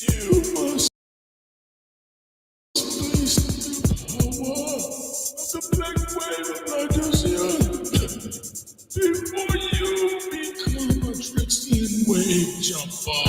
You must face the power of the black wave of Nitrogen before you become a Trixian wave jumper.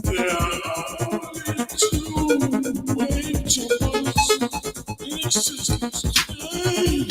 There are only two wave jumpers in existence today.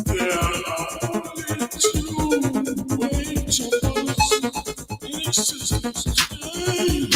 There are only two wave jumpers in existence today.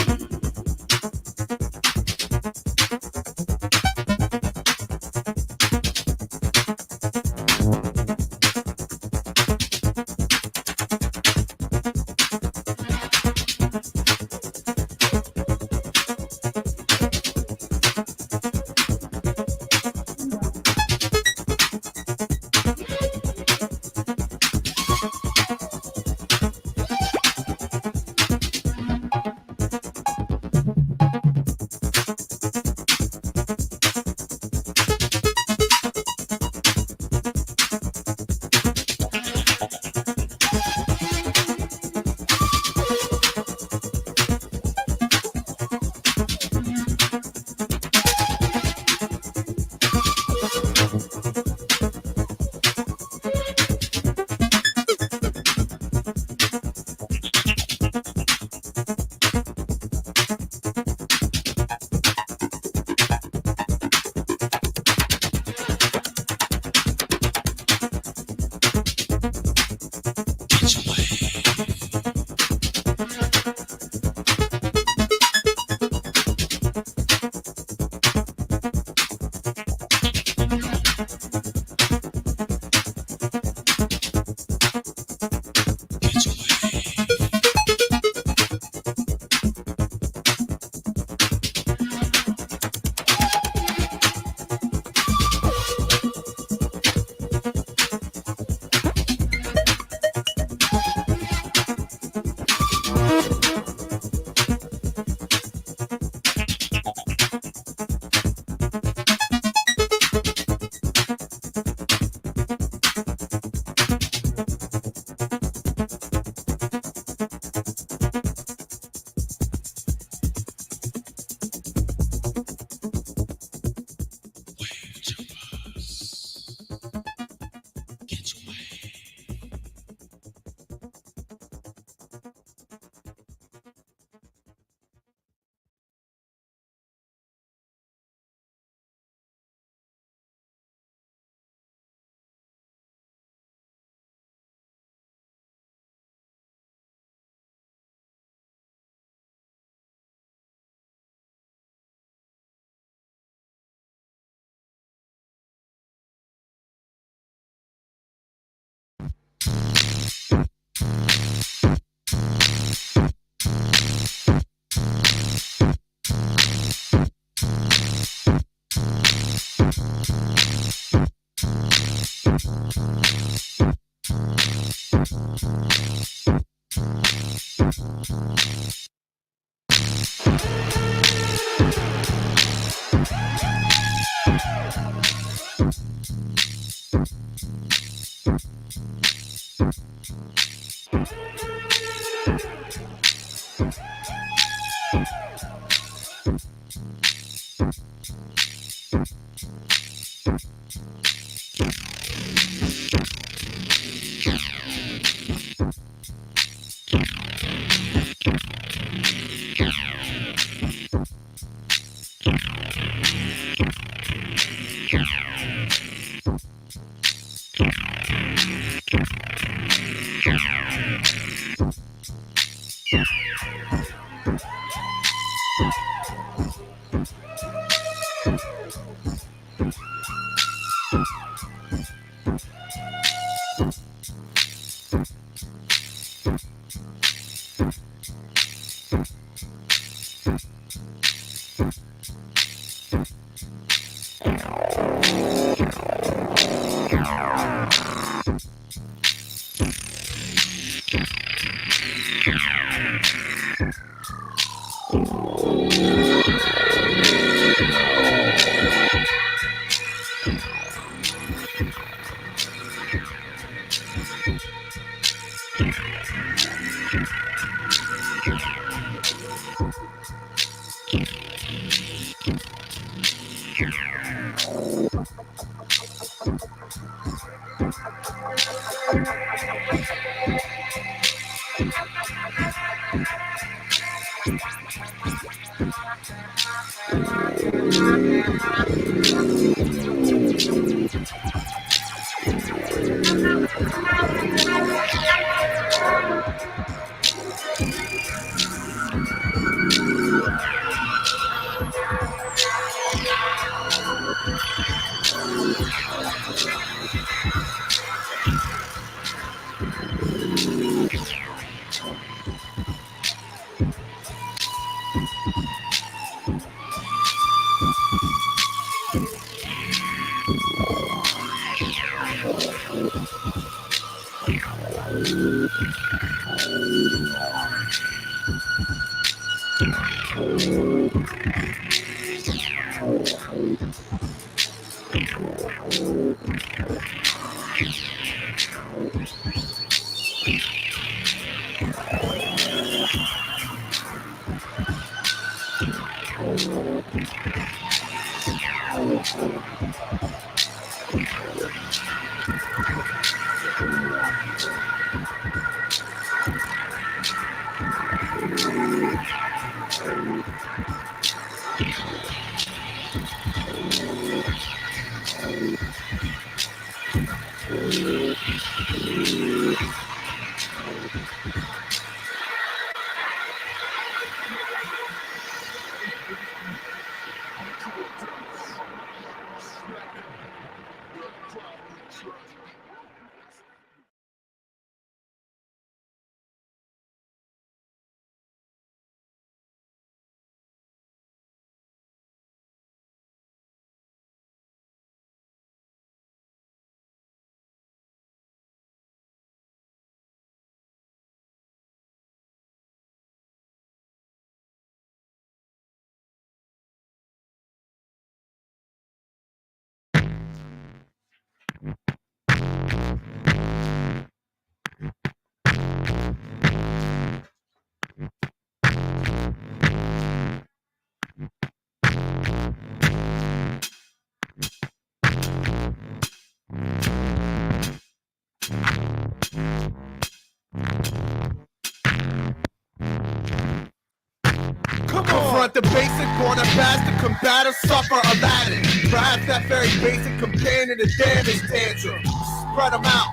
Confront the basic, born a bastard, combative, suffer Aladdin. Perhaps that very basic companion to damage tantrum. Spread them out.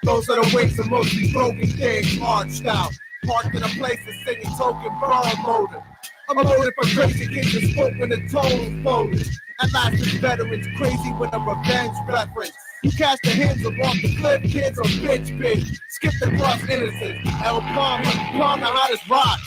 Those are the ways of mostly broken things marched out. Parked in a place and singing token bar motive. A motive for crazy kids that spoke when the tone folded. At last the veterans crazy with a revenge reference. You cast the hands off the cliff, kids on bitch bitch. Skipped across innocence. El Palmer, palm the hottest rock.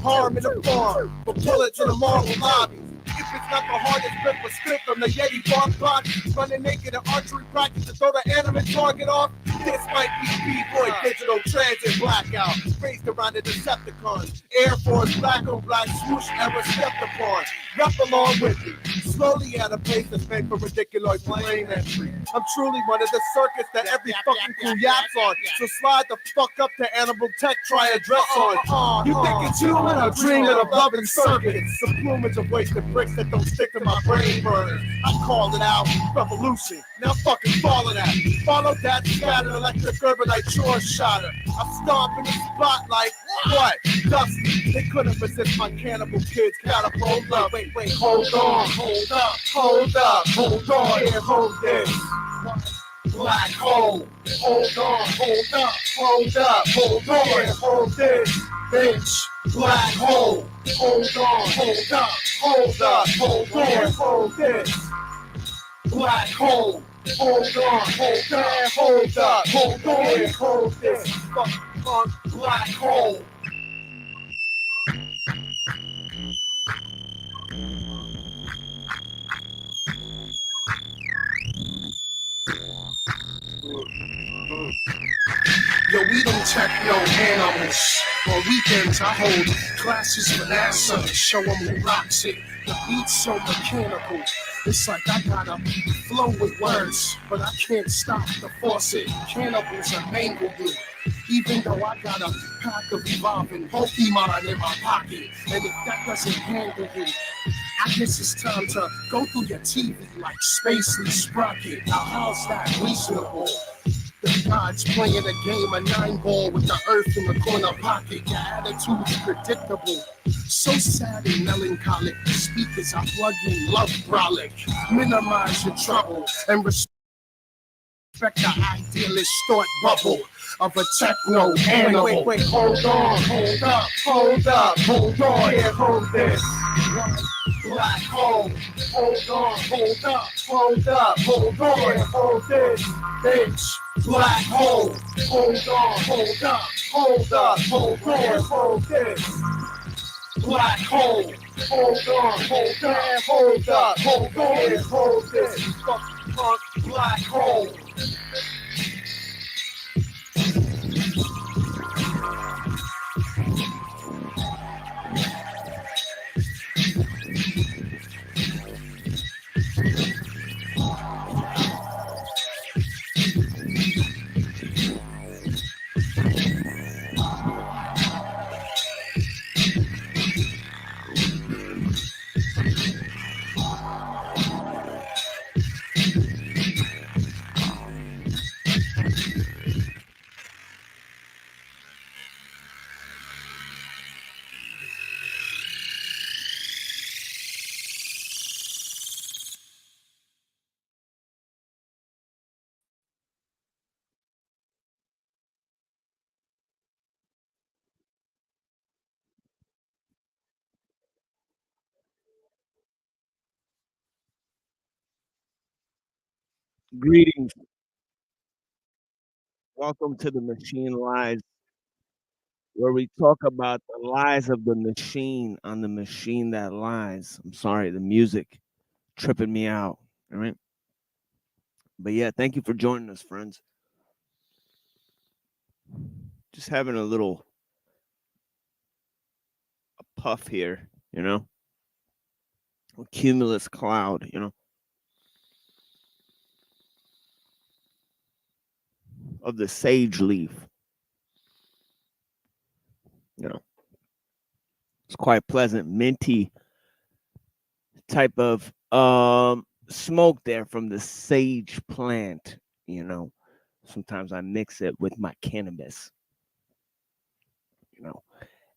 Harm in the farm, but bullets in the marble lobbies. You It's not the hardest grip or spit from the Yeti bark box. Running naked in archery practice to throw the animate target off. This might be B-Boy digital transit blackout. Raised around the Decepticons. Air Force black on black swoosh ever stepped upon. Rap along with me. Slowly at a pace that's made for ridiculous plane entry. I'm truly one of the circus that every fucking cool yaps on. So slide the fuck up to Animal Tech, try a dress on. You think it's human or dreaming of loving circuits? Some plumage of wasted bricks that don't stick to my brain burners. I called it out, revolution. Now fucking follow that. Follow that scattered electric urbanite shore shotter. I stomp in the spotlight. What? Dusty. They couldn't resist my cannibal kids. Catapult up. Wait, hold on, hold up, hold up, hold on, here, hold this. Black hole, hold on, hold up, hold up, hold on, here, hold this. Bitch, black hole, hold on, hold up, hold up, hold on, here, hold this. Black hole, hold on, hold up, hold up, hold on, here, hold this. Fuck, black hole. Yo, we don't check no animals. On weekends, I hold classes for NASA. Show them who rocks it. The beat's so mechanical. It's like I gotta flow with words, but I can't stop the faucet. Cannibals are mangled me. Even though I got a pack of evolving Pokemon in my pocket. And if that doesn't handle you, I guess it's time to go through your TV like Spacely Sprocket. Now how's that reasonable? The gods playing a game of 9-ball with the earth in the corner pocket. Your attitude's predictable. So sad and melancholic. The speakers I plug in love brolic. Minimize your trouble and respect the idealist thought bubble of a techno animal. Wait, hold on, hold up, hold up, hold on, here, hold this. Black hole, hold on, hold up, hold up, hold on, here, hold this. Bitch, black hole, hold on, hold up, hold up, hold on, here, hold this. Black hole, hold on, hold up, hold up, hold on, here, hold this. Fuck, black hole. Greetings. Welcome to the Machine Lies, where we talk about the lies of the machine on the machine that lies. I'm sorry, the music tripping me out. All right. But yeah, thank you for joining us, friends. Just having a little puff here, a cumulus cloud, of the sage leaf. It's quite pleasant, minty type of smoke there from the sage plant. Sometimes I mix it with my cannabis.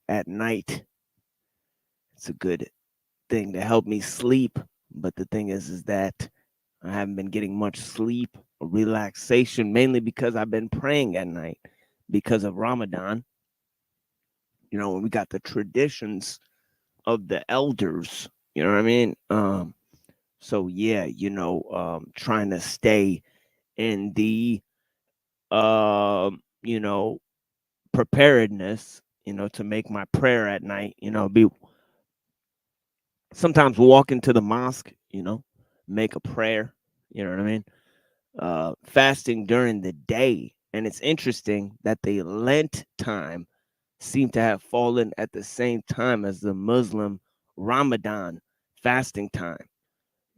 At night, it's a good thing to help me sleep. But the thing is that I haven't been getting much sleep or relaxation, mainly because I've been praying at night because of Ramadan. When we got the traditions of the elders, you know what I mean? So yeah, trying to stay in the preparedness, to make my prayer at night, be sometimes walk into the mosque, make a prayer, you know what I mean? Fasting during the day. And it's interesting that the Lent time seemed to have fallen at the same time as the Muslim Ramadan fasting time.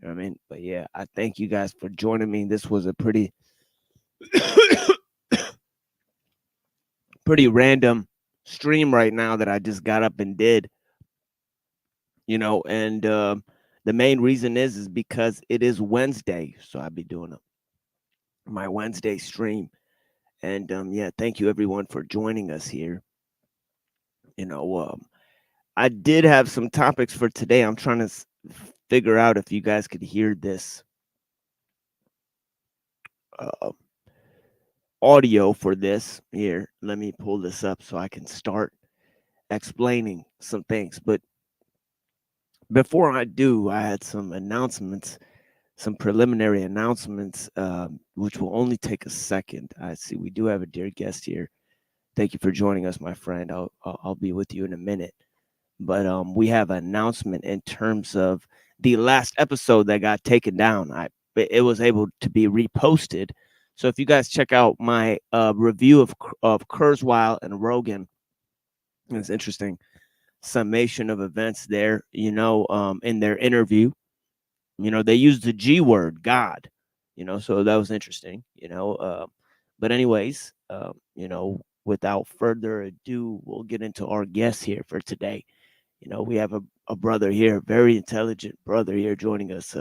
You know what I mean? But yeah, I thank you guys for joining me. This was a pretty pretty random stream right now that I just got up and did. And the main reason is because it is Wednesday, so I'll be doing my Wednesday stream. And yeah, thank you everyone for joining us here. I did have some topics for today. I'm trying to figure out if you guys could hear this audio for this here. Let me pull this up so I can start explaining some things. But before I do, I had some announcements, some preliminary announcements, which will only take a second. I see we do have a dear guest here. Thank you for joining us, my friend. I'll be with you in a minute. But we have an announcement in terms of the last episode that got taken down. It was able to be reposted. So if you guys check out my review of Kurzweil and Rogan, it's interesting summation of events there. In their interview, they used the G word, God. So that was interesting. But anyways, without further ado, we'll get into our guest here for today. We have a brother here, very intelligent brother here joining us.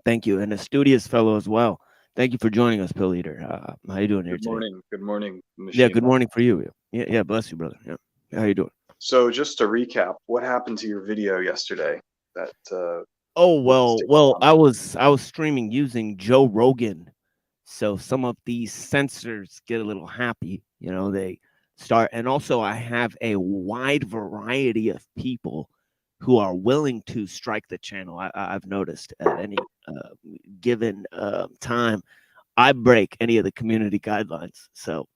Thank you. And a studious fellow as well. Thank you for joining us, Pill Eater. How you doing here today? Good morning. Yeah, good morning for you. Yeah, bless you, brother. Yeah. How you doing? So just to recap, what happened to your video yesterday? That well, I was streaming using Joe Rogan. So some of these censors get a little happy, they start. And also I have a wide variety of people who are willing to strike the channel. I've noticed at any given time, I break any of the community guidelines. So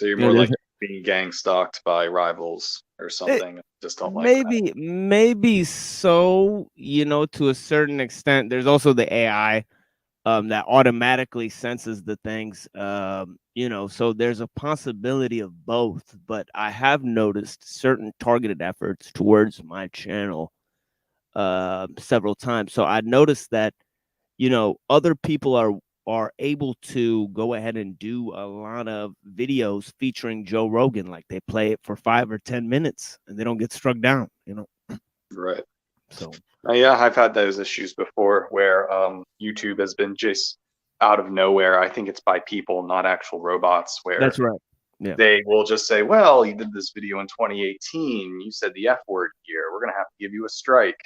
you're more like being gang stalked by rivals or something. Just don't like that. Maybe so, to a certain extent. There's also the AI that automatically senses the things, so there's a possibility of both. But I have noticed certain targeted efforts towards my channel several times. So I noticed that, other people are able to go ahead and do a lot of videos featuring Joe Rogan. Like they play it for 5 or 10 minutes and they don't get struck down, Right. So yeah, I've had those issues before where YouTube has been just out of nowhere. I think it's by people, not actual robots, where that's right. Yeah. They will just say, well, you did this video in 2018. You said the F word here. We're going to have to give you a strike,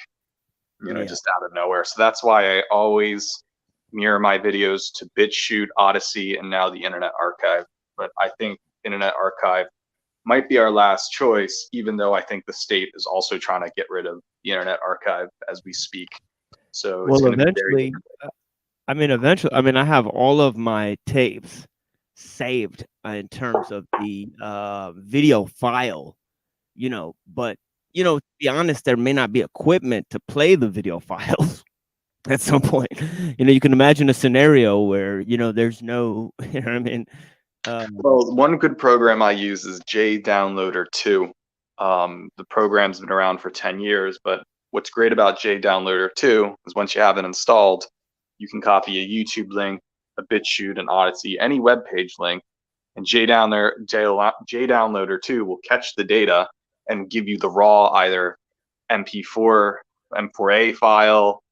just out of nowhere. So that's why I always mirror my videos to BitChute, Odyssey, and now the Internet Archive. But I think Internet Archive might be our last choice, even though I think the state is also trying to get rid of the Internet Archive as we speak. So it's going to be very eventually, I have all of my tapes saved in terms of the video file, but to be honest, there may not be equipment to play the video files at some point. You can imagine a scenario where there's no well, one good program I use is JDownloader 2. The program's been around for 10 years, but what's great about JDownloader 2 is once you have it installed, you can copy a YouTube link, a BitChute, an Odyssey, any web page link, and JDownloader 2 will catch the data and give you the raw either MP4, M4A file,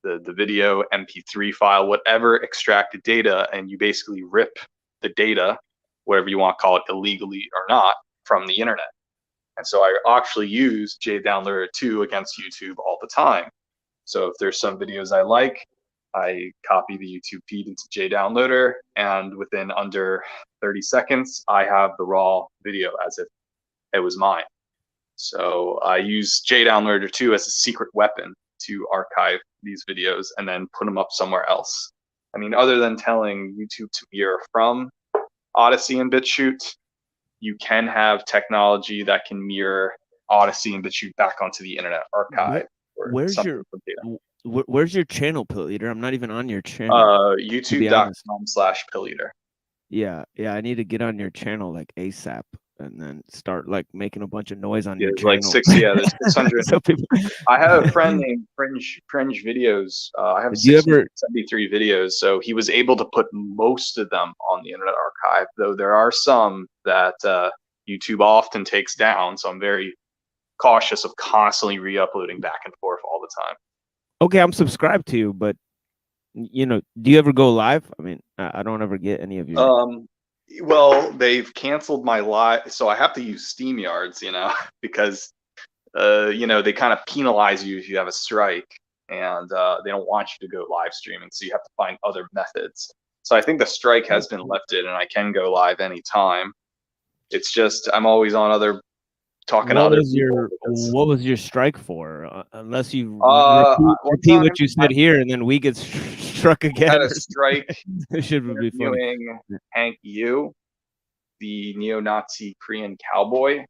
the video MP3 file, whatever extracted data, and you basically rip the data, whatever you want to call it, illegally or not, from the internet. And so I actually use JDownloader 2 against YouTube all the time. So if there's some videos I like, I copy the YouTube feed into JDownloader, and within under 30 seconds, I have the raw video as if it was mine. So I use JDownloader 2 as a secret weapon to archive these videos and then put them up somewhere else. I mean, other than telling YouTube to mirror from Odyssey and BitChute, you can have technology that can mirror Odyssey and BitChute back onto the Internet Archive. or Where's something your from data. where's your channel, Pill Eater? I'm not even on your channel. YouTube.com/PillEater. Yeah, I need to get on your channel like ASAP and then start like making a bunch of noise on Yeah, your there's like channel. there's 600. So people, I have a friend named Fringe Videos. I have do you ever 673 videos, so he was able to put most of them on the Internet Archive, though there are some that YouTube often takes down, so I'm very cautious of constantly re-uploading back and forth all the time. okay, I'm subscribed to you, but you know, do you ever go live? I mean, I don't ever get any of your Well, they've canceled my live, so I have to use StreamYards, because they kind of penalize you if you have a strike, and they don't want you to go live streaming, so you have to find other methods. So I think the strike has been lifted, and I can go live anytime. It's just I'm always on other talking to other people. What was your strike for? Unless you repeat what you said here, and then we get struck again. Had a strike It should be funny. interviewing Hank Yu, the neo-Nazi Korean cowboy.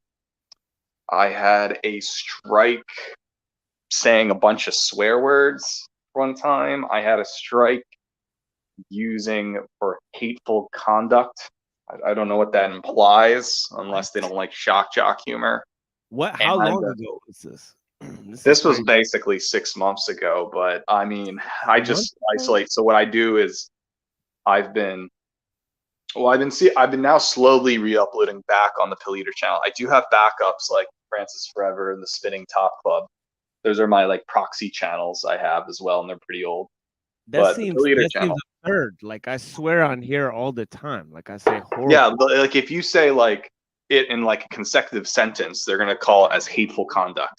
I had a strike saying a bunch of swear words one time. I had a strike using for hateful conduct. I don't know what that implies, unless they don't like shock jock humor. How long ago was this? This was basically 6 months ago, but I mean, I just isolate. So what I do is I've been now slowly re-uploading back on the Pill Eater channel. I do have backups like Francis Forever and the Spinning Top Club. Those are my like proxy channels I have as well, and they're pretty old. That seems absurd. Like I swear on here all the time. Like I say horrible. Yeah, like if you say like it in like a consecutive sentence, they're gonna call it as hateful conduct.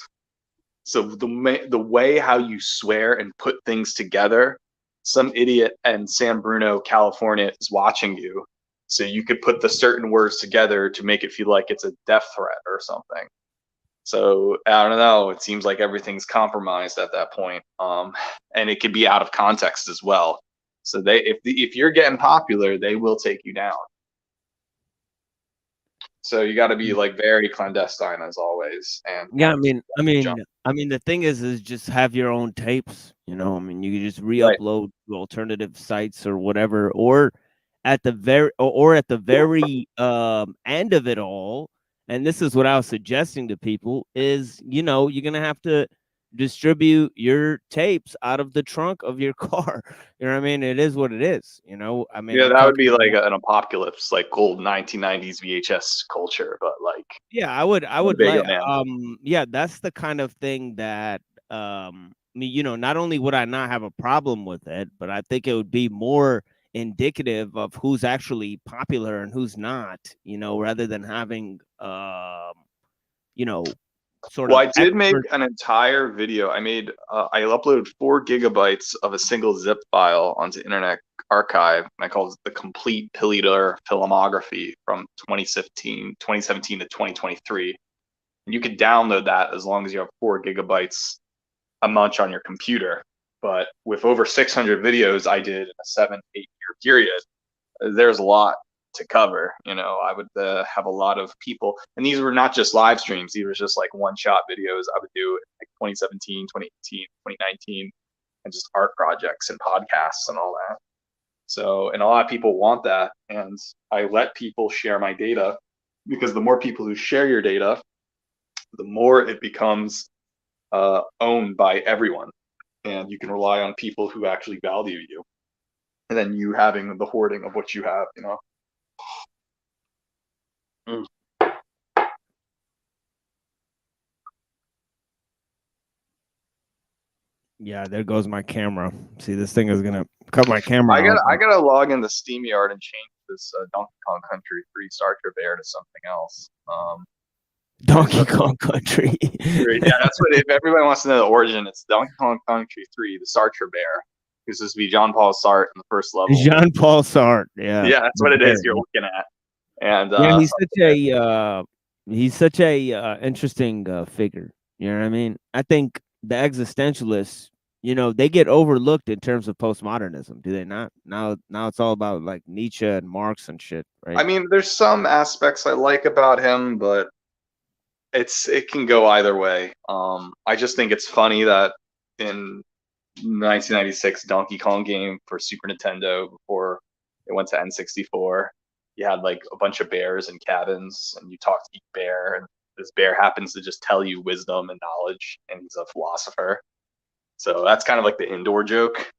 So the way how you swear and put things together, some idiot in San Bruno, California is watching you. So you could put the certain words together to make it feel like it's a death threat or something. So I don't know. It seems like everything's compromised at that point, and it could be out of context as well. So if you're getting popular, they will take you down. So you got to be like very clandestine as always. And yeah, I mean, the thing is just have your own tapes. You know, I mean, you can just re-upload to alternative sites or whatever, or at the very end of it all. And this is what I was suggesting to people is, you're gonna have to distribute your tapes out of the trunk of your car. You know what I mean? It is what it is. I mean, yeah, that would be like an apocalypse, like old 1990s VHS culture. But like, yeah, I would like, yeah, that's the kind of thing that, not only would I not have a problem with it, but I think it would be more indicative of who's actually popular and who's not, rather than having, sort of. Well, I did make an entire video. I uploaded 4 gigabytes of a single zip file onto Internet Archive, and I called it the complete Pill Eater filmography from 2017 to 2023. And you could download that as long as you have 4 gigabytes a month on your computer. But with over 600 videos I did in a 7-8 year period, there's a lot to cover. I would have a lot of people, and these were not just live streams. These were just like one-shot videos I would do in like 2017, 2018, 2019, and just art projects and podcasts and all that. So, and a lot of people want that, and I let people share my data, because the more people who share your data, the more it becomes owned by everyone, and you can rely on people who actually value you, and then you having the hoarding of what you have. Yeah, there goes my camera. See, this thing is gonna cut my camera. I gotta log into SteamYard and change this Donkey Kong Country 3 Starter Bear to something else. Donkey Kong Country. Yeah, that's what. If everybody wants to know the origin, it's Donkey Kong Country 3, the Starter Bear. This is be John Paul Sartre in the first level. Jean Paul Sartre. Yeah. Yeah, that's what it is. You're looking at. And yeah, he's such a interesting figure. You know what I mean? I think the existentialists, they get overlooked in terms of postmodernism, do they not? Now it's all about like Nietzsche and Marx and shit, right? I mean, there's some aspects I like about him, but it can go either way. I just think it's funny that in 1996 Donkey Kong game for Super Nintendo, before it went to N64, you had like a bunch of bears and cabins, and you talk to each bear, and this bear happens to just tell you wisdom and knowledge, and he's a philosopher. So that's kind of like the indoor joke.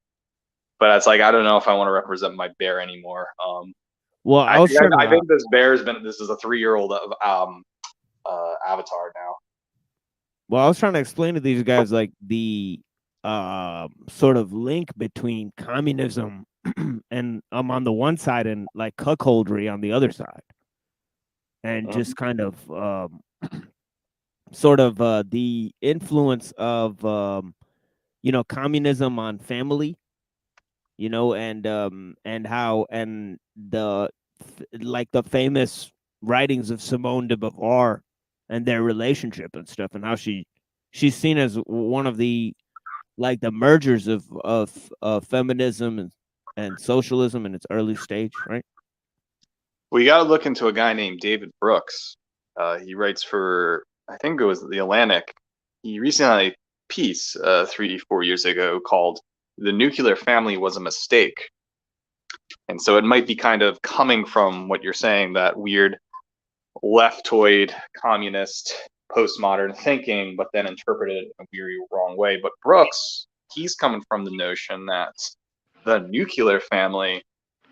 But it's like, I don't know if I want to represent my bear anymore. Well, I was trying I to, think this bear's been, this is a 3-year-old avatar now. well, I was trying to explain to these guys like the sort of link between communism and on the one side and like cuckoldry on the other side, and just kind of sort of the influence of communism on family, and how, and like the famous writings of Simone de Beauvoir and their relationship and stuff, and how she's seen as one of the, like, the mergers of feminism and socialism in its early stage, right? We got to look into a guy named David Brooks. He writes for, I think it was The Atlantic. He recently had a piece 3-4 years ago called "The Nuclear Family Was a Mistake." And so it might be kind of coming from what you're saying, that weird leftoid communist postmodern thinking, but then interpreted in a weird wrong way. But Brooks, he's coming from the notion that the nuclear family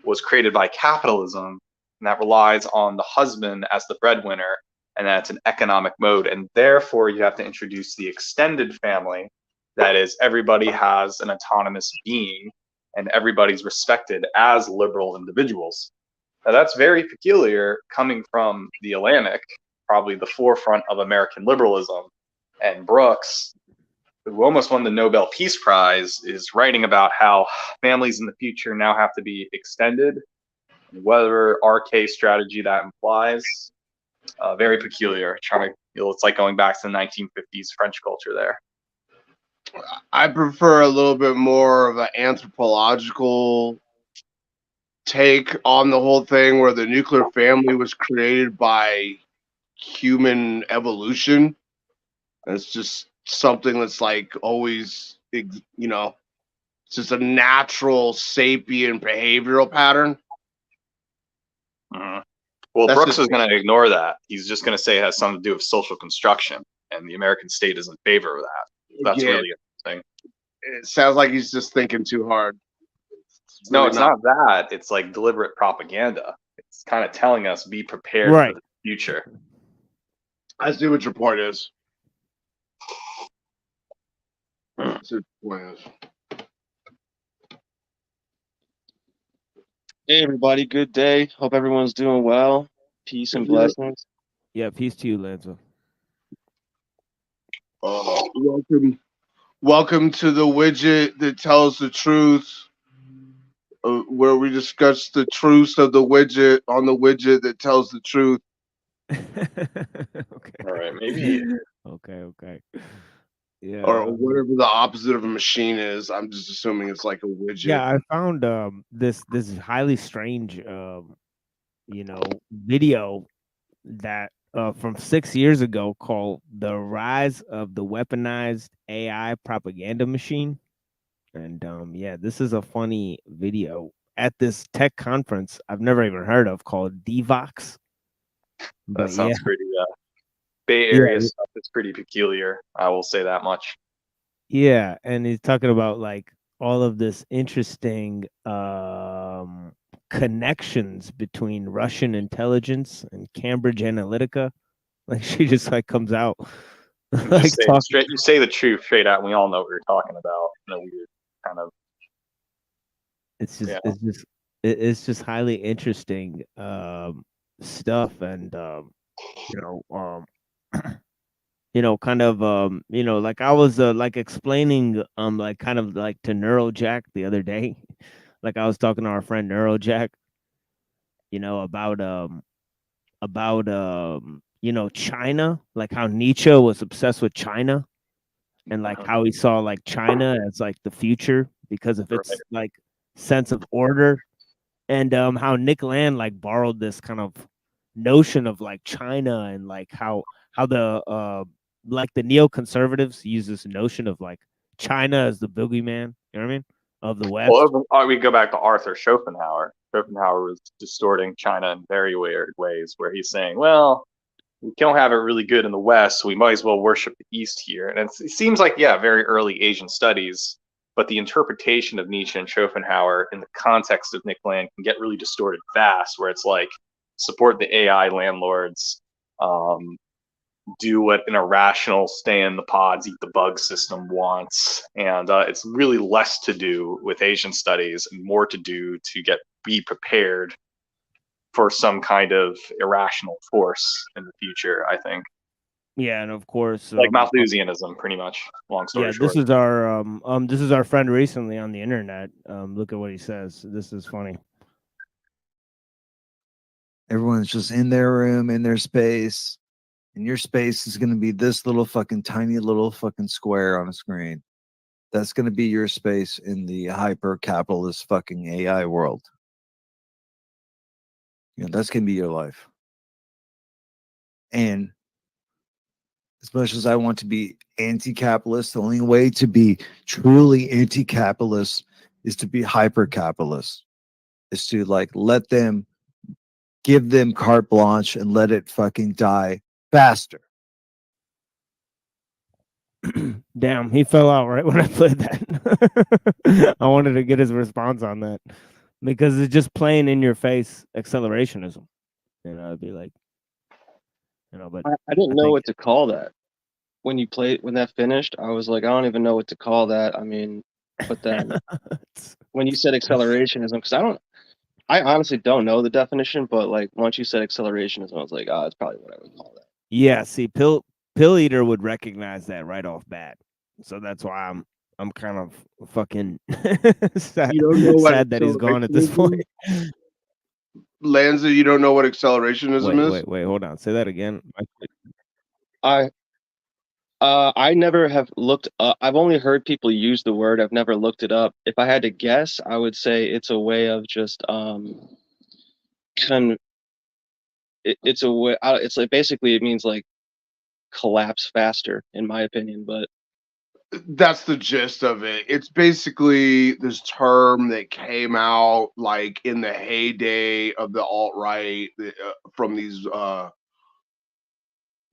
was created by capitalism, and that relies on the husband as the breadwinner, and that's an economic mode, and therefore you have to introduce the extended family. That is, everybody has an autonomous being, and everybody's respected as liberal individuals. Now, that's very peculiar coming from The Atlantic, probably the forefront of American liberalism. And Brooks, who almost won the Nobel Peace Prize, is writing about how families in the future now have to be extended, and whether RK strategy that implies. Very peculiar. It's like going back to the 1950s French culture there. I prefer a little bit more of an anthropological take on the whole thing, where the nuclear family was created by human evolution. It's just something that's like always, it's just a natural sapient behavioral pattern. Mm-hmm. Well, That's Brooks just- is going to ignore that. He's just going to say it has something to do with social construction, and the American state is in favor of that. That's really interesting. It sounds like he's just thinking too hard. No, it's not that. It's like deliberate propaganda. It's kind of telling us, be prepared Right. for the future. I see what your point is. I see what your point is. Hey everybody, good day. Hope everyone's doing well. Peace and blessings. Yeah, peace to you, Lanza. Welcome to the widget that tells the truth, where we discuss the truths of the widget on the widget that tells the truth. Okay. All right, maybe. Okay. Yeah. Or whatever the opposite of a machine is. I'm just assuming it's like a widget. Yeah, I found this highly strange video that from 6 years ago called "The Rise of the Weaponized AI Propaganda Machine." And yeah, this is a funny video at this tech conference I've never even heard of called Devox. That sounds pretty Bay Area stuff is pretty peculiar. I will say that much. Yeah, and he's talking about like all of this interesting connections between Russian intelligence and Cambridge Analytica. Like she just like comes out like you say the truth straight out, and we all know what you're talking about in a weird kind of. It's just highly interesting stuff, and kind of like I was like explaining like kind of like to Neurojack the other day. Like I was talking to our friend Neurojack, about China, like how Nietzsche was obsessed with China, and like how he saw like China as like the future because of its like sense of order, and how Nick Land like borrowed this kind of notion of like China, and like how how the like the neoconservatives use this notion of like China as the boogeyman, you know what I mean, of the West. Well, we go back to Arthur Schopenhauer. Schopenhauer was distorting China in very weird ways, where he's saying, well, we don't have it really good in the West, so we might as well worship the East here. And it seems like, yeah, very early Asian studies, but the interpretation of Nietzsche and Schopenhauer in the context of Nick Land can get really distorted fast, where it's like, support the AI landlords, do what an irrational stay in the pods, eat the bug system wants. And it's really less to do with Asian studies and more to do to be prepared for some kind of irrational force in the future, I think. Yeah, and of course, like Malthusianism, pretty much. Long story short. This is our friend recently on the internet. Look at what he says. This is funny. Everyone's just in their room, in their space. And your space is going to be this little fucking tiny little fucking square on a screen. That's going to be your space in the hyper-capitalist fucking AI world. You know, that's going to be your life. And as much as I want to be anti-capitalist, the only way to be truly anti-capitalist is to be hyper-capitalist. Is to like give them carte blanche and let it fucking die faster. Damn, he fell out right when I played that. I wanted to get his response on that because it's just plain in your face accelerationism. You know, it'd be like, you know, but I didn't know what to call that. When that finished, I was like, I don't even know what to call that. I mean, but then when you said accelerationism, because I honestly don't know the definition, but like once you said accelerationism, I was like, oh, that's probably what I would call that. Yeah, see, Pill Eater would recognize that right off bat, so that's why I'm kind of fucking sad, sad that he's gone at this point. Lanza, you don't know what accelerationism is? Wait, hold on. Say that again. I never have looked up. I've only heard people use the word. I've never looked it up. If I had to guess, I would say it's a way of just it's a way. It's like basically it means like collapse faster, in my opinion. But that's the gist of it. It's basically this term that came out like in the heyday of the alt-right from these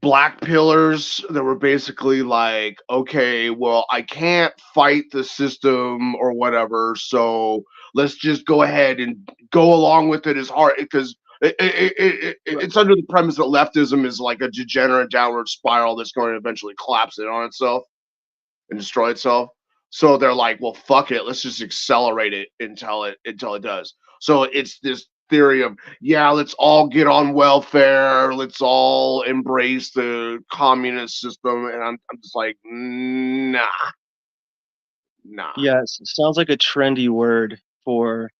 black pillars that were basically like, okay, well, I can't fight the system or whatever, so let's just go ahead and go along with it as hard, because it's under the premise that leftism is like a degenerate downward spiral that's going to eventually collapse in on itself and destroy itself. So they're like, well, fuck it, let's just accelerate it until it does. So it's this theory of, yeah, let's all get on welfare, let's all embrace the communist system, and I'm just like, nah. Yes, it sounds like a trendy word for.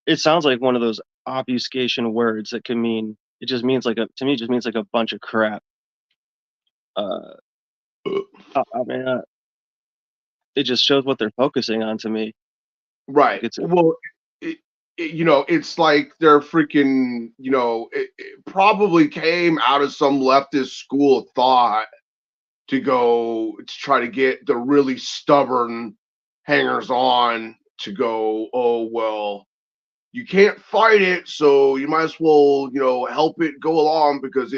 It sounds like one of those obfuscation words that can mean. It just means like to me, it just means like a bunch of crap. I mean, it just shows what they're focusing on to me. Right. Well, it's like they're freaking, it probably came out of some leftist school of thought to try to get the really stubborn hangers on to go, oh, well, you can't fight it, so you might as well, help it go along because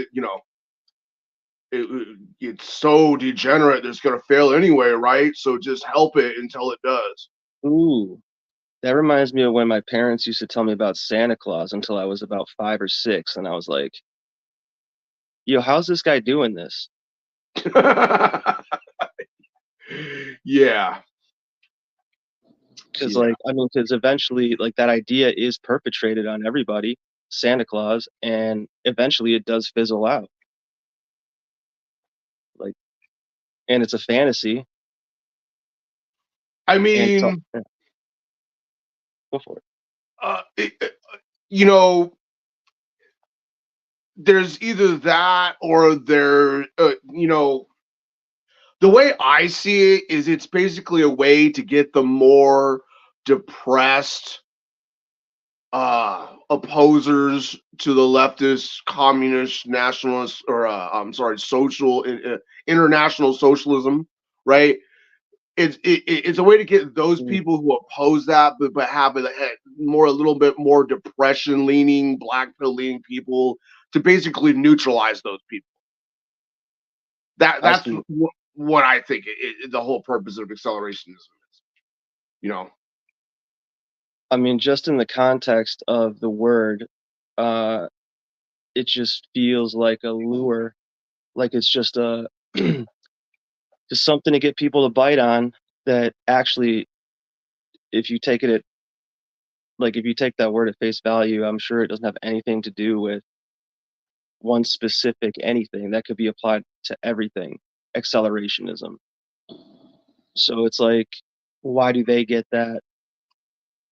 it's so degenerate that it's going to fail anyway, right? So just help it until it does. Ooh. That reminds me of when my parents used to tell me about Santa Claus until I was about 5 or 6, and I was like, yo, how's this guy doing this? Yeah. Because eventually, like, that idea is perpetrated on everybody, Santa Claus, and eventually it does fizzle out. Like, and it's a fantasy. I mean, go for it. There's either that or the way I see it is it's basically a way to get the more depressed opposers to the leftist, communist, nationalist, or I'm sorry, social, international socialism, right? It's a way to get those people who oppose that, but have a little bit more depression leaning, black pill leaning people to basically neutralize those people. That's what I think the whole purpose of accelerationism is. You know, I mean, just in the context of the word, it just feels like a lure, like it's just a just something to get people to bite on. That actually, if you take it at if you take that word at face value, I'm sure it doesn't have anything to do with one specific anything. That could be applied to everything. Accelerationism. So it's like, why do they get that?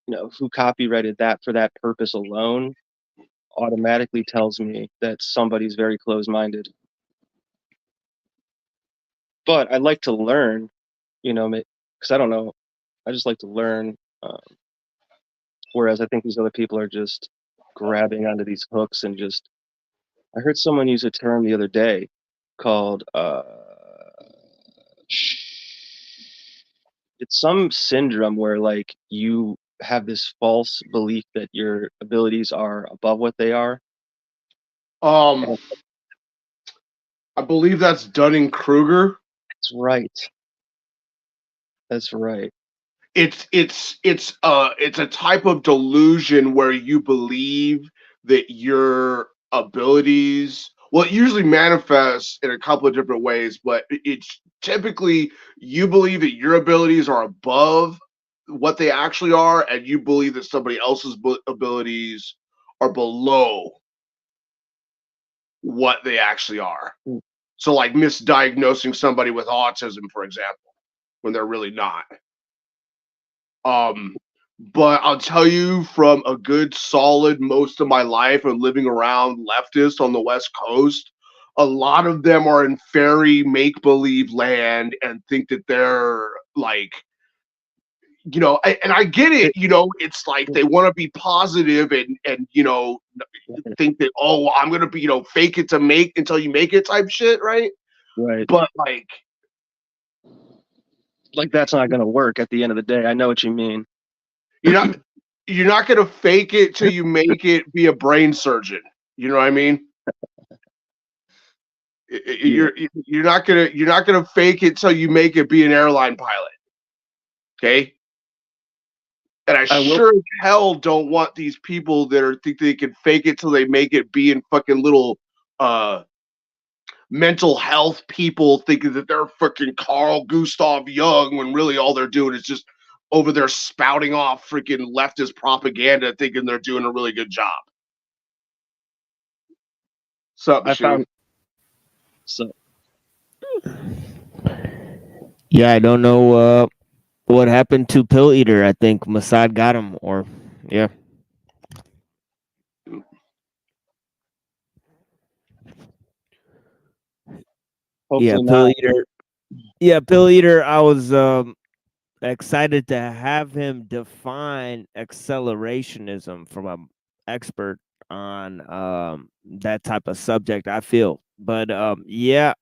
You know, who copyrighted that for that purpose alone automatically tells me that somebody's very close-minded. But I'd like to learn, you know, because I don't know. I just like to learn. Whereas I think these other people are just grabbing onto these hooks and just. I heard someone use a term the other day called it's some syndrome where like you have this false belief that your abilities are above what they are. I believe that's Dunning-Kruger. That's right. That's right. It's a type of delusion where you believe that your abilities, well, it usually manifests in a couple of different ways, but it's typically you believe that your abilities are above what they actually are, and you believe that somebody else's abilities are below what they actually are. So like misdiagnosing somebody with autism, for example, when they're really not. But I'll tell you, from a good solid most of my life and living around leftists on the West Coast, a lot of them are in fairy make-believe land and think that they're like, you know, and I get it, you know, it's like they want to be positive and you know, think that, oh, I'm gonna be, you know, fake it to make until you make it type shit, right? Right. But like that's not gonna work at the end of the day. I know what you mean. You're not gonna fake it till you make it be a brain surgeon. You know what I mean? You're not gonna fake it till you make it be an airline pilot. Okay? And I sure as hell don't want these people that think they can fake it till they make it be in fucking little mental health people thinking that they're fucking Carl Gustav Jung when really all they're doing is just over there spouting off freaking leftist propaganda thinking they're doing a really good job. Yeah, I don't know what happened to Pill Eater. I think Mossad got him, or yeah. Hopefully Pill not. Eater. Yeah, Pill Eater. I was excited to have him define accelerationism from an expert on that type of subject. I feel, but yeah,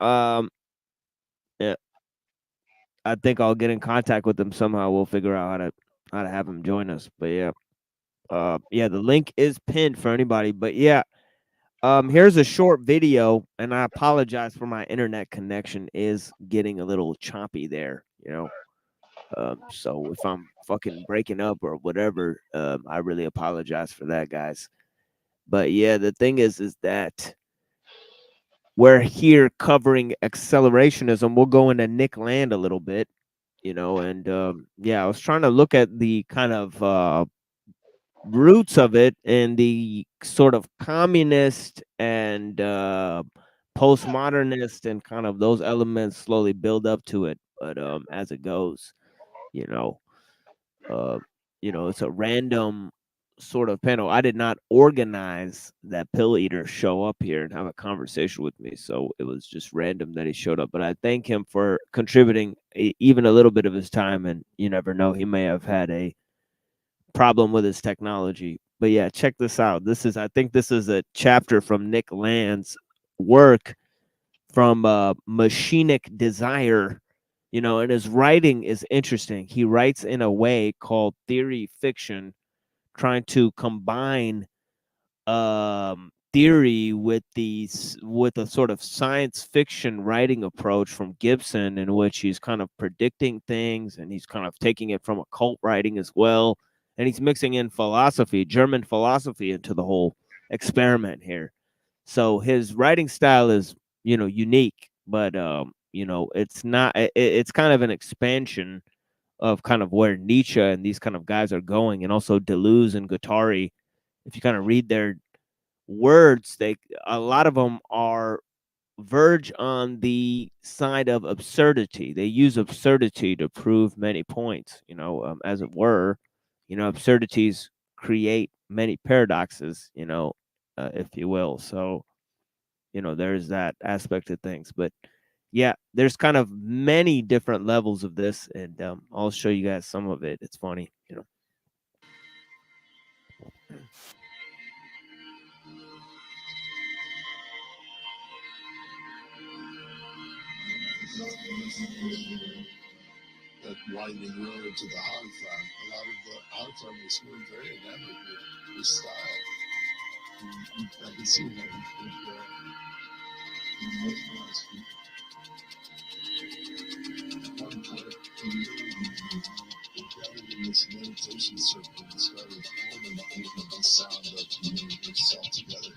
I think I'll get in contact with him somehow. We'll figure out how to have him join us. But yeah, the link is pinned for anybody. But yeah, here's a short video, and I apologize for my internet connection is getting a little choppy there. You know. So if I'm fucking breaking up or whatever, I really apologize for that, guys. But yeah, the thing is that we're here covering accelerationism. We'll go into Nick Land a little bit, you know, and I was trying to look at the kind of roots of it and the sort of communist and postmodernist and kind of those elements slowly build up to it. But as it goes, you know, it's a random sort of panel. I did not organize that Pill Eater show up here and have a conversation with me, so it was just random that he showed up. But I thank him for contributing even a little bit of his time, and you never know, he may have had a problem with his technology But yeah, check this out. I think this is a chapter from Nick Land's work from Machinic Desire, and his writing is interesting. He writes in a way called theory fiction, trying to combine theory with a sort of science fiction writing approach from Gibson, in which he's kind of predicting things and he's kind of taking it from occult writing as well, and he's mixing in philosophy, German philosophy, into the whole experiment here. So his writing style is unique, but it's not it's kind of an expansion of kind of where Nietzsche and these kind of guys are going, and also Deleuze and Guattari. If you kind of read their words, a lot of them are verge on the side of absurdity. They use absurdity to prove many points, as it were. Absurdities create many paradoxes, if you will. So there's that aspect of things. But yeah, there's kind of many different levels of this, and I'll show you guys some of it. It's funny. That winding road to the hog farm. A lot of the hog farmers were very enamored with his style. I can see that in most people. One part, he gathered in this meditation circle and started holding the sound of community itself together.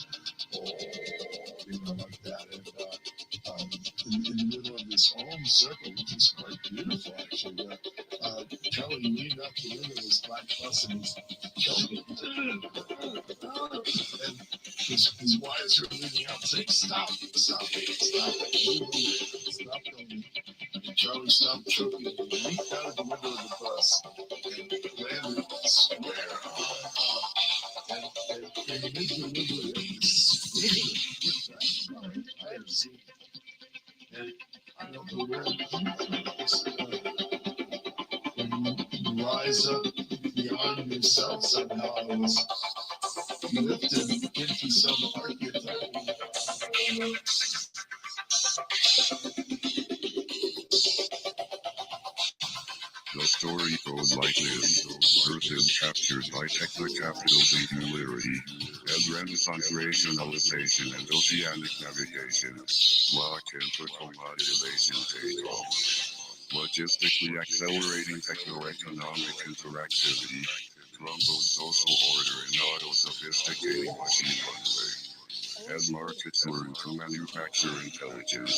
Like that. And in the middle of this home circle, which is quite beautiful, actually, Kelly leaned out the window with his black bus and his wives were leaning out saying, stop going. Charlie stopped choking and leaped out of the window of the bus and landed square on and made the window I have seen. And I don't know where you rise up beyond yourself somehow. I was lifted into some archetype. The story goes like this. Earth is captured by techno-capital singularity, as Renaissance rationalization and oceanic navigation, lock and commoditization take off. Logistically accelerating techno-economic interactivity, crumbled social order and auto-sophisticating machine runway. As markets learn to manufacture intelligence,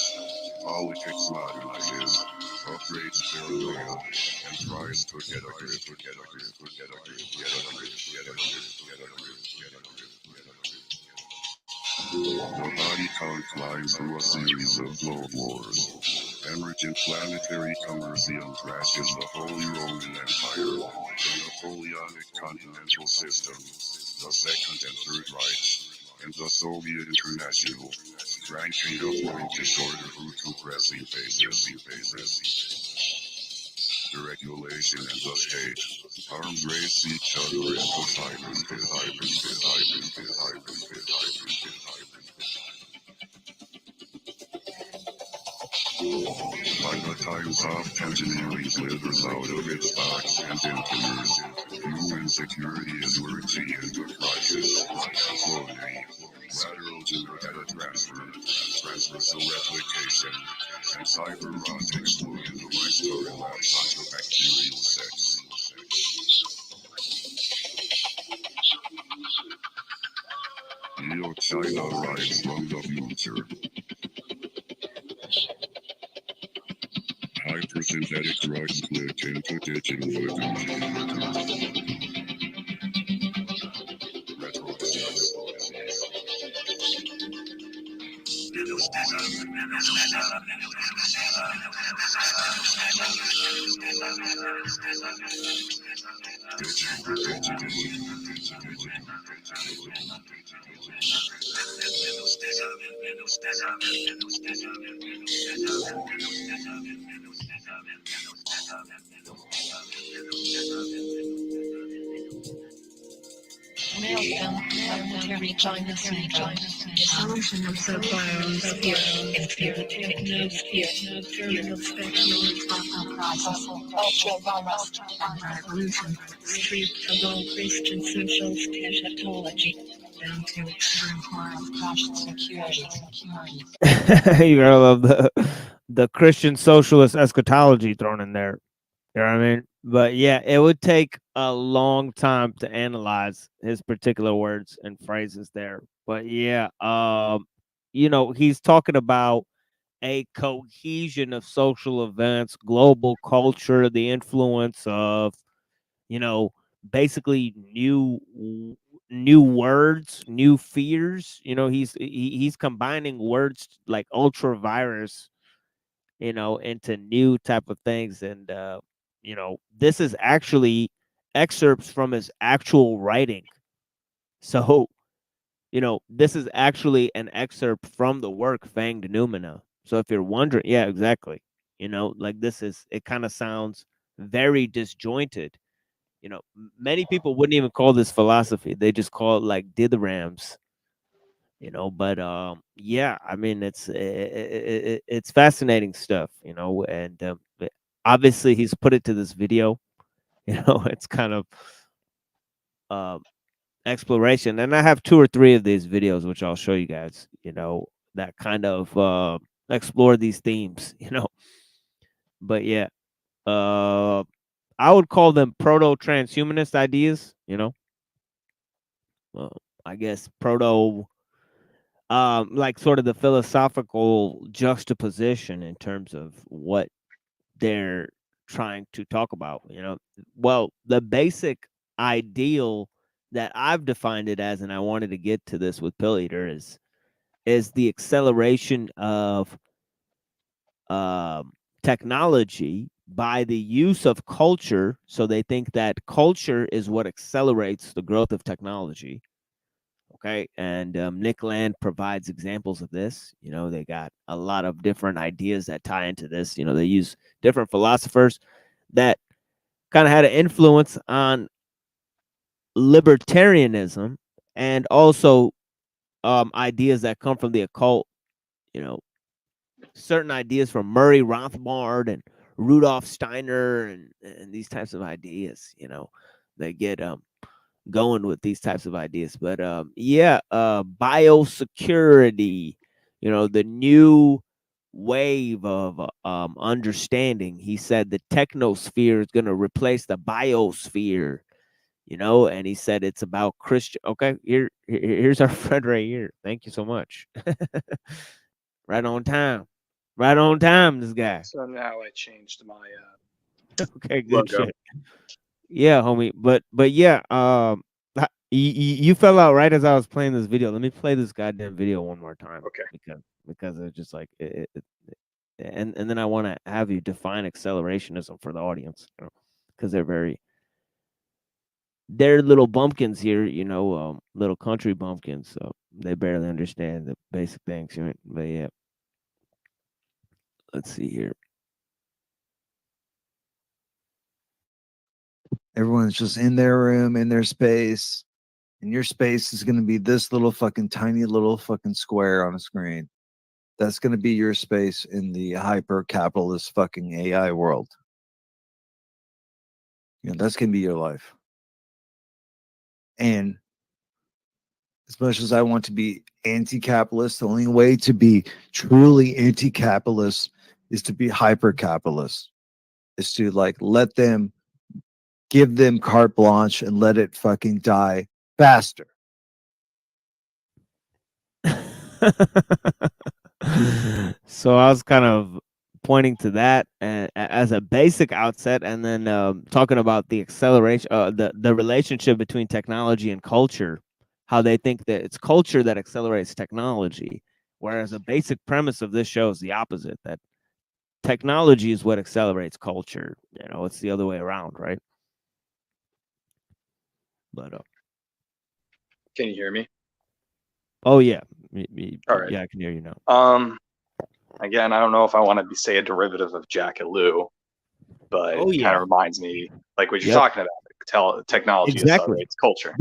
politics modernizes, upgrades paranoia, and tries to get a grip. The body count climbs through a series of globe wars. Emergent planetary commercium crashes the Holy Roman Empire, the Napoleonic Continental System, the Second and Third Reich, and the Soviet International, ranking the point disorder through two pressing phases. Deregulation and the state, arms race each other into cyberspace. By the time soft engineering slithers out of its box and empires, human security is merging into crisis. Slowly, lateral to data transversal replication, and cyberotics move into laboratory lab psychobacterial sex. Neo China arrives from the future. Hypersynthetic drugs click into digital retro disease. Now Planetary climate region. Dysfunction of the biosphere. Inferior technosphere. Terminal spectral processing. Ultravirus. Anti-pollution. Street above Christian social eschatology. Down to extreme harm. Cautious security. You gotta love the Christian socialist eschatology thrown in there. You know what I mean? But yeah, it would take a long time to analyze his particular words and phrases there. But yeah, you know, he's talking about a cohesion of social events, global culture, the influence of, you know, basically new words, new fears. You know, he's combining words like ultra virus, you know, into new type of things. And you know, this is actually excerpts from his actual writing. So, you know, this is actually an excerpt from the work Fanged Noumena. So if you're wondering, yeah, exactly. You know, like this is, it kind of sounds very disjointed. You know, many people wouldn't even call this philosophy. They just call it like dithyrambs, you know. But yeah, I mean, it's fascinating stuff, you know. And obviously he's put it to this video. You know, it's kind of exploration, and I have 2 or 3 of these videos which I'll show you guys, you know, that kind of explore these themes, you know. But yeah, I would call them proto transhumanist ideas, you know. I guess proto, like sort of the philosophical juxtaposition in terms of what they're trying to talk about, you know. Well, the basic ideal that I've defined it as, and I wanted to get to this with Pill Eater, is the acceleration of technology by the use of culture. So they think that culture is what accelerates the growth of technology. Okay, and Nick Land provides examples of this. You know, they got a lot of different ideas that tie into this. You know, they use different philosophers that kind of had an influence on libertarianism, and also ideas that come from the occult. You know, certain ideas from Murray Rothbard and Rudolf Steiner, and these types of ideas. You know, they get going with these types of ideas. But yeah, biosecurity, you know, the new wave of understanding. He said the technosphere is going to replace the biosphere, you know. And he said it's about Christian. Okay, here's our friend right here. Thank you so much. Right on time. Right on time, this guy. So now I changed my Okay, good logo. shit. Yeah, homie. But yeah, you fell out right as I was playing this video. Let me play this goddamn video one more time. Okay. Because it's just like and then I want to have you define accelerationism for the audience, you know, because they're little bumpkins here, you know, little country bumpkins, so they barely understand the basic things, you know. But yeah, let's see here. Everyone's just in their room, in their space, and your space is going to be this little fucking tiny little fucking square on a screen. That's going to be your space in the hyper capitalist fucking AI world. You know, that's going to be your life. And as much as I want to be anti-capitalist, the only way to be truly anti-capitalist is to be hyper-capitalist. Is to like let them, give them carte blanche and let it fucking die faster. So I was kind of pointing to that as a basic outset, and then talking about the acceleration, the relationship between technology and culture, how they think that it's culture that accelerates technology, whereas a basic premise of this show is the opposite, that technology is what accelerates culture. You know, it's the other way around, right? But Can you hear me? oh yeah, All right. yeah, I can hear you now. Again, I don't know if I want to say a derivative of Jack and Lou, but Oh, it yeah. kind of reminds me, like what you're Yep. talking about, technology Exactly. accelerates culture.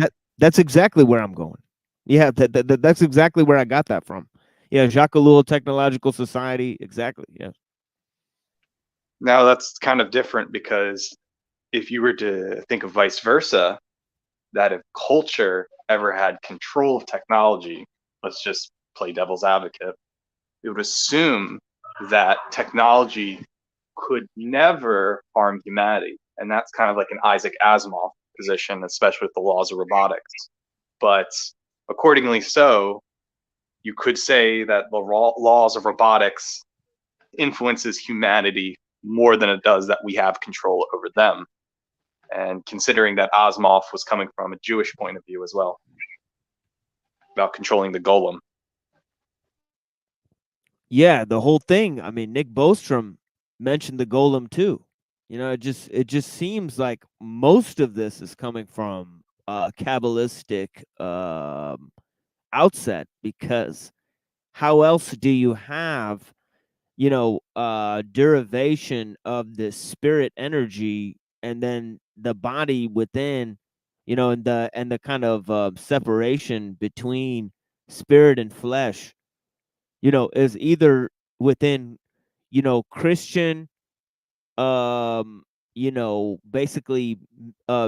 That's exactly where I'm going. Yeah, that's exactly where I got that from. Yeah, Jacques Ellul Technological Society. Exactly. Yeah. Now that's kind of different because if you were to think of vice versa, that if culture ever had control of technology, let's just play devil's advocate, it would assume that technology could never harm humanity. And that's kind of like an Isaac Asimov position, especially with the laws of robotics. But accordingly so, you could say that the laws of robotics influences humanity more than it does that we have control over them. And considering that Asimov was coming from a Jewish point of view as well, about controlling the golem. Yeah, the whole thing. I mean, Nick Bostrom mentioned the golem too. You know, it just seems like most of this is coming from Kabbalistic outset, because how else do you have, derivation of the spirit energy, and then the body within, and the kind of separation between spirit and flesh, is either within, Christian, basically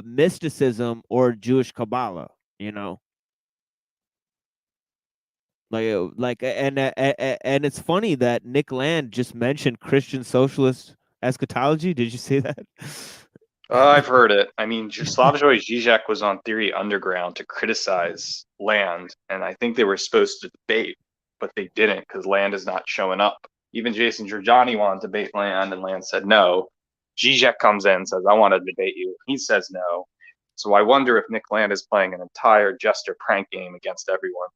mysticism, or Jewish Kabbalah, you know. And it's funny that Nick Land just mentioned Christian socialist eschatology. Did you see that? I've heard it. I mean, Slavoj Žižek was on Theory Underground to criticize Land, and I think they were supposed to debate, but they didn't because Land is not showing up. Even Jason Giorgiani wanted to debate Land, and Land said no. Žižek comes in and says, I want to debate you. He says no. So I wonder if Nick Land is playing an entire jester prank game against everyone.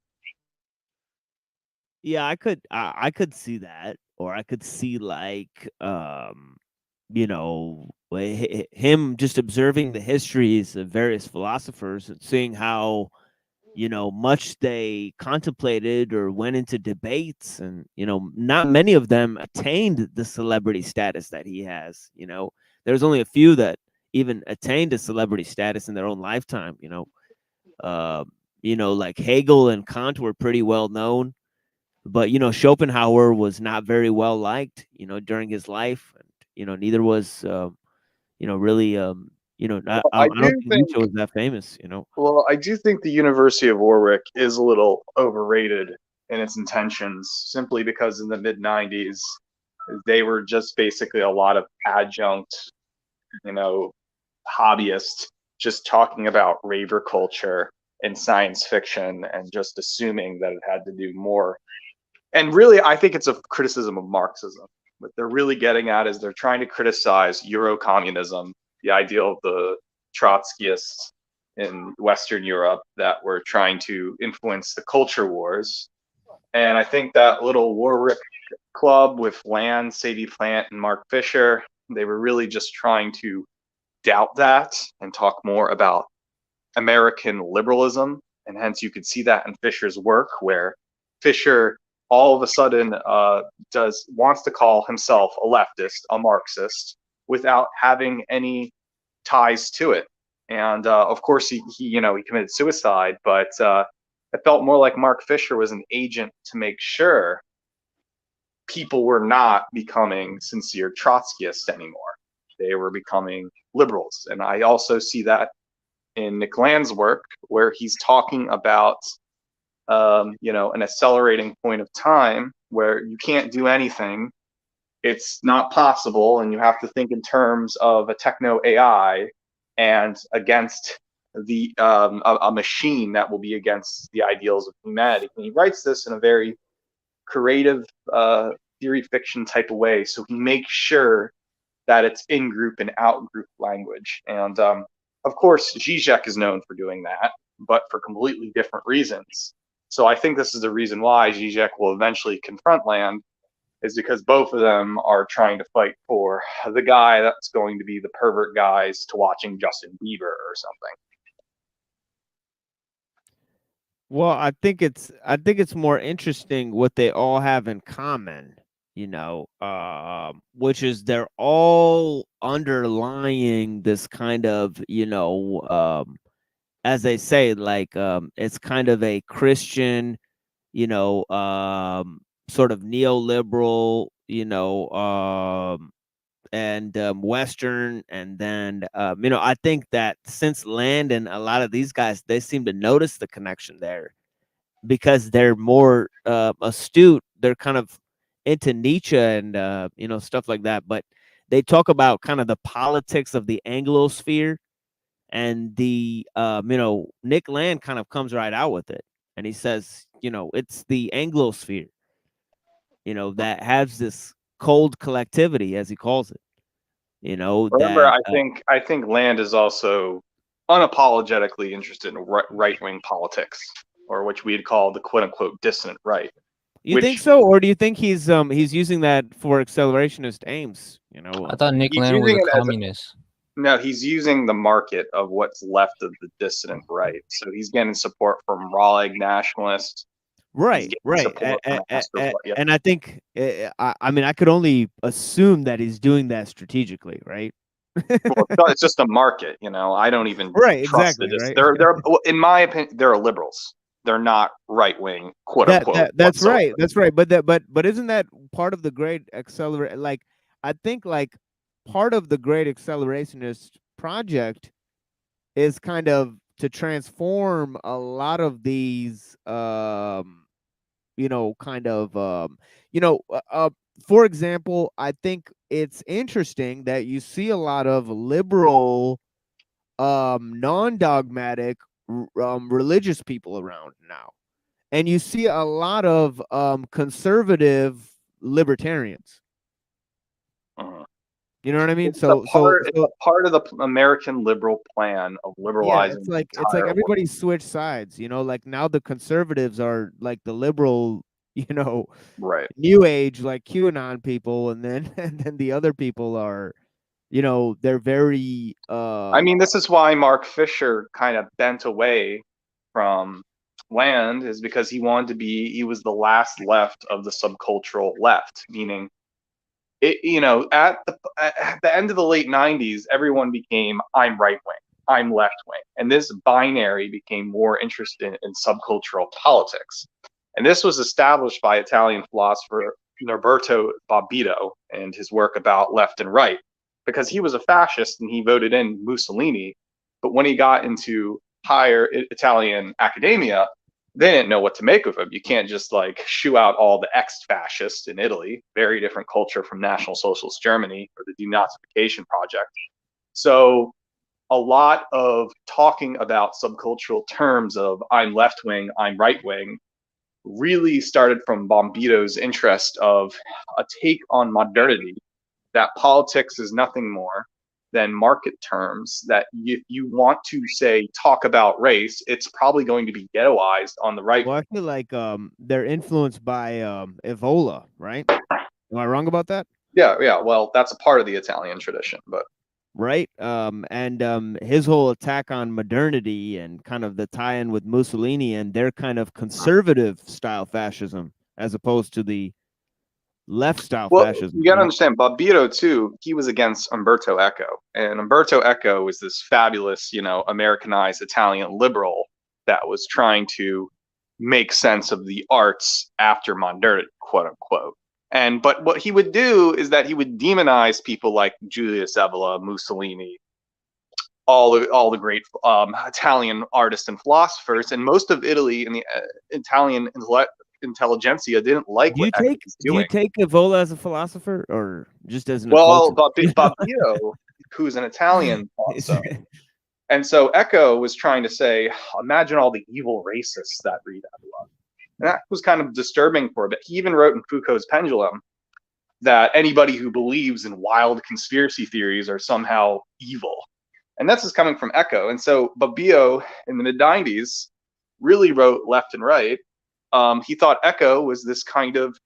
Yeah, I could see that, or I could see like him just observing the histories of various philosophers and seeing how, much they contemplated or went into debates, and not many of them attained the celebrity status that he has. There's only a few that even attained a celebrity status in their own lifetime. Like Hegel and Kant were pretty well known, but Schopenhauer was not very well liked, during his life, and neither was really, I I don't do think think Nietzsche was that famous. Well, I do think the University of Warwick is a little overrated in its intentions, simply because in the mid 90s, they were just basically a lot of adjunct, you know, hobbyists just talking about raver culture and science fiction and just assuming that it had to do more. And really, I think it's a criticism of Marxism. What they're really getting at is they're trying to criticize Euro-communism, the ideal of the Trotskyists in Western Europe that were trying to influence the culture wars. And I think that little Warwick club with Land, Sadie Plant, and Mark Fisher, they were really just trying to doubt that and talk more about American liberalism. And hence you could see that in Fisher's work, where Fisher all of a sudden wants to call himself a leftist, a Marxist, without having any ties to it. And of course, he committed suicide, but it felt more like Mark Fisher was an agent to make sure people were not becoming sincere Trotskyists anymore. They were becoming liberals. And I also see that in Nick Land's work, where he's talking about an accelerating point of time where you can't do anything. It's not possible, and you have to think in terms of a techno AI and against the a machine that will be against the ideals of humanity. And he writes this in a very creative theory fiction type of way, so he makes sure that it's in group and out group language. And of course, Zizek is known for doing that, but for completely different reasons. So I think this is the reason why Zizek will eventually confront Land, is because both of them are trying to fight for the guy that's going to be the pervert guys to watching Justin Bieber or something. Well, I think it's more interesting what they all have in common, which is they're all underlying this kind of, as they say, like it's kind of a Christian, sort of neoliberal, and Western, and then I think that since Land and a lot of these guys, they seem to notice the connection there because they're more astute. They're kind of into Nietzsche and stuff like that, but they talk about kind of the politics of the Anglosphere, and the Nick Land kind of comes right out with it, and he says, it's the Anglosphere, that has this cold collectivity, as he calls it. Remember, That I think Land is also unapologetically interested in right wing politics, or which we'd call the quote unquote dissident right. you think so, or do you think he's using that for accelerationist aims? I thought Nick He's Land was using a it as communist. no, he's using the market of what's left of the dissident right. So he's getting support from raw-egg nationalists. Right, right. Support from yeah. And I think, I mean, I could only assume that he's doing that strategically, right? Well, it's just a market, I don't even Right, trust exactly, it. right? They're in my opinion, they're liberals. They're not right wing, quote unquote. That's whatsoever. right. That's right. But isn't that part of the great accelerate? Like, I think like part of the great accelerationist project is kind of to transform a lot of these, kind of, for example, I think it's interesting that you see a lot of liberal, non-dogmatic, religious people around now, and you see a lot of conservative libertarians. Mhm. You know what I mean? It's a part of the American liberal plan of liberalizing. It's like everybody switched sides. Like now the conservatives are like the liberal, right. new age, like QAnon people, and then and then the other people are, they're very. I mean, this is why Mark Fisher kind of bent away from Land, is because he was the last left of the subcultural left, meaning at the end of the late 90s, everyone became, I'm right wing, I'm left wing. And this binary became more interested in subcultural politics. And this was established by Italian philosopher Norberto Bobbito and his work about left and right, because he was a fascist and he voted in Mussolini. But when he got into higher Italian academia, they didn't know what to make of him. You can't just like shoo out all the ex-fascists in Italy, very different culture from National Socialist Germany or the denazification project. So a lot of talking about subcultural terms of I'm left wing, I'm right wing, really started from Bombito's interest of a take on modernity, that politics is nothing more than market terms, that you want to say talk about race, it's probably going to be ghettoized on the right. Well, I feel like they're influenced by Evola, right? Am I wrong about that? Yeah. Well, that's a part of the Italian tradition, but right. And his whole attack on modernity and kind of the tie-in with Mussolini and their kind of conservative style fascism, as opposed to the left style fascism. You got to understand, Bobbito too, he was against Umberto Eco, and Umberto Eco was this fabulous, Americanized Italian liberal that was trying to make sense of the arts after modernity, quote unquote. But what he would do is that he would demonize people like Julius Evola, Mussolini, all the great Italian artists and philosophers, and most of Italy and the Italian intelligentsia didn't like what Eco was doing. Do you take Evola as a philosopher or just as an Bobbito, who's an Italian also. And so Eco was trying to say, imagine all the evil racists that read Evola. And that was kind of disturbing for a bit. He even wrote in Foucault's Pendulum that anybody who believes in wild conspiracy theories are somehow evil. And that's just coming from Eco. And so Bobbito in the mid-90s really wrote left and right. He thought Eco was this kind of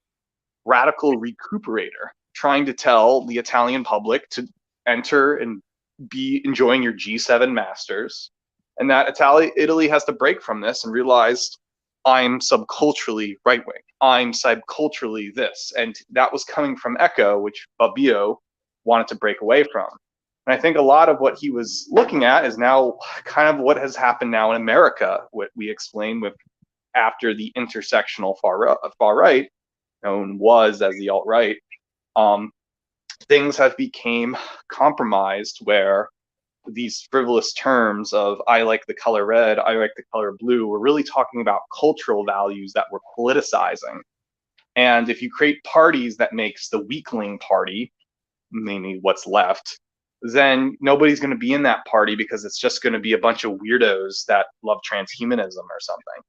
radical recuperator, trying to tell the Italian public to enter and be enjoying your G7 masters, and that Italy has to break from this and realize I'm subculturally right wing, I'm subculturally this, and that was coming from Eco, which Bobbito wanted to break away from. And I think a lot of what he was looking at is now kind of what has happened now in America, what we explained with after the intersectional far right, known was as the alt-right, things have become compromised where these frivolous terms of I like the color red, I like the color blue, we're really talking about cultural values that we're politicizing. And if you create parties that makes the weakling party, mainly what's left, then nobody's going to be in that party because it's just going to be a bunch of weirdos that love transhumanism or something.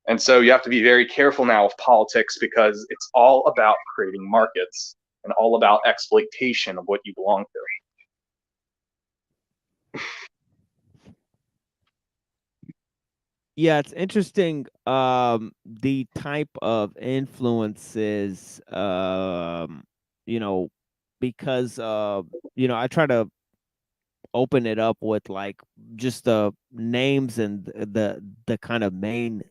And so you have to be very careful now with politics because it's all about creating markets and all about exploitation of what you belong to. Yeah, it's interesting. The type of influences, you know, because I try to open it up with like just the names and the kind of main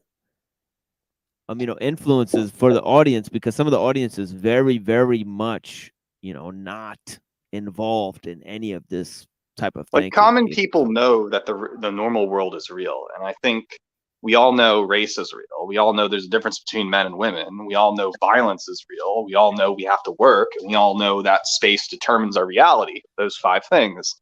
influences for the audience, because some of the audience is very, very much, not involved in any of this type of Like thinking. common people know that the normal world is real, and I think we all know race is real. We all know there's a difference between men and women. We all know violence is real. We all know we have to work, and we all know that space determines our reality. Those 5 things.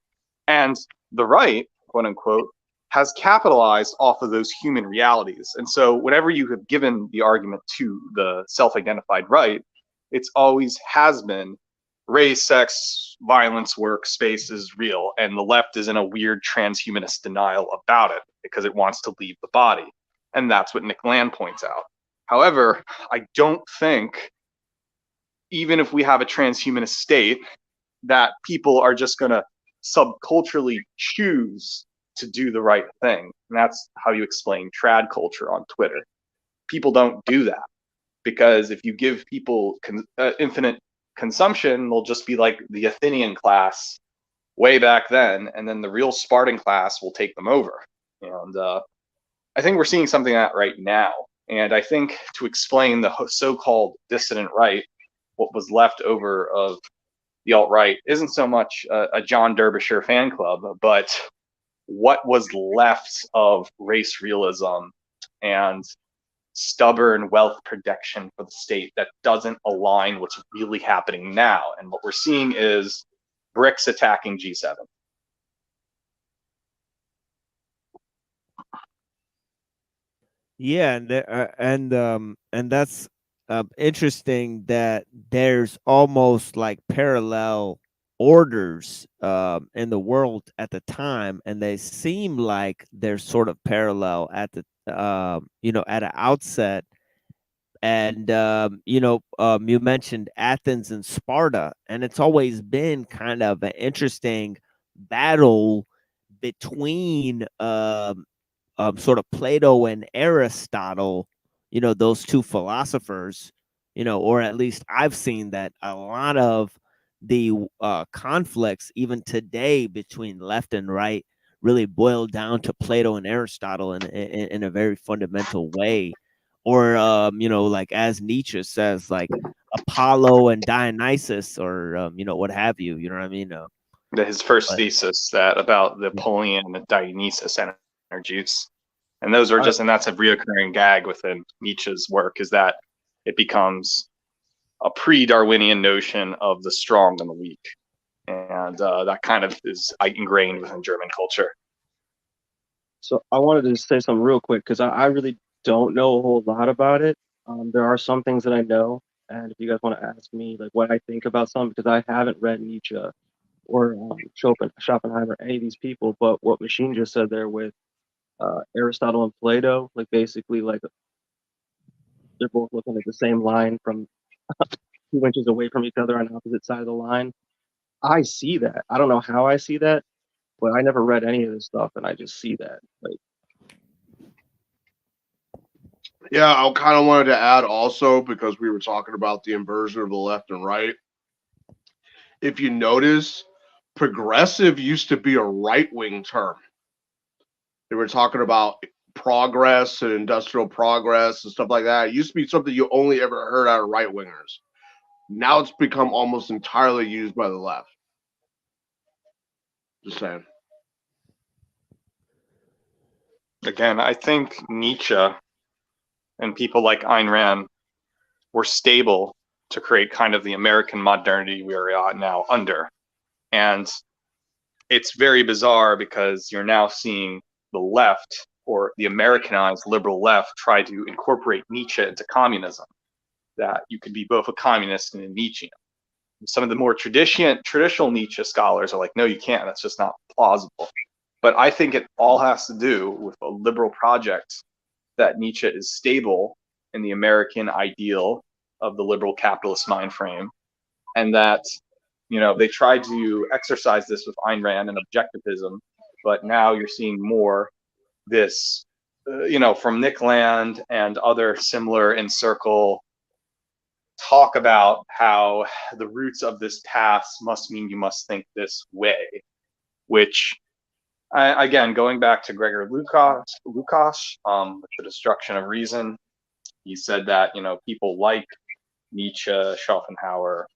And the right, quote unquote, has capitalized off of those human realities. And so whenever you have given the argument to the self-identified right, it's always has been race, sex, violence, work, space is real. And the left is in a weird transhumanist denial about it because it wants to leave the body. And that's what Nick Land points out. However, I don't think, even if we have a transhumanist state, that people are just going to subculturally choose to do the right thing. And that's how you explain trad culture on Twitter. People don't do that because if you give people infinite consumption, they'll just be like the Athenian class way back then, and then the real Spartan class will take them over. And I think we're seeing something like that right now. And I think to explain the so-called dissident right, what was left over of the alt-right isn't so much a John Derbyshire fan club, but what was left of race realism and stubborn wealth protection for the state that doesn't align what's really happening now. And what we're seeing is BRICS attacking G7. Yeah, and that's interesting that there's almost like parallel orders in the world at the time, and they seem like they're sort of parallel at the at an outset. And you mentioned Athens and Sparta, and it's always been kind of an interesting battle between sort of Plato and Aristotle, those 2 philosophers, or at least I've seen that a lot of the conflicts even today between left and right really boil down to Plato and Aristotle in a very fundamental way. Or like as Nietzsche says, like Apollo and Dionysus, or what have you. You know what I mean? His first thesis that about the Apollonian and Dionysus energies. And those are just, and that's a reoccurring gag within Nietzsche's work, is that it becomes a pre-Darwinian notion of the strong and the weak. And that kind of is ingrained within German culture. So I wanted to say something real quick because I really don't know a whole lot about it. There are some things that I know, and if you guys want to ask me like what I think about some, because I haven't read Nietzsche or Schopenhauer, any of these people, but what Machine just said there with Aristotle and Plato, like basically like they're both looking at the same line from 2 inches away from each other on opposite side of the line. I see that. I don't know how I see that, but I never read any of this stuff, and I just see that. Like, Yeah, I kind of wanted to add also, because we were talking about the inversion of the left and right. If you notice, progressive used to be a right-wing term. They were talking about progress and industrial progress and stuff like that. It used to be something you only ever heard out of right-wingers. Now it's become almost entirely used by the left. Just saying. Again, I think Nietzsche and people like Ayn Rand were stable to create kind of the American modernity we are now under. And it's very bizarre because you're now seeing the left, or the Americanized liberal left, try to incorporate Nietzsche into communism, that you could be both a communist and a Nietzschean. Some of the more traditional Nietzsche scholars are like, no, you can't. That's just not plausible. But I think it all has to do with a liberal project, that Nietzsche is stable in the American ideal of the liberal capitalist mind frame, and that, you know, they tried to exercise this with Ayn Rand and objectivism, but now you're seeing more this, you know, from Nick Land and other similar in circle talk about how the roots of this past must mean you must think this way, which, again, going back to Gregor Lukács, with The Destruction of Reason, he said that, you know, people like Nietzsche, Schopenhauer,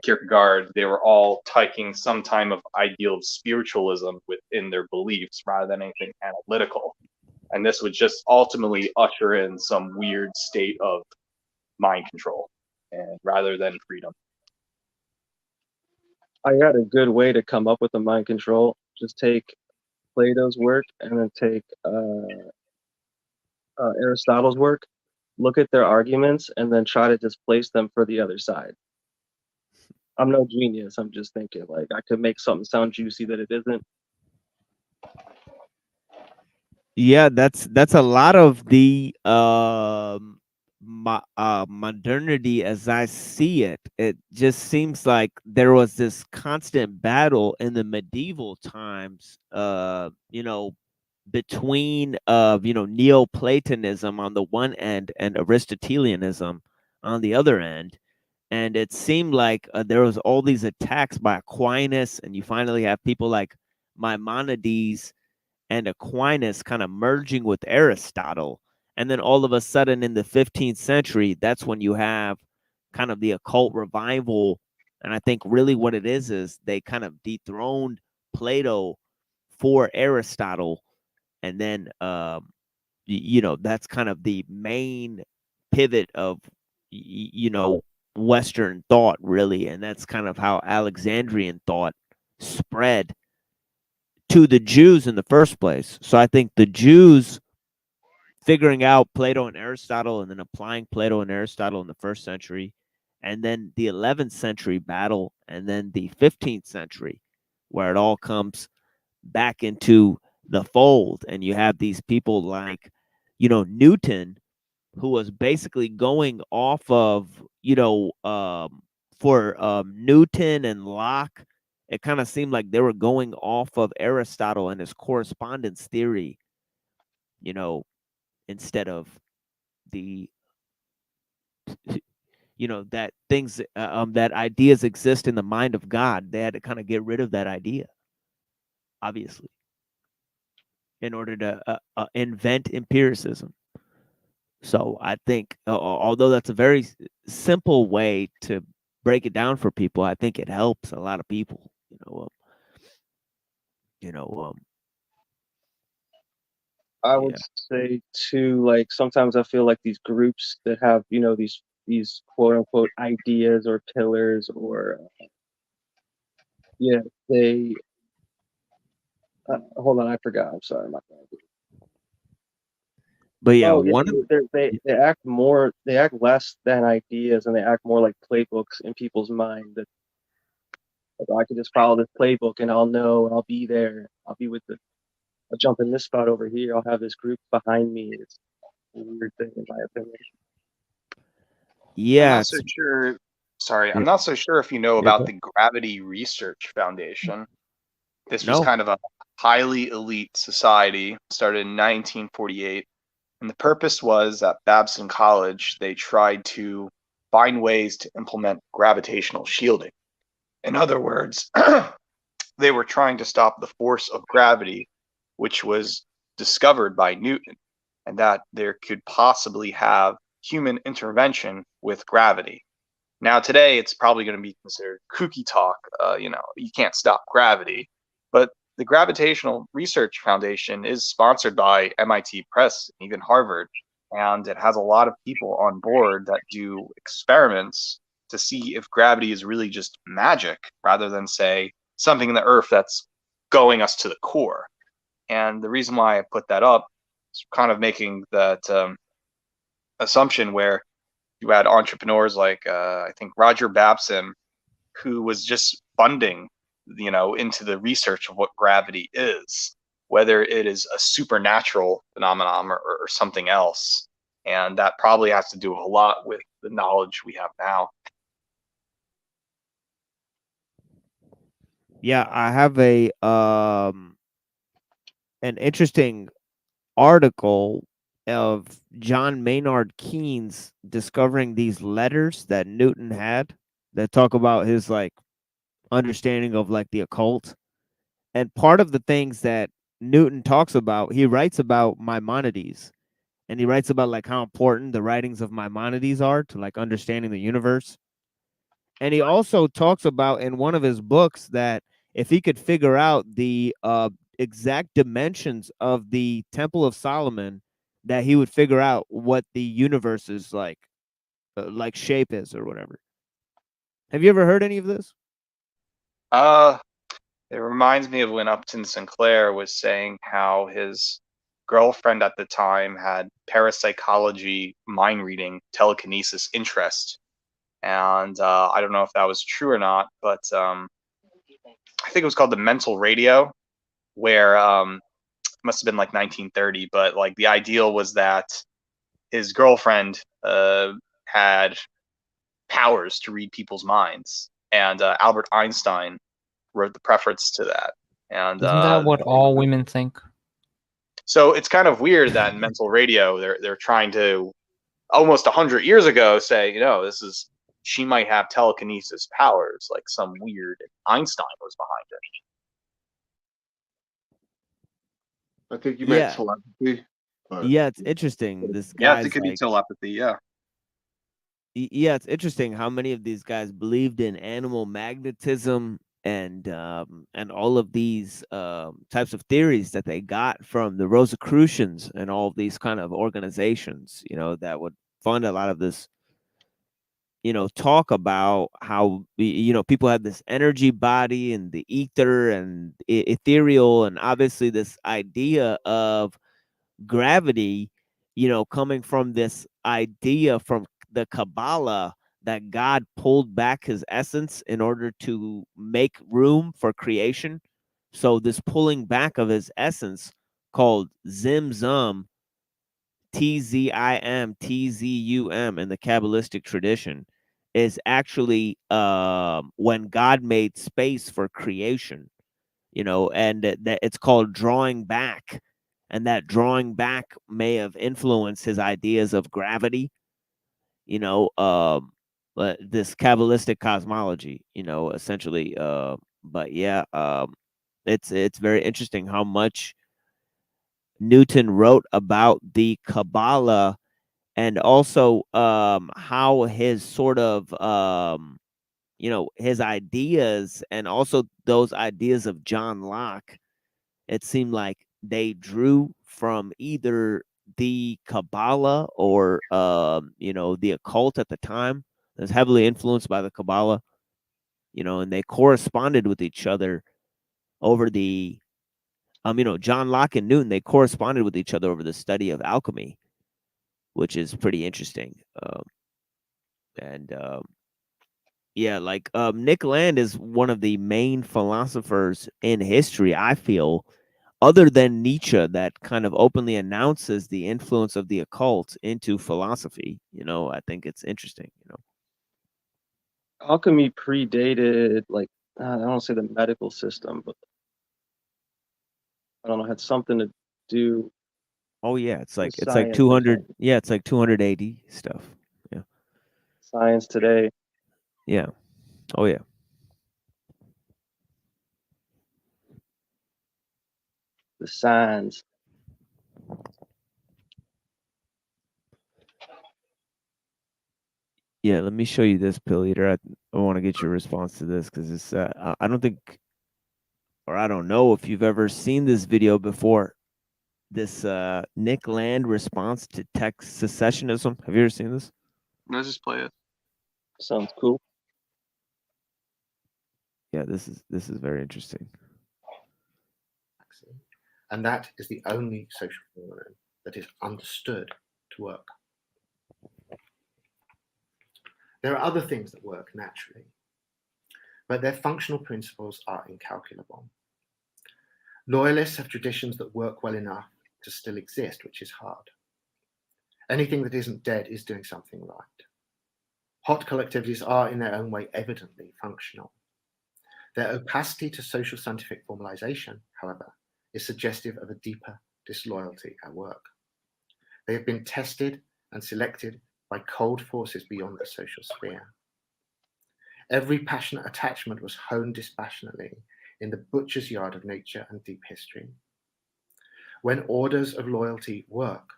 Kierkegaard, they were all taking some type of ideal of spiritualism within their beliefs rather than anything analytical. And this would just ultimately usher in some weird state of mind control, and rather than freedom. I got a good way to come up with the mind control. Just take Plato's work and then take Aristotle's work, look at their arguments, and then try to displace them for the other side. I'm no genius. I'm just thinking, like, I could make something sound juicy that it isn't. Yeah, that's a lot of the modernity as I see it. It just seems like there was this constant battle in the medieval times, you know, between Neoplatonism on the one end and Aristotelianism on the other end. And it seemed like there was all these attacks by Aquinas, and you finally have people like Maimonides and Aquinas kind of merging with Aristotle. And then all of a sudden in the 15th century, that's when you have kind of the occult revival. And I think really what it is they kind of dethroned Plato for Aristotle. And then, that's kind of the main pivot of, Western thought, really. And that's kind of how Alexandrian thought spread to the Jews in the first place. So I think the Jews figuring out Plato and Aristotle and then applying Plato and Aristotle in the first century, and then the 11th century battle, and then the 15th century, where it all comes back into the fold. And you have these people like, Newton, who was basically going off of, for Newton and Locke, it kind of seemed like they were going off of Aristotle and his correspondence theory, instead of the, that things, that ideas exist in the mind of God. They had to kind of get rid of that idea, obviously, in order to invent empiricism. So I think, although that's a very simple way to break it down for people, I think it helps a lot of people. I would say too, like, sometimes I feel like these groups that have, these quote unquote ideas or pillars, or they hold on, I forgot. I'm sorry, I'm not gonna do it. But yeah, they act less than ideas, and they act more like playbooks in people's mind. That, like, I can just follow this playbook and I'll know, and I'll be there. I'll jump in this spot over here. I'll have this group behind me. It's a weird thing, in my opinion. Yeah. I'm not so sure. Sorry, I'm not so sure if you know about the Gravity Research Foundation. This was kind of a highly elite society, started in 1948. And the purpose was at Babson College, they tried to find ways to implement gravitational shielding. In other words, they were trying to stop the force of gravity, which was discovered by Newton, and that there could possibly have human intervention with gravity. Now today, it's probably going to be considered kooky talk. You can't stop gravity, but the Gravitational Research Foundation is sponsored by MIT Press, even Harvard, and it has a lot of people on board that do experiments to see if gravity is really just magic rather than, say, something in the earth that's going us to the core. And the reason why I put that up is kind of making that assumption where you had entrepreneurs like I think Roger Babson, who was just funding, into the research of what gravity is, whether it is a supernatural phenomenon or something else. And that probably has to do a lot with the knowledge we have now. Yeah, I have an interesting article of John Maynard Keynes discovering these letters that Newton had that talk about his like understanding of like the occult. And part of the things that Newton talks about, he writes about Maimonides, and he writes about like how important the writings of Maimonides are to like understanding the universe. And he also talks about in one of his books that if he could figure out the exact dimensions of the Temple of Solomon, that he would figure out what the universe is like shape is or whatever. Have you ever heard any of this? It reminds me of when Upton Sinclair was saying how his girlfriend at the time had parapsychology, mind reading, telekinesis interest. And I don't know if that was true or not, but I think it was called the mental radio, where it must have been like 1930, but like the ideal was that his girlfriend had powers to read people's minds, and Albert Einstein wrote the preface to that. And Isn't that what all women think? so it's kind of weird that in mental radio they're trying to almost 100 years ago say, she might have telekinesis powers, like some weird Einstein was behind it. I think you meant Yeah. telepathy. But Yeah, it's interesting. This Yeah, guy's it could be like, telepathy. Yeah. yeah, it's interesting how many of these guys believed in animal magnetism and all of these types of theories that they got from the Rosicrucians and all of these kind of organizations, that would fund a lot of this, talk about how people have this energy body and the ether and ethereal, and obviously this idea of gravity, coming from this idea from the Kabbalah that God pulled back his essence in order to make room for creation. So this pulling back of his essence, called Zimzum, Tzim, Tzum, in the Kabbalistic tradition, is actually when God made space for creation, and that it's called drawing back. And that drawing back may have influenced his ideas of gravity, this Kabbalistic cosmology, essentially. But yeah, it's very interesting how much Newton wrote about the Kabbalah, and also how his sort of his ideas, and also those ideas of John Locke, it seemed like they drew from either the Kabbalah or the occult at the time. It was heavily influenced by the Kabbalah, and they corresponded with each other over the John Locke and Newton, they corresponded with each other over the study of alchemy, which is pretty interesting. And yeah, like Nick Land is one of the main philosophers in history, I feel, other than Nietzsche, that kind of openly announces the influence of the occult into philosophy. I think it's interesting. Alchemy predated, like, I don't want to say the medical system, but I don't know, had something to do Oh yeah, it's like with science or 200. something. Yeah, it's like 200 AD stuff. Yeah, Science today. yeah. Oh yeah. The signs. Yeah, let me show you this, Pill Eater. I want to get your response to this because it's I don't think, or I don't know if you've ever seen this video before. This Nick Land response to tech secessionism. Have you ever seen this? Let's just play it. Sounds cool. Yeah, this is very interesting. And that is the only social phenomenon that is understood to work. There are other things that work naturally, but their functional principles are incalculable. Loyalists have traditions that work well enough to still exist, which is hard. Anything that isn't dead is doing something right. Hot collectivities are, in their own way, evidently functional. Their opacity to social scientific formalization, however, is suggestive of a deeper disloyalty at work. They have been tested and selected by cold forces beyond the social sphere. Every passionate attachment was honed dispassionately in the butcher's yard of nature and deep history. When orders of loyalty work,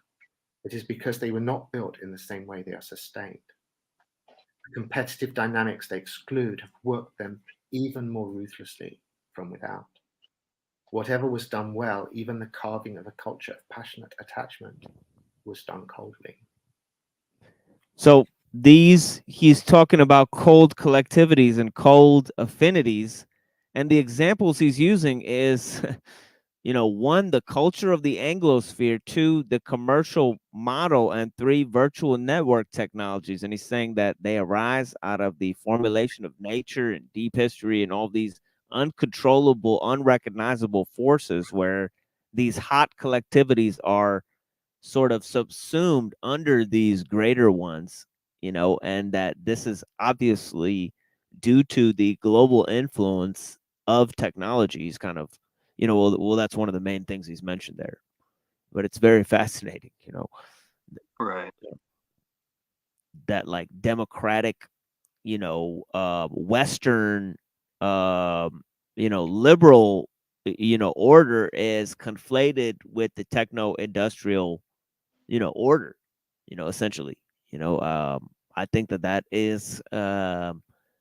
it is because they were not built in the same way they are sustained. The competitive dynamics they exclude have worked them even more ruthlessly from without. Whatever was done well, even the carving of a culture of passionate attachment, was done coldly. So he's talking about cold collectivities and cold affinities, and the examples he's using is, one, the culture of the Anglosphere, two, the commercial model, and three, virtual network technologies. And he's saying that they arise out of the formulation of nature and deep history and all these uncontrollable, unrecognizable forces where these hot collectivities are sort of subsumed under these greater ones, and that this is obviously due to the global influence of technologies, kind of, well, that's one of the main things he's mentioned there. But it's very fascinating, Right. that like democratic, Western, liberal, order is conflated with the techno-industrial, order, essentially, I think that is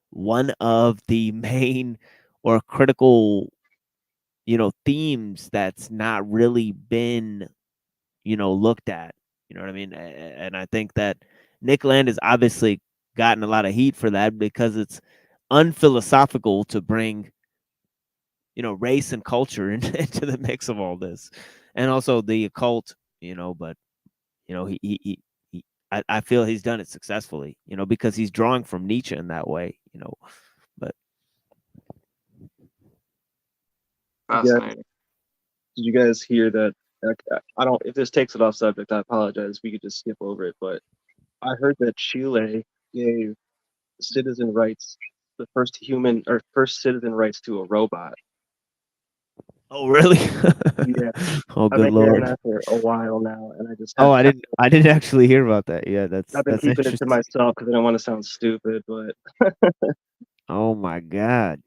one of the main or critical, themes that's not really been, looked at, you know what I mean? And I think that Nick Land has obviously gotten a lot of heat for that because it's unphilosophical to bring, race and culture into the mix of all this, and also the occult, but I feel he's done it successfully, because he's drawing from Nietzsche in that way, but Fascinating. Did you guys hear that? I don't. If this takes it off subject, I apologize. We could just skip over it. But I heard that Chile gave citizen rights, the first human or first citizen rights to a robot. Oh, really? Yeah. Oh, I've good been hearing Lord. that for a while now, and I just Oh, I didn't actually hear about that. Yeah, I've been that's keeping it to interesting. myself because I don't want to sound stupid. But Oh my God.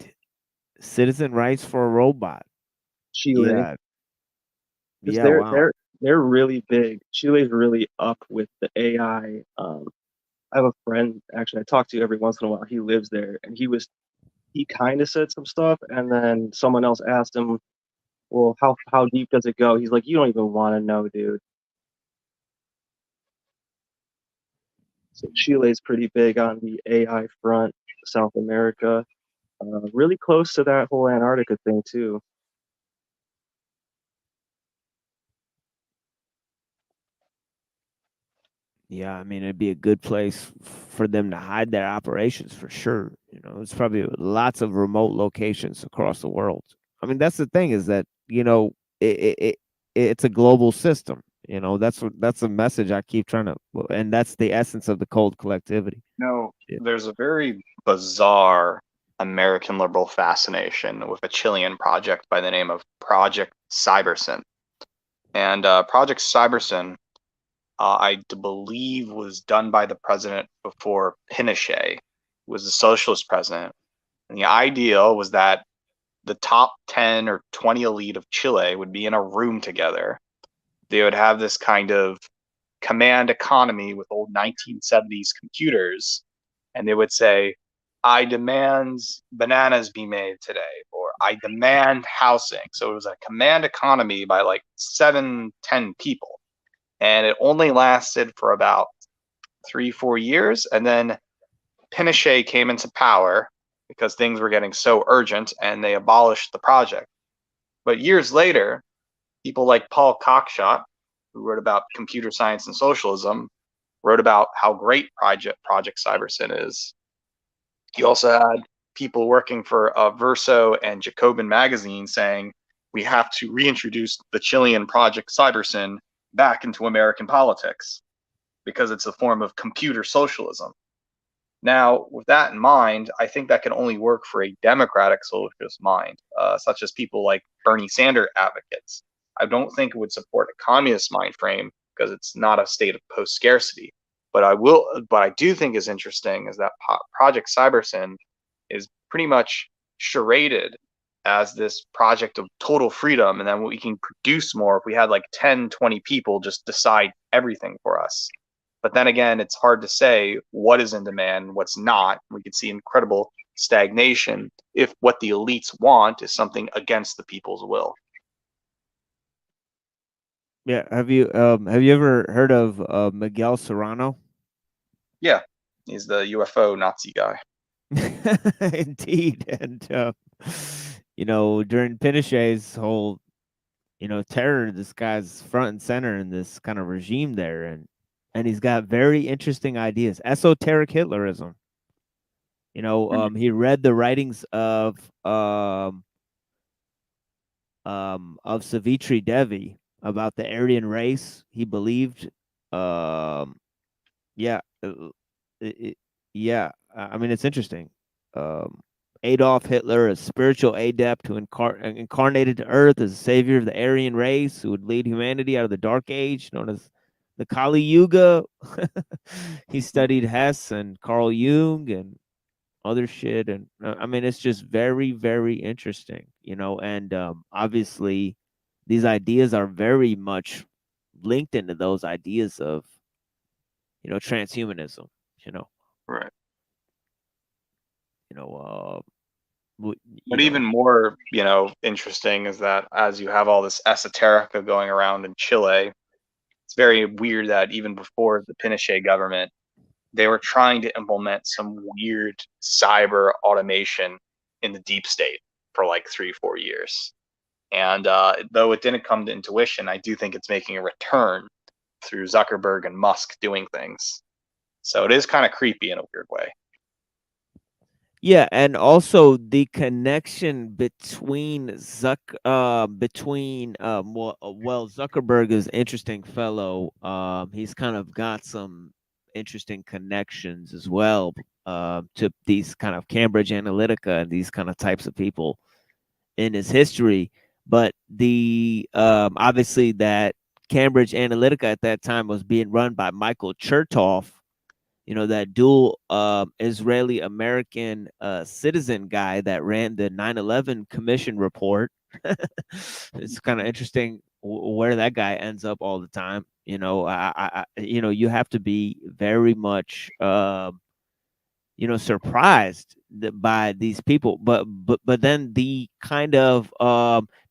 Citizen rights for a robot. Chile, Yeah. because Yeah, wow. they're really big. Chile's really up with the AI. I have a friend actually I talk to every once in a while. He lives there, and he kind of said some stuff, and then someone else asked him, "Well, how deep does it go?" He's like, "You don't even want to know, dude." So Chile's pretty big on the AI front. South America, really close to that whole Antarctica thing too. Yeah, I mean, it'd be a good place for them to hide their operations for sure. It's probably lots of remote locations across the world. I mean, that's the thing is that, it's a global system. That's a message I keep trying to, and that's the essence of the cold collectivity. No, Yeah. there's a very bizarre American liberal fascination with a Chilean project by the name of Project Cybersyn. And Project Cybersyn, I believe, was done by the president before Pinochet, who was the socialist president. And the idea was that the top 10 or 20 elite of Chile would be in a room together. They would have this kind of command economy with old 1970s computers, and they would say, I demand bananas be made today, or I demand housing. So it was a command economy by like 7, 10 people. And it only lasted for about 3, 4 years. And then Pinochet came into power because things were getting so urgent and they abolished the project. But years later, people like Paul Cockshott, who wrote about computer science and socialism, wrote about how great Project Cybersyn is. You also had people working for Verso and Jacobin magazine saying we have to reintroduce the Chilean Project Cybersyn back into American politics because it's a form of computer socialism. Now, with that in mind, I think that can only work for a democratic socialist mind, such as people like Bernie Sanders advocates. I don't think it would support a communist mind frame because it's not a state of post-scarcity. But I do think is interesting is that Project Cybersyn is pretty much charaded as this project of total freedom, and then we can produce more if we had like 10, 20 people just decide everything for us. But then again, it's hard to say what is in demand, what's not. We could see incredible stagnation if what the elites want is something against the people's will. Yeah, have you ever heard of Miguel Serrano? Yeah, he's the UFO Nazi guy. Indeed, and during Pinochet's whole terror, this guy's front and center in this kind of regime there, and he's got very interesting ideas. Esoteric Hitlerism. He read the writings of Savitri Devi about the Aryan race. He believed, yeah, yeah. I mean, it's interesting. Adolf Hitler, a spiritual adept who incarnated to Earth as a savior of the Aryan race, who would lead humanity out of the Dark Age, known as the Kali Yuga. He studied Hess and Carl Jung and other shit, and I mean, it's just very, very interesting, and obviously, these ideas are very much linked into those ideas of, transhumanism, Right. But even more, interesting is that as you have all this esoterica going around in Chile, it's very weird that even before the Pinochet government, they were trying to implement some weird cyber automation in the deep state for like 3, 4 years. And though it didn't come to intuition, I do think it's making a return through Zuckerberg and Musk doing things. So it is kind of creepy in a weird way. Yeah, and also the connection between Zuckerberg is an interesting fellow. He's kind of got some interesting connections as well to these kind of Cambridge Analytica and these kind of types of people in his history. But the obviously that Cambridge Analytica at that time was being run by Michael Chertoff, that dual Israeli American citizen guy that ran the 9/11 Commission report. It's kind of interesting where that guy ends up all the time. You have to be very much surprised by these people, but then the kind of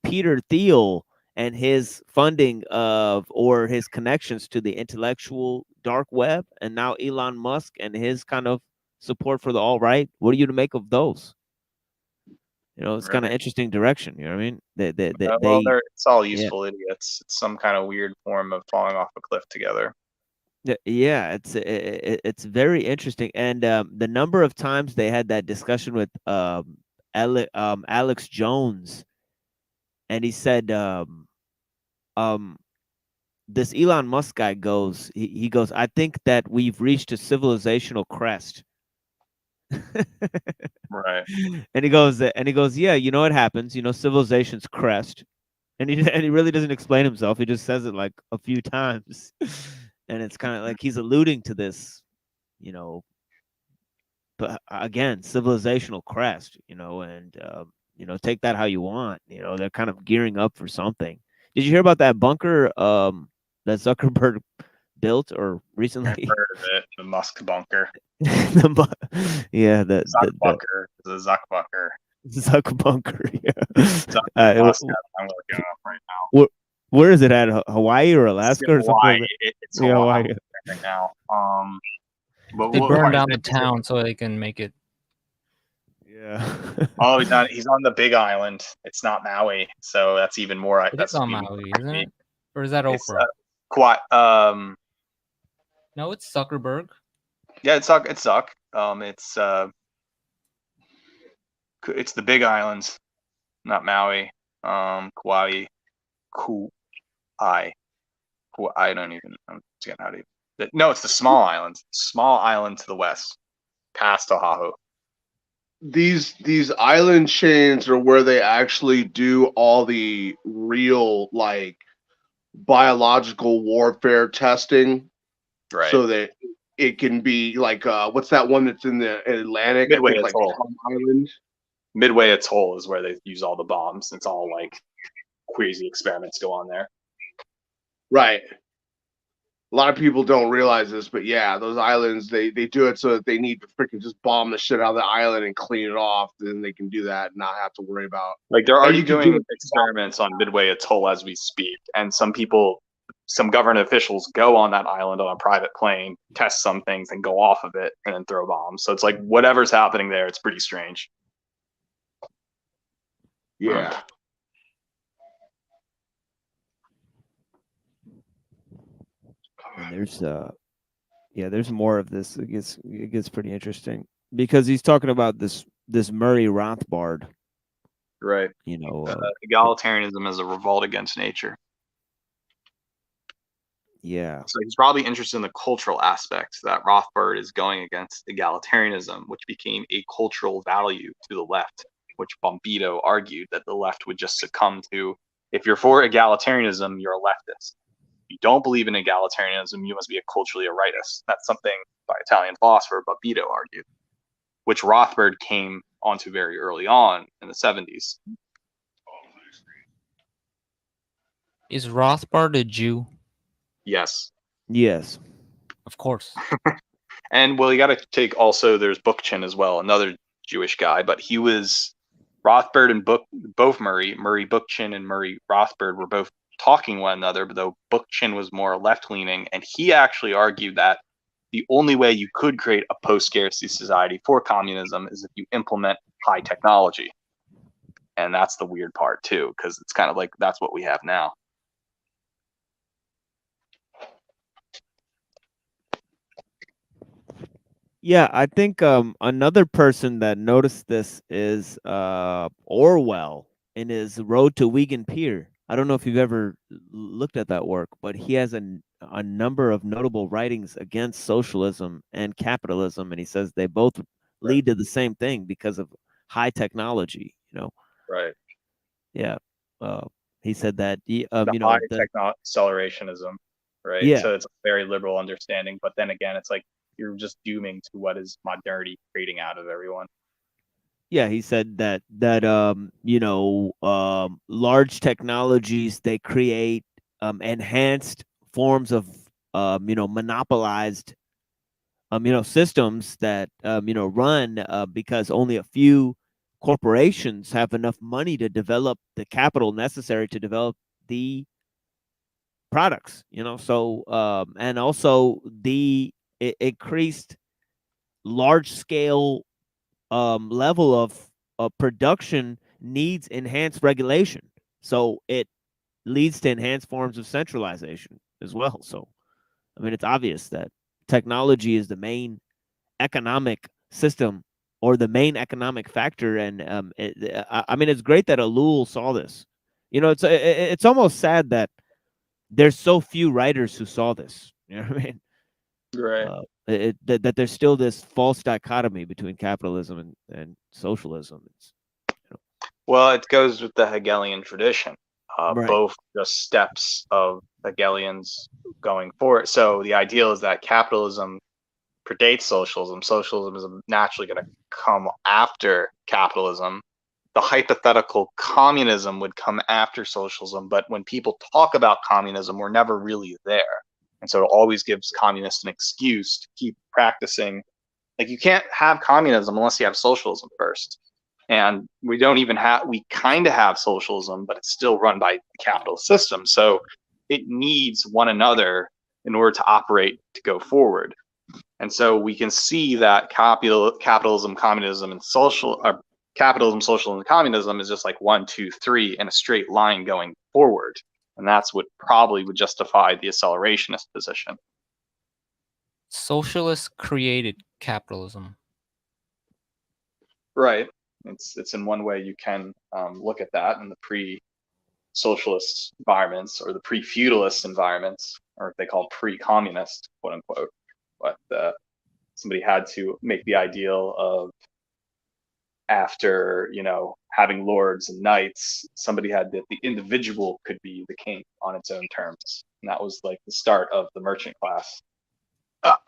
Peter Thiel and his funding of or his connections to the intellectual dark web, and now Elon Musk and his kind of support for the alt-right. What are you to make of those? It's kind of interesting direction. You know what I mean? It's all useful idiots. It's some kind of weird form of falling off a cliff together. Yeah, it's very interesting, and the number of times they had that discussion with Alex Jones, and he said, this Elon Musk guy goes, he goes, I think that we've reached a civilizational crest. Right. And he goes, yeah, what happens? Civilization's crest. And he really doesn't explain himself. He just says it like a few times. And it's kind of like he's alluding to this, but again, civilizational crest, and take that how you want. They're kind of gearing up for something. Did you hear about that bunker that Zuckerberg built or I've recently? heard of it. The Musk bunker. Yeah, the Zuckbucker. The Zuckbucker. Zuck bunker. Yeah. Zucker Musk. I'm looking up right now. Where is it at? Hawaii or It's Alaska in or something? Hawaii. Like that? It's Yeah, Hawaii Hawaii. right now. But They what burn part is down the it? town so they can make it. Yeah. Oh, he's on the Big Island. It's not Maui, so that's even more. It is on Maui, isn't it? Or is that It's Oprah? quite. No, it's Zuckerberg. Yeah, it's Zuck. It's Zuck. It's the Big Islands, not Maui. Kauai. I don't even. I'm forgetting how to. No, it's the small islands. Small island to the west, past Oahu. These island chains are where they actually do all the real like biological warfare testing, Right. so that it can be like what's that one that's in the Atlantic? Midway I think, like Atoll. Tom Island. Midway Atoll is where they use all the bombs. It's all like crazy experiments go on there. Right. A lot of people don't realize this, but yeah, those islands they do it so that they need to freaking just bomb the shit out of the island and clean it off. Then they can do that and not have to worry about. Like they're And already you can doing do it- experiments on Midway Atoll as we speak, and some government officials go on that island on a private plane, test some things, and go off of it, and then throw bombs. So it's like whatever's happening there, it's pretty strange. Yeah. And there's more of this. It gets pretty interesting because he's talking about this Murray Rothbard. Right. You know, egalitarianism is a revolt against nature. Yeah. So he's probably interested in the cultural aspects that Rothbard is going against egalitarianism, which became a cultural value to the left, which Bombito argued that the left would just succumb to. If you're for egalitarianism, you're a leftist. If you don't believe in egalitarianism, you must be a culturally a rightist. That's something by Italian philosopher Bombito argued, which Rothbard came onto very early on in the 70s. Is Rothbard a Jew? Yes. Yes. Of course. And well, you got to take also, there's Bookchin as well, another Jewish guy, but he was Rothbard and both Murray Bookchin and Murray Rothbard were both talking one another, but though Bookchin was more left leaning, and he actually argued that the only way you could create a post-scarcity society for communism is if you implement high technology. And that's the weird part too, because it's kind of like that's what we have now. Yeah, I think another person that noticed this is Orwell in his Road to Wigan Pier. I don't know if you've ever looked at that work, but he has a number of notable writings against socialism and capitalism, and he says they both lead to the same thing because of high technology. You know. Right. Yeah. He said that the high accelerationism, right? Yeah. So it's a very liberal understanding, but then again, it's like you're just dooming to what is modernity creating out of everyone. Yeah, he said that large technologies, they create enhanced forms of monopolized systems that run because only a few corporations have enough money to develop the capital necessary to develop the products, so and also the increased large scale level of production needs enhanced regulation, so it leads to enhanced forms of centralization as well. So I mean, it's obvious that technology is the main economic system or the main economic factor, and I mean, it's great that Alul saw this. It's almost sad that there's so few writers who saw this. You know what I mean? Right. That there's still this false dichotomy between capitalism and socialism. Well, it goes with the Hegelian tradition. Right. Both the steps of Hegelians going forward. So the ideal is that capitalism predates socialism. Socialism is naturally going to come after capitalism. The hypothetical communism would come after socialism, but when people talk about communism, we're never really there. And so it always gives communists an excuse to keep practicing. Like, you can't have communism unless you have socialism first. And we kind of have socialism, but it's still run by the capitalist system. So it needs one another in order to operate to go forward. And so we can see that capitalism, communism, and capitalism, socialism, and communism is just like 1, 2, 3 in a straight line going forward. And that's what probably would justify the accelerationist position. Socialists created capitalism. Right. It's in one way you can look at that in the pre-socialist environments or the pre-feudalist environments, or if they call pre-communist, quote unquote. But somebody had to make the ideal of, after, having lords and knights, somebody had that the individual could be the king on its own terms. And that was like the start of the merchant class.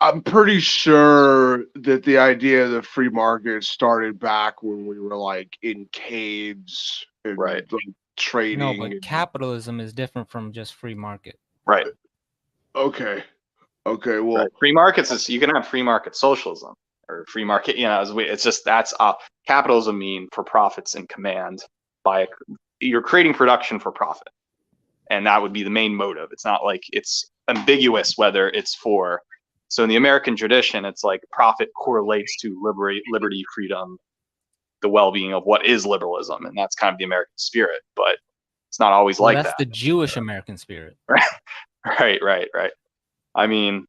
I'm pretty sure that the idea of the free market started back when we were like in caves and Right. like, trading. No, but capitalism is different from just free market. Right. Okay. Okay. Well, Right. Free markets you can have free market socialism or free market. It's just that's capitalism mean for profits and command you're creating production for profit, and that would be the main motive. It's not like it's ambiguous whether it's for. So in the American tradition, it's like profit correlates to liberty, freedom, the well-being of what is liberalism, and that's kind of the American spirit. But it's not always like that's that. The Jewish American spirit. Right. I mean,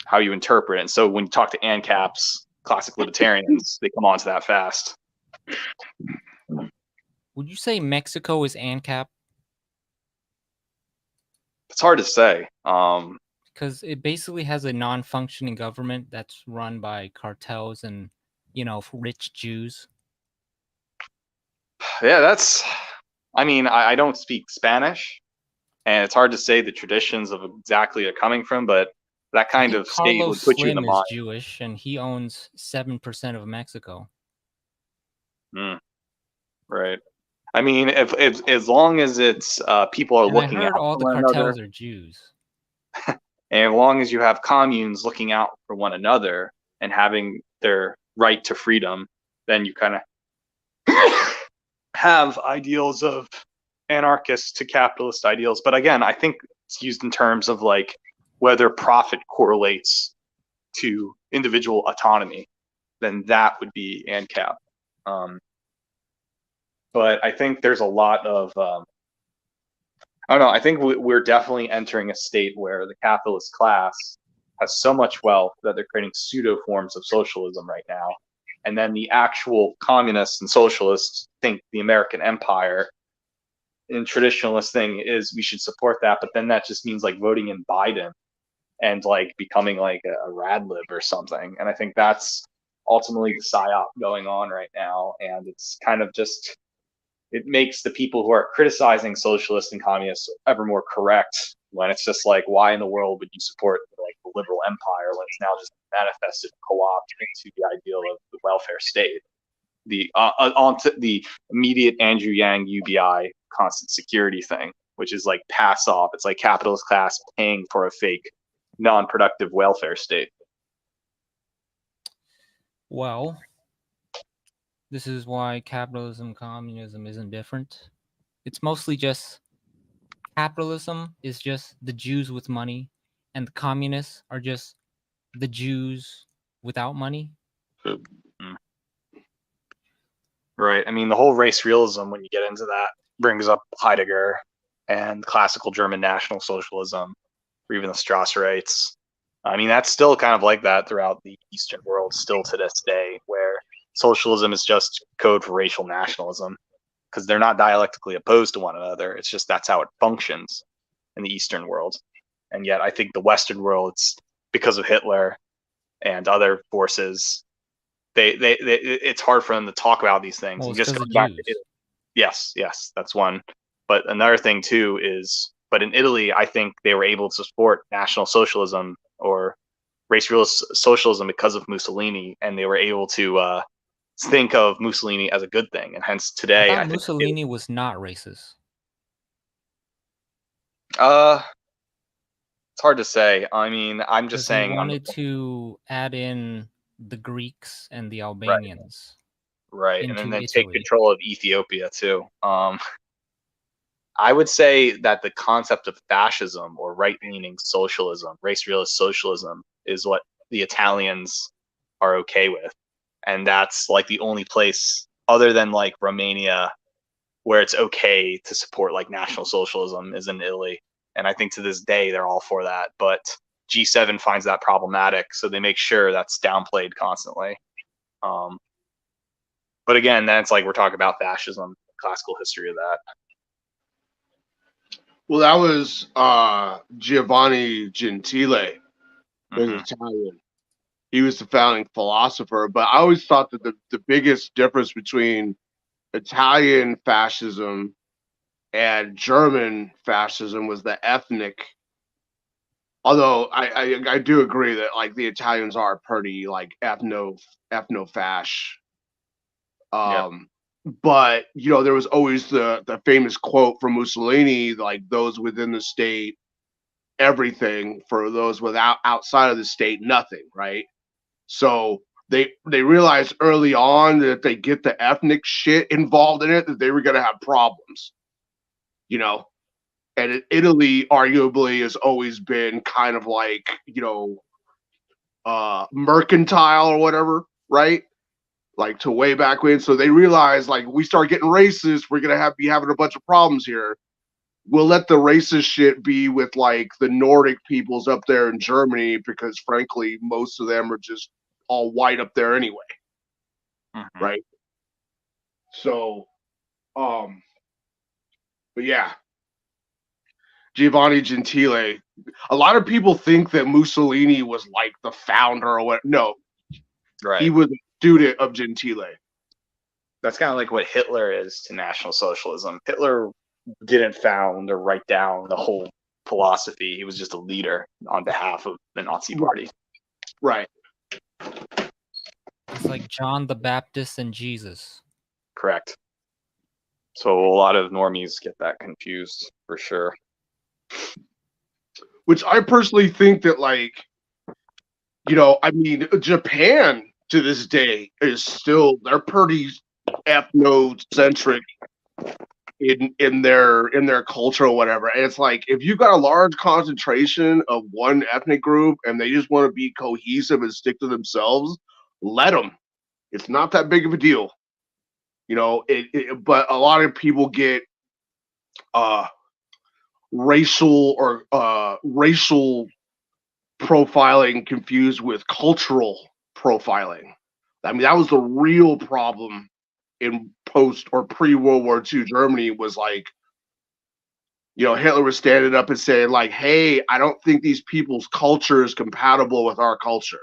how you interpret it. And so when you talk to ANCAPs, classic libertarians, they come on to that fast. Would you say Mexico is ANCAP? It's hard to say. Because it basically has a non-functioning government that's run by cartels and, rich Jews. Yeah, I don't speak Spanish, and it's hard to say the traditions of exactly are coming from, but that kind of state would put you in the mind. Carlos Slim is Jewish, and he owns 7% of Mexico. Right. I mean, if as long as it's people are looking out all for the cartels are Jews. And as long as you have communes looking out for one another and having their right to freedom, then you kind of have ideals of anarchist to capitalist ideals. But again, I think it's used in terms of like whether profit correlates to individual autonomy, then that would be ANCAP. But I think there's a lot of I don't know. I think we're definitely entering a state where the capitalist class has so much wealth that they're creating pseudo forms of socialism right now. And then the actual communists and socialists think the American empire and traditionalist thing is we should support that. But then that just means like voting in Biden and like becoming like a radlib or something. And I think that's ultimately the psyop going on right now. And it's kind of just, it makes the people who are criticizing socialists and communists ever more correct, when it's just like, why in the world would you support like the liberal empire when it's now just manifested, co-opted into the ideal of the welfare state? The onto the immediate Andrew Yang UBI constant security thing, which is like pass off. It's like capitalist class paying for a fake, non-productive welfare state. Well, this is why capitalism, communism isn't different. It's mostly just capitalism is just the Jews with money, and the communists are just the Jews without money. Right. I mean, the whole race realism, when you get into that, brings up Heidegger and classical German National Socialism, or even the Strasserites. I mean, that's still kind of like that throughout the Eastern world, still to this day, where socialism is just code for racial nationalism, because they're not dialectically opposed to one another. It's just that's how it functions in the Eastern world. And yet I think the Western world, it's because of Hitler and other forces, it's hard for them to talk about these things. Well, and it's just because go of back to Jews. yes, that's one. But another thing too is, but in Italy, I think they were able to support National Socialism or race realist socialism because of Mussolini, and they were able to think of Mussolini as a good thing, and hence today I thought think Mussolini was not racist. it's hard to say. I mean, I'm just Because they saying. wanted to add in the Greeks and the Albanians Right, and into then take Italy. control of Ethiopia too. I would say that the concept of fascism or right-leaning socialism, race realist socialism, is what the Italians are okay with, and that's like the only place other than like Romania where it's okay to support like National Socialism is in Italy. And I think to this day they're all for that. But G7 finds that problematic, so they make sure that's downplayed constantly. But again, that's like we're talking about fascism, classical history of that. Well, that was Giovanni Gentile, who's Mhm. Italian. He was the founding philosopher, but I always thought that the biggest difference between Italian fascism and German fascism was the ethnic. Although I do agree that like the Italians are pretty like ethno-fash. But you know, there was always the famous quote from Mussolini, like those within the state, everything, for those without outside of the state, nothing, right? So they realized early on that if they get the ethnic shit involved in it, that they were gonna have problems. You know? And Italy arguably has always been kind of like, you know, mercantile or whatever, right? Like to way back when. So they realized like we start getting racist, we're gonna be having a bunch of problems here. We'll let the racist shit be with like the Nordic peoples up there in Germany, because frankly, most of them are just all white up there anyway. Mhm. Right? So but yeah. Giovanni Gentile. A lot of people think that Mussolini was like the founder or what. No. Right. He was a student of Gentile. That's kind of like what Hitler is to National Socialism. Hitler didn't found or write down the whole philosophy. He was just a leader on behalf of the Nazi Party. Right. It's like John the Baptist and Jesus. Correct. So a lot of normies get that confused for sure. Which I personally think that, like, you know, I mean, Japan to this day is still, they're pretty ethnocentric in their culture or whatever. And it's like, if you've got a large concentration of one ethnic group and they just want to be cohesive and stick to themselves, let them. It's not that big of a deal. You know, but a lot of people get racial profiling confused with cultural profiling. I mean, that was the real problem in post or pre-World War II Germany. Was like, you know, Hitler was standing up and saying like, hey, I don't think these people's culture is compatible with our culture.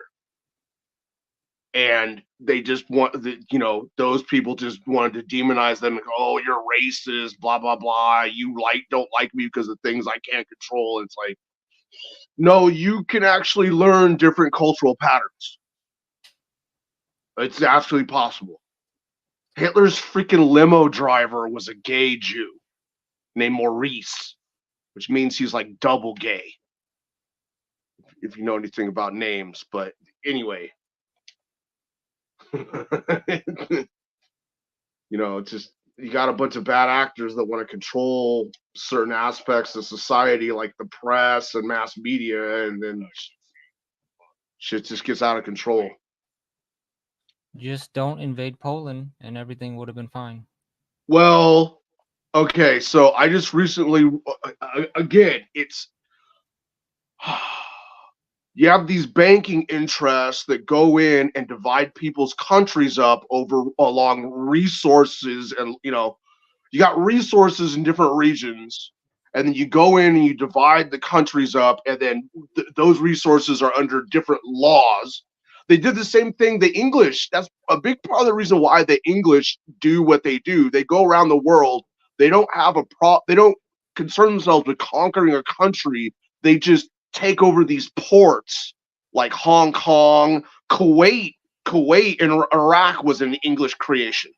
And they just you know, those people just wanted to demonize them and go, oh, you're racist, blah, blah, blah. You don't like me because of things I can't control. It's like, no, you can actually learn different cultural patterns. It's absolutely possible. Hitler's freaking limo driver was a gay Jew named Maurice, which means he's like double gay, if you know anything about names. But anyway, you know, it's just, you got a bunch of bad actors that want to control certain aspects of society, like the press and mass media, and then shit just gets out of control. Just don't invade Poland and everything would have been fine. Well, okay, so I just recently, again, it's, you have these banking interests that go in and divide people's countries up along resources, and you know, you got resources in different regions, and then you go in and you divide the countries up, and then those resources are under different laws. They did the same thing. The English, that's a big part of the reason why the English do what they do. They go around the world. They don't have they don't concern themselves with conquering a country. They just take over these ports like Hong Kong, Kuwait and Iraq was an English creation.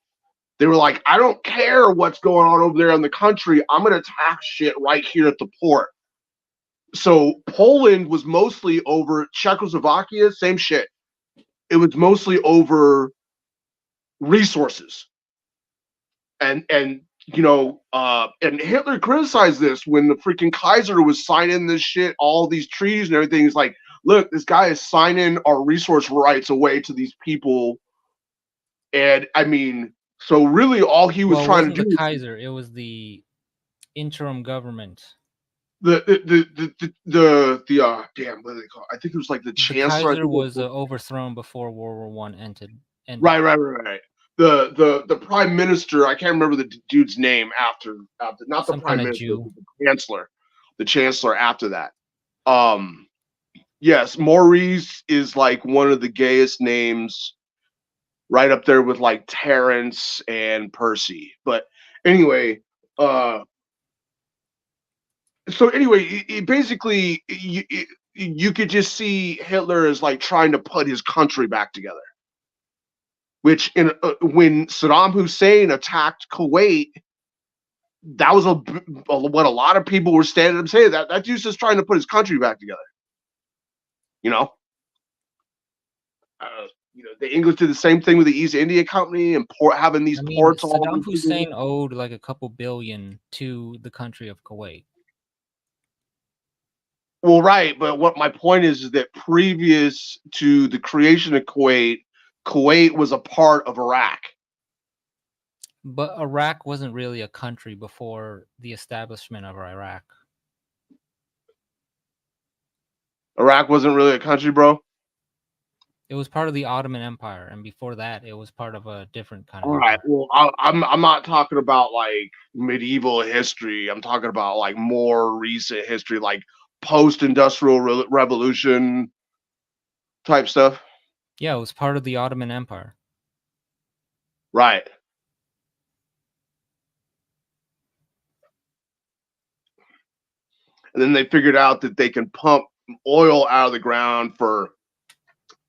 They were like, I don't care what's going on over there in the country. I'm going to tax shit right here at the port. so Poland was mostly over, Czechoslovakia, same shit. It was mostly over resources. And and Hitler criticized this when the freaking Kaiser was signing this shit, all these treaties and everything. He's like, look, this guy is signing our resource rights away to these people. And I mean, so really all he was trying to do the Kaiser, it was the interim government. Damn, what do they call it? I think it was like the chancellor. Kaiser was overthrown before World War One ended. Right. The prime minister, I can't remember the dude's name after not the prime minister, the chancellor after that. Yes, Maurice is like one of the gayest names, right up there with like Terrence and Percy. But anyway, so anyway, basically you could just see Hitler as like trying to put his country back together. Which when Saddam Hussein attacked Kuwait, that was what a lot of people were standing up saying, that dude's just trying to put his country back together. You know, the English did the same thing with the East India Company and having these ports. Saddam Hussein owed like a couple billion to the country of Kuwait. Well, right, but what my point is that previous to the creation of Kuwait was a part of Iraq. But Iraq wasn't really a country before the establishment of Iraq. Iraq wasn't really a country, bro? It was part of the Ottoman Empire, and before that, it was part of a different kind of All right, well, I'm not talking about like medieval history. I'm talking about like more recent history, like post-industrial revolution type stuff. Yeah, it was part of the Ottoman Empire. Right. And then they figured out that they can pump oil out of the ground for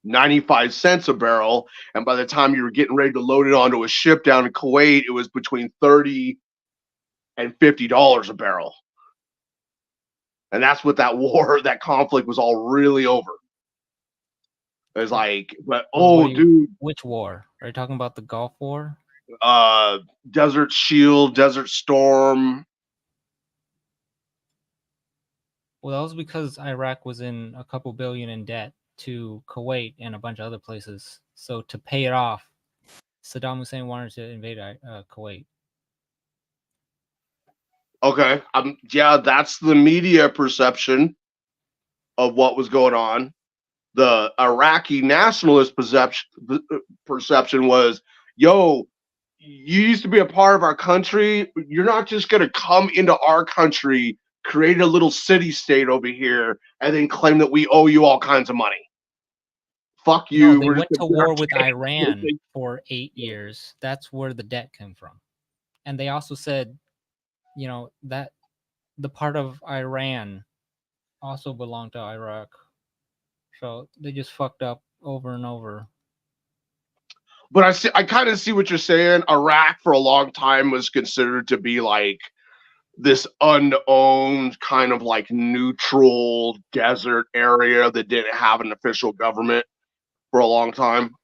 95 cents a barrel. And by the time you were getting ready to load it onto a ship down in Kuwait, it was between $30 and $50 a barrel. And that's what that conflict was all really over. It's like, but dude, which war? Are you talking about the Gulf War? Desert Shield, Desert Storm. Well, that was because Iraq was in a couple billion in debt to Kuwait and a bunch of other places. So to pay it off, Saddam Hussein wanted to invade Kuwait. Okay, yeah, that's the media perception of what was going on. The Iraqi nationalist perception was, yo, you used to be a part of our country. You're not just going to come into our country, create a little city-state over here, and then claim that we owe you all kinds of money. Fuck you. No, they went to war with Iran for 8 years. That's where the debt came from. And they also said, that the part of Iran also belonged to Iraq. So they just fucked up over and over. But I kind of see what you're saying. Iraq for a long time was considered to be like this unowned kind of like neutral desert area that didn't have an official government for a long time.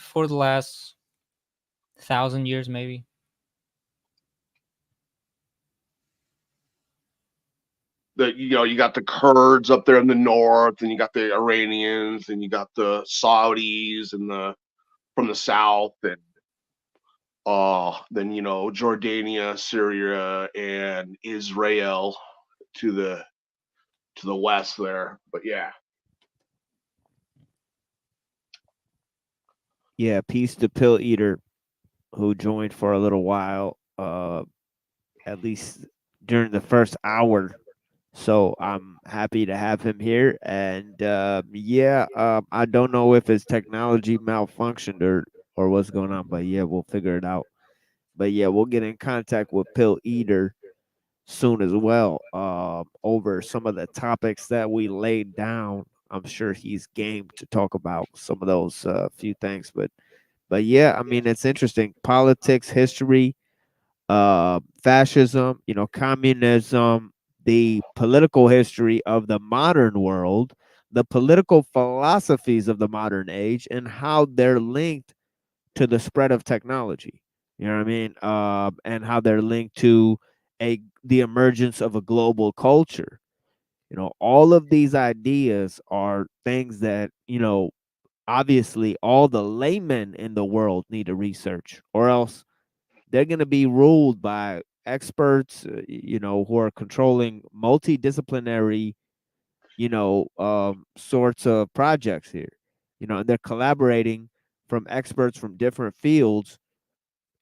For the last 1,000 years, maybe. You got the Kurds up there in the north, and you got the Iranians, and you got the Saudis and from the south, and then Jordania, Syria, and Israel to the west there. But yeah, peace to Pill Eater, who joined for a little while, at least during the first hour. So I'm happy to have him here. And I don't know if his technology malfunctioned or what's going on, but yeah, we'll figure it out. But yeah, we'll get in contact with Pill Eater soon as well, over some of the topics that we laid down. I'm sure he's game to talk about some of those few things. But yeah, I mean, it's interesting. Politics, history, fascism, communism, the political history of the modern world, the political philosophies of the modern age, and how they're linked to the spread of technology. You know what I mean? And how they're linked to the emergence of a global culture. You know, all of these ideas are things that, you know, obviously all the laymen in the world need to research, or else they're going to be ruled by experts, you know, who are controlling multidisciplinary, you know, sorts of projects here. You know, and they're collaborating from experts from different fields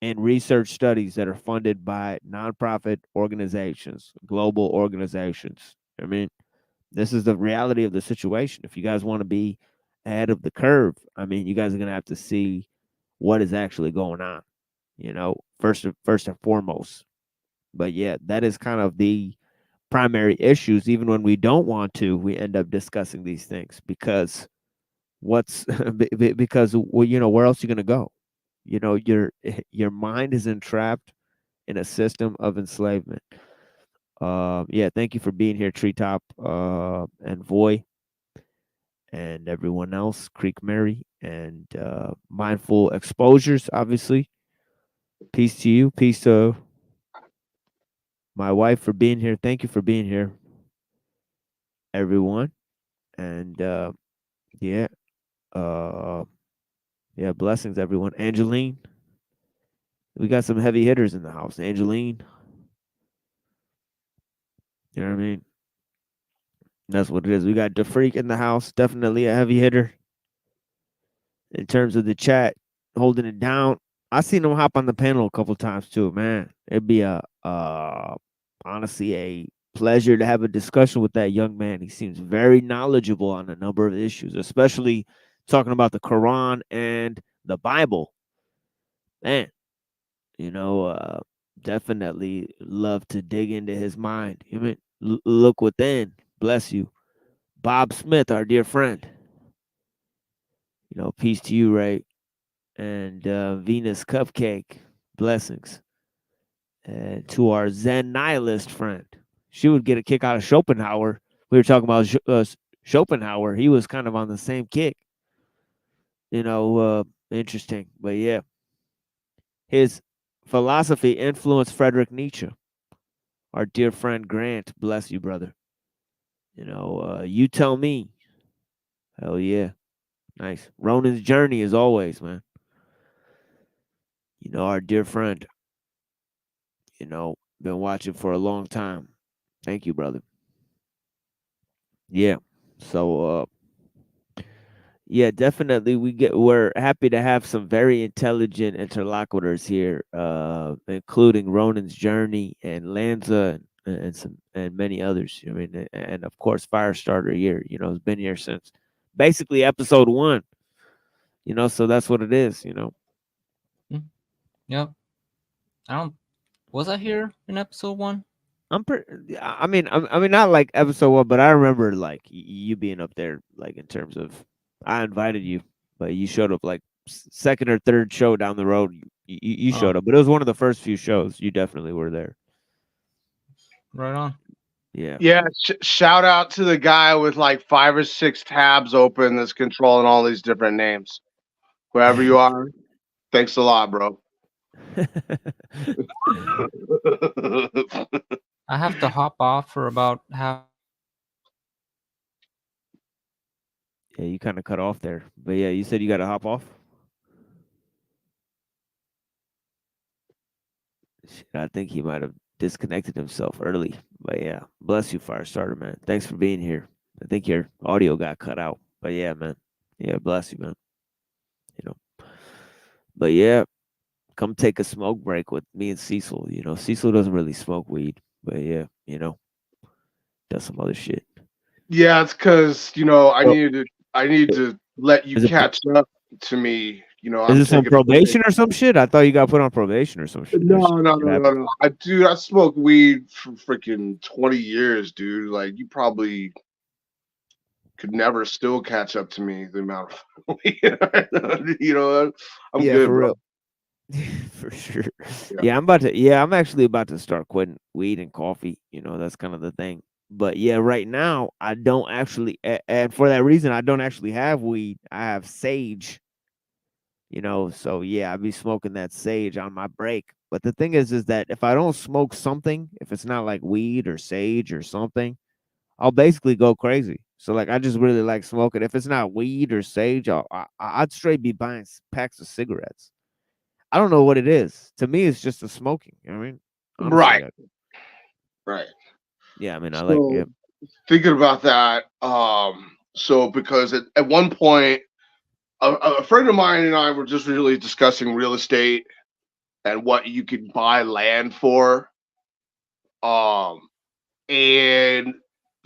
and research studies that are funded by nonprofit organizations, global organizations. I mean, this is the reality of the situation. If you guys want to be ahead of the curve, I mean, you guys are going to have to see what is actually going on, you know, first and foremost. But yeah, that is kind of the primary issues. Even when we don't want to, we end up discussing these things because what's because, well, you know, where else are you going to go? You know, your mind is entrapped in a system of enslavement. Yeah, thank you for being here, Treetop, and Voy, and everyone else, Creek Mary, and Mindful Exposures, obviously. Peace to you. Peace to my wife for being here. Thank you for being here, everyone. And yeah, uh, yeah, blessings, everyone. Angeline, we got some heavy hitters in the house. Angeline, you know what I mean? That's what it is. We got DeFreak in the house, definitely a heavy hitter in terms of the chat, holding it down. I seen him hop on the panel a couple times too, man. It'd be a honestly a pleasure to have a discussion with that young man. He seems very knowledgeable on a number of issues, especially talking about the Quran and the Bible. Man, you know, definitely love to dig into his mind. You mean look within. Bless you. Bob Smith, our dear friend. You know, peace to you, Ray. And Venus Cupcake, blessings. And to our Zen nihilist friend, she would get a kick out of Schopenhauer. We were talking about Schopenhauer. He was kind of on the same kick. You know, interesting. But yeah, his philosophy influenced Friedrich Nietzsche. Our dear friend Grant, bless you, brother. You know, you tell me. Hell yeah. Nice. Ronan's journey as always, man. You know, our dear friend. You know, been watching for a long time. Thank you, brother. Yeah. So yeah, definitely we're happy to have some very intelligent interlocutors here, including Ronan's Journey and Lanza and many others. I mean, and of course Firestarter here, you know, has been here since basically episode 1. You know, so that's what it is, you know. Yep. Was I here in episode 1? I mean, not like episode 1, but I remember like you being up there, like in terms of I invited you, but you showed up like second or third show down the road. You showed up, but it was one of the first few shows. You definitely were there. Right on. Yeah. Yeah. Shout out to the guy with like 5 or 6 tabs open that's controlling all these different names. Whoever you are, thanks a lot, bro. I have to hop off for about half. Yeah, you kind of cut off there, but yeah, you said you got to hop off. Shit, I think he might have disconnected himself early, but yeah, bless you, Firestarter, man. Thanks for being here. I think your audio got cut out, but yeah, man. Yeah, bless you, man. You know, but yeah, come take a smoke break with me and Cecil. You know, Cecil doesn't really smoke weed, but yeah, you know, does some other shit. Yeah, it's because I Oh. need to let you catch up to me. Is it some probation or some shit? I thought you got put on probation or some shit. No. I smoked weed for freaking 20 years, dude. Like you probably could never still catch up to me the amount of weed. I'm Yeah, good, for bro. real. For sure. Yeah. I'm actually about to start quitting weed and coffee. That's kind of the thing. But yeah, right now I don't actually, and for that reason, I don't actually have weed. I have sage. So yeah, I'd be smoking that sage on my break. But the thing is that if I don't smoke something, if it's not like weed or sage or something, I'll basically go crazy. So like, I just really like smoking. If it's not weed or sage, I'd straight be buying packs of cigarettes. I don't know what it is. To me, it's just the smoking. You know what I mean? Right. Honestly, Right. yeah. I mean, I like So it. thinking about that, so because at one point, a friend of mine and I were just really discussing real estate and what you could buy land for. Um, and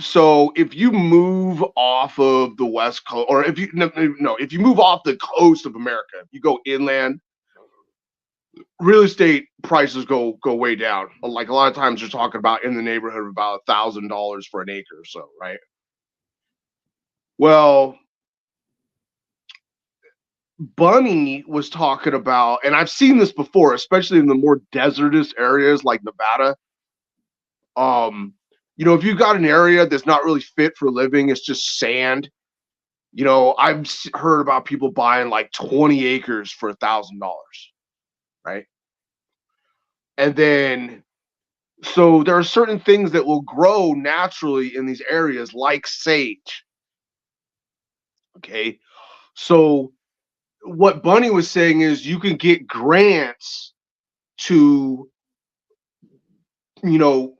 so if you move off of the west coast, or if you no, if you move off the coast of America, if you go inland, real estate prices go way down. Like a lot of times, you're talking about in the neighborhood of about $1,000 for an acre or so, right? Well, Bunny was talking about, and I've seen this before, especially in the more desertous areas like Nevada. Um, if you've got an area that's not really fit for living, it's just sand. I've heard about people buying like 20 acres for $1,000, right? And then, so there are certain things that will grow naturally in these areas, like sage. Okay, so what Bunny was saying is you can get grants to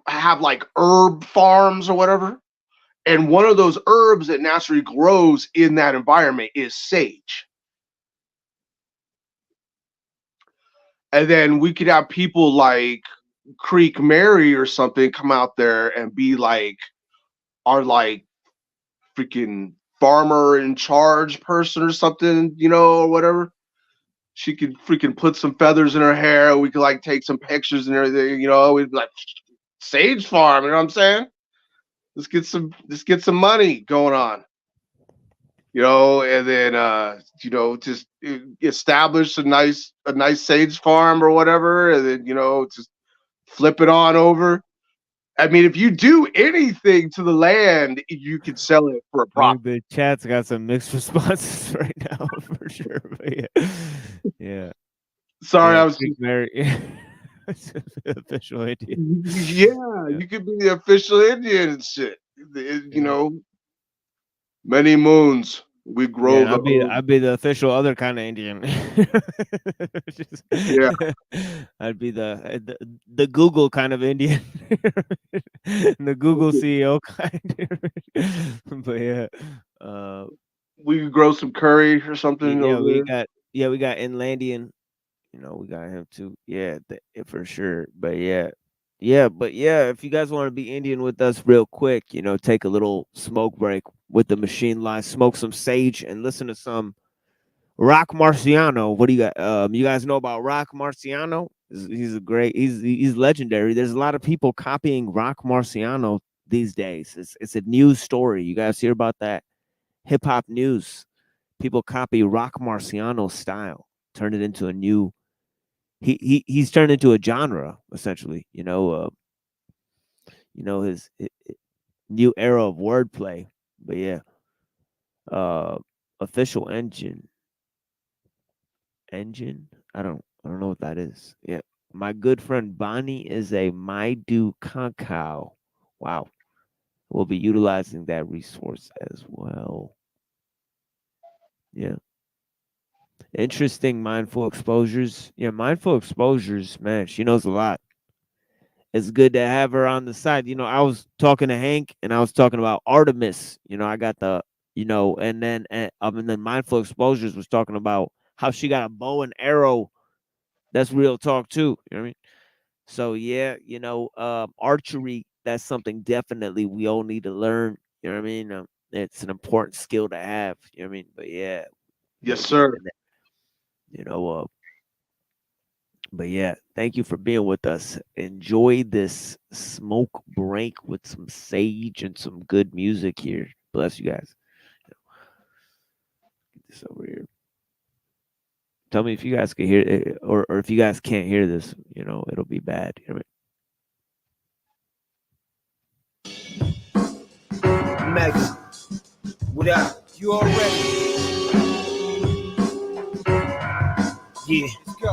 have like herb farms or whatever. And one of those herbs that naturally grows in that environment is sage. And then we could have people like Creek Mary or something come out there and be like our like freaking farmer in charge person or something, or whatever. She could freaking put some feathers in her hair. We could like take some pictures and everything, we'd be like sage farm, you know what I'm saying? Let's get some money going on. And then just establish a nice sage farm or whatever, and then just flip it on over. I mean, if you do anything to the land, you can sell it for a I think profit. the chat's got some mixed responses right now for sure. But yeah, yeah, Sorry, yeah. I was. Big Mary, it's official Indian. Yeah, Yeah, you could be the official Indian and shit. yeah. Many moons we Yeah, grow and the herb. I'd be the official other kind of Indian. Just- Yeah, I'd be the Google kind of Indian, the Google CEO kind. But yeah, uh, we could grow some curry or something yeah, over there. we got Inlandian. We got him too. Yeah, for sure. But yeah. If you guys want to be Indian with us real quick, take a little smoke break with the machine line, smoke some sage, and listen to some Rock Marciano. What do you got? You guys know about Rock Marciano? He's legendary. There's a lot of people copying Rock Marciano these days. It's a news story. You guys hear about that? Hip hop news. People copy Rock Marciano's style, turn it into a new. He's turned into a genre essentially. His new era of wordplay. But yeah, uh, official engine. I don't know what that is. Yeah. My good friend Bonnie is a Maidu Kankao. Wow. We'll be utilizing that resource as well. Yeah. Interesting mindful exposures. Yeah, mindful exposures, man. She knows a lot. It's good to have her on the side. I was talking to Hank and I was talking about Artemis. I got and then mindful exposures was talking about how she got a bow and arrow. That's real talk too. You know what I mean? So yeah, archery, that's something definitely we all need to learn. You know what I mean? It's an important skill to have. You know what I mean? But yeah, Yes, we'll get sir. to that. You know, but yeah, thank you for being with us. Enjoy this smoke break with some sage and some good music here. Bless you guys. Get this over here. Tell me if you guys can hear it, or if you guys can't hear this. You know, it'll be bad. Hear me? Mega. What up? You already? Yeah.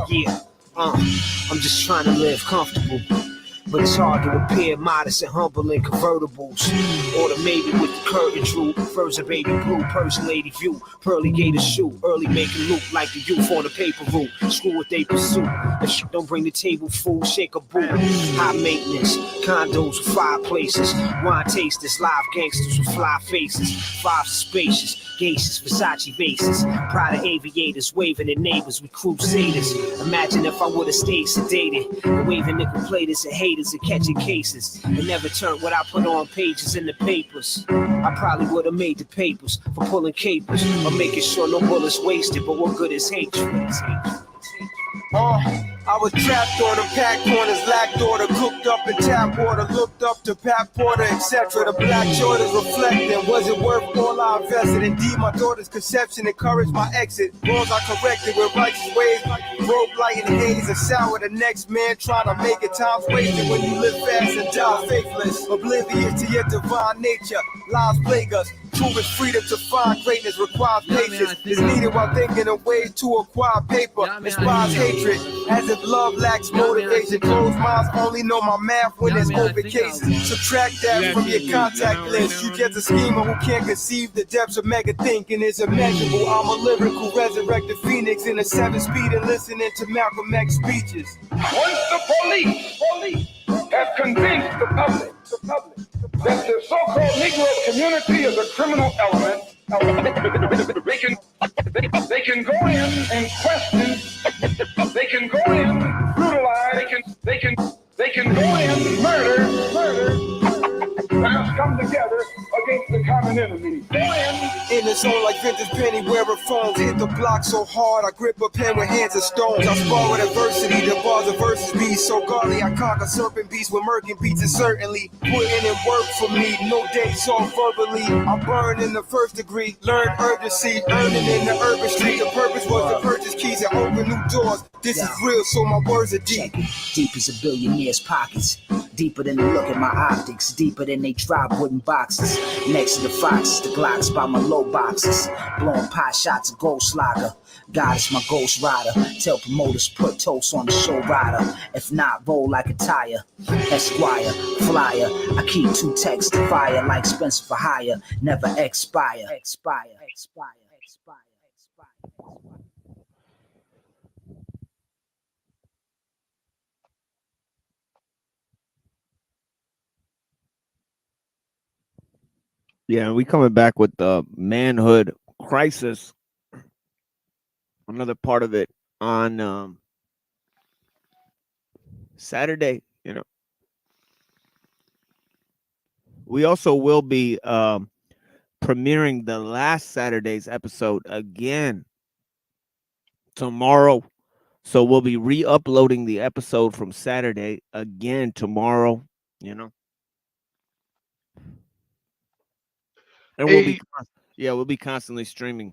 Yeah. I'm just trying to live comfortable. But it's hard to appear modest and humble in convertibles. Or the maybe with the curtain drew. Furs a baby blue, Persian lady view. Pearly gator shoe, early making loop like the youth on the paper route. Screw what they pursue. If shit don't bring the table food, shake a boot. High maintenance, condos with fireplaces. Wine tasters, live gangsters with fly faces. Five spacious, geishas, Versace vases. Pride of aviators, waving at neighbors with crusaders. Imagine if I would've stayed sedated. And waving nickel platers and haters and catching cases. And never turned what I put on pages in the papers. I probably would have made the papers for pulling capers or making sure no bullets wasted. But what good is hatred? I was trapped on them packed corners, lacked order, cooked up in tap water, looked up to Pat Porter, etc. The black Jordans reflecting, was it worth all I invested? Indeed, my daughter's conception encouraged my exit. Wrongs I corrected with righteous ways, broke light and haze, and sour the next man trying to make it. Time's wasted when you live fast and die faithless, oblivious to your divine nature. Lies plague us. True is freedom to find greatness requires patience. It's needed while thinking of ways to acquire paper. Inspires hatred, as if love lacks motivation. Closed minds only know my math when there's open cases. Subtract that from your contact list. You just a schemer who can't conceive the depths of mega thinking is immeasurable. I'm a lyrical resurrected phoenix in a 7-speed and listening to Malcolm X speeches. Once the police have convinced the public that the so-called Negro community is a criminal element, they can go in and question, they can go in, brutalize, they can go in, murder, mass come together against the common enemy. Go in the zone like vintage penny wearing phones. Hit the block so hard I grip a pen with hands of stones. I spar with adversity, the bars of verses be so godly. I conquer serpent beasts with murking beats and certainly putting in work for me. No days off verbally. I burn in the first degree. Learn urgency, earning in the urban street. The purpose was to purchase keys and open new doors. This is real, so my words are deep. Deep as a billionaire's pockets. Deeper than the look at my optics. Deeper than they drop wooden boxes. Next to the foxes, the Glocks by my low boxes. Blowing pot shots of Ghost Lager. God is my ghost rider. Tell promoters put toast on the show rider. If not, roll like a tire. Esquire, flyer. I keep 2 texts to fire like Spencer for hire. Never expire. Yeah, we coming back with the manhood crisis. Another part of it on Saturday. You know, we also will be premiering the last Saturday's episode again tomorrow. So we'll be re-uploading the episode from Saturday again tomorrow. You know. And we'll be constantly streaming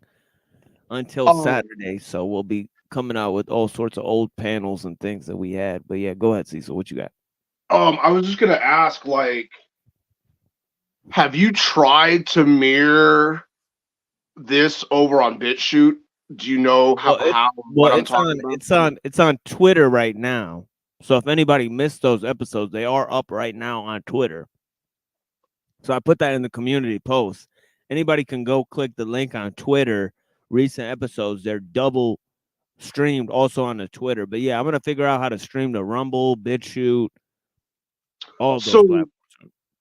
until Saturday. So we'll be coming out with all sorts of old panels and things that we had. But yeah, go ahead, Cecil. What you got? I was just gonna ask, like, have you tried to mirror this over on BitChute? Do you know what I'm talking about? It's on Twitter right now. So if anybody missed those episodes, they are up right now on Twitter. So I put that in the community post. Anybody can go click the link on Twitter. Recent episodes, they're double streamed also on the Twitter. But yeah, I'm gonna figure out how to stream the Rumble, BitChute, all those platforms.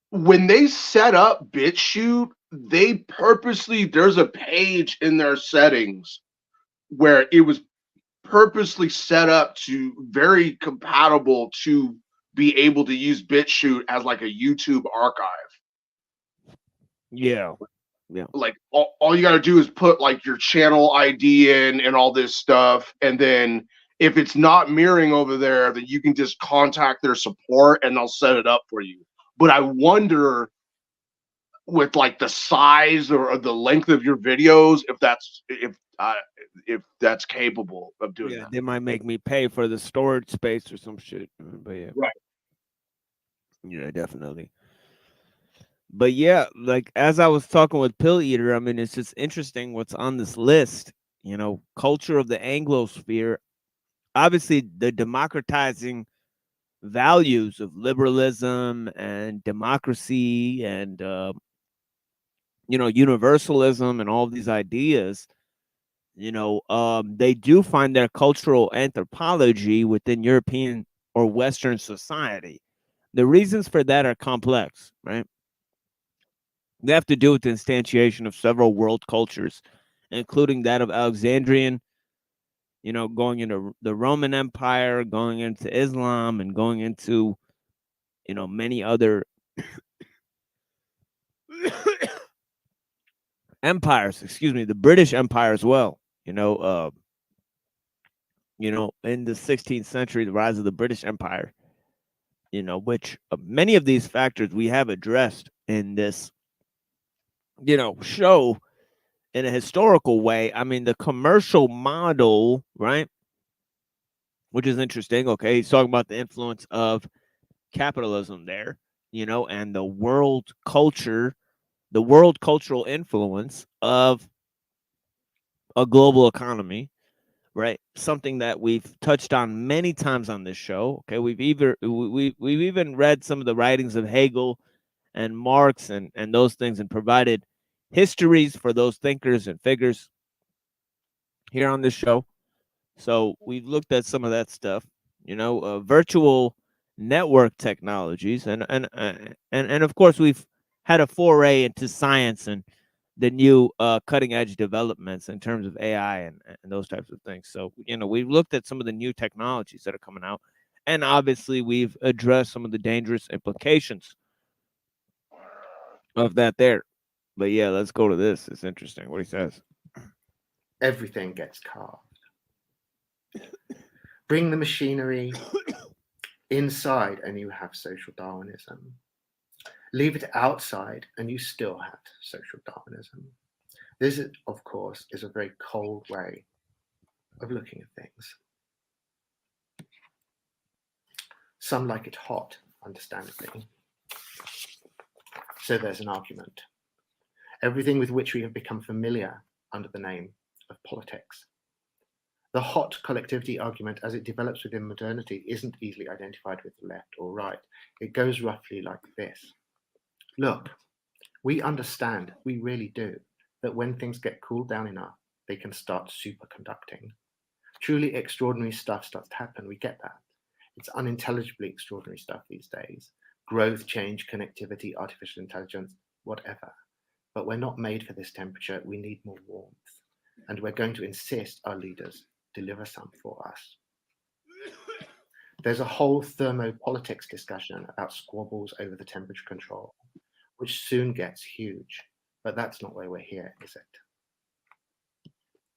When they set up BitChute, they purposely, there's a page in their settings where it was purposely set up to very compatible to be able to use BitChute as like a YouTube archive. Yeah. Like all you got to do is put like your channel ID in and all this stuff. And then if it's not mirroring over there, then you can just contact their support and they'll set it up for you. But I wonder with like the size or the length of your videos, if if that's capable of doing Yeah, that. they might make me pay for the storage space or some shit. But yeah, Right. yeah, definitely. But yeah, like as I was talking with Pill Eater, I mean, it's just interesting what's on this list. You know, culture of the Anglosphere. Obviously, the democratizing values of liberalism and democracy and universalism and all of these ideas. They do find their cultural anthropology within European or Western society. The reasons for that are complex, right? They have to do with the instantiation of several world cultures, including that of Alexandrian, going into the Roman Empire, going into Islam, and going into, many other empires, excuse me, the British Empire as well. In the 16th century, the rise of the British Empire, which many of these factors we have addressed in this, show in a historical way. I mean, the commercial model, right? Which is interesting. Okay. He's talking about the influence of capitalism there, and the world cultural influence of a global economy, right? Something that we've touched on many times on this show. Okay. We've even read some of the writings of Hegel and Marx and those things, and provided histories for those thinkers and figures here on this show. So we've looked at some of that stuff, virtual network technologies, and of course we've had a foray into science and the new cutting edge developments in terms of AI and those types of things. So we've looked at some of the new technologies that are coming out, and obviously we've addressed some of the dangerous implications of that there. But yeah, let's go to this. It's interesting what he says. Everything gets carved. Bring the machinery inside and you have social Darwinism. Leave it outside and you still have social Darwinism. This, of course, is a very cold way of looking at things. Some like it hot, understandably. So there's an argument. Everything with which we have become familiar under the name of politics. The hot collectivity argument, as it develops within modernity, isn't easily identified with the left or right. It goes roughly like this. Look, we understand, we really do, that when things get cooled down enough, they can start superconducting. Truly extraordinary stuff starts to happen, we get that. It's unintelligibly extraordinary stuff these days. Growth, change, connectivity, artificial intelligence, whatever. But we're not made for this temperature, we need more warmth. And we're going to insist our leaders deliver some for us. There's a whole thermopolitics discussion about squabbles over the temperature control, which soon gets huge, but that's not why we're here, is it?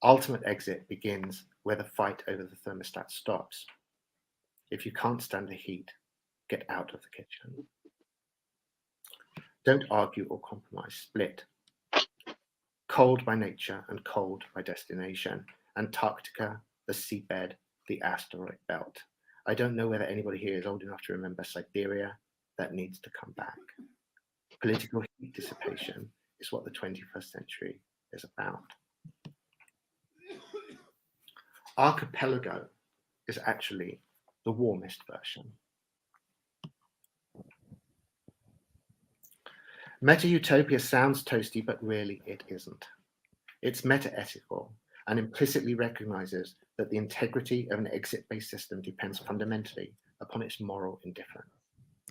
Ultimate exit begins where the fight over the thermostat stops. If you can't stand the heat, get out of the kitchen. Don't argue or compromise, split. Cold by nature and cold by destination. Antarctica, the seabed, the asteroid belt. I don't know whether anybody here is old enough to remember Siberia. That needs to come back. Political heat dissipation is what the 21st century is about. Archipelago is actually the warmest version. Meta-utopia sounds toasty, but really it isn't. It's meta-ethical and implicitly recognizes that the integrity of an exit-based system depends fundamentally upon its moral indifference.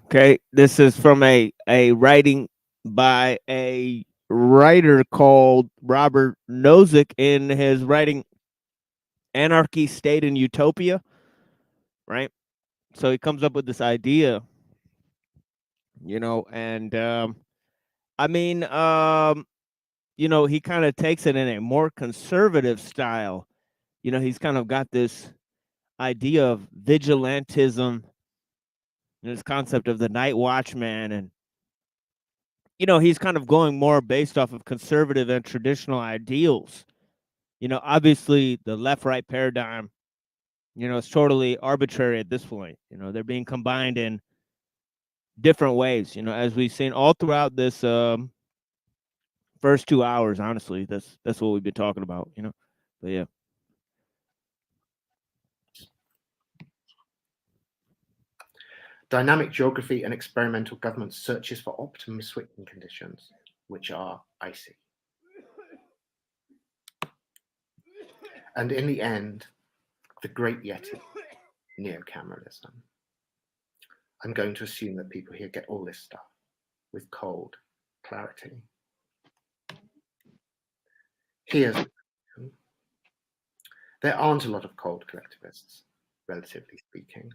Okay, this is from a writing by a writer called Robert Nozick in his writing Anarchy, State, and Utopia, right? So he comes up with this idea, and I mean, he kind of takes it in a more conservative style. He's kind of got this idea of vigilantism, this concept of the night watchman, and he's kind of going more based off of conservative and traditional ideals, You know, obviously the left-right paradigm, you know, it's totally arbitrary at this point. You know, they're being combined in different ways, you know, as we've seen all throughout this first 2 hours. Honestly, that's what we've been talking about, you know. But yeah. Dynamic geography and experimental government searches for optimum switching conditions, which are icy. And in the end, the great Yeti, neocameralism. I'm going to assume that people here get all this stuff with cold clarity. Here's the question. There aren't a lot of cold collectivists, relatively speaking,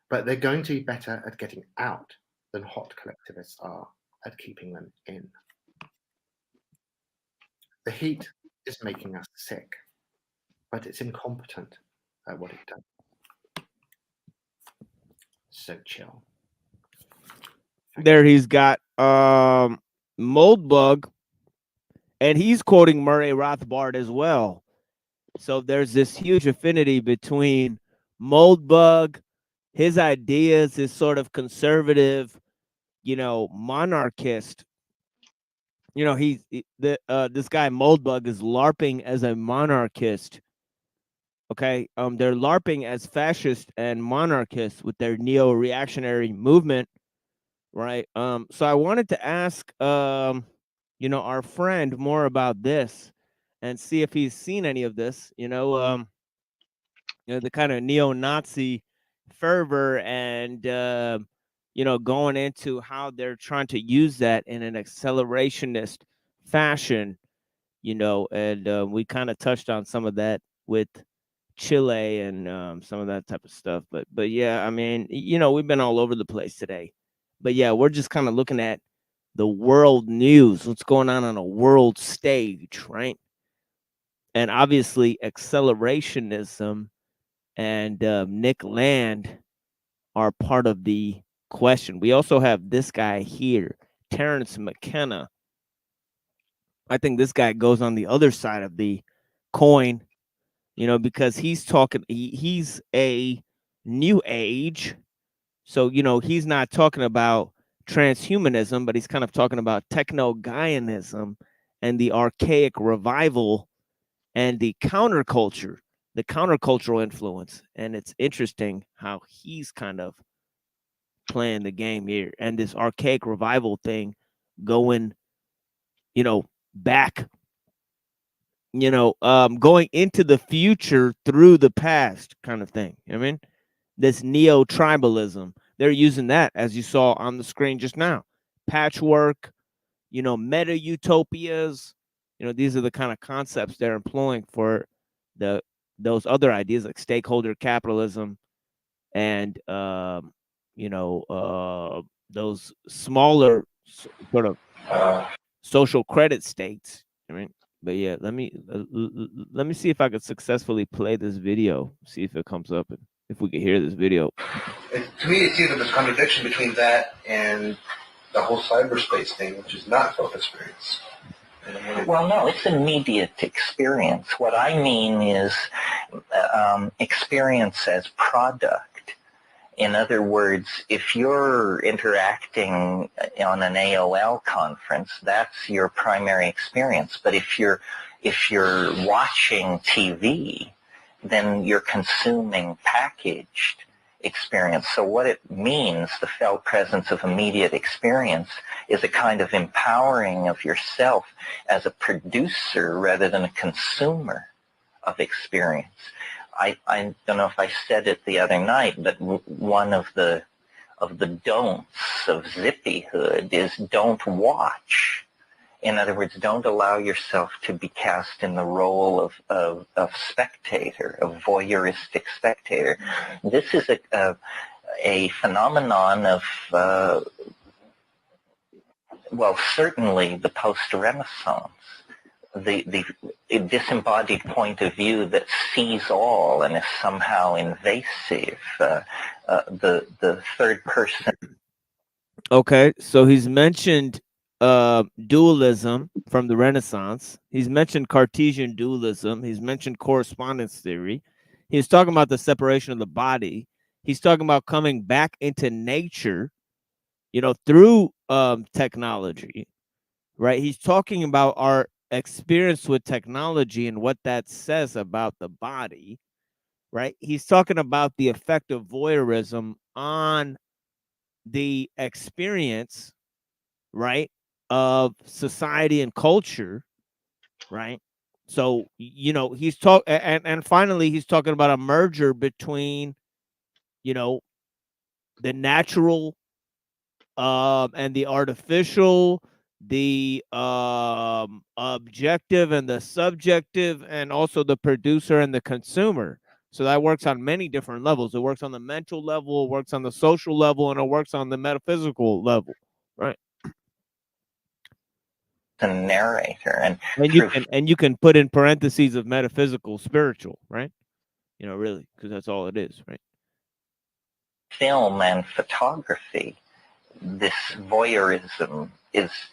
but they're going to be better at getting out than hot collectivists are at keeping them in. The heat is making us sick, but it's incompetent at what it does. So chill. There he's got Moldbug, and he's quoting Murray Rothbard as well. So there's this huge affinity between Moldbug, his ideas, his sort of conservative, you know, monarchist. You know, this guy Moldbug is LARPing as a monarchist. Okay, they're LARPing as fascist and monarchists with their neo-reactionary movement, right? So I wanted to ask, you know, our friend more about this and see if he's seen any of this. You know, the kind of neo-Nazi fervor and you know, going into how they're trying to use that in an accelerationist fashion. You know, and we kind of touched on some of that with Chile and some of that type of stuff. But yeah, I mean, you know, we've been all over the place today. But yeah, we're just kind of looking at the world news, what's going on a world stage, right? And obviously, accelerationism and Nick Land are part of the question. We also have this guy here, Terrence McKenna. I think this guy goes on the other side of the coin, you know, because he's talking, he's a new age. So, you know, he's not talking about transhumanism, but he's kind of talking about techno-Gaianism and the archaic revival and the counterculture, the countercultural influence. And it's interesting how he's kind of playing the game here, and this archaic revival thing going, you know, back, you know, going into the future through the past kind of thing. You know what I mean? This neo-tribalism, they're using that, as you saw on the screen just now. Patchwork, you know, meta-utopias, you know, these are the kind of concepts they're employing for those other ideas like stakeholder capitalism and, you know, those smaller sort of social credit states. I mean, but yeah, let me see if I could successfully play this video, see if it comes up and if we can hear this video. To me, it's either this contradiction between that and the whole cyberspace thing, which is not self-experience. Well, no, it's immediate experience. What I mean is experience as product. In other words, if you're interacting on an AOL conference, that's your primary experience. But if you're watching TV, then you're consuming packaged experience. So what it means, the felt presence of immediate experience, is a kind of empowering of yourself as a producer rather than a consumer of experience. I don't know if I said it the other night, but one of the don'ts of zippyhood is don't watch. In other words, don't allow yourself to be cast in the role of spectator, of voyeuristic spectator. This is a phenomenon of, well, certainly the post-Renaissance. The disembodied point of view that sees all and is somehow invasive, the third person. Okay, so he's mentioned dualism, from the Renaissance. He's mentioned Cartesian dualism. He's mentioned correspondence theory. He's talking about the separation of the body. He's talking about coming back into nature, through technology, right? He's talking about our experience with technology and what that says about the body, right? He's talking about the effect of voyeurism on the experience, right, of society and culture, right? So, he's and finally he's talking about a merger between, the natural and the artificial, the objective and the subjective, and also the producer and the consumer. So that works on many different levels. It works on the mental level, it works on the social level, and it works on the metaphysical level, right? The narrator and you can put in parentheses of metaphysical, spiritual, right? Really, because that's all it is, right? Film and photography, this voyeurism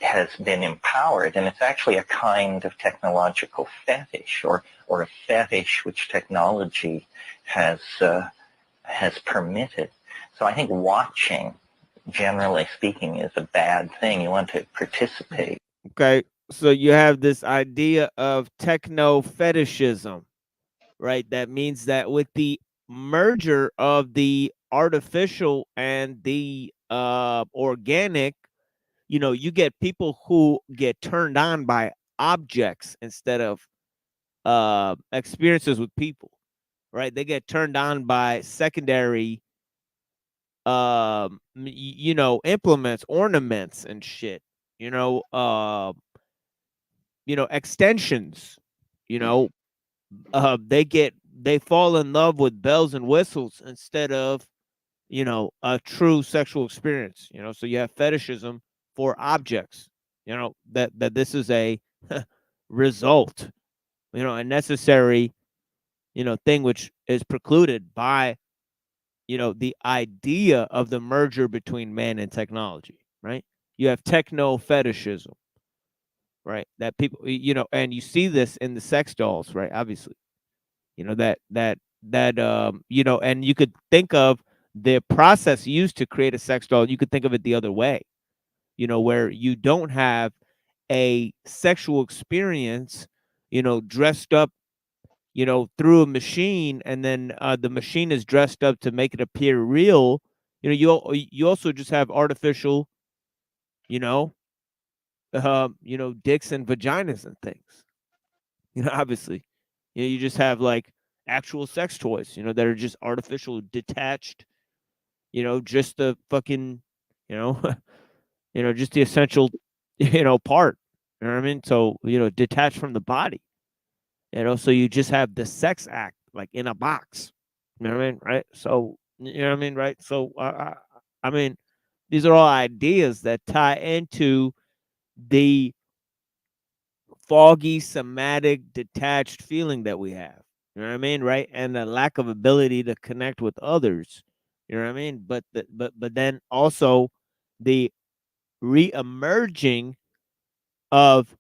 has been empowered, and it's actually a kind of technological fetish, or a fetish which technology has permitted. So I think watching, generally speaking, is a bad thing. You want to participate. Okay, so you have this idea of techno fetishism, right? That means that with the merger of the artificial and the organic, you get people who get turned on by objects instead of experiences with people, right? They get turned on by secondary implements, ornaments and shit, extensions, they fall in love with bells and whistles instead of, a true sexual experience, so you have fetishism for objects, that this is a result, a necessary, thing which is precluded by, the idea of the merger between man and technology, right? You have techno fetishism, right? That people, and you see this in the sex dolls, right? Obviously, and you could think of the process used to create a sex doll. You could think of it the other way, where you don't have a sexual experience, dressed up, through a machine, and then the machine is dressed up to make it appear real. You also just have artificial, dicks and vaginas and things. Obviously, you just have like actual sex toys, that are just artificial, detached. Just the fucking, just the essential, part. You know what I mean? So detached from the body. So you just have the sex act like in a box. You know what I mean? Right? So you know what I mean? Right? So I mean, these are all ideas that tie into the foggy, somatic, detached feeling that we have. You know what I mean? Right? And the lack of ability to connect with others. You know what I mean? But then also the re-emerging of,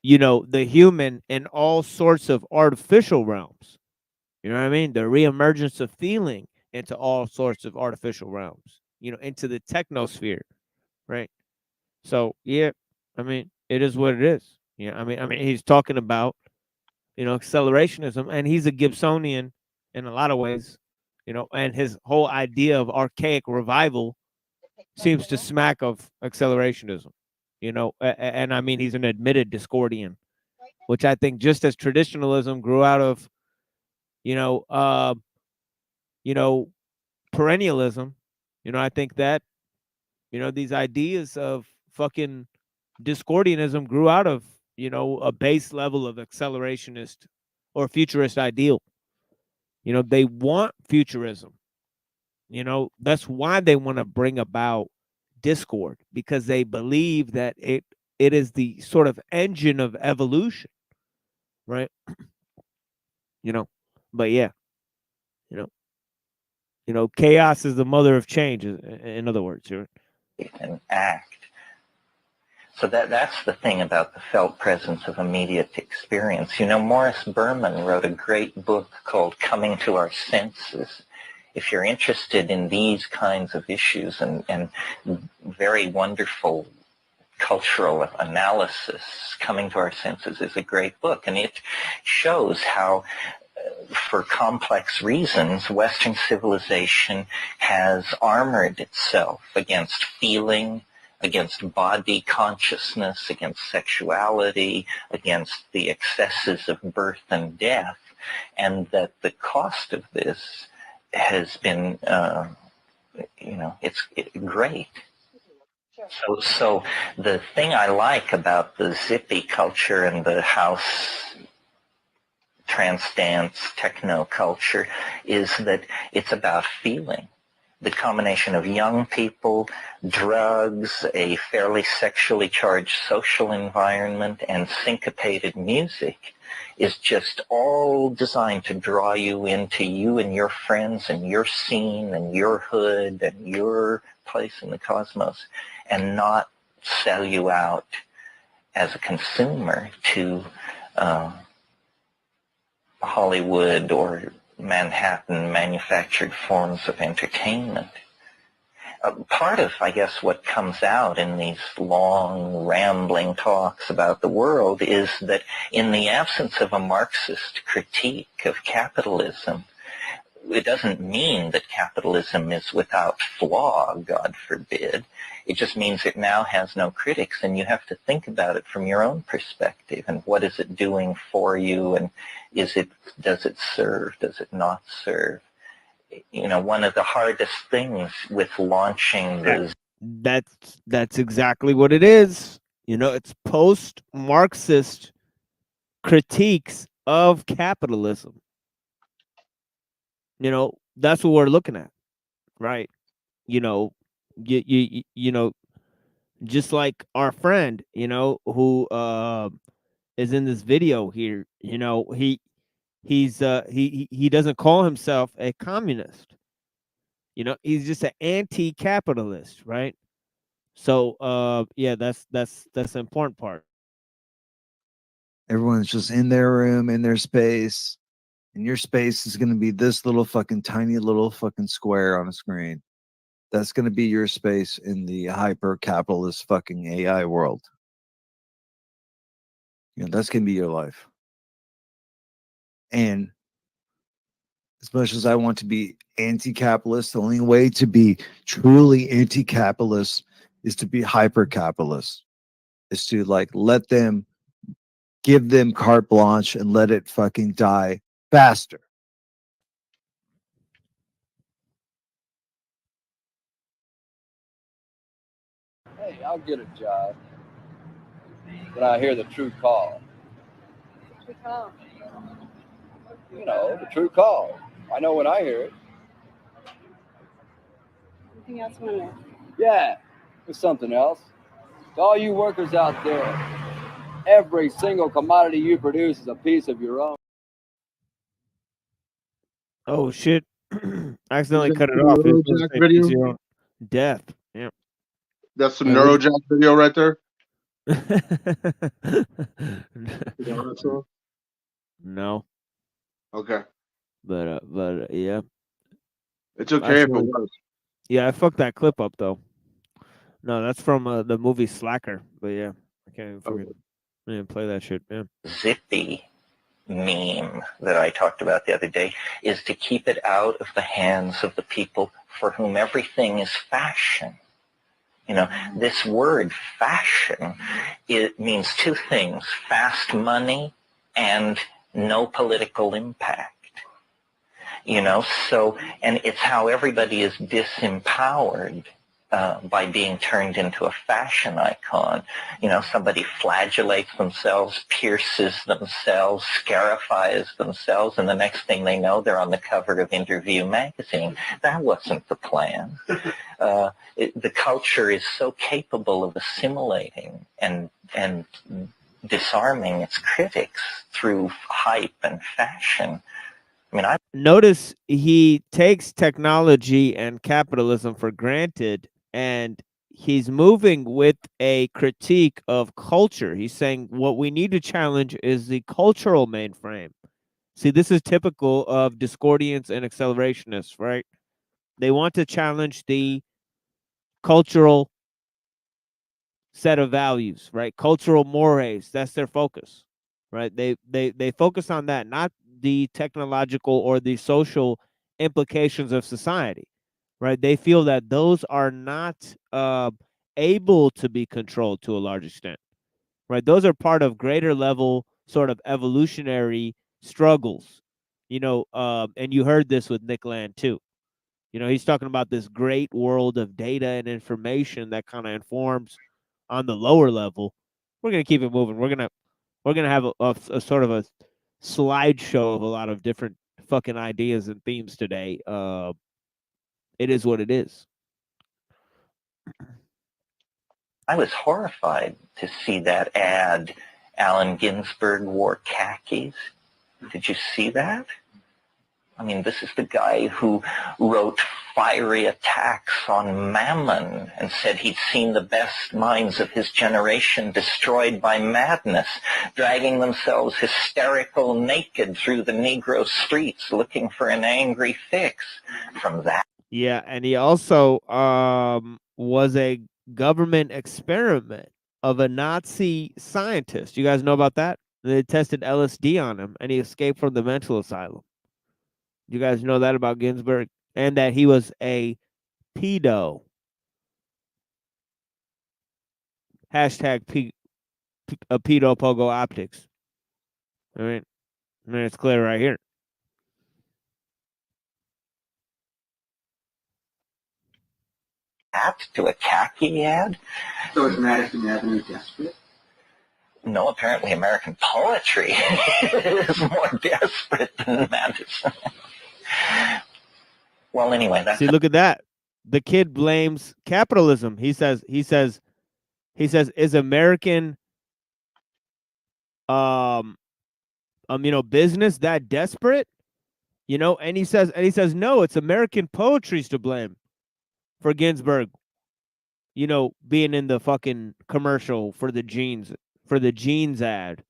the human in all sorts of artificial realms. You know what I mean? The reemergence of feeling into all sorts of artificial realms, into the technosphere, right? So yeah, I mean, it is what it is. Yeah, I mean, he's talking about, accelerationism, and he's a Gibsonian in a lot of ways, and his whole idea of archaic revival seems to smack of accelerationism, and I mean, he's an admitted Discordian, which I think just as traditionalism grew out of, you know, uh, perennialism, I think that, these ideas of fucking Discordianism grew out of, a base level of accelerationist or futurist ideal. They want futurism. That's why they want to bring about discord, because they believe that it is the sort of engine of evolution, right? But yeah, you chaos is the mother of change. In other words, right? An act. So that's the thing about the felt presence of immediate experience. You know, Morris Berman wrote a great book called Coming to Our Senses. If you're interested in these kinds of issues and very wonderful cultural analysis, Coming to Our Senses is a great book. And it shows how, for complex reasons, Western civilization has armored itself against feeling, against body consciousness, against sexuality, against the excesses of birth and death, and that the cost of this has been, it's great. So the thing I like about the zippy culture and the house trance dance techno culture is that it's about feeling. The combination of young people, drugs, a fairly sexually charged social environment, and syncopated music is just all designed to draw you into you and your friends and your scene and your hood and your place in the cosmos, and not sell you out as a consumer to Hollywood or Manhattan manufactured forms of entertainment. Part of, I guess, what comes out in these long, rambling talks about the world is that in the absence of a Marxist critique of capitalism, it doesn't mean that capitalism is without flaw, God forbid. It just means it now has no critics, and you have to think about it from your own perspective, and what is it doing for you, and does it serve, does it not serve? You know, one of the hardest things with launching the... That's exactly what it is. You know, it's post-Marxist critiques of capitalism. You know, that's what we're looking at, right? You know, you know, just like our friend, you know, who is in this video here. You know, he doesn't call himself a communist. You know, he's just an anti-capitalist, right? So yeah, that's the important part. Everyone's just in their room, in their space, and your space is going to be this little fucking tiny little fucking square on a screen. That's going to be your space in the hyper capitalist fucking AI world. You know, that's going to be your life. And as much as I want to be anti-capitalist, the only way to be truly anti-capitalist is to be hyper-capitalist. Is to like let them, give them carte blanche and let it fucking die faster. Hey, I'll get a job when I hear the true call. True call. You know, the true call. I know when I hear it. Anything else you want to know? Yeah, there's something else. To all you workers out there, every single commodity you produce is a piece of your own. Oh shit! I accidentally Is that cut it some off. It was Neurojack supposed to say video? zero death. Yeah. That's some Hey, what Neurojack video right there. you- You know that song? No, Okay. but yeah. It's okay if it Actually, was. yeah, I fucked that clip up though. No, that's from the movie Slacker. But yeah, I can't even fucking I didn't play that shit, man. zippy meme that I talked about the other day is to keep it out of the hands of the people for whom everything is fashion. You know, this word fashion, it means two things: fast money and no political impact. You know, so, and it's how everybody is disempowered by being turned into a fashion icon. You know, somebody flagellates themselves, pierces themselves, scarifies themselves, and the next thing they know, they're on the cover of Interview magazine. That wasn't the plan. The culture is so capable of assimilating and disarming its critics through hype and fashion. I mean, Notice he takes technology and capitalism for granted, and he's moving with a critique of culture. He's saying what we need to challenge is the cultural mainframe. See, this is typical of Discordians and accelerationists, right? They want to challenge the cultural set of values, right? Cultural mores. That's their focus, right? They focus on that, not the technological or the social implications of society, right? They feel that those are not able to be controlled to a large extent, right? Those are part of greater level sort of evolutionary struggles, and you heard this with Nick Land too. He's talking about this great world of data and information that kind of informs on the lower level. We're gonna keep it moving. We're gonna have a sort of a slideshow of a lot of different fucking ideas and themes today. It is what it is. I was horrified to see that ad. Allen Ginsberg wore khakis. Did you see that? I mean, this is the guy who wrote fiery attacks on Mammon and said he'd seen the best minds of his generation destroyed by madness, dragging themselves hysterical naked through the Negro streets looking for an angry fix. From that. Yeah, and he also was a government experiment of a Nazi scientist. You guys know about that? They tested LSD on him, and he escaped from the mental asylum. You guys know that about Ginsburg? And that he was a pedo. Hashtag a pedo pogo optics. All right. I mean, it's clear right here. To a khaki ad? So is Madison Avenue desperate? No, apparently American poetry is more desperate than Madison. Well, anyway, that's... See, look at that. The kid blames capitalism. He says, is American, business that desperate? And he says, no, it's American poetry's to blame for Ginsburg, being in the fucking commercial for the jeans ad,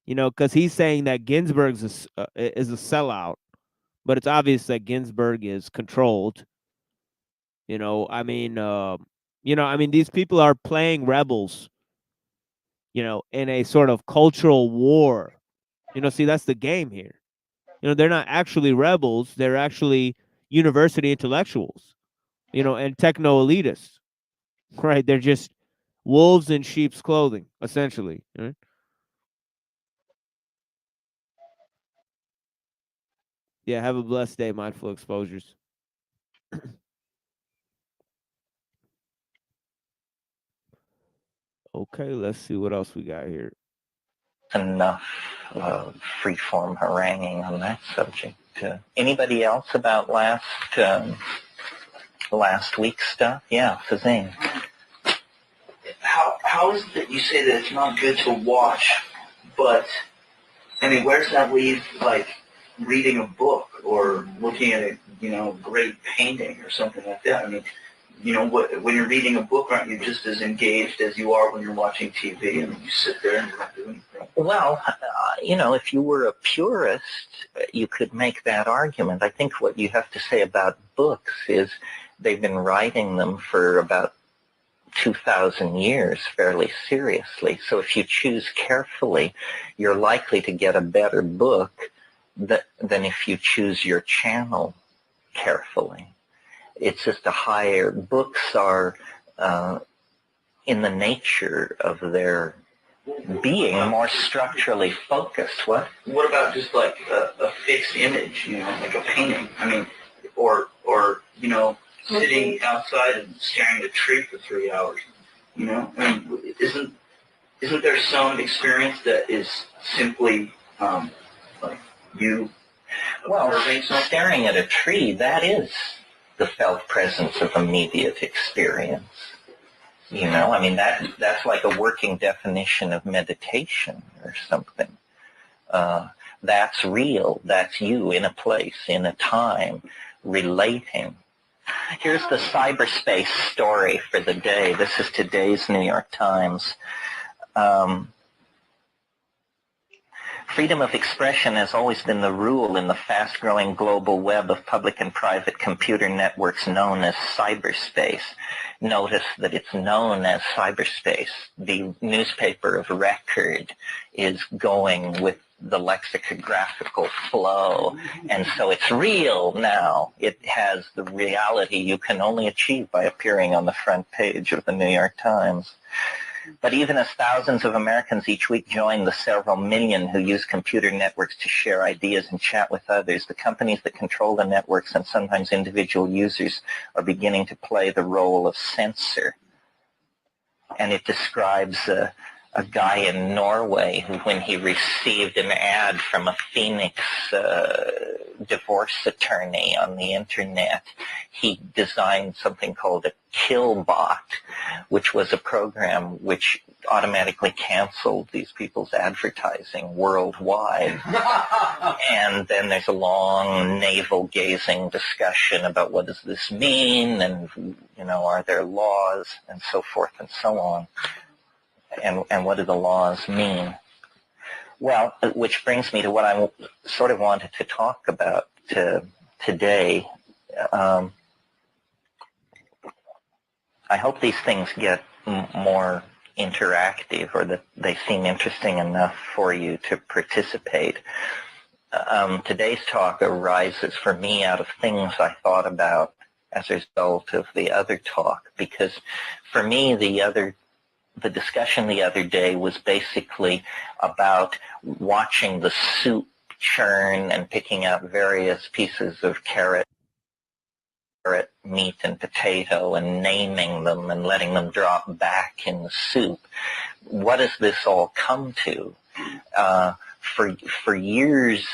because he's saying that Ginsburg's is a sellout, but it's obvious that Ginsburg is controlled. These people are playing rebels, in a sort of cultural war. See, that's the game here. They're not actually rebels. They're actually university intellectuals, and techno elitists, right? They're just wolves in sheep's clothing, essentially. Right? Yeah, have a blessed day, Mindful Exposures. Okay, let's see what else we got here. Enough free-form haranguing on that subject. Anybody else about last week's stuff? Yeah, Fazing. How is it that you say that it's not good to watch, but, I mean, where does that leave, like, reading a book or looking at a, great painting or something like that? I mean, when you're reading a book, aren't you just as engaged as you are when you're watching TV? I mean, you sit there and you're not doing anything. Well, if you were a purist, you could make that argument. I think what you have to say about books is they've been writing them for about 2,000 years fairly seriously. So if you choose carefully, you're likely to get a better book than if you choose your channel carefully. It's just a higher... Books are, in the nature of their being, more structurally focused. What about just like a fixed image, like a painting? I mean, or sitting outside and staring at a tree for 3 hours. I mean, isn't there some experience that is simply like you? Well, staring at a tree, that is the felt presence of immediate experience. I mean, that's like a working definition of meditation or something. That's real. That's you in a place, in a time, relating Here's the cyberspace story for the day. This is today's New York Times. Freedom of expression has always been the rule in the fast-growing global web of public and private computer networks known as cyberspace. Notice that it's known as cyberspace. The newspaper of record is going with the lexicographical flow, and so it's real now. It has the reality you can only achieve by appearing on the front page of the New York Times. But even as thousands of Americans each week join the several million who use computer networks to share ideas and chat with others, the companies that control the networks and sometimes individual users are beginning to play the role of censor. And it describes a guy in Norway who, when he received an ad from a Phoenix divorce attorney on the internet, he designed something called a kill bot, which was a program which automatically canceled these people's advertising worldwide. And then there's a long navel-gazing discussion about what does this mean, and, you know, are there laws, and so forth and so on. And what do the laws mean? Well, which brings me to what I sort of wanted to talk about today. I hope these things get more interactive, or that they seem interesting enough for you to participate. Today's talk arises for me out of things I thought about as a result of the other talk, because for me the discussion the other day was basically about watching the soup churn and picking out various pieces of carrot, meat, and potato and naming them and letting them drop back in the soup. What does this all come to? For years,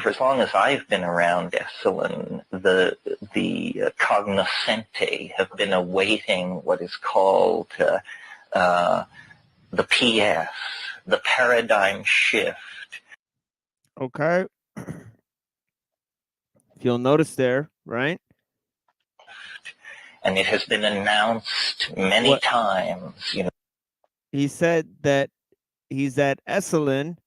for as long as I've been around Esalen, the cognoscenti have been awaiting what is called the PS, the paradigm shift. Okay. If you'll notice there, right? And it has been announced many times, you know. He said that he's at Esalen,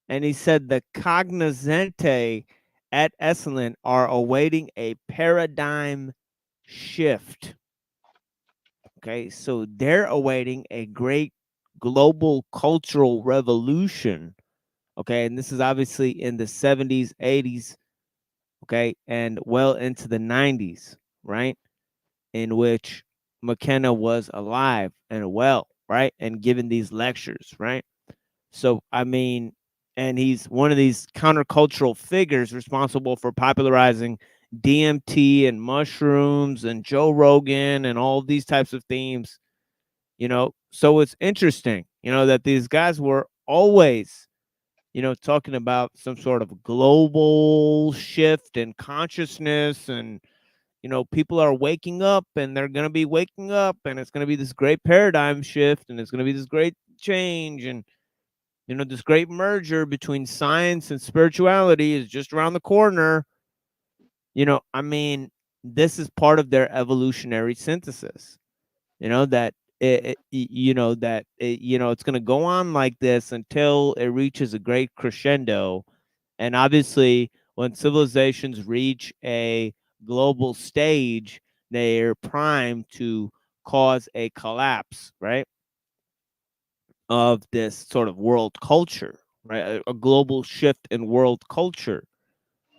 and he said the cognoscenti at Esalen are awaiting a paradigm shift. Okay, so they're awaiting a great global cultural revolution. Okay, and this is obviously in the 70s, 80s, okay, and well into the 90s, right? In which McKenna was alive and well, right? And giving these lectures, right? So, I mean, and he's one of these countercultural figures responsible for popularizing DMT and mushrooms and Joe Rogan and all these types of themes, you know. So it's interesting, you know, that these guys were always, you know, talking about some sort of global shift in consciousness, and, you know, people are waking up, and they're going to be waking up, and it's going to be this great paradigm shift, and it's going to be this great change, and, you know, this great merger between science and spirituality is just around the corner. You know, I mean, this is part of their evolutionary synthesis, you know, that you know, that you know, it's going to go on like this until it reaches a great crescendo. And obviously, when civilizations reach a global stage, they're primed to cause a collapse, right, of this sort of world culture, right? A global shift in world culture,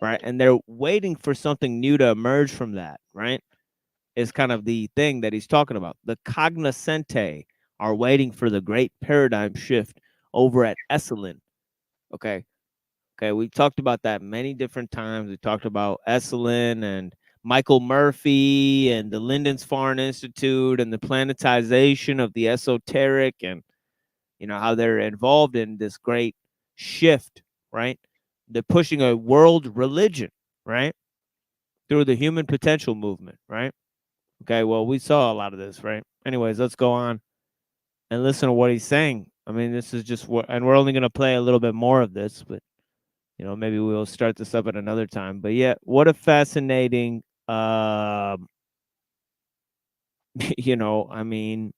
right? And they're waiting for something new to emerge from that, right? Is kind of the thing that he's talking about. The cognoscenti are waiting for the great paradigm shift over at Esalen. Okay. Okay, we talked about that many different times. We talked about Esalen and Michael Murphy and the Lindensfarne Institute and the planetization of the esoteric, and, you know, how they're involved in this great shift, right? They're pushing a world religion, right? Through the human potential movement, right? Okay, well, we saw a lot of this, right? Anyways, let's go on and listen to what he's saying. I mean, this is just what, and we're only going to play a little bit more of this, but, you know, maybe we'll start this up at another time. But yeah, what a fascinating You know, I mean,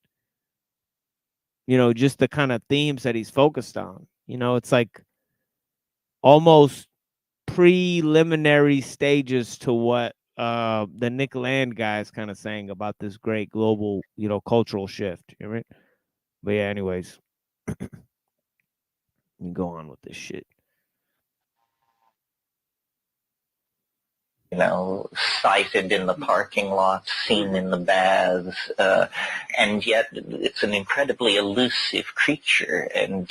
just the kind of themes that he's focused on. It's like almost preliminary stages to what the Nick Land guy is kind of saying about this great global, cultural shift. Right? But yeah, anyways, we go on with this shit. Sighted in the parking lot, seen in the baths, and yet it's an incredibly elusive creature and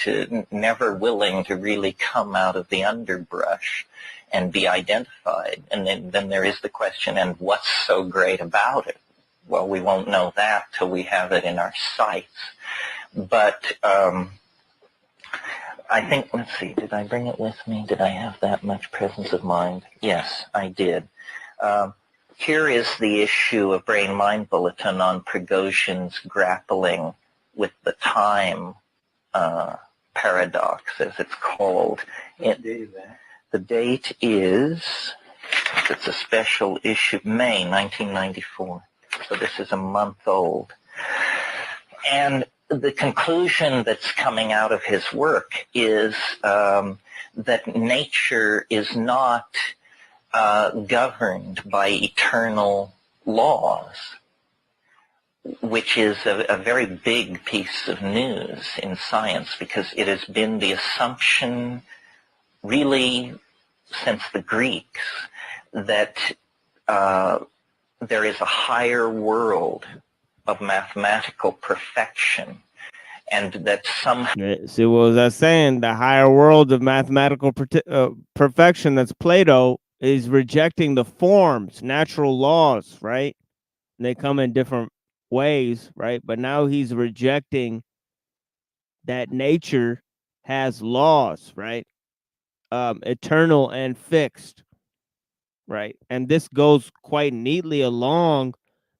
never willing to really come out of the underbrush and be identified. And then there is the question, and what's so great about it? Well, we won't know that till we have it in our sights. But I think, let's see, did I bring it with me? Did I have that much presence of mind? Yes, I did. Here is the issue of Brain Mind Bulletin on Prigozhin's grappling with the time paradox, as it's called. What date is that? The date is, it's a special issue, May 1994. So this is a month old. And the conclusion that's coming out of his work is that nature is not governed by eternal laws, which is a very big piece of news in science, because it has been the assumption really since the Greeks that there is a higher world of mathematical perfection, and that somehow... See, what was I saying? The higher world of mathematical perfection, that's Plato, is rejecting the forms, natural laws, right? And they come in different ways, right? But now he's rejecting that nature has laws, right? Eternal and fixed, right? And this goes quite neatly along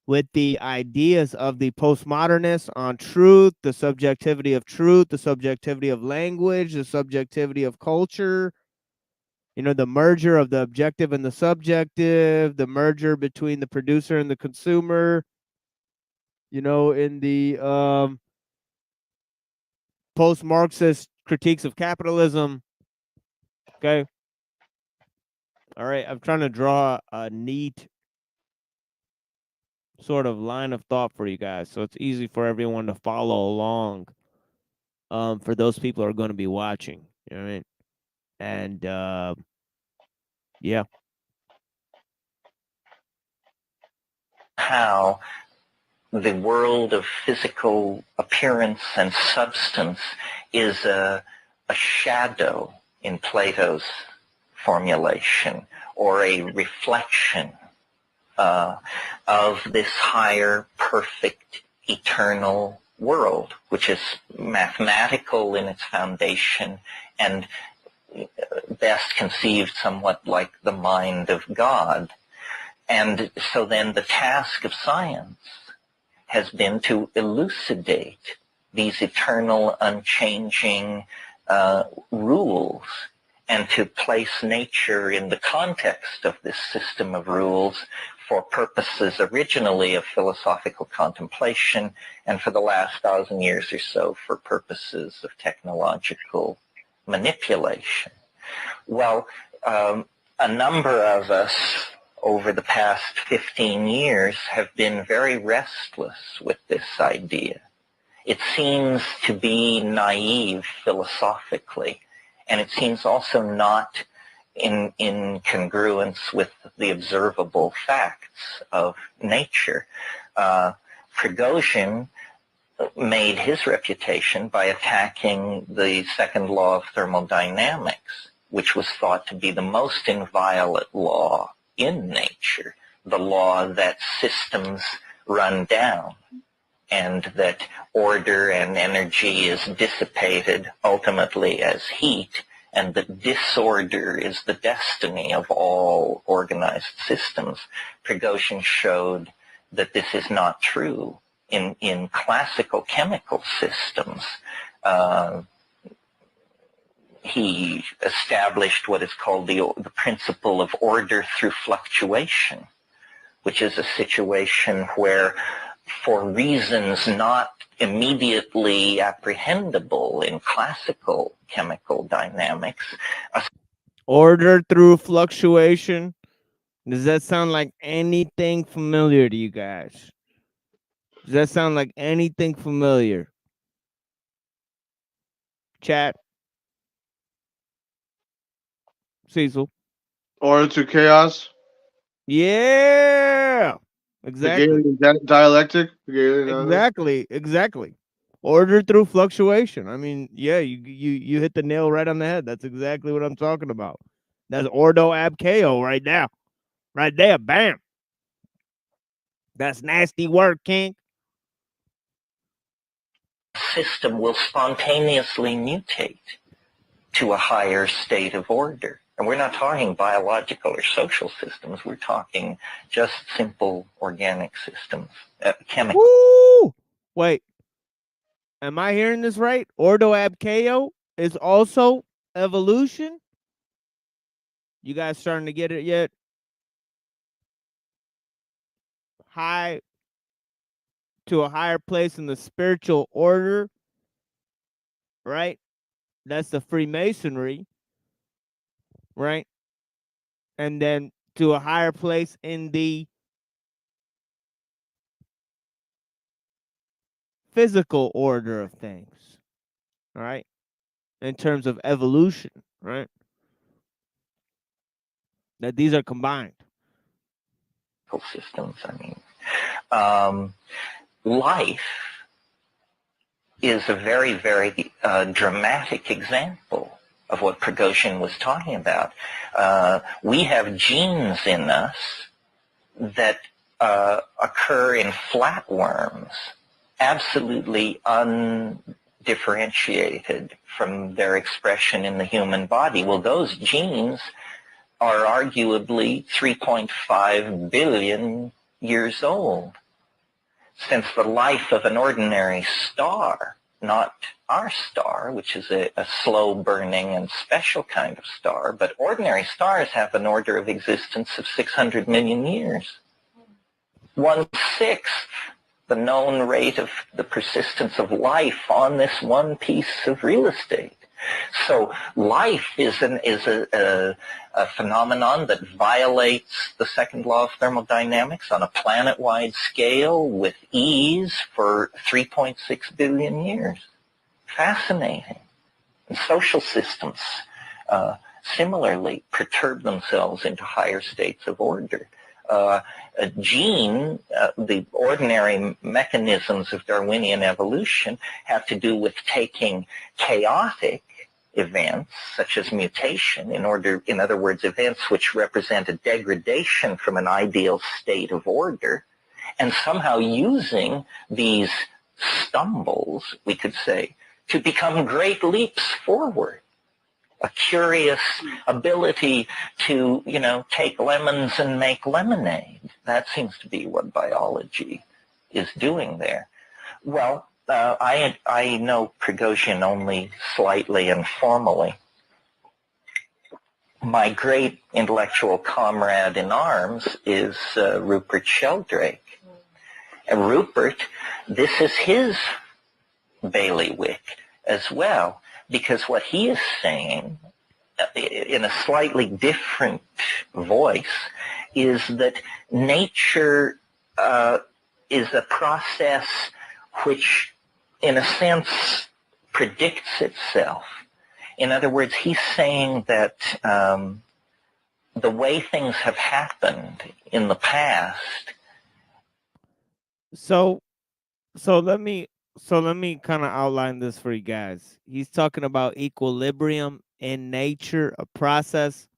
with the ideas of the postmodernists on truth, the subjectivity of truth, the subjectivity of language, the subjectivity of culture, the merger of the objective and the subjective, the merger between the producer and the consumer, in the post-Marxist critiques of capitalism. Okay. All right. I'm trying to draw a neat sort of line of thought for you guys, so it's easy for everyone to follow along. For those people who are going to be watching, you know what I mean? And yeah. How the world of physical appearance and substance is a shadow in Plato's formulation, or a reflection of this higher, perfect, eternal world, which is mathematical in its foundation and best conceived somewhat like the mind of God. And so then the task of science has been to elucidate these eternal, unchanging rules, and to place nature in the context of this system of rules for purposes originally of philosophical contemplation, and for the last 1,000 years or so for purposes of technological manipulation. Well, a number of us over the past 15 years have been very restless with this idea. It seems to be naive philosophically, and it seems also not in congruence with the observable facts of nature. Prigozhin made his reputation by attacking the second law of thermodynamics, which was thought to be the most inviolate law in nature, the law that systems run down and that order and energy is dissipated ultimately as heat, and that disorder is the destiny of all organized systems. Prigozhin showed that this is not true. In classical chemical systems, he established what is called the principle of order through fluctuation, which is a situation where, for reasons not immediately apprehendable in classical chemical dynamics, Order through fluctuation. Does that sound like anything familiar to you guys? Does that sound like anything familiar? Chat. Cecil. Order to chaos. Yeah. Exactly. Hegelian dialectic. Hegelian dialectic. Exactly. Order through fluctuation. I mean, yeah, you hit the nail right on the head. That's exactly what I'm talking about. That's Ordo ab Chaos right now. Right there. Bam. That's nasty work, King. system will spontaneously mutate to a higher state of order. And we're not talking biological or social systems. We're talking just simple organic systems, chemical. Woo! Wait. Am I hearing this right? Ordo ab Chaos is also evolution? You guys starting to get it yet? High to a higher place in the spiritual order, right? That's the Freemasonry, right? And then to a higher place in the physical order of things, all right? In terms of evolution, right? That these are combined. Systems, life is a very, very dramatic example of what Prigozhin was talking about. We have genes in us that occur in flatworms, absolutely undifferentiated from their expression in the human body. Well, those genes are arguably 3.5 billion years old. Since the life of an ordinary star, not our star, which is a slow-burning and special kind of star, but ordinary stars have an order of existence of 600 million years. 1/6 the known rate of the persistence of life on this one piece of real estate. So life is a phenomenon that violates the second law of thermodynamics on a planet-wide scale with ease for 3.6 billion years. Fascinating. And social systems similarly perturb themselves into higher states of order. A gene, the ordinary mechanisms of Darwinian evolution have to do with taking chaotic events such as mutation, in other words, events which represent a degradation from an ideal state of order, and somehow using these stumbles, we could say, to become great leaps forward. A curious ability to, take lemons and make lemonade. That seems to be what biology is doing there. Well, I know Prigozhin only slightly and formally. My great intellectual comrade in arms is Rupert Sheldrake. And Rupert, this is his bailiwick as well, because what he is saying in a slightly different voice is that nature is a process which, in a sense, predicts itself. In other words, he's saying that the way things have happened in the past. So let me kind of outline this for you guys. He's talking about equilibrium in nature, a process,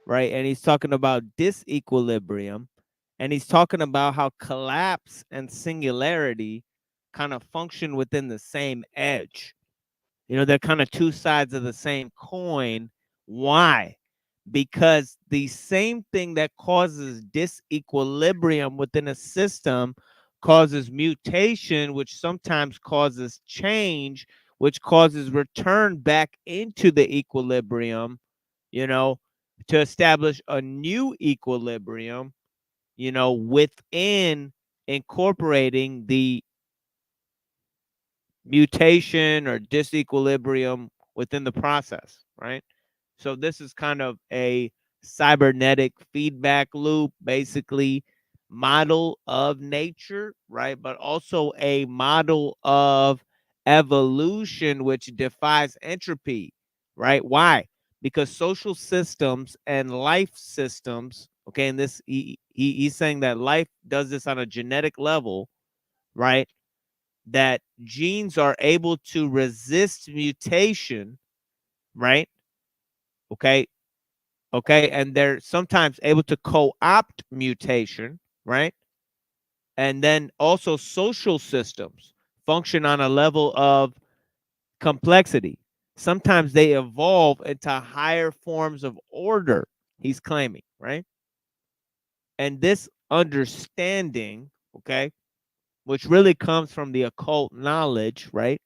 right? And he's talking about disequilibrium, and he's talking about how collapse and singularity kind of function within the same edge. They're kind of two sides of the same coin. Why? Because the same thing that causes disequilibrium within a system causes mutation, which sometimes causes change, which causes return back into the equilibrium, to establish a new equilibrium, you know, within incorporating the mutation or disequilibrium within the process, right? So this is kind of a cybernetic feedback loop, basically model of nature, right? But also a model of evolution which defies entropy, right? Why? Because social systems and life systems, okay, and this he's saying that life does this on a genetic level, right? That genes are able to resist mutation, right? Okay. Okay. And they're sometimes able to co opt mutation, right? And then also social systems function on a level of complexity. Sometimes they evolve into higher forms of order, he's claiming, right? And this understanding, okay, which really comes from the occult knowledge, right?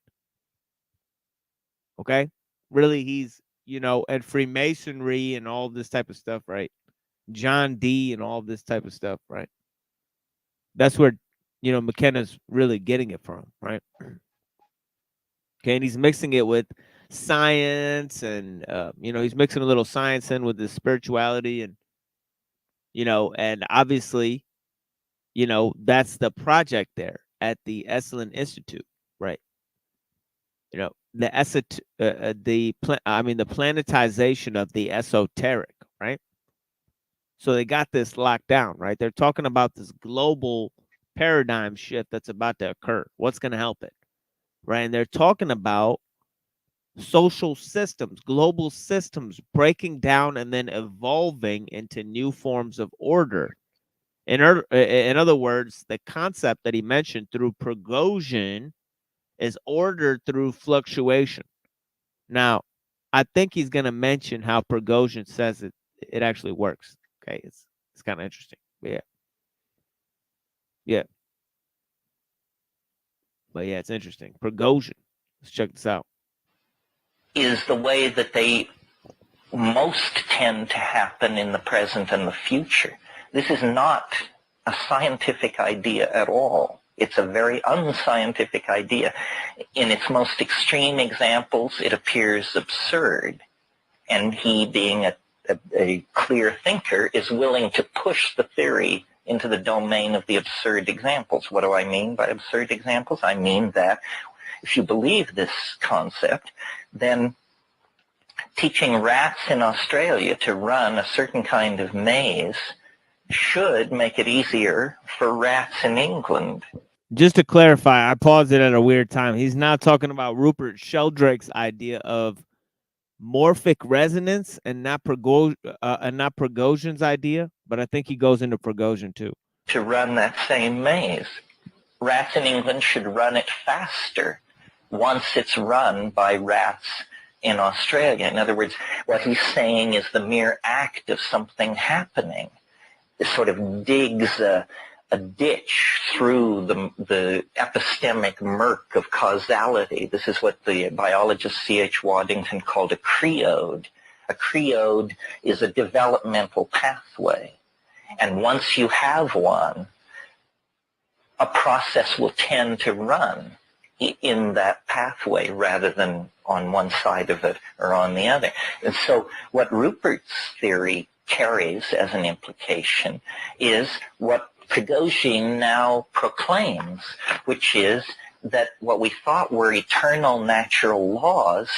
Okay. Really, he's, you know, and Freemasonry and all this type of stuff, right? John D and all this type of stuff, right? That's where, you know, McKenna's really getting it from, right? Okay. And he's mixing it with science and, you know, he's mixing a little science in with the spirituality and, you know, and obviously, you know, that's the project there at the Esalen Institute, right? You know, the the planetization of the esoteric, right? So they got this locked down, right? They're talking about this global paradigm shift that's about to occur. What's going to help it, right? And they're talking about social systems, global systems breaking down and then evolving into new forms of order. In other words, the concept that he mentioned through Prigozhin is order through fluctuation. Now, I think he's going to mention how Prigozhin says it actually works. Okay, it's kind of interesting. Yeah. Yeah. But yeah, it's interesting. Prigozhin. Let's check this out. Is the way that they most tend to happen in the present and the future. This is not a scientific idea at all. It's a very unscientific idea. In its most extreme examples, it appears absurd. And he, being a clear thinker, is willing to push the theory into the domain of the absurd examples. What do I mean by absurd examples? I mean that if you believe this concept, then teaching rats in Australia to run a certain kind of maze should make it easier for rats in England. Just to clarify, I paused it at a weird time. He's now talking about Rupert Sheldrake's idea of morphic resonance and not Prigozhin's idea, but I think he goes into Prigozhin too. To run that same maze. Rats in England should run it faster once it's run by rats in Australia. In other words, what he's saying is the mere act of something happening. It sort of digs a ditch through the epistemic murk of causality. This is what the biologist C.H. Waddington called a creode. A creode is a developmental pathway. And once you have one, a process will tend to run in that pathway rather than on one side of it or on the other. And so what Rupert's theory carries as an implication is what Prigozhin now proclaims, which is that what we thought were eternal natural laws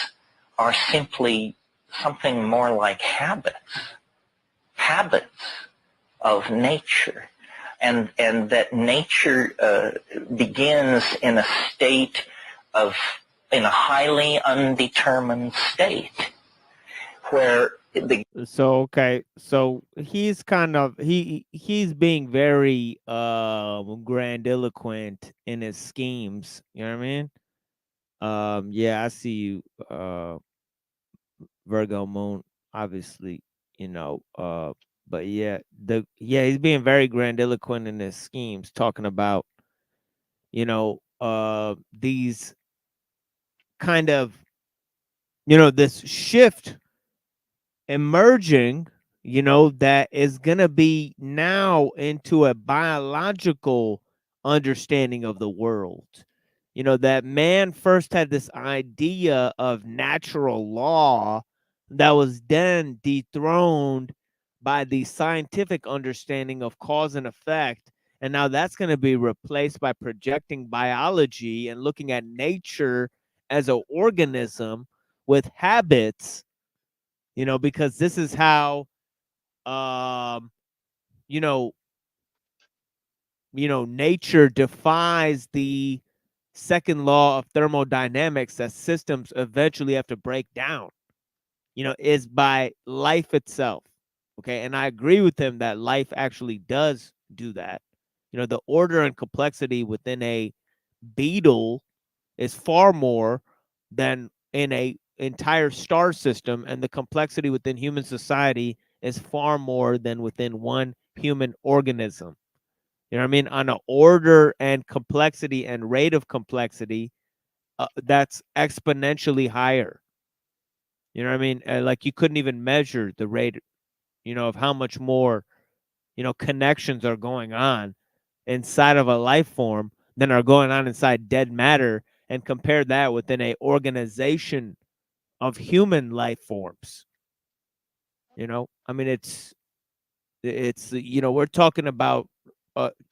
are simply something more like habits of nature. And that nature begins in a state of, in a highly undetermined state, where So he's kind of he's being very grandiloquent in his schemes. You know what I mean? Yeah, I see you, Virgo Moon. Obviously, you know. But yeah, he's being very grandiloquent in his schemes, talking about, you know, these kind of, you know, this shift emerging, you know, that is going to be now into a biological understanding of the world. You know, that man first had this idea of natural law that was then dethroned by the scientific understanding of cause and effect. And now that's going to be replaced by projecting biology and looking at nature as an organism with habits, you know, because this is how, you know, nature defies the second law of thermodynamics that systems eventually have to break down, you know, is by life itself. Okay. And I agree with him that life actually does do that. You know, the order and complexity within a beetle is far more than in a entire star system, and the complexity within human society is far more than within one human organism. You know what I mean? On an order and complexity and rate of complexity, that's exponentially higher. You know what I mean? Like you couldn't even measure the rate, you know, of how much more, you know, connections are going on inside of a life form than are going on inside dead matter, and compare that within a organization of human life forms. You know, I mean, it's you know, we're talking about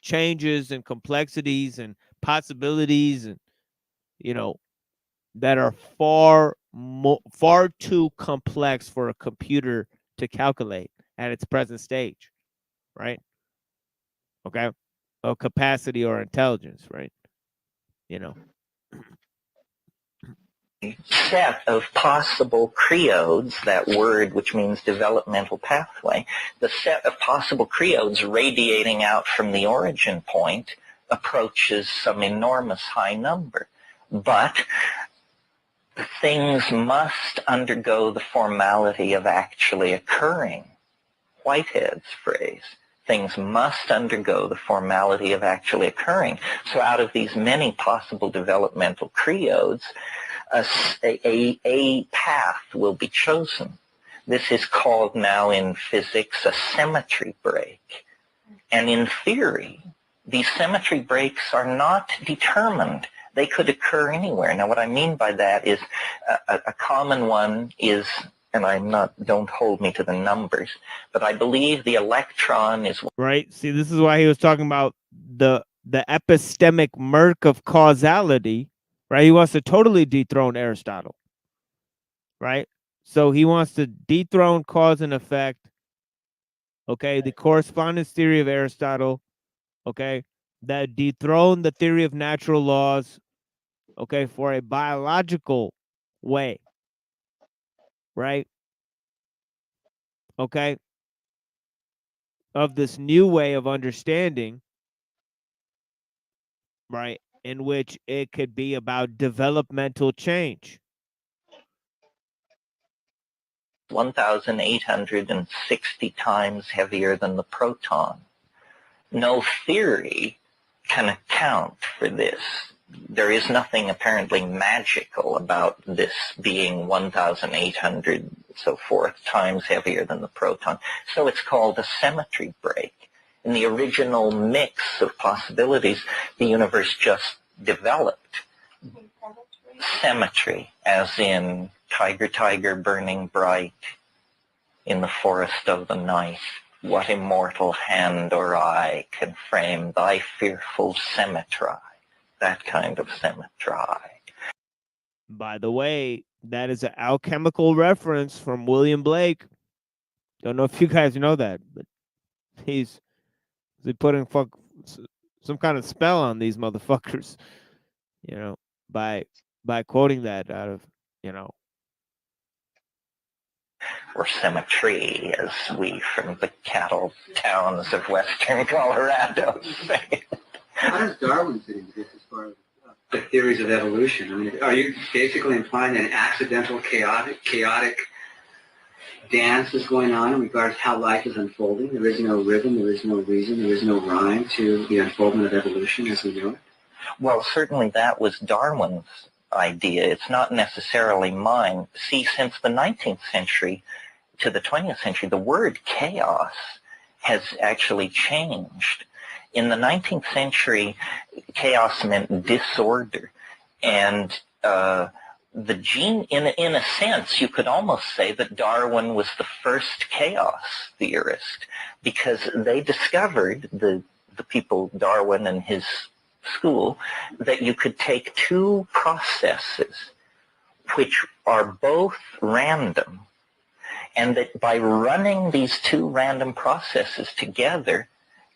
changes and complexities and possibilities, and you know, that are far too complex for a computer to calculate at its present stage, right? Okay, of capacity or intelligence, right? You know, set of possible creodes, that word which means developmental pathway, the set of possible creodes radiating out from the origin point approaches some enormous high number. But things must undergo the formality of actually occurring. Whitehead's phrase. Things must undergo the formality of actually occurring. So out of these many possible developmental creodes, a path will be chosen. This is called now in physics a symmetry break. And in theory, these symmetry breaks are not determined. They could occur anywhere. Now, what I mean by that is a common one is, and don't hold me to the numbers, but I believe the electron is right. See, this is why he was talking about the epistemic murk of causality, right? He wants to totally dethrone Aristotle, right? So he wants to dethrone cause and effect. Okay, the correspondence theory of Aristotle. Okay, that dethrone the theory of natural laws. Okay, for a biological way, right? Okay, of this new way of understanding, right? In which it could be about developmental change. 1,860 times heavier than the proton. No theory can account for this. There is nothing apparently magical about this being 1,800 so forth times heavier than the proton. So it's called a symmetry break. In the original mix of possibilities, the universe just developed. Symmetry, as in tiger, tiger, burning bright in the forest of the night. What immortal hand or eye can frame thy fearful symmetry? That kind of symmetry. By the way, that is an alchemical reference from William Blake. Don't know if you guys know that, but he's putting some kind of spell on these motherfuckers, you know, by quoting that out of, you know. Or symmetry, as we from the cattle towns of western Colorado say. How does Darwin fit into this as far as the theories of evolution? I mean, are you basically implying that an accidental, chaotic dance is going on in regards to how life is unfolding? There is no rhythm, there is no reason, there is no rhyme to the unfoldment of evolution as we know it? Well, certainly that was Darwin's idea. It's not necessarily mine. See, since the 19th century, to the 20th century, the word chaos has actually changed. In the 19th century, chaos meant disorder. And the gene, in a sense, you could almost say that Darwin was the first chaos theorist, because they discovered, the people, Darwin and his school, that you could take two processes which are both random, and that by running these two random processes together,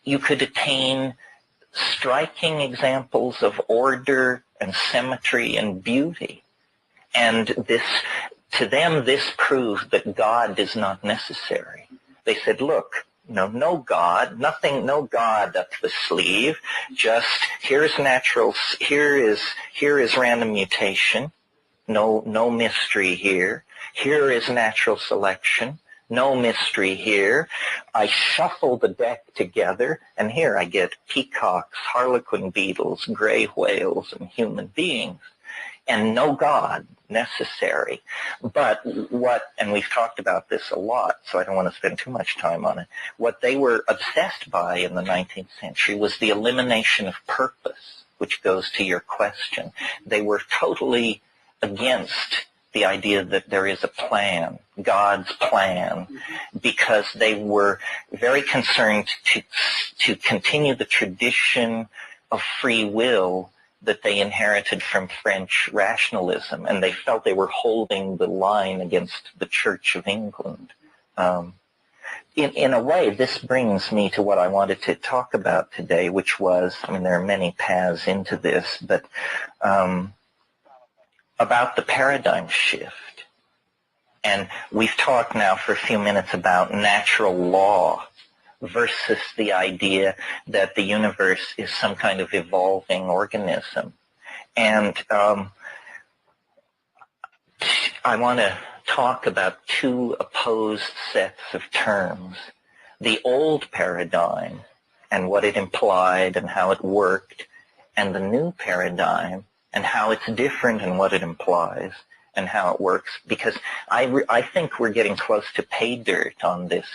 you could attain striking examples of order and symmetry and beauty. And this, to them, this proved that God is not necessary. They said, look, no God, nothing, no God up the sleeve, just here's natural, here is random mutation, no mystery here. Here is natural selection, no mystery here. I shuffle the deck together, and here I get peacocks, harlequin beetles, gray whales, and human beings. And no God necessary. But what, and we've talked about this a lot, so I don't want to spend too much time on it, what they were obsessed by in the 19th century was the elimination of purpose, which goes to your question. They were totally against the idea that there is a plan, God's plan, because they were very concerned to continue the tradition of free will that they inherited from French rationalism, and they felt they were holding the line against the Church of England. In a way, this brings me to what I wanted to talk about today, which was, I mean, there are many paths into this, but about the paradigm shift. And we've talked now for a few minutes about natural law versus the idea that the universe is some kind of evolving organism. And I want to talk about two opposed sets of terms. The old paradigm and what it implied and how it worked, and the new paradigm and how it's different and what it implies and how it works. Because I think we're getting close to pay dirt on this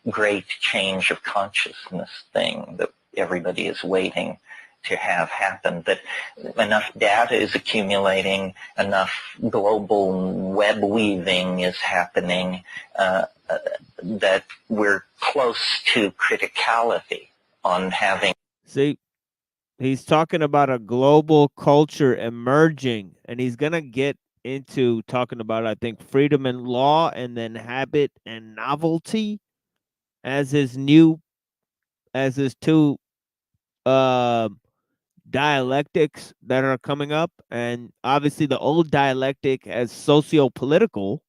great change of consciousness thing that everybody is waiting to have happen, that enough data is accumulating, enough global web weaving is happening, that we're close to criticality on having. See, he's talking about a global culture emerging, and he's going to get into talking about, I think, freedom and law, and then habit and novelty as his two dialectics that are coming up. And obviously the old dialectic as socio-political,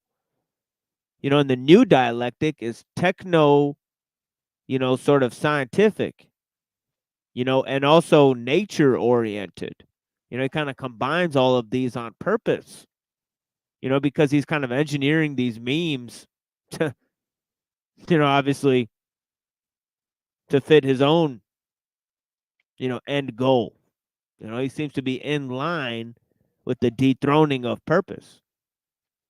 and the new dialectic is techno, sort of scientific, and also nature oriented. He kind of combines all of these on purpose, because he's kind of engineering these memes to, obviously to fit his own, end goal. He seems to be in line with the dethroning of purpose,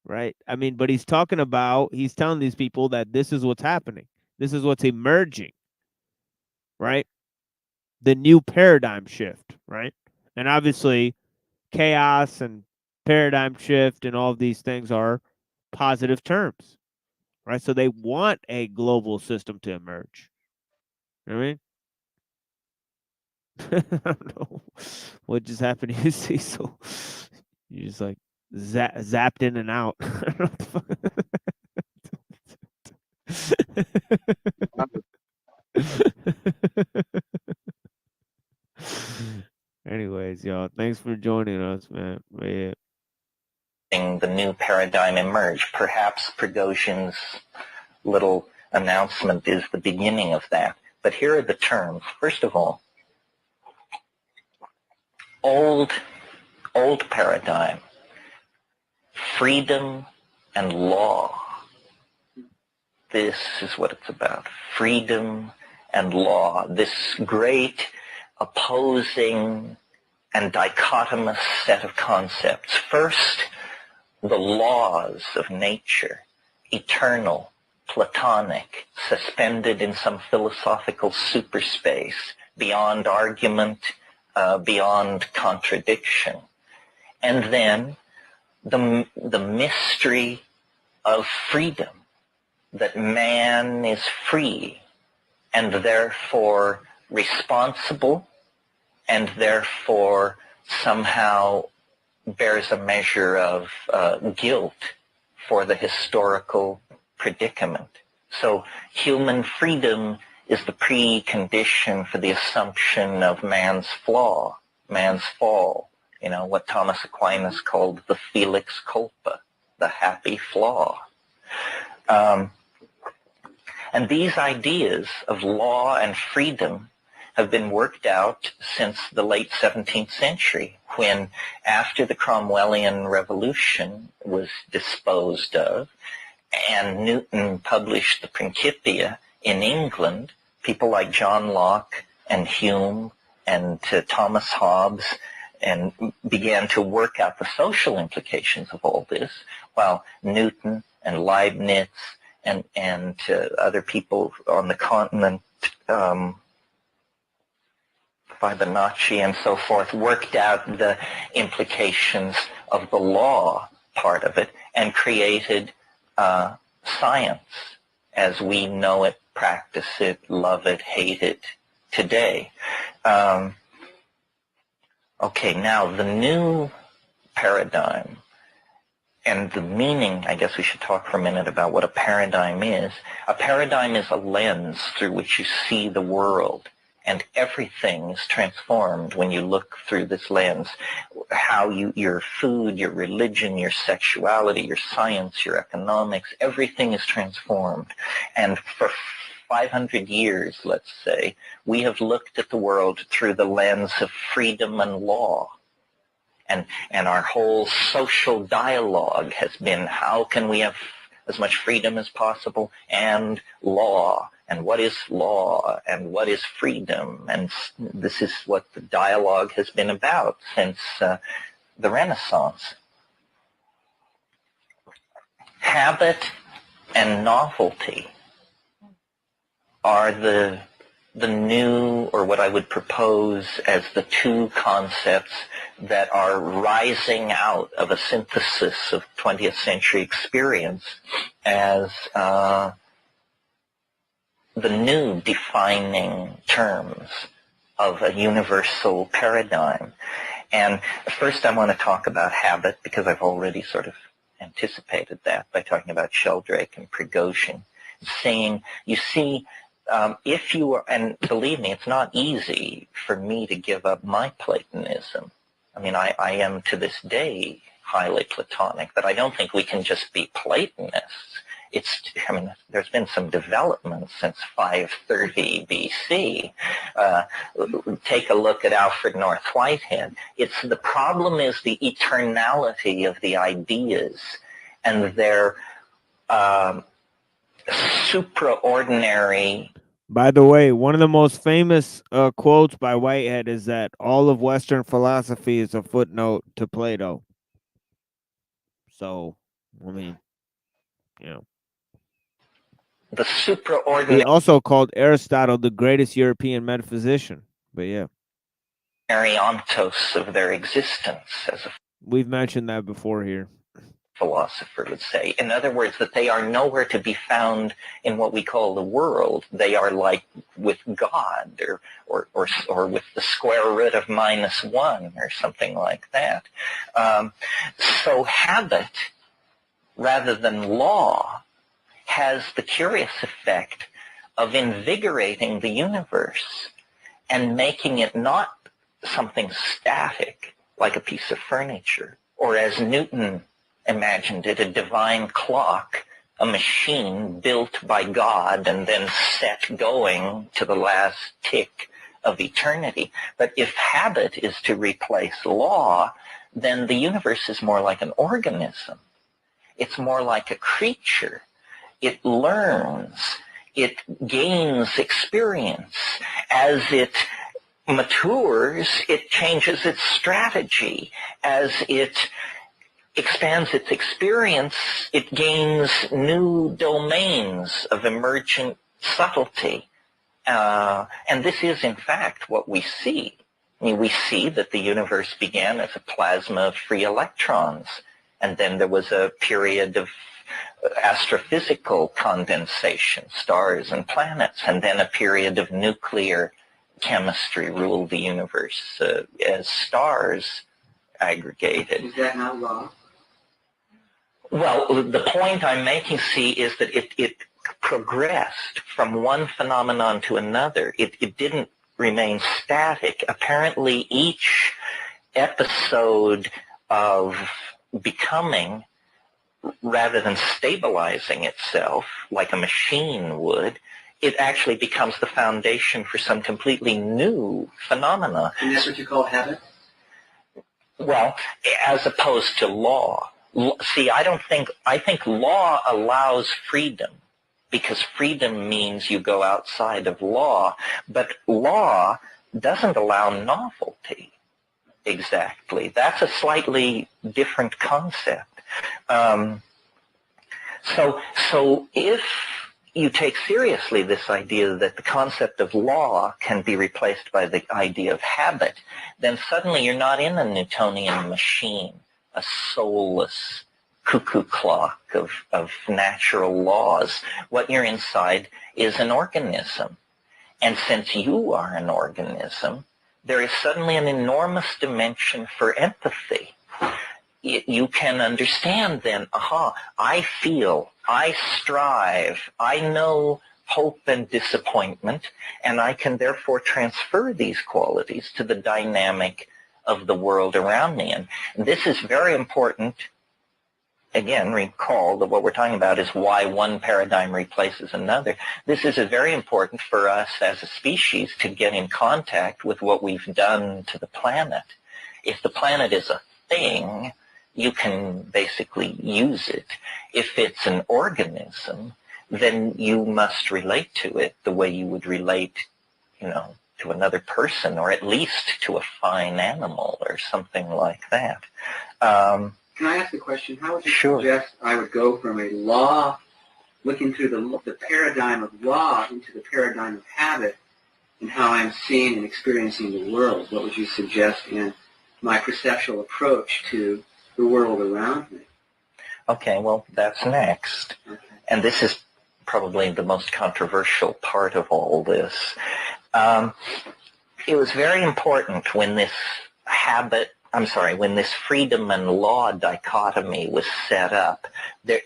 right? I mean, but he's telling these people that this is what's happening. This is what's emerging, right? The new paradigm shift, right? And obviously chaos and paradigm shift and all of these things are positive terms, right? So they want a global system to emerge. You know what I mean? I don't know what just happened to you, Cecil. You just like zapped in and out. I don't know what the fuck. Anyways, y'all, thanks for joining us, man. Yeah. The new paradigm emerge. Perhaps Prigozhin's little announcement is the beginning of that. But here are the terms. First of all, old paradigm, freedom and law. This is what it's about. Freedom and law. This great opposing and dichotomous set of concepts. First, the laws of nature, eternal, Platonic, suspended in some philosophical superspace, beyond argument, beyond contradiction. And then the mystery of freedom, that man is free and therefore responsible and therefore somehow bears a measure of guilt for the historical predicament. So human freedom is the precondition for the assumption of man's flaw, man's fall, what Thomas Aquinas called the felix culpa, the happy flaw. And these ideas of law and freedom have been worked out since the late 17th century, when, after the Cromwellian Revolution was disposed of, and Newton published the Principia in England, people like John Locke and Hume and Thomas Hobbes and began to work out the social implications of all this, while Newton and Leibniz and other people on the continent, Fibonacci and so forth, worked out the implications of the law part of it and created science as we know it, practice it, love it, hate it today. Okay, now the new paradigm and the meaning, I guess we should talk for a minute about what a paradigm is. A paradigm is a lens through which you see the world, and everything is transformed when you look through this lens. How your food, your religion, your sexuality, your science, your economics, everything is transformed. And for 500 years, let's say, we have looked at the world through the lens of freedom and law. And our whole social dialogue has been, how can we have as much freedom as possible, and law, and what is law, and what is freedom? And this is what the dialogue has been about since the Renaissance. Habit and novelty are the new, or what I would propose as the two concepts that are rising out of a synthesis of 20th century experience as the new defining terms of a universal paradigm. And first I want to talk about habit, because I've already sort of anticipated that by talking about Sheldrake and Prigozhin, saying, you see, if you are, and believe me, it's not easy for me to give up my Platonism. I mean, I am to this day highly Platonic, but I don't think we can just be Platonists. There's been some development since 530 BC. Take a look at Alfred North Whitehead. The problem is the eternality of the ideas and their supraordinary. By the way, one of the most famous quotes by Whitehead is that all of Western philosophy is a footnote to Plato. So, I mean, the supraordinary. He also called Aristotle the greatest European metaphysician. But yeah, ontos of their existence, as we've mentioned that before here. Philosopher would say. In other words, that they are nowhere to be found in what we call the world. They are like with God, or with the square root of -1, or something like that. So habit, rather than law, has the curious effect of invigorating the universe and making it not something static, like a piece of furniture, or as Newton imagined it, a divine clock, a machine built by God and then set going to the last tick of eternity. But if habit is to replace law, then the universe is more like an organism. It's more like a creature. It learns. It gains experience. As it matures, it changes its strategy. As it expands its experience, it gains new domains of emergent subtlety. And this is, in fact, what we see. I mean, we see that the universe began as a plasma of free electrons, and then there was a period of astrophysical condensation, stars and planets, and then a period of nuclear chemistry ruled the universe as stars aggregated. Is that not law? Well, the point I'm making, see, is that it progressed from one phenomenon to another. It didn't remain static. Apparently, each episode of becoming, rather than stabilizing itself like a machine would, it actually becomes the foundation for some completely new phenomena. And that's what you call habit? Well, as opposed to law. See, I think law allows freedom, because freedom means you go outside of law, but law doesn't allow novelty exactly. That's a slightly different concept. So if you take seriously this idea that the concept of law can be replaced by the idea of habit, then suddenly you're not in a Newtonian machine, a soulless cuckoo clock of natural laws. What you're inside is an organism. And since you are an organism, there is suddenly an enormous dimension for empathy. You can understand then, I feel, I strive, I know hope and disappointment, and I can therefore transfer these qualities to the dynamic of the world around me. And this is very important. Again, recall that what we're talking about is why one paradigm replaces another. This is very important for us as a species to get in contact with what we've done to the planet. If the planet is a thing, you can basically use it. If it's an organism, then you must relate to it the way you would relate, to another person, or at least to a fine animal or something like that. Can I ask a question? How would you suggest I would go from a law, looking through the paradigm of law into the paradigm of habit, and how I'm seeing and experiencing the world? What would you suggest in my perceptual approach to the world around me? Okay, well, that's next. Okay. And this is probably the most controversial part of all this. It was very important when this when this freedom and law dichotomy was set up.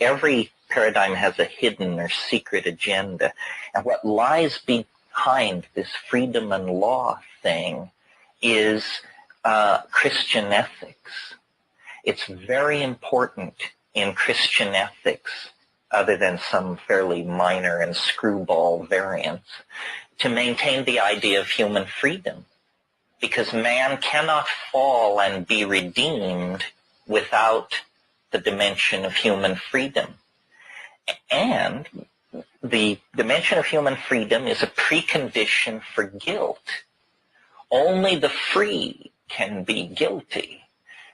Every paradigm has a hidden or secret agenda. And what lies behind this freedom and law thing is Christian ethics. It's very important in Christian ethics, other than some fairly minor and screwball variants, to maintain the idea of human freedom. Because man cannot fall and be redeemed without the dimension of human freedom. And the dimension of human freedom is a precondition for guilt. Only the free can be guilty,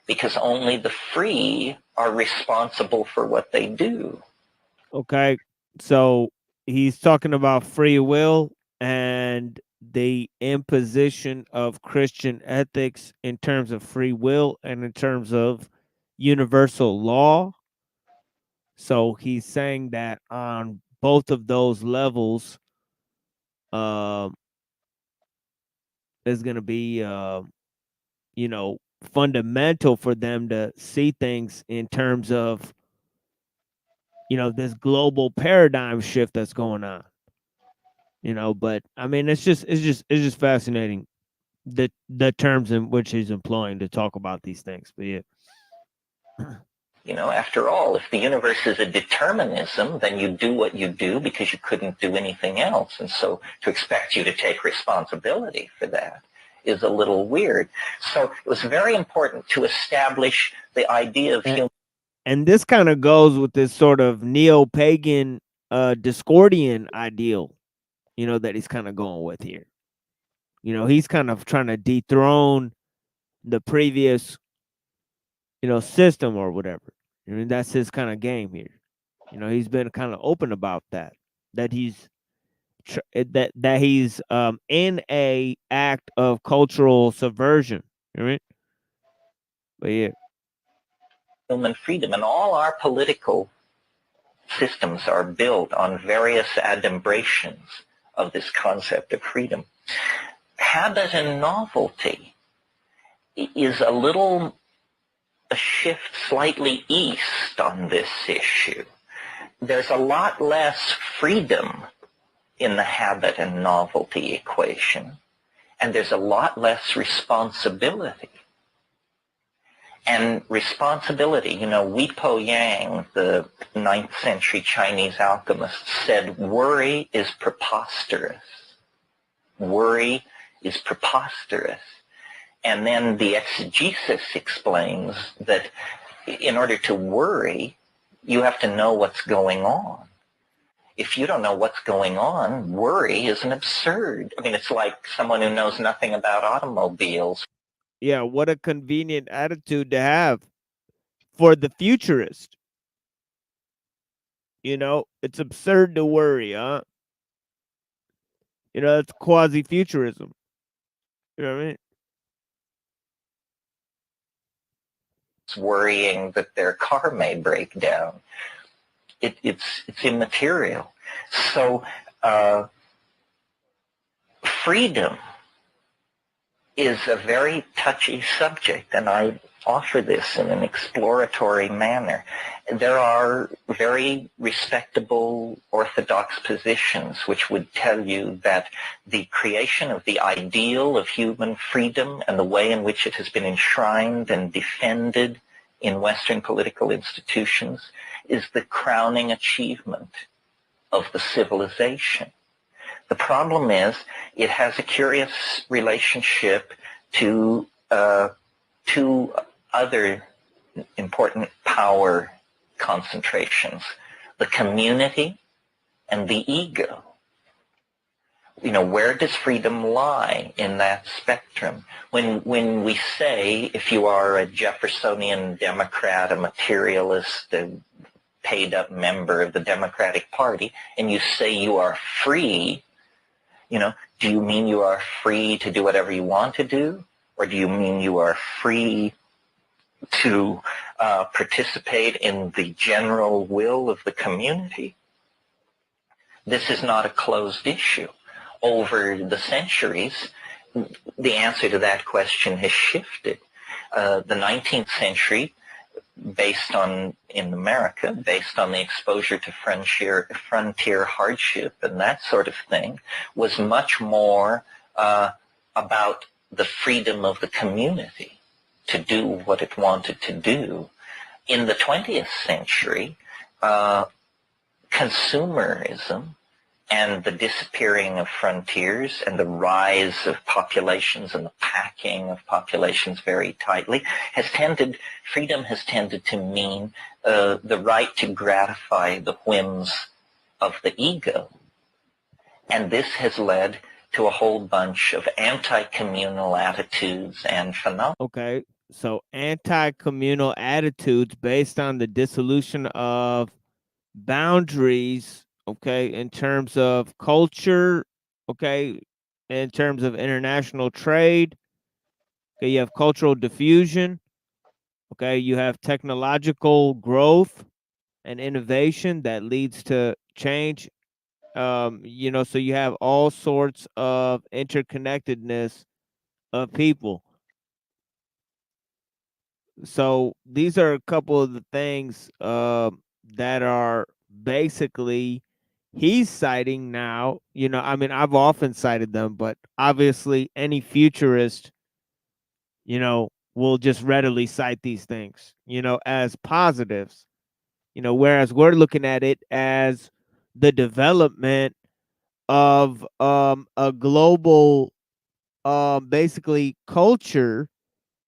because only the free are responsible for what they do. Okay, so he's talking about free will and the imposition of Christian ethics in terms of free will and in terms of universal law. So he's saying that on both of those levels, there's going to be, fundamental for them to see things in terms of, this global paradigm shift that's going on. But I mean, it's just fascinating the terms in which he's employing to talk about these things. But yeah. After all, if the universe is a determinism, then you do what you do because you couldn't do anything else. And so to expect you to take responsibility for that is a little weird. So it was very important to establish the idea of human. And this kind of goes with this sort of neo-pagan Discordian ideal, that he's kind of going with here. He's kind of trying to dethrone the previous system or whatever. I mean, that's his kind of game here. He's been kind of open about that. That he's that he's in a act of cultural subversion. You know what I mean? But yeah. Human freedom, and all our political systems are built on various adumbrations of this concept of freedom. Habit and novelty is a shift slightly east on this issue. There's a lot less freedom in the habit and novelty equation, and there's a lot less responsibility. And responsibility, Hui Po Yang, the 9th century Chinese alchemist, said worry is preposterous. Worry is preposterous. And then the exegesis explains that in order to worry, you have to know what's going on. If you don't know what's going on, worry is an absurd. I mean, it's like someone who knows nothing about automobiles. Yeah, what a convenient attitude to have for the futurist. It's absurd to worry, huh? That's quasi-futurism. You know what I mean? It's worrying that their car may break down. It's immaterial. So freedom is a very touchy subject, and I offer this in an exploratory manner. There are very respectable orthodox positions which would tell you that the creation of the ideal of human freedom and the way in which it has been enshrined and defended in Western political institutions is the crowning achievement of the civilization. The problem is it has a curious relationship to two other important power concentrations, the community and the ego. Where does freedom lie in that spectrum? When we say, if you are a Jeffersonian Democrat, a materialist, a paid-up member of the Democratic Party, and you say you are free, do you mean you are free to do whatever you want to do? Or do you mean you are free to participate in the general will of the community? This is not a closed issue. Over the centuries, the answer to that question has shifted. The 19th century, in America, based on the exposure to frontier hardship and that sort of thing, was much more about the freedom of the community to do what it wanted to do. In the 20th century, consumerism and the disappearing of frontiers and the rise of populations and the packing of populations very tightly freedom has tended to mean the right to gratify the whims of the ego. And this has led to a whole bunch of anti-communal attitudes and phenomena. Okay, so anti-communal attitudes based on the dissolution of boundaries, okay, in terms of culture, okay, in terms of international trade. Okay, you have cultural diffusion. Okay, you have technological growth and innovation that leads to change. So you have all sorts of interconnectedness of people. So these are a couple of the things that are basically he's citing now. I mean, I've often cited them, but obviously any futurist, will just readily cite these things, as positives, whereas we're looking at it as the development of a global basically culture,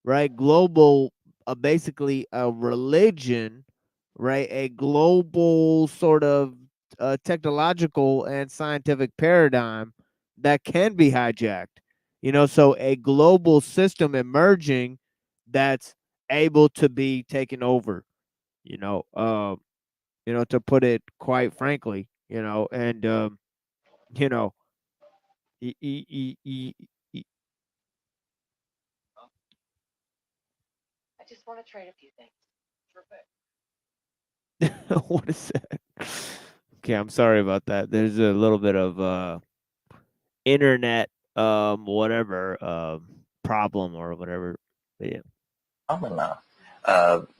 right? Global, basically a religion, right? A global sort of technological and scientific paradigm that can be hijacked. So a global system emerging that's able to be taken over, to put it quite frankly, and you know, e- e- e- e- e- I just want to trade a few things. what is that? Okay, I'm sorry about that. There's a little bit of internet whatever problem or whatever. But yeah. Phenomena.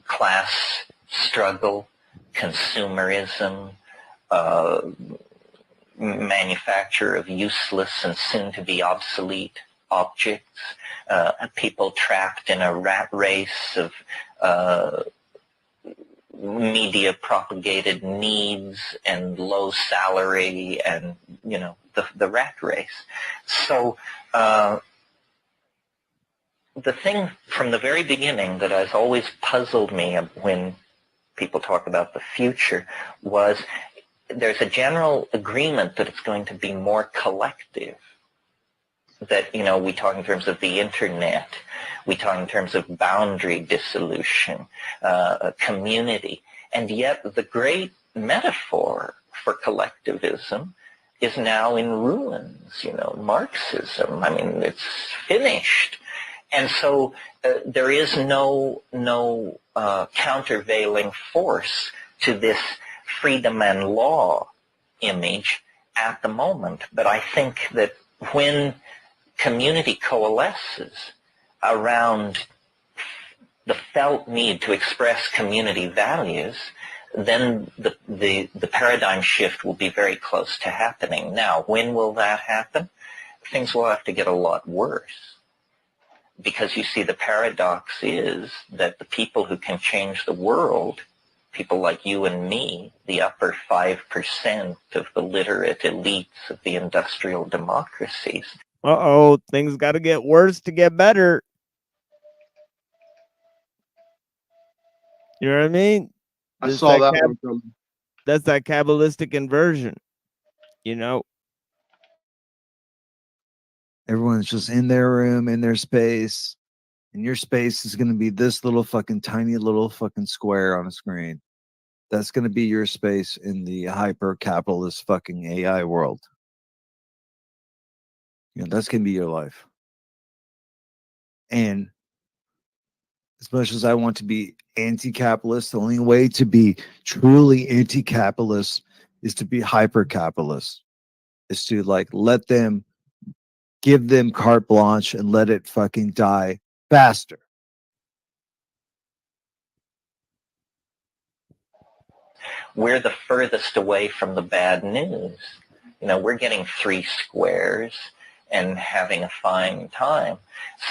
Class struggle, consumerism, manufacture of useless and soon-to-be obsolete objects, people trapped in a rat race of media-propagated needs and low salary and, the rat race. So the thing from the very beginning that has always puzzled me when people talk about the future was there's a general agreement that it's going to be more collective. That, we talk in terms of the internet, we talk in terms of boundary dissolution, community, and yet the great metaphor for collectivism is now in ruins, Marxism. I mean, it's finished. And so there is no countervailing force to this freedom and law image at the moment. But I think that when community coalesces around the felt need to express community values, then the paradigm shift will be very close to happening. Now, when will that happen? Things will have to get a lot worse. Because you see, the paradox is that the people who can change the world, people like you and me, the upper 5% of the literate elites of the industrial democracies. Uh-oh, things got to get worse to get better. You know what I mean? I saw that one from. That's that Kabbalistic inversion, Everyone's just in their room, in their space, and your space is going to be this little fucking tiny little fucking square on a screen. That's going to be your space in the hyper capitalist fucking AI world. That's going to be your life. And as much as I want to be anti-capitalist, the only way to be truly anti-capitalist is to be hyper-capitalist. Is to give them carte blanche and let it fucking die faster. We're the furthest away from the bad news. We're getting 3 squares and having a fine time.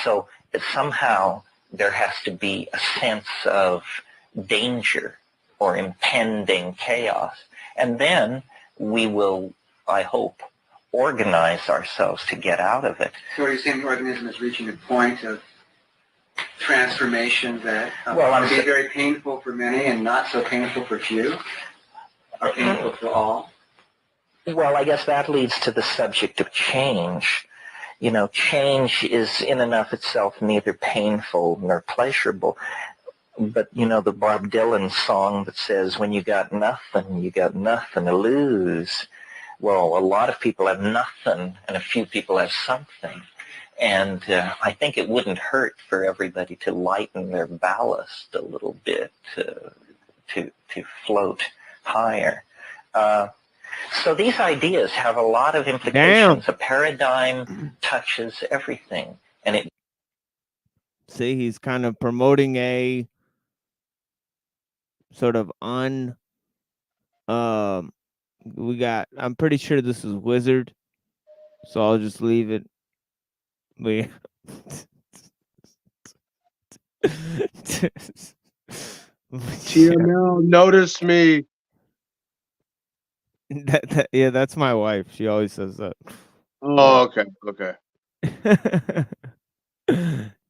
So somehow there has to be a sense of danger or impending chaos. And then we will, I hope, organize ourselves to get out of it. So are you saying the organism is reaching a point of transformation that will be very painful for many and not so painful for few? Or painful for all? Well, I guess that leads to the subject of change. Change is in and of itself neither painful nor pleasurable. But, the Bob Dylan song that says, when you got nothing to lose. Well, a lot of people have nothing and a few people have something. And I think it wouldn't hurt for everybody to lighten their ballast a little bit to float higher. So these ideas have a lot of implications. A paradigm touches everything. And it. See, he's kind of promoting a sort of I'm pretty sure this is Wizard, so I'll just leave it. TML, notice me. Yeah, that's my wife. She always says that. Oh, okay.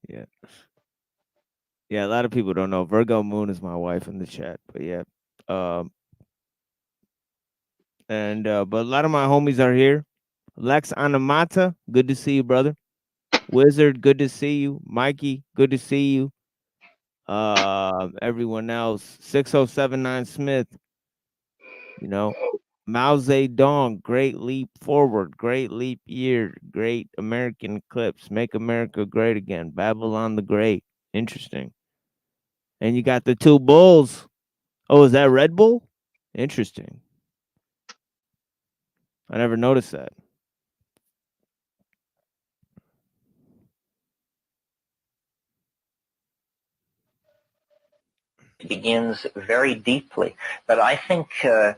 Yeah. Yeah, a lot of people don't know. Virgo Moon is my wife in the chat, but yeah. But a lot of my homies are here. Lex Anamata, good to see you, brother. Wizard, good to see you. Mikey, good to see you. Everyone else, 6079 Smith, you know, Mao Zedong, great leap forward, great leap year, great American eclipse, make America great again, Babylon the Great. Interesting. And you got the two bulls. Oh, is that Red Bull? Interesting. I never noticed that. Begins very deeply. But I think that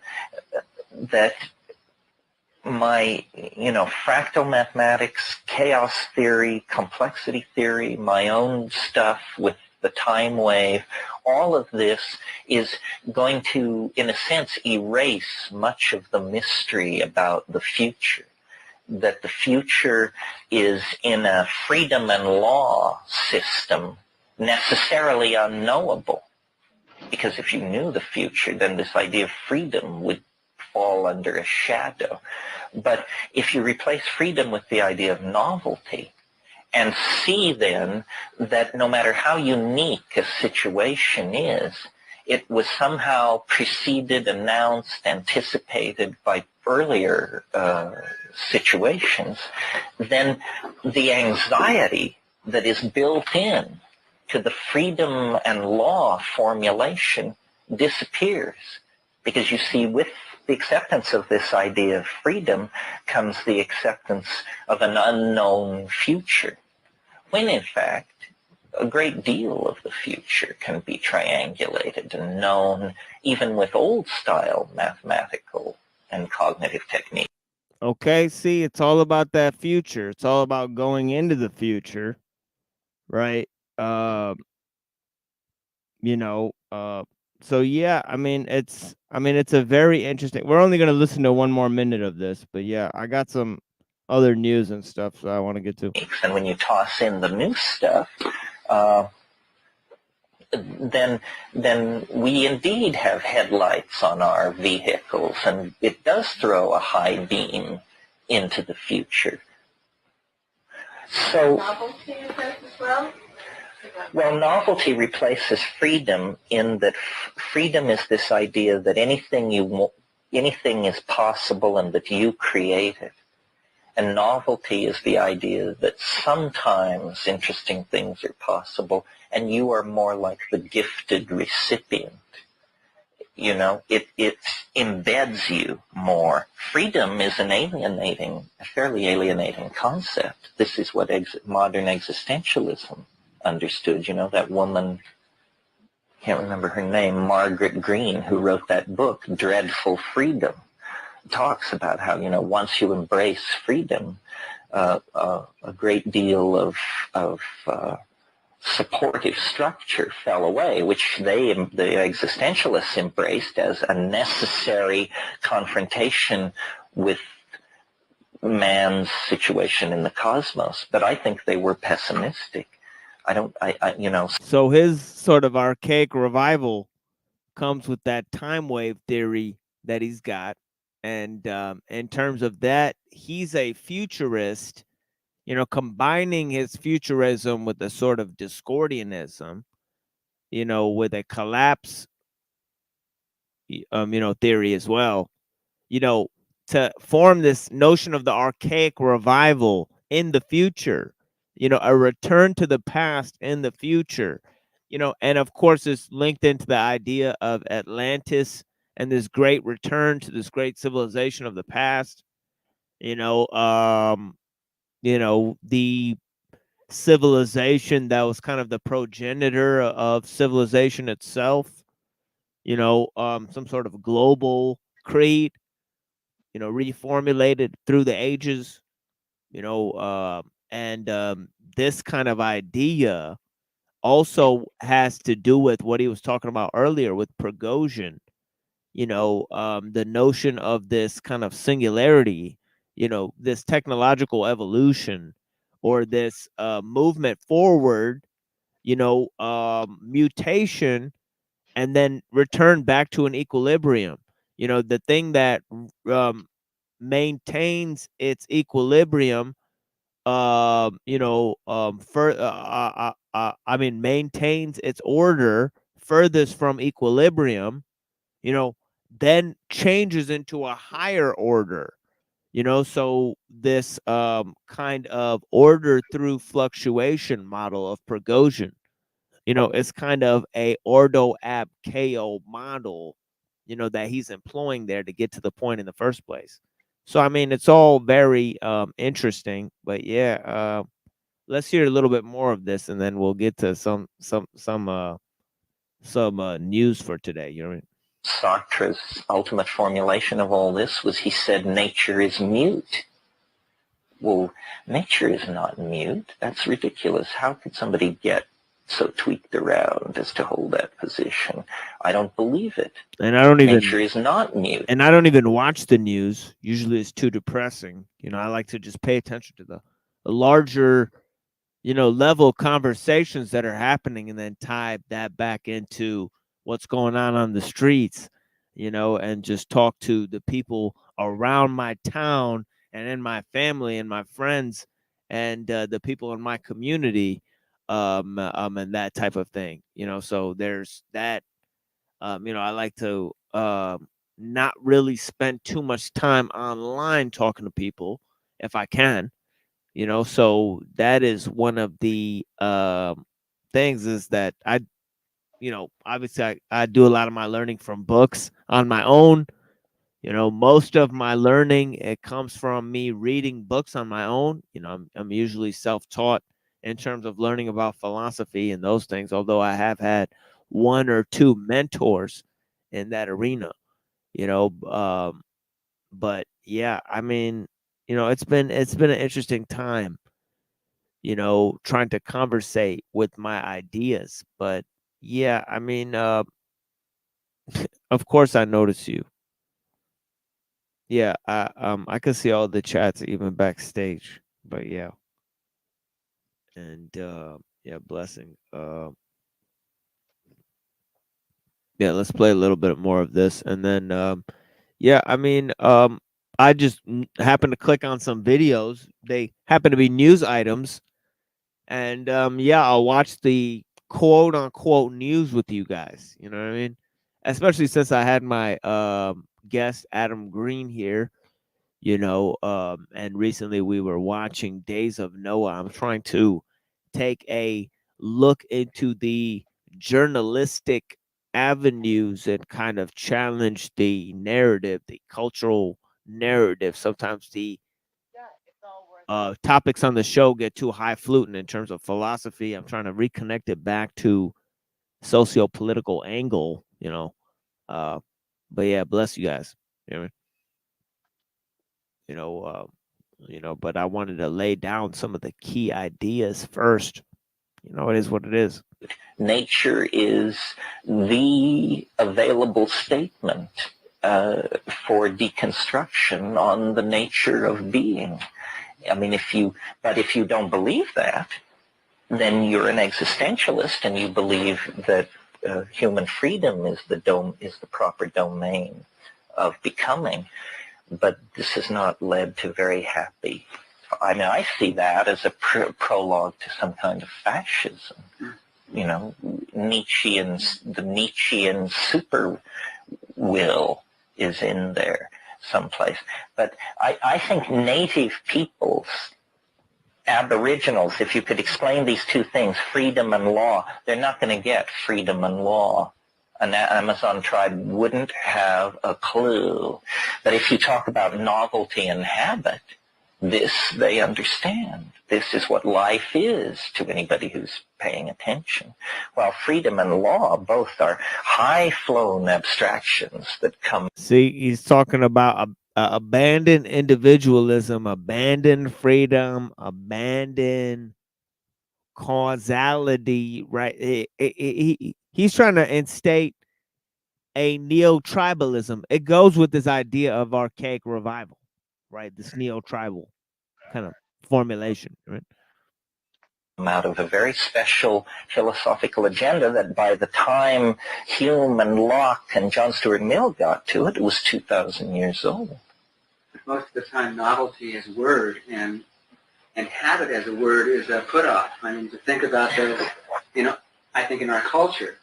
my, fractal mathematics, chaos theory, complexity theory, my own stuff with the time wave, all of this is going to, in a sense, erase much of the mystery about the future. That the future is in a freedom and law system necessarily unknowable. Because if you knew the future, then this idea of freedom would fall under a shadow. But if you replace freedom with the idea of novelty and see then that no matter how unique a situation is, it was somehow preceded, announced, anticipated by earlier situations, then the anxiety that is built in to the freedom and law formulation disappears. Because you see, with the acceptance of this idea of freedom comes the acceptance of an unknown future, when in fact a great deal of the future can be triangulated and known even with old style mathematical and cognitive techniques. Okay, see, it's all about that future. It's all about going into the future, right? So yeah, it's a very interesting. We're only gonna listen to one more minute of this, but yeah, I got some other news and stuff that I want to get to. And when you toss in the new stuff, then we indeed have headlights on our vehicles, and it does throw a high beam into the future. So, Novelty is that as well? well, novelty replaces freedom in that freedom is this idea that anything is possible and that you create it. And novelty is the idea that sometimes interesting things are possible and you are more like the gifted recipient. It embeds you more. Freedom is a fairly alienating concept. This is what modern existentialism understood. That woman, can't remember her name, Margaret Green, who wrote that book, Dreadful Freedom, talks about how, once you embrace freedom, a great deal of supportive structure fell away, which the existentialists embraced as a necessary confrontation with man's situation in the cosmos. But I think they were pessimistic. So his sort of archaic revival comes with that time wave theory that he's got. And in terms of that, he's a futurist, combining his futurism with a sort of Discordianism, with a collapse, theory as well, to form this notion of the archaic revival in the future, a return to the past in the future, and of course it's linked into the idea of Atlantis and this great return to this great civilization of the past, the civilization that was kind of the progenitor of civilization itself, some sort of global creed, reformulated through the ages, and this kind of idea also has to do with what he was talking about earlier with Prigozhin, the notion of this kind of singularity, this technological evolution or this movement forward, mutation, and then return back to an equilibrium. The thing that maintains its equilibrium maintains its order furthest from equilibrium, then changes into a higher order. So this kind of order through fluctuation model of Prigozhin, it's kind of a ordo ab chaos model, that he's employing there to get to the point in the first place. So it's all very interesting. But yeah, let's hear a little bit more of this, and then we'll get to some news for today. You know what I mean? Sartre's ultimate formulation of all this was he said nature is mute. Well, nature is not mute. That's ridiculous. How could somebody get so tweaked around as to hold that position? I don't believe it. And I don't even. Nature is not mute. And I don't even watch the news. Usually it's too depressing. I like to just pay attention to the larger, level conversations that are happening, and then tie that back into what's going on the streets, and just talk to the people around my town and in my family and my friends and the people in my community, and that type of thing. So there's that. I like to not really spend too much time online talking to people if I can. So that is one of the things, is that I obviously I do a lot of my learning from books on my own. Most of my learning, it comes from me reading books on my own. I'm usually self-taught in terms of learning about philosophy and those things, although I have had one or two mentors in that arena. But yeah, it's been an interesting time, trying to conversate with my ideas. But yeah, of course I notice you. Yeah, I can see all the chats even backstage. But yeah. And yeah, blessing. Yeah, let's play a little bit more of this, and then yeah, I just happened to click on some videos. They happen to be news items, and yeah, I'll watch the quote unquote news with you guys. You know what I mean? Especially since I had my guest Adam Green here, and recently we were watching Days of Noah. I'm trying to take a look into the journalistic avenues and kind of challenge the narrative, the cultural narrative. Sometimes the topics on the show get too highfalutin in terms of philosophy. I'm trying to reconnect it back to socio-political angle, but yeah, bless you guys. But I wanted to lay down some of the key ideas first. It is what it is. Nature is the available statement for deconstruction on the nature of being. If you don't believe that, then you're an existentialist and you believe that human freedom is the proper domain of becoming. But this has not led to very happy. I see that as a prologue to some kind of fascism. The Nietzschean super will is in there someplace. But I think native peoples, aboriginals, if you could explain these two things, freedom and law, they're not going to get freedom and law. An Amazon tribe wouldn't have a clue. But if you talk about novelty and habit, this they understand. This is what life is to anybody who's paying attention. While freedom and law both are high-flown abstractions that come. See, he's talking about abandon individualism, abandon freedom, abandon causality, right? He's trying to instate a neo-tribalism. It goes with this idea of archaic revival, right? This neo-tribal kind of formulation, right? Out of a very special philosophical agenda that by the time Hume and Locke and John Stuart Mill got to it, it was 2,000 years old. Most of the time, novelty is word, and And habit as a word is a put off. I mean, to think about the, I think in our culture,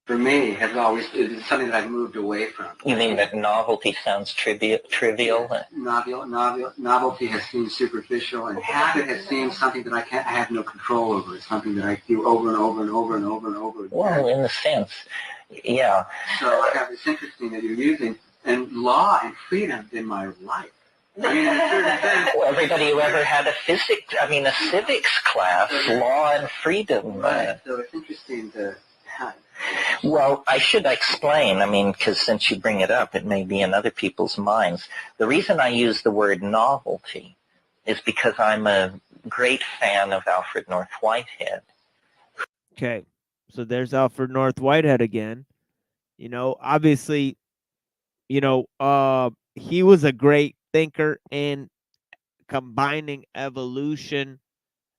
for me, has always is something that I've moved away from. You mean that novelty sounds trivial? Novelty has seemed superficial, and habit has seemed something that I have no control over. It's something that I do over and over and over and over and over again. Well, in a sense, yeah. So it's interesting that you're using and law and freedom in my life. I mean, in a certain sense. Well, everybody who ever had a civics class, law and freedom. Right. So it's interesting to have. Well, I should explain, because since you bring it up, it may be in other people's minds. The reason I use the word novelty is because I'm a great fan of Alfred North Whitehead. Okay, so there's Alfred North Whitehead again. Obviously, he was a great thinker in combining evolution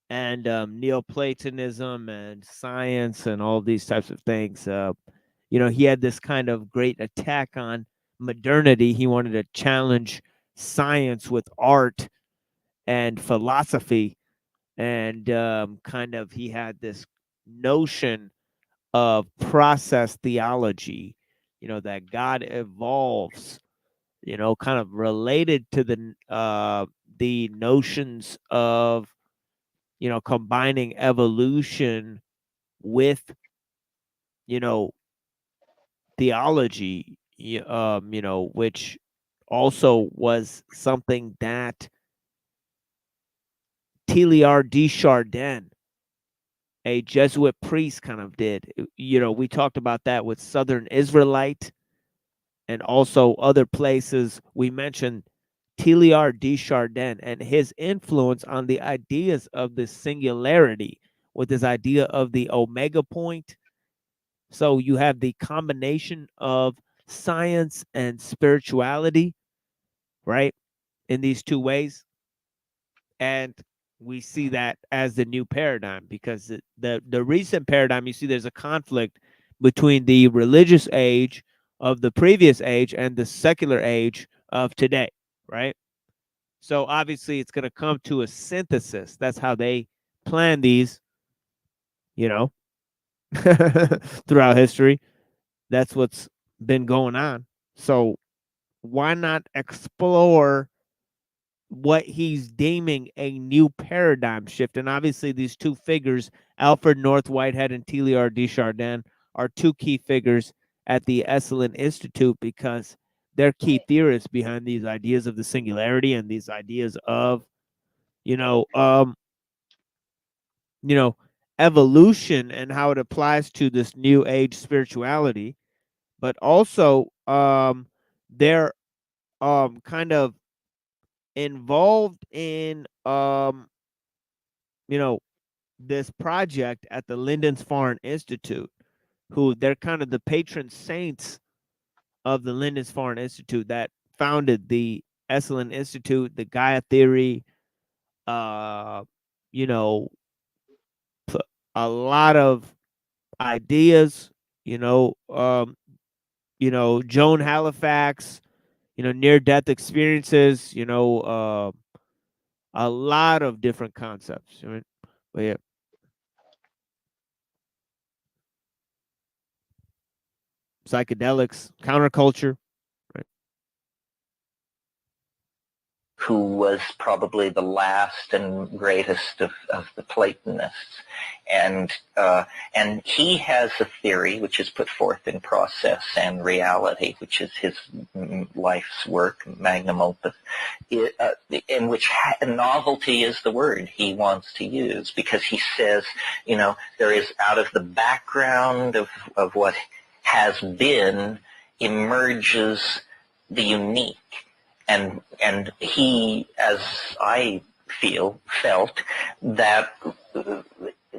and Neoplatonism and science and all these types of things. He had this kind of great attack on modernity. He wanted to challenge science with art and philosophy, and he had this notion of process theology, that God evolves, kind of related to the notions of combining evolution with theology, which also was something that Teilhard de Chardin, a Jesuit priest, kind of did. We talked about that with Southern Israelite and also other places. We mentioned Teilhard de Chardin and his influence on the ideas of the singularity with this idea of the omega point. So you have the combination of science and spirituality, right, in these two ways. And we see that as the new paradigm, because the recent paradigm, you see there's a conflict between the religious age of the previous age and the secular age of today, right? So obviously it's going to come to a synthesis. That's how they plan these, throughout history. That's what's been going on. So why not explore what he's deeming a new paradigm shift? And obviously these two figures, Alfred North Whitehead and Teilhard de Chardin, are two key figures at the Esalen Institute, because they're key theorists behind these ideas of the singularity and these ideas of evolution and how it applies to this new age spirituality. But also they're kind of involved in this project at the Lindisfarne Institute, who they're kind of the patron saints of the Lindisfarne Institute that founded the Esalen Institute, the Gaia theory, a lot of ideas, Joan Halifax, near-death experiences, a lot of different concepts, right? But yeah. Psychedelics, counterculture, right? Who was probably the last and greatest of the Platonists. And he has a theory which is put forth in Process and Reality, which is his life's work, magnum opus, in which novelty is the word he wants to use, because he says, there is, out of the background of what has been, emerges the unique. And he, as I felt that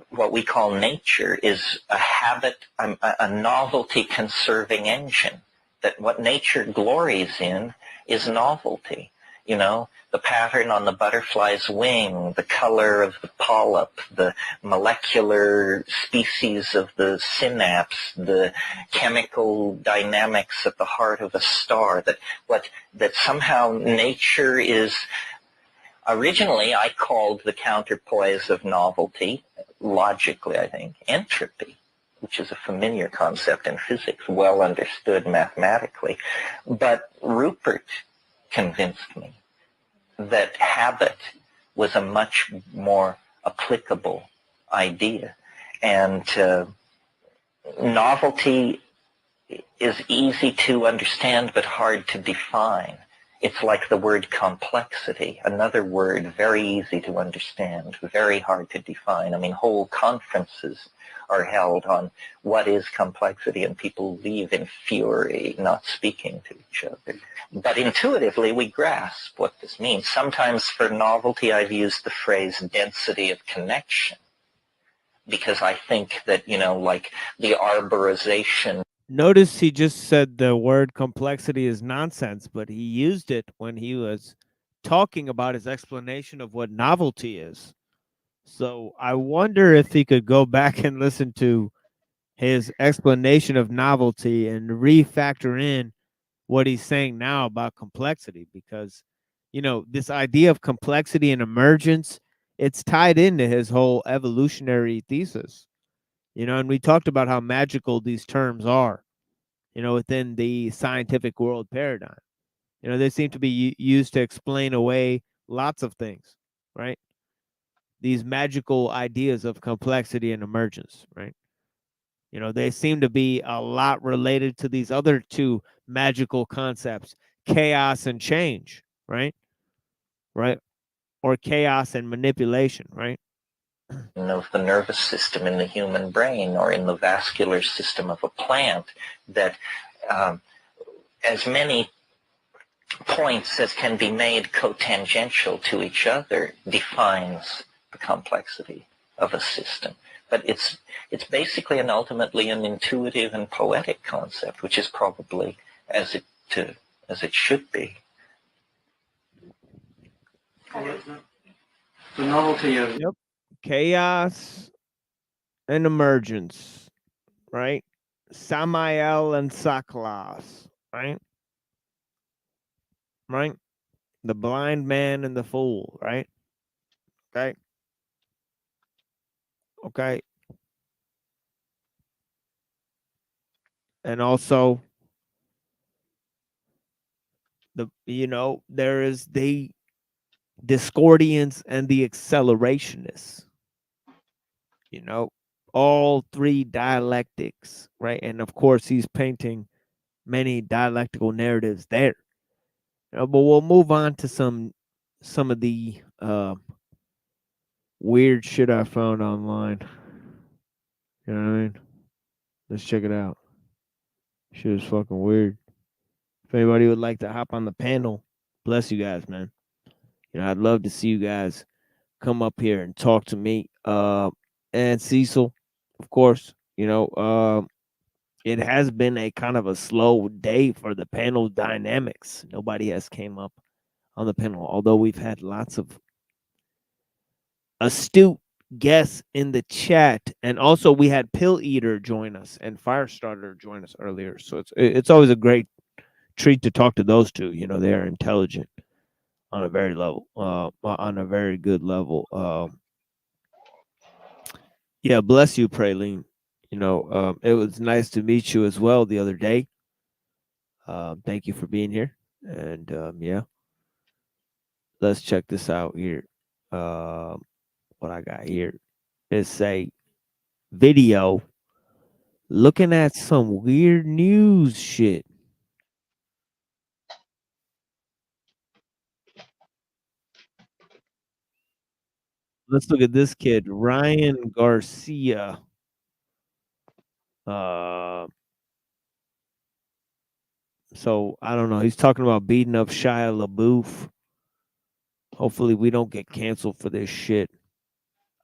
what we call nature is a habit, a novelty conserving engine, that what nature glories in is novelty. The pattern on the butterfly's wing, the color of the polyp, the molecular species of the synapse, the chemical dynamics at the heart of a star, that somehow nature is Originally, I called the counterpoise of novelty, logically, I think, entropy, which is a familiar concept in physics, well understood mathematically. But Rupert convinced me that habit was a much more applicable idea. And novelty is easy to understand but hard to define. It's like the word complexity, another word very easy to understand, very hard to define. I mean, whole conferences are held on what is complexity, and people leave in fury, not speaking to each other. But intuitively, we grasp what this means. Sometimes for novelty, I've used the phrase density of connection, because I think that, you know, like the arborization. Notice he just said the word complexity is nonsense, but he used it when he was talking about his explanation of what novelty is. So I wonder if he could go back and listen to his explanation of novelty and refactor in what he's saying now about complexity, because, you know, this idea of complexity and emergence, it's tied into his whole evolutionary thesis, you know, and we talked about how magical these terms are, you know, within the scientific world paradigm. You know, they seem to be used to explain away lots of things, right? These magical ideas of complexity and emergence, right? You know, they seem to be a lot related to these other two magical concepts, chaos and change, right? Right? Or chaos and manipulation, right? Of the nervous system in the human brain or in the vascular system of a plant, that as many points as can be made cotangential to each other defines the complexity of a system. But it's basically and ultimately an intuitive and poetic concept, which is probably as it should be. The novelty of Chaos and emergence, right? Samael and Saklas, right? Right? The blind man and the fool, right? Okay. Okay. And also there is the Discordians and the Accelerationists, you know, all three dialectics, right? And of course, he's painting many dialectical narratives there. But we'll move on to some of the weird shit I found online. You know what I mean? Let's check it out. Shit is fucking weird. If anybody would like to hop on the panel, bless you guys, man. You know, I'd love to see you guys come up here and talk to me. And Cecil, of course, you know, it has been a kind of a slow day for the panel dynamics. Nobody has came up on the panel, although we've had lots of astute guests in the chat, and also we had Pill Eater join us and Firestarter join us earlier. So it's always a great treat to talk to those two. You know, they are intelligent on a very level, on a very good level. Yeah, bless you, Praline. You know, it was nice to meet you as well the other day. Thank you for being here. And yeah, let's check this out here. What I got here is a video looking at some weird news shit. Let's look at this kid, Ryan Garcia. So I don't know. He's talking about beating up Shia LaBeouf. Hopefully we don't get canceled for this shit.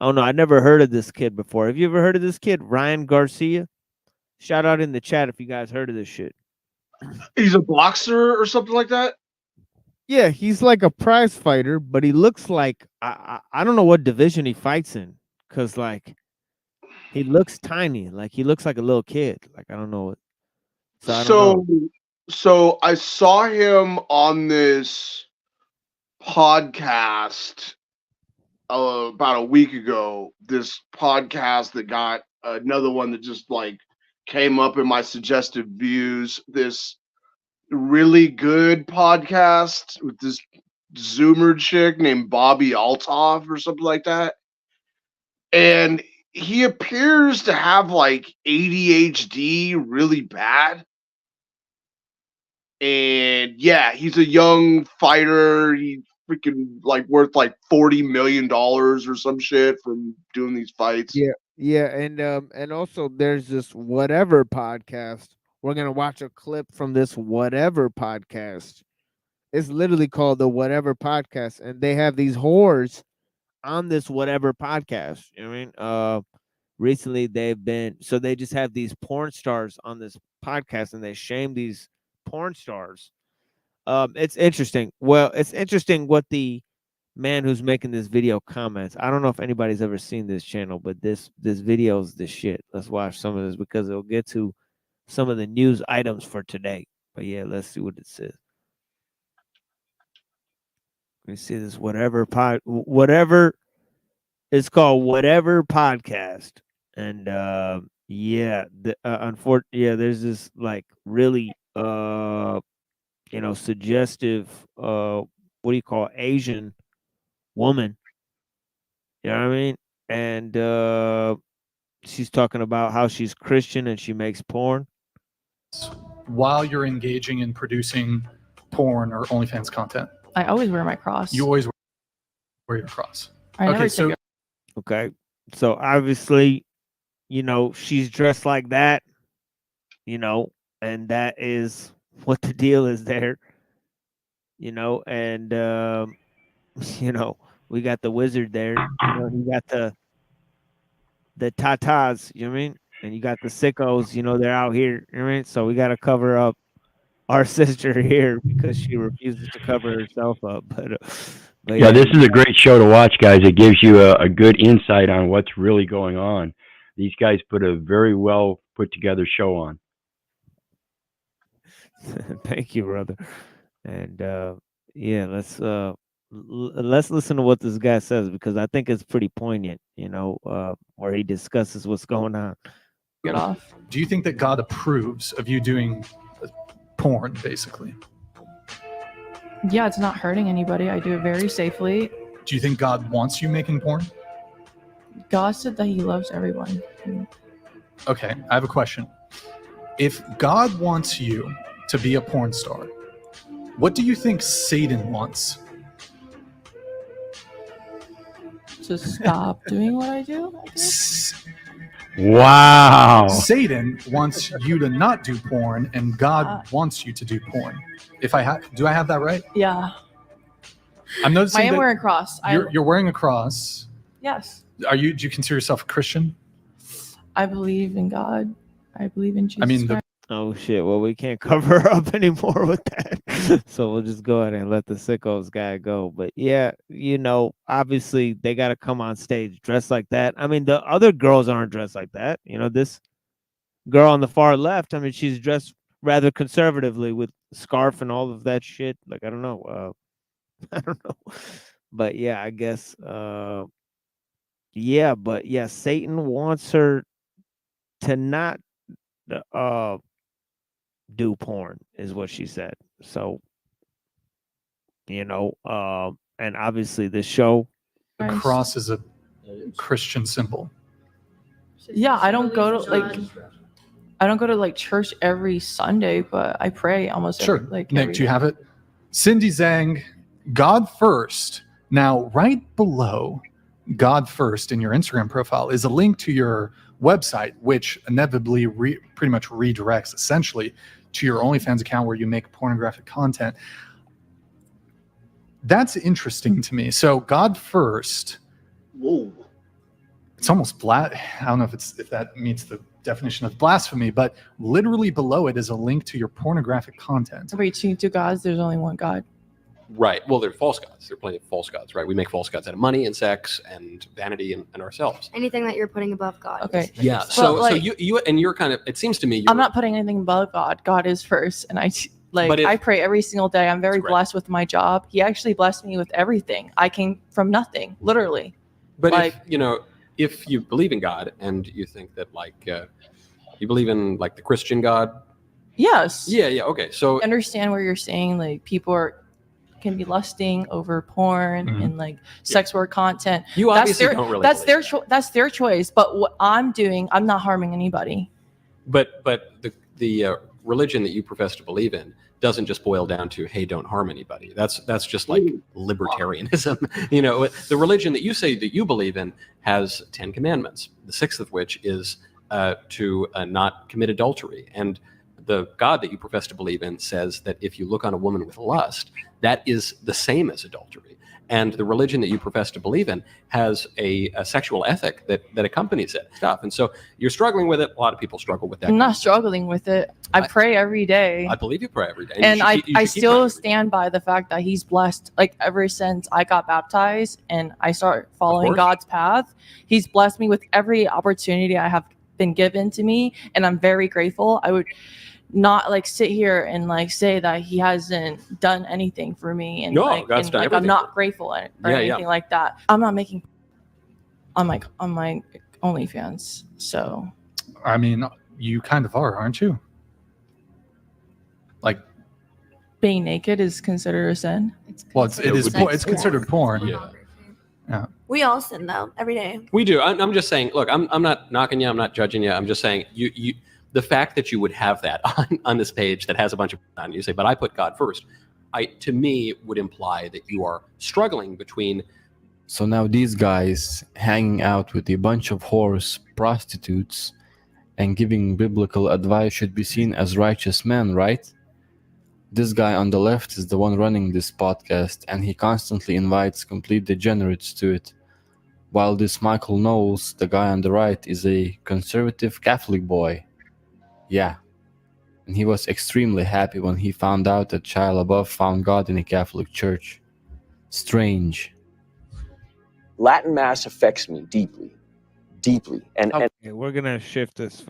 Oh no, I never heard of this kid before. Have you ever heard of this kid, Ryan Garcia? Shout out in the chat if you guys heard of this shit. He's a boxer or something like that? Yeah, he's like a prize fighter, but he looks like I don't know what division he fights in, cause like he looks tiny, like he looks like a little kid. Like I don't know what. So I don't know. So I saw him on this podcast about a week ago. This podcast that got another one that just like came up in my suggested views. This really good podcast with this Zoomer chick named Bobby Althoff or something like that. And he appears to have like ADHD really bad. And yeah, he's a young fighter. He freaking like worth like $40 million or some shit from doing these fights. Yeah, and also there's this Whatever podcast. We're gonna watch a clip from this Whatever podcast. It's literally called the Whatever Podcast, and they have these whores on this Whatever podcast. You know what I mean? Recently they just have these porn stars on this podcast, and they shame these porn stars. It's interesting. Well, it's interesting what the man who's making this video comments. I don't know if anybody's ever seen this channel, but this video is the shit. Let's watch some of this because it'll get to some of the news items for today. But yeah, let's see what it says. Let me see this whatever it's called Whatever Podcast. And yeah, there's this like really suggestive what do you call Asian woman. You know what I mean? And she's talking about how she's Christian and she makes porn. While you're engaging in producing porn or OnlyFans content? I always wear my cross. You always wear your cross. I never take it. Okay. So obviously, she's dressed like that, and that is what the deal is there. And we got the wizard there. You got the tatas, you know what I mean? And you got the sickos, they're out here, you know what I mean? So we got to cover up our sister here because she refuses to cover herself up. But yeah, this is a great show to watch, guys. It gives you a good insight on what's really going on. These guys put a very well put together show on. Thank you, brother. And yeah, let's listen to what this guy says because I think it's pretty poignant, where he discusses what's going on. Get off. Do you think that God approves of you doing porn, basically? Yeah, it's not hurting anybody. I do it very safely. Do you think God wants you making porn? God said that he loves everyone. Okay, I have a question. If God wants you to be a porn star, what do you think Satan wants? To stop doing what I do? Wow. Satan wants you to not do porn, and God wants you to do porn. Do I have that right? Yeah. I'm noticing I am that wearing a cross. You're wearing a cross. Yes. Do you consider yourself a Christian? I believe in God. I believe in Jesus. I mean, Christ. Oh shit! Well, we can't cover her up anymore with that, so we'll just go ahead and let the sickos guy go. But yeah, obviously they got to come on stage dressed like that. I mean, the other girls aren't dressed like that. This girl on the far left. I mean, she's dressed rather conservatively with scarf and all of that shit. Like I don't know, but yeah, I guess. Yeah, but yeah, Satan wants her to not do porn is what she said. So and obviously the show, the cross is a Christian symbol. Yeah, I don't go to church every Sunday, but I pray almost Sure. every, Nick, do you have it? Cindy Zhang, God First. Now, right below God First in your Instagram profile is a link to your website, which inevitably pretty much redirects essentially to your OnlyFans account where you make pornographic content. That's interesting to me. So God First. Whoa. It's almost I don't know if that meets the definition of blasphemy, but literally below it is a link to your pornographic content. Preaching to gods, there's only one God. Right. Well, they're false gods. There are plenty of false gods, right? We make false gods out of money and sex and vanity and ourselves. Anything that you're putting above God. Okay. Yeah. So you and you're kind of. It seems to me. I'm not putting anything above God. God is first, and Like, But if- I pray every single day. I'm very great. blessed with my job. He actually blessed me with everything. I came from nothing, literally. But like, if you believe in God and you think that you believe in like the Christian God. yes. Yeah. Okay. So I understand where you're saying like people can be lusting over porn and like sex work content. You obviously don't really that's their choice. But what I'm doing, I'm not harming anybody. But the religion that you profess to believe in doesn't just boil down to, hey, don't harm anybody. That's just like libertarianism. The religion that you say that you believe in has 10 commandments, the sixth of which is to not commit adultery. And the God that you profess to believe in says that if you look on a woman with lust, that is the same as adultery. And the religion that you profess to believe in has a sexual ethic that accompanies it. And so you're struggling with it. A lot of people struggle with that. I'm not struggling with it. I pray every day. I believe you pray every day. And I keep still praying. stand by the fact that he's blessed. Like ever since I got baptized and I start following God's path, he's blessed me with every opportunity I have been given to me. And I'm very grateful. I would not like sit here and like say that he hasn't done anything for me and God's done I'm everything not grateful or anything like that. I'm not making on my OnlyFans. So I mean, you kind of are, aren't you? Like being naked is considered a sin. It's considered porn. Yeah. We all sin though every day. We do. I'm just saying. Look, I'm not knocking you. I'm not judging you. I'm just saying you. The fact that you would have that on this page that has a bunch of on you say, but I put God first, to me would imply that you are struggling between. So now these guys hanging out with a bunch of whores, prostitutes, and giving biblical advice should be seen as righteous men, right? This guy on the left is the one running this podcast, and he constantly invites complete degenerates to it. While this Michael Knowles, the guy on the right, is a conservative Catholic boy. Yeah. And he was extremely happy when he found out that Shia LaBeouf found God in a Catholic church. Strange. Latin Mass affects me deeply. And Okay, we're gonna shift this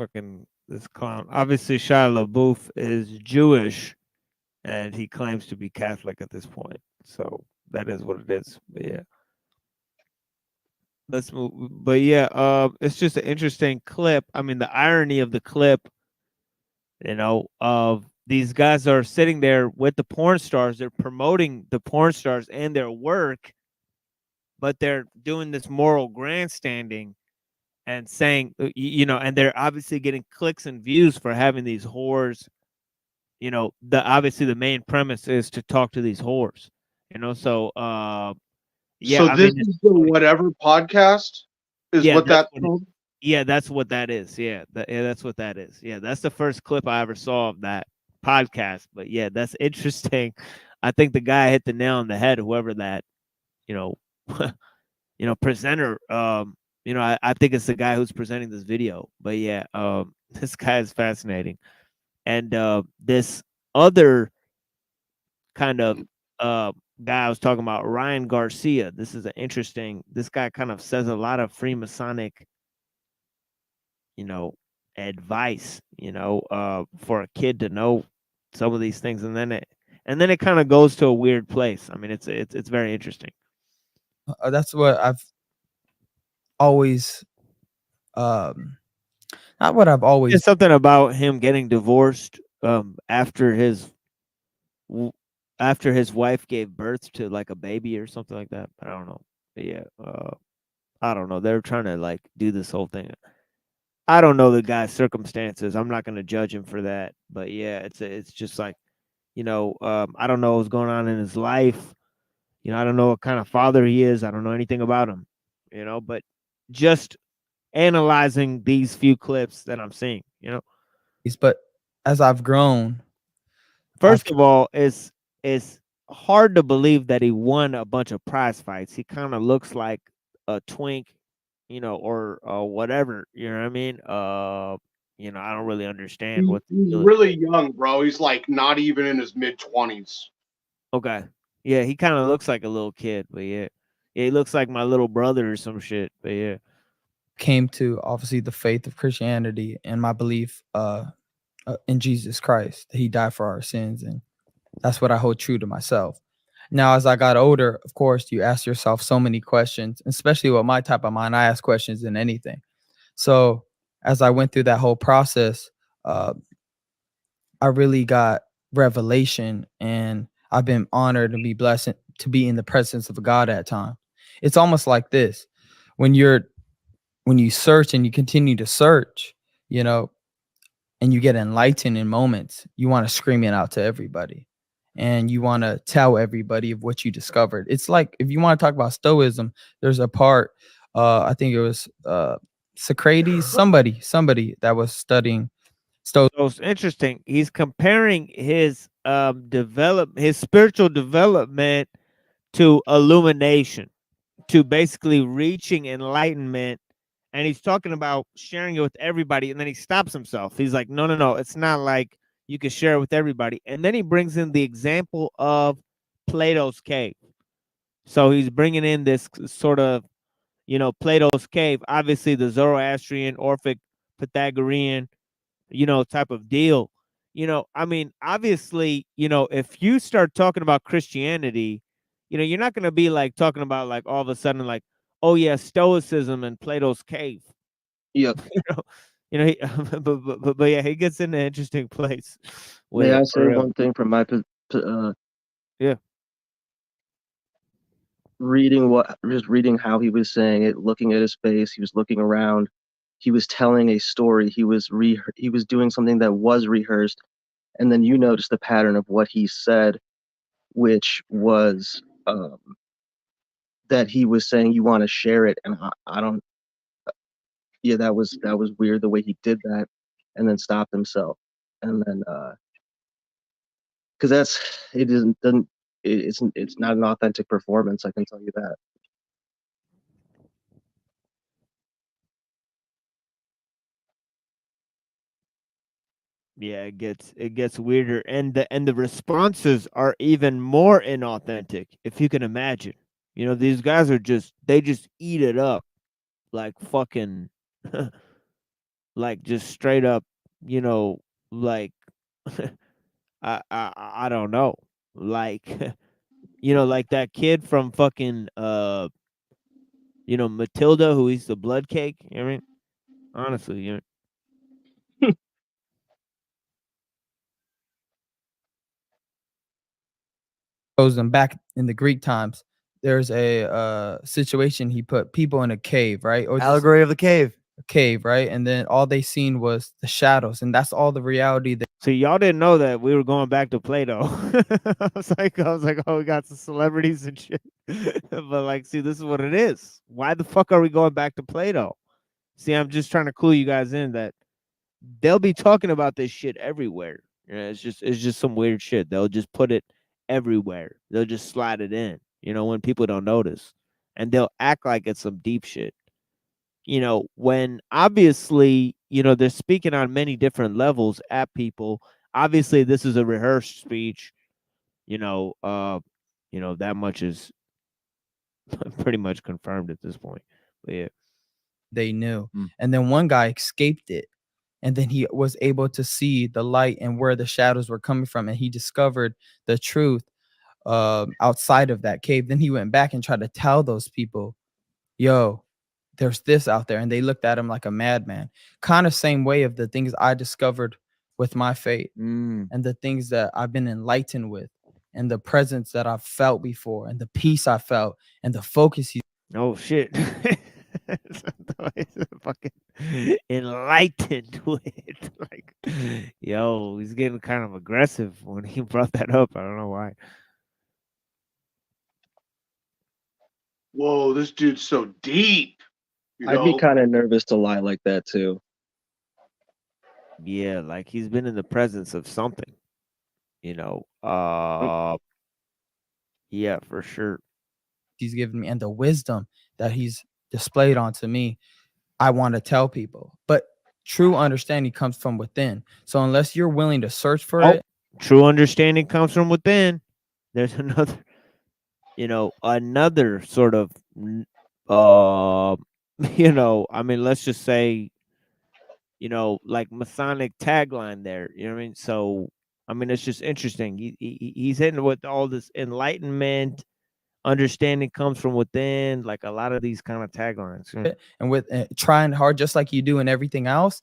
clown. Obviously, Shia LaBeouf is Jewish, and he claims to be Catholic at this point. So that is what it is. But yeah, let's move. But yeah, it's just an interesting clip. I mean, the irony of the clip, of these guys are sitting there with the porn stars. They're promoting the porn stars and their work, but they're doing this moral grandstanding and saying, and they're obviously getting clicks and views for having these whores. Obviously the main premise is to talk to these whores. So yeah. So this is the whatever podcast is what that's called? Yeah, that's what that is. Yeah, that's what that is. Yeah, that's the first clip I ever saw of that podcast. But yeah, that's interesting. I think the guy hit the nail on the head. Whoever that, presenter. I think it's the guy who's presenting this video. But yeah, this guy is fascinating. And this other kind of guy I was talking about, Ryan Garcia. This is this guy kind of says a lot of Freemasonic advice, for a kid to know some of these things, and then it kind of goes to a weird place. I mean, it's very interesting. That's what I've always, not what I've always. It's something about him getting divorced after his wife gave birth to like a baby or something like that. I don't know. But yeah, I don't know. They're trying to like do this whole thing. I don't know the guy's circumstances. I'm not going to judge him for that. But yeah, it's just like, I don't know what's going on in his life. I don't know what kind of father he is. I don't know anything about him, but just analyzing these few clips that I'm seeing, But as I've grown, first of all, it's hard to believe that he won a bunch of prize fights. He kind of looks like a twink, or whatever, you know what I mean? I don't really understand what he's really young, bro. He's like not even in his mid-20s. Okay. Yeah, he kind of looks like a little kid, but yeah. Yeah, he looks like my little brother or some shit, but yeah. Came to obviously the faith of Christianity and my belief in Jesus Christ. He died for our sins and That's what I hold true to myself. Now, as I got older, of course, you ask yourself so many questions, especially with my type of mind. I ask questions in anything. So as I went through that whole process, uh, I really got revelation, and I've been honored and be blessed to be in the presence of God at time. It's almost like this: when you search and you continue to search, you know, and you get enlightened in moments, you want to scream it out to everybody, and you want to tell everybody of what you discovered. It's like, if you want to talk about Stoicism, there's a part, I think it was Socrates, somebody that was studying So it's interesting. He's comparing his his spiritual development to illumination, to basically reaching enlightenment, and he's talking about sharing it with everybody, and then he stops himself. He's like, no, no, no, it's not like you can share it with everybody. And then he brings in the example of Plato's cave. So he's bringing in this sort of, Plato's cave, obviously the Zoroastrian, Orphic, Pythagorean, type of deal. I mean, obviously, if you start talking about Christianity, you're not going to be like talking about like all of a sudden like, oh yeah, Stoicism and Plato's cave. Yep. He, but yeah, he gets in an interesting place. May I for say real. one thing from my Yeah. just reading how he was saying it, looking at his face, he was looking around, he was telling a story, he was doing something that was rehearsed, and then you notice the pattern of what he said, which was that he was saying you want to share it, and I don't. Yeah, that was weird the way he did that, and then stopped himself, and then because it's not an authentic performance. I can tell you that. Yeah, it gets weirder, and the responses are even more inauthentic, if you can imagine. These guys are they just eat it up like fucking like just straight up, like I don't know. Like like that kid from fucking Matilda, who eats the blood cake. You know what I mean? Honestly, Shows them back in the Greek times. There's a situation, he put people in a cave, right? Or Allegory of the cave. a cave, right? And then all they seen was the shadows, and that's all the reality that So y'all didn't know that we were going back to Plato. I was like, oh, we got some celebrities and shit. But like, see, this is what it is. Why the fuck are we going back to Plato? See, I'm just trying to clue you guys in that they'll be talking about this shit everywhere. It's just some weird shit. They'll just put it everywhere. They'll just slide it in, when people don't notice. And they'll act like it's some deep shit. When obviously, they're speaking on many different levels at people. Obviously, this is a rehearsed speech. That much is pretty much confirmed at this point. But yeah. they knew. And then one guy escaped it, and then he was able to see the light and where the shadows were coming from, and he discovered the truth outside of that cave. Then he went back and tried to tell those people, yo, there's this out there, and they looked at him like a madman. Kind of same way of the things I discovered with my faith, and the things that I've been enlightened with, and the presence that I've felt before, and the peace I felt, and the focus he Oh shit. Fucking enlightened with like, yo, he's getting kind of aggressive when he brought that up. I don't know why. Whoa, this dude's so deep. I'd be kind of nervous to lie like that too. Yeah, like he's been in the presence of something, yeah, for sure. he's given me, and the wisdom that he's displayed onto me, I want to tell people. But true understanding comes from within. So unless you're willing to search for it, True understanding comes from within. There's another, another sort of, I mean, let's just say, like Masonic tagline there. You know what I mean? So, I mean, it's just interesting. He's hitting with all this enlightenment, understanding comes from within, like a lot of these kind of taglines. And with trying hard, just like you do in everything else,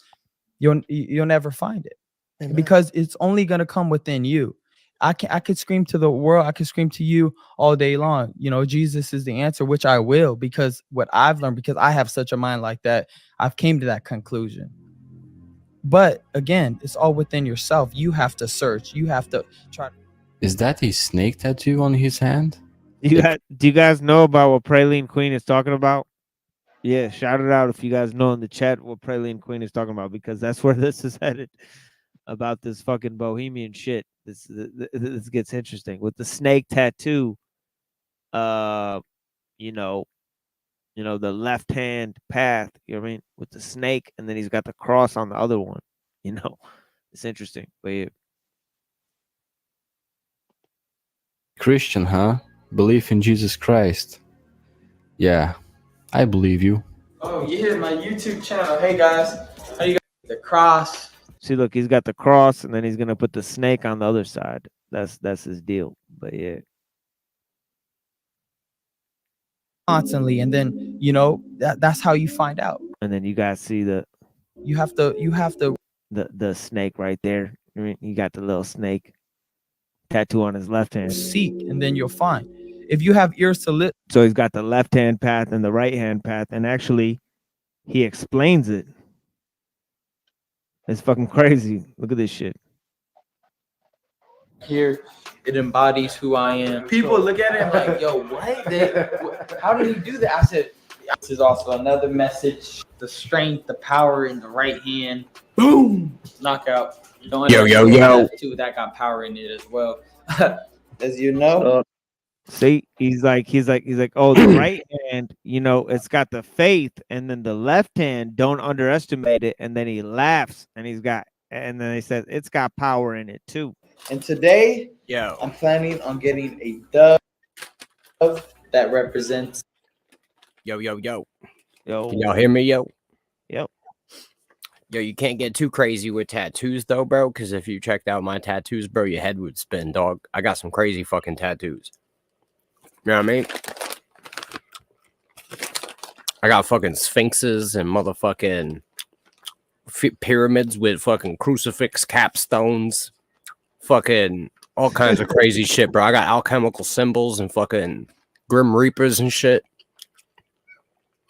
you'll never find it. Amen. Because it's only gonna come within you. I could scream to the world, I could scream to you all day long. You know, Jesus is the answer, which I will, because what I've learned, because I have such a mind like that, I've came to that conclusion. But again, it's all within yourself. You have to search. You have to try. Is that a snake tattoo on his hand? Do you guys know about what Praline Queen is talking about? Yeah, shout it out if you guys know in the chat what Praline Queen is talking about, because that's where this is headed. About this fucking bohemian shit. This gets interesting with the snake tattoo. You know, the left hand path. You know what I mean, with the snake, and then he's got the cross on the other one. You know, it's interesting. But yeah. Christian, huh? Belief in Jesus Christ. Yeah, I believe you. Oh yeah, my YouTube channel. Hey guys, how you guys? The cross. See, look, he's got the cross, and then he's gonna put the snake on the other side. That's his deal. But yeah, Constantly, and then that's how you find out. and then you guys see the snake right there. I mean, you got the little snake tattoo on his left hand. Seek, and then you'll find. If you have ears to listen. So he's got the left hand path and the right hand path, and actually, he explains it. It's fucking crazy. Look at this shit. Here, it embodies who I am. People look at it and like, yo, what? How did he do that? I said, this is also another message. The strength, the power in the right hand. Boom! Knockout. Yo. Too, that got power in it as well. As you know. See, he's like, oh, the right hand, it's got the faith, and then the left hand, don't underestimate it. And then he laughs, and then he says, it's got power in it too. And today, I'm planning on getting a dove that represents. Yo. Yo. Can y'all hear me, yo? Yep. Yo, you can't get too crazy with tattoos, though, bro, because if you checked out my tattoos, bro, your head would spin, dog. I got some crazy fucking tattoos. You know what I mean? I got fucking sphinxes and motherfucking pyramids with fucking crucifix capstones. Fucking all kinds of crazy shit, bro. I got alchemical symbols and fucking grim reapers and shit.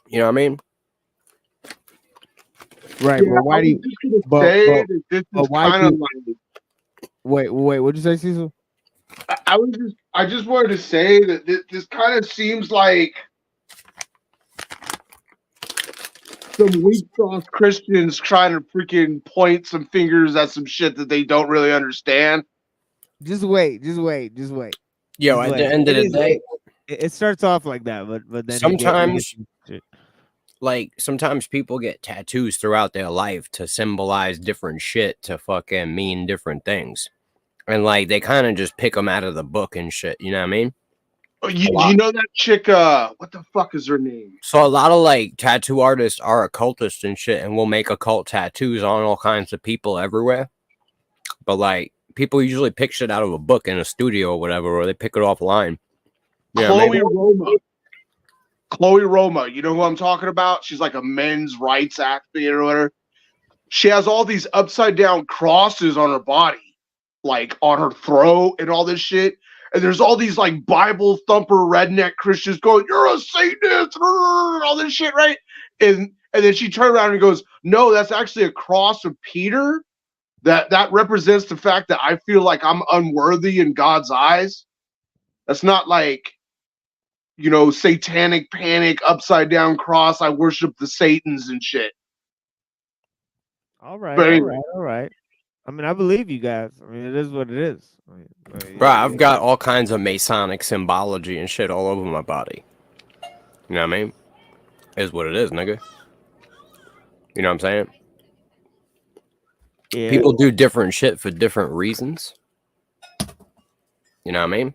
You know what I mean? Right. Yeah, Well, why do you? Wait. What'd you say, Cecil? I just wanted to say that this kind of seems like some weak sauce Christians trying to freaking point some fingers at some shit that they don't really understand. Just wait. Yo, Just at wait. the end of the day, it starts off like that, but then sometimes people get tattoos throughout their life to symbolize different shit, to fucking mean different things. And like they kind of just pick them out of the book and shit. You know what I mean? Oh, you know that chick? What the fuck is her name? So a lot of like tattoo artists are occultists and shit, and will make occult tattoos on all kinds of people everywhere. But like people usually pick shit out of a book in a studio or whatever, or they pick it offline. You know Chloe Roma. You know who I'm talking about? She's like a men's rights activist or whatever. She has all these upside down crosses on her body, like on her throat and all this shit. And there's all these like Bible thumper redneck Christians going, "You're a Satanist," and all this shit, right? And then she turned around and goes, "No, that's actually a cross of Peter. That represents the fact that I feel like I'm unworthy in God's eyes. That's not like, satanic panic, upside down cross. I worship the Satans and shit." All right. I mean, I believe you guys. I mean, it is what it is. Bro, I've got all kinds of Masonic symbology and shit all over my body. You know what I mean? Is what it is, nigga. You know what I'm saying? Yeah. People do different shit for different reasons. You know what I mean?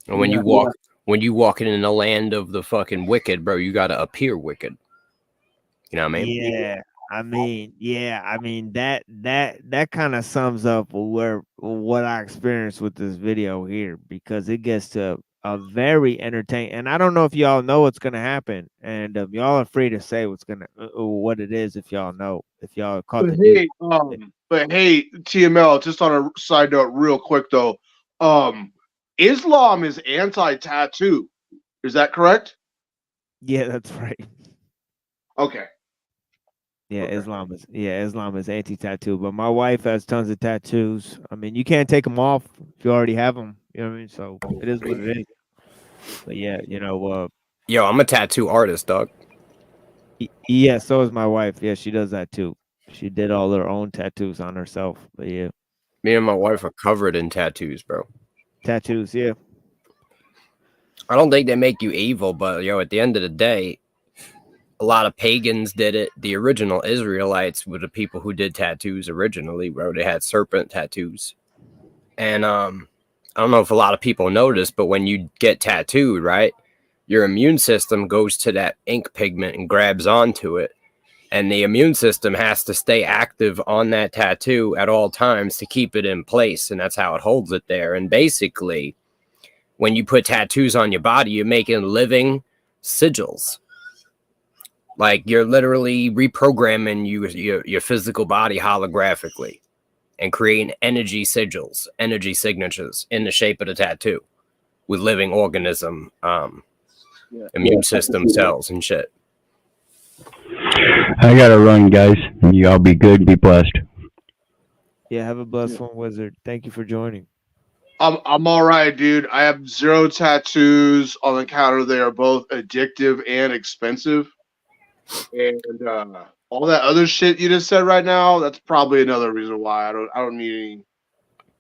And when you walk in the land of the fucking wicked, bro, you gotta appear wicked. You know what I mean? Yeah. I mean, yeah, I mean that kind of sums up what I experienced with this video here, because it gets to a very entertaining, and I don't know if y'all know what's gonna happen, and y'all are free to say what it is if y'all know, if y'all caught the news. But hey, TML, just on a side note, real quick though, Islam is anti-tattoo. Is that correct? Yeah, that's right. Okay. Yeah, Islam is anti-tattoo, but my wife has tons of tattoos. I mean, you can't take them off if you already have them. You know what I mean? So it is what it is. But yeah, Yo, I'm a tattoo artist, dog. Yeah, so is my wife. Yeah, she does that too. She did all her own tattoos on herself. But yeah, Me and my wife are covered in tattoos, bro. tattoos. Yeah. I don't think they make you evil, but yo, at the end of the day, a lot of pagans did it. The original Israelites were the people who did tattoos originally, bro. They had serpent tattoos. And I don't know if a lot of people notice, but when you get tattooed, right, your immune system goes to that ink pigment and grabs onto it. And the immune system has to stay active on that tattoo at all times to keep it in place. And that's how it holds it there. And basically, when you put tattoos on your body, you're making living sigils. Like you're literally reprogramming your physical body holographically and creating energy sigils, energy signatures in the shape of the tattoo with living organism, immune system cells and shit. I gotta run, guys. Y'all be good. Be blessed. Yeah, have a blessed one, Wizard. Thank you for joining. I'm all right, dude. I have 0 tattoos on the counter. They are both addictive and expensive. And all that other shit you just said right now, that's probably another reason why I don't need any.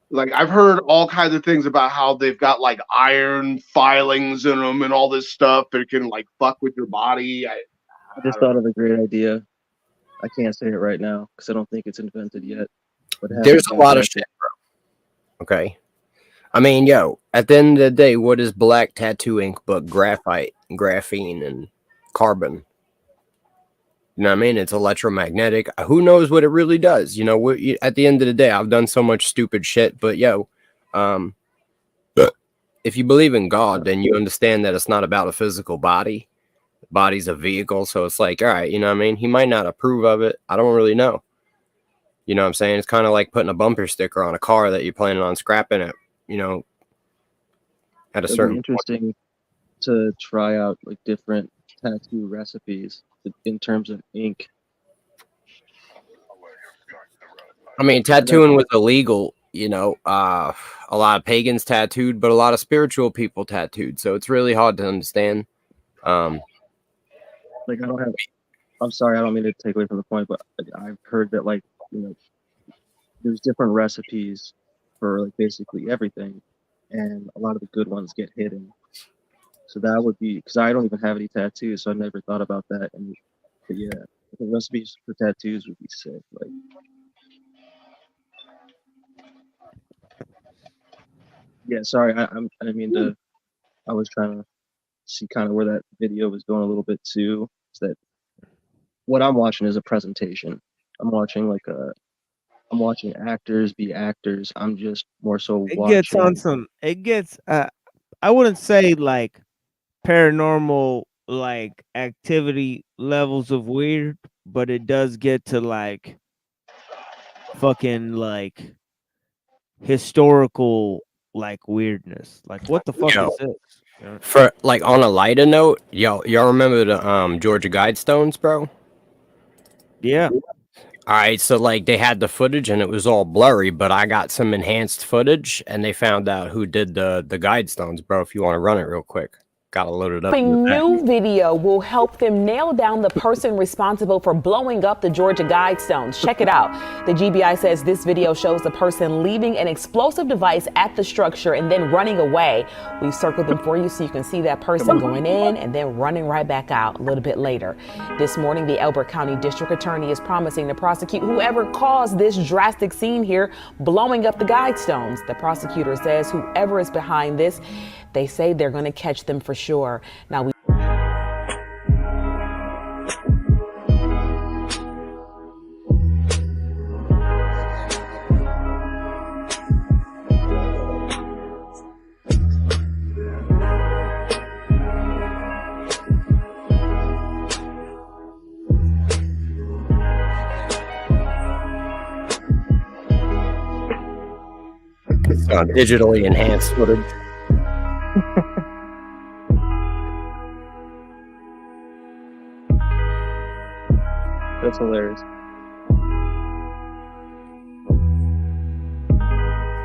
Like, I've heard all kinds of things about how they've got like iron filings in them and all this stuff that can like fuck with your body. I just thought of a great idea. I can't say it right now because I don't think it's invented yet. But there's a lot of shit, bro. Okay. I mean, yo, at the end of the day, what is black tattoo ink but graphite, graphene, and carbon? You know what I mean? It's electromagnetic. Who knows what it really does? You know, at the end of the day, I've done so much stupid shit. But yo, if you believe in God, then you understand that it's not about a physical body. The body's a vehicle. So it's like, all right, you know what I mean? He might not approve of it. I don't really know. You know what I'm saying? It's kind of like putting a bumper sticker on a car that you're planning on scrapping it, you know, at a certain interesting to try out like different tattoo recipes in terms of ink. I mean, tattooing was illegal, you know, a lot of pagans tattooed, but a lot of spiritual people tattooed. So it's really hard to understand. Like, I'm sorry, I don't mean to take away from the point, but I've heard that, like, you know, there's different recipes for like basically everything, and a lot of the good ones get hidden. So that would be, because I don't even have any tattoos, so I never thought about that. But yeah, the recipes for tattoos would be sick. Like, yeah, sorry, I didn't mean to. I was trying to see kind of where that video was going a little bit too. Is that what I'm watching is a presentation. I'm watching actors be actors. I'm just more so watching. It gets I wouldn't say like paranormal like activity levels of weird, but it does get to like fucking like historical like weirdness. Like, what the fuck is this? For like on a lighter note, y'all remember the Georgia Guidestones, bro? Yeah. All right, so like they had the footage and it was all blurry, but I got some enhanced footage and they found out who did the Guidestones, bro. If you want to run it real quick. Gotta load it up. A new video will help them nail down the person responsible for blowing up the Georgia Guidestones. Check it out. The GBI says this video shows the person leaving an explosive device at the structure and then running away. We've circled them for you so you can see that person going in and then running right back out a little bit later. This morning, the Elbert County District Attorney is promising to prosecute whoever caused this drastic scene here, blowing up the Guidestones. The prosecutor says whoever is behind this, they say they're going to catch them for sure. Now, digitally enhanced footage. That's hilarious.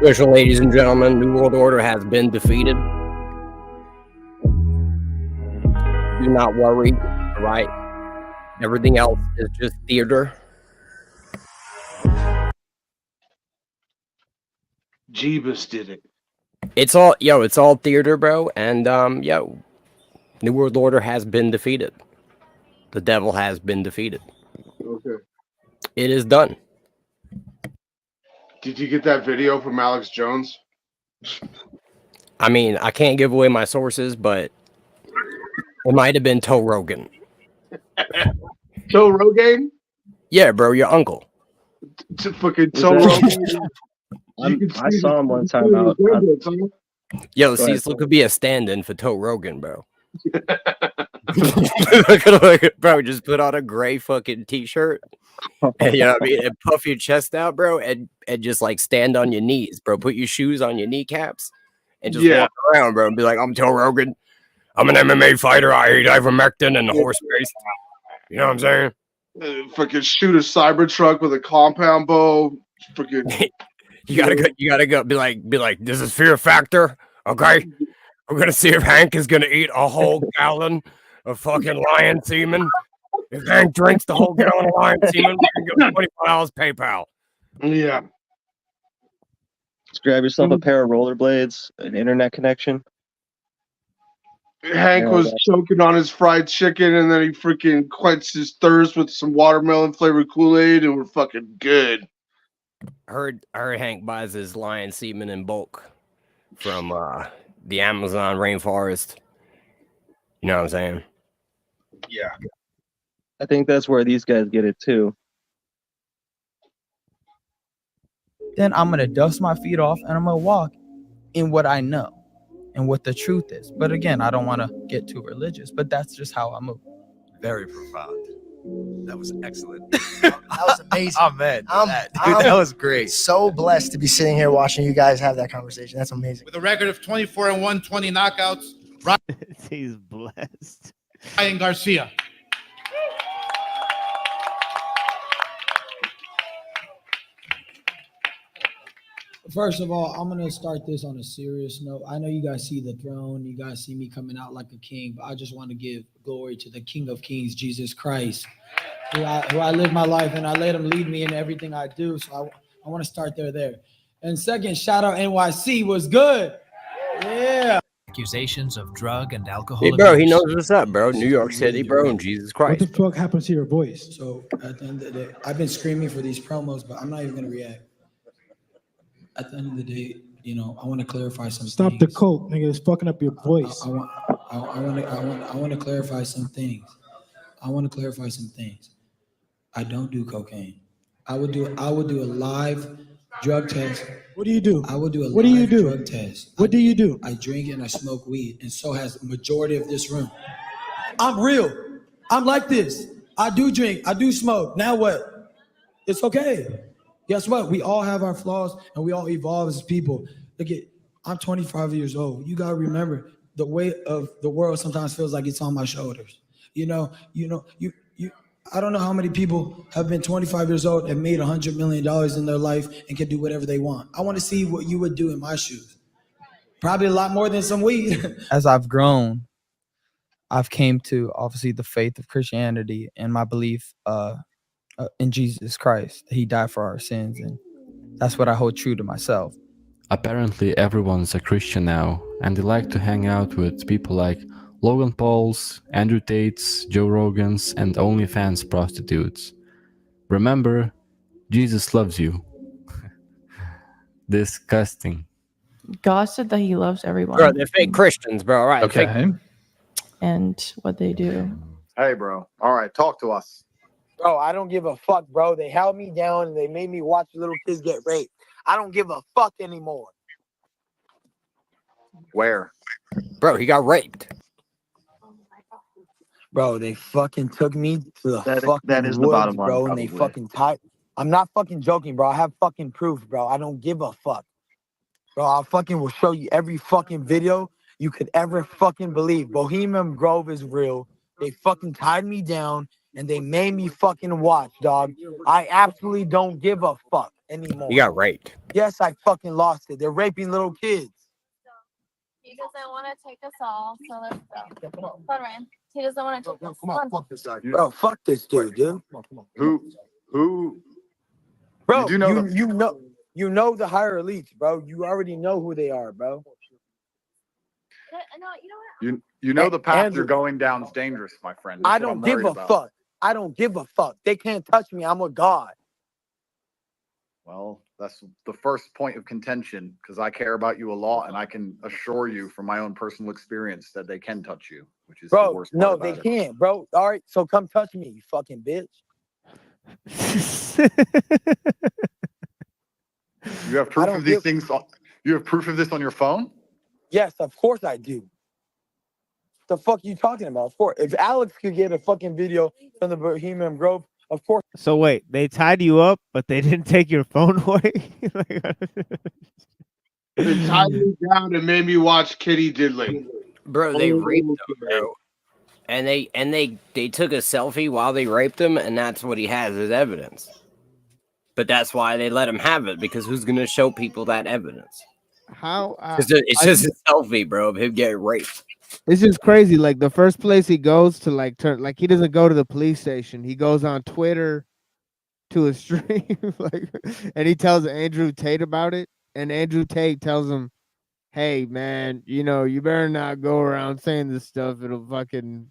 Special ladies and gentlemen, New World Order has been defeated. Do not worry, all right? Everything else is just theater. Jeebus did it. It's all theater, bro. And New World Order has been defeated. The devil has been defeated. Okay. It is done. Did you get that video from Alex Jones? I mean, I can't give away my sources, but it might have been Toe Rogan. Joe Rogan? Yeah, bro, your uncle. Fucking Joe Rogan. I saw him one time out. Yo, Go see, ahead. this could be a stand-in for Toe Rogan, bro. Look, bro, just put on a gray fucking t-shirt, and, you know what I mean, and puff your chest out, bro, and just like stand on your knees, bro. Put your shoes on your kneecaps, and just walk around, bro, and be like, "I'm Toe Rogan. I'm an MMA fighter. I eat ivermectin and horse paste." You know what I'm saying? Fucking shoot a Cybertruck with a compound bow. Freaking. You gotta go. Be like, this is Fear Factor, okay? We're gonna see if Hank is gonna eat a whole gallon of fucking lion semen. If Hank drinks the whole gallon of lion semen, we can give him $25 PayPal. Yeah. Just grab yourself a pair of rollerblades, an internet connection. Hank Yeah, was that's- choking on his fried chicken, and then he freaking quenched his thirst with some watermelon flavored Kool-Aid, and we're fucking good. I heard Hank buys his lion semen in bulk from the Amazon rainforest. You know what I'm saying? Yeah. I think that's where these guys get it too. Then I'm gonna dust my feet off and I'm gonna walk in what I know and what the truth is. But again, I don't want to get too religious, but that's just how I move. Very profound. That was excellent. That was amazing. Oh man, that was great. So blessed to be sitting here watching you guys have that conversation. That's amazing. With a record of 24-1, 20 knockouts, He's blessed. Ryan Garcia. First of all, I'm going to start this on a serious note. I know you guys see the throne. You guys see me coming out like a king, but I just want to give glory to the King of Kings, Jesus Christ, who I live my life and I let him lead me in everything I do. So I want to start there. And second, shout out NYC was good. Yeah. Accusations of drug and alcohol. Hey, bro, he abuse. knows what's up, bro. New York City, bro, and Jesus Christ. What the fuck happened to your voice? So at the end of the day, I've been screaming for these promos, but I'm not even going to react. At the end of the day, you know, I want to clarify some Stop things. the coke, nigga. It's fucking up your voice. I want to clarify some things. I don't do cocaine. I would do a live drug test. What do you do? I would do a What do you live do? drug test. What do you do? I drink and I smoke weed, and so has the majority of this room. I'm real. I'm like this. I do drink. I do smoke. Now what? It's okay. Guess what? We all have our flaws and we all evolve as people. Look at, I'm 25 years old. You gotta remember the weight of the world sometimes feels like it's on my shoulders. You I don't know how many people have been 25 years old and made $100 million in their life and can do whatever they want. I want to see what you would do in my shoes. Probably a lot more than some weed. As I've grown, I've came to obviously the faith of Christianity and my belief in Jesus Christ. He died for our sins, and that's what I hold true to myself. Apparently everyone's a Christian now, and they like to hang out with people like Logan Pauls, Andrew Tates, Joe Rogans, and OnlyFans prostitutes. Remember, Jesus loves you. Disgusting. God said that he loves everyone. Bro, they're fake Christians, bro. All right. Okay. And what they do. Hey, bro. All right, talk to us. Bro, I don't give a fuck, bro. They held me down and they made me watch little kids get raped. I don't give a fuck anymore. Where? Bro, he got raped. Bro, they fucking took me to the fucking that is the woods, bottom line, bro, and they probably. fucking tied. I'm not fucking joking, bro. I have fucking proof, bro. I don't give a fuck. Bro, I fucking will show you every fucking video you could ever fucking believe. Bohemian Grove is real. They fucking tied me down and they made me fucking watch, dog. I absolutely don't give a fuck anymore. You got raped. Yes, I fucking lost it. They're raping little kids. He doesn't want to take us all, so let's go. Come on, Ryan. He doesn't want to take us. Come on, fuck this guy. Bro, fuck this dude, dude. Who? Bro, You do know you know the higher elites, bro. You already know who they are, bro. No, you know what? You know the path Andrew, you're going down is dangerous, my friend. I That's what don't I'm give worried a about. fuck. I don't give a fuck. They can't touch me. I'm a god. Well, that's the first point of contention because I care about you a lot, and I can assure you from my own personal experience that they can touch you, which is the Bro, worst part no, about they it. can't, bro. All right, so come touch me, you fucking bitch. You have proof of these things. You have proof of this on your phone? Yes, of course I do. The fuck you talking about? Of course. If Alex could get a fucking video from the Bohemian Grove, of course. So wait, they tied you up, but they didn't take your phone away? They tied me down and made me watch Kitty Diddley. Bro, they raped him, bro. And they took a selfie while they raped him, and that's what he has as evidence. But that's why they let him have it, because who's gonna show people that evidence? How? It's just a selfie, bro, of him getting raped. It's just crazy. Like the first place he goes to, like turn, like he doesn't go to the police station. He goes on Twitter to a stream, like, and he tells Andrew Tate about it. And Andrew Tate tells him, "Hey, man, you know you better not go around saying this stuff. It'll fucking."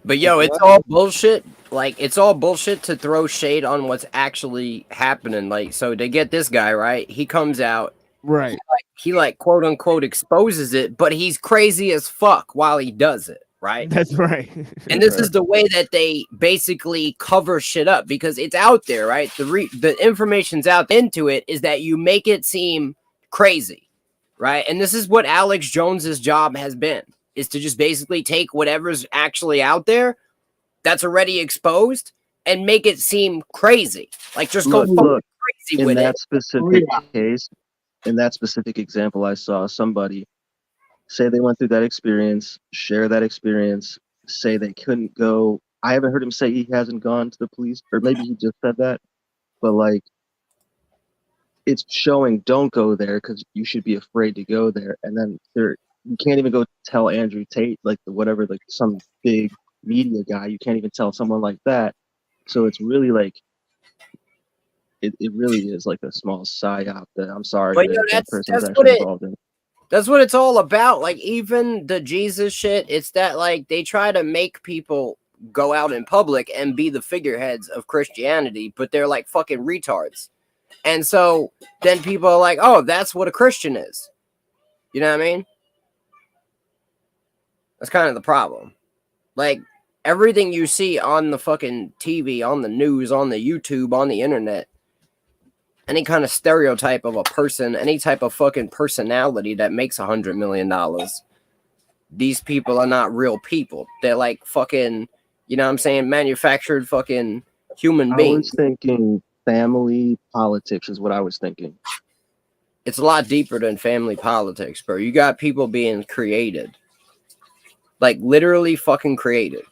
But yo, it's all bullshit. Like it's all bullshit to throw shade on what's actually happening. Like, so they get this guy right. He comes out. Right. He quote unquote exposes it, but he's crazy as fuck while he does it, right? That's right. And this is the way that they basically cover shit up because it's out there, right? The information's out into it is that you make it seem crazy, right? And this is what Alex Jones's job has been, is to just basically take whatever's actually out there that's already exposed and make it seem crazy. Like just go Look, crazy in with that it. specific case, in that specific example, I saw somebody say they went through that experience, share that experience, say they couldn't go. I haven't heard him say he hasn't gone to the police, or maybe he just said that, but like it's showing don't go there because you should be afraid to go there. And then you can't even go tell Andrew Tate, like whatever, like some big media guy. You can't even tell someone like that. So it's really like, it really is like a small psyop that I'm sorry But that person's that's actually involved in. That's what it's all about. Like even the Jesus shit, it's that like they try to make people go out in public and be the figureheads of Christianity, but they're like fucking retards. And so then people are like, oh, that's what a Christian is. You know what I mean? That's kind of the problem. Like everything you see on the fucking TV, on the news, on the YouTube, on the internet, any kind of stereotype of a person, any type of fucking personality that makes $100 million, these people are not real people. They're like fucking, you know what I'm saying, manufactured fucking human beings. I was thinking family politics is what I was thinking. It's a lot deeper than family politics, bro. You got people being created. Like literally fucking created.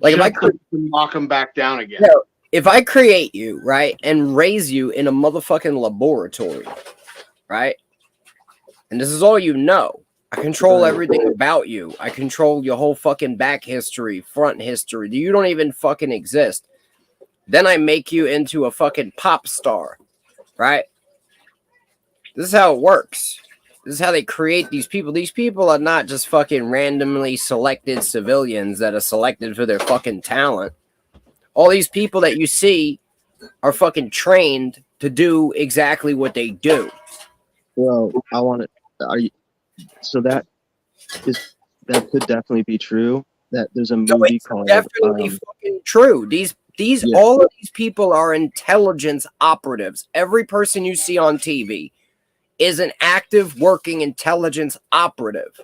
Like if I could knock them back down again. Yeah, if I create you, right, and raise you in a motherfucking laboratory, right, and this is all you know, I control everything about you. I control your whole fucking back history, front history. You don't even fucking exist. Then I make you into a fucking pop star, right? This is how it works. This is how they create these people. These people are not just fucking randomly selected civilians that are selected for their fucking talent. All these people that you see are fucking trained to do exactly what they do. Well, I want to. Are you? So that could definitely be true. That there's a movie called. Definitely fucking true. All of these people are intelligence operatives. Every person you see on TV is an active working intelligence operative.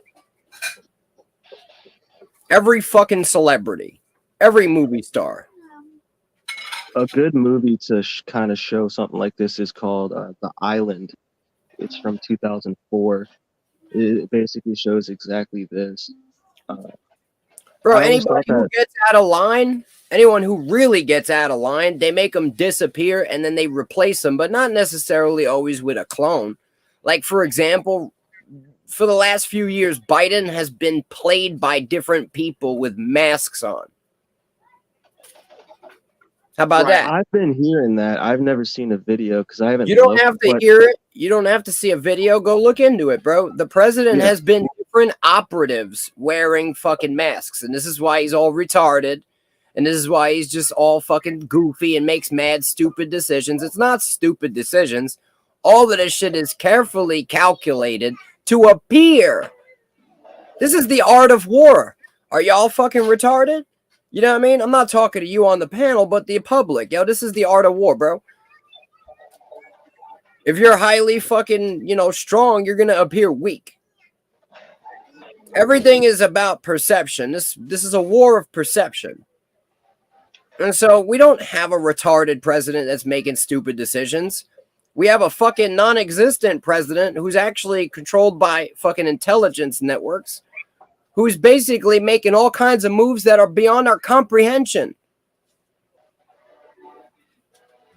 Every fucking celebrity, every movie star. A good movie to kind of show something like this is called The Island. It's from 2004. It basically shows exactly this. Bro, I always anybody thought who that. gets out of line, anyone who really gets out of line, they make them disappear and then they replace them, but not necessarily always with a clone. Like, for example, for the last few years, Biden has been played by different people with masks on. How about that? I've been hearing that. I've never seen a video because I haven't. You don't looked, have to but- hear it. You don't have to see a video. Go look into it, bro. The president has been different operatives wearing fucking masks, and this is why he's all retarded, and this is why he's just all fucking goofy and makes mad, stupid decisions. It's not stupid decisions. All of this shit is carefully calculated to appear. This is the art of war. Are y'all fucking retarded? You know what I mean? I'm not talking to you on the panel, but the public. Yo, this is the art of war, bro. If you're highly fucking, strong, you're going to appear weak. Everything is about perception. This is a war of perception. And so we don't have a retarded president that's making stupid decisions. We have a fucking non-existent president who's actually controlled by fucking intelligence networks, who's basically making all kinds of moves that are beyond our comprehension.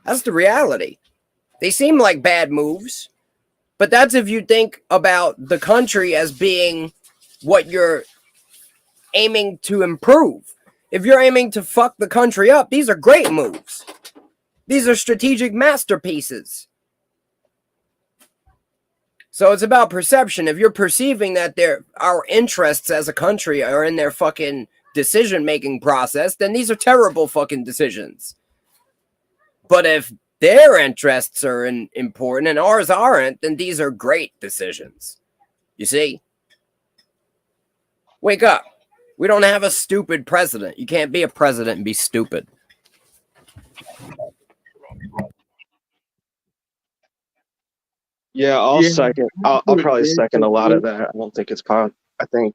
That's the reality. They seem like bad moves, but that's if you think about the country as being what you're aiming to improve. If you're aiming to fuck the country up, these are great moves. These are strategic masterpieces. So it's about perception. If you're perceiving that our interests as a country are in their fucking decision-making process, then these are terrible fucking decisions. But if their interests are important and ours aren't, then these are great decisions. You see? Wake up. We don't have a stupid president. You can't be a president and be stupid. Yeah, I'll probably second a lot of that. I don't think it's I think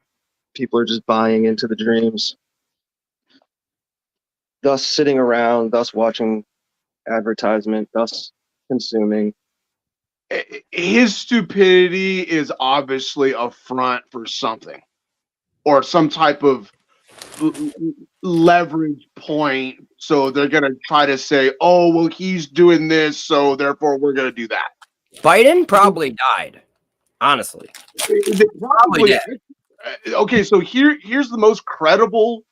people are just buying into the dreams. Thus sitting around, thus watching advertisement, thus consuming. His stupidity is obviously a front for something or some type of leverage point. So they're going to try to say, oh, well, he's doing this, so therefore we're going to do that. Biden probably died, honestly. Probably dead. Okay, so here's the most credible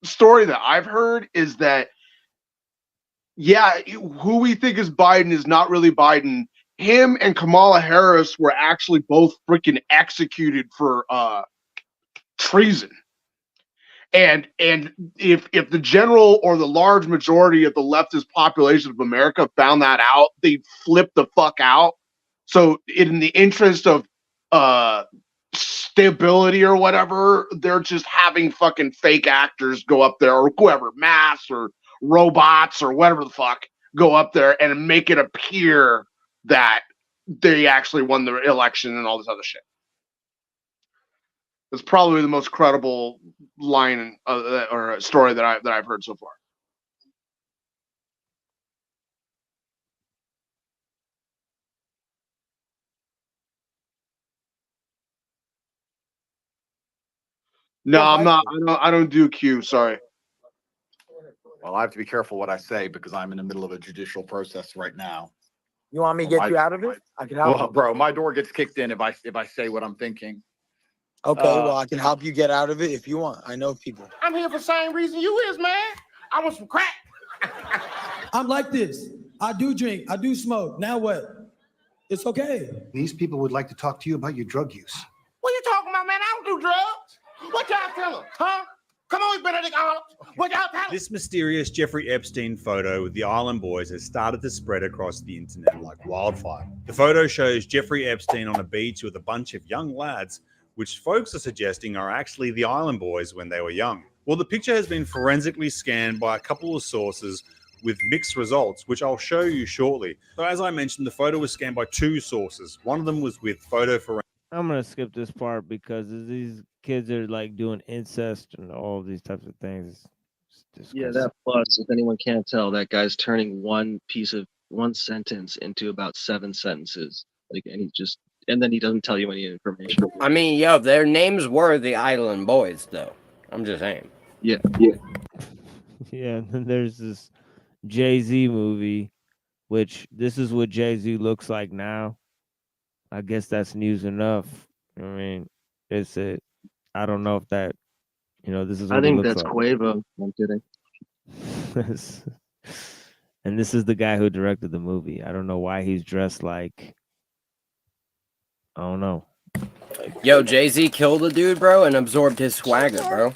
story that I've heard is that, yeah, who we think is Biden is not really Biden. Him and Kamala Harris were actually both freaking executed for treason. And if the general or the large majority of the leftist population of America found that out, they'd flip the fuck out. So in the interest of stability or whatever, they're just having fucking fake actors go up there, or whoever, masks or robots or whatever the fuck, go up there and make it appear that they actually won the election and all this other shit. It's probably the most credible line or story that I've heard so far. No, I'm not. I don't do Q. Sorry. Well, I have to be careful what I say because I'm in the middle of a judicial process right now. You want me to get you out of it? I can help. Well, bro, my door gets kicked in if I say what I'm thinking. Okay, well, I can help you get out of it if you want. I know people. I'm here for the same reason you is, man. I want some crack. I'm like this. I do drink. I do smoke. Now what? It's okay. These people would like to talk to you about your drug use. What you talking about, man? I don't do drugs. What y'all tell them, huh? Come on, Benedict Arnold. What y'all tell them? This mysterious Jeffrey Epstein photo with the Island Boys has started to spread across the internet like wildfire. The photo shows Jeffrey Epstein on a beach with a bunch of young lads, which folks are suggesting are actually the Island Boys when they were young. Well, the picture has been forensically scanned by a couple of sources with mixed results, which I'll show you shortly. So as I mentioned, the photo was scanned by two sources. One of them was with photo forensics. I'm gonna skip this part because these kids are like doing incest and all these types of things. Yeah, that plus, if anyone can't tell, that guy's turning one sentence into about 7 sentences. Like, and then he doesn't tell you any information. I mean, yo, their names were the Island Boys, though. I'm just saying. Yeah. Yeah, and then there's this Jay-Z movie, which this is what Jay-Z looks like now. I guess that's news enough. I mean, it's it. I don't know if that, this is what I think he looks that's like. Quavo. I'm kidding. And this is the guy who directed the movie. I don't know why he's dressed like. I don't know. Yo, Jay-Z killed a dude, bro, and absorbed his swagger, bro.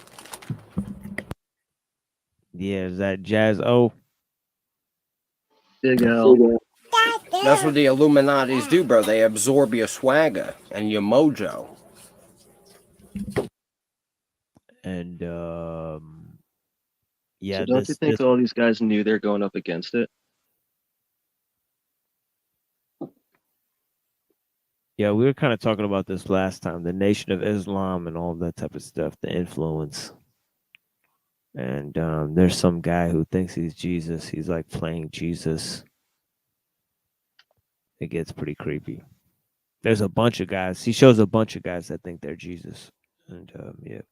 Yeah, is that Jazz O? Big L. That's what the Illuminatis do, bro. They absorb your swagger and your mojo. And yeah, So don't you think all these guys knew they're going up against it? Yeah, we were kind of talking about this last time, the Nation of Islam and all that type of stuff, the influence. And there's some guy who thinks he's Jesus. He's like playing Jesus. It gets pretty creepy. There's a bunch of guys. He shows a bunch of guys that think they're Jesus. And yeah.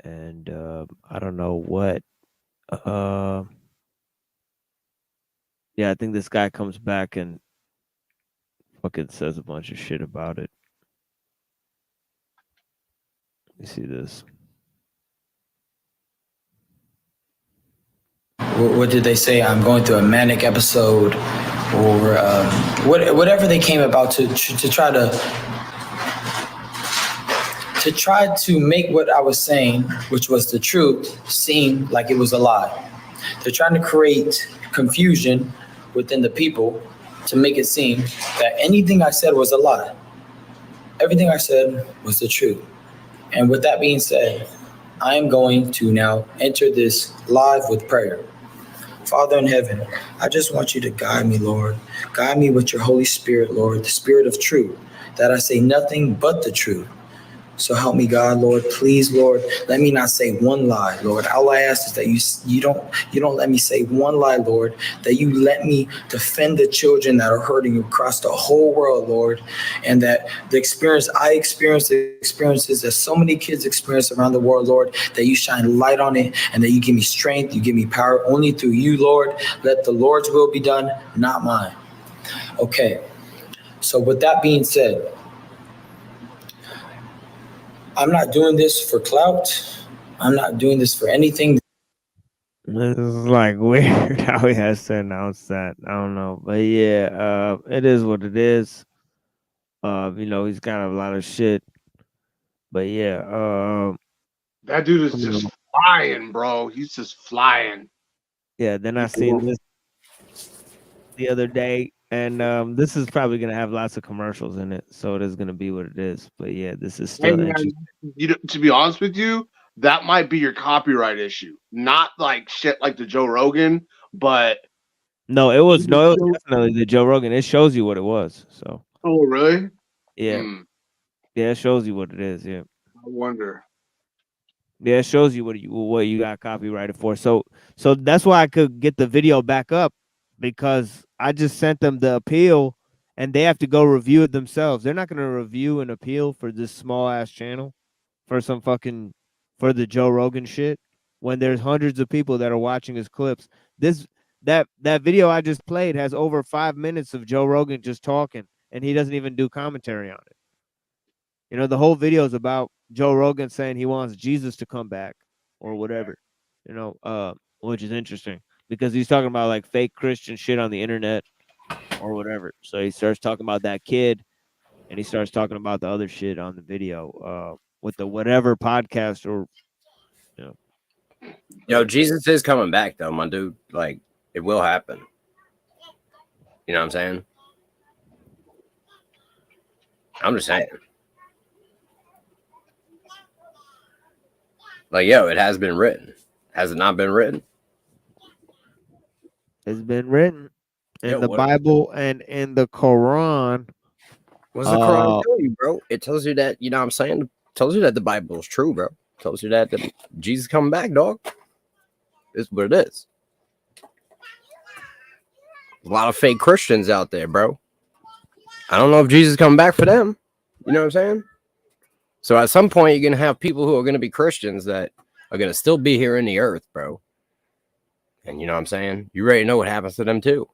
And I don't know what. Yeah, I think this guy comes back and fucking says a bunch of shit about it. You see this? What did they say? I'm going through a manic episode, or whatever they came about to try to make what I was saying, which was the truth, seem like it was a lie. They're trying to create confusion within the people to make it seem that anything I said was a lie. Everything I said was the truth. And with that being said, I am going to now enter this live with prayer. Father in heaven, I just want you to guide me, Lord. Guide me with your Holy Spirit, Lord, the Spirit of truth, that I say nothing but the truth. So help me, God, Lord. Please, Lord, let me not say one lie, Lord. All I ask is that you don't let me say one lie, Lord. That you let me defend the children that are hurting across the whole world, Lord. And that the experience I experienced, the experiences that so many kids experience around the world, Lord, that you shine light on it and that you give me strength, you give me power only through you, Lord. Let the Lord's will be done, not mine. Okay. So with that being said, I'm not doing this for clout. I'm not doing this for anything. This is like weird how he has to announce that. I don't know. But yeah, it is what it is. He's got a lot of shit. But yeah, that dude is just flying, bro. He's just flying. Yeah, then I seen this the other day, and this is probably gonna have lots of commercials in it, so it is gonna be what it is. But yeah, this is still interesting. To be honest with you, that might be your copyright issue. Not like shit like the Joe Rogan, but no, it was definitely the Joe Rogan. It shows you what it was. So. Oh really? Yeah. Yeah, it shows you what it is. Yeah. I wonder. Yeah, it shows you what you got copyrighted for. So that's why I could get the video back up, because I just sent them the appeal and they have to go review it themselves. They're not going to review an appeal for this small ass channel for for the Joe Rogan shit when there's hundreds of people that are watching his clips. That video I just played has over 5 minutes of Joe Rogan just talking, and he doesn't even do commentary on it. The whole video is about Joe Rogan saying he wants Jesus to come back or whatever, which is interesting because he's talking about like fake Christian shit on the internet or whatever. So he starts talking about that kid and he starts talking about the other shit on the video with the whatever podcast or, Yo, Jesus is coming back though, my dude. Like, it will happen. You know what I'm saying? I'm just saying. Like, yo, it has been written. Has it not been written? It's been written in the Bible and in the Quran. What's the Quran tell you, bro? It tells you that, you know what I'm saying? It tells you that the Bible is true, bro. Tells you that Jesus coming back, dog. It's what it is. A lot of fake Christians out there, bro. I don't know if Jesus is coming back for them. You know what I'm saying? So at some point, you're going to have people who are going to be Christians that are going to still be here in the earth, bro. And you know what I'm saying? You already know what happens to them, too.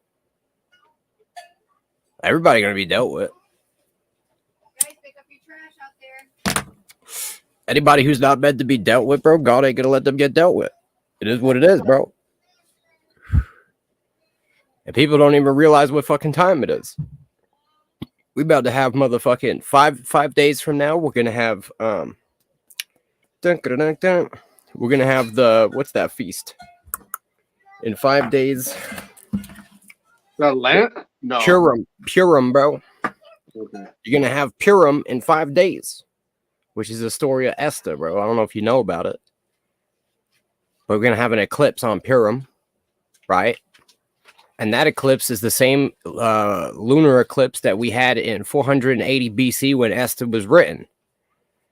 Everybody going to be dealt with. Anybody who's not meant to be dealt with, bro, God ain't going to let them get dealt with. It is what it is, bro. And people don't even realize what fucking time it is. We about to have motherfucking five days from now. We're gonna have we're gonna have the what's that feast? In 5 days. The Lent? No. Purim, bro. Okay. You're gonna have Purim in 5 days, which is the story of Esther, bro. I don't know if you know about it, but we're gonna have an eclipse on Purim, right? And that eclipse is the same lunar eclipse that we had in 480 BC when Esther was written.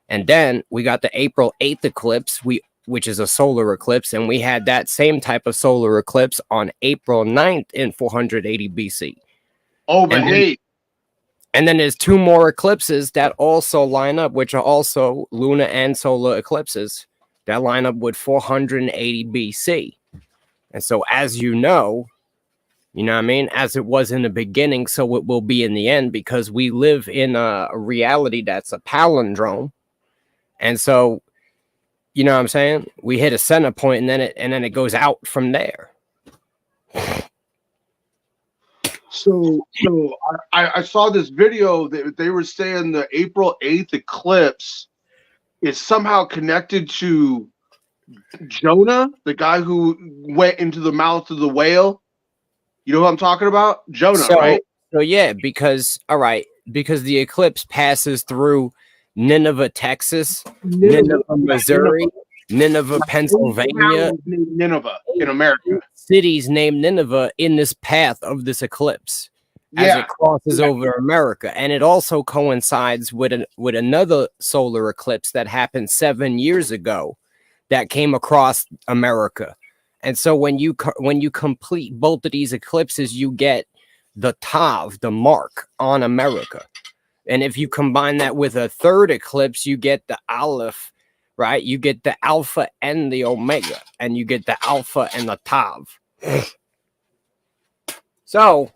And then we got the April 8th eclipse, which is a solar eclipse. And we had that same type of solar eclipse on April 9th in 480 BC. Oh, but hey. And then there's 2 more eclipses that also line up, which are also lunar and solar eclipses that line up with 480 BC. And so, as you know what I mean? As it was in the beginning, so it will be in the end, because we live in a reality that's a palindrome. And so, you know what I'm saying? We hit a center point, and then it goes out from there. So I saw this video that they were saying the April 8th eclipse is somehow connected to Jonah, the guy who went into the mouth of the whale. You know what I'm talking about? Jonah, right? So yeah, because the eclipse passes through Nineveh, Texas, Nineveh, Missouri, Nineveh, Pennsylvania, Nineveh in America. Cities named Nineveh in this path of this eclipse as it crosses over America. And it also coincides with another solar eclipse that happened 7 years ago that came across America. And so when you complete both of these eclipses, you get the Tav, the mark on America. And if you combine that with a third eclipse, you get the Aleph, right? You get the Alpha and the Omega, and you get the Alpha and the Tav. So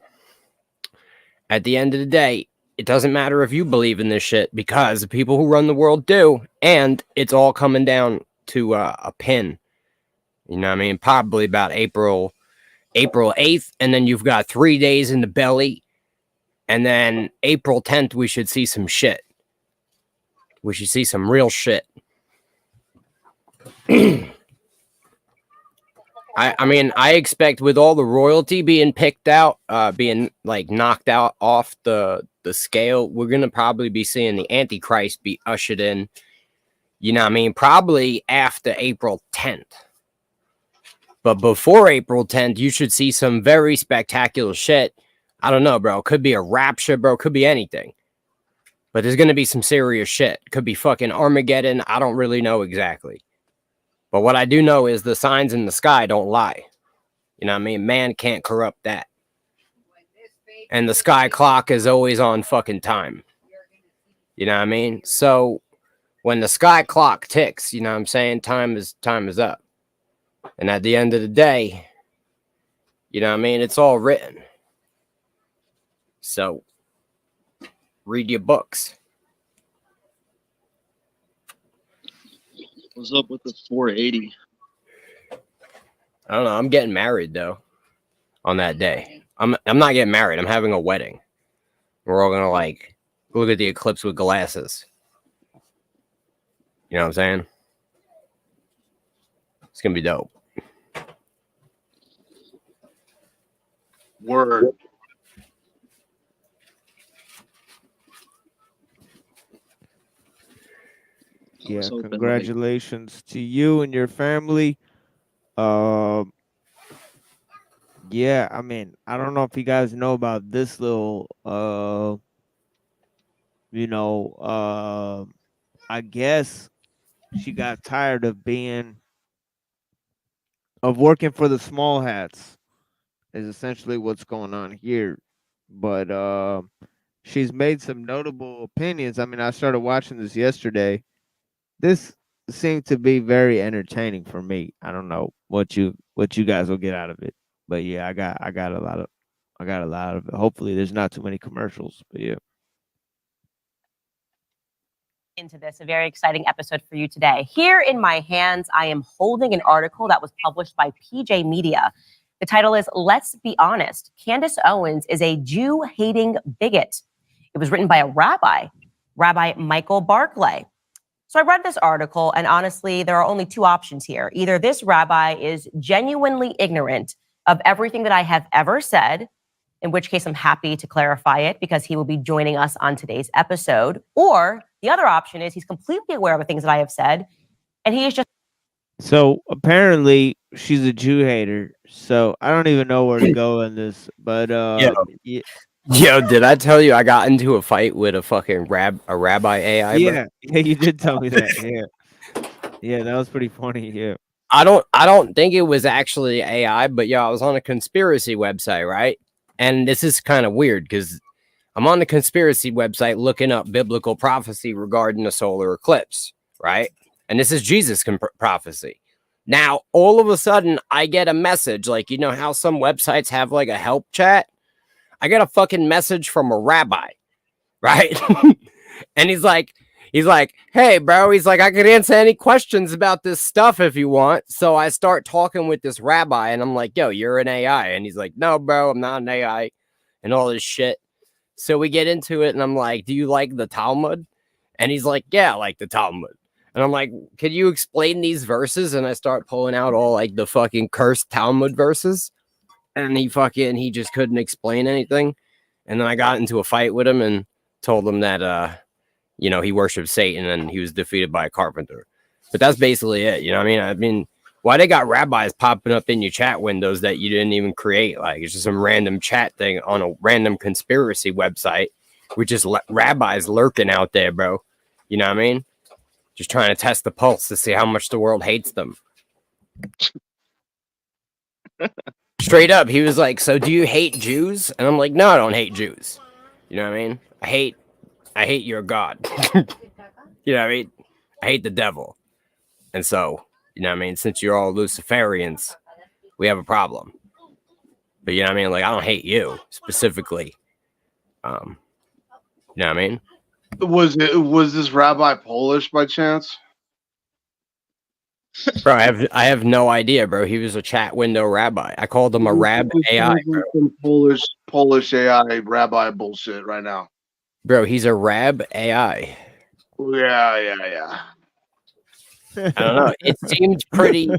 at the end of the day, it doesn't matter if you believe in this shit, because the people who run the world do, and it's all coming down to a pin. You know what I mean? Probably about April 8th, and then you've got 3 days in the belly, and then April 10th, we should see some shit. We should see some real shit. I mean, I expect with all the royalty being picked out, being like knocked out off the scale, we're going to probably be seeing the Antichrist be ushered in, you know what I mean? Probably after April 10th. But before April 10th, you should see some very spectacular shit. I don't know, bro. Could be a rapture, bro. Could be anything. But there's going to be some serious shit. Could be fucking Armageddon. I don't really know exactly. But what I do know is the signs in the sky don't lie. You know what I mean? Man can't corrupt that. And the sky clock is always on fucking time. You know what I mean? So when the sky clock ticks, you know what I'm saying? Time is up. And at the end of the day, you know what I mean? It's all written. So read your books. What's up with the 480? I don't know. I'm getting married though on that day. I'm not getting married. I'm having a wedding. We're all gonna like look at the eclipse with glasses. You know what I'm saying? It's gonna be dope. Word. Yeah, congratulations to you and your family. Yeah, I mean, I don't know if you guys know about this little I guess she got tired of working for the small hats. Is essentially what's going on here. But she's made some notable opinions. I mean, I started watching this yesterday. This seemed to be very entertaining for me. I don't know what you guys will get out of it. But yeah, I got a lot of it. Hopefully there's not too many commercials. But yeah. Into this, a very exciting episode for you today. Here in my hands, I am holding an article that was published by PJ Media. The title is Let's Be Honest, Candace Owens is a Jew-hating bigot. It was written by a rabbi, Rabbi Michael Barclay. So I read this article, and honestly, there are only two options here. Either this rabbi is genuinely ignorant of everything that I have ever said, in which case I'm happy to clarify it because he will be joining us on today's episode. Or the other option is he's completely aware of the things that I have said, and he is just... So apparently she's a Jew hater. So I don't even know where to go in this. But Yo, did I tell you I got into a fight with a fucking rabbi AI? Yeah, you did tell me that. Yeah, that was pretty funny. Yeah. I don't think it was actually AI, but I was on a conspiracy website, right? And this is kind of weird because I'm on the conspiracy website looking up biblical prophecy regarding the solar eclipse, right? And this is Jesus prophecy. Now, all of a sudden, I get a message, like, you know how some websites have like a help chat? I get a fucking message from a rabbi, right? And he's like, hey, bro, he's like, I could answer any questions about this stuff if you want. So I start talking with this rabbi, and I'm like, yo, you're an AI. And he's like, no, bro, I'm not an AI, and all this shit. So we get into it, and I'm like, do you like the Talmud? And he's like, yeah, I like the Talmud. And I'm like, can you explain these verses? And I start pulling out all like the fucking cursed Talmud verses. And he just couldn't explain anything. And then I got into a fight with him and told him that, he worshipped Satan and he was defeated by a carpenter. But that's basically it. You know what I mean? I mean, why they got rabbis popping up in your chat windows that you didn't even create? Like, it's just some random chat thing on a random conspiracy website, with just rabbis lurking out there, bro. You know what I mean? Just trying to test the pulse to see how much the world hates them. Straight up, he was like, so do you hate Jews? And I'm like, no, I don't hate Jews. You know what I mean? I hate your God. You know what I mean? I hate the devil. And so, you know what I mean? Since you're all Luciferians, we have a problem. But you know what I mean? Like, I don't hate you specifically. You know what I mean? Was this rabbi Polish by chance? Bro, I have no idea, bro. He was a chat window rabbi. I called him a rab AI. Some Polish AI rabbi bullshit right now. Bro, he's a rab AI. Yeah. I don't know. It seemed pretty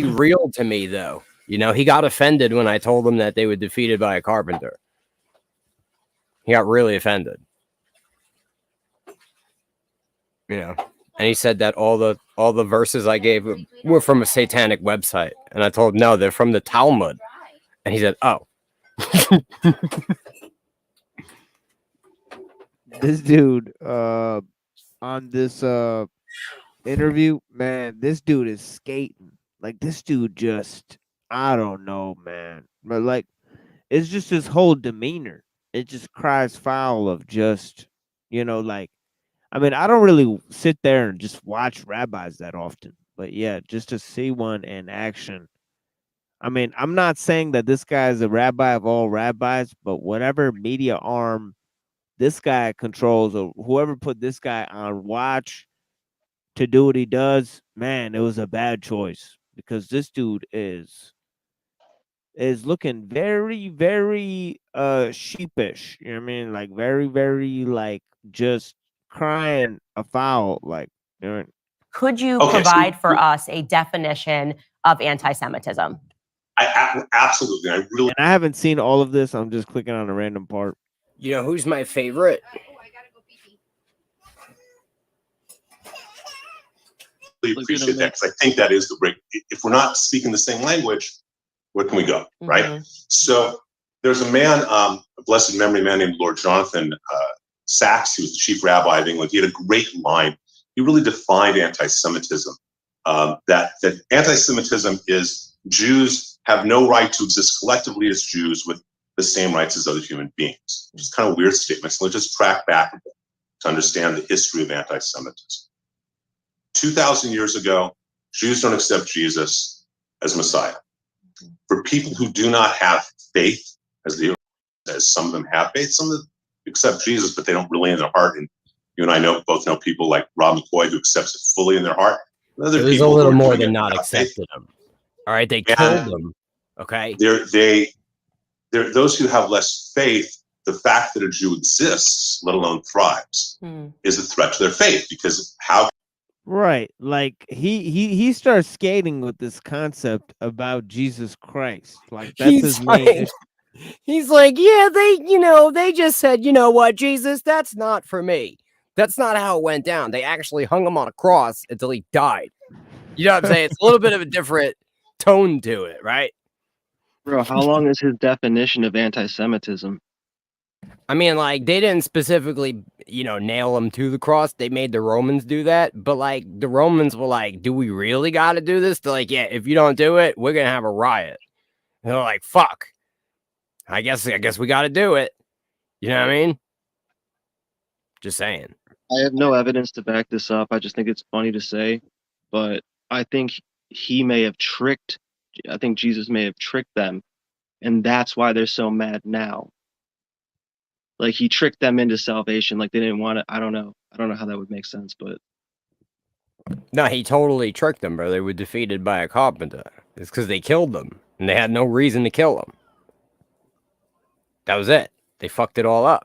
real to me, though. You know, he got offended when I told him that they were defeated by a carpenter. He got really offended. You know, and he said that all the verses I gave were from a satanic website, and I told him, no, they're from the Talmud, and he said, oh. This dude on this interview, man, this dude is skating. Like, this dude just, I don't know, man, but like, it's just his whole demeanor. It just cries foul of just, like, I mean, I don't really sit there and just watch rabbis that often, but yeah, just to see one in action. I mean, I'm not saying that this guy is a rabbi of all rabbis, but whatever media arm this guy controls, or whoever put this guy on watch to do what he does, man, it was a bad choice, because this dude is looking very, very sheepish. You know what I mean? Like, very, very, like, just crying a foul, like, Could you provide for us a definition of anti-Semitism? Absolutely. And I haven't seen all of this. I'm just clicking on a random part. You know who's my favorite? Really appreciate that, because I think that is the break. If we're not speaking the same language, where can we go, right? So there's a man, a blessed memory man named Lord Jonathan Sachs, who was the chief rabbi of England. He had a great line. he really defined anti-Semitism. That anti-Semitism is Jews have no right to exist collectively as Jews with the same rights as other human beings. Which is kind of a weird statement. So let's just track back a bit to understand the history of anti-Semitism. 2,000 years ago, Jews don't accept Jesus as Messiah. For people who do not have faith, as some of them have faith, some of them accept Jesus, but they don't really in their heart. And you and I both know people like Rob McCoy who accepts it fully in their heart. It was a little more than not accepted them. All right, they killed them. Okay, they're those who have less faith. The fact that a Jew exists, let alone thrives, is a threat to their faith, because how? Right, like he starts skating with this concept about Jesus Christ. Like that's his main. He's like, yeah, they just said, you know what, Jesus, that's not for me. That's not how it went down. They actually hung him on a cross until he died. You know what I'm saying? It's a little bit of a different tone to it, right? Bro, how long is his definition of anti-Semitism? I mean, like, they didn't specifically, nail him to the cross. They made the Romans do that. But, like, the Romans were like, do we really got to do this? They're like, yeah, if you don't do it, we're going to have a riot. And they're like, fuck. I guess we got to do it. You know what I mean? Just saying. I have no evidence to back this up. I just think it's funny to say. But I think Jesus may have tricked them. And that's why they're so mad now. Like, he tricked them into salvation. Like, they didn't want it. I don't know how that would make sense, but. No, he totally tricked them, bro. They were defeated by a carpenter. It's because they killed them. And they had no reason to kill them. That was it. They fucked it all up.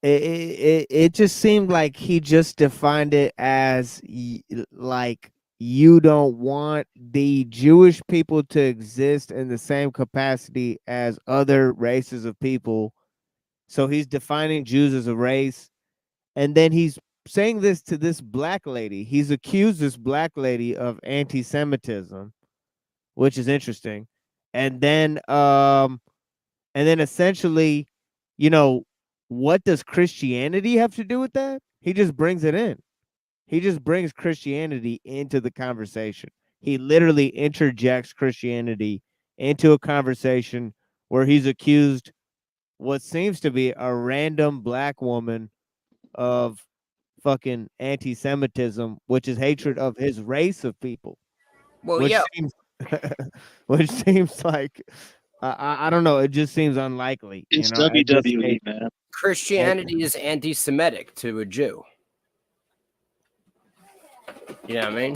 It just seemed like he just defined it as like, you don't want the Jewish people to exist in the same capacity as other races of people. So he's defining Jews as a race. And then he's saying this to this black lady. He's accused this black lady of anti-Semitism, which is interesting. And then essentially, what does Christianity have to do with that? He just brings it in. He just brings Christianity into the conversation. He literally interjects Christianity into a conversation where he's accused what seems to be a random black woman of fucking anti-Semitism, which is hatred of his race of people. Well, which seems like I don't know. It just seems unlikely. It's WWE, man. Christianity is anti-Semitic to a Jew. You know what I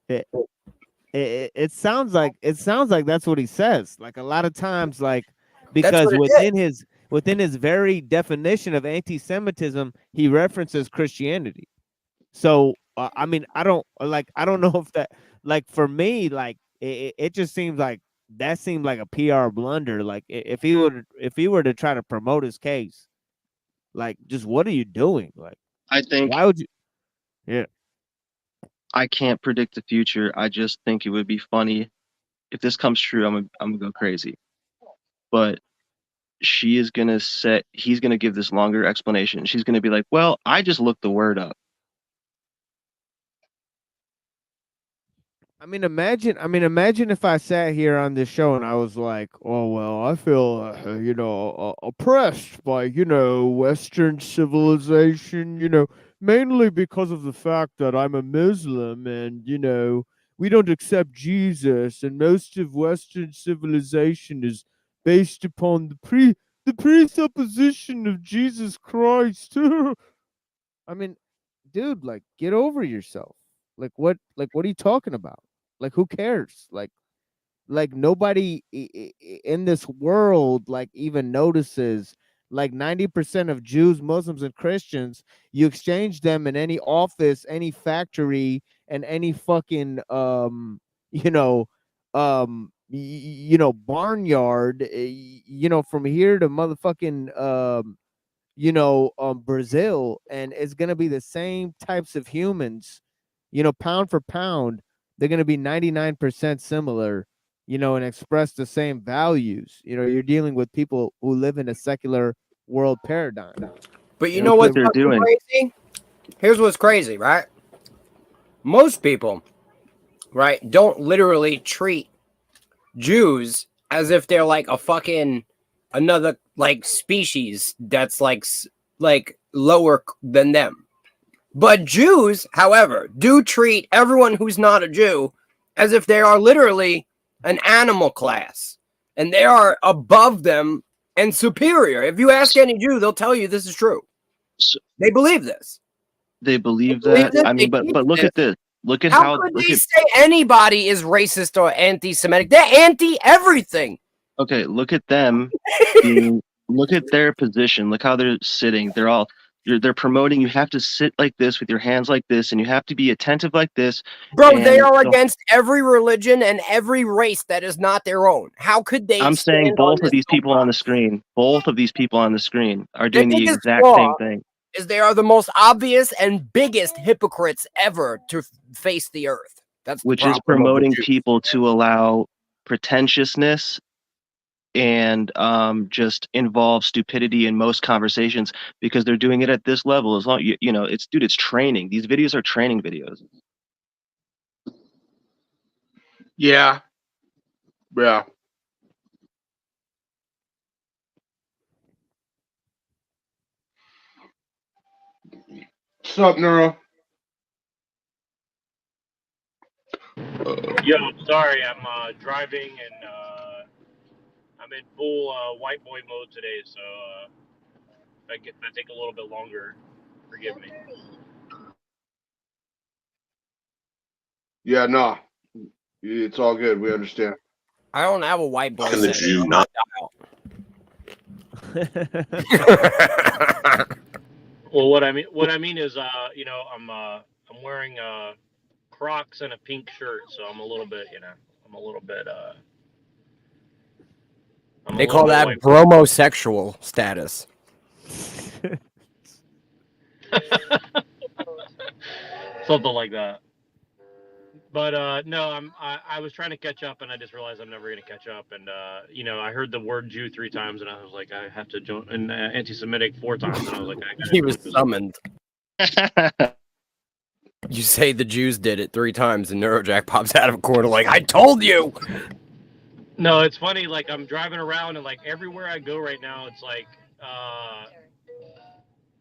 mean? It sounds like that's what he says. Like a lot of times, like, because within his very definition of anti-Semitism, he references Christianity. So I mean, I don't know if that, like, for me, like it just seems like that seemed like a PR blunder. Like if he were to try to promote his case, like, just what are you doing? Like, I think, why would you? Yeah. I can't predict the future. I just think it would be funny if this comes true. I'm gonna go crazy. But he's gonna give this longer explanation. She's gonna be like, "Well, I just looked the word up." I mean, imagine if I sat here on this show and I was like, "Oh well, I feel oppressed by Western civilization, mainly because of the fact that I'm a Muslim and we don't accept Jesus, and most of Western civilization is based upon the presupposition of Jesus Christ." I mean, dude, like, get over yourself. Like, what are you talking about? Like, who cares? Like nobody in this world, like, even notices. Like 90% of Jews, Muslims, and Christians, you exchange them in any office, any factory, and any fucking barnyard, from here to motherfucking Brazil, and it's gonna be the same types of humans, pound for pound. They're gonna be 99% similar, and express the same values. You're dealing with people who live in a secular world paradigm. But you You know know, what's they're fucking doing. crazy? Here's what's crazy, right? Most people, right, don't literally treat Jews as if they're like a fucking another like species that's like lower than them. But Jews, however, do treat everyone who's not a Jew as if they are literally an animal class and they are above them and superior. If you ask any Jew, they'll tell you this is true. They believe this. They believe Believe that. this, I they mean, but teach look this. at this. Look at How how. could Look they at say anybody is racist or anti-Semitic? They're anti everything. okay. Look at them being. Look at their position. Look how they're sitting. They're promoting. You have to sit like this with your hands like this, and you have to be attentive like this. Bro, they And are the against every religion and every race that is not their own. How could they I'm saying stand on both of this these people on the soapbox? screen, both of these people on the screen are Their doing the biggest exact flaw same thing. is they are the most obvious and biggest hypocrites ever to face the earth. That's the Which is problem of the promoting Jews. people to allow pretentiousness and just involve stupidity in most conversations because they're doing it at this level. As long you know, it's dude, it's training. These videos are training videos. Yeah. Yeah. What's up, Neuro? Yo, sorry, I'm driving and I'm in full white boy mode today, so if I take a little bit longer, forgive me. Yeah, no. It's all good. We understand. I don't have a white boy How can the setting Jew on my dial. Well, what I mean is, you know, I'm wearing Crocs and a pink shirt, so I'm a little bit, you know, I'm a little bit. They call that bromosexual status. Something like that. But no, I was trying to catch up, and I just realized I'm never going to catch up. And you know, I heard the word Jew 3 times, and I was like, I have to join. And anti-Semitic 4 times, and I was like, I gotta He do was it 'cause- summoned. You say the Jews did it 3 times, and Neurojack pops out of a corner like, I told you! No, it's funny. Like I'm driving around, and like everywhere I go right now, it's like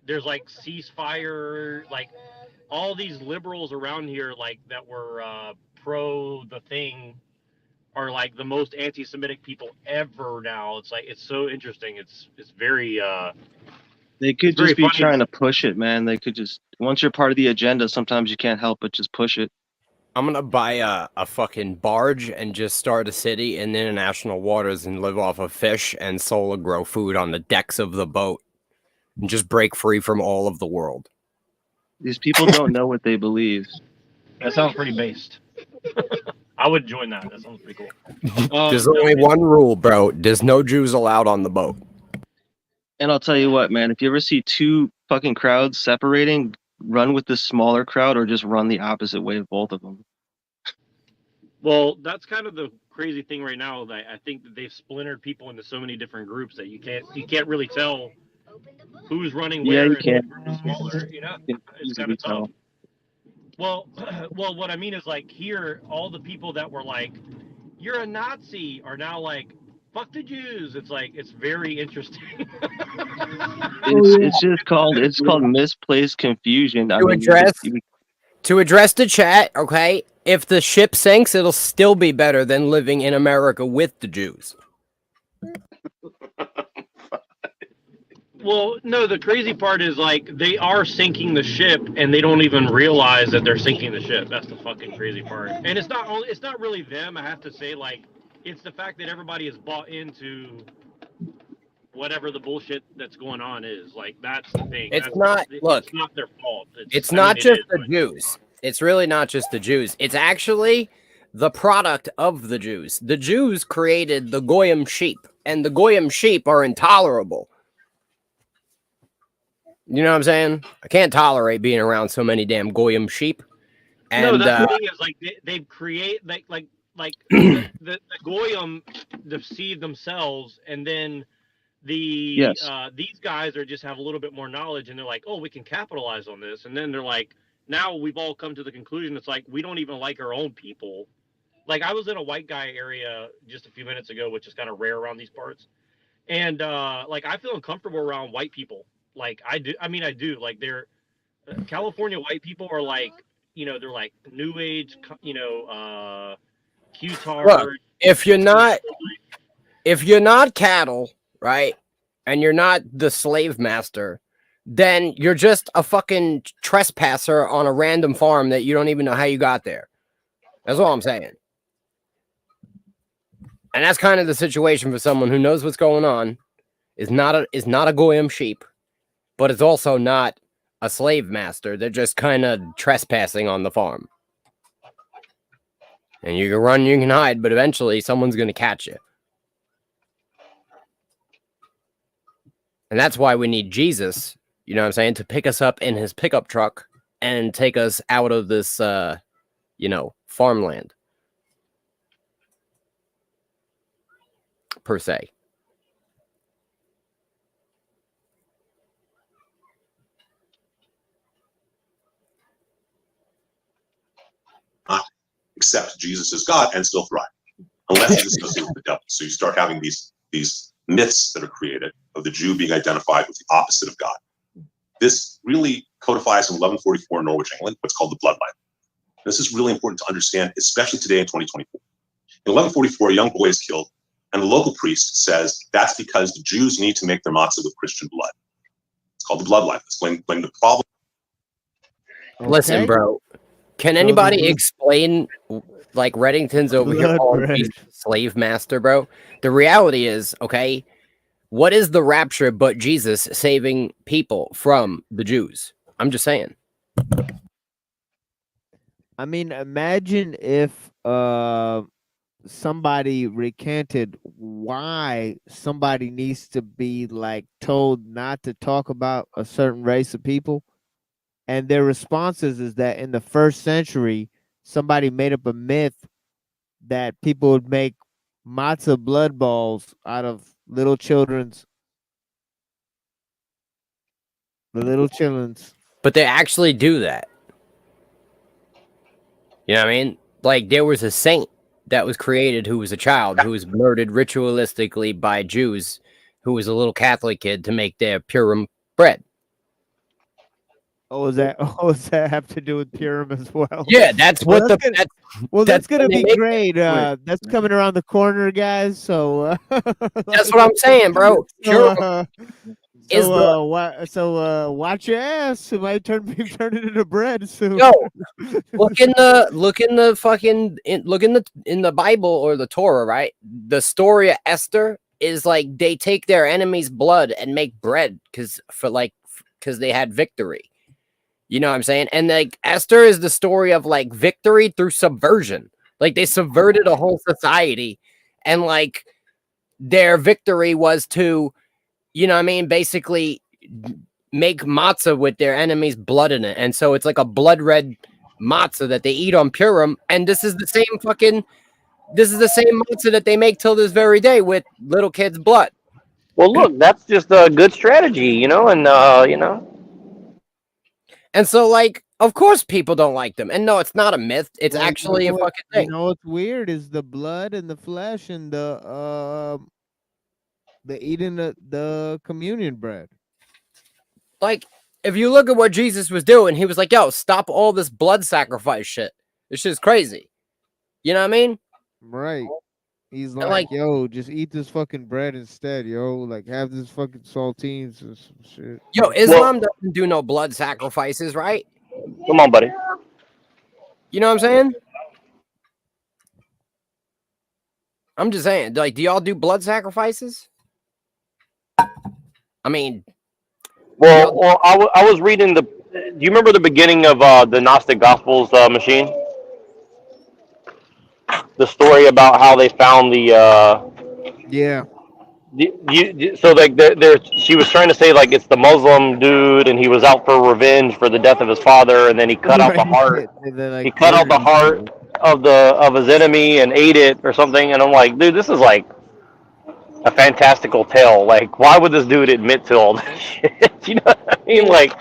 there's like ceasefire, like all these liberals around here, like that were pro the thing, are like the most anti-Semitic people ever now. It's like it's so interesting. It's very They could it's very just be funny. trying to push it, man. They could just once you're part of the agenda, sometimes you can't help but just push it. I'm gonna buy a fucking barge and just start a city in international waters and live off of fish and solar grow food on the decks of the boat and just break free from all of the world. These people don't know what they believe. That sounds pretty based. I would join that. That sounds pretty cool. There's only one rule, bro. There's no Jews allowed on the boat. And I'll tell you what, man, if you ever see 2 fucking crowds separating, run with the smaller crowd or just run the opposite way of both of them. Well, that's kind of the crazy thing right now. That I think that they've splintered people into so many different groups that you can't really tell who's running Yeah, where you and can. who's smaller. You know, it's kind of tough. Well, what I mean is like here, all the people that were like, "You're a Nazi," are now like, "Fuck the Jews." It's like it's very interesting. It's just called misplaced confusion. I mean, To address the chat, okay? If the ship sinks, it'll still be better than living in America with the Jews. Well, no, the crazy part is like they are sinking the ship and they don't even realize that they're sinking the ship. That's the fucking crazy part. And it's not really them, I have to say, like it's the fact that everybody is bought into whatever the bullshit that's going on is. Like that's the thing. It's not their fault. It's I not mean, just it the Jews. It's really not just the Jews. It's actually the product of the Jews. The Jews created the Goyim sheep, and the Goyim sheep are intolerable. You know what I'm saying? I can't tolerate being around so many damn Goyim sheep. And no, that's the thing is like they create like the Goyim deceive themselves, and then these guys are just have a little bit more knowledge, and they're like, oh, we can capitalize on this. And then they're like, now we've all come to the conclusion it's like we don't even like our own people. Like I was in a white guy area just a few minutes ago, which is kind of rare around these parts. And like I feel uncomfortable around white people. Like I do. Like they're California white people are like, they're like new age, Q-tard. Look, if you're not cattle, right, and you're not the slave master, then you're just a fucking trespasser on a random farm that you don't even know how you got there. That's all I'm saying. And that's kind of the situation for someone who knows what's going on, is not a goyim sheep, but it's also not a slave master. They're just kind of trespassing on the farm. And you can run, you can hide, but eventually someone's going to catch you. And that's why we need Jesus, you know what I'm saying, to pick us up in his pickup truck and take us out of this, farmland. Per se. Accept Jesus as God and still thrive, unless he's associated with the devil. So you start having these myths that are created of the Jew being identified with the opposite of God. This really codifies in 1144 in Norwich, England, what's called the bloodline. This is really important to understand, especially today in 2024. In 1144, a young boy is killed, and the local priest says that's because the Jews need to make their matzah with Christian blood. It's called the bloodline. Explain the problem. Listen, bro. Can anybody explain, like, Reddington's over here calling Jesus slave master, bro? The reality is, okay, what is the rapture but Jesus saving people from the Jews? I'm just saying. I mean, imagine if somebody recanted why somebody needs to be, like, told not to talk about a certain race of people. And their responses is that in the first century, somebody made up a myth that people would make matzah blood balls out of little children's. But they actually do that. You know what I mean? Like, there was a saint that was created who was a child who was murdered ritualistically by Jews who was a little Catholic kid to make their Purim bread. Does that have to do with Purim as well? Yeah, that's what that's gonna be great. That's coming around the corner, guys. So that's what I'm saying, bro. Watch your ass. It might turn it into bread soon. Yo, look in the Bible or the Torah, right? The story of Esther is like they take their enemy's blood and make bread because they had victory. You know what I'm saying? And like Esther is the story of like victory through subversion. Like they subverted a whole society, and like their victory was to, you know what I mean, basically make matzah with their enemy's blood in it. And so it's like a blood red matzah that they eat on Purim. And this is the same matzah that they make till this very day with little kids' blood. Well, look, that's just a good strategy, and. And so, like, of course people don't like them. And no, it's not a myth. It's actually a fucking thing. You know what's weird is the blood and the flesh and the eating the communion bread. Like, if you look at what Jesus was doing, he was like, yo, stop all this blood sacrifice shit. This shit's crazy. You know what I mean? Right. He's like, yo, just eat this fucking bread instead, yo. Like, have this fucking saltines and some shit. Yo, Islam doesn't do no blood sacrifices, right? Come on, buddy. You know what I'm saying? I'm just saying, like, do y'all do blood sacrifices? I mean... Well, I was reading do you remember the beginning of the Gnostic Gospels machine? The story about how they found the yeah. So like she was trying to say like it's the Muslim dude and he was out for revenge for the death of his father, and then he cut out the heart. He cut out the heart of his enemy and ate it or something. And I'm like, dude, this is like a fantastical tale. Like, why would this dude admit to all this shit? You know what I mean? Like,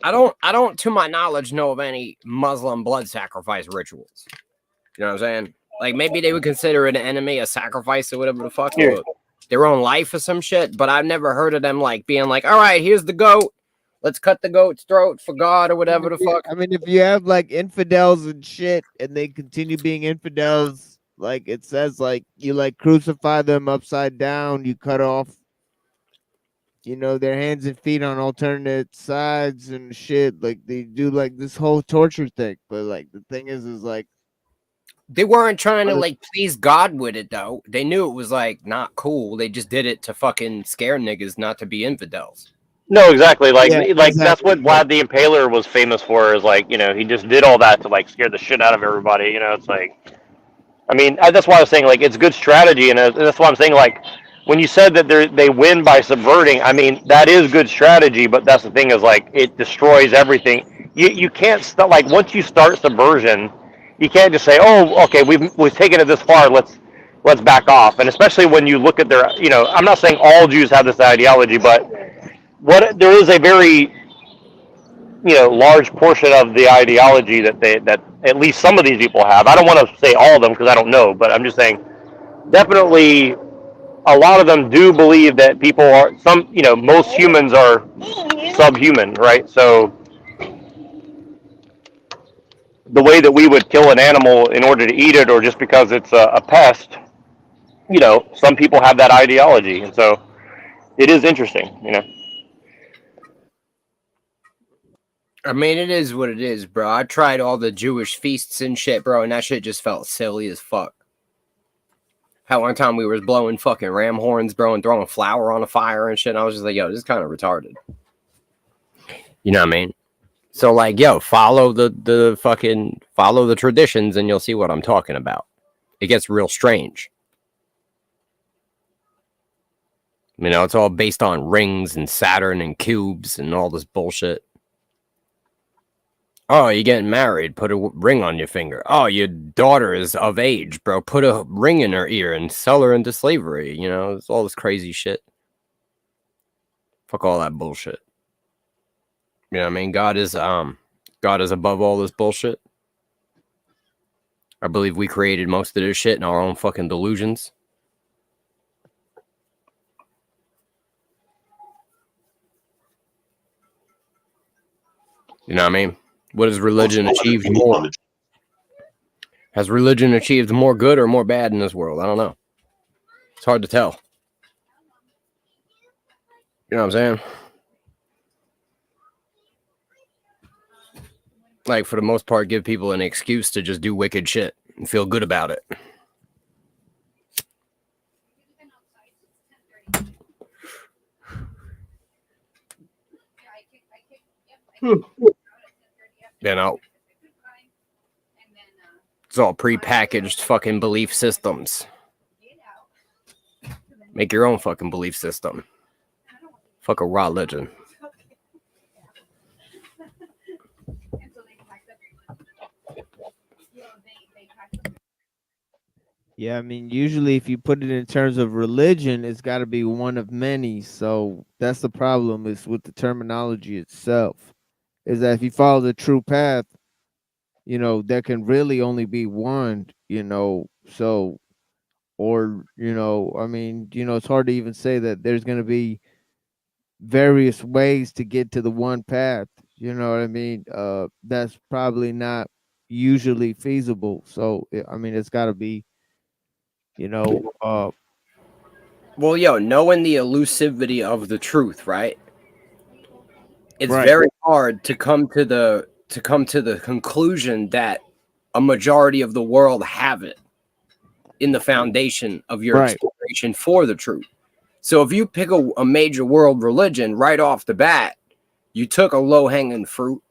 I don't, to my knowledge, know of any Muslim blood sacrifice rituals. You know what I'm saying? Like, maybe they would consider an enemy a sacrifice or whatever the fuck, or their own life or some shit. But I've never heard of them like being like, all right, here's the goat. Let's cut the goat's throat for God or whatever the fuck. I mean, if you have like infidels and shit, and they continue being infidels, like it says, like you like crucify them upside down, you cut off, their hands and feet on alternate sides and shit. Like they do like this whole torture thing. But like the thing is like they weren't trying to like please God with it though. They knew it was like not cool. They just did it to fucking scare niggas not to be infidels. no, exactly. Like, Yeah, that's what Vlad the Impaler was famous for. Is like, he just did all that to like scare the shit out of everybody. It's like, I mean, that's why I was saying like it's good strategy, and that's why I'm saying like when you said that they win by subverting. I mean, that is good strategy, but that's the thing is like it destroys everything. You can't like once you start subversion, you can't just say, oh, okay, we've taken it this far. Let's back off. And especially when you look at their, I'm not saying all Jews have this ideology, but there is a very large portion of the ideology that at least some of these people have. I don't want to say all of them because I don't know, but I'm just saying definitely a lot of them do believe that people are most humans are subhuman, right? So the way that we would kill an animal in order to eat it or just because it's a pest, some people have that ideology. And so it is interesting. I mean, it is what it is, bro. I tried all the Jewish feasts and shit, bro, and that shit just felt silly as fuck. How one time we was blowing fucking ram horns, bro, and throwing flour on a fire and shit, and I was just like, yo, this is kind of retarded. You know what I mean? So, like, yo, follow the traditions, and you'll see what I'm talking about. It gets real strange. It's all based on rings and Saturn and cubes and all this bullshit. Oh, you're getting married. Put a ring on your finger. Oh, your daughter is of age, bro. Put a ring in her ear and sell her into slavery. It's all this crazy shit. Fuck all that bullshit. You know what I mean? God is above all this bullshit. I believe we created most of this shit in our own fucking delusions. You know what I mean? What has religion achieved more? Has religion achieved more good or more bad in this world? I don't know. It's hard to tell. You know what I'm saying? Like, for the most part, give people an excuse to just do wicked shit and feel good about it. It's all prepackaged fucking belief systems. Make your own fucking belief system. Fuck a religion. Yeah, I mean, usually if you put it in terms of religion, it's got to be one of many. So that's the problem is with the terminology itself, is that if you follow the true path, there can really only be one, so, or, I mean, it's hard to even say that there's going to be various ways to get to the one path. You know what I mean? That's probably not usually feasible. So, I mean, it's got to be, well, yo, knowing the elusivity of the truth, right? It's very hard to come to the conclusion that a majority of the world have it in the foundation of your exploration for the truth. So if you pick a major world religion right off the bat, you took a low-hanging fruit,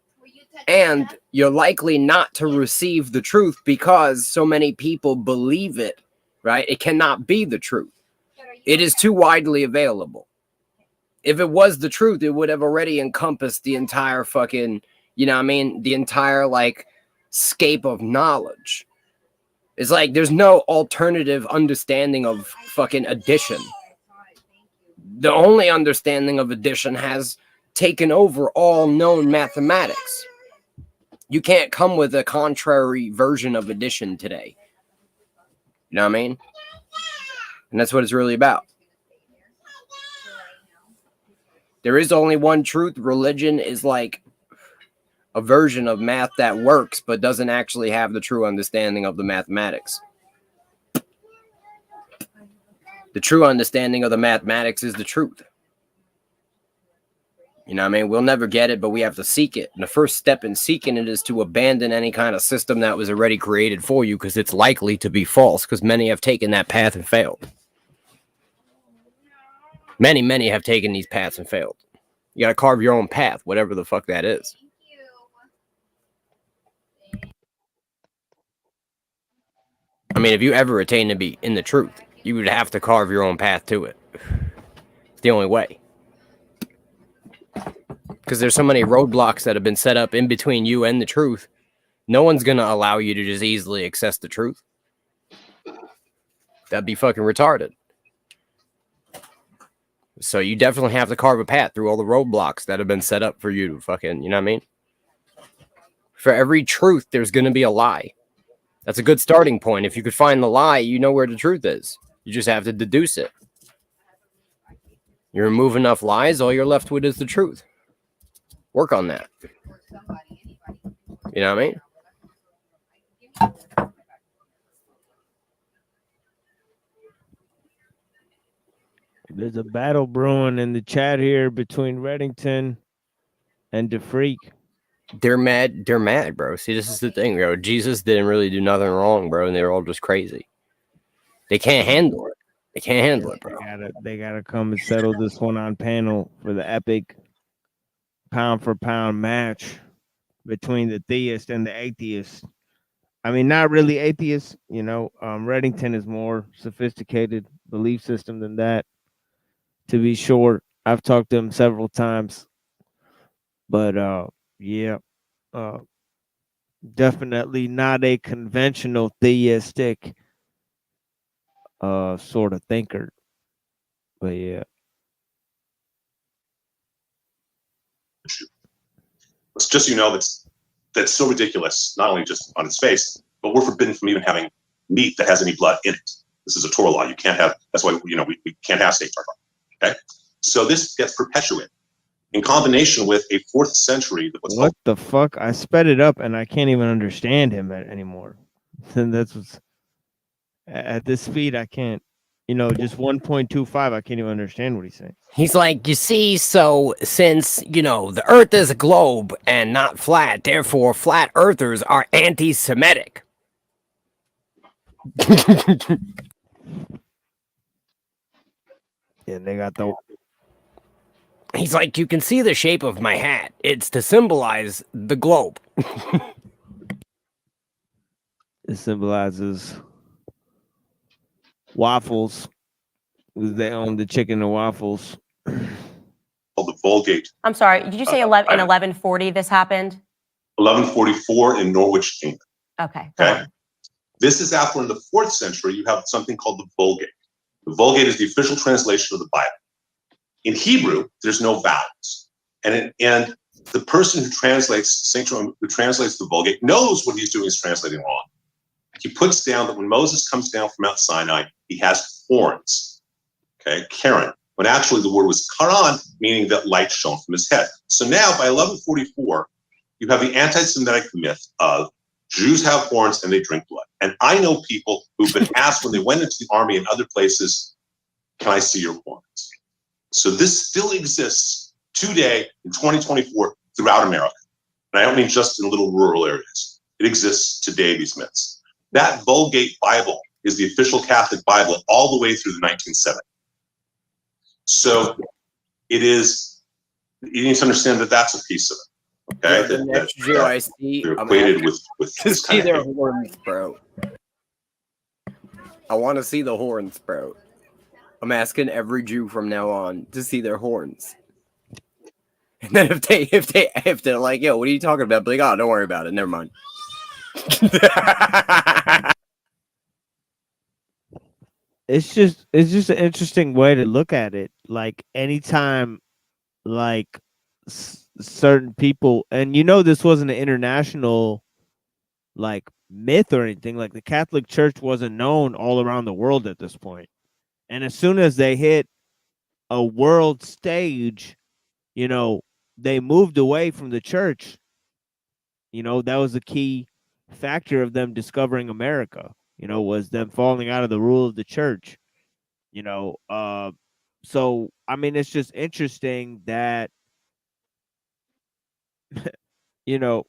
and you're likely not to receive the truth because so many people believe it, right? It cannot be the truth. It is too widely available. If it was the truth, it would have already encompassed the entire fucking, the entire, like, scape of knowledge. It's like there's no alternative understanding of fucking addition. The only understanding of addition has taken over all known mathematics. You can't come with a contrary version of addition today. You know what I mean? And that's what it's really about. There is only one truth. Religion is like a version of math that works, but doesn't actually have the true understanding of the mathematics. The true understanding of the mathematics is the truth. You know what I mean? We'll never get it, but we have to seek it. And the first step in seeking it is to abandon any kind of system that was already created for you, because it's likely to be false, because many have taken that path and failed. Many have taken these paths and failed. You got to carve your own path, whatever the fuck that is. I mean, if you ever attain to be in the truth, you would have to carve your own path to it. It's the only way. Because there's so many roadblocks that have been set up in between you and the truth. No one's going to allow you to just easily access the truth. That'd be fucking retarded. So you definitely have to carve a path through all the roadblocks that have been set up for you to fucking, you know what I mean? For every truth, there's going to be a lie. That's a good starting point. If you could find the lie, you know where the truth is. You just have to deduce it. You remove enough lies, all you're left with is the truth. Work on that. You know what I mean? There's a battle brewing in the chat here between Reddington and DeFreak. They're mad, bro. See, this is the thing, bro. Jesus didn't really do nothing wrong, bro, and they're all just crazy. They can't handle it. They can't handle it, bro. They gotta come and settle this one on panel for the epic pound for pound match between the theist and the atheist. I mean, not really atheist, you know. Reddington is more sophisticated belief system than that, to be sure. I've talked to him several times, but yeah, definitely not a conventional theistic sort of thinker. But yeah. It's just, you know, that's so ridiculous, not only just on its face, but we're forbidden from even having meat that has any blood in it. This is a Torah law. You can't have, that's why, you know, we can't have steak tartar. Okay? So this gets perpetuated in combination with a 4th century. What the fuck? I sped it up and I can't even understand him anymore. And that's what's at this speed. I can't, you know, just 1.25. I can't even understand what he's saying. He's like, you see, so since, you know, the earth is a globe and not flat, therefore flat earthers are anti-Semitic. Yeah, they got the... He's like, you can see the shape of my hat. It's to symbolize the globe. It symbolizes waffles. They own the chicken and waffles. Called the Vulgate. I'm sorry, did you say 1140 this happened? 1144 in Norwich, England. Okay. Okay. This is after in the 4th century, you have something called the Vulgate. The Vulgate is the official translation of the Bible. In Hebrew, there's no vowels. And the person who translates the Vulgate knows what he's doing is translating wrong. He puts down that when Moses comes down from Mount Sinai, he has horns. Okay, Karen. When actually the word was Karan, meaning that light shone from his head. So now by 1144, you have the anti-Semitic myth of Jews have horns and they drink blood. And I know people who've been asked when they went into the army and other places, can I see your horns? So this still exists today in 2024 throughout America. And I don't mean just in little rural areas. It exists today, these myths. That Vulgate Bible is the official Catholic Bible all the way through the 1970s. So it is, you need to understand that that's a piece of it. Okay, The next Jew I see, they're I'm equated happy with to this see kind their of thing. horns, bro. I want to see the horns, bro. I'm asking every Jew from now on to see their horns. And then if they're like, yo, what are you talking about? Be like, oh, don't worry about it. Never mind. it's just an interesting way to look at it. Like anytime, like certain people, and this wasn't an international like myth or anything. Like the Catholic Church wasn't known all around the world at this point, and as soon as they hit a world stage, they moved away from the church. That was a key factor of them discovering America. Was them falling out of the rule of the church. So I mean, it's just interesting that you know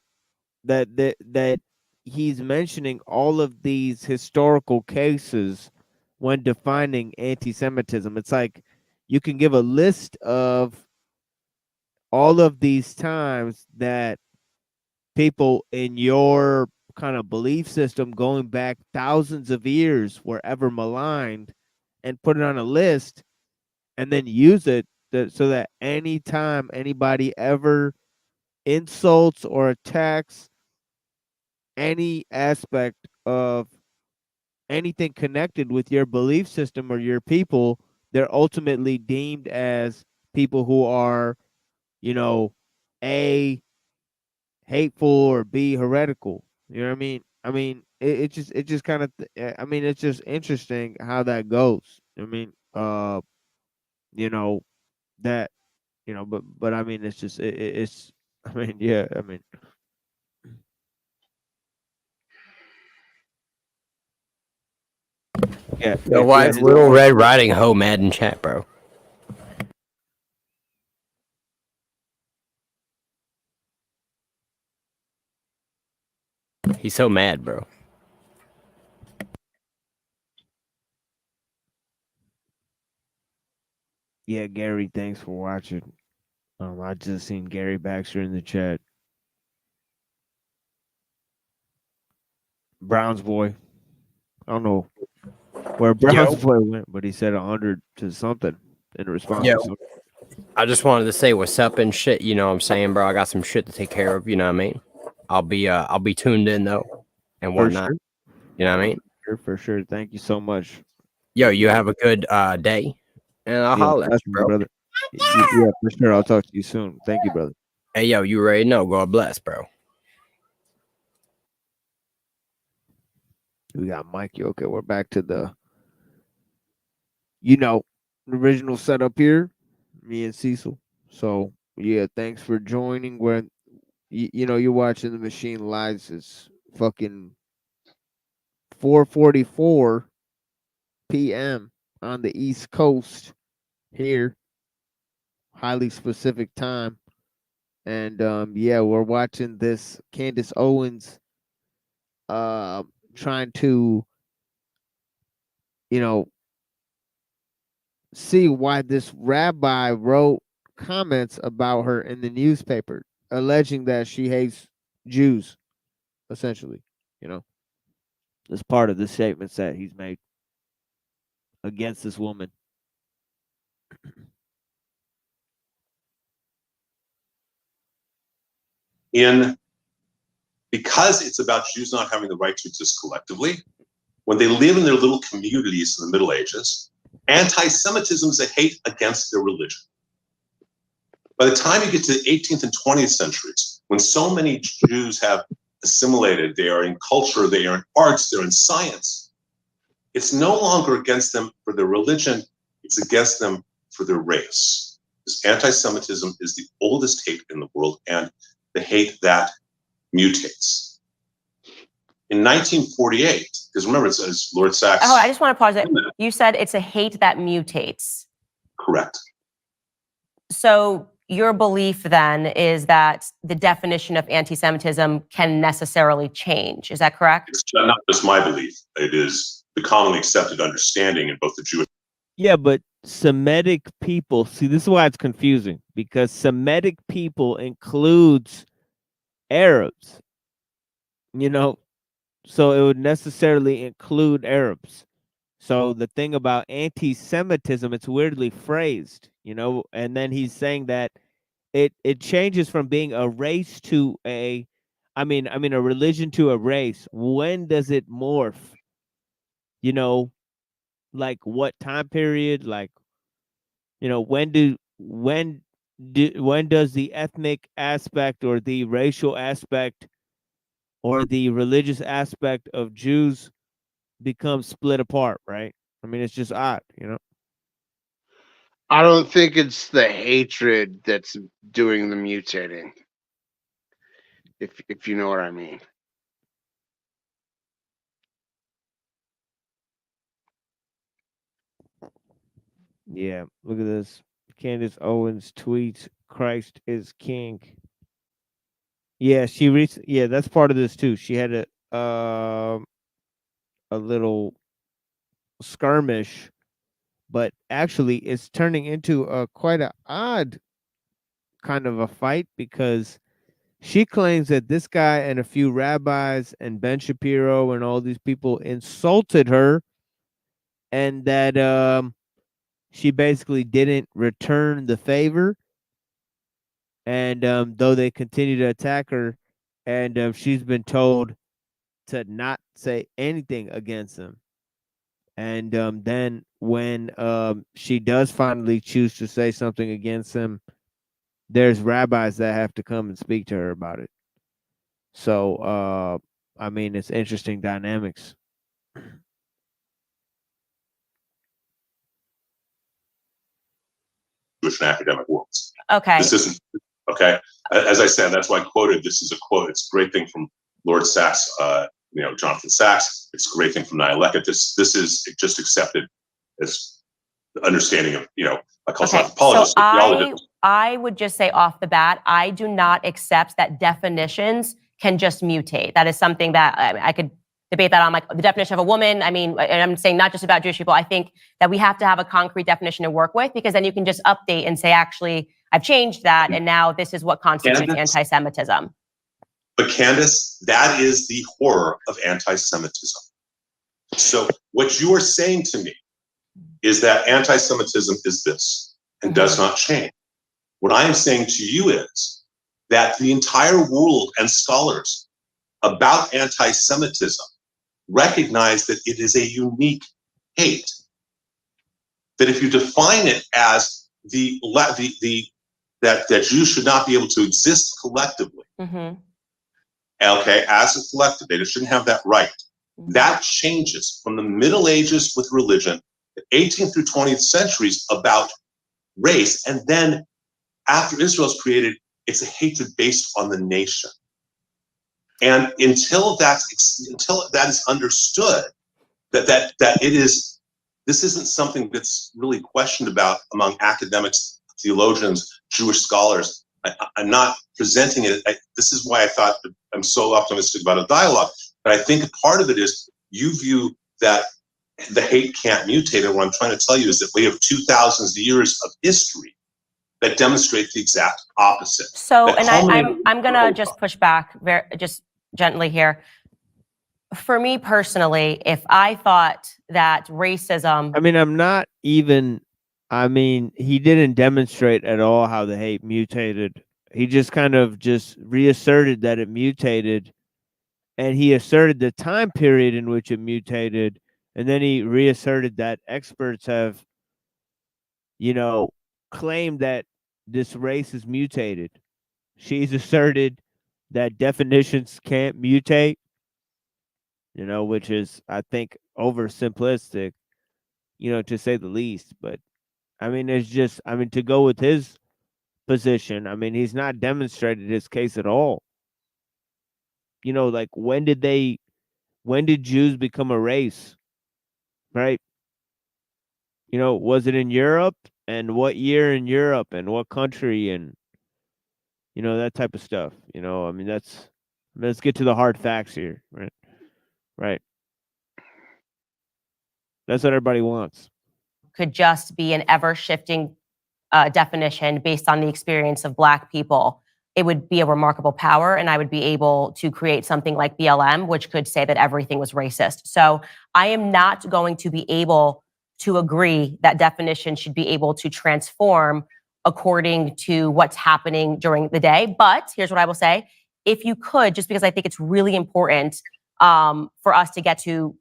that he's mentioning all of these historical cases when defining anti-Semitism. It's like you can give a list of all of these times that people in your kind of belief system going back thousands of years were ever maligned, and put it on a list, and then use it so that anytime anybody ever insults or attacks any aspect of anything connected with your belief system or your people, they're ultimately deemed as people who are, A, hateful, or B, heretical. You know what I mean? I mean, it just kind of, I mean, it's just interesting how that goes. I mean, you know, that, but I mean, it's just, it's, I mean, yeah, I mean, yeah. Yo, why is Little Red Riding Hood mad in chat, bro? He's so mad, bro. Yeah, Gary, thanks for watching. I just seen Gary Baxter in the chat. Browns boy. I don't know where Browns boy went, but he said 100 to something in response. Yo, to something. I just wanted to say what's up and shit. You know what I'm saying, bro? I got some shit to take care of. You know what I mean? I'll be tuned in though, and For whatnot. sure. You know what I mean? For sure. Thank you so much. Yo, you have a good day, and I'll holler at bless you, you, bro. brother. Yeah, for sure. I'll talk to you soon. Thank you, brother. Hey, yo, you already know. God bless, bro. We got Mikey. Okay, we're back to the, original setup here. Me and Cecil. So yeah, thanks for joining. When you're watching the Machine Lives. It's fucking 4:44 p.m. on the East Coast here. Highly specific time. And yeah, we're watching this Candace Owens trying to, see why this rabbi wrote comments about her in the newspaper, alleging that she hates Jews, essentially, as part of the statements that he's made against this woman. Because it's about Jews not having the right to exist collectively, when they live in their little communities in the Middle Ages, anti-Semitism is a hate against their religion. By the time you get to the 18th and 20th centuries, when so many Jews have assimilated, they are in culture, they are in arts, they're in science, it's no longer against them for their religion, it's against them for their race. This anti-Semitism is the oldest hate in the world, and the hate that mutates. In 1948, because remember, it says Lord Sachs. Oh, I just want to pause it. You said it's a hate that mutates. Correct. So your belief then is that the definition of anti-Semitism can necessarily change. Is that correct? It's not just my belief. It is the commonly accepted understanding in both the Jewish. Yeah, but Semitic people, see, this is why it's confusing, because Semitic people includes Arabs, so it would necessarily include Arabs. So the thing about anti-Semitism, it's weirdly phrased, and then he's saying that it changes from being a race to a religion to a race. When does it morph? like what time period? Like, you know, when does the ethnic aspect or the racial aspect or the religious aspect of Jews become split apart, right? I mean, it's just odd, you know. I don't think it's the hatred that's doing the mutating. If you know what I mean. Yeah, look at this. Candace Owens tweets, "Christ is king." Yeah, yeah, that's part of this too. She had a little skirmish, but actually it's turning into a quite a odd kind of a fight because she claims that this guy and a few rabbis and Ben Shapiro and all these people insulted her, and that she basically didn't return the favor, and though they continue to attack her, and she's been told to not say anything against them. And then when she does finally choose to say something against him, there's rabbis that have to come and speak to her about it. So I mean, it's interesting dynamics. Jewish and academic worlds. Okay. This isn't okay. As I said, that's why I quoted. This is a quote. It's a great thing from Lord Sachs. Jonathan Sachs. It's a great thing from Nihilecka. This is just accepted as the understanding of a cultural anthropologist. So I would just say off the bat, I do not accept that definitions can just mutate. That is something that I could debate that on, like the definition of a woman. I mean, and I'm saying not just about Jewish people. I think that we have to have a concrete definition to work with, because then you can just update and say, actually, I've changed that, and now this is what constitutes anti-Semitism. But Candace, that is the horror of anti-Semitism. So what you are saying to me is that anti-Semitism is this and does not change. What I am saying to you is that the entire world and scholars about anti-Semitism recognize that it is a unique hate. That if you define it as that Jews should not be able to exist collectively, okay, as a collective, they just shouldn't have that right. That changes from the Middle Ages with religion, the 18th through 20th centuries about race, and then after Israel is created, it's a hatred based on the nation. And until that is understood, that it is, this isn't something that's really questioned about among academics, theologians, Jewish scholars. I'm not presenting it. This is why I thought that I'm so optimistic about a dialogue. But I think part of it is you view that the hate can't mutate. And what I'm trying to tell you is that we have 2,000 years of history that demonstrate the exact opposite. So, and I'm gonna just push back just gently here. For me personally, if I thought that racism, I mean, he didn't demonstrate at all how the hate mutated. He just kind of just reasserted that it mutated, and he asserted the time period in which it mutated, and then he reasserted that experts have, claimed that this race is mutated. She's asserted that definitions can't mutate, which is, I think, oversimplistic, to say the least. But I mean, it's just, to go with his position, I mean, he's not demonstrated his case at all. Like when did Jews become a race? Right? Was it in Europe? And what year in Europe? And what country? And, that type of stuff. I mean, let's get to the hard facts here. Right? Right. That's what everybody wants. could just be an ever-shifting definition based on the experience of Black people, it would be a remarkable power, and I would be able to create something like BLM, which could say that everything was racist. So I am not going to be able to agree that definition should be able to transform according to what's happening during the day. But here's what I will say. If you could, just because I think it's really important for us to get to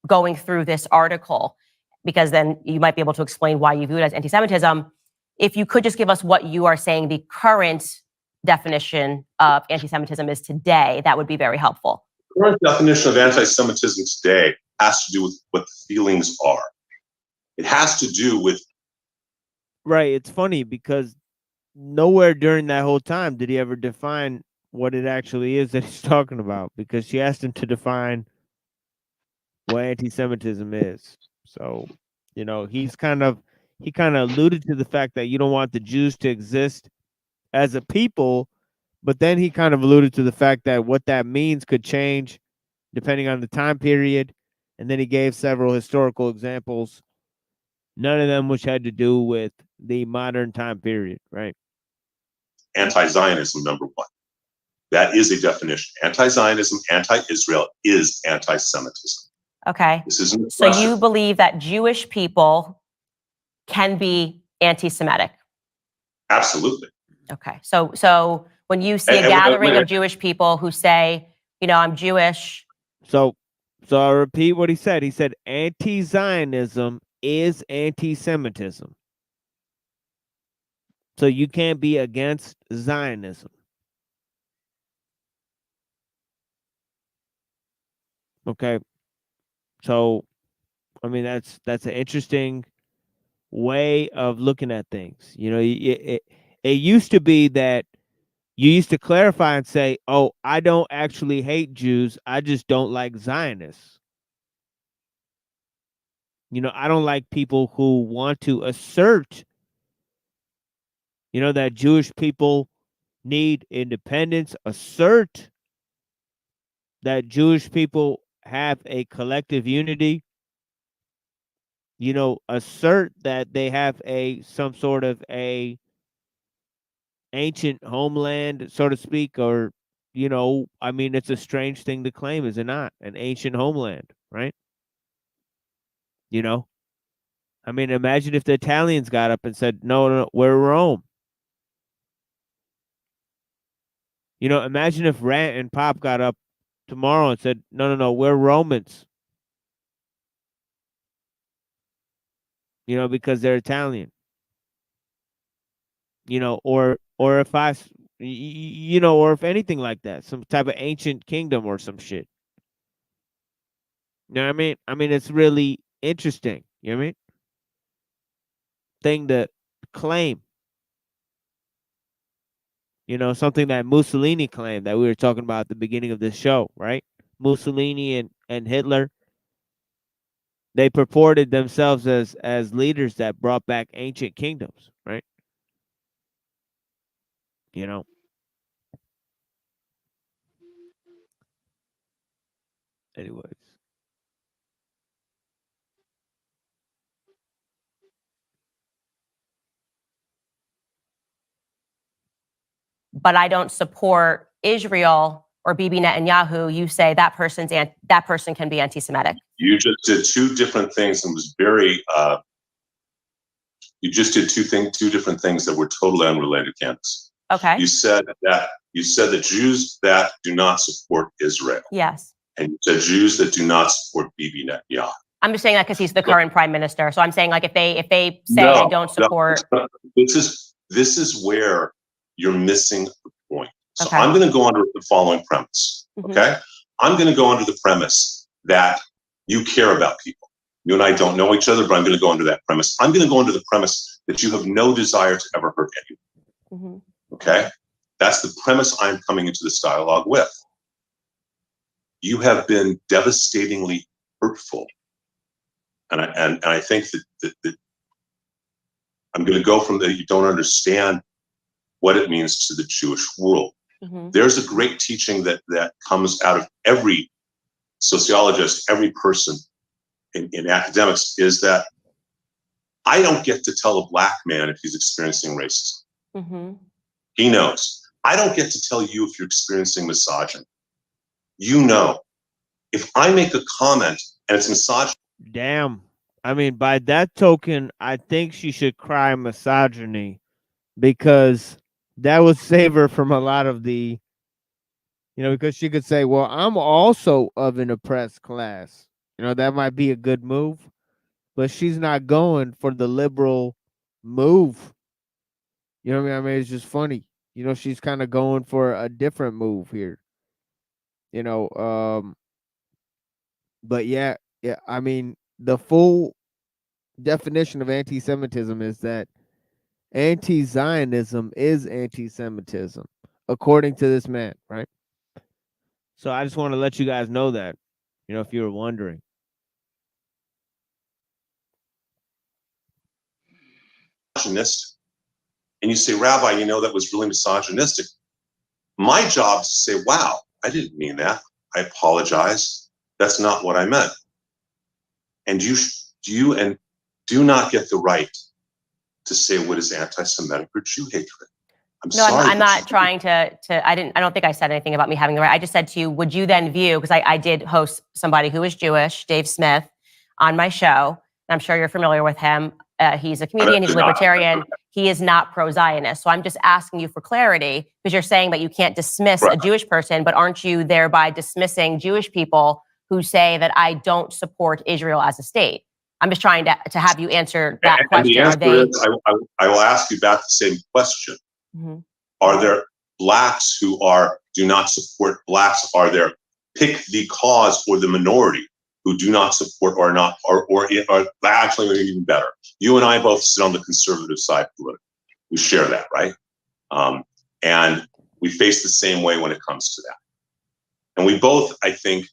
going through this article, because then you might be able to explain why you view it as anti-Semitism. If you could just give us what you are saying the current definition of anti-Semitism is today, that would be very helpful. The current definition of anti-Semitism today has to do with what the feelings are. It has to do with Right. It's funny because nowhere during that whole time did he ever define what it actually is that he's talking about, because she asked him to define what anti-Semitism is. So, you know, he kind of alluded to the fact that you don't want the Jews to exist as a people, but then he kind of alluded to the fact that what that means could change depending on the time period. And then he gave several historical examples, none of them which had to do with the modern time period, right? anti-Zionism, number one. That is a definition. Anti-Zionism, anti-Israel is anti-Semitism. Okay. This isn't so you believe that Jewish people can be anti-Semitic? Absolutely. Okay. So when you see a gathering of Jewish people who say, you know, I'm Jewish. So I'll repeat what he said. He said anti-Zionism is anti-Semitism. So you can't be against Zionism. Okay. So, I mean, that's an interesting way of looking at things. You know, it used to be that you used to clarify and say, oh, I don't actually hate Jews. I just don't like Zionists. You know, I don't like people who want to assert, you know, that Jewish people need independence, assert that Jewish people have a collective unity, you know, assert that they have some sort of a ancient homeland, so to speak, or, you know, I mean, it's a strange thing to claim, is it not? An ancient homeland, right? You know, I mean, imagine if the Italians got up and said, no, we're Rome. You know, imagine if Rant and Pop got up tomorrow and said, no, we're Romans. You know, because they're Italian. You know, or if you know, or if anything like that, some type of ancient kingdom or some shit. You know what I mean? I mean, it's really interesting. You know what I mean? Thing to claim. You know, something that Mussolini claimed that we were talking about at the beginning of this show, right? Mussolini and Hitler, they purported themselves as leaders that brought back ancient kingdoms, right? You know. Anyways. But I don't support Israel or Bibi Netanyahu, you say that person can be anti-Semitic. You just did two different things and was very you just did two different things that were totally unrelated, Candace. Okay. You said that Jews that do not support Israel. Yes. And you said Jews that do not support Bibi Netanyahu. I'm just saying that because he's the current prime minister. So I'm saying, like, if they say I don't support. No, this is where you're missing the point. So Okay. I'm going to go under the following premise. Okay. I'm going to go under the premise that you care about people. You and I don't know each other, but I'm going to go under that premise. I'm going to go under the premise that you have no desire to ever hurt anyone. Okay. That's the premise I'm coming into this dialogue with. You have been devastatingly hurtful. And I think that I'm going to go from that you don't understand what it means to the Jewish world. There's a great teaching that comes out of every sociologist, every person in academics, is that I don't get to tell a black man if he's experiencing racism. He knows. I don't get to tell you if you're experiencing misogyny. You know. If I make a comment and it's misogyny. Damn. I mean, by that token, I think she should cry misogyny, because that would save her from a lot of the, you know, because she could say, well, I'm also of an oppressed class. You know, that might be a good move. but she's not going for the liberal move. You know what I mean? It's just funny. You know, she's kind of going for a different move here. You know, but yeah, I mean, the full definition of anti-Semitism is that anti-Zionism is anti-Semitism, according to this man, right? So I just want to let you guys know that, you know, if you were wondering. Misogynistic. And you say, Rabbi, you know, that was really misogynistic. My job is to say, wow, I didn't mean that. I apologize. That's not what I meant. And you do not get the right to say what is anti-Semitic or Jew hatred. I'm not trying to. I don't think I said anything about me having the right. I just said to you, would you then view, because I did host somebody who was Jewish, Dave Smith, on my show. And I'm sure you're familiar with him. He's a comedian. He's a libertarian. He is not pro-Zionist. So I'm just asking you for clarity, because you're saying that you can't dismiss a Jewish person, but aren't you thereby dismissing Jewish people who say that I don't support Israel as a state? I'm just trying to have you answer that question. And the answer is, I will ask you back the same question. Mm-hmm. Are there blacks who do not support blacks? Are there pick the cause or the minority who do not support or not, or actually even better? You and I both sit on the conservative side politically. We share that, right? And we face the same way when it comes to that. And we both, I think,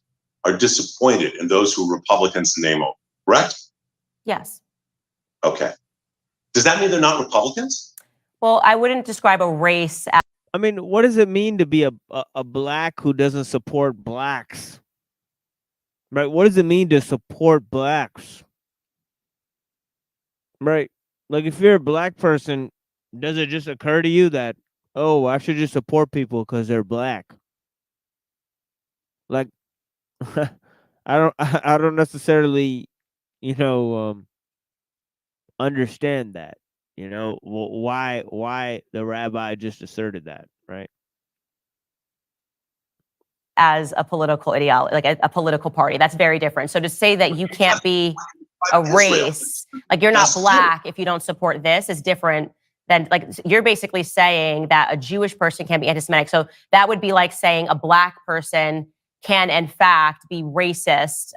are disappointed in those who are Republicans in name only, correct? Yes. Okay. Does that mean they're not Republicans? Well, I wouldn't describe a race as... I mean, what does it mean to be a black who doesn't support blacks? Right? What does it mean to support blacks? Right? Like, if you're a black person, does it just occur to you that, oh, I should just support people because they're black? Like, I don't necessarily, you know, understand that. You know, why the rabbi just asserted that, right? As a political ideology, like a political party. That's very different. So to say that you can't be a race, like you're not black if you don't support this, is different than, like, you're basically saying that a Jewish person can be anti-Semitic. So that would be like saying a black person can in fact be racist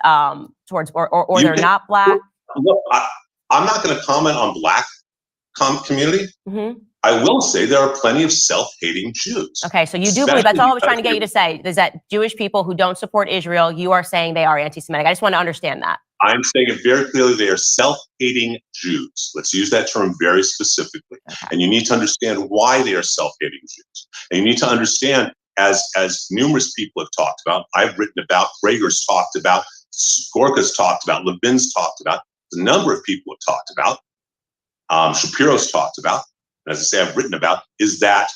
towards, or they're not black. Look, I'm not going to comment on black community. Mm-hmm. I will say there are plenty of self-hating Jews. Okay, so you do believe, that's all I was trying to get you to say, is that Jewish people who don't support Israel, you are saying they are anti-Semitic. I just want to understand that. I'm saying it very clearly, they are self-hating Jews. Let's use that term very specifically. Okay. And you need to understand why they are self-hating Jews. And you need to understand, as numerous people have talked about, I've written about, Prager's talked about, Gorka's talked about, Levin's talked about, a number of people have talked about, Shapiro's talked about, and as I say, I've written about, is that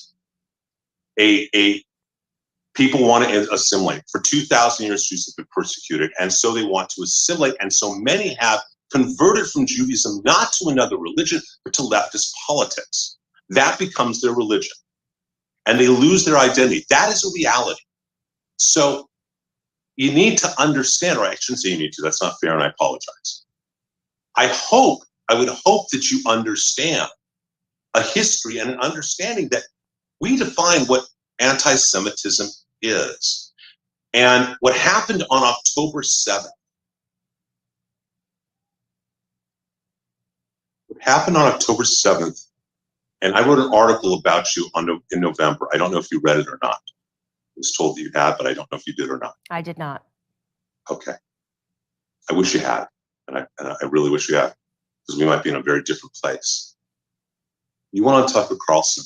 people want to assimilate. For 2,000 years, Jews have been persecuted, and so they want to assimilate. And so many have converted from Judaism not to another religion, but to leftist politics. That becomes their religion, and they lose their identity. That is a reality. So you need to understand, or I shouldn't say you need to, that's not fair, and I apologize. I would hope that you understand a history and an understanding that we define what anti-Semitism is. And what happened on October 7th, and I wrote an article about you in November. I don't know if you read it or not. I was told that you had, but I don't know if you did or not. I did not. Okay. I wish you had, and I really wish you had, because we might be in a very different place. You went on Tucker Carlson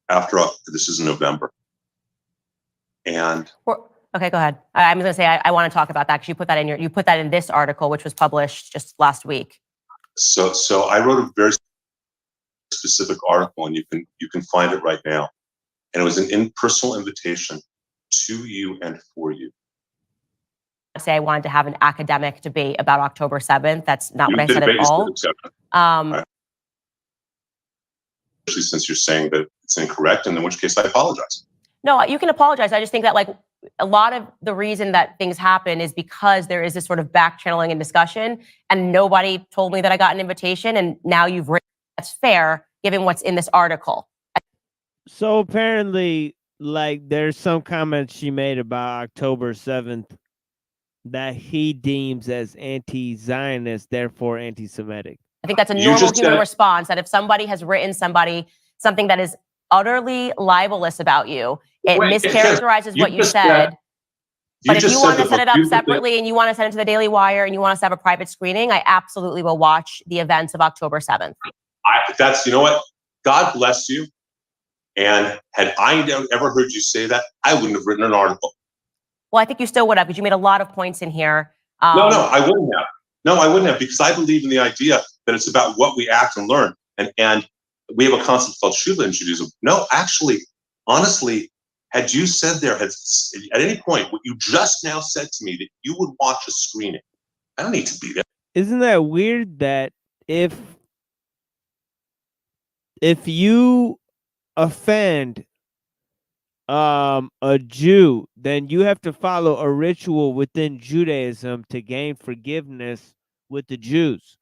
after this is in November, and okay, go ahead. I'm going to say I want to talk about that, because you put that in this article, which was published just last week. So I wrote a very specific article, and you can find it right now, and it was an impersonal invitation to you and for you. Say I wanted to have an academic debate about October 7th. That's not what I said at all. Especially since you're saying that it's incorrect, and in which case I apologize. No, you can apologize. I just think that, like, a lot of the reason that things happen is because there is this sort of back channeling and discussion, and nobody told me that I got an invitation, and now you've written. That's fair, given what's in this article. So apparently, like, there's some comments she made about October 7th that he deems as anti-Zionist, therefore anti-Semitic. I think that's a normal human response, that if somebody has written something that is utterly libelous about you, it mischaracterizes what you said. But if you want to set it up separately and you want to send it to the Daily Wire and you want us to have a private screening, I absolutely will watch the events of October 7th. You know what? God bless you. And had I ever heard you say that, I wouldn't have written an article. Well, I think you still would have, because you made a lot of points in here. No, I wouldn't have. No, I wouldn't have, because I believe in the idea that it's about what we act and learn. And we have a concept called Shula in Judaism. No, actually, honestly, had you said there, at any point, what you just now said to me, that you would watch a screening, I don't need to be there. Isn't that weird that if you offend a Jew, then you have to follow a ritual within Judaism to gain forgiveness with the Jews,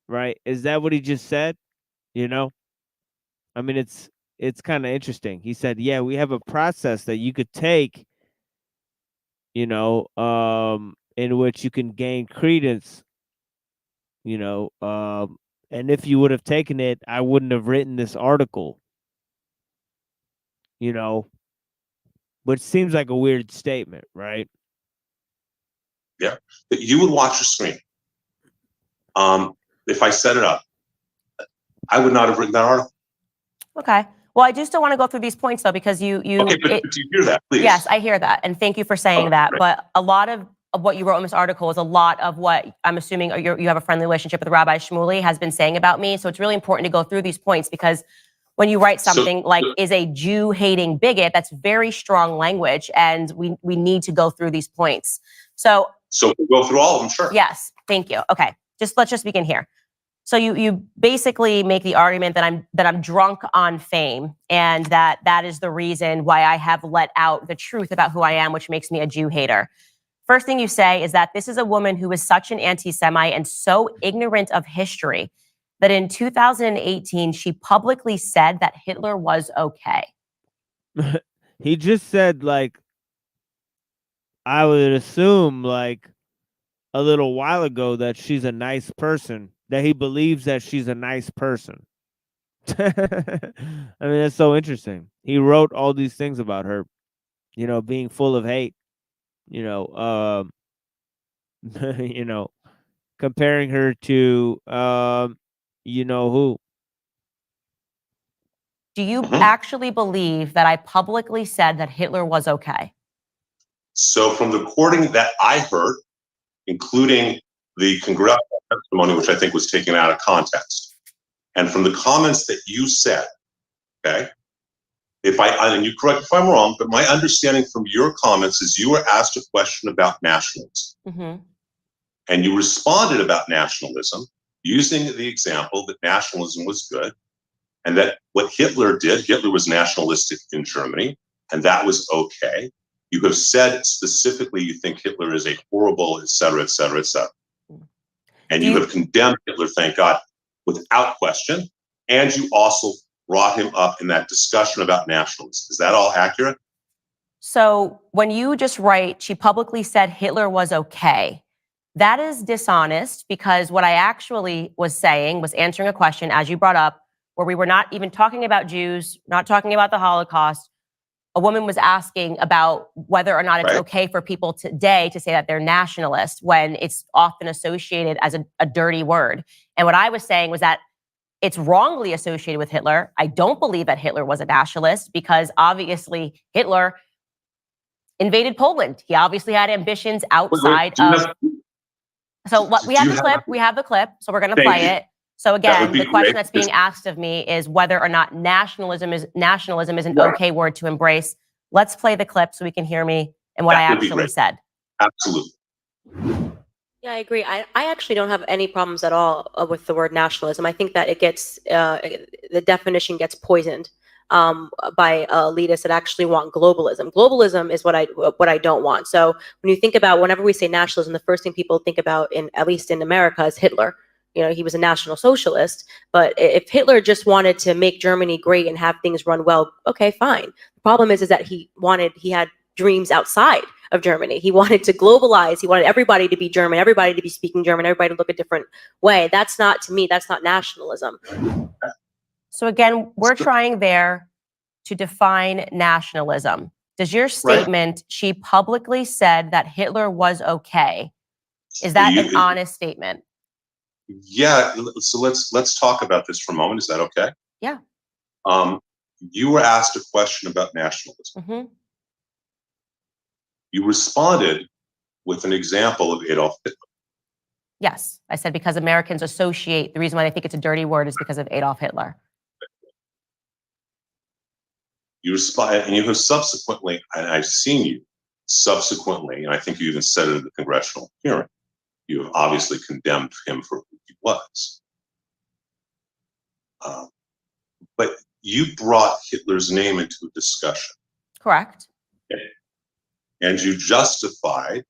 right? Is that what he just said? You know, I mean, it's kind of interesting. He said, yeah, we have a process that you could take, you know, in which you can gain credence, you know, and if you would have taken it, I wouldn't have written this article, you know, which seems like a weird statement, right? Yeah, that you would watch a screen. If I set it up, I would not have written that article. Okay. Well, I do still want to go through these points, though, because you Okay, but do you hear that, please? Yes, I hear that, and thank you for saying that. Great. But a lot of what you wrote in this article is a lot of what I'm assuming you have a friendly relationship with Rabbi Shmuley has been saying about me. So it's really important to go through these points, because when you write something like is a Jew hating bigot, that's very strong language, and we need to go through these points. So we'll go through all of them, sure. Yes, thank you. Okay, let's just begin here. So you basically make the argument that I'm drunk on fame, and that is the reason why I have let out the truth about who I am, which makes me a Jew hater. First thing you say is that this is a woman who is such an anti-Semite and so ignorant of history that in 2018 she publicly said that Hitler was okay. He just said, like, I would assume, like, a little while ago that she's a nice person, that he believes that she's a nice person. I mean, that's so interesting. He wrote all these things about her, you know, being full of hate, you know, you know, comparing her to, you know who. Do you actually believe that I publicly said that Hitler was okay? So from the recording that I heard, including the congressional testimony, which I think was taken out of context, and from the comments that you said, okay, and you correct if I'm wrong, but my understanding from your comments is you were asked a question about nationalism. Mm-hmm. And you responded about nationalism using the example that nationalism was good, and that what Hitler was nationalistic in Germany, and that was okay. You have said specifically you think Hitler is a horrible, et cetera, et cetera, et cetera. And you have condemned Hitler, thank God, without question. And you also brought him up in that discussion about nationalism. Is that all accurate? So when you just write, she publicly said Hitler was okay, that is dishonest, because what I actually was saying was answering a question, as you brought up, where we were not even talking about Jews, not talking about the Holocaust. A woman was asking about whether or not it's okay for people today to say that they're nationalist when it's often associated as a dirty word. And what I was saying was that it's wrongly associated with Hitler. I don't believe that Hitler was a nationalist, because obviously Hitler invaded Poland. He obviously had ambitions outside of... So what we have the clip, so we're going to play it. So again, the question that's being asked of me is whether or not nationalism is an okay word to embrace. Let's play the clip so we can hear me and what I actually said. Absolutely. Yeah, I agree. I actually don't have any problems at all with the word nationalism. I think that it gets the definition gets poisoned by elitists that actually want globalism. Globalism is what I don't want. So when you think about, whenever we say nationalism, the first thing people think about, at least in America, is Hitler. You know, he was a National Socialist, but if Hitler just wanted to make Germany great and have things run well, okay, fine. The problem is that he had dreams outside of Germany. He wanted to globalize. He wanted everybody to be German, everybody to be speaking German, everybody to look a different way. That's not, to me, that's not nationalism. So again, we're trying there to define nationalism. Does your statement, she publicly said that Hitler was okay, is that an honest statement? Yeah, so let's talk about this for a moment. Is that okay? Yeah. You were asked a question about nationalism. Mm-hmm. You responded with an example of Adolf Hitler. Yes, I said because Americans associate, the reason why they think it's a dirty word is because of Adolf Hitler. You respond, and you have subsequently, and I've seen you subsequently, and I think you even said it at the congressional hearing, you have obviously condemned him for who he was. But you brought Hitler's name into a discussion. Correct. And you justified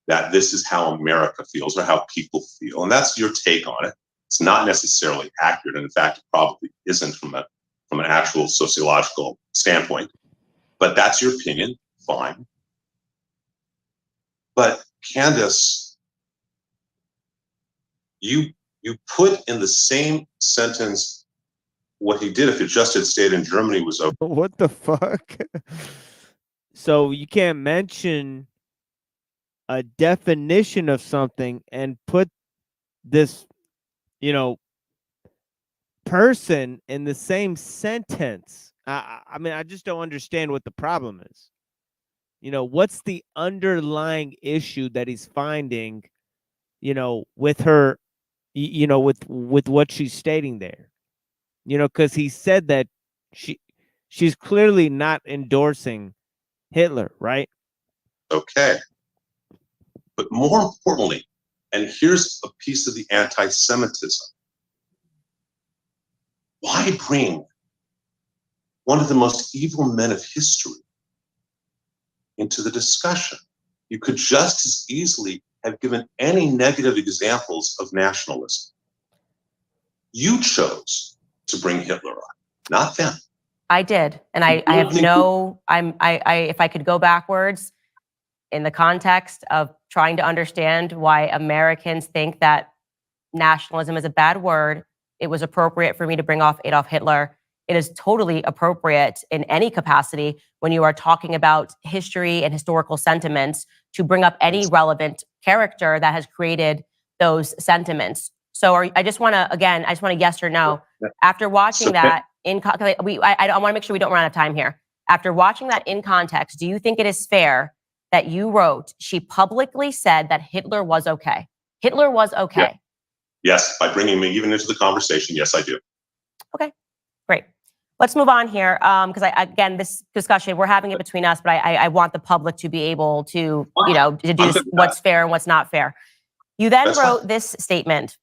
that this is how America feels or how people feel. And that's your take on it. It's not necessarily accurate. And in fact, it probably isn't from an actual sociological standpoint. But that's your opinion. Fine. But Candace, you put in the same sentence what he did if it just had stayed in Germany was okay. What the fuck? So you can't mention a definition of something and put this, person in the same sentence. I mean, I just don't understand what the problem is. What's the underlying issue that he's finding, with her, with what she's stating there? Because he said that she's clearly not endorsing Hitler, right? Okay. But more importantly, and here's a piece of the anti-Semitism. Why bring one of the most evil men of history into the discussion? You could just as easily have given any negative examples of nationalism. You chose to bring Hitler on, not them. I did, and I have no. If I could go backwards in the context of trying to understand why Americans think that nationalism is a bad word, it was appropriate for me to bring off Adolf Hitler. It is totally appropriate in any capacity when you are talking about history and historical sentiments to bring up any relevant character that has created those sentiments. So I just want to yes or no. After watching that, I want to make sure we don't run out of time here. After watching that in context, do you think it is fair that you wrote, she publicly said that Hitler was okay? Hitler was okay. Yeah. Yes, by bringing me even into the conversation, yes, I do. Okay, great. Let's move on here, because again, this discussion, we're having it between us, but I want the public to be able to, deduce what's fair and what's not fair. You then wrote this statement.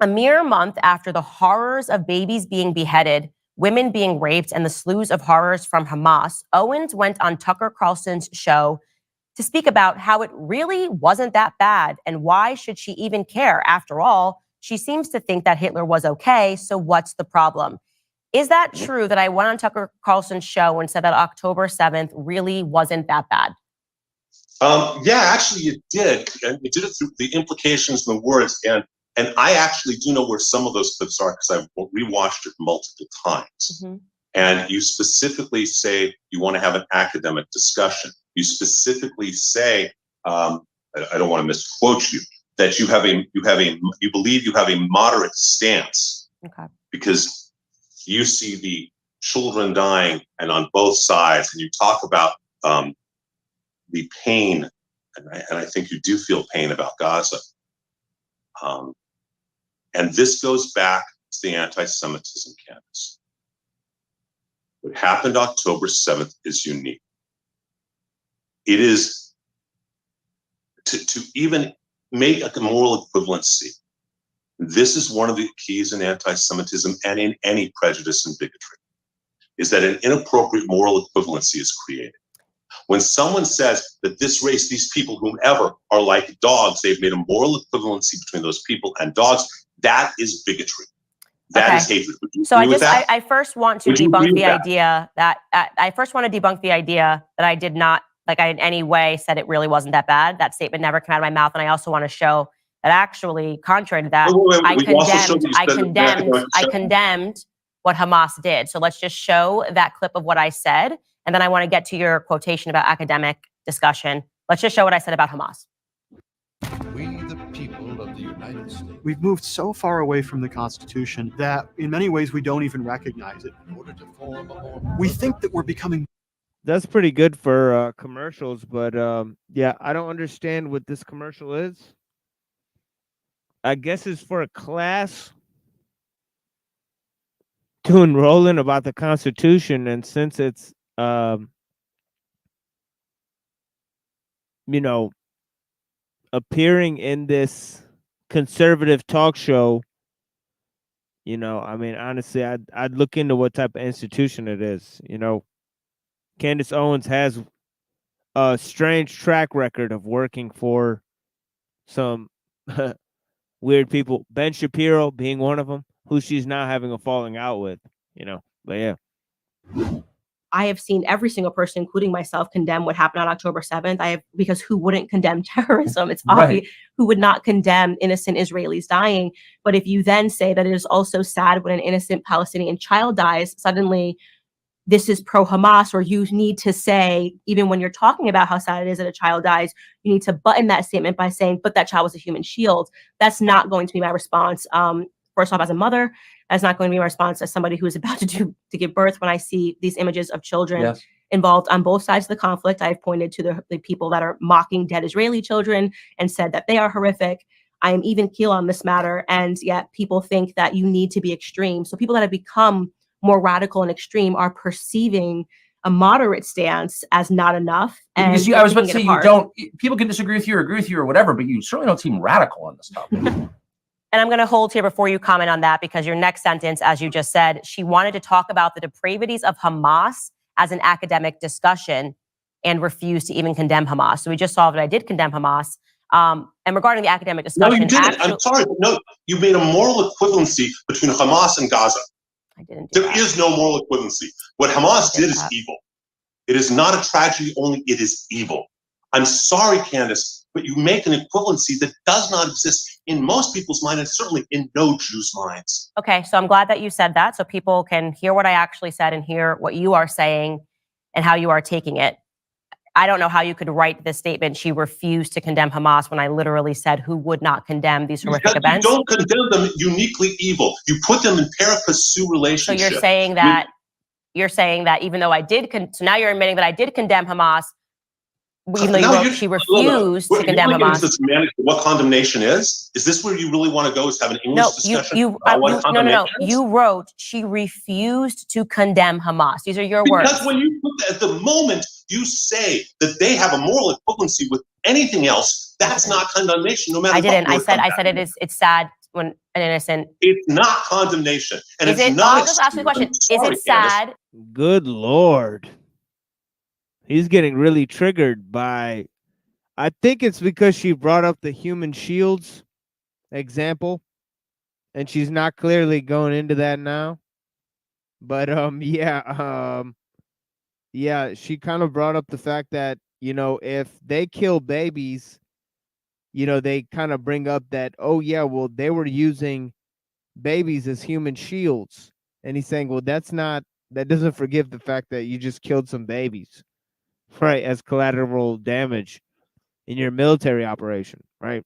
A mere month after the horrors of babies being beheaded, women being raped, and the slews of horrors from Hamas, Owens went on Tucker Carlson's show to speak about how it really wasn't that bad and why should she even care? After all, she seems to think that Hitler was okay, so what's the problem? Is that true that I went on Tucker Carlson's show and said that October 7th really wasn't that bad? Yeah, actually you did. And you did it through the implications and the words. And I actually do know where some of those clips are because I've rewatched it multiple times. Mm-hmm. And you specifically say you want to have an academic discussion. You specifically say, I don't want to misquote you, that you believe you have a moderate stance. Okay. Because you see the children dying and on both sides, and you talk about the pain, and I think you do feel pain about Gaza. And this goes back to the anti-Semitism canvas. What happened October 7th is unique. It is to even make a moral equivalency. This is one of the keys in anti-Semitism and in any prejudice and bigotry. is that an inappropriate moral equivalency is created. When someone says that this race, these people, whomever, are like dogs, they've made a moral equivalency between those people and dogs, that is bigotry. That is hatred. Would you So agree with that? I first want to Would you agree debunk with the that? idea that I first want to debunk the idea that I did not, like I in any way said it really wasn't that bad. That statement never came out of my mouth. And I also want to show that actually, contrary to that, I condemned what Hamas did. So let's just show that clip of what I said. And then I want to get to your quotation about academic discussion. Let's just show what I said about Hamas. We, the people of the United States. We've moved so far away from the Constitution that in many ways we don't even recognize it. We think that we're becoming. That's pretty good for commercials, but yeah, I don't understand what this commercial is. I guess it's for a class to enroll in about the Constitution, and since it's you know, appearing in this conservative talk show, you know, I mean, honestly, I'd look into what type of institution it is. You know, Candace Owens has a strange track record of working for some weird people. Ben Shapiro being one of them, who she's now having a falling out with. You know, but yeah. I have seen every single person, including myself, condemn what happened on October 7th. Because who wouldn't condemn terrorism? It's obvious who would not condemn innocent Israelis dying. But if you then say that it is also sad when an innocent Palestinian child dies, suddenly this is pro-Hamas, or you need to say, even when you're talking about how sad it is that a child dies, you need to button that statement by saying, but that child was a human shield. That's not going to be my response. First off, as a mother, that's not going to be my response as somebody who is about to give birth. When I see these images of children involved on both sides of the conflict, I've pointed to the people that are mocking dead Israeli children and said that they are horrific. I am even keel on this matter, and yet people think that you need to be extreme. So people that have become more radical and extreme are perceiving a moderate stance as not enough. And because I was about to say, people can disagree with you or agree with you or whatever, but you certainly don't seem radical on this topic. And I'm going to hold here before you comment on that, because your next sentence, as you just said, she wanted to talk about the depravities of Hamas as an academic discussion and refused to even condemn Hamas. So we just saw that I did condemn Hamas. And regarding the academic discussion— No, you didn't. I'm sorry, but no, you made a moral equivalency between Hamas and Gaza. I didn't. There is no moral equivalency. What Hamas did is evil. It is not a tragedy only, it is evil. I'm sorry, Candace, but you make an equivalency that does not exist in most people's minds, and certainly in no Jews' minds. Okay, so I'm glad that you said that, so people can hear what I actually said and hear what you are saying and how you are taking it. I don't know how you could write this statement, she refused to condemn Hamas, when I literally said who would not condemn these horrific events. You don't condemn them uniquely evil. You put them in pari passu relationship. So you're saying that even though I did, so now you're admitting that I did condemn Hamas, even though you wrote she refused to condemn Hamas. What condemnation is? Is this where you really want to go? Is have an English discussion? No. You wrote she refused to condemn Hamas. These are your words. Because when you put that, at the moment you say that they have a moral equivalency with anything else, that's not condemnation. No matter. I didn't. I said it's sad when an innocent. It's not condemnation, and is it's it, not. I'll just ask you a question. Is it sad? Good Lord. He's getting really triggered by, I think it's because she brought up the human shields example, and she's not clearly going into that now. But yeah, she kind of brought up the fact that, you know, if they kill babies, you know, they kind of bring up that, oh yeah, well, they were using babies as human shields. And he's saying, well, that doesn't forgive the fact that you just killed some babies. Right, as collateral damage in your military operation, right?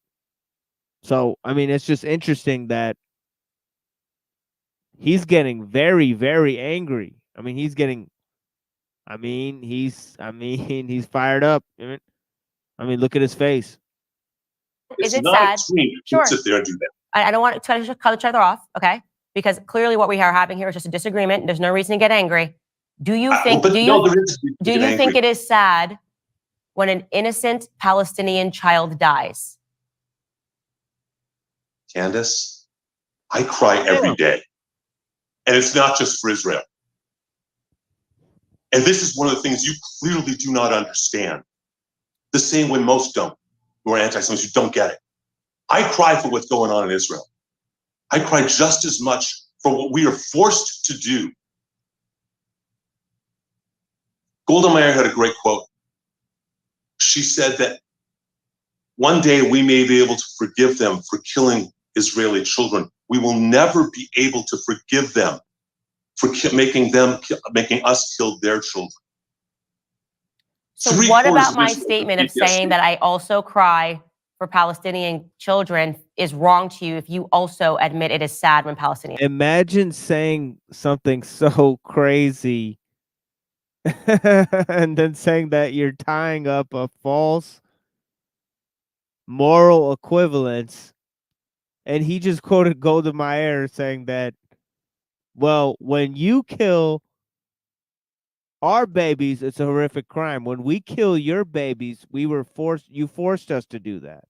So, I mean, it's just interesting that he's getting very, very angry. I mean, he's fired up. I mean, look at his face. Is it sad? Sure. Sit there and do that. I don't want to cut each other off, okay? Because clearly what we are having here is just a disagreement. There's no reason to get angry. Do you think it is sad when an innocent Palestinian child dies? Candace, I cry every day. And it's not just for Israel. And this is one of the things you clearly do not understand. The same way most don't, who are anti-Semites, who don't get it. I cry for what's going on in Israel. I cry just as much for what we are forced to do. Golda Meir had a great quote. She said that one day we may be able to forgive them for killing Israeli children. We will never be able to forgive them for making us kill their children. So what about my statement of saying that I also cry for Palestinian children is wrong to you if you also admit it is sad when Palestinians? Imagine saying something so crazy and then saying that you're tying up a false moral equivalence. And he just quoted Golda Meir saying that, well, when you kill our babies, it's a horrific crime. When we kill your babies, you forced us to do that.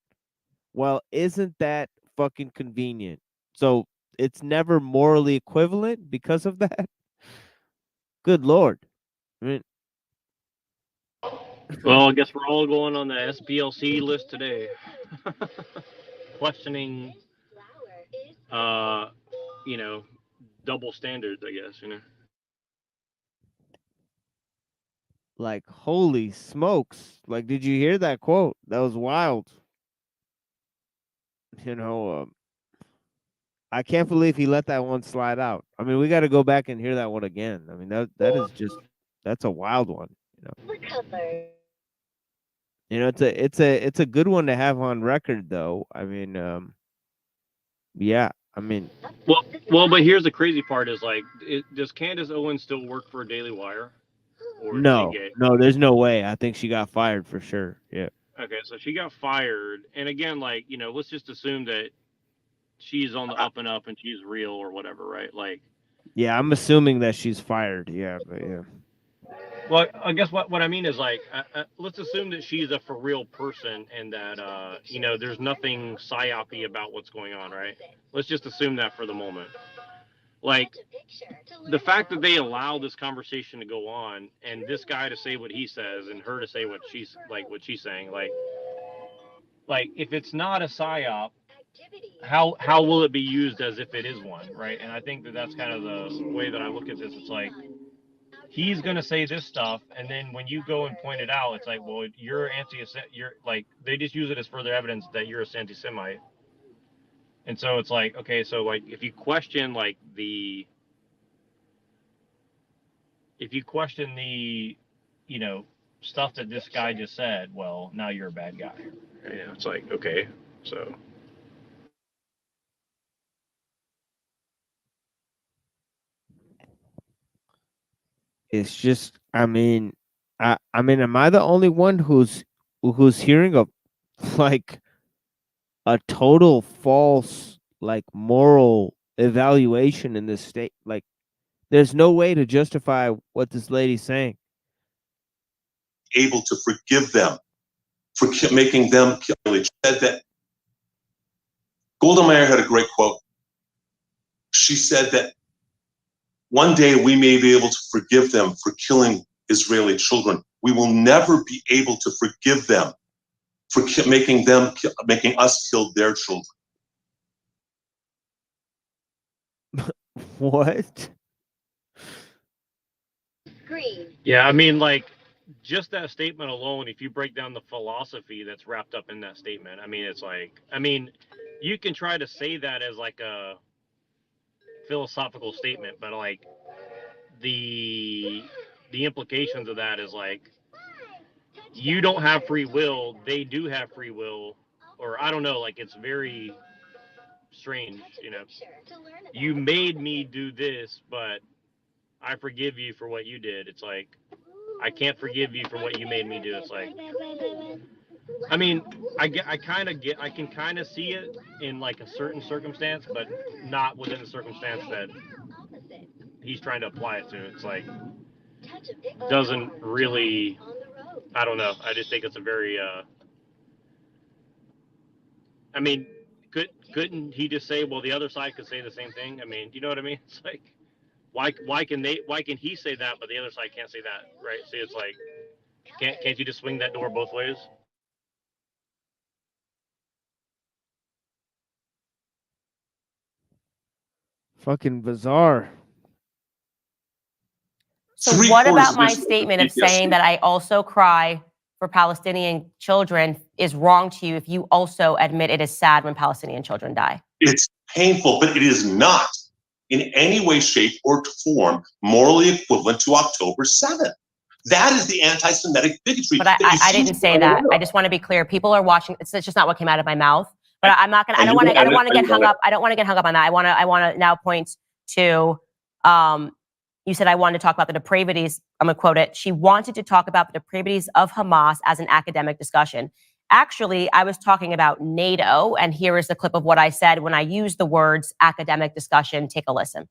Well, isn't that fucking convenient? So it's never morally equivalent because of that? Good Lord. I mean, Well, I guess we're all going on the SPLC list today. Questioning, double standards, I guess, like, holy smokes. Like, did you hear that quote? That was wild. I can't believe he let that one slide out. I mean, we got to go back and hear that one again. I mean, that is just, that's a wild one. It's a good one to have on record, though. I mean, yeah. I mean, Well, but here's the crazy part: is like, does Candace Owens still work for Daily Wire, or is she gay? no, there's no way. I think she got fired for sure. Yeah. Okay, so she got fired, and again, like, let's just assume that she's on the up and up and she's real or whatever, right? Like, Yeah, I'm assuming that she's fired. Yeah, but yeah. well, I guess what I mean is, like, let's assume that she's a for real person and that there's nothing psyopy about what's going on, right? Let's just assume that for the moment. Like, the fact that they allow this conversation to go on and this guy to say what he says and her to say what she's saying, like if it's not a psyop, how will it be used as if it is one, right? And I think that that's kind of the way that I look at this. It's like, he's going to say this stuff, and then when you go and point it out, it's like, well, you're like, they just use it as further evidence that you're a anti-Semite. And so it's like, okay, so like if you question the stuff that this guy just said, well, now you're a bad guy. It's like, okay, so. It's just, I mean, am I the only one who's hearing like a total false, like, moral evaluation in this state? Like, there's no way to justify what this lady's saying. Able to forgive them for making them kill. Said that Golda Meir had a great quote. She said that one day we may be able to forgive them for killing Israeli children. We will never be able to forgive them for making us kill their children. What? Yeah, I mean, like, just that statement alone, if you break down the philosophy that's wrapped up in that statement, I mean, it's like, you can try to say that as like a philosophical statement, but like the implications of that is like, you don't have free will, they do have free will, or I don't know, like, it's very strange, you made me do this, but I forgive you for what you did. It's like, I can't forgive you for what you made me do. It's like, I mean, I can kind of see it in like a certain circumstance, but not within the circumstance that he's trying to apply it to. It's like, doesn't really, I don't know. I just think it's a very, I mean, couldn't he just say, well, the other side could say the same thing? I mean, you know what I mean? It's like, why can he say that, but the other side can't say that, right? See, it's like, can't you just swing that door both ways? Fucking bizarre. So what about my statement of saying that I also cry for Palestinian children is wrong to you if you also admit it is sad when Palestinian children die? It's painful, but it is not in any way, shape, or form morally equivalent to October 7th. That is the anti-Semitic bigotry. But I didn't say that. I just want to be clear. People are watching. It's just not what came out of my mouth. But I'm not gonna. I don't want to get hung up. I don't want to get hung up on that. I want to now point to. You said I wanted to talk about the depravities. I'm gonna quote it. She wanted to talk about the depravities of Hamas as an academic discussion. Actually, I was talking about NATO, and here is the clip of what I said when I used the words academic discussion. Take a listen.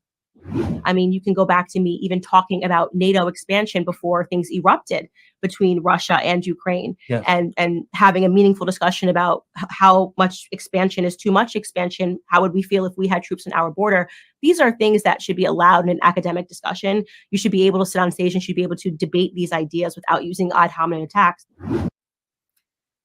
I mean, you can go back to me even talking about NATO expansion before things erupted between Russia and Ukraine, Yes. and having a meaningful discussion about how much expansion is too much expansion. How would we feel if we had troops on our border? These are things that should be allowed in an academic discussion. You should be able to sit on stage and should be able to debate these ideas without using ad hominem attacks.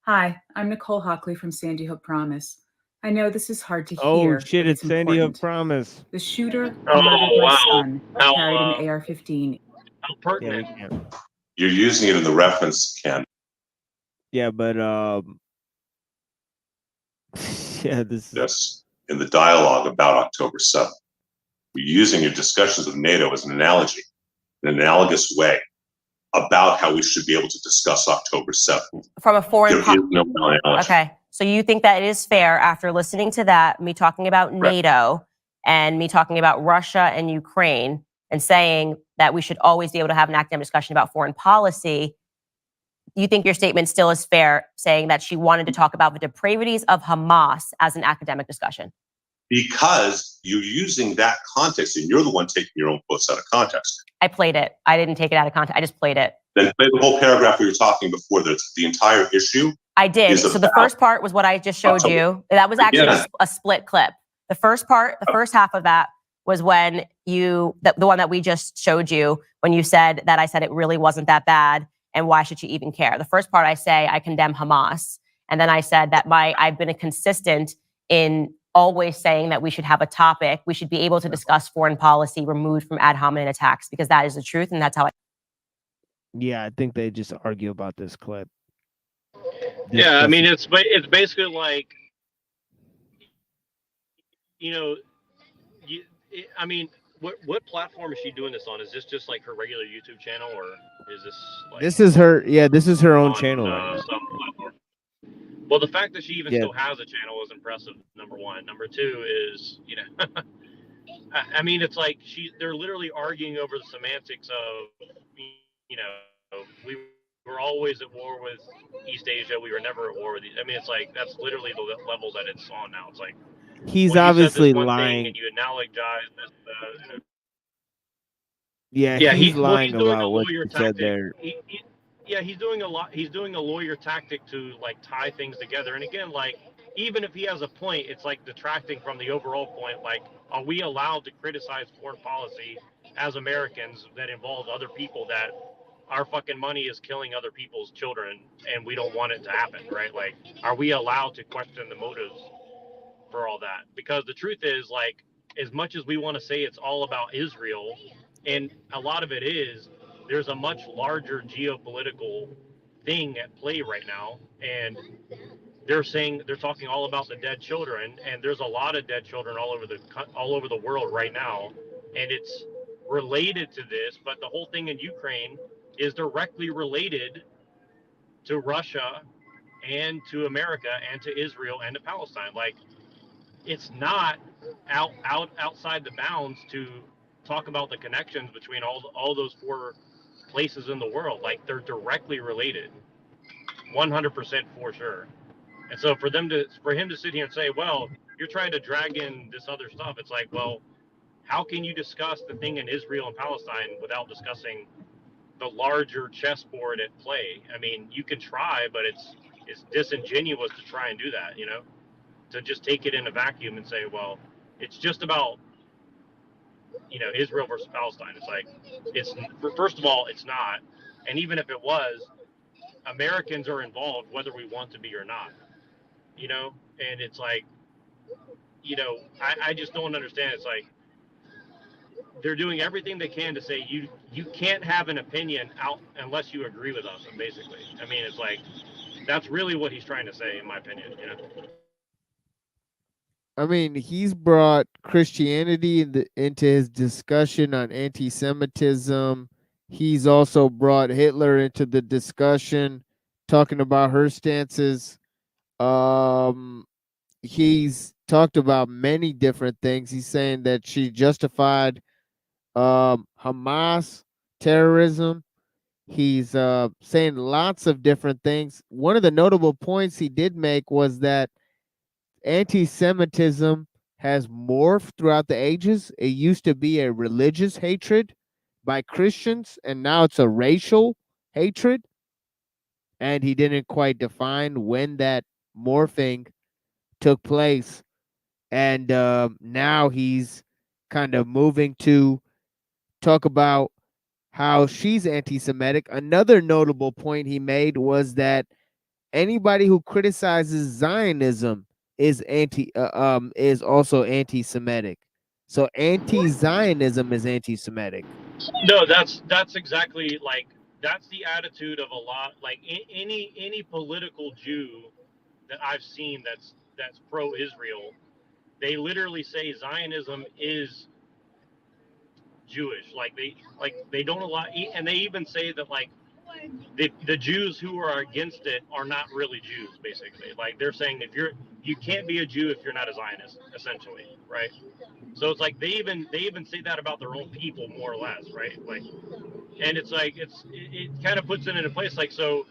Hi, I'm Nicole Hockley from Sandy Hook Promise. I know this is hard to Oh hear. shit! but It's Sandy Hook important. Promise. The shooter Oh, murdered my wow. son, How, carried an AR-15. How pertinent. You're using it in the reference, Ken. Yeah, but yeah, this. Yes, in the dialogue about October 7th. You're using your discussions with NATO as an analogy, in an analogous way, about how we should be able to discuss October 7th. From a foreign There is no analogy. Okay. So you think that it is fair after listening to that, me talking about NATO and me talking about Russia and Ukraine and saying that we should always be able to have an academic discussion about foreign policy. You think your statement still is fair, saying that she wanted to talk about the depravities of Hamas as an academic discussion? Because you're using that context, and you're the one taking your own quotes out of context. I played it. I didn't take it out of context. I just played it. Then play the whole paragraph we were talking before. That the entire issue. I did. is So the about first part was what I just showed you. That was actually Yeah. a split clip. The first part, the first half of that was when the one that we just showed you, when you said that I said it really wasn't that bad and why should she even care? The first part I say I condemn Hamas. And then I said that I've been consistent in always saying that we should have a topic. We should be able to discuss foreign policy removed from ad hominem attacks because that is the truth. And that's how Yeah, I think they just argue about this clip. Yeah, I mean, it's basically like, I mean, what platform is she doing this on? Is this just like her regular YouTube channel, or is this like This is her. Yeah, this is her own channel right now. some platform? Well, the fact that she even Yeah. still has a channel is impressive. Number one. Number two is, I mean, it's like they're literally arguing over the semantics of, we were always at war with East Asia. We were never at war with. I mean, it's like that's literally the level that it's on now. It's like He's well, you said obviously this one lying. thing and you analogize this. Yeah, he's lying doing about a what lawyer he said tactic. there. Yeah, he's doing a lot. He's doing a lawyer tactic to like tie things together. And again, like even if he has a point, it's like detracting from the overall point. Like, are we allowed to criticize foreign policy as Americans that involves other people that our fucking money is killing other people's children and we don't want it to happen, right? Like, are we allowed to question the motives for all that? Because the truth is, like, as much as we want to say it's all about Israel, and a lot of it is, there's a much larger geopolitical thing at play right now, and they're talking all about the dead children, and there's a lot of dead children all over the world right now, and it's related to this. But the whole thing in Ukraine is directly related to Russia and to America and to Israel and to Palestine. Like, it's not outside the bounds to talk about the connections between all those four places in the world. Like, they're directly related, 100% for sure. And so for him to sit here and say, well, you're trying to drag in this other stuff, it's like, well, how can you discuss the thing in Israel and Palestine without discussing the larger chessboard at play? I mean, you can try, but it's disingenuous to try and do that, to just take it in a vacuum and say, well, it's just about Israel versus Palestine. It's like, first of all, it's not. And even if it was, Americans are involved whether we want to be or not, and it's like, I just don't understand. It's like they're doing everything they can to say you can't have an opinion out unless you agree with us, basically. I mean, it's like, that's really what he's trying to say, in my opinion. I mean, he's brought Christianity into his discussion on anti-Semitism. He's also brought Hitler into the discussion, talking about her stances. He's talked about many different things. He's saying that she justified Hamas terrorism. He's saying lots of different things. One of the notable points he did make was that anti-Semitism has morphed throughout the ages. It used to be a religious hatred by Christians, and now it's a racial hatred. And he didn't quite define when that morphing took place. And now he's kind of moving to talk about how she's anti-Semitic. Another notable point he made was that anybody who criticizes Zionism is also anti-Semitic. So anti-Zionism is anti-Semitic. No, that's exactly, like, that's the attitude of a lot, like, any political Jew that I've seen that's pro-Israel. They literally say Zionism is Jewish. Like, they don't allow, and they even say that, like, the Jews who are against it are not really Jews, basically. Like, they're saying you can't be a Jew if you're not a Zionist, essentially, right? So it's like they even say that about their own people, more or less, right? Like, and it's like it kind of puts it into place. Like, so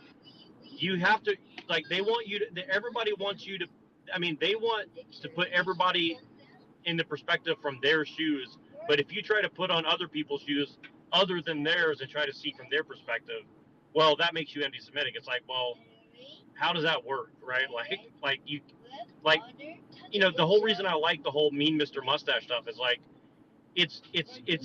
you have to, like, they want you to, everybody wants you to, I mean, they want to put everybody in the perspective from their shoes. But if you try to put on other people's shoes other than theirs and try to see from their perspective, well, that makes you anti-Semitic. It's like, well, how does that work, right? The whole reason I like the whole Mean Mr. Mustache stuff is, like, it's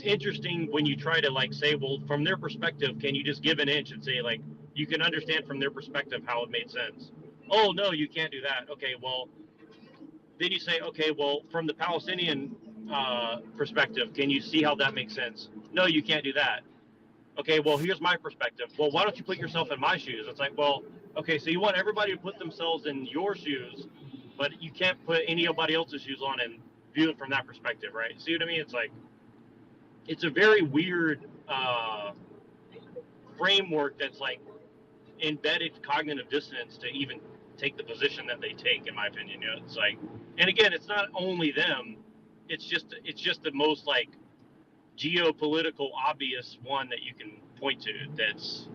interesting when you try to, like, say, well, from their perspective, can you just give an inch and say, like, you can understand from their perspective how it made sense? Oh, no, you can't do that. Okay, well, then you say, okay, well, from the Palestinian perspective, can you see how that makes sense? No, you can't do that. Okay, well, here's my perspective. Well, why don't you put yourself in my shoes? It's like, well, okay, so you want everybody to put themselves in your shoes, but you can't put anybody else's shoes on and view it from that perspective, right? See what I mean? It's like, it's a very weird framework that's, like, embedded cognitive dissonance to even take the position that they take, in my opinion. It's like, and again, it's not only them. It's just the most, like, geopolitical obvious one that you can point to. That's,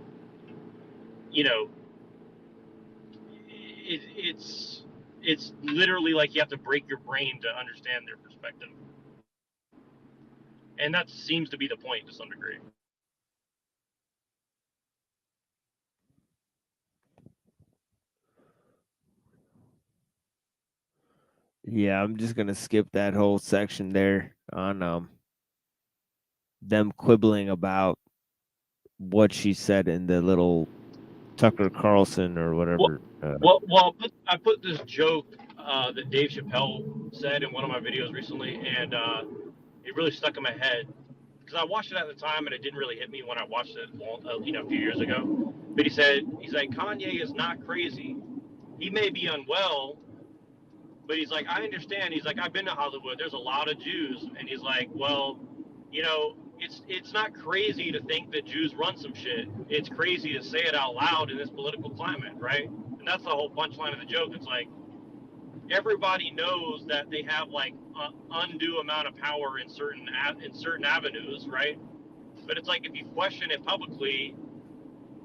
it's literally like you have to break your brain to understand their perspective, and that seems to be the point to some degree. Yeah, I'm just gonna skip that whole section there on them quibbling about what she said in the little Tucker Carlson or whatever. Well, I put this joke that Dave Chappelle said in one of my videos recently, and it really stuck in my head because I watched it at the time and it didn't really hit me when I watched it a few years ago. But he's like, Kanye is not crazy. He may be unwell, but he's like, I understand. He's like, I've been to Hollywood. There's a lot of Jews, and he's like, well, it's not crazy to think that Jews run some shit. It's crazy to say it out loud in this political climate, right? And that's the whole punchline of the joke. It's like, everybody knows that they have, like, undue amount of power in certain avenues, right? But it's like, if you question it publicly,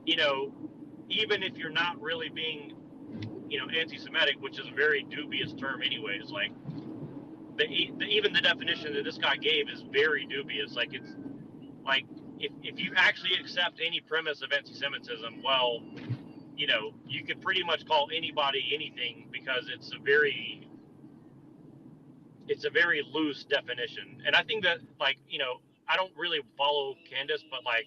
even if you're not really being, anti-Semitic, which is a very dubious term anyways, like, even the definition that this guy gave is very dubious. Like, it's like, if you actually accept any premise of anti-Semitism, well, you could pretty much call anybody anything, because it's a very, it's a very loose definition. And I think that, like, you know, I don't really follow Candace, but like,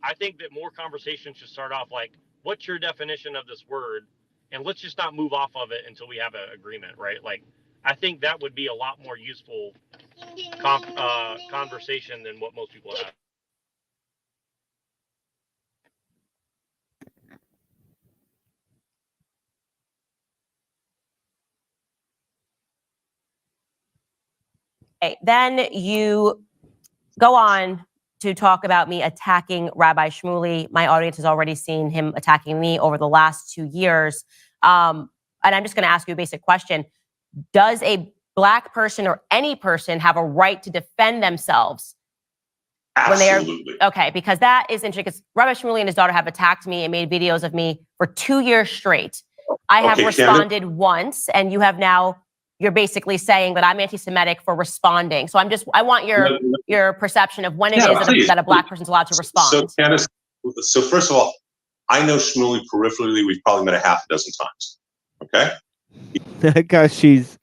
I think that more conversations should start off like, what's your definition of this word? And let's just not move off of it until we have an agreement, right? Like, I think that would be a lot more useful conversation than what most people have. Okay, then you go on to talk about me attacking Rabbi Shmuley. My audience has already seen him attacking me over the last 2 years. And I'm just going to ask you a basic question. Does a Black person or any person have a right to defend themselves? Absolutely. Okay, because that is interesting, because Rabbi Shmuley and his daughter have attacked me and made videos of me for 2 years straight. I have responded once, and you have now, you're basically saying that I'm anti-Semitic for responding. So I want your perception of when it is that a Black person's allowed to respond. So, Candace, so first of all, I know Shmuley peripherally. We've probably met a half a dozen times. Okay. Because she's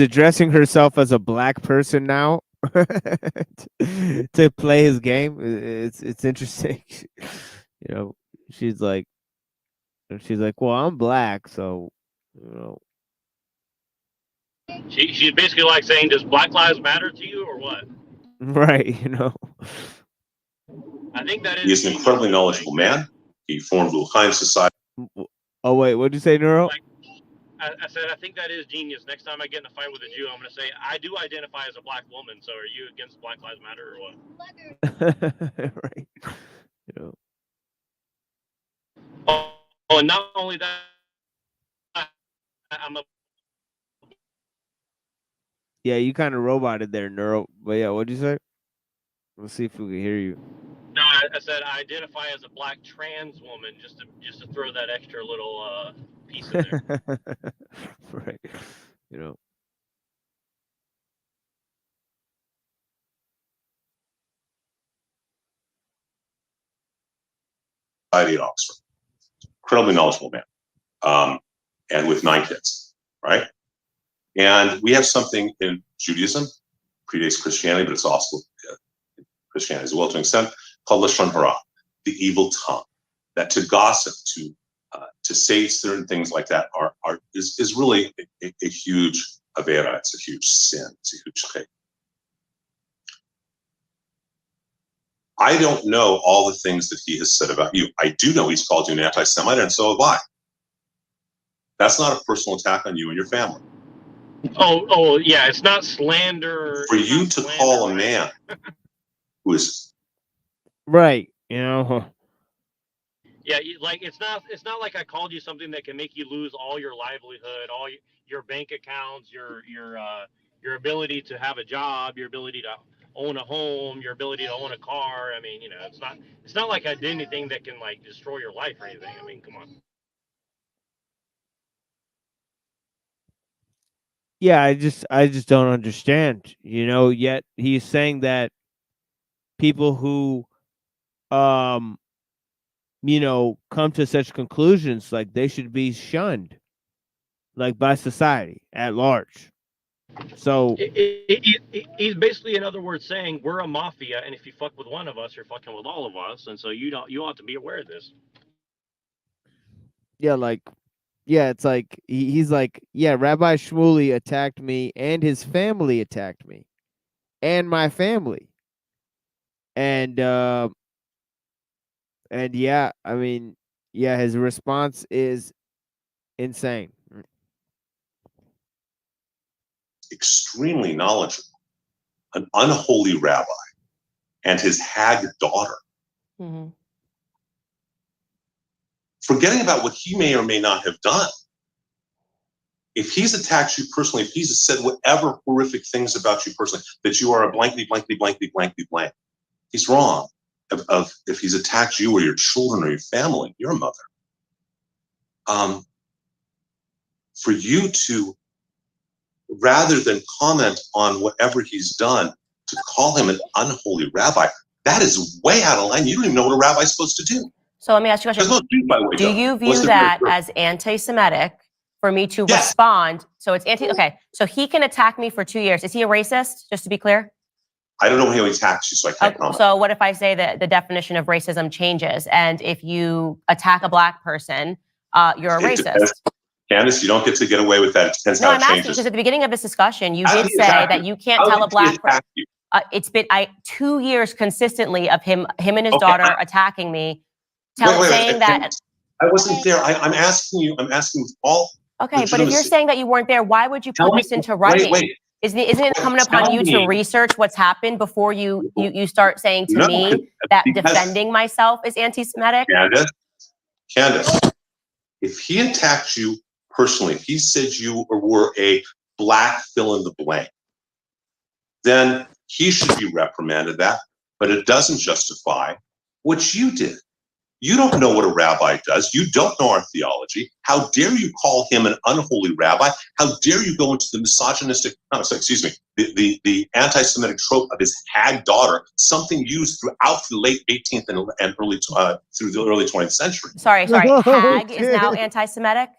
addressing herself as a Black person now to play his game. It's interesting. You know, she's like, well, I'm Black, so you know. She's basically like saying, does Black Lives Matter to you or what? Right, you know. I think that is. He's an incredibly knowledgeable man. He formed L'Chaim Society. Oh wait, what did you say, Neuro? Like, I said, I think that is genius. Next time I get in a fight with a Jew, I'm going to say, I do identify as a Black woman. So are you against Black Lives Matter or what? Right. You know. Oh, and not only that, I'm a. Yeah, you kind of roboted there, Neuro. But yeah, what'd you say? Let's see if we can hear you. No, I said I identify as a Black trans woman, just to throw that extra little piece in there. Right. You know. At Oxford. Incredibly knowledgeable man. And with 9 kids, right? And we have something in Judaism, predates Christianity, but it's also Christianity as well to an extent, called Lashon Hara, the evil tongue. That to gossip, to say certain things like that is really a huge avera. It's a huge sin. It's a huge chait. I don't know all the things that he has said about you. I do know he's called you an anti-Semite, and so have I. That's not a personal attack on you and your family. Oh, yeah, it's not slander. For you to call a man who is right, you know. Yeah, like it's not like I called you something that can make you lose all your livelihood, all your bank accounts, your ability to have a job, your ability to own a home, your ability to own a car. I mean, you know, it's not like I did anything that can like destroy your life or anything. I mean, come on. Yeah, I just don't understand, you know, yet he's saying that people who you know, come to such conclusions, like they should be shunned, like by society at large. So he's basically, in other words, saying we're a mafia, and if you fuck with one of us, you're fucking with all of us, and so you ought to be aware of this. yeah, like, yeah, it's like he's like, yeah, Rabbi Shmuley attacked me, and his family attacked me, and my family, and yeah, I mean, yeah, his response is insane. extremely knowledgeable, an unholy rabbi, and his hag daughter. Mm-hmm. Forgetting about what he may or may not have done. If he's attacked you personally, if he's said whatever horrific things about you personally, that you are a blankety, blankety, blankety, blankety, blank, he's wrong. If he's attacked you or your children or your family, your mother, for you to, rather than comment on whatever he's done, to call him an unholy rabbi, that is way out of line. You don't even know what a rabbi's supposed to do. So let me ask you a question. By the way, do you view that as anti-Semitic for me to respond. So it's okay. So he can attack me for 2 years. Is he a racist? Just to be clear. I don't know how he attacks you, so I can't comment. So what if I say that the definition of racism changes, and if you attack a black person, you're a racist? Depends. Candace, you don't get away with that. It depends No, how I'm it asking changes. because at the beginning of this discussion, you How did did he say attack that you? you can't How tell a did he black person. attack you? It's been 2 years consistently of him and his Okay, daughter attacking me, saying that. I wasn't there. I'm asking you. I'm asking all. Okay, but if you're saying that you weren't there, why would you Tell put me- this into writing? wait. Isn't it incumbent upon Tell you me. to research what's happened before you start saying to No, me that because- defending myself is anti-Semitic? Candace, if he attacked you personally, if he said you were a black fill in the blank, then he should be reprimanded that. But it doesn't justify what you did. You don't know what a rabbi does. You don't know our theology. How dare you call him an unholy rabbi? How dare you go into the misogynistic, the anti-Semitic trope of his hag daughter, something used throughout the late 18th and early through the early 20th century. Sorry. Hag is now anti-Semitic?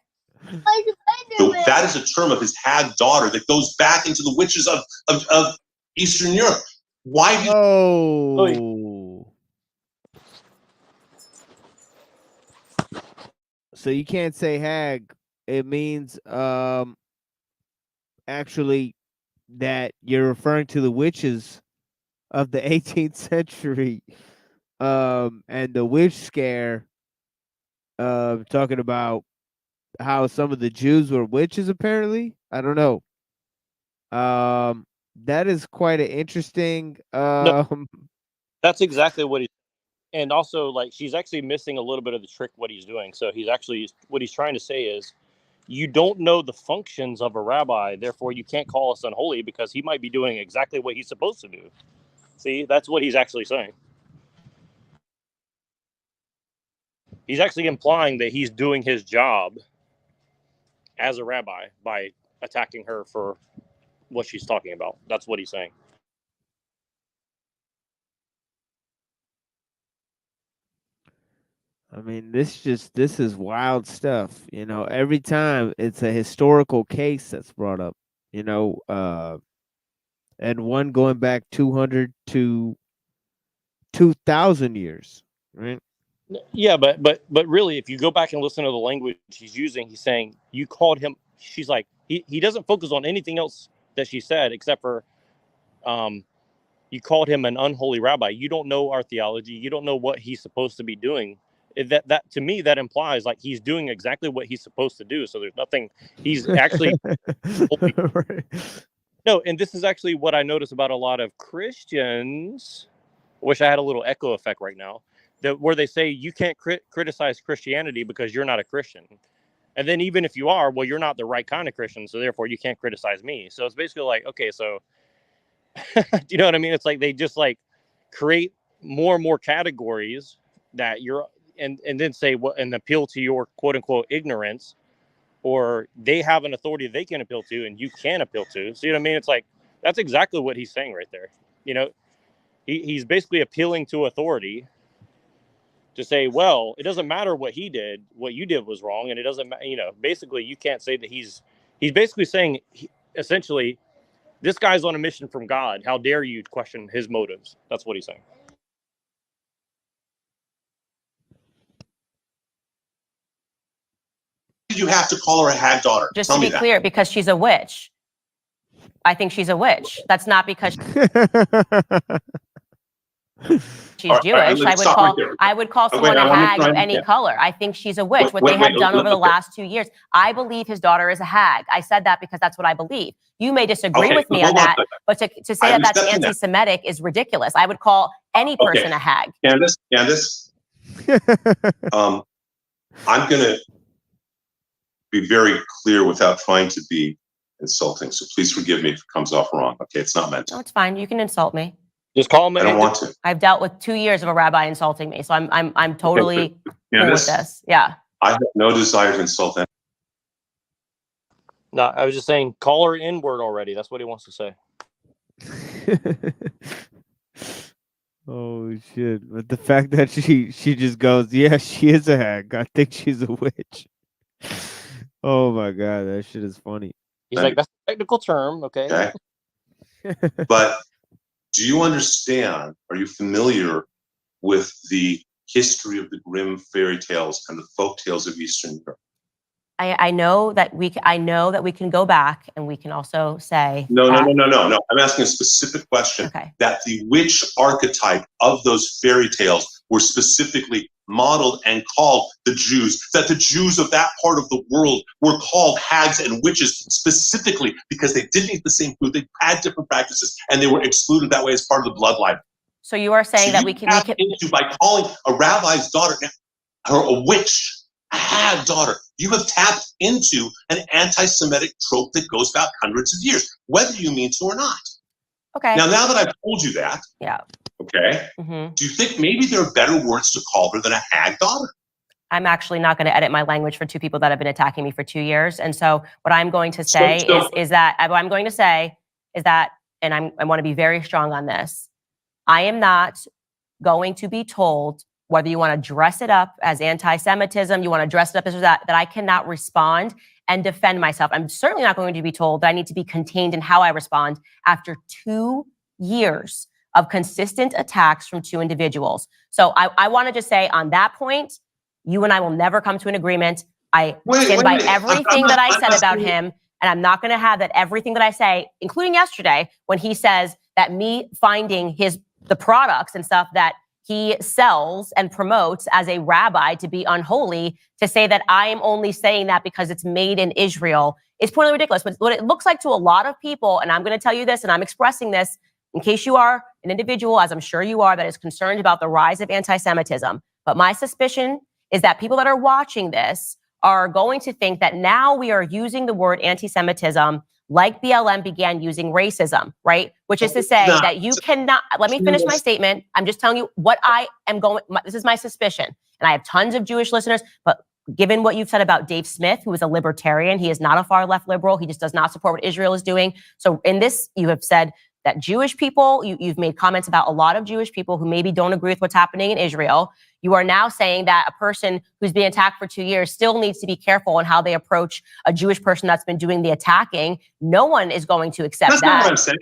So that is a term of his hag daughter that goes back into the witches of Eastern Europe. Why do Oh. So you can't say hag. It means actually that you're referring to the witches of the 18th century. And the witch scare, talking about how some of the Jews were witches, apparently. I don't know. That is quite an interesting. That's exactly what he. And also, like, she's actually missing a little bit of the trick what he's doing. So what he's trying to say is, you don't know the functions of a rabbi, therefore you can't call us unholy because he might be doing exactly what he's supposed to do. See, that's what he's actually saying. He's actually implying that he's doing his job as a rabbi by attacking her for what she's talking about. That's what he's saying. I mean, this is wild stuff. You know, every time it's a historical case that's brought up, you know, and one going back 200 to 2,000 years, right? Yeah, but really, if you go back and listen to the language he's using, he's saying you called him. She's like he doesn't focus on anything else that she said except for, you called him an unholy rabbi. You don't know our theology. You don't know what he's supposed to be doing. That to me that implies like he's doing exactly what he's supposed to do. So there's nothing. He's actually Right. no, and this is actually what I notice about a lot of Christians. Wish I had a little echo effect right now. Where they say you can't criticize Christianity because you're not a Christian. And then even if you are, well, you're not the right kind of Christian, so therefore you can't criticize me. So it's basically like, okay, so do you know what I mean? It's like they just like create more and more categories that you're and then say what and appeal to your quote unquote ignorance, or they have an authority they can appeal to and you can appeal to. So you know what I mean? It's like that's exactly what he's saying right there. You know, he's basically appealing to authority to say, well, it doesn't matter what he did, what you did was wrong, and it doesn't matter. You know, basically, you can't say that he's basically saying, essentially, this guy's on a mission from God. How dare you question his motives? That's what he's saying. you have to call her a hag daughter? Just Tell to me be that. clear, because she's a witch. I think she's a witch. That's not because she's Jewish. I would call someone a hag of any color. I think she's a witch. What they have done over the last 2 years, I believe his daughter is a hag. I said that because that's what I believe. You may disagree with me on that, but to say that that's anti-Semitic is ridiculous. I would call any person a hag. Candace, I'm going to be very clear without trying to be insulting. So please forgive me if it comes off wrong. Okay, it's not meant to. No, it's fine. You can insult me. Just call me. I don't want to. I've dealt with 2 years of a rabbi insulting me, so I'm totally cool with this. Yeah. I have no desire to insult anyone. No, I was just saying, call her N-word already. That's what he wants to say. Oh shit! But the fact that she just goes, yeah, she is a hag. I think she's a witch. Oh my god, that shit is funny. He's like, that's a technical term, okay? Okay. But do you understand? Are you familiar with the history of the Grimm fairy tales and the folk tales of Eastern Europe? I know that we can go back and we can also say No. I'm asking a specific question. Okay. That the witch archetype of those fairy tales were specifically modeled and called the Jews. That the Jews of that part of the world were called hags and witches specifically because they didn't eat the same food. They had different practices, and they were excluded that way as part of the bloodline. So you are saying that we can into by calling a rabbi's daughter her a witch, a hag daughter. You have tapped into an anti-Semitic trope that goes back hundreds of years, whether you mean to or not. Okay. Now that I've told you that, yeah. Okay, Mm-hmm. do you think maybe there are better words to call her than a hag daughter? I'm actually not going to edit my language for two people that have been attacking me for 2 years. And so what I'm going to say is that, and I want to be very strong on this. I am not going to be told whether you want to dress it up as anti-Semitism, you want to dress it up as that I cannot respond and defend myself. I'm certainly not going to be told that I need to be contained in how I respond after 2 years of consistent attacks from two individuals. So I want to just say on that point, you and I will never come to an agreement. I stand by everything that I said about him, and I'm not going to have that everything that I say, including yesterday, when he says that me finding the products and stuff that he sells and promotes as a rabbi to be unholy, to say that I am only saying that because it's made in Israel is totally ridiculous. But what it looks like to a lot of people, and I'm going to tell you this, and I'm expressing this in case you are an individual, as I'm sure you are, that is concerned about the rise of anti-Semitism. But my suspicion is that people that are watching this are going to think that now we are using the word anti-Semitism like BLM began using racism, right? Which is to say that you cannot, let me finish my statement. I'm just telling you what I am this is my suspicion. And I have tons of Jewish listeners, but given what you've said about Dave Smith, who is a libertarian, he is not a far left liberal. He just does not support what Israel is doing. So in this, you have said that Jewish people, you've made comments about a lot of Jewish people who maybe don't agree with what's happening in Israel. You are now saying that a person who's been attacked for 2 years still needs to be careful in how they approach a Jewish person that's been doing the attacking. No one is going to accept That's that. not what I'm saying.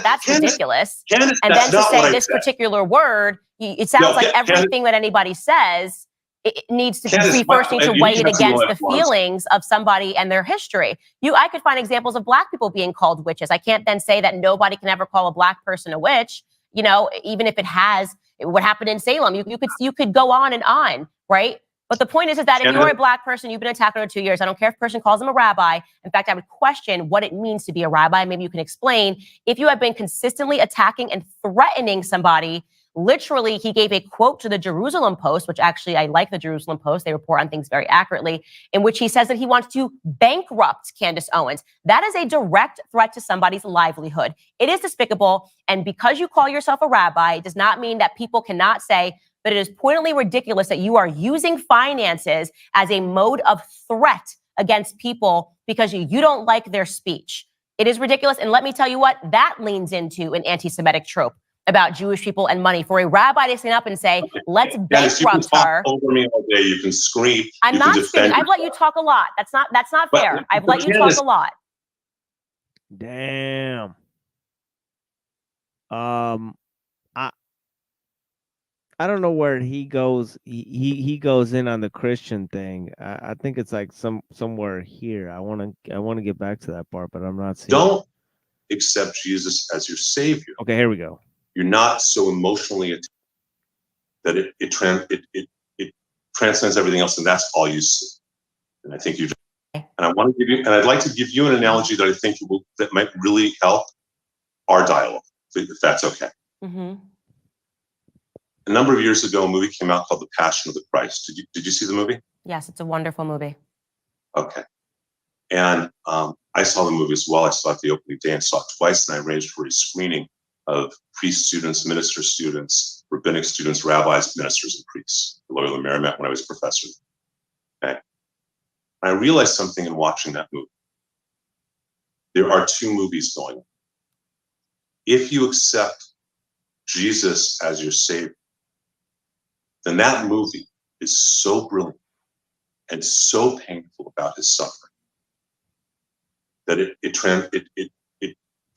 That's ridiculous. Candace, and that's then to not what say I this said. particular word, it sounds like everything that anybody says, it needs to Candace, be first need to you weigh it said something against like the once. feelings of somebody and their history. I could find examples of Black people being called witches. I can't then say that nobody can ever call a Black person a witch, even if it has what happened in Salem. You could go on, right? But the point is that if you are a Black person, you've been attacked over 2 years, I don't care if a person calls them a rabbi. In fact, I would question what it means to be a rabbi. Maybe you can explain. If you have been consistently attacking and threatening somebody, literally, he gave a quote to the Jerusalem Post, which actually I like the Jerusalem Post. They report on things very accurately, in which he says that he wants to bankrupt Candace Owens. That is a direct threat to somebody's livelihood. It is despicable. And because you call yourself a rabbi, it does not mean that people cannot say that it is pointedly ridiculous that you are using finances as a mode of threat against people because you don't like their speech. It is ridiculous. And let me tell you what, that leans into an anti-Semitic trope about Jewish people and money. For a rabbi to stand up and say, let's Candace, you can bankrupt talk her. over me all day. You can scream. I'm you not can screaming. defend I've let you talk a lot. That's not But- fair. I've but let you Candace- talk a lot. Damn. I don't know where he goes. He goes in on the Christian thing. I think it's like somewhere here. I want to get back to that part, but I'm not seeing. Don't accept Jesus as your savior. Okay, here we go. You're not so emotionally attached that it transcends everything else, and that's all you see. And I think you. And I want to give you, and I'd like to give you an analogy that I think that might really help our dialogue, if that's okay. Mm-hmm. A number of years ago, a movie came out called The Passion of the Christ. Did you see the movie? Yes, it's a wonderful movie. Okay. And I saw the movie as well. I saw it the opening day and saw it twice, and I arranged for a screening of priest students, minister students, rabbinic students, rabbis, ministers, and priests at Loyola Marymount when I was a professor. Okay. And I realized something in watching that movie. There are two movies going on. If you accept Jesus as your savior, then that movie is so brilliant and so painful about his suffering that it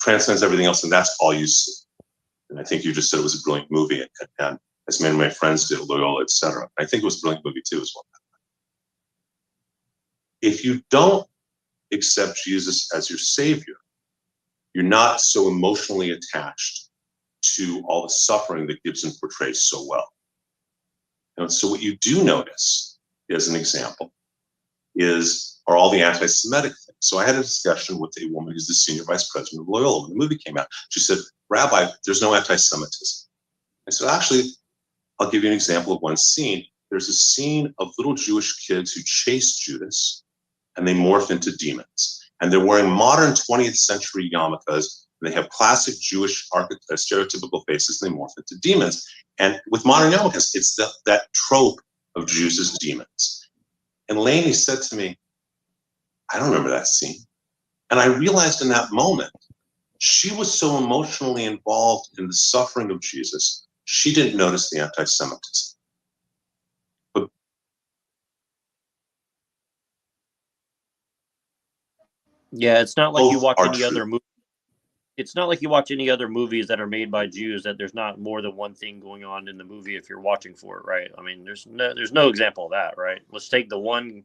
transcends everything else, and that's all you see. And I think you just said it was a brilliant movie, and as many of my friends did, Loyola, etc. I think it was a brilliant movie too, as well. If you don't accept Jesus as your savior, you're not so emotionally attached to all the suffering that Gibson portrays so well. And so what you do notice, as an example, are all the anti-Semitic things. So I had a discussion with a woman who's the senior vice president of Loyola when the movie came out. She said, Rabbi, there's no anti-Semitism. I said, actually, I'll give you an example of one scene. There's a scene of little Jewish kids who chase Judas, and they morph into demons. And they're wearing modern 20th century yarmulkes. They have classic Jewish stereotypical faces, and they morph into demons. And with modern yarmulkes, it's that trope of Jews as demons. And Lainey said to me, I don't remember that scene. And I realized in that moment, she was so emotionally involved in the suffering of Jesus, she didn't notice the anti-Semitism. Yeah, it's not like you Both watch are any true. other movie. It's not like you watch any other movies that are made by Jews that there's not more than one thing going on in the movie if you're watching for it, right? I mean, there's no example of that, right? Let's take the one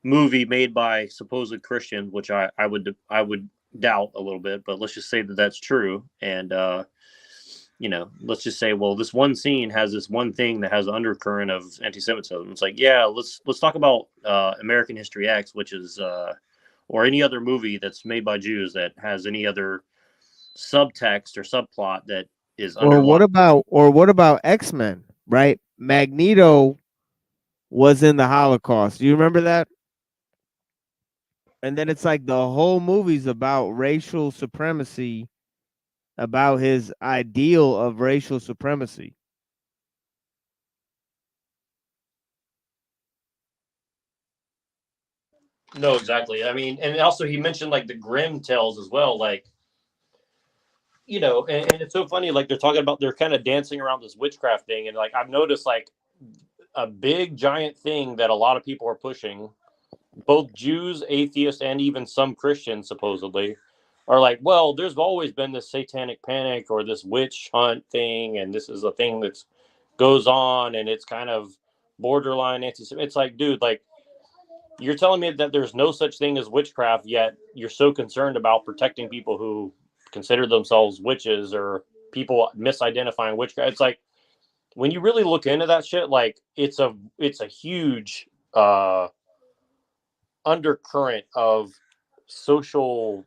movie made by supposed Christians, which I would doubt a little bit, but let's just say that that's true. And let's just say, well, this one scene has this one thing that has an undercurrent of anti-Semitism. It's like, yeah, let's talk about American History X, which is or any other movie that's made by Jews that has any other subtext or subplot that is Or what about X-Men, right? Magneto was in the Holocaust. Do you remember that? And then it's like the whole movie's about racial supremacy, about his ideal of racial supremacy. No, exactly. I mean, and also he mentioned like the Grimm tales as well, like, and it's so funny, like they're kind of dancing around this witchcraft thing, and like I've noticed like a big giant thing that a lot of people are pushing, both Jews, atheists, and even some Christians supposedly are like, well, there's always been this satanic panic or this witch hunt thing, and this is a thing that goes on, and it's kind of borderline anti-Semitic. It's like, dude, like, you're telling me that there's no such thing as witchcraft, yet you're so concerned about protecting people who consider themselves witches or people misidentifying witchcraft. It's like, when you really look into that shit, like it's a huge undercurrent of social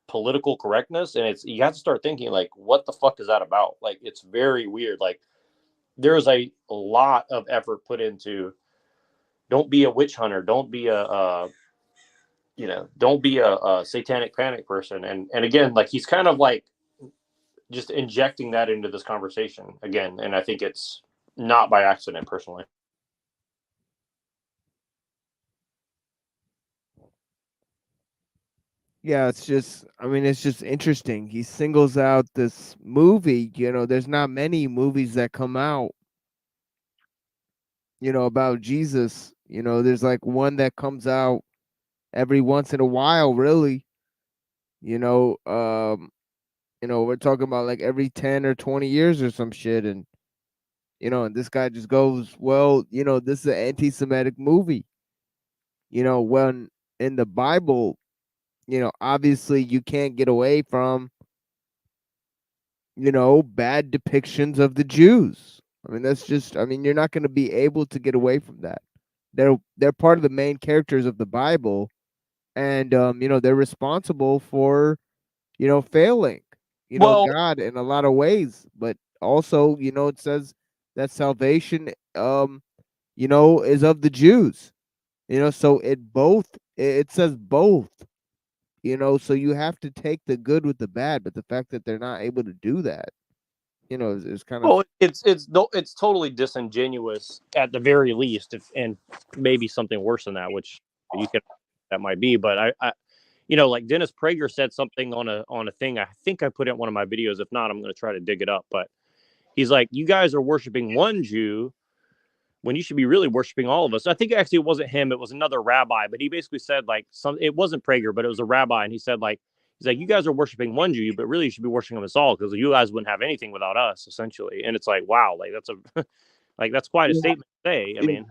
political correctness, and you have to start thinking like, what the fuck is that about? Like, it's very weird. Like, there's a lot of effort put into don't be a witch hunter, don't be a satanic panic person, and again, like, he's kind of like just injecting that into this conversation again, and I think it's not by accident, personally. Yeah, it's just interesting. He singles out this movie, there's not many movies that come out, about Jesus. There's like one that comes out every once in a while, really. We're talking about like every 10 or 20 years or some shit, and and this guy just goes, well, this is an anti-Semitic movie. When in the Bible, obviously you can't get away from, bad depictions of the Jews. I mean, you're not going to be able to get away from that. They're part of the main characters of the Bible, and they're responsible for, failing, God in a lot of ways. But also, it says that salvation, is of the Jews. So it says both. So you have to take the good with the bad, but the fact that they're not able to do that, is kind of. Well, it's totally disingenuous at the very least, and maybe something worse than that, which that might be. But I like Dennis Prager said something on a thing. I think I put it in one of my videos. If not, I'm going to try to dig it up. But he's like, you guys are worshiping one Jew when you should be really worshiping all of us. I think actually it wasn't him, it was another rabbi, but he basically said like it wasn't Prager, but it was a rabbi, and he said like, he's like, you guys are worshiping one Jew, but really you should be worshiping us all, because you guys wouldn't have anything without us, essentially. And it's like, wow, like that's a like that's quite a statement to say. I mean,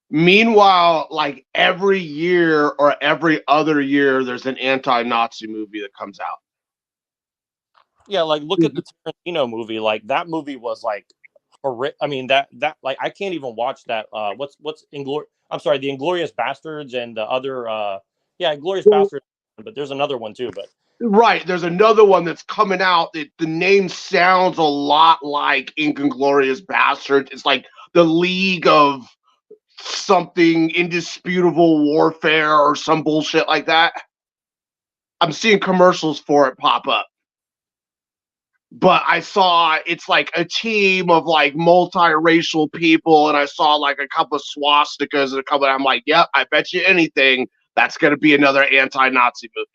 meanwhile, like every year or every other year, there's an anti-Nazi movie that comes out. Yeah, like look at the Tarantino movie. Like that movie was like horrific. I mean, that like I can't even watch that. What's I'm sorry, the Inglorious Bastards and the other. Inglorious Bastards. But there's another one too. But right, there's another one that's coming out. The name sounds a lot like Inglorious Bastards. It's like the League of something, indisputable warfare or some bullshit like that. I'm seeing commercials for it pop up. But I saw it's like a team of like multiracial people, and I saw like a couple of swastikas and a couple. I'm like, yep, I bet you anything that's going to be another anti-Nazi movie.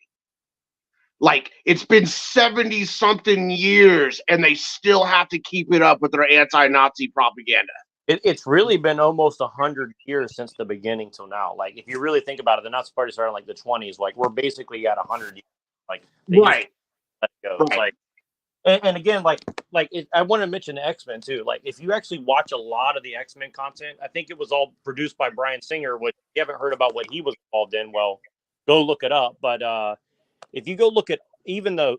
Like it's been 70 something years, and they still have to keep it up with their anti-Nazi propaganda. It's really been almost 100 years since the beginning till now. Like if you really think about it, the Nazi Party started in like the 20s. Like we're basically at 100 years. Like right. Let it go. Right. Like. And again, I want to mention the X-Men too. Like, if you actually watch a lot of the X-Men content, I think it was all produced by Bryan Singer, which if you haven't heard about what he was involved in, well, go look it up. But if you go look at even the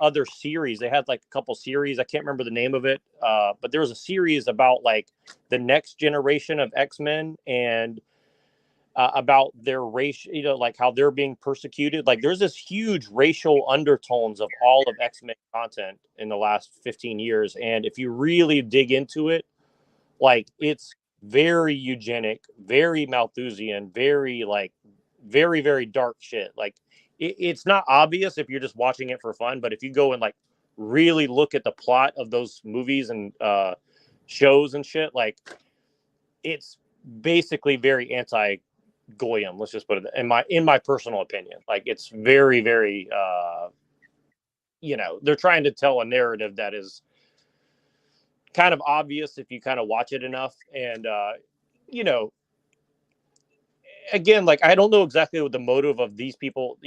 other series, they had like a couple series. I can't remember the name of it, but there was a series about like the next generation of X-Men and about their race, like how they're being persecuted. Like there's this huge racial undertones of all of X-Men content in the last 15 years. And if you really dig into it, like it's very eugenic, very Malthusian, very very dark shit. Like it's not obvious if you're just watching it for fun, but if you go and like really look at the plot of those movies and shows and shit, like it's basically very anti-Goyim, let's just put it in my personal opinion. Like it's very they're trying to tell a narrative that is kind of obvious if you kind of watch it enough. And again, like I don't know exactly what the motive of these people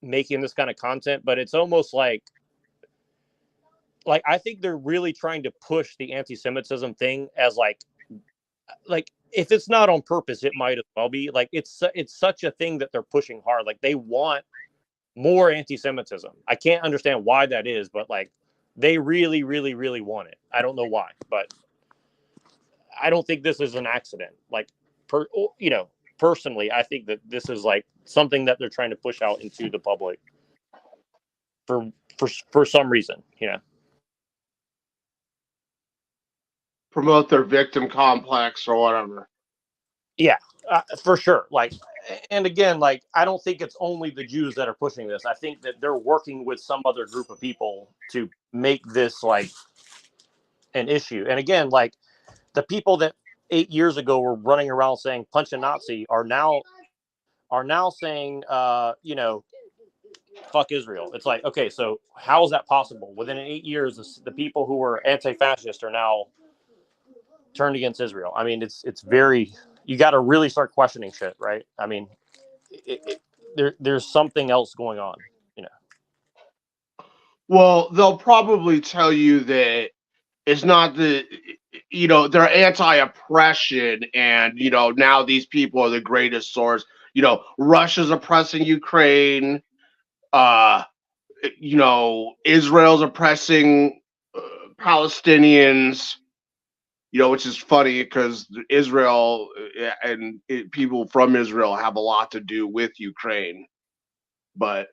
making this kind of content, but it's almost like I think they're really trying to push the anti-Semitism thing as like if it's not on purpose, it might as well be. Like it's such a thing that they're pushing hard. Like they want more anti-Semitism. I can't understand why that is, but like they really want it. I don't know why, but I don't think this is an accident. Like personally, I think that this is like something that they're trying to push out into the public for some reason, promote their victim complex or whatever. Yeah, for sure. Like, and again, like, I don't think it's only the Jews that are pushing this. I think that they're working with some other group of people to make this like an issue. And again, like the people that 8 years ago were running around saying punch a Nazi are now saying, fuck Israel. It's like, okay, so how is that possible? Within 8 years, the people who were anti-fascist are now turned against Israel. I mean, it's very, you got to really start questioning shit, right? I mean, there's something else going on, Well, they'll probably tell you that it's not they're anti-oppression, and now these people are the greatest source. Russia's oppressing Ukraine. Israel's oppressing Palestinians. Which is funny because Israel and people from Israel have a lot to do with Ukraine, but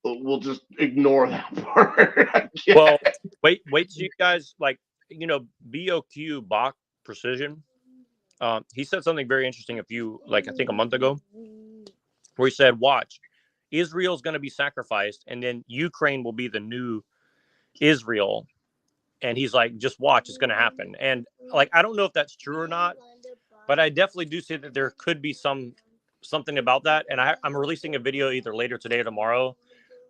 we'll just ignore that part. Well, wait till you guys BOQ Bach Precision. He said something very interesting I think a month ago, where he said, watch, Israel's going to be sacrificed and then Ukraine will be the new Israel. And he's like, just watch, it's going to happen. And like, I don't know if that's true or not, but I definitely do see that there could be something about that. And I'm releasing a video either later today or tomorrow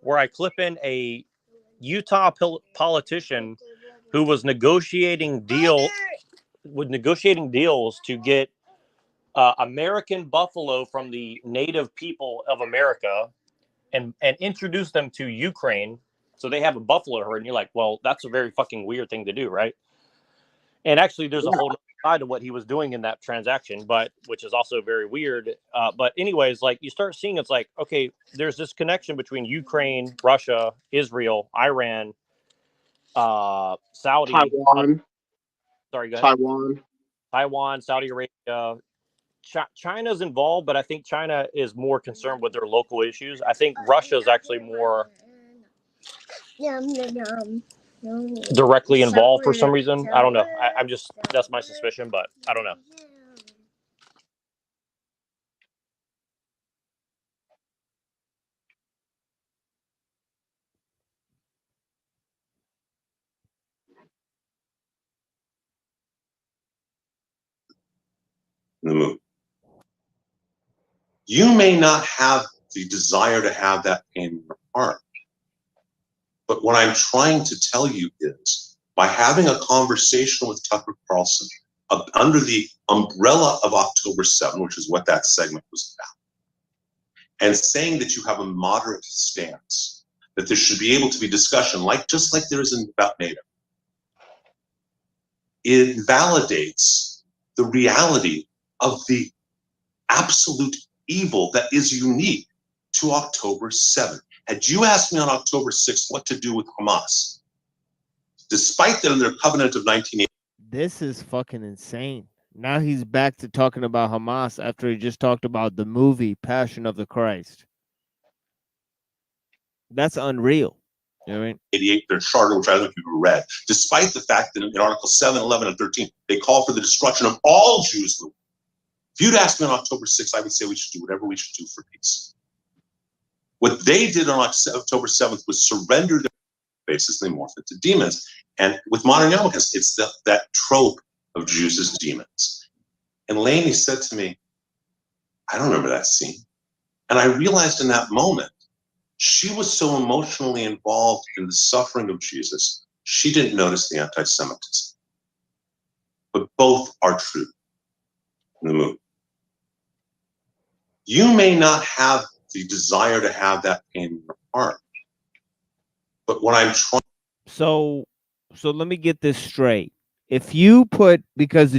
where I clip in a Utah politician who was negotiating deal negotiating deals to get American buffalo from the native people of America and introduce them to Ukraine, so they have a buffalo herd. And you're like, well, that's a very fucking weird thing to do, right? And actually, there's a whole side of what he was doing in that transaction, but which is also very weird. But anyways, like you start seeing, it's like, okay, there's this connection between Ukraine, Russia, Israel, Iran, Saudi, Taiwan. Sorry, go ahead. Taiwan. Taiwan, Saudi Arabia. China's involved, but I think China is more concerned with their local issues. I think Russia is actually more directly involved for some reason. I don't know. I'm just, that's my suspicion, but I don't know. The moon. You may not have the desire to have that pain in your heart. But what I'm trying to tell you is, by having a conversation with Tucker Carlson under the umbrella of October 7, which is what that segment was about, and saying that you have a moderate stance, that there should be able to be discussion, just like there is about NATO, it validates the reality of the absolute evil that is unique to October 7. Had you asked me on October 6th what to do with Hamas, despite that in their covenant of 1980, This is fucking insane. Now he's back to talking about Hamas after he just talked about the movie Passion of the Christ. That's unreal. You know what I mean? 88, their charter, which I don't think you read, despite the fact that in Article 7, 11, and 13, they call for the destruction of all Jews in the world. If you'd asked me on October 6th, I would say we should do whatever we should do for peace. What they did on October 7th was surrender their basis, and they morphed into demons. And with modern yarmulkes, it's that trope of Jews as demons. And Lainey said to me, I don't remember that scene. And I realized in that moment, she was so emotionally involved in the suffering of Jesus, she didn't notice the anti-Semitism. But both are true in the movie. You may not have the desire to have that pain in your heart. But what I'm trying... So let me get this straight. If you put, because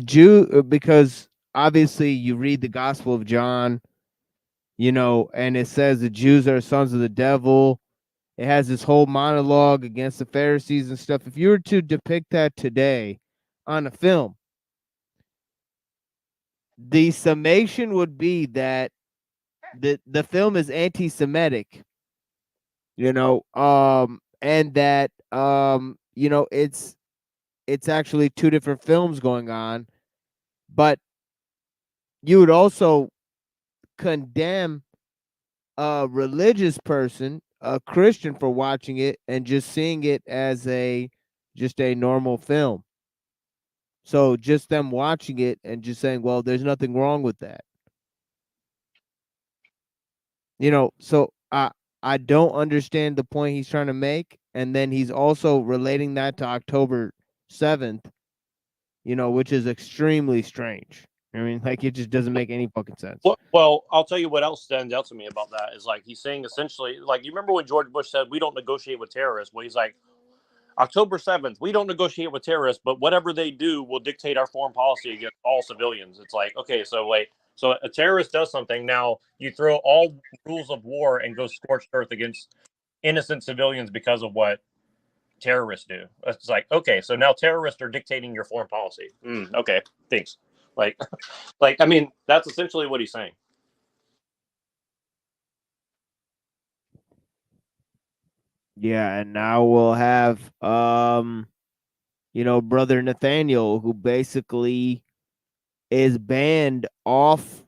obviously you read the Gospel of John, you know, and it says the Jews are sons of the devil. It has this whole monologue against the Pharisees and stuff. If you were to depict that today on a film, the summation would be that the film is anti-Semitic, you know, and that you know, it's actually two different films going on, but you would also condemn a religious person, a Christian, for watching it and just seeing it as just a normal film. So just them watching it and just saying, well, there's nothing wrong with that. You know, so I don't understand the point he's trying to make. And then he's also relating that to October 7th, you know, which is extremely strange. I mean, like, it just doesn't make any fucking sense. Well, I'll tell you what else stands out to me about that is, like, he's saying essentially, like, you remember when George Bush said, we don't negotiate with terrorists? Well, he's like, October 7th, we don't negotiate with terrorists, but whatever they do will dictate our foreign policy against all civilians. It's like, okay, so wait, so a terrorist does something. Now you throw all rules of war and go scorched earth against innocent civilians because of what terrorists do. It's like, okay, so now terrorists are dictating your foreign policy. Okay, thanks. Like, I mean, that's essentially what he's saying. Yeah, and now we'll have you know, Brother Nathaniel, who basically is banned off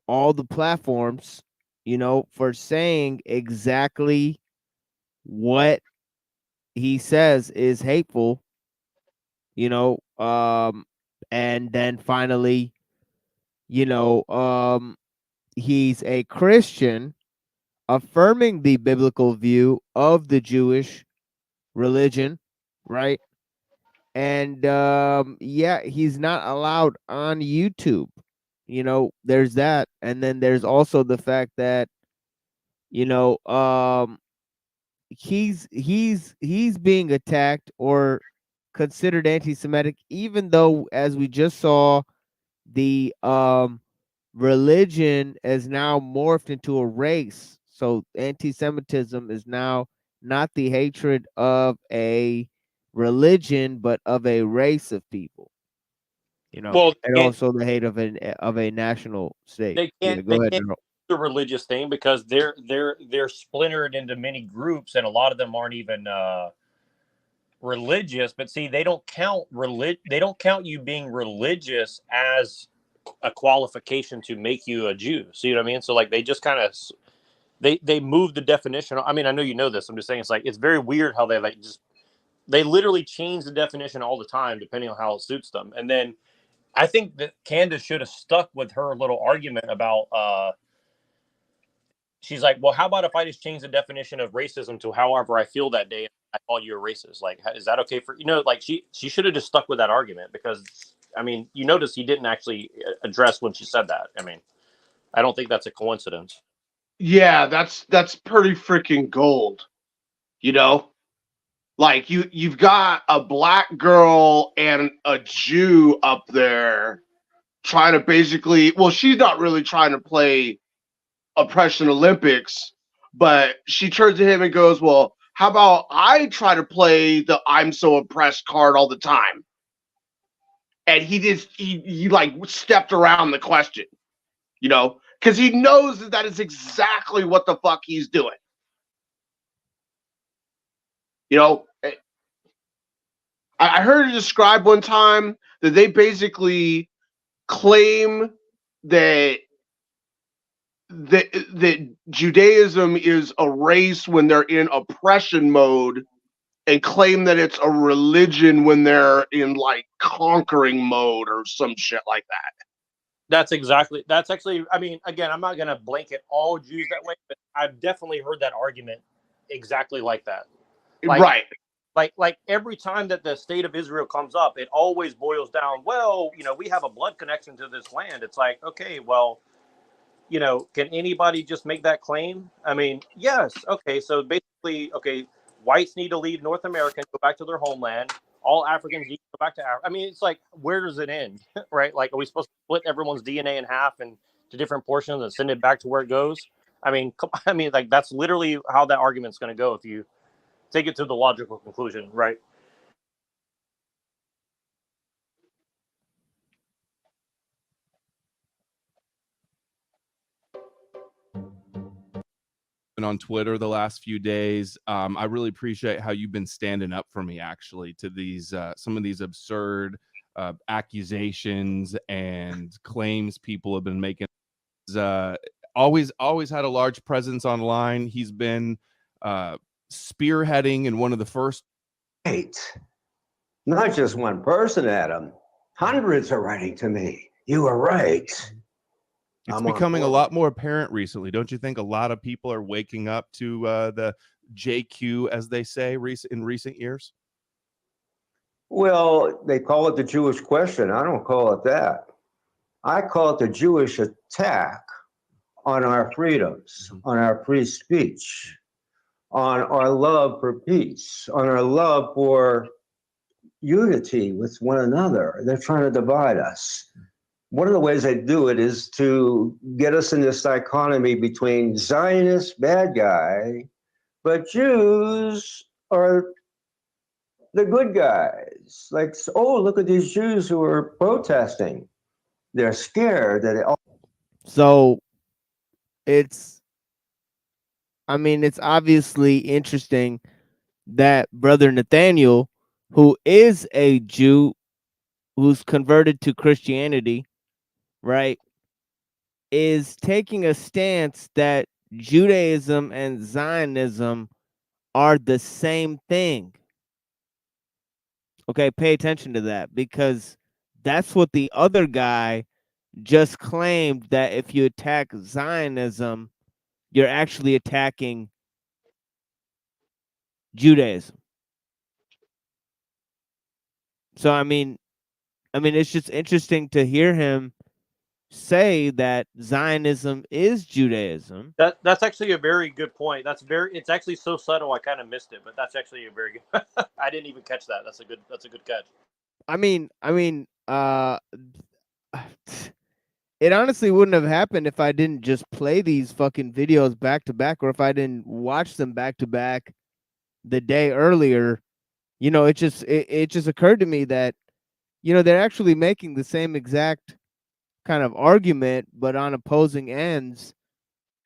all the platforms, you know, for saying exactly what he says is hateful, you know, and then finally, you know, he's a Christian affirming the biblical view of the Jewish religion, right? And yeah, he's not allowed on YouTube. There's that. And then there's also the fact that, you know, he's being attacked or considered anti-Semitic, even though, as we just saw, the religion is now morphed into a race. So anti-Semitism is now not the hatred of a religion, but of a race of people. Well, And also the hate of a national state. they Yeah, can't go ahead, do Daryl. the religious thing because they're splintered into many groups, and a lot of them aren't even religious. But see, they don't count they don't count you being religious as a qualification to make you a Jew. See what I mean? So like they just kind of they move the definition. I mean, I know you know this. I'm just saying it's very weird how they literally change the definition all the time depending on how it suits them. And then I think that Candace should have stuck with her little argument about she's like, well, how about if I just change the definition of racism to however I feel that day and I call you a racist? Like, is that okay for like she should have just stuck with that argument because I mean, you notice he didn't actually address when she said that. I mean, I don't think that's a coincidence. Yeah, that's pretty freaking gold. Like you've got a black girl and a Jew up there trying to basically, well, she's not really trying to play oppression Olympics, but she turns to him and goes, well, how about I try to play the I'm so oppressed card all the time? And he like stepped around the question, because he knows that is exactly what the fuck he's doing. I heard it described one time that they basically claim that Judaism is a race when they're in oppression mode, and claim that it's a religion when they're in like conquering mode or some shit like that. That's actually, I mean, again, I'm not going to blanket all Jews that way, but I've definitely heard that argument exactly like that. Right. Like every time that the state of Israel comes up, it always boils down, well, we have a blood connection to this land. It's like, okay, well, can anybody just make that claim? I mean, yes. Okay. So basically, okay, whites need to leave North America and go back to their homeland. All Africans need to go back to Africa. I mean, it's like, where does it end? Right? Like, are we supposed to split everyone's DNA in half and to different portions and send it back to where it goes? I mean, like that's literally how that argument's going to go if you take it to the logical conclusion, right? On Twitter the last few days. I really appreciate how you've been standing up for me actually to these some of these absurd accusations and claims people have been making. Always had a large presence online. He's been spearheading in one of the first. Right. Not just one person, Adam. Hundreds are writing to me. You were right. It's becoming a lot more apparent recently. Don't you think a lot of people are waking up to the JQ, as they say, in recent years? Well, they call it the Jewish question. I don't call it that. I call it the Jewish attack on our freedoms, on our free speech, on our love for peace, on our love for unity with one another. They're trying to divide us. One of the ways they do it is to get us in this dichotomy between Zionists, bad guy, but Jews are the good guys. Like, oh, look at these Jews who are protesting. They're scared that So it's obviously interesting that Brother Nathaniel, who is a Jew who's converted to Christianity, right, is taking a stance that Judaism and Zionism are the same thing. Okay, pay attention to that, because that's what the other guy just claimed, that if you attack Zionism, you're actually attacking Judaism. So I mean, it's just interesting to hear him say that Zionism is Judaism. That's actually a very good point. It's actually so subtle I kind of missed it, but that's actually a very good. I didn't even catch that. That's a good catch. I mean, it honestly wouldn't have happened if I didn't just play these fucking videos back to back, or if I didn't watch them back to back the day earlier. It just occurred to me that, they're actually making the same exact kind of argument, but on opposing ends.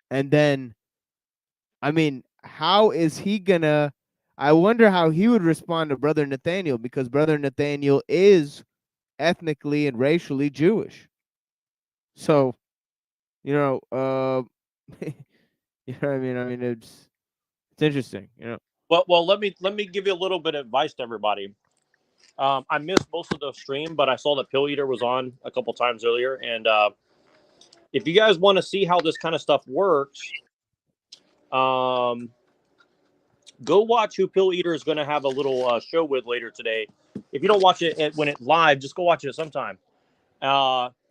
And then, I mean, how is he gonna? I wonder how he would respond to Brother Nathaniel, because Brother Nathaniel is ethnically and racially Jewish. So, you know what I mean? It's interesting. Well, let me give you a little bit of advice to everybody. I missed most of the stream, but I saw that Pill Eater was on a couple times earlier, and if you guys want to see how this kind of stuff works, go watch who Pill Eater is going to have a little show with later today. If you don't watch it when it's live, just go watch it sometime.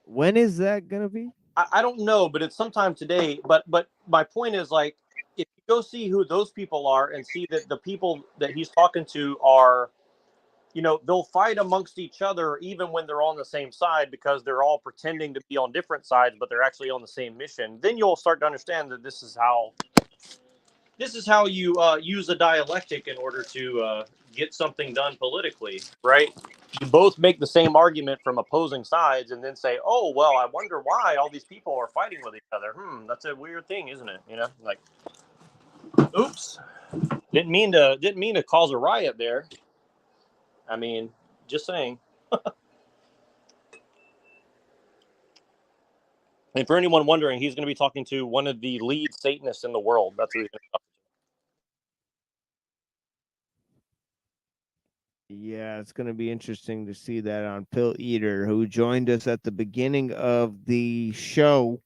When is that gonna be? I don't know, but it's sometime today. But my point is, like, if you go see who those people are and see that the people that he's talking to are, they'll fight amongst each other even when they're on the same side, because they're all pretending to be on different sides, but they're actually on the same mission. Then you'll start to understand that this is how you use a dialectic in order to get something done politically, right? You both make the same argument from opposing sides and then say, oh, well, I wonder why all these people are fighting with each other. That's a weird thing, isn't it? Like, oops, didn't mean to cause a riot there. I mean, just saying. And for anyone wondering, he's going to be talking to one of the lead Satanists in the world. That's who he's going to talk to. Yeah, it's going to be interesting to see that on Pill Eater, who joined us at the beginning of the show.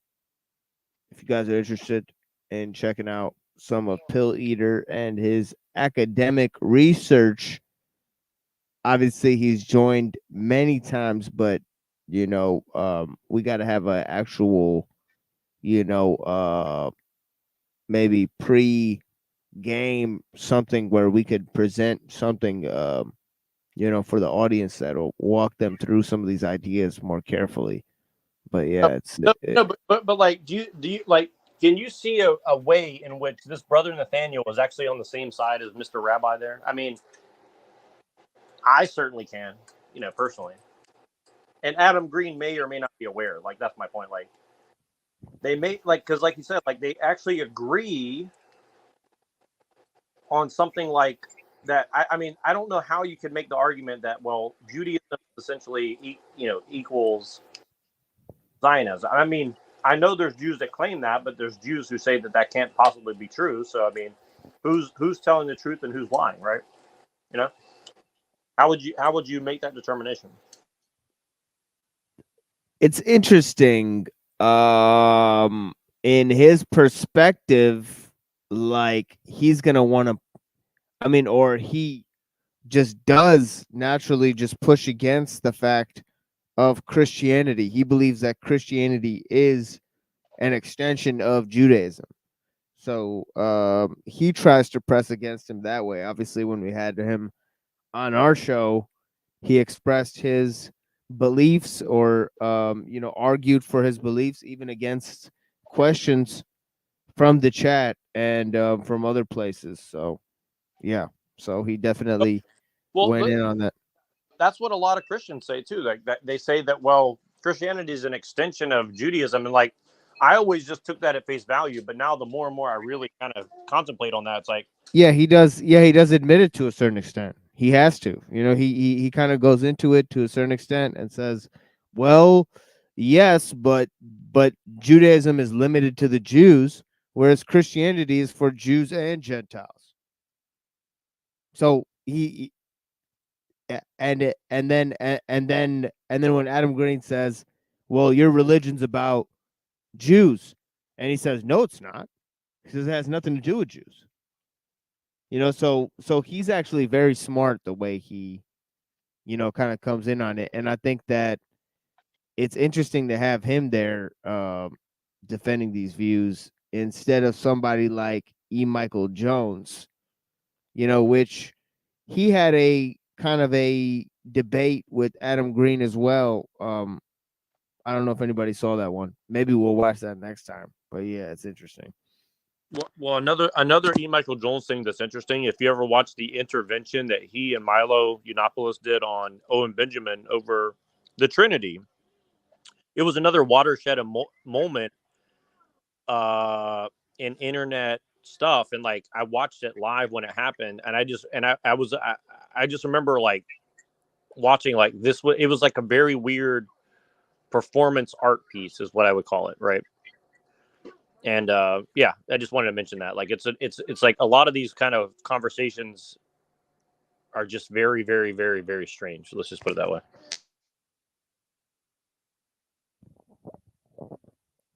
If you guys are interested in checking out some of Pill Eater and his academic research, obviously he's joined many times, but we got to have an actual, maybe pre-game something where we could present something, for the audience that'll walk them through some of these ideas more carefully. But yeah, but like, do you like? Can you see a way in which this brother Nathaniel was actually on the same side as Mr. Rabbi there? I mean, I certainly can, personally. And Adam Green may or may not be aware. Like, that's my point. Like, they may, like, because like you said, like, they actually agree on something like that. I mean, I don't know how you could make the argument that, well, Judaism essentially, equals Zionism. I mean, I know there's Jews that claim that, but there's Jews who say that can't possibly be true. So, I mean, who's telling the truth and who's lying, right? How would you make that determination? It's interesting. In his perspective, like, he's gonna want to, or he just does naturally just push against the fact of Christianity. He believes that Christianity is an extension of Judaism. So he tries to press against him that way. Obviously, when we had him on our show, he expressed his beliefs, or argued for his beliefs, even against questions from the chat and from other places. So yeah, so he definitely went in on that. That's what a lot of Christians say too. Like, that they say that, well, Christianity is an extension of Judaism, and like, I always just took that at face value. But now, the more and more I really kind of contemplate on that, it's like, yeah, he does. Yeah, he does admit it to a certain extent. He has to. He kind of goes into it to a certain extent and says, well, yes, but Judaism is limited to the Jews, whereas Christianity is for Jews and Gentiles. So and then when Adam Green says, well, your religion's about Jews, and he says, no, it's not. He says it has nothing to do with Jews. So he's actually very smart the way he, kind of comes in on it. And I think that it's interesting to have him there defending these views instead of somebody like E. Michael Jones, which he had a kind of a debate with Adam Green as well. I don't know if anybody saw that one. Maybe we'll watch that next time. But yeah, it's interesting. Well, another E. Michael Jones thing that's interesting. If you ever watched the intervention that he and Milo Yiannopoulos did on Owen Benjamin over the Trinity, it was another watershed moment in internet stuff. And like I watched it live when it happened, and I just remember like watching like this. It was like a very weird performance art piece, is what I would call it, right? And yeah, I just wanted to mention that. Like it's like a lot of these kind of conversations are just very, very, very, very strange. Let's just put it that way.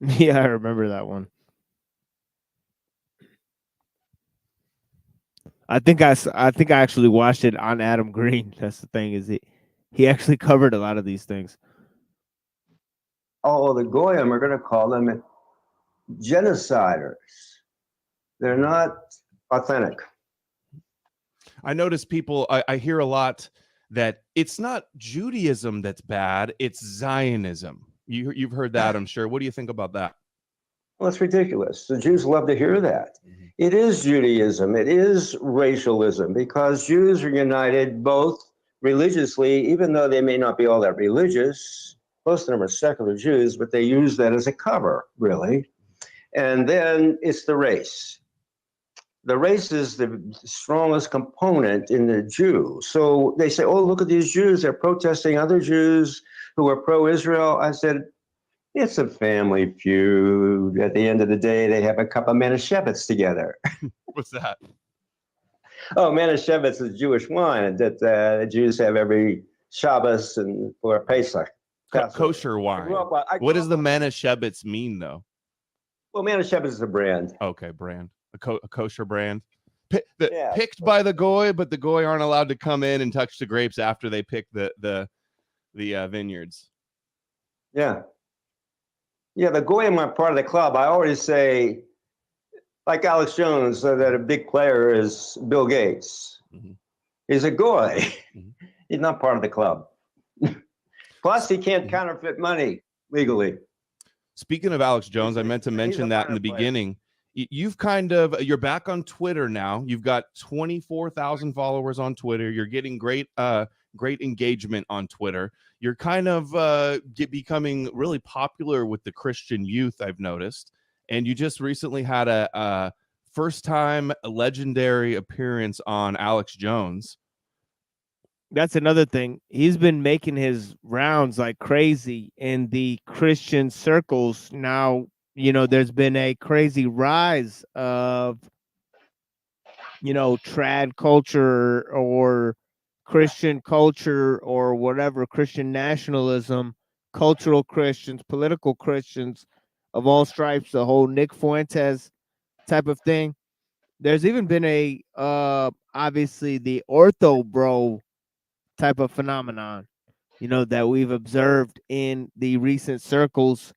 Yeah, I remember that one. I think I actually watched it on Adam Green. That's the thing, is he actually covered a lot of these things. Oh, the Goyim are going to call them genociders. They're not authentic. I notice people, I hear a lot that it's not Judaism that's bad, it's Zionism. You've heard that, I'm sure. What do you think about that? Well, it's ridiculous. The Jews love to hear that. It is Judaism. It is racialism, because Jews are united both religiously, even though they may not be all that religious. Most of them are secular Jews, but they use that as a cover, really. And then it's the race. The race is the strongest component in the Jew. So they say, oh, look at these Jews. They're protesting other Jews who are pro-Israel. I said, it's a family feud. At the end of the day, they have a cup of Manischewitz together. What's that? Oh, Manischewitz is Jewish wine that the Jews have every Shabbos and for Pesach. Kosher wine. What does the Manischewitz mean, though? Well, Manischewitz is a brand. Okay, brand. A kosher brand. Picked by the Goy, but the Goy aren't allowed to come in and touch the grapes after they pick the vineyards. Yeah. Yeah, the Goyim are part of the club. I always say, like Alex Jones, that a big player is Bill Gates. He's a Goy. He's not part of the club. Plus, he can't counterfeit money legally. Speaking of Alex Jones, I meant to mention that in the beginning. You've you're back on Twitter now. You've got 24,000 followers on Twitter. You're getting great engagement on Twitter. You're kind of becoming really popular with the Christian youth, I've noticed. And you just recently had a first-time legendary appearance on Alex Jones. That's another thing. He's been making his rounds like crazy in the Christian circles. Now, there's been a crazy rise of, trad culture or Christian culture or whatever, Christian nationalism, cultural Christians, political Christians of all stripes, the whole Nick Fuentes type of thing. There's even been a, obviously the ortho bro type of phenomenon, that we've observed in the recent circles,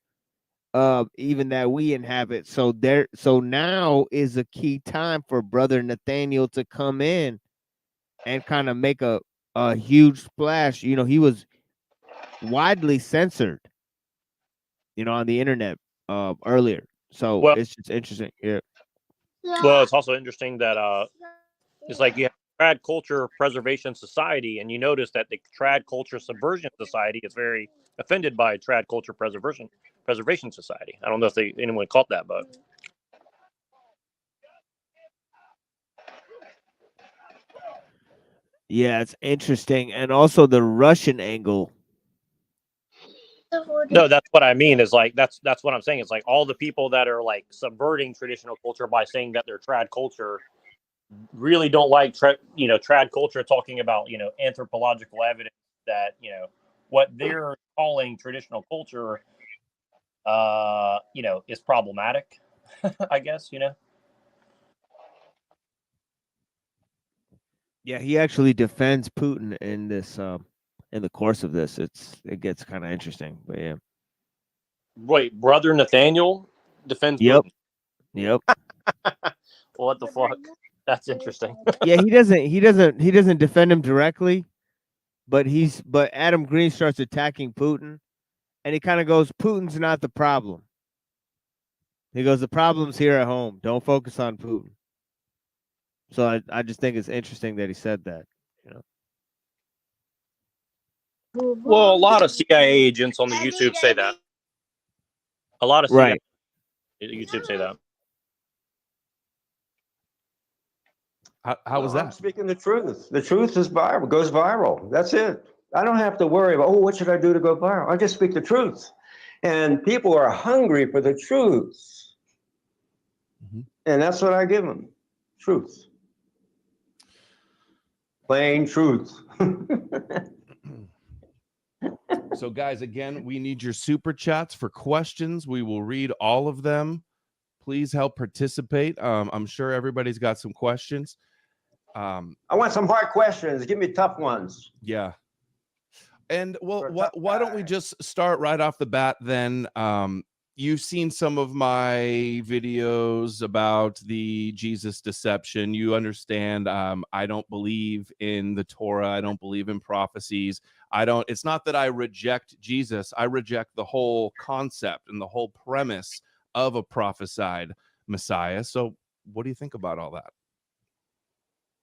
even that we inhabit. So now is a key time for Brother Nathaniel to come in and kind of make a huge splash. He was widely censored, on the internet earlier. So it's just interesting. Yeah. Well, it's also interesting that it's like you have Trad Culture Preservation Society, and you notice that the Trad Culture Subversion Society is very offended by Trad Culture Preservation Society. I don't know if anyone caught that, but yeah, it's interesting. And also the Russian angle. No, that's what I mean. Is like that's what I'm saying. It's like all the people that are like subverting traditional culture by saying that they're trad culture really don't like trad culture talking about anthropological evidence that what they're calling traditional culture is problematic. I guess Yeah, he actually defends Putin in this in the course of this, it gets kind of interesting. But yeah. Wait, brother Nathaniel defends Yep. Putin. Yep. What the fuck? That's interesting. Yeah, he doesn't defend him directly, but Adam Green starts attacking Putin, and he kind of goes, Putin's not the problem. He goes, the problem's here at home. Don't focus on Putin. So I just think it's interesting that he said that. You know. Well, a lot of CIA agents on the YouTube say that. A lot of CIA YouTube say that. How was I'm that? speaking the truth. The truth is viral, goes viral. That's it. I don't have to worry about, what should I do to go viral? I just speak the truth. And people are hungry for the truth. And that's what I give them. Truth. Plain truth. So, guys, again, we need your super chats for questions. We will read all of them. Please help participate. I'm sure everybody's got some questions. I want some hard questions. Give me tough ones. Yeah. And well, why don't we just start right off the bat then? You've seen some of my videos about the Jesus deception. You understand, I don't believe in the Torah. I don't believe in prophecies. It's not that I reject Jesus. I reject the whole concept and the whole premise of a prophesied Messiah. So what do you think about all that?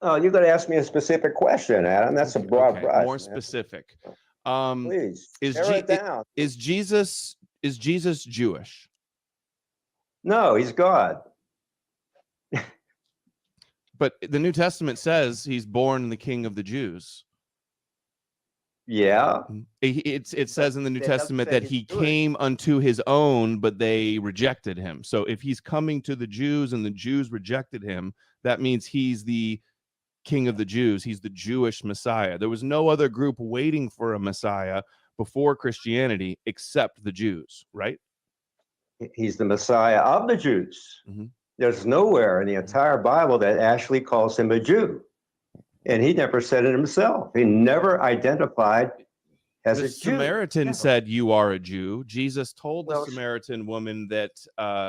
Oh, you're going to ask me a specific question, Adam. That's a broad brush. More specific. Please, it down. Is Jesus Jewish? No, he's God. But the New Testament says he's born the King of the Jews. Yeah. It says in the New Testament that he came unto his own, but they rejected him. So if he's coming to the Jews and the Jews rejected him, that means he's the King of the Jews. He's the Jewish Messiah. There was no other group waiting for a Messiah before Christianity except the Jews, right? He's the Messiah of the Jews. There's nowhere in the entire Bible that actually calls him a Jew. And he never said it himself. He never identified as The a Jew. Samaritan said, "You are a Jew." Jesus told the Samaritan woman that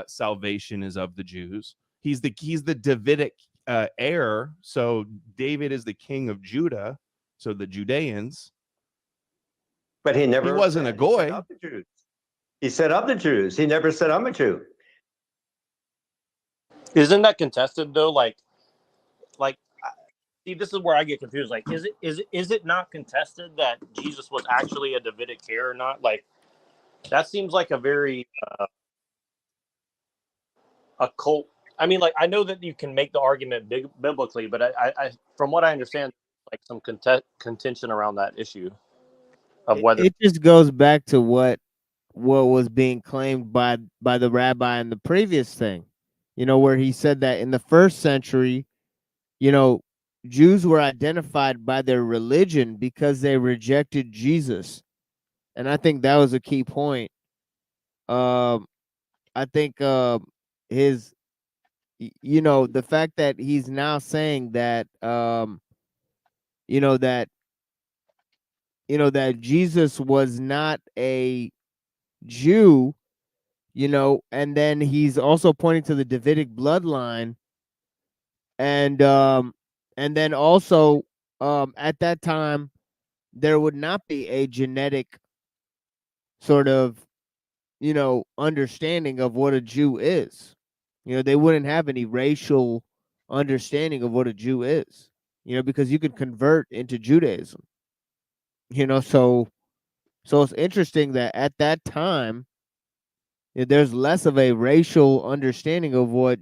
salvation is of the Jews. He's the Davidic heir. So David is the king of Judah. So the Judeans. But he wasn't a goy. He said of the Jews. He never said I'm a Jew. Isn't that contested though? Like, see, this is where I get confused. Like, is it not contested that Jesus was actually a Davidic heir or not? Like, that seems like a very occult. I mean, like, I know that you can make the argument biblically, but I from what I understand, like some contention around that issue of whether it just goes back to what was being claimed by the rabbi in the previous thing, where he said that in the first century, Jews were identified by their religion because they rejected Jesus. And I think that was a key point. I think his, the fact that he's now saying that, that Jesus was not a Jew, and then he's also pointing to the Davidic bloodline, and then also at that time there would not be a genetic sort of understanding of what a Jew is. They wouldn't have any racial understanding of what a Jew is, because you could convert into Judaism. So it's interesting that at that time there's less of a racial understanding of what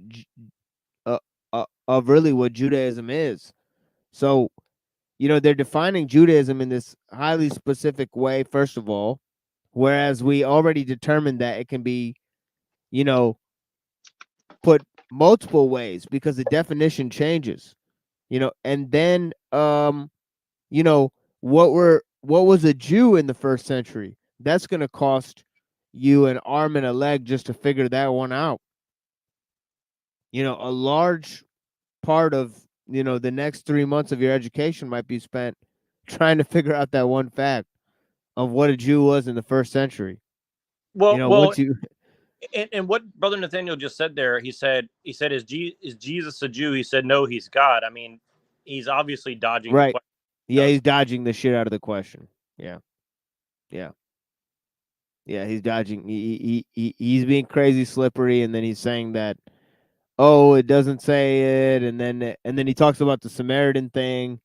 of really what Judaism is. So, they're defining Judaism in this highly specific way, first of all, whereas we already determined that it can be, put multiple ways because the definition changes, and then, what was a Jew in the first century? That's going to cost you an arm and a leg just to figure that one out. A large part of the next 3 months of your education might be spent trying to figure out that one fact of what a Jew was in the first century. Well, You know, well, once you and what Brother Nathaniel just said there, he said, is Jesus a Jew? He said, no, he's God. I mean, he's obviously dodging the right, question. yeah, he's dodging the shit out of the question. Yeah, he's dodging. He's being crazy slippery, and then he's saying that, oh, it doesn't say it, and then he talks about the Samaritan thing.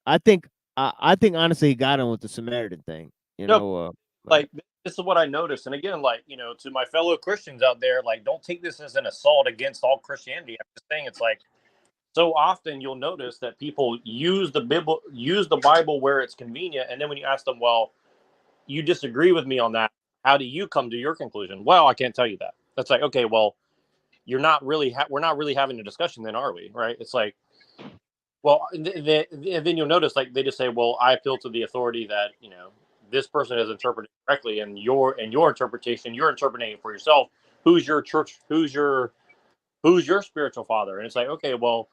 I think honestly he got him with the Samaritan thing. You No, know, like this is what I noticed. And again, like, to my fellow Christians out there, like, don't take this as an assault against all Christianity. I'm just saying, it's like, so often you'll notice that people use the Bible where it's convenient, and then when you ask them, well, you disagree with me on that, how do you come to your conclusion? Well, I can't tell you that. That's like, okay, well, you're not really we're not really having a discussion then, are we? Right? It's like, well, and then you'll notice, like, they just say, well, I appeal to the authority that this person has interpreted correctly, and your interpretation, you're interpreting it for yourself. Who's your church? Who's your spiritual father? And it's like, okay, well,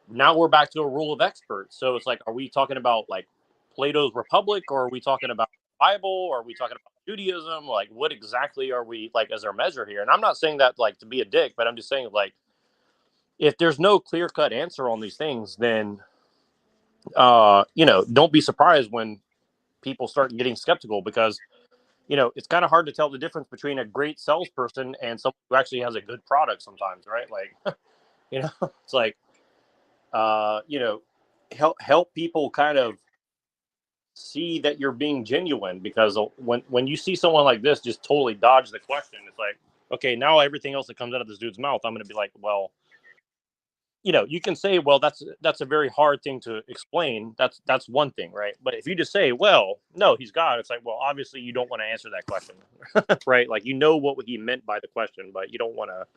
now we're back to a rule of experts. So it's like, are we talking about like Plato's Republic, or are we talking about the Bible, or are we talking about Judaism? Like, what exactly are we, like, as our measure here? And I'm not saying that like to be a dick, but I'm just saying, like, if there's no clear-cut answer on these things, then don't be surprised when people start getting skeptical, because it's kind of hard to tell the difference between a great salesperson and someone who actually has a good product sometimes, right? Like, it's like, help people kind of see that you're being genuine, because when you see someone like this just totally dodge the question, it's like, okay, now everything else that comes out of this dude's mouth, I'm going to be like, well, you can say, well, that's a very hard thing to explain. That's one thing, right? But if you just say, well, no, he's God, it's like, well, obviously you don't want to answer that question, right? Like, what he meant by the question, but you don't want to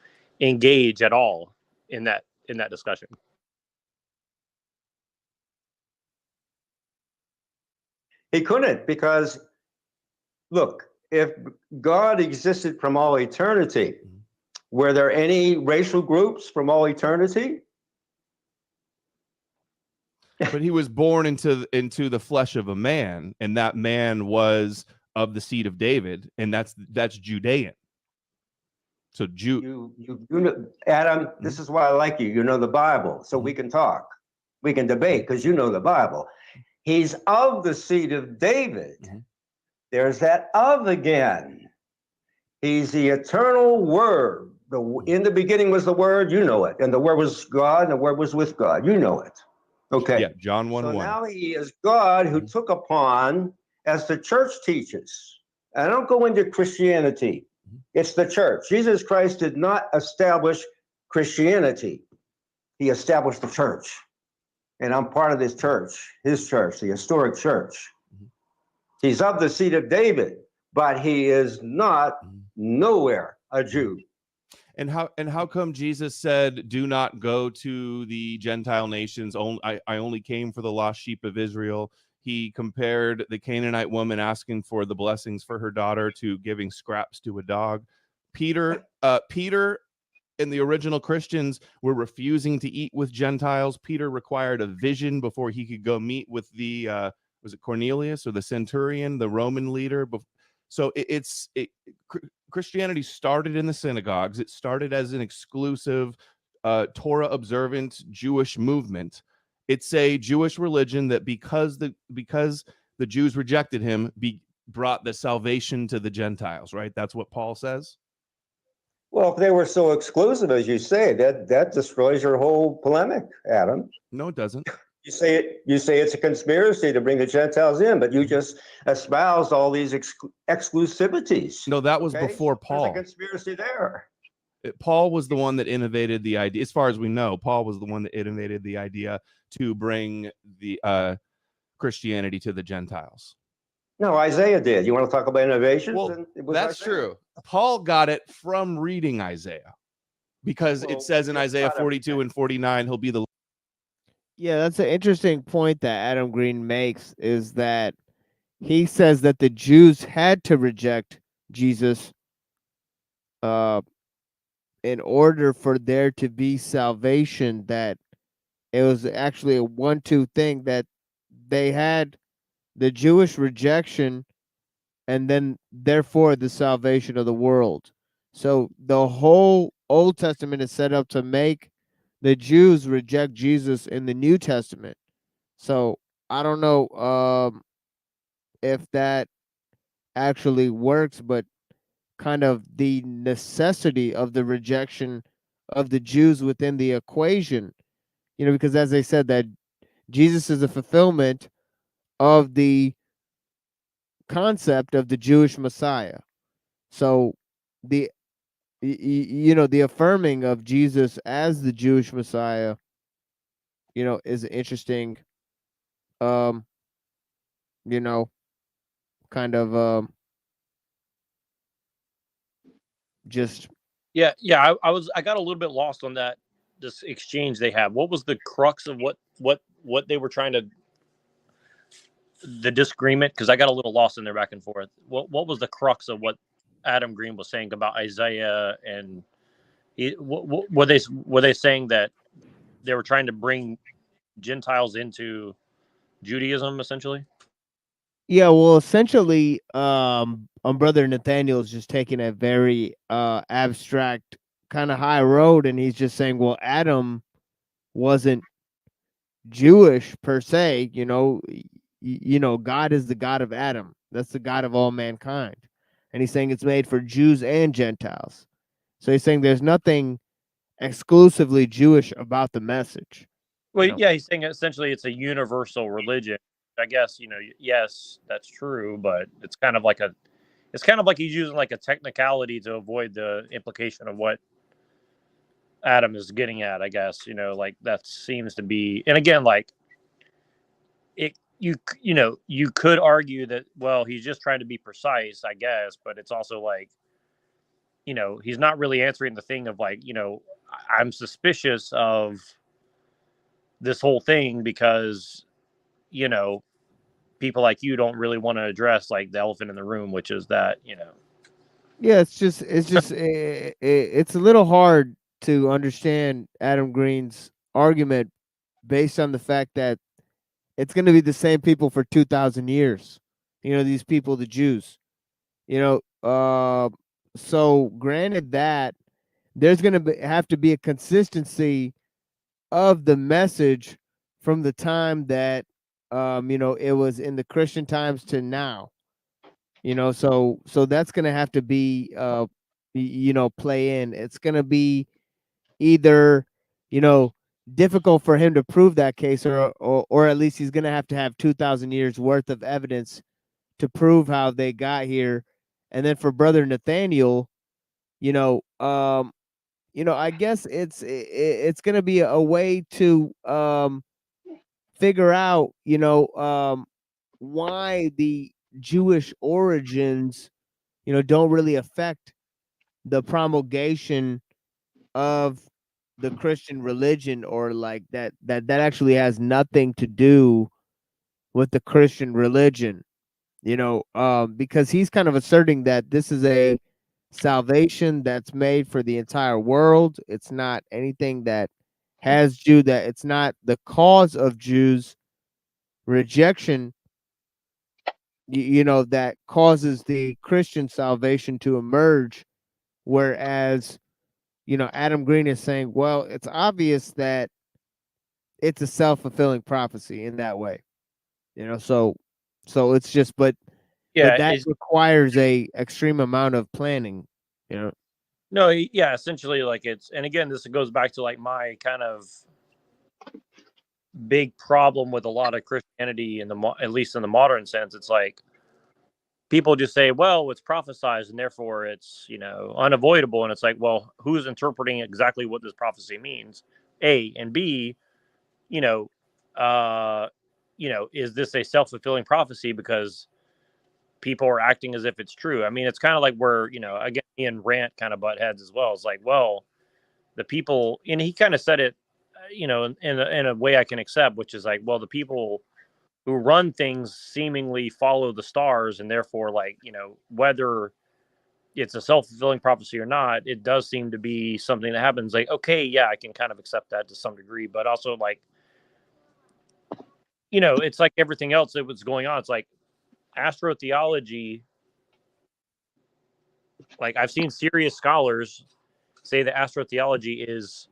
engage at all in that discussion. He couldn't, because look, if God existed from all eternity, were there any racial groups from all eternity? But he was born into the flesh of a man, and that man was of the seed of David, and that's Judean. So you know, Adam, this is why I like you. You know the Bible, so we can talk, we can debate, because you know the Bible. He's of the seed of David. There's that of again. He's the eternal Word. In the beginning was the Word, you know it, and the Word was God, and the Word was with God, you know it. Okay. Yeah, John 1:1. So now he is God who took upon, as the church teaches. I don't go into Christianity. It's the church. Jesus Christ did not establish Christianity. He established the church. And I'm part of this church, his church, the historic church. He's of the seed of David, but he is not nowhere a Jew. And how come Jesus said, do not go to the Gentile nations? I only came for the lost sheep of Israel. He compared the Canaanite woman asking for the blessings for her daughter to giving scraps to a dog. Peter and the original Christians were refusing to eat with Gentiles. Peter required a vision before he could go meet with the, was it Cornelius or the centurion, the Roman leader? So Christianity started in the synagogues. It started as an exclusive Torah observant Jewish movement. It's a Jewish religion that because the Jews rejected him, brought the salvation to the Gentiles, right? That's what Paul says. Well, if they were so exclusive, as you say, that destroys your whole polemic, Adam. No, it doesn't. You say it's a conspiracy to bring the Gentiles in, but you just espoused all these exclusivities. No, that was before Paul. There's a conspiracy there. Paul was the one that innovated the idea. As far as we know, Paul was the one that innovated the idea to bring the Christianity to the Gentiles. No, Isaiah did. You want to talk about innovations? Well, that's true. Paul got it from reading Isaiah, because it says in Isaiah 42 and 49, he'll be the... Yeah, that's an interesting point that Adam Green makes, is that he says that the Jews had to reject Jesus in order for there to be salvation, that it was actually a 1-2 thing, that they had the Jewish rejection and then therefore the salvation of the world. So the whole Old Testament is set up to make the Jews reject Jesus in the New Testament. So I don't know if that actually works, but kind of the necessity of the rejection of the Jews within the equation, because as they said that Jesus is a fulfillment of the concept of the Jewish Messiah. So the the affirming of Jesus as the Jewish Messiah, is interesting. Um, kind of just Yeah, I got a little bit lost on that this exchange they have. What was the crux of what they were trying to the disagreement? Because I got a little lost in their back and forth. What was the crux of what Adam Green was saying about Isaiah and were they saying that they were trying to bring Gentiles into Judaism essentially? Yeah, well, essentially, Brother Nathaniel is just taking a very abstract kind of high road, and he's just saying, well, Adam wasn't Jewish per se. God is the God of Adam. That's the God of all mankind, and he's saying it's made for Jews and Gentiles. So he's saying there's nothing exclusively Jewish about the message. Well, yeah, he's saying essentially it's a universal religion. I guess, yes, that's true, but it's kind of like he's using like a technicality to avoid the implication of what Adam is getting at, I guess, like that seems to be, and again, like you could argue that, well, he's just trying to be precise, I guess, but it's also like, he's not really answering the thing of like, I'm suspicious of this whole thing because, people like you don't really want to address like the elephant in the room, which is that, Yeah, it's just it's a little hard to understand Adam Green's argument based on the fact that it's going to be the same people for 2,000 years. These people, the Jews. So granted that there's going to have to be a consistency of the message from the time that it was in the Christian times to now. So that's going to have to be play in. It's going to be either difficult for him to prove that case, or at least he's going to have 2,000 years worth of evidence to prove how they got here. And then for Brother Nathaniel, I guess it's going to be a way to figure out why the Jewish origins don't really affect the promulgation of the Christian religion, or like that actually has nothing to do with the Christian religion, because he's kind of asserting that this is a salvation that's made for the entire world. It's not anything that has that it's not the cause of Jews rejection, that causes the Christian salvation to emerge. Whereas, Adam Green is saying, well, it's obvious that it's a self-fulfilling prophecy in that way. So it's just, but that requires a extreme amount of planning. No, yeah, essentially, like and again, this goes back to like my kind of big problem with a lot of Christianity at least in the modern sense. It's like people just say, well, it's prophesized and therefore it's, unavoidable. And it's like, well, who's interpreting exactly what this prophecy means? A, and B, is this a self-fulfilling prophecy because people are acting as if it's true? I mean, it's kind of like where, again, me and Rant kind of butt heads as well. It's like, well, the people, and he kind of said it, in a way I can accept, which is like, well, the people who run things seemingly follow the stars, and therefore, like, whether it's a self-fulfilling prophecy or not, it does seem to be something that happens. Like, okay, yeah, I can kind of accept that to some degree, but also like you know, it's like everything else that was going on. It's like astrotheology. Like I've seen serious scholars say that astrotheology is,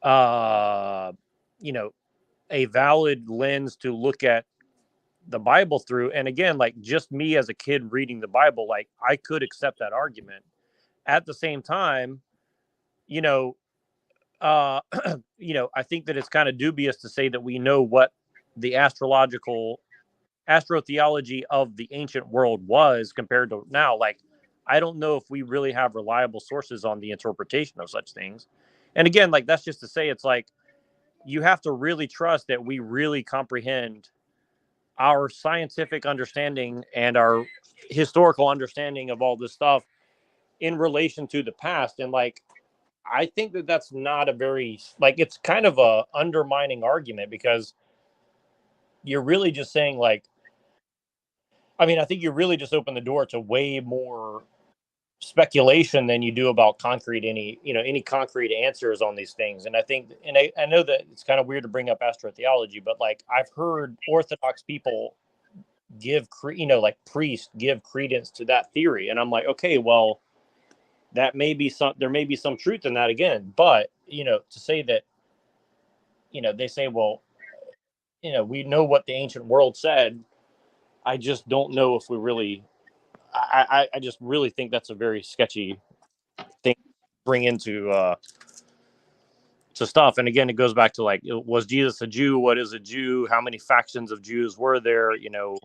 you know, a valid lens to look at the Bible through. And again, like just me as a kid reading the Bible, like I could accept that argument. At the same time, you know, you know, I think that it's kind of dubious to say that we know what the astrotheology of the ancient world was compared to now. Like, I don't know if we really have reliable sources on the interpretation of such things. And again, like that's just to say, it's like you have to really trust that we really comprehend our scientific understanding and our historical understanding of all this stuff in relation to the past. And like, I think that that's not a very, like, it's kind of a undermining argument, because you're really just saying like, I mean, I think you really just open the door to way more speculation than you do about any concrete answers on these things. And I think, and I know that it's kind of weird to bring up astrotheology, but like I've heard Orthodox people like priests give credence to that theory. And I'm like, okay, well, there may be some truth in that again. But, you know, to say that, you know, they say, well, you know, we know what the ancient world said. I just don't know if we really, I just really think that's a very sketchy thing to bring into to stuff. And again, it goes back to like, was Jesus a Jew? What is a Jew? How many factions of Jews were there? You know,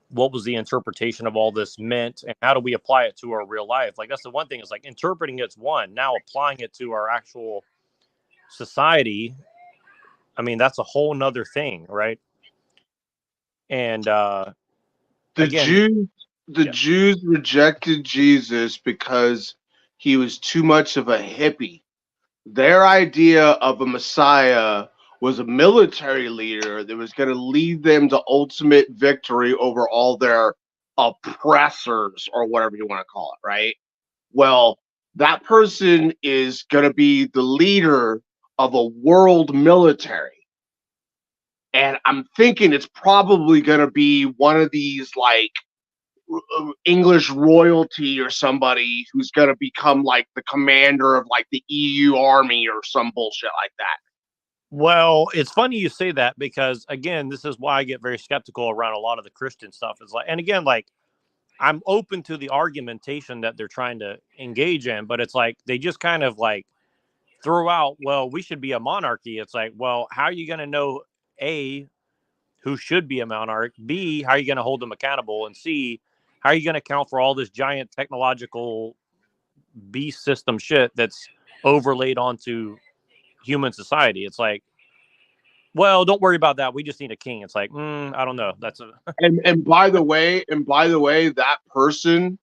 what was the interpretation of all this meant, and how do we apply it to our real life? Like, that's the one thing, is like interpreting it's one. Now applying it to our actual society, I mean, that's a whole nother thing, right? And Jews rejected Jesus because he was too much of a hippie. Their idea of a Messiah was a military leader that was going to lead them to ultimate victory over all their oppressors, or whatever you want to call it, right? Well, that person is going to be the leader of a world military. And I'm thinking it's probably going to be one of these like English royalty or somebody who's going to become like the commander of like the EU army or some bullshit like that. Well, it's funny you say that, because again, this is why I get very skeptical around a lot of the Christian stuff. Is like, and again, like I'm open to the argumentation that they're trying to engage in, but it's like they just kind of like throw out, well, we should be a monarchy. It's like, well, how are you going to know A, who should be a monarch? B, how are you going to hold them accountable? And C, how are you going to account for all this giant technological beast system shit that's overlaid onto human society? It's like, well, don't worry about that. We just need a king. It's like, I don't know. That's a and by the way, that person,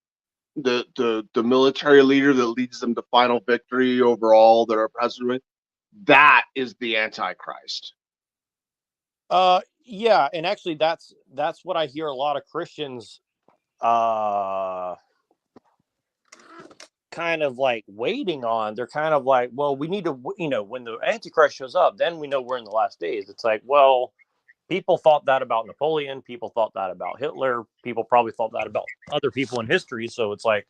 the military leader that leads them to final victory over all that are present with, that is the Antichrist. Yeah, and actually that's what I hear a lot of Christians kind of like waiting on. They're kind of like, well, we need to, you know, when the Antichrist shows up, then we know we're in the last days. It's like, well, people thought that about Napoleon, people thought that about Hitler, people probably thought that about other people in history. So it's like,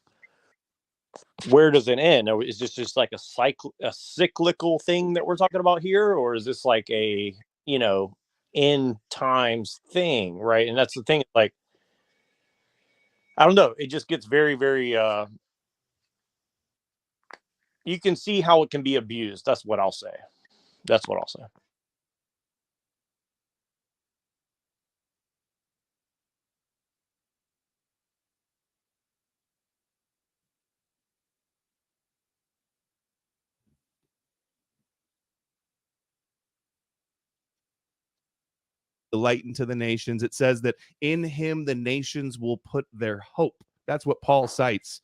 where does it end? Or is this just like a cyclical thing that we're talking about here, or is this like a, you know, end times thing, right? And that's the thing, like, I don't know, it just gets very, very you can see how it can be abused. That's what I'll say. The light into the nations. It says that in him the nations will put their hope. That's what Paul cites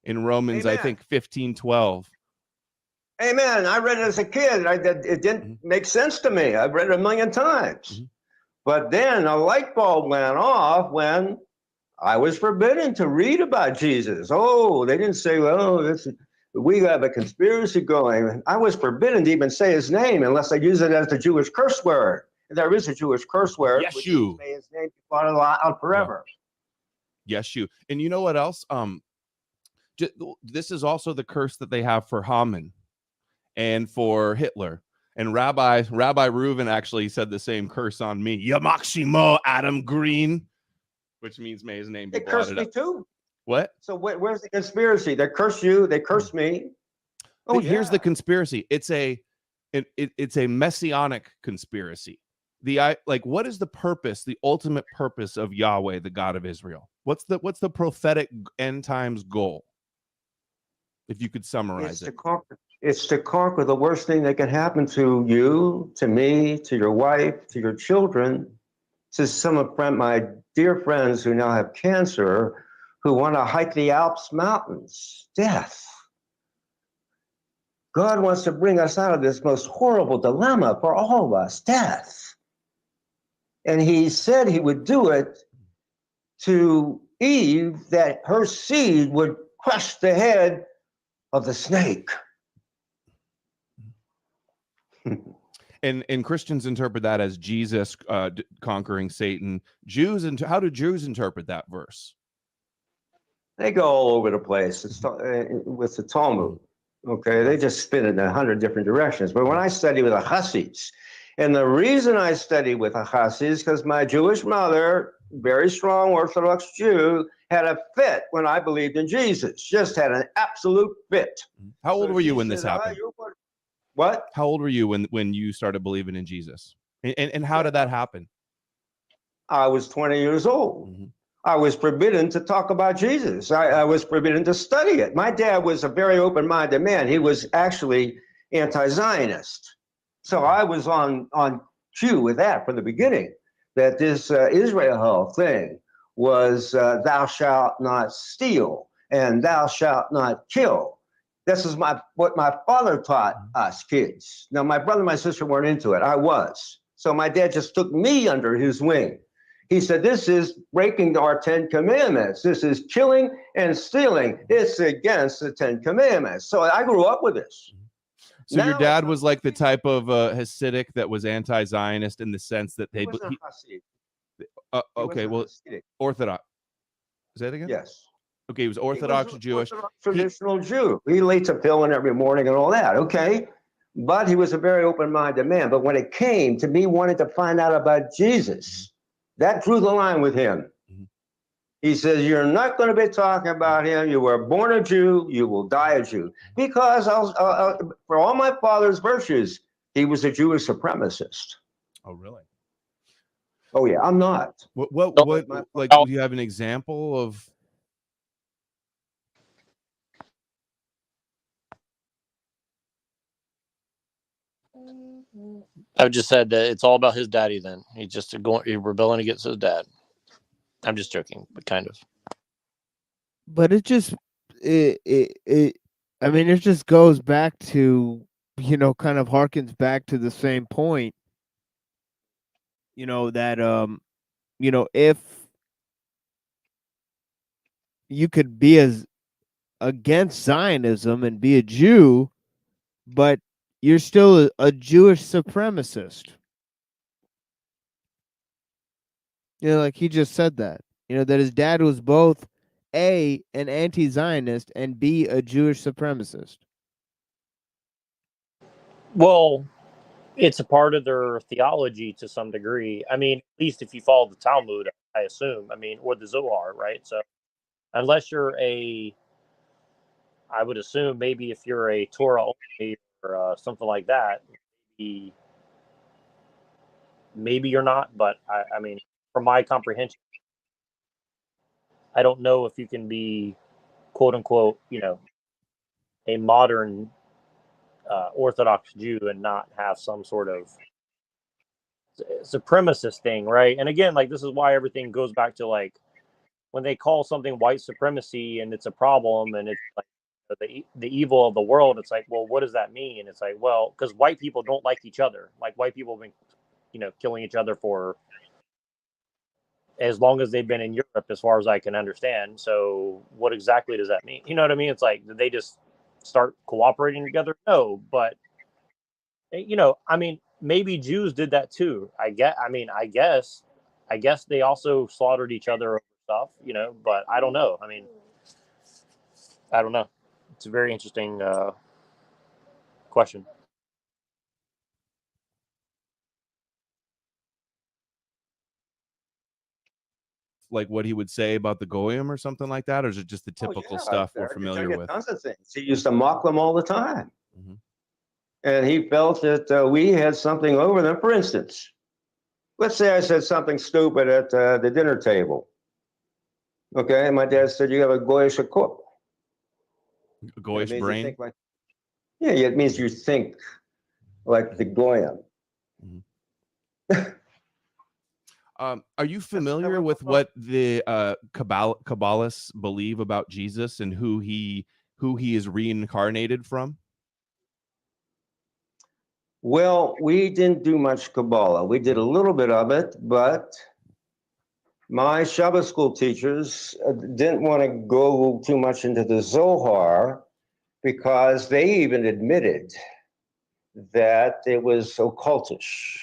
in Romans, Amen. I think 15:12. Amen. I read it as a kid. It didn't make sense to me. I've read it a million times. But then a light bulb went off when I was forbidden to read about Jesus. Oh, they didn't say, well, We have a conspiracy going. I was forbidden to even say his name unless I use it as the Jewish curse word. There is a Jewish curse word. Which Yeshu. may his name be blotted out forever. Yeshu. And you know what else? This is also the curse that they have for Haman and for Hitler. And Rabbi Reuven actually said the same curse on me. Yamashimo Adam Green, which means may his name be They cursed blotted me up. too. What? So where's the conspiracy? They curse you. They curse me. But here's the conspiracy. It's a messianic conspiracy. What is the purpose, the ultimate purpose of Yahweh, the God of Israel? What's the prophetic end times goal? If you could summarize it. It's to conquer the worst thing that can happen to you, to me, to your wife, to your children, to some of my dear friends who now have cancer, who want to hike the Alps mountains. Death. God wants to bring us out of this most horrible dilemma for all of us, death. And he said he would do it to Eve, that her seed would crush the head of the snake. And Christians interpret that as Jesus conquering Satan. How do Jews interpret that verse? They go all over the place. It's with the Talmud. Okay, they just spin it in 100 different directions. But when I study with the Hassids, and the reason I study with the Hassids, because my Jewish mother, very strong Orthodox Jew, had a fit when I believed in Jesus. Just had an absolute fit. How old were you when this happened? What? How old were you when you started believing in Jesus? And how did that happen? I was 20 years old. Mm-hmm. I was forbidden to talk about Jesus. I was forbidden to study it. My dad was a very open-minded man. He was actually anti-Zionist. So I was on cue with that from the beginning, that this Israel thing was thou shalt not steal and thou shalt not kill. This is what my father taught us kids. Now, my brother and my sister weren't into it. I was. So my dad just took me under his wing. He said, this is breaking our 10 commandments. This is killing and stealing. It's against the 10 commandments. So I grew up with this. So your dad was like the type of Hasidic that was anti-Zionist in the sense that they... Okay, well, Orthodox. Is that again? Yes. Okay, he was Orthodox Jewish. Traditional Jew. He ate a pill every morning and all that, okay? But he was a very open-minded man. But when it came to me wanting to find out about Jesus, that drew the line with him. He says, you're not going to be talking about him. You were born a Jew. You will die a Jew. Because for all my father's virtues, he was a Jewish supremacist. Oh, really? Oh, yeah, I'm not. What do you have an example of? I've just said that it's all about his daddy. Then he's just rebelling against his dad. I'm just joking, but kind of. But it just I mean, it just goes back to, kind of harkens back to the same point. That if you could be as against Zionism and be a Jew, but you're still a Jewish supremacist. Like he just said that. That his dad was both A, an anti-Zionist, and B, a Jewish supremacist. Well, it's a part of their theology to some degree. I mean, at least if you follow the Talmud, I assume. I mean, or the Zohar, right? So unless you're I would assume maybe if you're a Torah only or something like that, maybe you're not. But I mean, from my comprehension, I don't know if you can be, quote unquote, a modern Orthodox Jew and not have some sort of supremacist thing, right? And again, like, this is why everything goes back to, like, when they call something white supremacy and it's a problem and it's like the evil of the world, it's like, well, what does that mean? And it's like, well, because white people don't like each other. Like, white people have been, killing each other for as long as they've been in Europe, as far as I can understand. So what exactly does that mean? You know what I mean? It's like, they just start cooperating together? No, but you know, I mean, maybe Jews did that too. I guess they also slaughtered each other over stuff, you know, but I don't know. I mean, I don't know. It's a very interesting question. Like what he would say about the goyim or something like that, or is it just the typical stuff we're familiar with? Tons of things. He used to mock them all the time. And he felt that we had something over them. For instance, let's say I said something stupid at the dinner table. Okay, and my dad said, you have a goyish cook. Goyish brain? Yeah, it means you think like the goyim. Are you familiar with what the Kabbalists believe about Jesus and who he is reincarnated from? Well, we didn't do much Kabbalah. We did a little bit of it, but my Shabbat school teachers didn't want to go too much into the Zohar because they even admitted that it was occultish.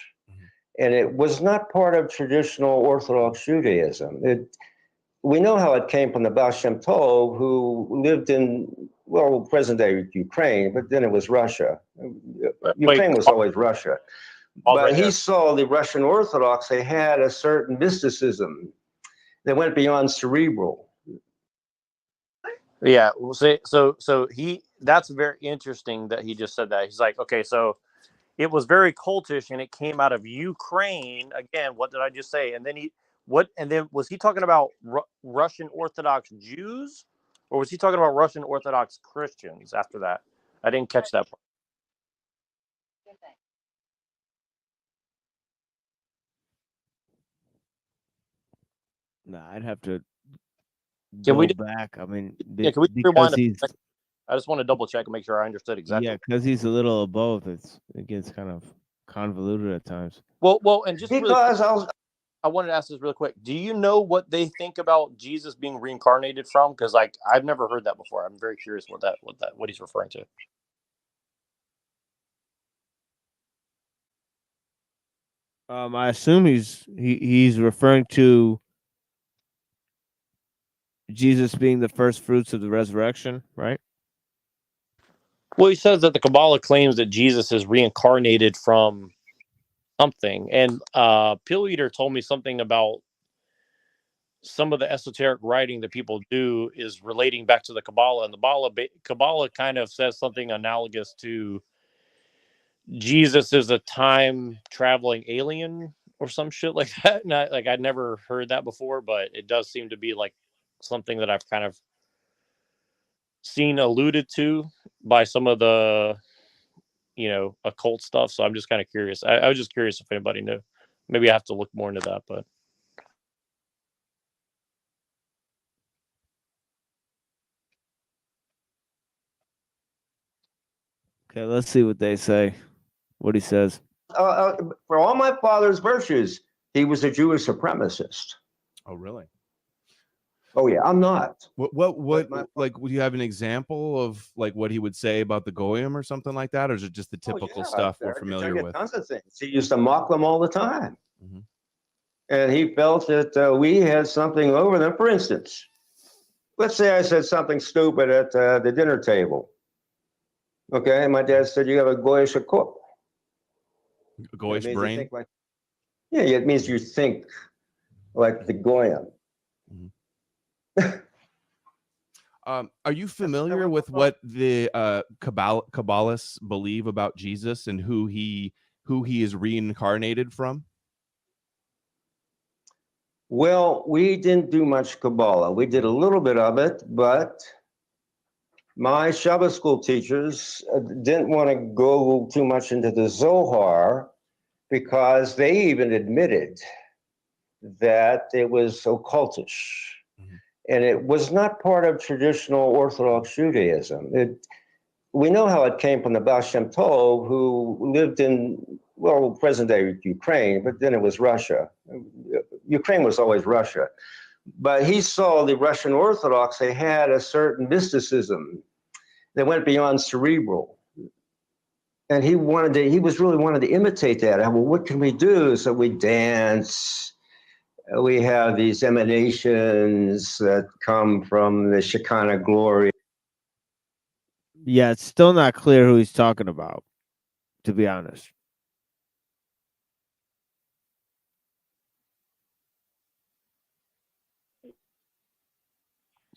And it was not part of traditional Orthodox Judaism. We know how it came from the Baal Shem Tov, who lived in, well, present-day Ukraine, but then it was Russia. Ukraine was always Russia. But he saw the Russian Orthodox, they had a certain mysticism that went beyond cerebral. Yeah, so that's very interesting that he just said that. He's like, okay, so it was very cultish and it came out of Ukraine. Again, what did I just say? And then was he talking about Russian Orthodox Jews, or was he talking about Russian Orthodox Christians after that? I didn't catch that part. No, I'd have to Can we go back. I mean, Yeah, can we because rewind? he's I just want to double check and make sure I understood exactly. yeah, because he's a little of both. It gets kind of convoluted at times. Well, and just because really I wanted to ask this real quick. Do you know what they think about Jesus being reincarnated from? Because like I've never heard that before. I'm very curious what he's referring to. I assume he's referring to Jesus being the first fruits of the resurrection, right? Well, he says that the Kabbalah claims that Jesus is reincarnated from something, and Pill Eater told me something about some of the esoteric writing that people do is relating back to the Kabbalah, and the Kabbalah kind of says something analogous to Jesus is a time traveling alien or some shit like that. And I'd never heard that before, but it does seem to be like something that I've kind of seen alluded to by some of the, you know, occult stuff. So I'm just kind of curious. I was just curious if anybody knew. Maybe I have to look more into that, but. Okay, let's see what they say. What he says. For all my father's virtues, he was a Jewish supremacist. Oh, really? Oh, yeah, I'm not. What like, would you have an example of like what he would say about the goyim or something like that, or is it just the typical stuff we're familiar with? Tons of things. He used to mock them all the time. And he felt that we had something over them. For instance, let's say I said something stupid at the dinner table. Okay, and my dad said, you have a goyish cook. Goyish brain? Yeah, it means you think like the goyim. Are you familiar with what the Kabbalists believe about Jesus and who he is reincarnated from? Well, we didn't do much Kabbalah. We did a little bit of it, but my Shabbat school teachers didn't want to go too much into the Zohar because they even admitted that it was occultish. And it was not part of traditional Orthodox Judaism. We know how it came from the Baal Shem Tov, who lived in, well, present-day Ukraine, but then it was Russia. Ukraine was always Russia. But he saw the Russian Orthodox, they had a certain mysticism that went beyond cerebral. And he was really wanted to imitate that. Well, what can we do? So we dance. We have these emanations that come from the Shekinah glory. Yeah, it's still not clear who he's talking about, to be honest.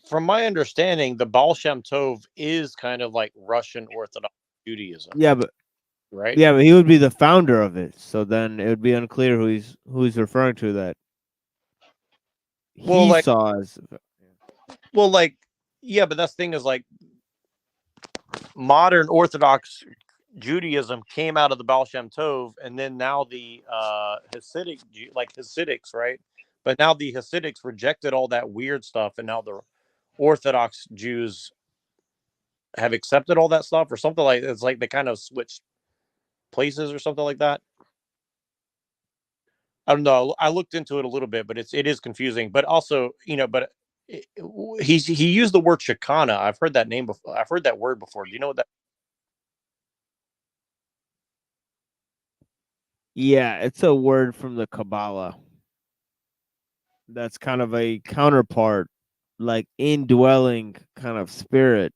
From my understanding, the Baal Shem Tov is kind of like Russian Orthodox Judaism. Yeah, but right? Yeah, but he would be the founder of it. So then it would be unclear who he's referring to that Well, he like- saw as. Well, like, yeah, but that's the thing is like modern Orthodox Judaism came out of the Baal Shem Tov, and then now the Hasidics, right? But now the Hasidics rejected all that weird stuff, and now the Orthodox Jews have accepted all that stuff, or something like it's like they kind of switched places or something like that. I don't know. I looked into it a little bit, but it is confusing. But also, but he used the word Shekinah. I've heard that name before. I've heard that word before. Do you know what that? Yeah, it's a word from the Kabbalah. That's kind of a counterpart, like indwelling kind of spirit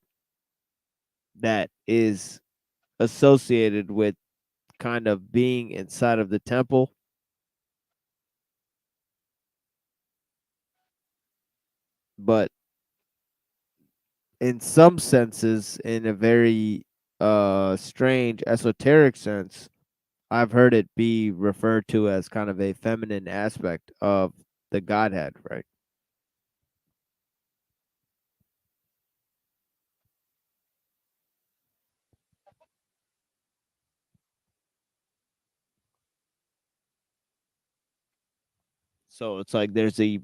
that is associated with kind of being inside of the temple. But in some senses, in a very strange esoteric sense, I've heard it be referred to as kind of a feminine aspect of the Godhead, right? So it's like there's a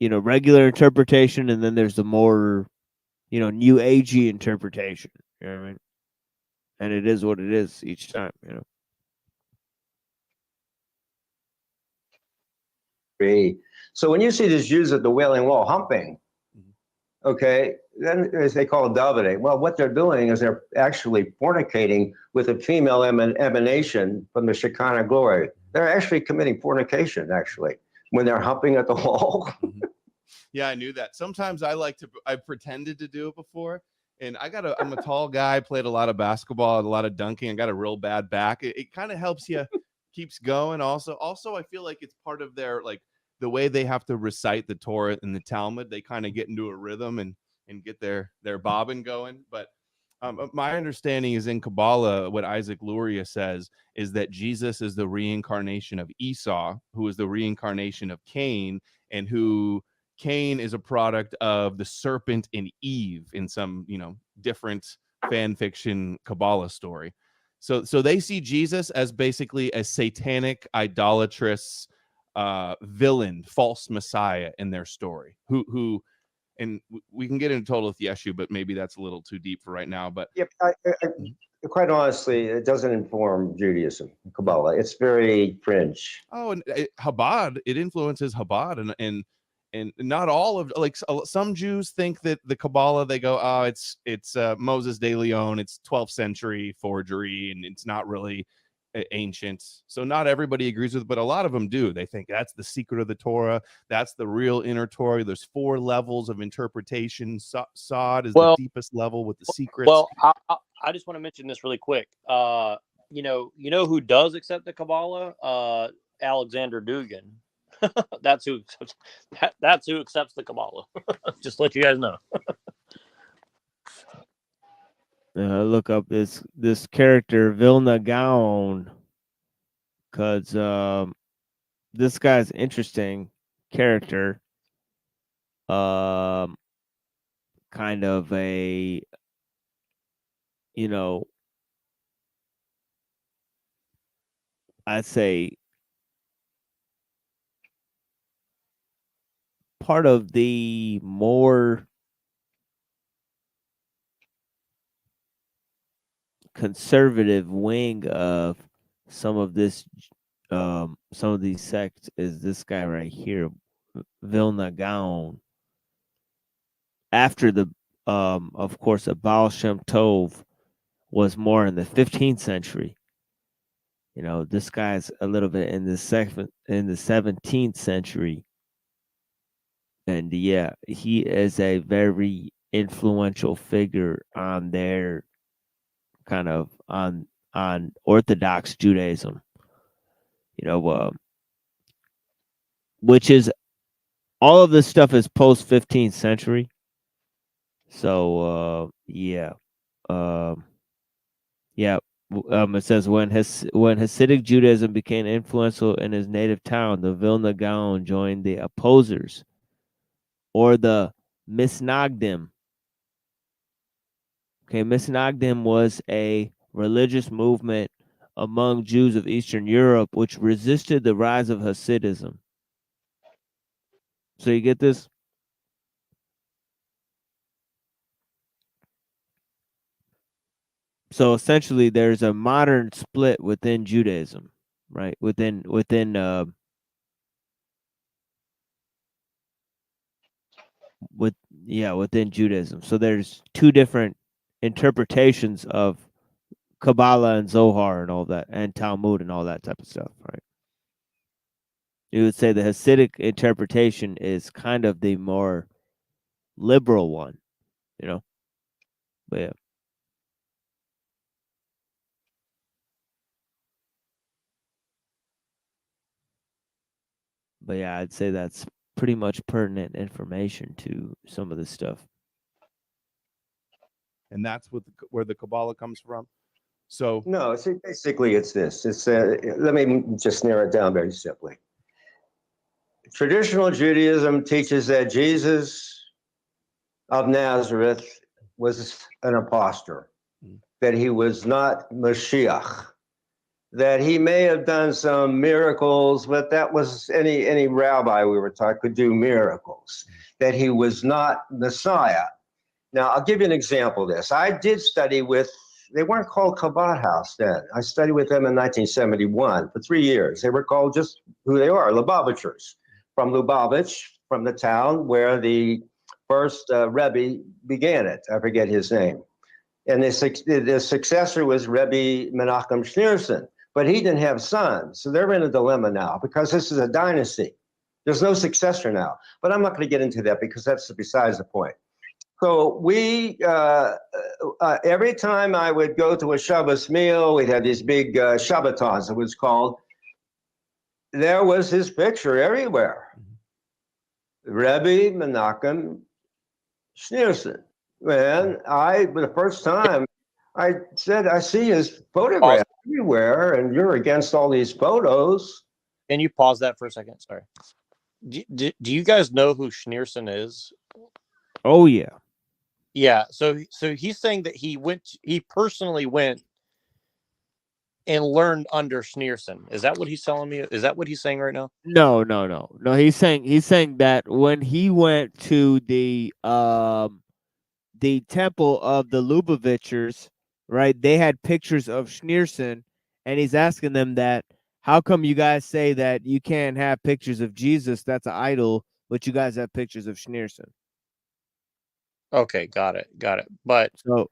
regular interpretation, and then there's the more new agey interpretation. You know what I mean? And it is what it is each time, So when you see these Jews at the Wailing Wall humping, okay, then as they call it davening. Well, what they're doing is they're actually fornicating with a female emanation from the Shekinah glory. They're actually committing fornication, actually, when they're humping at the wall. Yeah, I knew that. Sometimes I've pretended to do it before. And I'm a tall guy, played a lot of basketball, a lot of dunking. I got a real bad back. It kind of helps you, keeps going. Also, I feel like it's part of their, like, the way they have to recite the Torah and the Talmud. They kind of get into a rhythm and get their bobbing going. But my understanding is in Kabbalah, what Isaac Luria says is that Jesus is the reincarnation of Esau, who is the reincarnation of Cain, and who Cain is a product of the serpent and Eve in some, different fan fiction Kabbalah story. So they see Jesus as basically a satanic, idolatrous villain, false messiah in their story, who and we can get into total with the issue, but maybe that's a little too deep for right now. But Yep, quite honestly, it doesn't inform Judaism, Kabbalah. It's very fringe. Oh, and Chabad, it influences Chabad, and not all of, like, some Jews think that the Kabbalah, they go, oh, it's Moses de Leon, it's 12th century forgery, and it's not really ancient. So not everybody agrees with it, but a lot of them do. They think that's the secret of the Torah. That's the real inner Torah. There's 4 levels of interpretation. Sod is the deepest level with the secrets. Well, I just want to mention this really quick. You know who does accept the Kabbalah? Alexander Dugin. That's who accepts the Kabbalah. Just to let you guys know. Look up this character Vilna Gaon, because this guy's interesting character. Kind of a I'd say part of the more conservative wing of some of these sects is this guy right here, Vilna Gaon. After the of course, a Baal Shem Tov was more in the 15th century. You know, this guy's a little bit in the 17th century. And yeah, he is a very influential figure on their kind of on Orthodox Judaism. You know, which is all of this stuff is post 15th century. So yeah. Yeah. It says when Hasidic Judaism became influential in his native town, the Vilna Gaon joined the opposers, or the Misnagdim. Okay, Misnagdim was a religious movement among Jews of Eastern Europe which resisted the rise of Hasidism. So you get this? So essentially there's a modern split within Judaism, right? Within Judaism. So there's two different interpretations of Kabbalah and Zohar and all that, and Talmud and all that type of stuff, right? You would say the Hasidic interpretation is kind of the more liberal one, you know? But yeah. But yeah, I'd say that's pretty much pertinent information to some of this stuff. And that's where the Kabbalah comes from. So no, see, basically it's this. It's let me just narrow it down very simply. Traditional Judaism teaches that Jesus of Nazareth was an impostor, that he was not Mashiach, that he may have done some miracles, but that was any rabbi we were taught could do miracles, that he was not Messiah. Now, I'll give you an example of this. I did study with, they weren't called Chabad House then. I studied with them in 1971 for 3 years. They were called just who they are, Lubavitchers, from Lubavitch, from the town where the first Rebbe began it. I forget his name. And the successor was Rebbe Menachem Schneerson, but he didn't have sons. So they're in a dilemma now because this is a dynasty. There's no successor now. But I'm not going to get into that because that's besides the point. So we, every time I would go to a Shabbos meal, we'd have these big Shabbatons, it was called. There was his picture everywhere. Rebbe Menachem Schneerson. And the first time I said, I see his photograph everywhere, and you're against all these photos. Can you pause that for a second? Sorry. Do you guys know who Schneerson is? Oh yeah. Yeah. So he's saying that he personally went and learned under Schneerson. Is that what he's telling me? Is that what he's saying right now? No. He's saying that when he went to the temple of the Lubavitchers, right? They had pictures of Schneerson, and he's asking them that, how come you guys say that you can't have pictures of Jesus? That's an idol, but you guys have pictures of Schneerson. Okay, got it. But so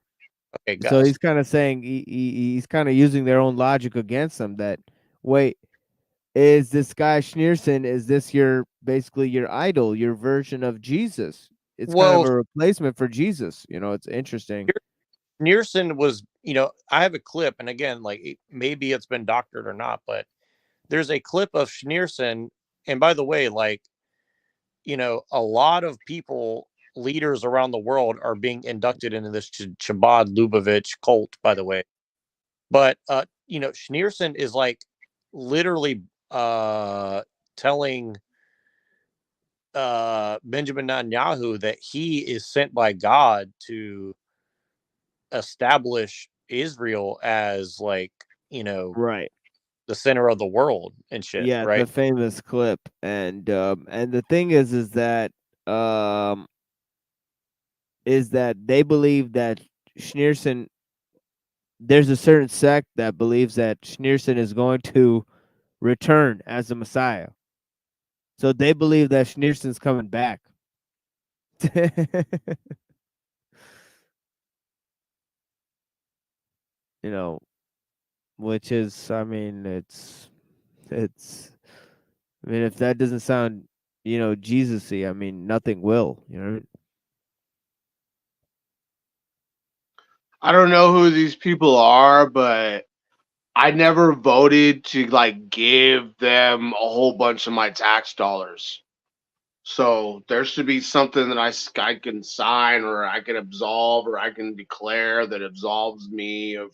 he's kind of saying he's kind of using their own logic against them. That wait, is this guy Schneerson? Is this basically your idol, your version of Jesus? It's kind of a replacement for Jesus. You know, it's interesting. Schneerson was, I have a clip, and again, like maybe it's been doctored or not, but there's a clip of Schneerson, and by the way, like, a lot of people, leaders around the world, are being inducted into this Chabad Lubavitch cult, by the way. But Schneerson is like literally telling Benjamin Netanyahu that he is sent by God to establish Israel as like, right, the center of the world and shit. Yeah, right. The famous clip, and the thing is that they believe that Schneerson, there's a certain sect that believes that Schneerson is going to return as the Messiah. So they believe that Schneerson's coming back. you know, which is, I mean, it's, I mean, if that doesn't sound, you know, Jesus-y, I mean, nothing will, you know. I don't know who these people are, but I never voted to like give them a whole bunch of my tax dollars. So there should be something that I can sign, or I can absolve, or I can declare that absolves me of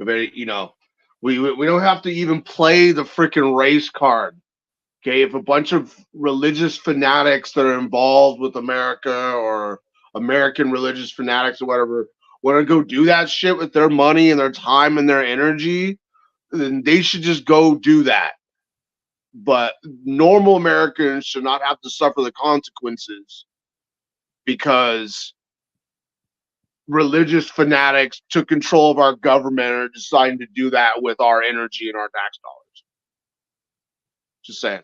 any, you know, we don't have to even play the freaking race card. Okay, if a bunch of religious fanatics that are involved with America, or American religious fanatics or whatever, want to go do that shit with their money and their time and their energy, then they should just go do that. But normal Americans should not have to suffer the consequences because religious fanatics took control of our government and are deciding to do that with our energy and our tax dollars. Just saying.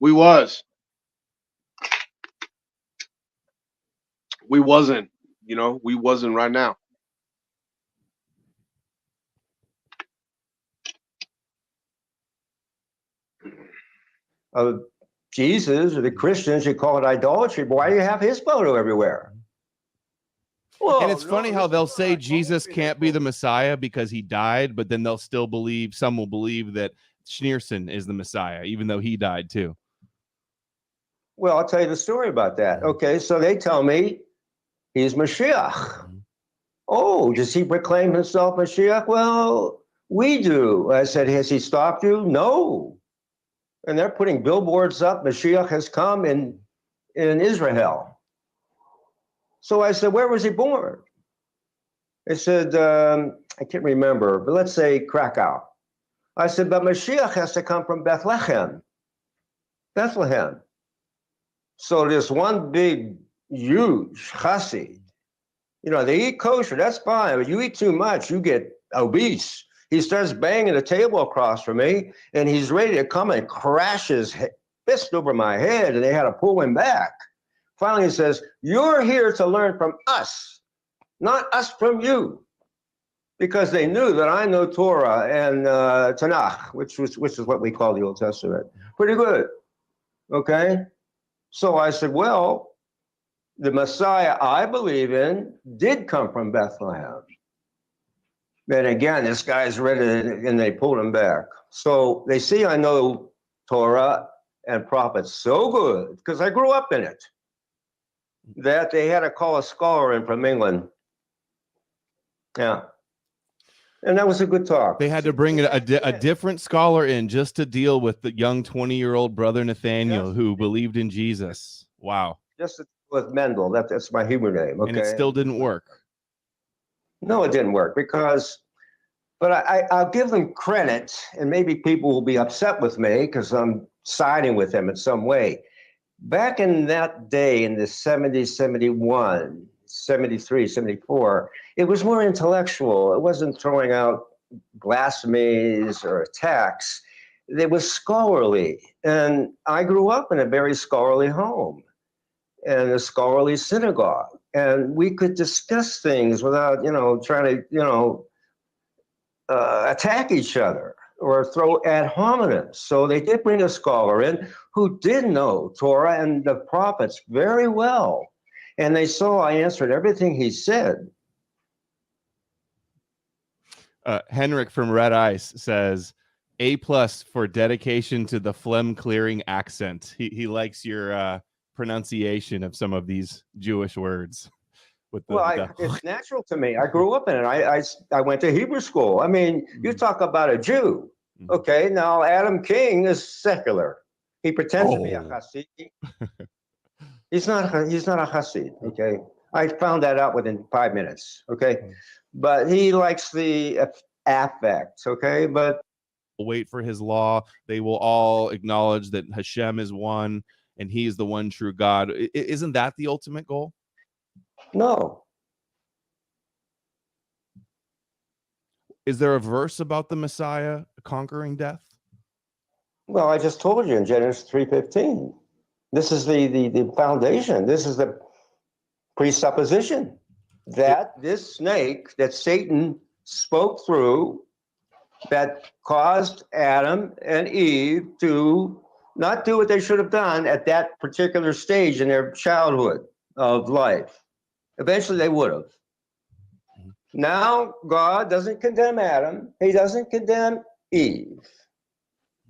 We wasn't, you know, we wasn't right now. Jesus or the Christians, you call it idolatry, but why do you have his photo everywhere? And it's funny how they'll say Jesus can't be the Messiah because he died, but then they'll still believe, some will believe that Schneerson is the Messiah, even though he died too. Well, I'll tell you the story about that. Okay, so they tell me he's Mashiach. Oh, does he proclaim himself Mashiach? Well, we do. I said, has he stopped you? No. And they're putting billboards up. Mashiach has come in Israel. So I said, where was he born? They said, I can't remember, but let's say Krakow. I said, but Mashiach has to come from Bethlehem. Bethlehem. So this one big, huge chassid, you know, they eat kosher, that's fine, but you eat too much, you get obese. He starts banging the table across from me, and he's ready to come and crash his fist over my head, and they had to pull him back. Finally, he says, you're here to learn from us, not us from you. Because they knew that I know Torah and Tanakh, which is what we call the Old Testament. Pretty good, okay? So I said, well, the Messiah I believe in did come from Bethlehem. Then again, this guy's ready, and they pulled him back. So they see I know Torah and prophets so good, because I grew up in it, that they had to call a scholar in from England. Yeah. And that was a good talk. They had to bring a different scholar in just to deal with the young 20-year-old brother Nathaniel who believed in Jesus. Wow. Just with Mendel, that's my Hebrew name. Okay. And it still didn't work. No, it didn't work but I'll give them credit, and maybe people will be upset with me because I'm siding with them in some way. Back in that day, in the 70s, 71, 73, 74, it was more intellectual. It wasn't throwing out blasphemies or attacks. It was scholarly. And I grew up in a very scholarly home and a scholarly synagogue. And we could discuss things without, trying to, attack each other or throw ad hominem. So they did bring a scholar in who did know Torah and the prophets very well. And they saw I answered everything he said. Henrik from Red Ice says, A+ for dedication to the phlegm clearing accent. He likes your pronunciation of some of these Jewish words. It's natural to me. I grew up in it. I went to Hebrew school. I mean, you talk about a Jew. Okay, now Adam King is secular. He pretends to be a Hasid. He's not a Hasid. Okay, I found that out within 5 minutes. Okay, but he likes the affect. Okay, but wait for his law. They will all acknowledge that Hashem is one and he is the one true God. Isn't that the ultimate goal? No. Is there a verse about the Messiah conquering death? Well, I just told you in Genesis 3:15. This is the foundation. This is the presupposition that this snake that Satan spoke through that caused Adam and Eve to not do what they should have done at that particular stage in their childhood of life. Eventually they would have. Now God doesn't condemn Adam. He doesn't condemn Eve.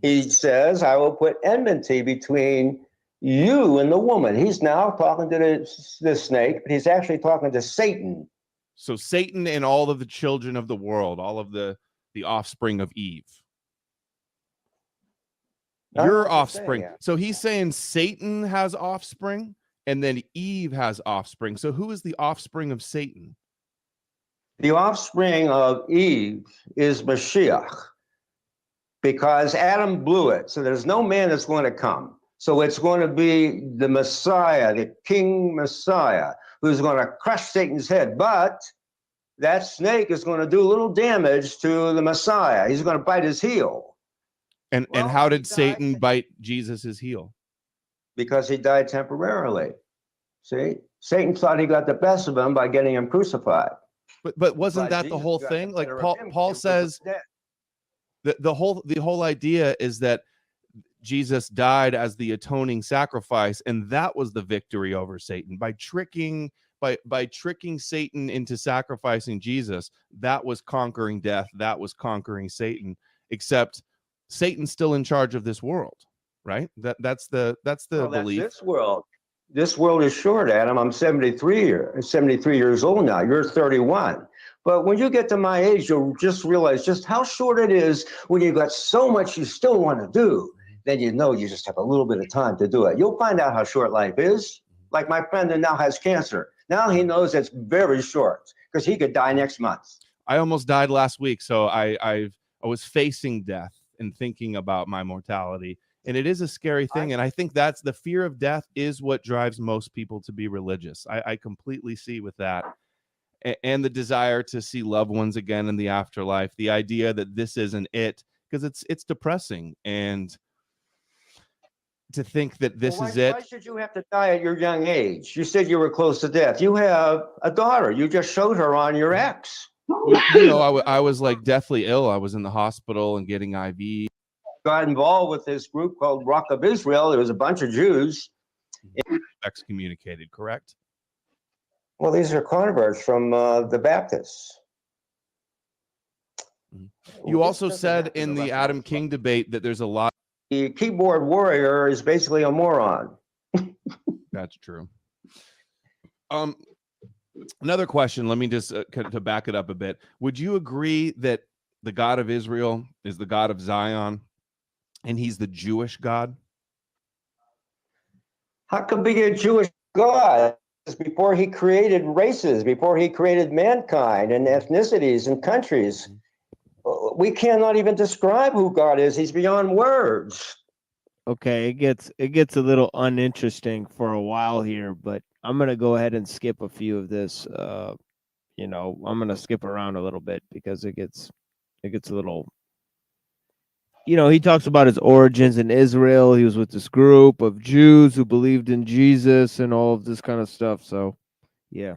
He says, I will put enmity between you and the woman. He's now talking to the snake, but he's actually talking to Satan. So Satan and all of the children of the world, all of the offspring of Eve. Your offspring. So he's saying Satan has offspring and then Eve has offspring. So who is the offspring of Satan? The offspring of Eve is Mashiach, because Adam blew it. So there's no man that's going to come. So it's going to be the Messiah, the King Messiah, who's going to crush Satan's head. But that snake is going to do a little damage to the Messiah. He's going to bite his heel. And how did Satan bite Jesus's heel? Because he died temporarily. See, Satan thought he got the best of him by getting him crucified. But wasn't that the whole thing? Like Paul says, the whole idea is that Jesus died as the atoning sacrifice, and that was the victory over Satan by tricking Satan into sacrificing Jesus. That was conquering death. That was conquering Satan. Except Satan's still in charge of this world, right? That's the belief. That's this world. This world is short, Adam. I'm 73 years old now. You're 31. But when you get to my age, you'll just realize just how short it is when you've got so much you still want to do. Then you know you just have a little bit of time to do it. You'll find out how short life is. Like my friend that now has cancer. Now he knows it's very short because he could die next month. I almost died last week, so I was facing death and thinking about my mortality. And it is a scary thing. And I think that's the fear of death is what drives most people to be religious. I completely see with that. And the desire to see loved ones again in the afterlife. The idea that this isn't it, because it's depressing. And to think that this is it. Why should you have to die at your young age? You said you were close to death. You have a daughter. You just showed her on your ex. Well, you know, I was like deathly ill. I was in the hospital and getting IV. Got involved with this group called Rock of Israel. There was a bunch of Jews. Excommunicated, correct? Well, these are converts from the Baptists. You also said in the Adam King debate that there's a lot. The keyboard warrior is basically a moron. That's true. Another question. Let me just to back it up a bit. Would you agree that the God of Israel is the God of Zion, and he's the Jewish God? How can be a Jewish God? Before he created races, before he created mankind and ethnicities and countries, we cannot even describe who God is. He's beyond words. Okay, it gets a little uninteresting for a while here, but I'm gonna go ahead and skip a few of this. I'm gonna skip around a little bit because it gets a little. He talks about his origins in Israel. He was with this group of Jews who believed in Jesus and all of this kind of stuff. So, yeah.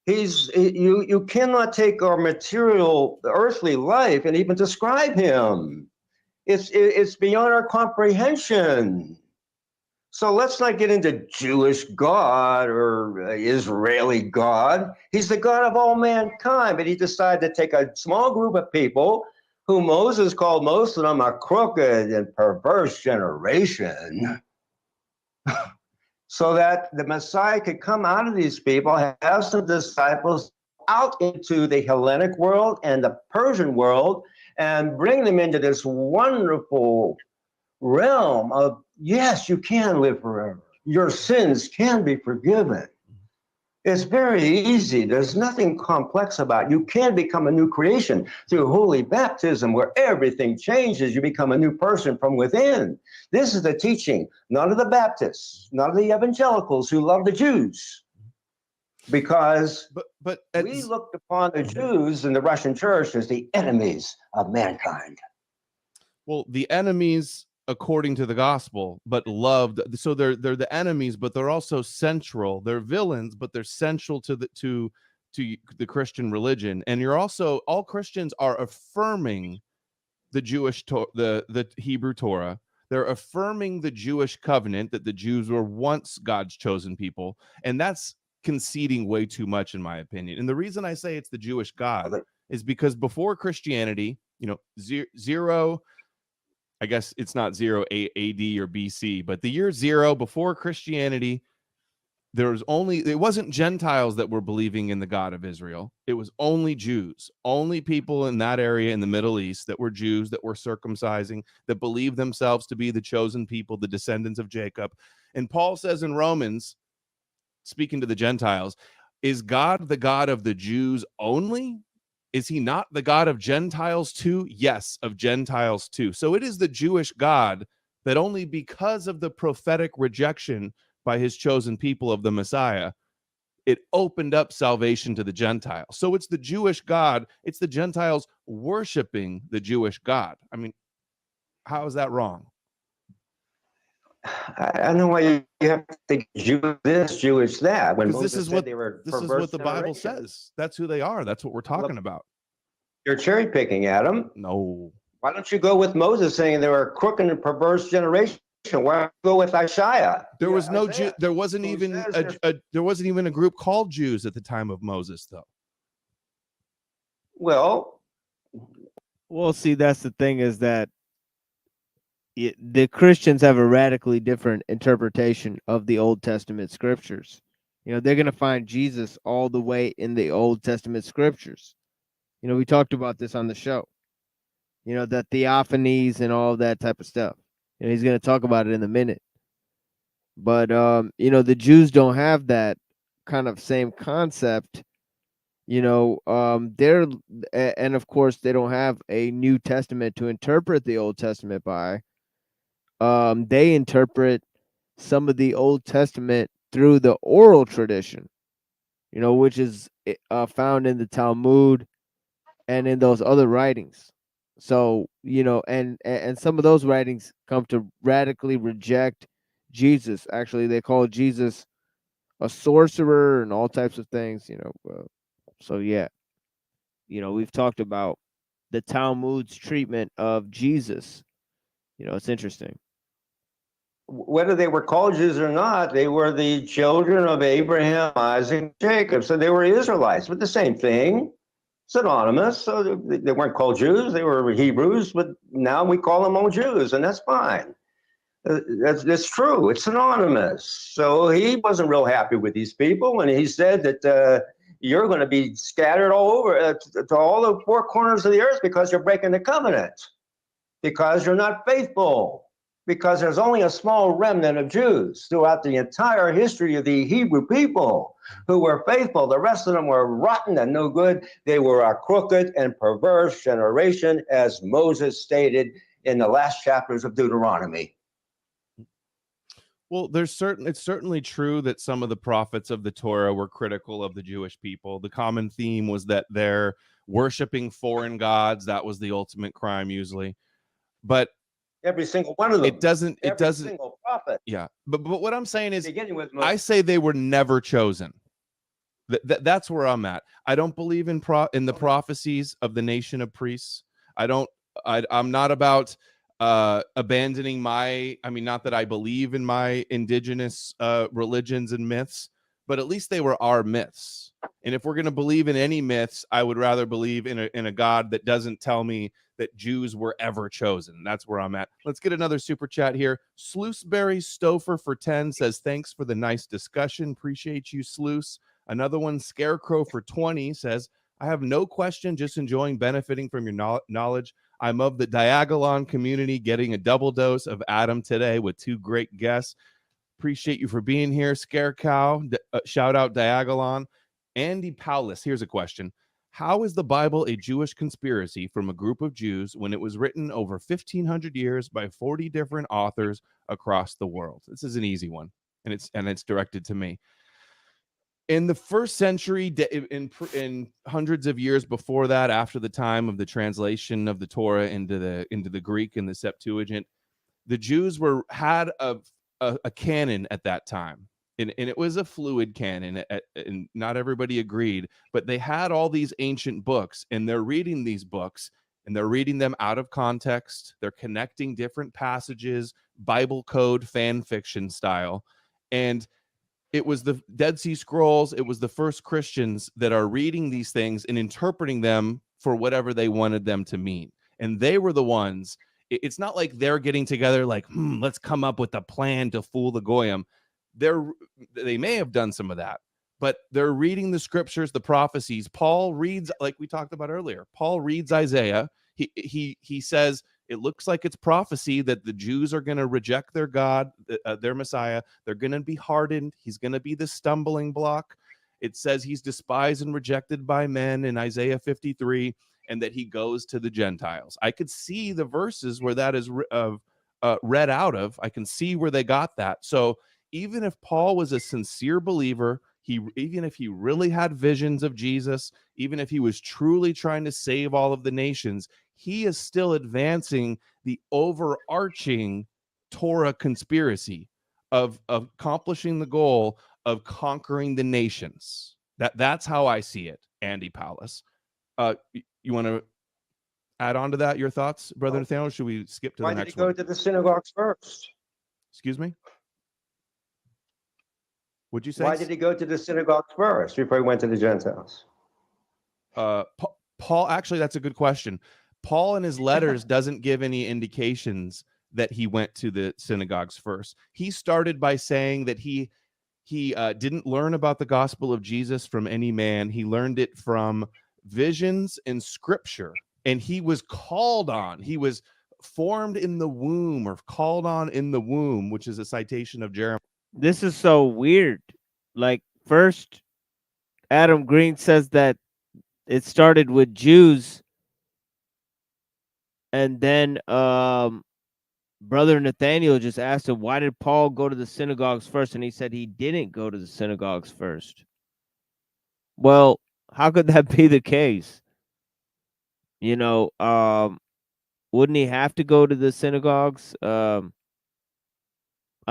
You cannot take our material, earthly life and even describe him. It's beyond our comprehension. So let's not get into Jewish God or Israeli God. He's the God of all mankind, but he decided to take a small group of people who Moses called most of them a crooked and perverse generation, so that the Messiah could come out of these people, have some disciples out into the Hellenic world and the Persian world, and bring them into this wonderful realm of, yes, you can live forever. Your sins can be forgiven. It's very easy. There's nothing complex about it. You can become a new creation through holy baptism, where everything changes. You become a new person from within. This is the teaching, not of the Baptists, not of the evangelicals who love the Jews. Because we looked upon the Jews in the Russian church as the enemies of mankind. Well, the enemies according to the gospel, but loved. So they're the enemies, but they're also central. They're villains, but they're central to the Christian religion. And you're also, all Christians are affirming the the Hebrew Torah. They're affirming the Jewish covenant, that the Jews were once God's chosen people, and that's conceding way too much, in my opinion. And the reason I say it's the Jewish God is because before Christianity, zero, I guess it's not 0 AD or BC, but the year 0 before Christianity, it wasn't Gentiles that were believing in the God of Israel. It was only Jews, only people in that area in the Middle East that were Jews, that were circumcising, that believed themselves to be the chosen people, the descendants of Jacob. And Paul says in Romans, speaking to the Gentiles, is God the God of the Jews only? Is he not the God of Gentiles too? Yes, of Gentiles too. So it is the Jewish God that only because of the prophetic rejection by his chosen people of the Messiah, it opened up salvation to the Gentiles. So it's the Jewish God. It's the Gentiles worshiping the Jewish God. I mean, how is that wrong? I don't know why you have to think Jewish this, Jewish that. When Because Moses this is said what they were this is perverse what the Bible generation. says. That's who they are. That's what we're talking about. You're cherry picking, Adam. No. Why don't you go with Moses saying they were a crooked and perverse generation? Why don't you go with Isaiah? There was no Jew. There wasn't even there wasn't even a group called Jews at the time of Moses, though. Well, see, that's the thing, is that the Christians have a radically different interpretation of the Old Testament scriptures. They're going to find Jesus all the way in the Old Testament scriptures. We talked about this on the show. The theophanies and all that type of stuff. He's going to talk about it in a minute. But the Jews don't have that kind of same concept. They're, and of course they don't have a New Testament to interpret the Old Testament by. They interpret some of the Old Testament through the oral tradition, which is found in the Talmud and in those other writings. So, and some of those writings come to radically reject Jesus. Actually, they call Jesus a sorcerer and all types of things, so yeah, we've talked about the Talmud's treatment of Jesus. It's interesting. whether they were called Jews or not, they were the children of Abraham, Isaac, and Jacob. So they were Israelites, but the same thing, synonymous. So they weren't called Jews, they were Hebrews, but now we call them all Jews, and that's fine. That's true. It's synonymous. So he wasn't real happy with these people when he said that you're going to be scattered all over to all the four corners of the earth because you're breaking the covenant, because you're not faithful, because there's only a small remnant of Jews throughout the entire history of the Hebrew people who were faithful. The rest of them were rotten and no good. They were a crooked and perverse generation, as Moses stated in the last chapters of Deuteronomy. Well, it's certainly true that some of the prophets of the Torah were critical of the Jewish people. The common theme was that they're worshiping foreign gods. That was the ultimate crime usually. But every single one of them. It doesn't. Single prophet. Yeah, but what I'm saying is, beginning with I say they were never chosen. That's where I'm at. I don't believe in the prophecies of the nation of priests. I'm not about abandoning not that I believe in my indigenous religions and myths, but at least they were our myths. And if we're going to believe in any myths, I would rather believe in a God that doesn't tell me that Jews were ever chosen. That's where I'm at. Let's get another super chat here. Sleuthberry Stouffer for 10 says, thanks for the nice discussion. Appreciate you, Sluice. Another one, Scarecrow for 20 says, I have no question, just enjoying benefiting from your knowledge. I'm of the Diagolon community, getting a double dose of Adam today with two great guests. Appreciate you for being here, Scarecow. Shout out Diagolon. Andy Paulus, here's a question. How is the Bible a Jewish conspiracy from a group of Jews when it was written over 1,500 years by 40 different authors across the world? This is an easy one, and it's directed to me. in the first century, in hundreds of years before that, after the time of the translation of the Torah into the Greek and the Septuagint, the Jews had a canon at that time, and it was a fluid canon, and not everybody agreed, but they had all these ancient books, and they're reading these books, and they're reading them out of context. They're connecting different passages, Bible code, fan fiction style, and it was the Dead Sea Scrolls. It was the first Christians that are reading these things and interpreting them for whatever they wanted them to mean. And they were the ones. It's not like they're getting together like, let's come up with a plan to fool the Goyim. They may have done some of that, but they're reading the scriptures, the prophecies. Paul reads, like we talked about earlier, Paul reads Isaiah. He says, it looks like it's prophecy that the Jews are going to reject their God, their Messiah. They're going to be hardened. He's going to be the stumbling block. It says he's despised and rejected by men in Isaiah 53, and that he goes to the Gentiles. I could see the verses where that is read out of. I can see where they got that. So even if Paul was a sincere believer, even if he really had visions of Jesus, even if he was truly trying to save all of the nations, he is still advancing the overarching Torah conspiracy of accomplishing the goal of conquering the nations. That's how I see it, Andy Palace. You want to add on to that, your thoughts, Brother Nathaniel? Should we skip to the next one? Why did he go to the synagogues first? Excuse me? What'd you say? Why did he go to the synagogues first before he went to the Gentiles? Paul, actually, that's a good question. Paul in his letters doesn't give any indications that he went to the synagogues first. He started by saying that he didn't learn about the gospel of Jesus from any man. He learned it from visions and scripture, and he was called on. He was formed in the womb, or called on in the womb, which is a citation of Jeremiah. This is so weird. Like, first, Adam Green says that it started with Jews, and then Brother Nathaniel just asked him, why did Paul go to the synagogues first? And he said he didn't go to the synagogues first. Well, how could that be the case? You know, wouldn't he have to go to the synagogues? I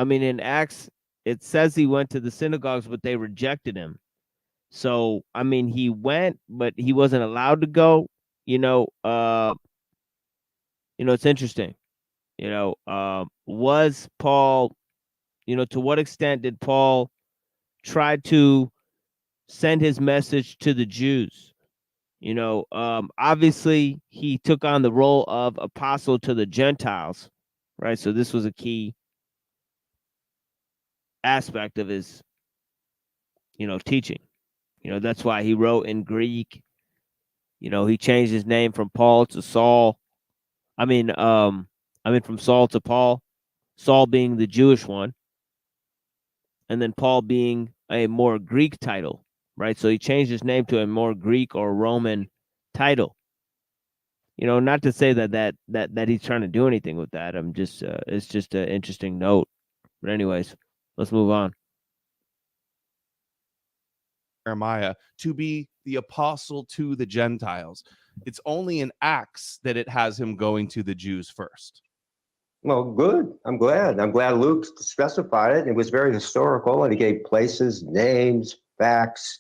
mean, in Acts, it says he went to the synagogues, but they rejected him. So, I mean, he went, but he wasn't allowed to go. It's interesting. Was Paul, to what extent did Paul try to send his message to the Jews? Obviously he took on the role of apostle to the Gentiles, right? So this was a key aspect of his, teaching. That's why he wrote in Greek. He changed his name from Paul to Saul. From Saul to Paul, Saul being the Jewish one, and then Paul being a more Greek title, right? So he changed his name to a more Greek or Roman title. Not to say that he's trying to do anything with that. It's just an interesting note. But anyways, let's move on. Jeremiah to be the apostle to the Gentiles. It's only in Acts that it has him going to the Jews first. Well, good. I'm glad. Luke specified it. It was very historical, and he gave places, names, facts,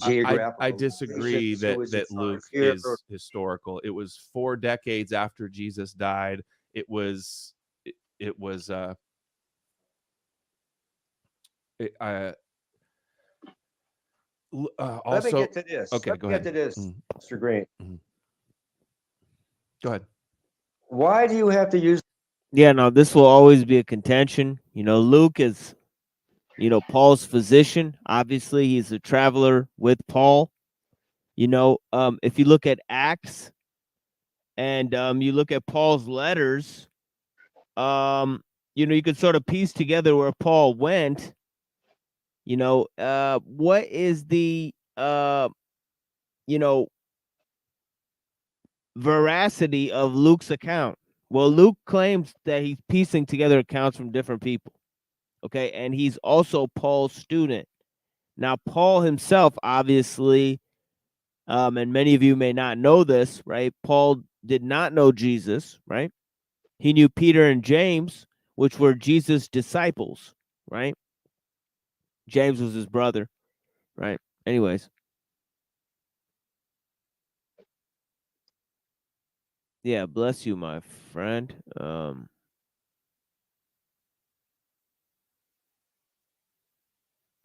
geographical. I disagree that Luke is historical. It was 4 decades after Jesus died. It was also, let me get to this. Okay, go ahead. Get to this, Mr. Green. Go ahead. Why do you have to use? Yeah, no, this will always be a contention. Luke is, Paul's physician. Obviously, he's a traveler with Paul. If you look at Acts and you look at Paul's letters, you could sort of piece together where Paul went. What is the veracity of Luke's account? Well, Luke claims that he's piecing together accounts from different people. Okay, and he's also Paul's student. Now, Paul himself, obviously, and many of you may not know this, right? Paul did not know Jesus, right? He knew Peter and James, which were Jesus' disciples, right? James was his brother, right? Anyways. Yeah, bless you, my friend.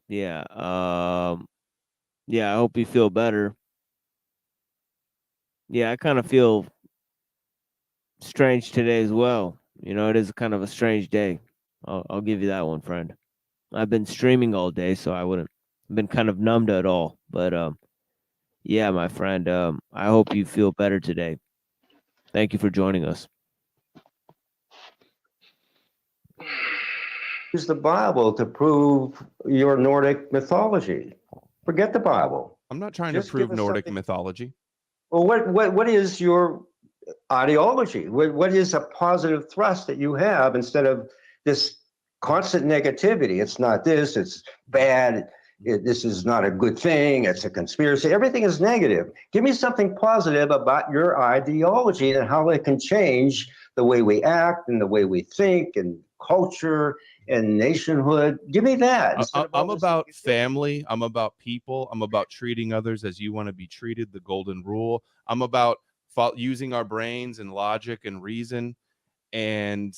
Yeah, yeah, I hope you feel better. Yeah, I kind of feel strange today as well. You know, it is kind of a strange day. I'll give you that one, friend. I've been streaming all day, so I wouldn't been kind of numb to it all. But yeah, my friend, I hope you feel better today. Thank you for joining us. Use the Bible to prove your Nordic mythology. Forget the Bible. I'm not trying Just to prove give us Nordic something- mythology. Well, what is your ideology? What is a positive thrust that you have instead of this constant negativity? It's not this, it's bad, this is not a good thing, it's a conspiracy. Everything is negative. Give me something positive about your ideology and how it can change the way we act and the way we think and culture and nationhood. Give me that. I'm about family. I'm about people. I'm about treating others as you want to be treated, the golden rule. I'm about using our brains and logic and reason. And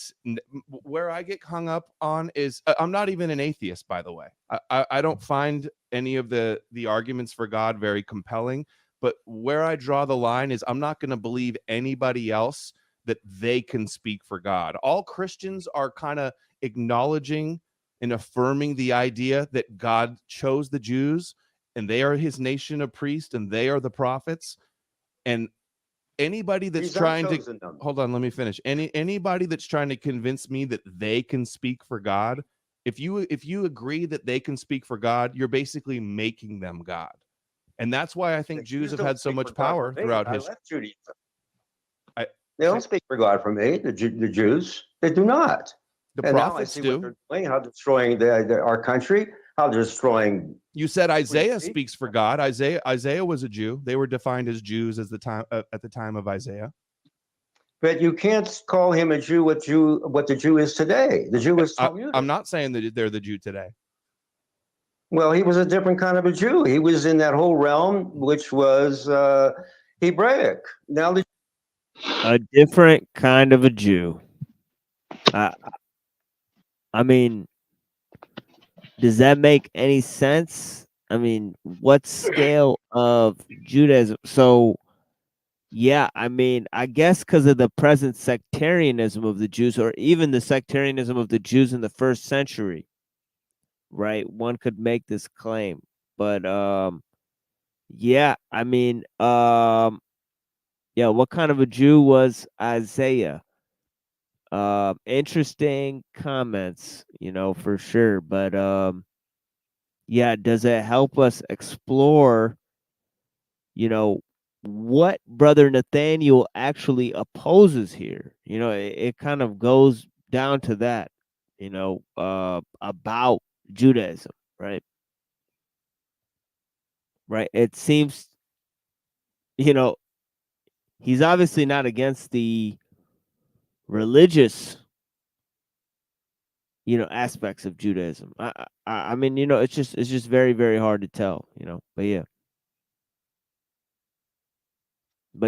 where I get hung up on is I'm not even an atheist, by the way. I don't find any of the arguments for God very compelling. But where I draw the line is I'm not going to believe anybody else that they can speak for God. All Christians are kind of acknowledging and affirming the idea that God chose the Jews and they are his nation of priests and they are the prophets. And anybody that's trying to hold on, let me finish. Anybody that's trying to convince me that they can speak for God, if you agree that they can speak for God, you're basically making them God. And that's why I think Jews have had so much power throughout history. They don't speak for God for me, the Jews. They do not. The And now I prophets see do. what they're doing, how destroying our country, how destroying. You said Isaiah speaks for God. Isaiah was a Jew. They were defined as Jews at the time of Isaiah. But you can't call him a Jew what the Jew is today. The Jew is Talmudic. I'm not saying that they're the Jew today. Well, he was a different kind of a Jew. He was in that whole realm, which was Hebraic. Now A different kind of a Jew. I mean, does that make any sense? I mean, what scale of Judaism? So, yeah, I mean, I guess because of the present sectarianism of the Jews, or even the sectarianism of the Jews in the first century, right? One could make this claim. But yeah, I mean, yeah, what kind of a Jew was Isaiah? Interesting comments, for sure. But yeah, does it help us explore, what Brother Nathaniel actually opposes here? It kind of goes down to that, about Judaism, right? Right. It seems, he's obviously not against the religious aspects of Judaism. I mean, it's just very, very hard to tell, but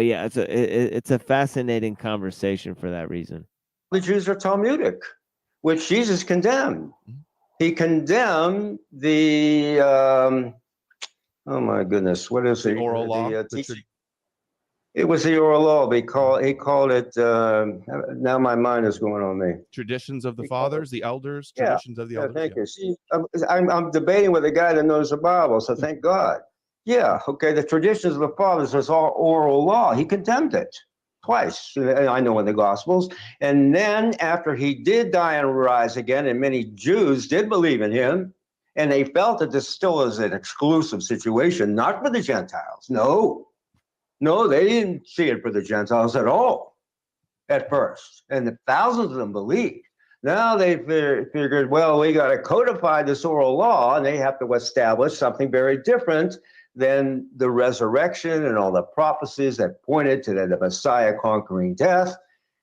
yeah, it's a fascinating conversation for that reason. the Jews are Talmudic, which Jesus condemned. He condemned the oh my goodness, what is it? Oral law. It was the oral law. He called it. Now my mind is going on me. Traditions of the fathers, the elders. Traditions of the elders. Thank you. See, I'm debating with a guy that knows the Bible, so thank God. Yeah, okay. The traditions of the fathers was all oral law. He condemned it twice. I know in the Gospels. And then after he did die and rise again, and many Jews did believe in him, and they felt that this still is an exclusive situation, not for the Gentiles. No, they didn't see it for the Gentiles at all at first. And thousands of them believed. Now they figured, well, we got to codify this oral law, and they have to establish something very different than the resurrection and all the prophecies that pointed to the Messiah conquering death.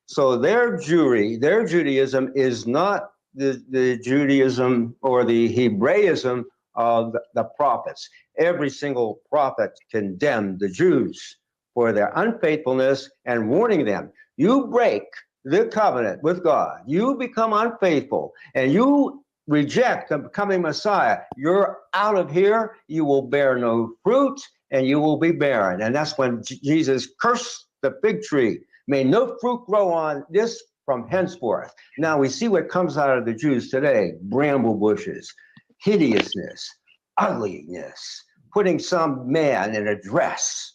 So their Judaism is not the Judaism or the Hebraism of the prophets. Every single prophet condemned the Jews for their unfaithfulness and warning them, you break the covenant with God, you become unfaithful, and you reject the coming Messiah, you're out of here, you will bear no fruit, and you will be barren. And that's when Jesus cursed the fig tree. May no fruit grow on this from henceforth. Now we see what comes out of the Jews today: bramble bushes, hideousness, ugliness, putting some man in a dress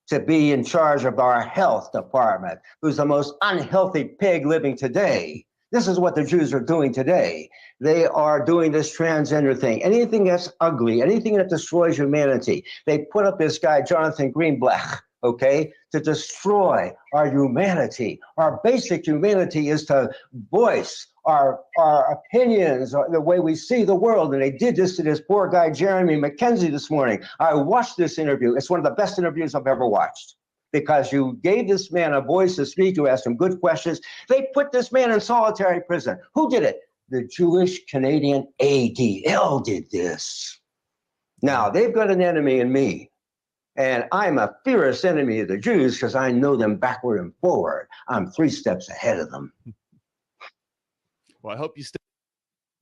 to be in charge of our health department, who's the most unhealthy pig living today. This is what the Jews are doing today. They are doing this transgender thing. Anything that's ugly, anything that destroys humanity. They put up this guy, Jonathan Greenblatt, okay, to destroy our humanity. Our basic humanity is to voice our opinions, or the way we see the world. And they did this to this poor guy, Jeremy McKenzie, this morning. I watched this interview. It's one of the best interviews I've ever watched, because you gave this man a voice to speak. You asked him good questions. They put this man in solitary prison. Who did it? The Jewish Canadian ADL did this. Now, they've got an enemy in me. And I'm a fierce enemy of the Jews because I know them backward and forward. I'm 3 steps ahead of them. Well, I hope you stay.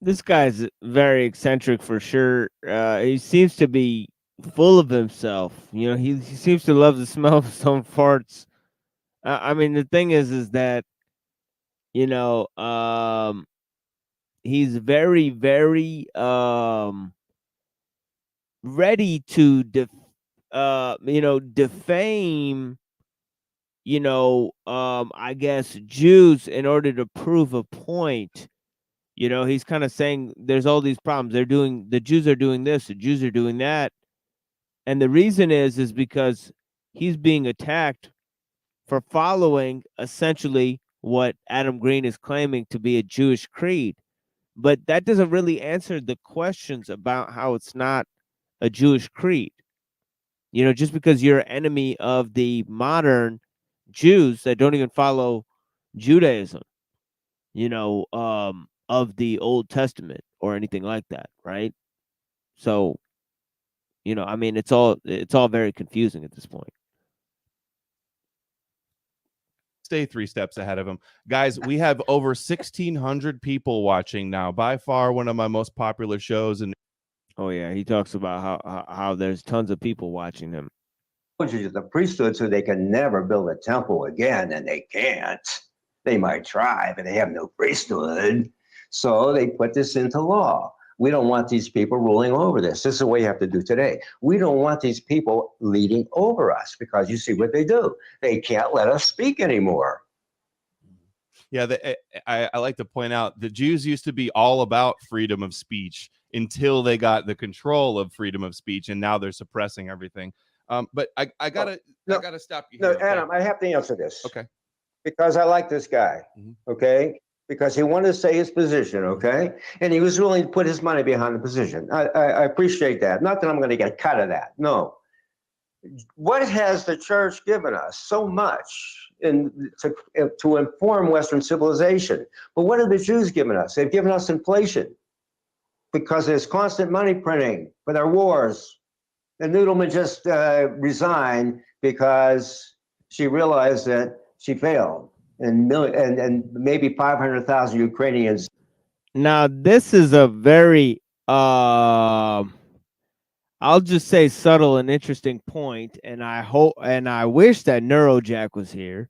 This guy's very eccentric for sure. He seems to be full of himself. You know, he seems to love the smell of his own farts. I mean, the thing is that, you know, he's very, very ready to defame, I guess, Jews in order to prove a point. You know, he's kind of saying there's all these problems. The Jews are doing this, the Jews are doing that. And the reason is because he's being attacked for following essentially what Adam Green is claiming to be a Jewish creed. But that doesn't really answer the questions about how it's not a Jewish creed. You know, just because you're an enemy of the modern Jews that don't even follow Judaism, of the Old Testament or anything like that, right? So, I mean, it's all very confusing at this point. Stay 3 steps ahead of him. Guys, we have over 1,600 people watching now. By far one of my most popular shows. And oh yeah, he talks about how there's tons of people watching him. The priesthood, so they can never build a temple again, and they can't. They might try, but they have no priesthood. So they put this into law. We don't want these people ruling over this. This is what you have to do today. We don't want these people leading over us, because you see what they do. They can't let us speak anymore. Yeah, I like to point out the Jews used to be all about freedom of speech until they got the control of freedom of speech, and now they're suppressing everything. But I gotta stop you here. No, Adam, I have to answer this. Okay. Because I like this guy. Okay. Because he wanted to say his position, okay? And he was willing to put his money behind the position. I appreciate that. Not that I'm going to get cut of that. No. What has the church given us? So much to inform Western civilization. But what have the Jews given us? They've given us inflation, because there's constant money printing for their wars. And Noodleman just resigned because she realized that she failed. And maybe 500,000 Ukrainians. Now, this is a very, I'll just say, subtle and interesting point, and I wish that Neurojack was here.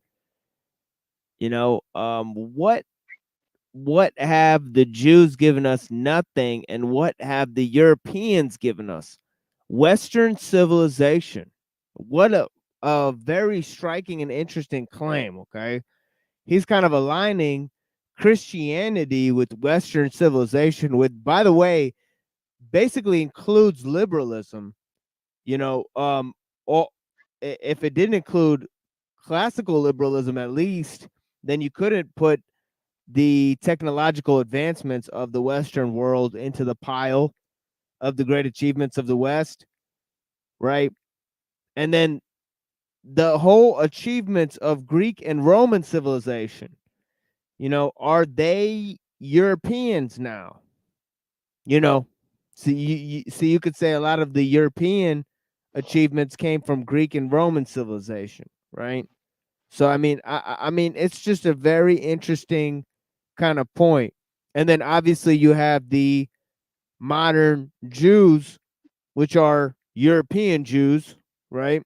What have the Jews given us? Nothing. And what have the Europeans given us? Western civilization. What a very striking and interesting claim, okay? He's kind of aligning Christianity with Western civilization, with, by the way, basically includes liberalism. Or if it didn't include classical liberalism, at least, then you couldn't put the technological advancements of the Western world into the pile of the great achievements of the West, right? And then the whole achievements of Greek and Roman civilization, you know, are they Europeans now? You know, so you could say a lot of the European achievements came from Greek and Roman civilization, right? So I mean, I mean, it's just a very interesting kind of point. And then obviously you have the modern Jews, which are European Jews, right?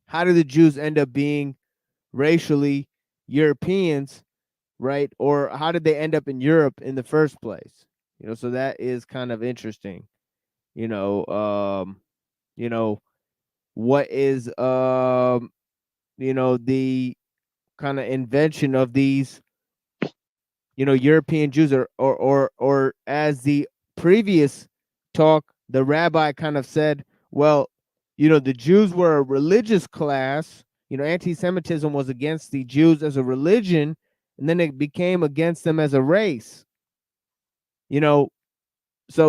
How do the Jews end up being racially Europeans, right? Or how did they end up in Europe in the first place? You know, so that is kind of interesting. You know, what is the kind of invention of these, European Jews, or as the previous talk, the rabbi kind of said, well, the Jews were a religious class. Anti-Semitism was against the Jews as a religion, and then it became against them as a race. So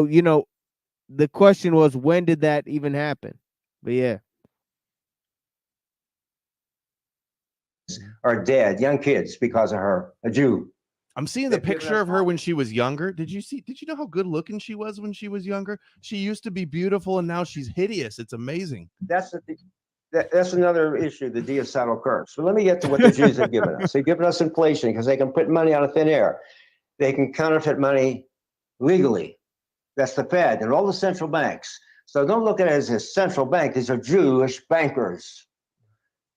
the question was, when did that even happen? But yeah. Are dead, young kids, because of her, a Jew. I'm seeing the picture of her when she was younger. Did you know how good looking she was when she was younger? She used to be beautiful and now she's hideous. It's amazing. That's another issue, the deocetal curse. So let me get to what the Jews have given us. They've given us inflation because they can put money out of thin air. They can counterfeit money legally. That's the Fed and all the central banks. So don't look at it as a central bank. These are Jewish bankers.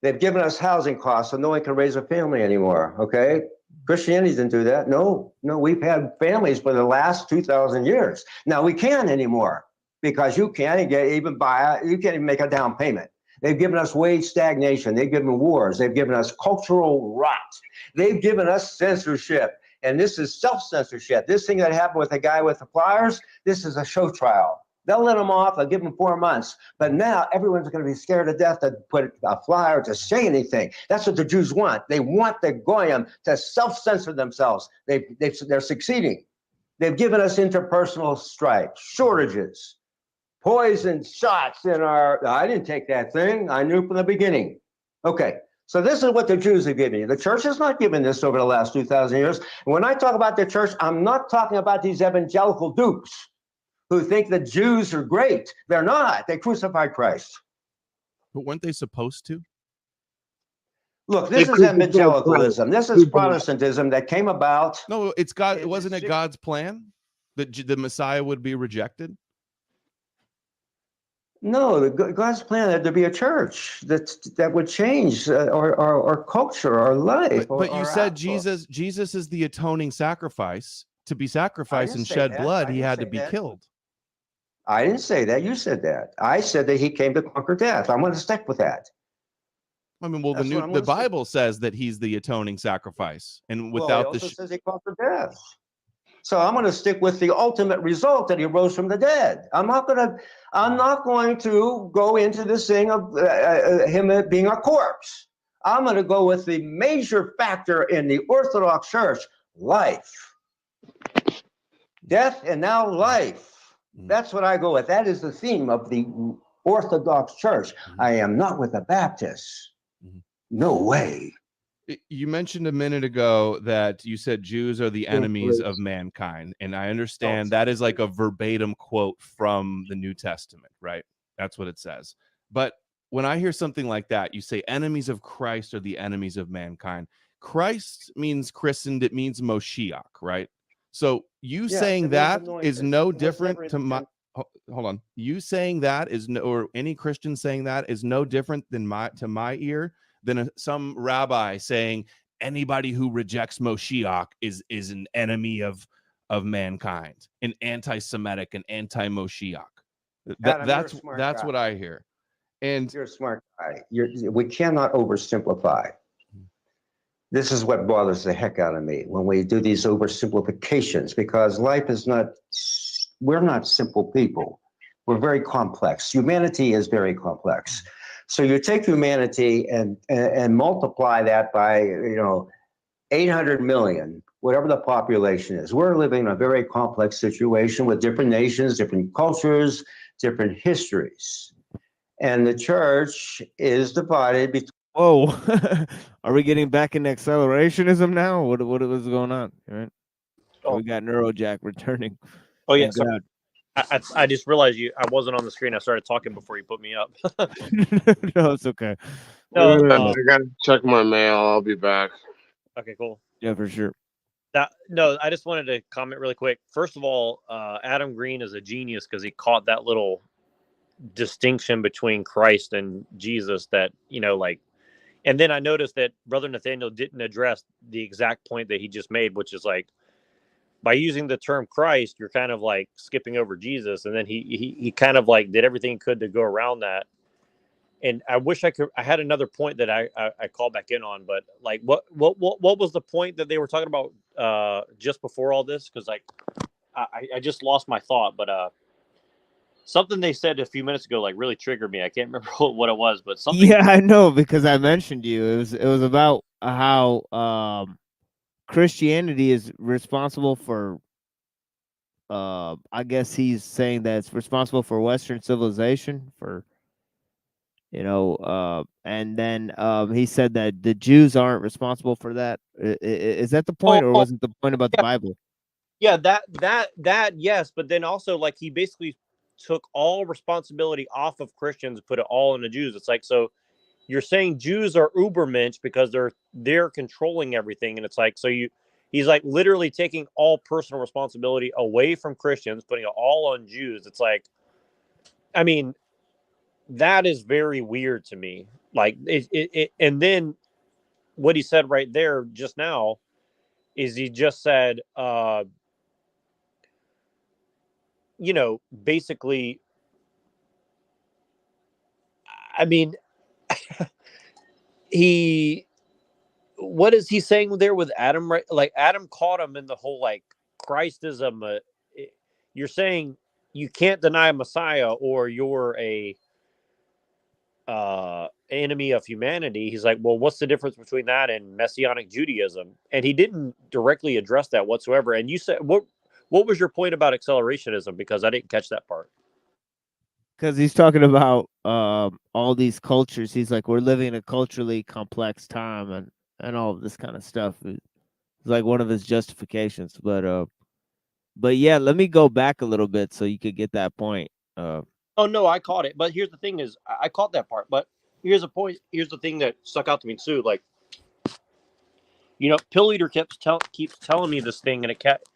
They've given us housing costs so no one can raise a family anymore, okay? Christianity didn't do that. No, we've had families for the last 2,000 years. Now we can't anymore because you can't even make a down payment. They've given us wage stagnation. They've given wars. They've given us cultural rot. They've given us censorship. And this is self-censorship. This thing that happened with the guy with the flyers, this is a show trial. They'll let him off. They'll give him 4 months. But now everyone's going to be scared to death to put a flyer to say anything. That's what the Jews want. They want the Goyim to self-censor themselves. They're succeeding. They've given us interpersonal strife, shortages, poison shots in our... I didn't take that thing. I knew from the beginning. Okay, so this is what the Jews have given you. The church has not given this over the last 2,000 years. And when I talk about the church, I'm not talking about these evangelical dupes who think the Jews are great. They're not. They crucified Christ. But weren't they supposed to? Look, this is evangelicalism. This is Protestantism that came about. No, it's God. Wasn't it God's plan that the Messiah would be rejected? No, God's plan had to be a church that would change our culture, our life. But you said Jesus is the atoning sacrifice. To be sacrificed and shed blood, he had to be killed. I didn't say that. You said that. I said that he came to conquer death. I'm going to stick with that. I mean, well, the Bible says that he's the atoning sacrifice, and without it also says he conquered death. So I'm going to stick with the ultimate result that he rose from the dead. I'm not going to go into this thing of him being a corpse. I'm going to go with the major factor in the Orthodox Church: life, death, and now life. That's what I go with. That is the theme of the Orthodox Church. I am not with the Baptists. No way. You mentioned a minute ago that you said Jews are the enemies of mankind. And I understand that is like a verbatim quote from the New Testament, right? That's what it says. But when I hear something like that, you say enemies of Christ are the enemies of mankind. Christ means christened. It means Moshiach, right? So you saying that is no different to my... Hold on. You saying that is no, or any Christian saying that is no different than to my ear than some rabbi saying anybody who rejects Moshiach is an enemy of mankind, an anti-Semitic, an anti-Moshiach. That's what I hear. And you're a smart guy. We cannot oversimplify. This is what bothers the heck out of me when we do these oversimplifications, because life is not, we're not simple people. We're very complex. Humanity is very complex. So you take humanity and multiply that by, 800 million, whatever the population is. We're living in a very complex situation with different nations, different cultures, different histories. And the church is divided between. Whoa, are we getting back into accelerationism now? What was going on? All right. Oh, we got Neurojack returning. Oh yeah, Thank sorry. God. I just realized I wasn't on the screen. I started talking before you put me up. No, it's okay. No, I gotta check my mail. I'll be back. Okay, cool. Yeah, for sure. No, I just wanted to comment really quick. First of all, Adam Green is a genius because he caught that little distinction between Christ and Jesus that, like, and then I noticed that Brother Nathaniel didn't address the exact point that he just made, which is like, by using the term Christ, you're kind of like skipping over Jesus. And then he kind of like did everything he could to go around that. And I wish I had another point that I called back in on, but like, what was the point that they were talking about just before all this? Cause like, I just lost my thought, but something they said a few minutes ago, like really triggered me. I can't remember what it was, but something. Yeah, I know, because I mentioned you. It was about how Christianity is responsible for I guess he's saying that it's responsible for Western civilization, for and then he said that the Jews aren't responsible for that. Is that the point, or was it the point about the Bible? Yeah, that yes, but then also like he basically took all responsibility off of Christians, put it all on the Jews. It's like, so you're saying Jews are ubermensch because they're controlling everything, and it's like, so he's like literally taking all personal responsibility away from Christians, putting it all on Jews. It's like, I mean, that is very weird to me. Like and then what he said right there just now is he just said basically, I mean, what is he saying there with Adam? Right, like Adam caught him in the whole like Christism. You're saying you can't deny a Messiah, or you're a enemy of humanity. He's like, well, what's the difference between that and Messianic Judaism? And he didn't directly address that whatsoever. And you said, what was your point about accelerationism? Because I didn't catch that part. Because he's talking about all these cultures. He's like, we're living in a culturally complex time, and all of this kind of stuff. It's like one of his justifications. But yeah, let me go back a little bit so you could get that point. Oh no, I caught it. But here's the thing: is I caught that part. But here's the point. Here's the thing that stuck out to me too. Like, Pill Eater keeps telling me this thing, and it kept.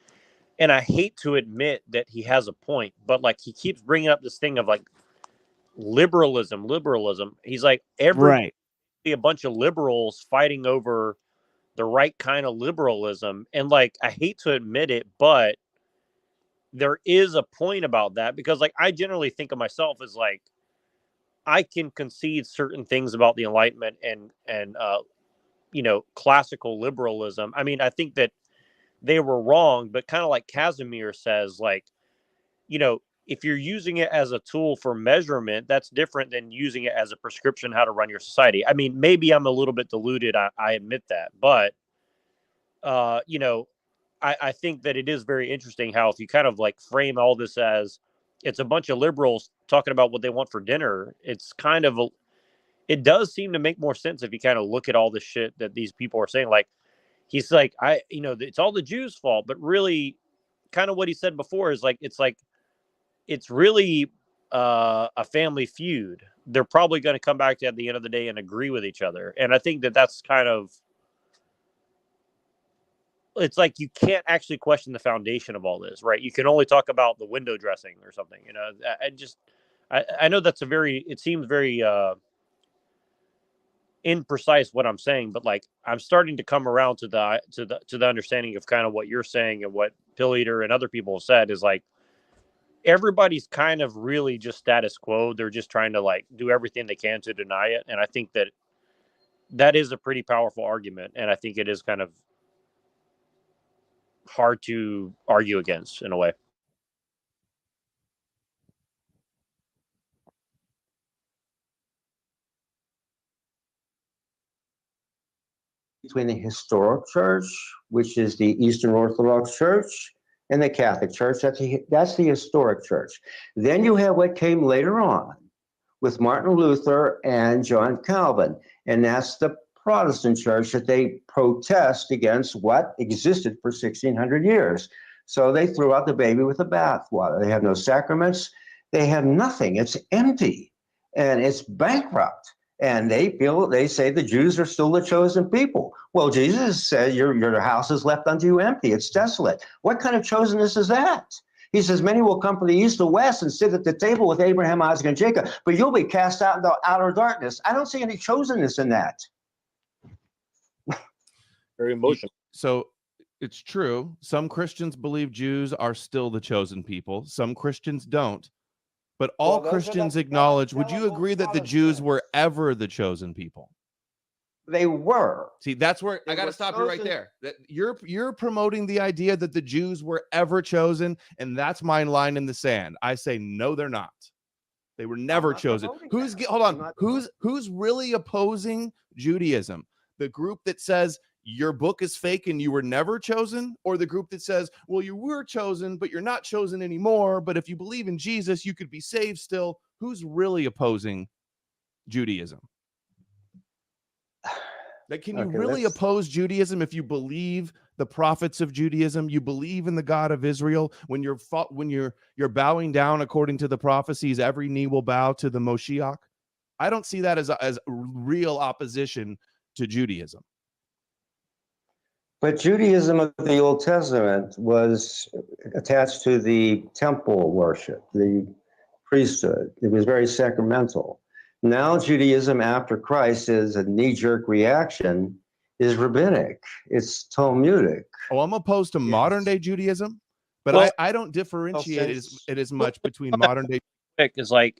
And I hate to admit that he has a point, but like he keeps bringing up this thing of like liberalism. He's like, Right. a bunch of liberals fighting over the right kind of liberalism. And like, I hate to admit it, but there is a point about that, because like I generally think of myself as like, I can concede certain things about the Enlightenment and classical liberalism. I mean, I think that they were wrong, but kind of like Casimir says, like, if you're using it as a tool for measurement, that's different than using it as a prescription how to run your society. I mean, maybe I'm a little bit deluded. I admit that, but I think that it is very interesting how, if you kind of like frame all this as it's a bunch of liberals talking about what they want for dinner, it's kind of it does seem to make more sense if you kind of look at all the shit that these people are saying. Like, he's like, it's all the Jews' fault, but really, kind of what he said before is like, it's really a family feud. They're probably going to come back to at the end of the day and agree with each other. And I think that that's kind of, it's like you can't actually question the foundation of all this, right? You can only talk about the window dressing or something. I know that's it seems very imprecise what I'm saying, but like I'm starting to come around to the understanding of kind of what you're saying, and what Pill Eater and other people have said is like, everybody's kind of really just status quo. They're just trying to like do everything they can to deny it. And I think that is a pretty powerful argument. And I think it is kind of hard to argue against in a way. between the historic church, which is the Eastern Orthodox Church, and the Catholic Church. That's the historic church. Then you have what came later on with Martin Luther and John Calvin, and that's the Protestant church that they protest against what existed for 1600 years. So they threw out the baby with the bathwater. They have no sacraments. They have nothing. It's empty and it's bankrupt. And they say the Jews are still the chosen people. Well, Jesus said your house is left unto you empty. It's desolate. What kind of chosenness is that? He says, many will come from the east or west and sit at the table with Abraham, Isaac, and Jacob, but you'll be cast out into outer darkness. I don't see any chosenness in that. Very emotional. So it's true. Some Christians believe Jews are still the chosen people. Some Christians don't. But all Christians acknowledge, would you agree that the Jews were ever the chosen people? They were. See, that's where I got to stop you right there. That you're promoting the idea that the Jews were ever chosen, and that's my line in the sand. I say no, they're not. They were never chosen. Who's really opposing Judaism? The group that says your book is fake and you were never chosen, or the group that says, well, you were chosen, but you're not chosen anymore. But if you believe in Jesus, you could be saved still. Who's really opposing Judaism? Like, can you really oppose Judaism if you believe the prophets of Judaism? You believe in the God of Israel. When you're bowing down according to the prophecies, every knee will bow to the Moshiach. I don't see that as real opposition to Judaism. But Judaism of the Old Testament was attached to the temple worship, the priesthood. It was very sacramental. Now Judaism after Christ is a knee-jerk reaction, is rabbinic. It's Talmudic. Oh, I'm opposed to modern day Judaism, but Well, I don't differentiate it as much between modern day. Is like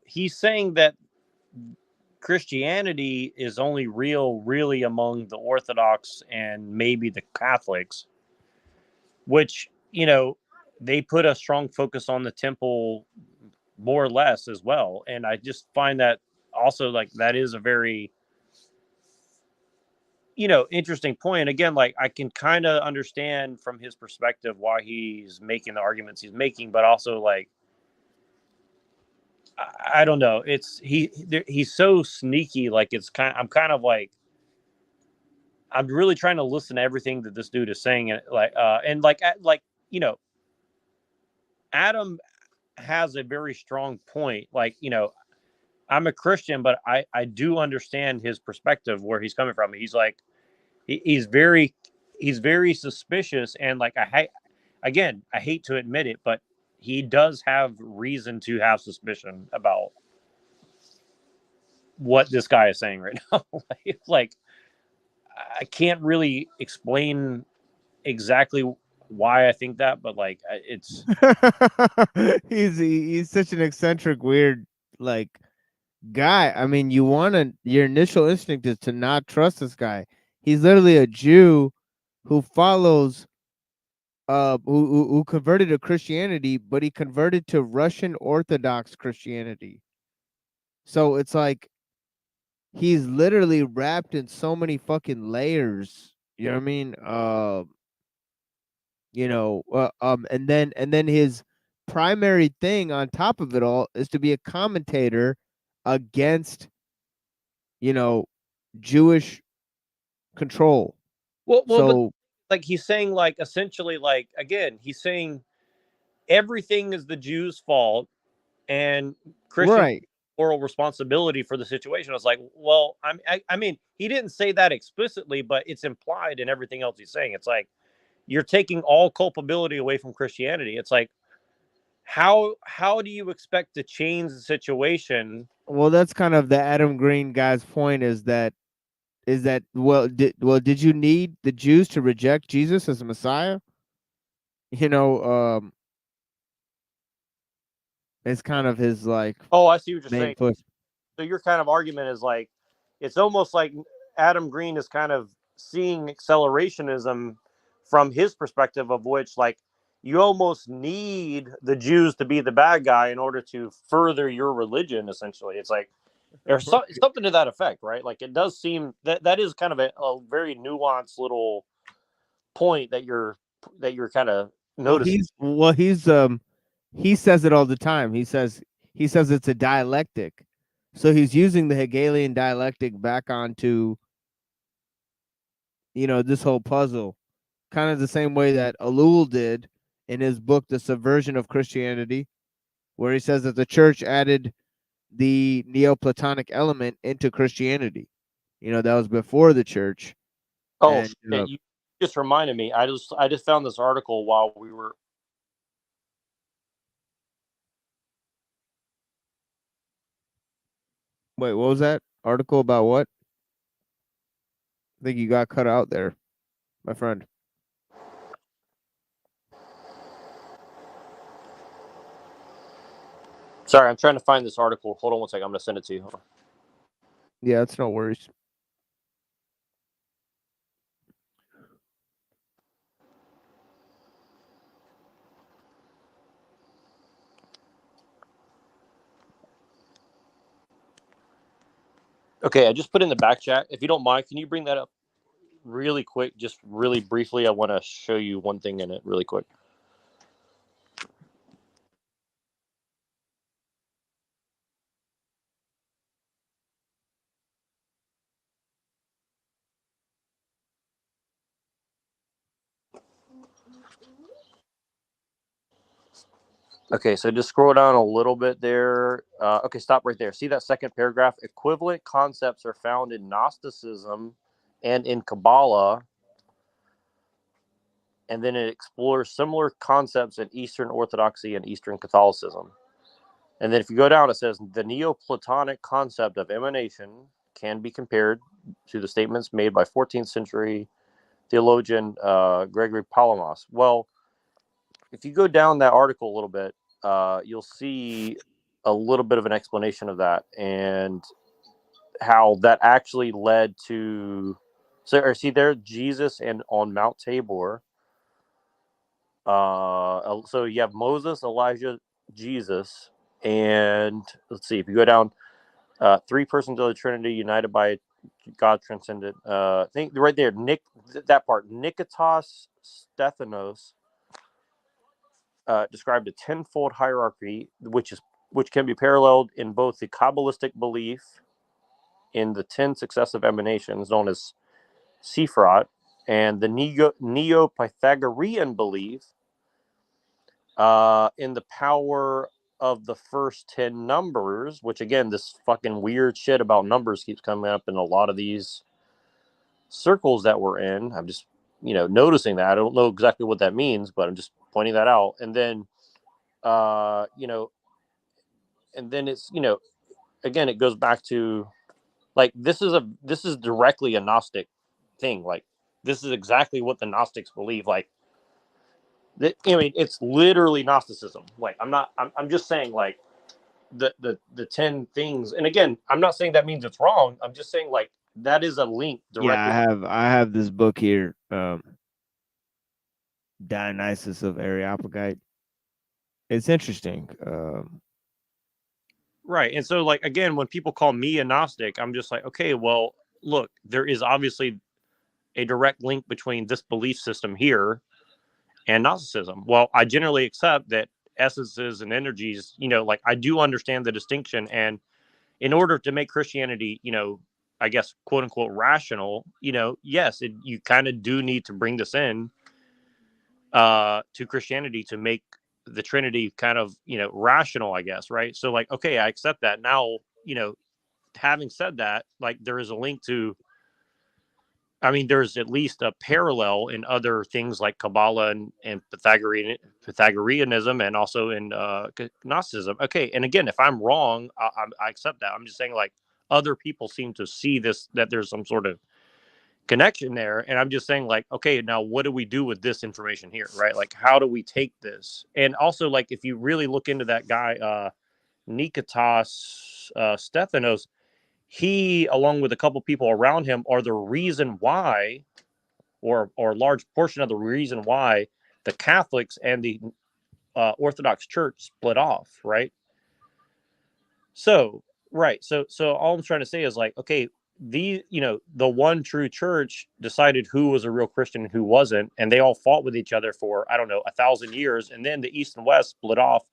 he's saying that Christianity is only really among the Orthodox and maybe the Catholics, which they put a strong focus on the temple more or less as well. And I just find that also like that is a very interesting point. Again, like I can kind of understand from his perspective why he's making the arguments he's making, but also like I don't know. He's so sneaky. Like I'm kind of like I'm really trying to listen to everything that this dude is saying, and Adam has a very strong point. Like I'm a Christian, but I do understand his perspective where he's coming from. He's like he's very suspicious, and like I hate to admit it, but he does have reason to have suspicion about what this guy is saying right now. Like I can't really explain exactly why I think that, but like it's he's such an eccentric, weird like guy. I mean, your initial instinct is to not trust this guy. He's literally a Jew who follows who converted to Christianity, but he converted to Russian Orthodox Christianity. So it's like he's literally wrapped in so many fucking layers. You know what I mean? And then his primary thing on top of it all is to be a commentator against Jewish control. Well, so but, like he's saying, like essentially, like again, he's saying everything is the Jews' fault and Christian moral responsibility for the situation. I was like, well, I mean, he didn't say that explicitly, but it's implied in everything else he's saying. It's like you're taking all culpability away from Christianity. It's like how do you expect to change the situation? Well, that's kind of the Adam Green guy's point. Is that did you need the Jews to reject Jesus as a Messiah? It's kind of his like. Oh, I see what you're saying. Push. So your kind of argument is like, it's almost like Adam Green is kind of seeing accelerationism from his perspective, of which like you almost need the Jews to be the bad guy in order to further your religion. Essentially, it's like or something to that effect, right? Like it does seem that is kind of a very nuanced little point that you're kind of noticing. He says it all the time. He says it's a dialectic. So he's using the Hegelian dialectic back onto this whole puzzle, kind of the same way that Alul did in his book The Subversion of Christianity, where he says that the church added the Neoplatonic element into Christianity. That was before the church. Oh, and, shit, you just reminded me. I just found this article while we were. Wait, what was that article about? What? I think you got cut out there, my friend. Sorry, I'm trying to find this article. Hold on one second. I'm going to send it to you. Hold on. Yeah, it's no worries. Okay, I just put in the back chat. If you don't mind, can you bring that up really quick, just really briefly? I want to show you one thing in it really quick. Okay, so just scroll down a little bit there. Okay, stop right there. See that second paragraph? Equivalent concepts are found in Gnosticism and in Kabbalah. And then it explores similar concepts in Eastern Orthodoxy and Eastern Catholicism. And then if you go down, it says the Neoplatonic concept of emanation can be compared to the statements made by 14th century theologian Gregory Palamas. Well, if you go down that article a little bit, you'll see a little bit of an explanation of that and how that actually led to. So, see there, Jesus and on Mount Tabor. So you have Moses, Elijah, Jesus, and let's see if you go down, three persons of the Trinity united by God transcendent. I think right there, that part, Niketas Stephanos described a tenfold hierarchy, which can be paralleled in both the Kabbalistic belief in the 10 successive emanations known as Sephirot and the Neo-Pythagorean belief in the power of the first 10 numbers, which again, this fucking weird shit about numbers keeps coming up in a lot of these circles that we're in. I'm just, noticing that. I don't know exactly what that means, but I'm just pointing that out. And then, and then it's, again, it goes back to like, this is directly a Gnostic thing. Like, this is exactly what the Gnostics believe. Like, I mean, it's literally Gnosticism. Like, I'm just saying, like, the 10 things. And again, I'm not saying that means it's wrong. I'm just saying, like, that is a link directly. Yeah, I have this book here, Dionysus of Areopagite. It's interesting. Right. And so, like, again, when people call me a Gnostic, I'm just like, okay, well, look, there is obviously a direct link between this belief system here and Gnosticism. Well, I generally accept that essences and energies, like, I do understand the distinction. And in order to make Christianity, I guess, quote unquote, rational, yes, you kind of do need to bring this in to Christianity to make the Trinity kind of, rational, I guess. Right. So, like, okay, I accept that. Now, having said that, like, there is a link to, I mean, there's at least a parallel in other things like Kabbalah and Pythagoreanism and also in Gnosticism. Okay. And again, if I'm wrong, I accept that. I'm just saying, like, other people seem to see this, that there's some sort of connection there. And I'm just saying, like, okay, now what do we do with this information here? Right. Like, how do we take this? And also, like, if you really look into that guy, Niketas Stephanos, he, along with a couple people around him, are the reason why, or a large portion of the reason why, the Catholics and the Orthodox Church split off, right? So Right. So all I'm trying to say is like, okay, the one true church decided who was a real Christian and who wasn't, and they all fought with each other for, I don't know, 1,000 years, and then the East and West split off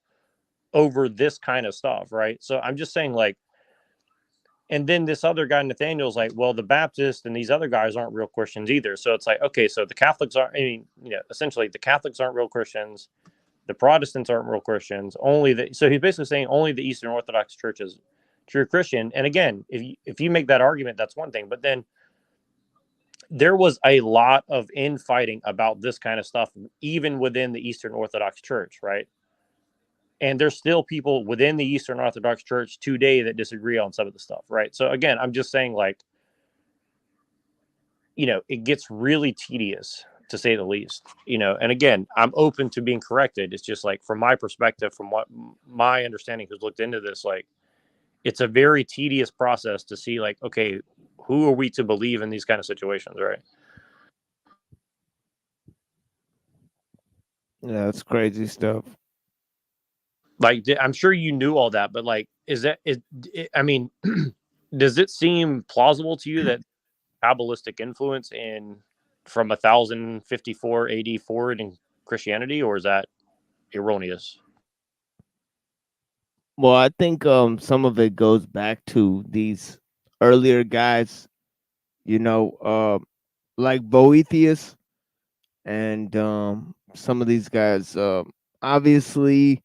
over this kind of stuff, right? So I'm just saying, like, and then this other guy, Nathaniel's like, well, the Baptists and these other guys aren't real Christians either. So it's like, okay, so the Catholics are, essentially the Catholics aren't real Christians, the Protestants aren't real Christians, so he's basically saying only the Eastern Orthodox Church is true Christian. And again, if you make that argument, that's one thing, but then there was a lot of infighting about this kind of stuff, even within the Eastern Orthodox Church, right? And there's still people within the Eastern Orthodox Church today that disagree on some of the stuff, right? So again, I'm just saying, like, it gets really tedious, to say the least, and again, I'm open to being corrected. It's just like, from my perspective, from what my understanding who's looked into this, like, it's a very tedious process to see, like, okay, who are we to believe in these kind of situations, right? Yeah, that's crazy stuff. Like, I'm sure you knew all that, but like, I mean, does it seem plausible to you that Kabbalistic influence from 1054 AD forward in Christianity, or is that erroneous? Well, I think some of it goes back to these earlier guys, like Boethius and some of these guys. Obviously,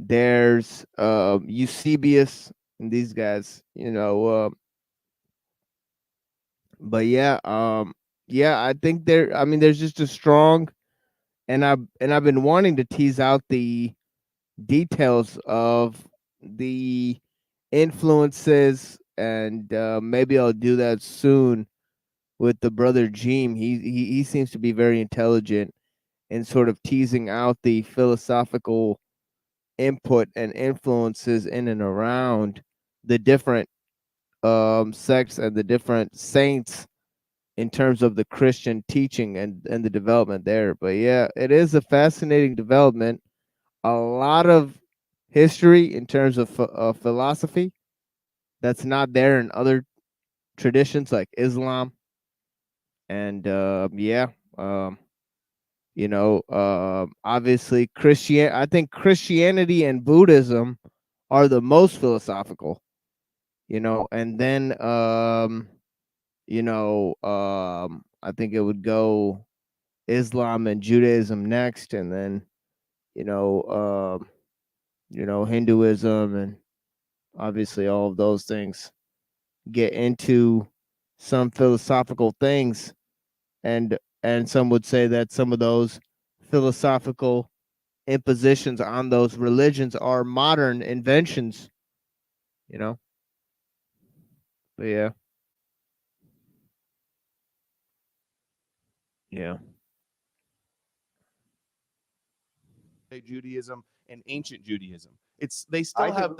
there's Eusebius and these guys, but yeah, I think there's just a strong, and I've been wanting to tease out the details of the influences, and maybe I'll do that soon with the brother Jeem. He seems to be very intelligent in sort of teasing out the philosophical input and influences in and around the different sects and the different saints in terms of the Christian teaching and the development there. But yeah, it is a fascinating development. A lot of history in terms of philosophy that's not there in other traditions like Islam. And obviously I think Christianity and Buddhism are the most philosophical, and then I think it would go Islam and Judaism next, and then Hinduism, and obviously all of those things get into some philosophical things, and some would say that some of those philosophical impositions on those religions are modern inventions, but yeah. Judaism and ancient Judaism. They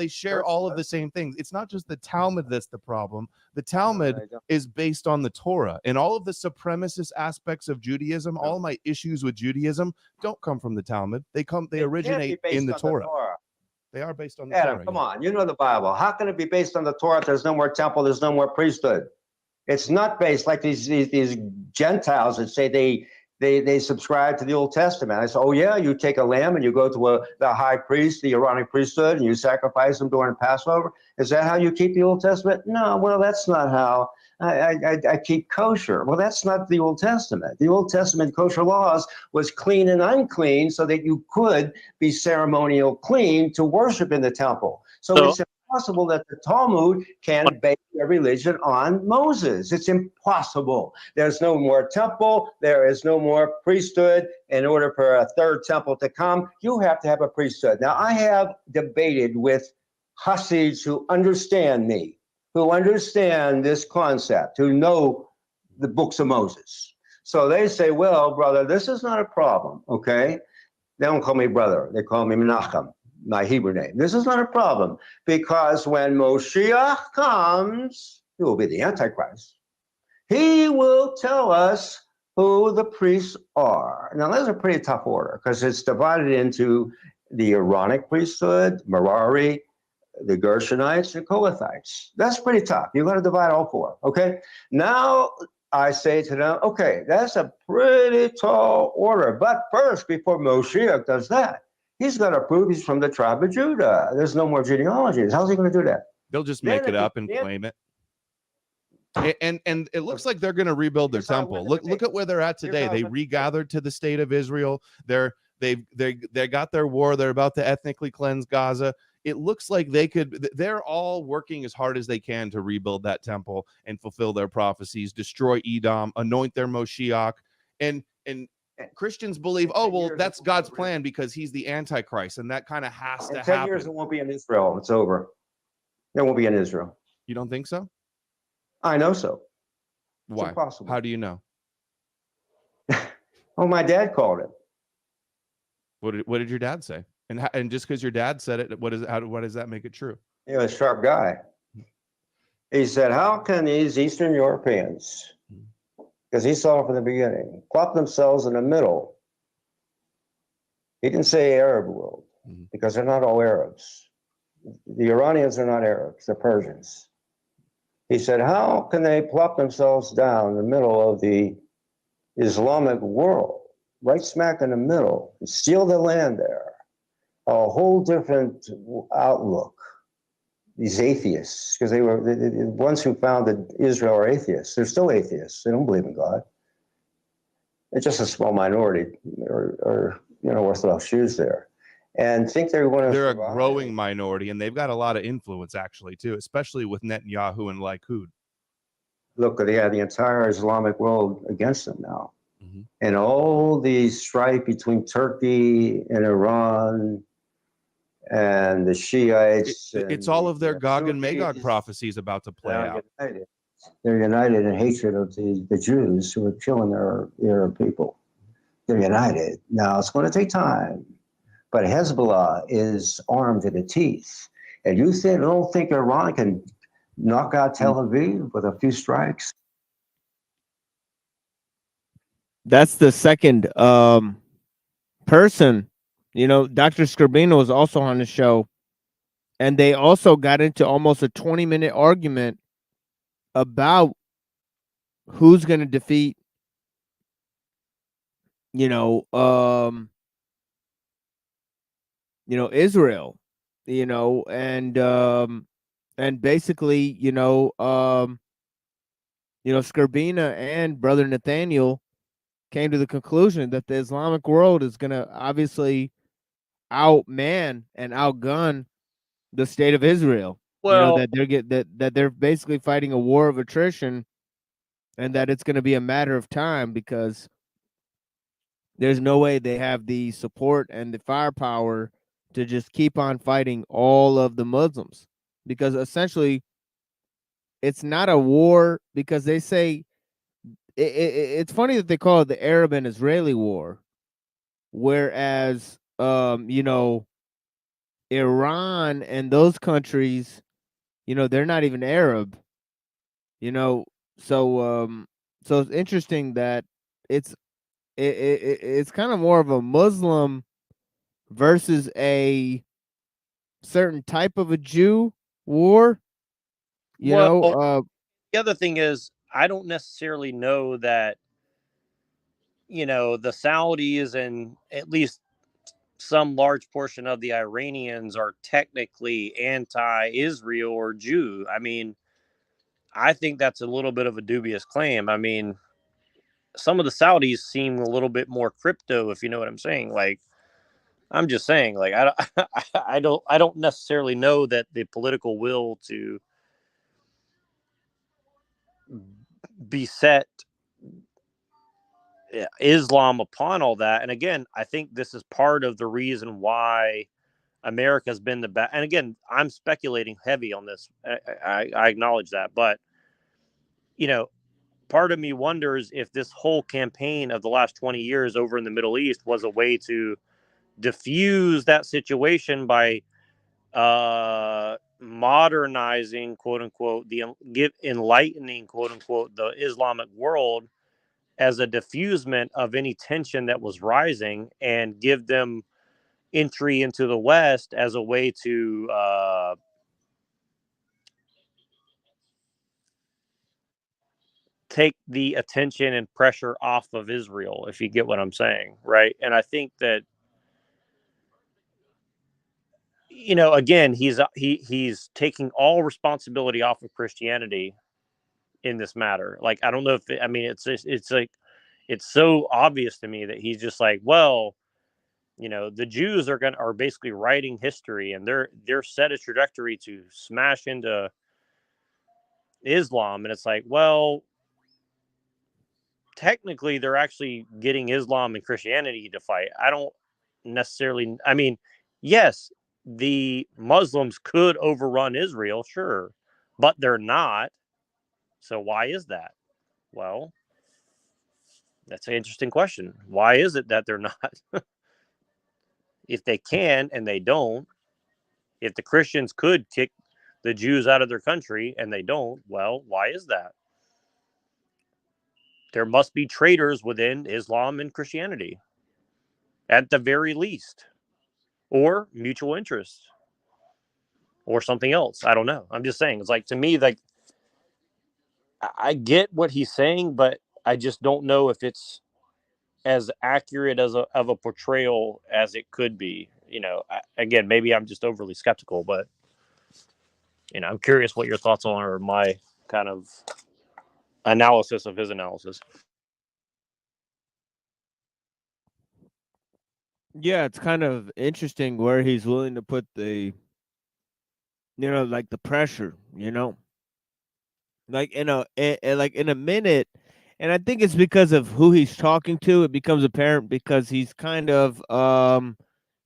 share all of the same things. It's not just the Talmud that's the problem. The Talmud is based on the Torah, and all of the supremacist aspects of Judaism, all of my issues with Judaism don't come from the Talmud. They originate in the Torah. They are based on the Adam, Torah. come on, you know the Bible. How can it be based on the Torah if there's no more temple, there's no more priesthood? It's not based like these Gentiles that say they subscribe to the Old Testament. I say, oh yeah, you take a lamb and you go to the high priest, the Aaronic priesthood, and you sacrifice them during Passover. Is that how you keep the Old Testament? No, well, that's not how I keep kosher. Well, that's not the Old Testament. The Old Testament kosher laws was clean and unclean so that you could be ceremonial clean to worship in the temple. So it's impossible that the Talmud can base their religion on Moses. It's impossible. There's no more temple. There is no more priesthood. In order for a third temple to come, you have to have a priesthood. Now, I have debated with Hasids who understand me, who understand this concept, who know the books of Moses. So they say, well, brother, this is not a problem, okay? They don't call me brother. They call me Menachem, my Hebrew name. This is not a problem because when Moshiach comes, he will be the Antichrist. He will tell us who the priests are. Now, that's a pretty tough order because it's divided into the Aaronic priesthood, Merari, the Gershonites, and Kohathites. That's pretty tough. You're going to divide all four. Okay. Now I say to them, okay, that's a pretty tall order. But first, before Moshiach does that, he's going to prove he's from the tribe of Judah. There's no more genealogies. How's he going to do that? They'll just make it up and claim it. And it looks like they're going to rebuild their temple. Look at where they're at today. They regathered to the state of Israel. They got their war. They're about to ethnically cleanse Gaza. It looks like they're all working as hard as they can to rebuild that temple and fulfill their prophecies, destroy Edom, anoint their Moshiach. And Christians believe, oh, well, that's God's plan because he's the Antichrist. And that kind of has to happen. 10 years, it won't be in Israel. It's over. It won't be in Israel. You don't think so? I know so. Why? It's impossible. How do you know? Oh, my dad called it. What did your dad say? And just because your dad said it, what does that make it true? He was a sharp guy. He said, how can these Eastern Europeans, because he saw it from the beginning, plop themselves in the middle? He didn't say Arab world, because they're not all Arabs. The Iranians are not Arabs, they're Persians. He said, how can they plop themselves down in the middle of the Islamic world, right smack in the middle, and steal the land there? A whole different outlook. These atheists, because they were the ones who founded Israel are atheists. They're still atheists. They don't believe in God. It's just a small minority, or Orthodox Jews there, and think they're going to. They're a growing minority, and they've got a lot of influence actually too, especially with Netanyahu and Likud. Look, they have the entire Islamic world against them now, and all the strife between Turkey and Iran. And the Shiites. It's all of their Gog and Magog prophecies about to play out. They're united in hatred of the Jews who are killing their people. They're united. Now, it's going to take time, but Hezbollah is armed to the teeth. And you don't think Iran can knock out Tel Aviv with a few strikes? That's the second person. Dr. Scribino was also on the show, and they also got into almost a 20-minute argument about who's going to defeat, Israel, and basically, Scribina and Brother Nathaniel came to the conclusion that the Islamic world is going to obviously outman and outgun the state of Israel. Well, that they're basically fighting a war of attrition, and that it's going to be a matter of time because there's no way they have the support and the firepower to just keep on fighting all of the Muslims, because essentially it's not a war, because they say it's funny that they call it the Arab and Israeli war, whereas Iran and those countries, they're not even Arab, so it's interesting that it's kind of more of a Muslim versus a certain type of a Jew war. The other thing is, I don't necessarily know that, the Saudis and at least some large portion of the Iranians are technically anti-Israel or Jew. I mean, I think that's a little bit of a dubious claim. I mean, some of the Saudis seem a little bit more crypto, if you know what I'm saying. Like, I'm just saying, like, I don't necessarily know that the political will to beset Islam upon all that. And again, I think this is part of the reason why America's been the best. And again, I'm speculating heavy on this. I acknowledge that, but part of me wonders if this whole campaign of the last 20 years over in the Middle East was a way to diffuse that situation by modernizing, quote unquote, enlightening, quote unquote, the Islamic world as a diffusement of any tension that was rising, and give them entry into the West as a way to take the attention and pressure off of Israel, if you get what I'm saying, right? And I think that, you know, again, he's taking all responsibility off of Christianity in this matter. Like, I don't know if I mean, it's like, it's so obvious to me that he's just like, well, you know, the Jews are basically writing history, and they're set a trajectory to smash into Islam. And it's like, well, technically they're actually getting Islam and Christianity to fight. I don't necessarily, I mean, yes, the Muslims could overrun Israel, sure, but they're not. So why is that? Well, that's an interesting question. Why is it that they're not? If they can and they don't, if the Christians could kick the Jews out of their country and they don't, well, why is that? There must be traitors within Islam and Christianity, at the very least, or mutual interests, or something else. I don't know. I'm just saying. It's like, to me, like, I get what he's saying, but I just don't know if it's as accurate as of a portrayal as it could be. You know, again, maybe I'm just overly skeptical, but, you know, I'm curious what your thoughts on, or my kind of analysis of his analysis. Yeah, it's kind of interesting where he's willing to put the, you know, like the pressure, you know, like like in a minute. And I think it's because of who he's talking to. It becomes apparent because he's kind of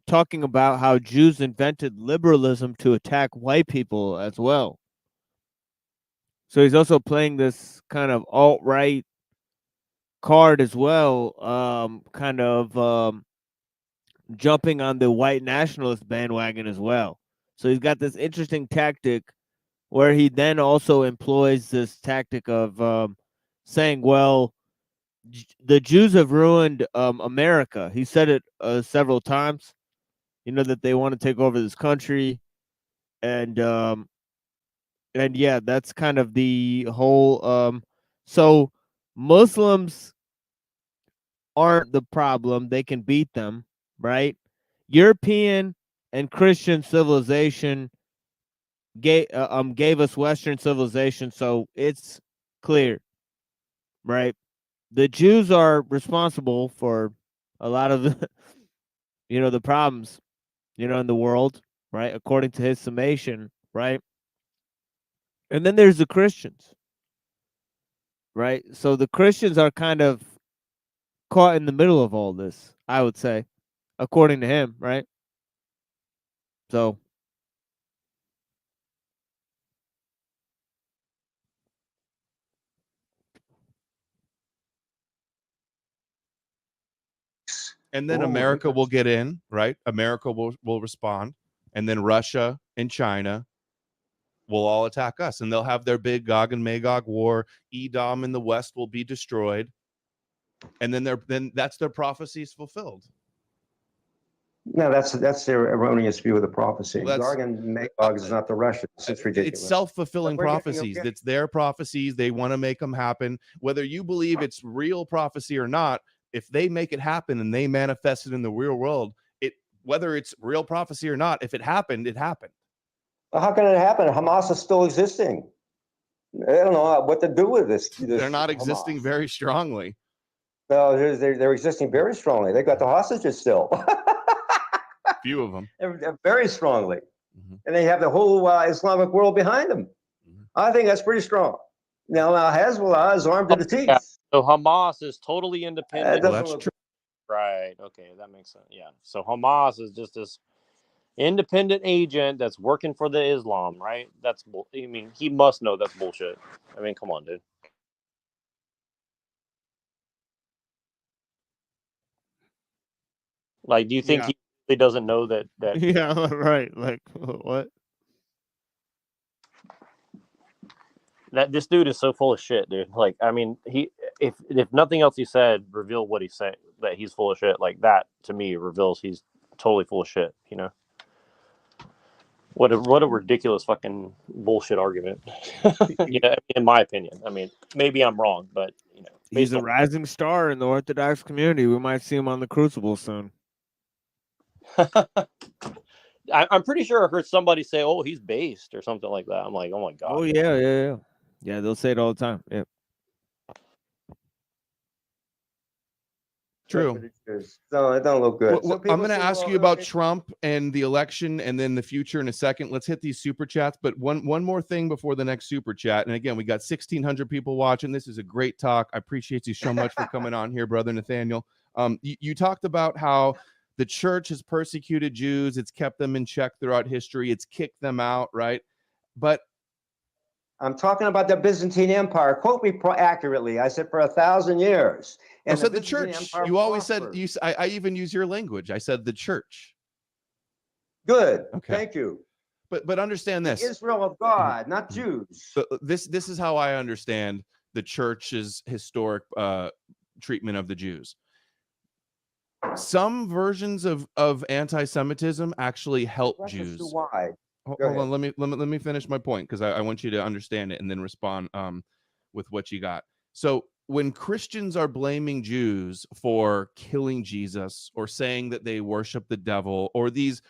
talking about how Jews invented liberalism to attack white people as well. So he's also playing this kind of alt-right card as well, kind of jumping on the white nationalist bandwagon as well. So he's got this interesting tactic where he then also employs this tactic of saying, well, the Jews have ruined America. He said it several times, you know, that they want to take over this country. And yeah, that's kind of the whole so Muslims aren't the problem. They can beat them, right? European and Christian civilization gave us Western civilization, so it's clear, right? The Jews are responsible for a lot of the, you know, the problems, you know, in the world, right? According to his summation, right? And then there's the Christians, right? So the Christians are kind of caught in the middle of all this, I would say, according to him, right? So And then Oh, America will get in, right? America will respond, and then Russia and China will all attack us, and they'll have their big Gog and Magog war. Edom in the west will be destroyed, and then that's their prophecies fulfilled. No, that's their erroneous view of the prophecy. Well, that's- Gog and Magog is not the Russians. It's ridiculous. It's self-fulfilling But we're getting- prophecies. It's their prophecies. They want to make them happen. Whether you believe it's real prophecy or not, if they make it happen and they manifest it in the real world, whether it's real prophecy or not, if it happened, it happened. Well, how can it happen? Hamas is still existing. I don't know what to do with this. They're not existing Hamas. very strongly. No, they're existing very strongly. They got the hostages still. Few of them. They're very strongly. And they have the whole Islamic world behind them. I think that's pretty strong. Now Hezbollah is armed to the teeth. Yeah. So Hamas is totally independent. Well, that's true. Right. Okay, that makes sense. Yeah. So Hamas is just this independent agent that's working for the Islam, right? I mean, he must know that's bullshit. I mean, come on, dude. Like, do you think he really doesn't know that? Yeah, right. Like, what? That this dude is so full of shit, dude. Like, I mean, if nothing else he said revealed what he said, that he's full of shit. Like, that to me reveals he's totally full of shit, you know. What a ridiculous fucking bullshit argument. In my opinion. I mean, maybe I'm wrong, but He's a rising star in the Orthodox community. We might see him on the Crucible soon. I'm pretty sure I heard somebody say, "Oh, he's based" or something like that. I'm like, "Oh my god." Oh yeah. They'll say it all the time. Yeah. True. So it don't look good. Well, So I'm people going to say, ask well, you about Trump and the election and then the future in a second. Let's hit these super chats. But one more thing before the next super chat. And again, we got 1,600 people watching. This is a great talk. I appreciate you so much for coming on here, Brother Nathaniel. You talked about how the church has persecuted Jews. It's kept them in check throughout history. It's kicked them out, right? But I'm talking about the Byzantine Empire. Quote me accurately. I said for 1,000 years. I said the Byzantine church. Empire You always said prospered. I even use your language. I said the church. Good. Okay. Thank you. But understand this. The Israel of God, not Jews. So this is how I understand the church's historic treatment of the Jews. Some versions of anti-Semitism actually help Russia's Jews. too wide. Hold Go on, let me finish my point because I want you to understand it and then respond with what you got. So when Christians are blaming Jews for killing Jesus or saying that they worship the devil or these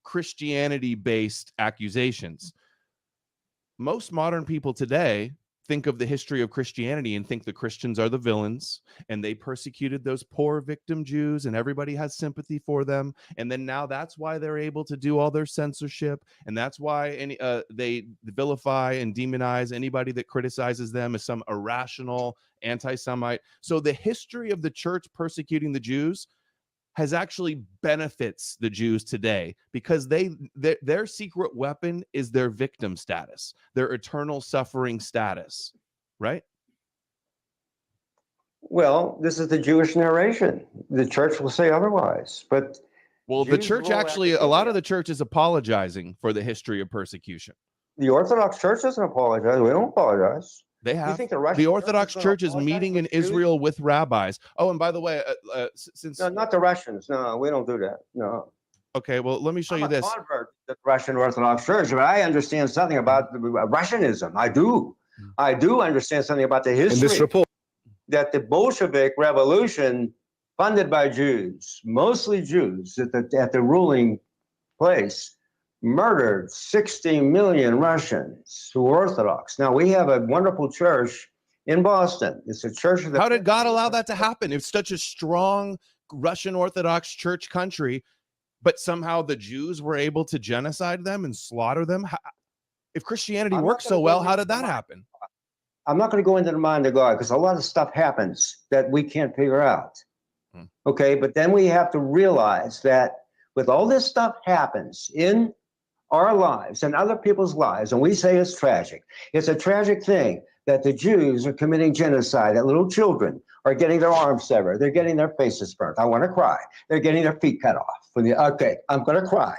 Christianity-based accusations, most modern people today think of the history of Christianity and think the Christians are the villains and they persecuted those poor victim Jews and everybody has sympathy for them. And then now that's why they're able to do all their censorship. And that's why they vilify and demonize anybody that criticizes them as some irrational anti-Semite. So the history of the church persecuting the Jews has actually benefits the Jews today because their secret weapon is their victim status, their eternal suffering status, right? Well, this is the Jewish narration. The church will say otherwise, but the Jews church rule actually, a lot of the church is apologizing for the history of persecution. The Orthodox Church doesn't apologize. We don't apologize. They have. You think the Russian The Orthodox Church is apologize meeting for in the Jews? Israel with rabbis. Oh, and by the way, since No, not the Russians. No, we don't do that. No. Okay, well, let me show you this. I'm a convert to the Russian Orthodox Church, but I understand something about the Russianism. I do. I do understand something about the history. In this report, that the Bolshevik Revolution, funded by Jews, mostly Jews at the ruling place, murdered 60 million Russians who were Orthodox. Now, we have a wonderful church in Boston. It's a church of the... How did God allow that to happen? It's such a strong Russian Orthodox church country, but somehow the Jews were able to genocide them and slaughter them. If Christianity works so well, how did that happen? I'm not going to go into the mind of God because a lot of stuff happens that we can't figure out. Okay, but then we have to realize that with all this stuff happens in our lives and other people's lives, and we say it's tragic. It's a tragic thing that the Jews are committing genocide, that little children are getting their arms severed. They're getting their faces burnt. I want to cry. They're getting their feet cut off. Okay, I'm going to cry.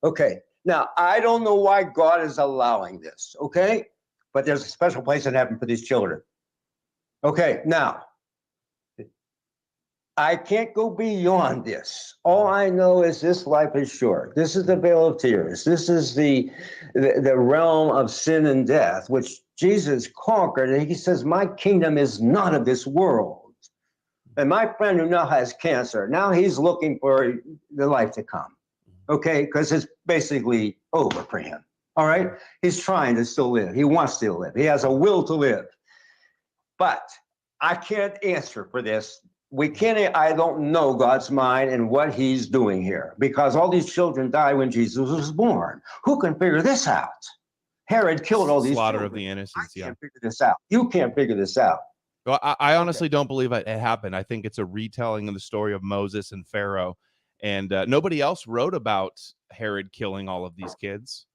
Okay, now I don't know why God is allowing this, okay? But there's a special place in heaven for these children. Okay, now, I can't go beyond this. All I know is this life is short. This is the vale of tears. This is the realm of sin and death, which Jesus conquered. And he says, my kingdom is not of this world. And my friend who now has cancer, now he's looking for the life to come. Okay, because it's basically over for him. All right, he's trying to still live. He wants to live. He has a will to live. But I can't answer for this. We can't, I don't know God's mind and what he's doing here because all these children died when Jesus was born. Who can figure this out? Herod killed all these slaughter children. of the innocents. I can't figure this out. You can't figure this out. Well, I honestly don't believe it happened. I think it's a retelling of the story of Moses and Pharaoh. And nobody else wrote about Herod killing all of these kids.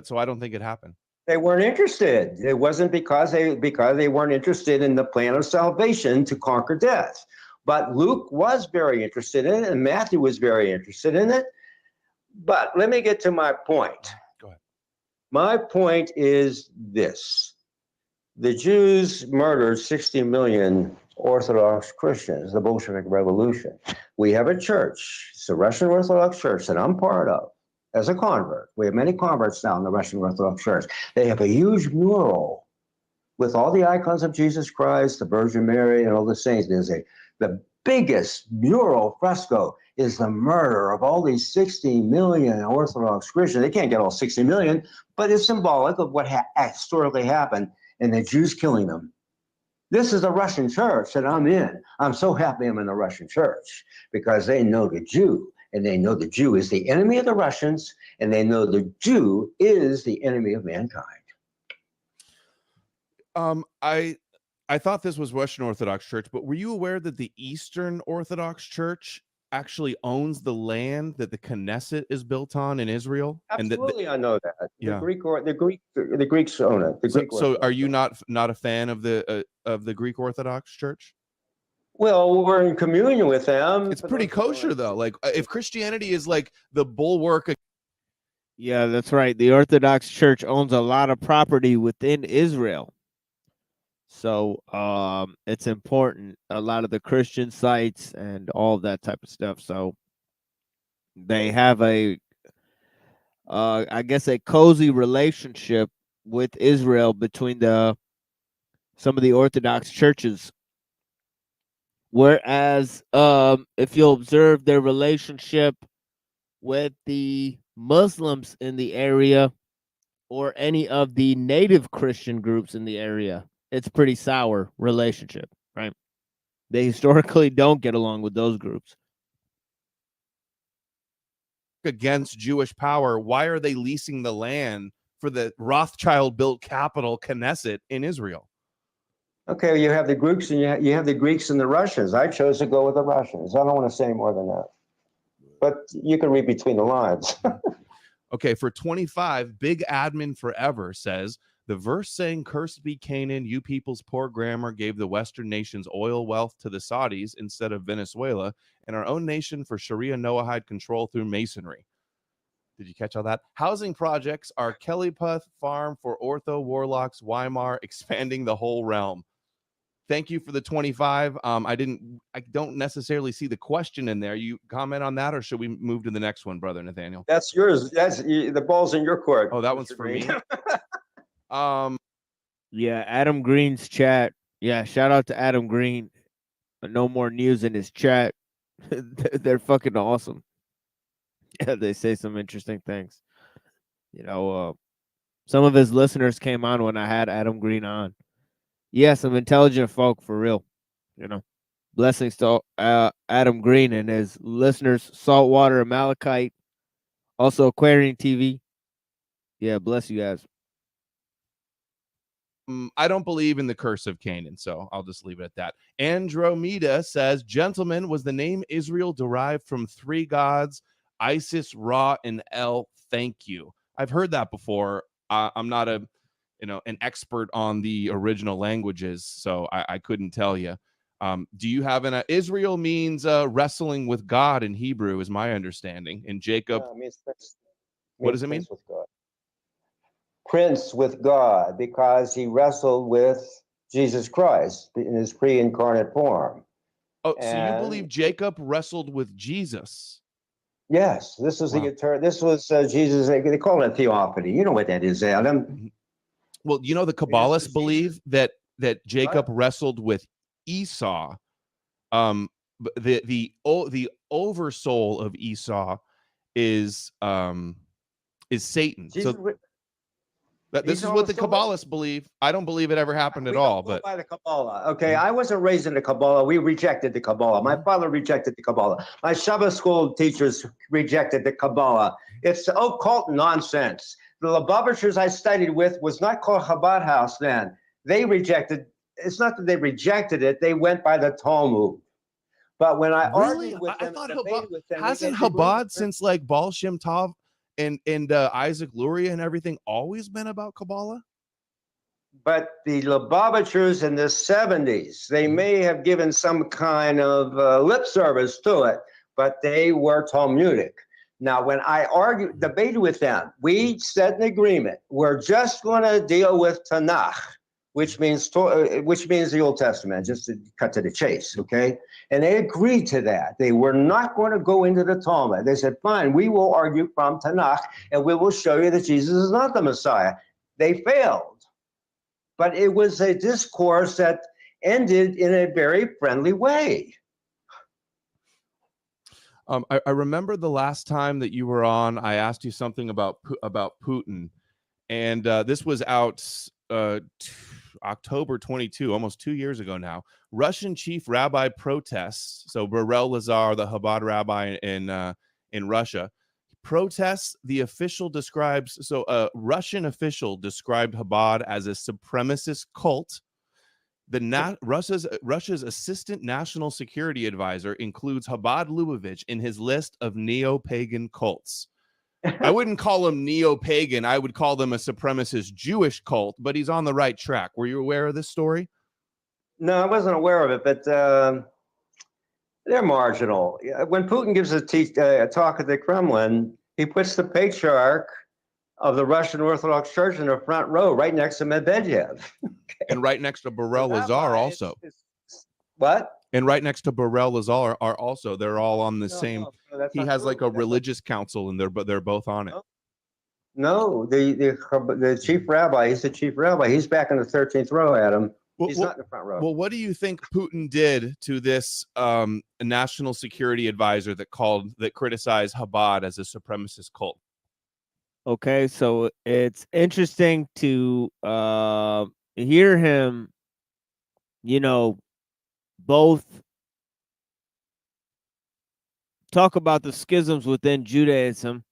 So I don't think it happened. They weren't interested. It wasn't because they weren't interested in the plan of salvation to conquer death. But Luke was very interested in it, and Matthew was very interested in it. But let me get to my point. Go ahead. My point is this. The Jews murdered 60 million Orthodox Christians, the Bolshevik Revolution. We have a church. It's the Russian Orthodox Church that I'm part of. as a convert. We have many converts now in the Russian Orthodox Church. They have a huge mural with all the icons of Jesus Christ, the Virgin Mary, and all the saints. The biggest mural fresco is the murder of all these 60 million Orthodox Christians. They can't get all 60 million, but it's symbolic of what historically happened, and the Jews killing them. This is the Russian church that I'm in. I'm so happy I'm in the Russian church because they know the Jew, and they know the Jew is the enemy of the Russians, and they know the Jew is the enemy of mankind. I thought this was Russian Orthodox Church, but were you aware that the Eastern Orthodox Church actually owns the land that the Knesset is built on in Israel? Absolutely, I know that. Yeah. The Greeks own it. So are you not a fan of the Greek Orthodox Church? Well, we're in communion with them. It's pretty kosher though. Like if Christianity is like the bulwark. Yeah, that's right. The Orthodox Church owns a lot of property within Israel. So it's important, a lot of the Christian sites and all of that type of stuff. So they have I guess a cozy relationship with Israel between some of the Orthodox churches. Whereas if you'll observe their relationship with the Muslims in the area or any of the native Christian groups in the area, it's pretty sour relationship, right? They historically don't get along with those groups. Against Jewish power, why are they leasing the land for the Rothschild-built capital Knesset in Israel? Okay, you have the Greeks and you have the Greeks and the Russians. I chose to go with the Russians. I don't want to say more than that, but you can read between the lines. Okay, for 25, Big Admin Forever says, the verse saying, cursed be Canaan, you people's poor grammar gave the Western nations oil wealth to the Saudis instead of Venezuela, and our own nation for Sharia Noahide control through masonry. Did you catch all that? Housing projects are Kellyputh Farm for Ortho Warlocks, Weimar, expanding the whole realm. Thank you for the 25. I don't necessarily see the question in there. You comment on that, or should we move to the next one, Brother Nathaniel? That's yours. The ball's in your court. Oh, that one's for me. Yeah, Adam Green's chat. Yeah, shout out to Adam Green. No more news in his chat. They're fucking awesome. Yeah, they say some interesting things. You know, some of his listeners came on when I had Adam Green on. Yeah, some intelligent folk for real. You know, blessings to Adam Green and his listeners, Saltwater, Amalekite, also Aquarian TV. Yeah, bless you guys. I don't believe in the curse of Canaan, so I'll just leave it at that. Andromeda says, gentlemen, was the name Israel derived from three gods, Isis, Ra, and El? Thank you. I've heard that before. I'm not an expert on the original languages, so I couldn't tell you. Do you have Israel means wrestling with God in Hebrew, is my understanding. And Jacob, what does it mean? With God. Prince with God, because he wrestled with Jesus Christ in his pre-incarnate form. Oh, so you believe Jacob wrestled with Jesus? Yes, this was the eternal. This was Jesus. They call it theophany. You know what that is, Adam. Well, you know the Kabbalists believe that Jacob wrestled with Esau. The oversoul of Esau is Satan. So this is what the Kabbalists believe. I don't believe it ever happened at all. But by the Kabbalah, okay, I wasn't raised in the Kabbalah. We rejected the Kabbalah. My father rejected the Kabbalah. My Shabbat school teachers rejected the Kabbalah. It's occult nonsense. The Lubavitchers I studied with was not called Chabad House then. They rejected. It's not that they rejected it. They went by the Talmud. But when I argued with them, debated with them, hasn't Chabad since like Baal Shem Tov and Isaac Luria and everything always been about Kabbalah? But the Lubavitchers in the 70s, they may have given some kind of lip service to it, but they were Talmudic. Now, when I debated with them, we set an agreement. We're just going to deal with Tanakh. which means the Old Testament, just to cut to the chase, okay? And they agreed to that. They were not going to go into the Talmud. They said, fine, we will argue from Tanakh, and we will show you that Jesus is not the Messiah. They failed. But it was a discourse that ended in a very friendly way. I remember the last time that you were on, I asked you something about Putin, and this was out October 22, almost 2 years ago now. Russian chief rabbi protests. So Berel Lazar, the Chabad rabbi in Russia, protests. The official describes, so a Russian official described Chabad as a supremacist cult. Russia's assistant national security advisor includes Chabad Lubavitch in his list of neo-pagan cults. I wouldn't call him neo-pagan. I would call them a supremacist Jewish cult, but he's on the right track. Were you aware of this story? No, I wasn't aware of it, but they're marginal. When Putin gives a talk at the Kremlin, he puts the patriarch of the Russian Orthodox Church in the front row, right next to Medvedev. And right next to Berel Lazar also. What? And right next to Berel Lazar are also, they're all on the same. He has like a religious council, and they're both on it. No, the chief rabbi, he's the chief rabbi. He's back in the 13th row, Adam. He's not in the front row. Well, what do you think Putin did to this national security advisor that criticized Chabad as a supremacist cult? Okay, so it's interesting to hear him, both talk about the schisms within Judaism,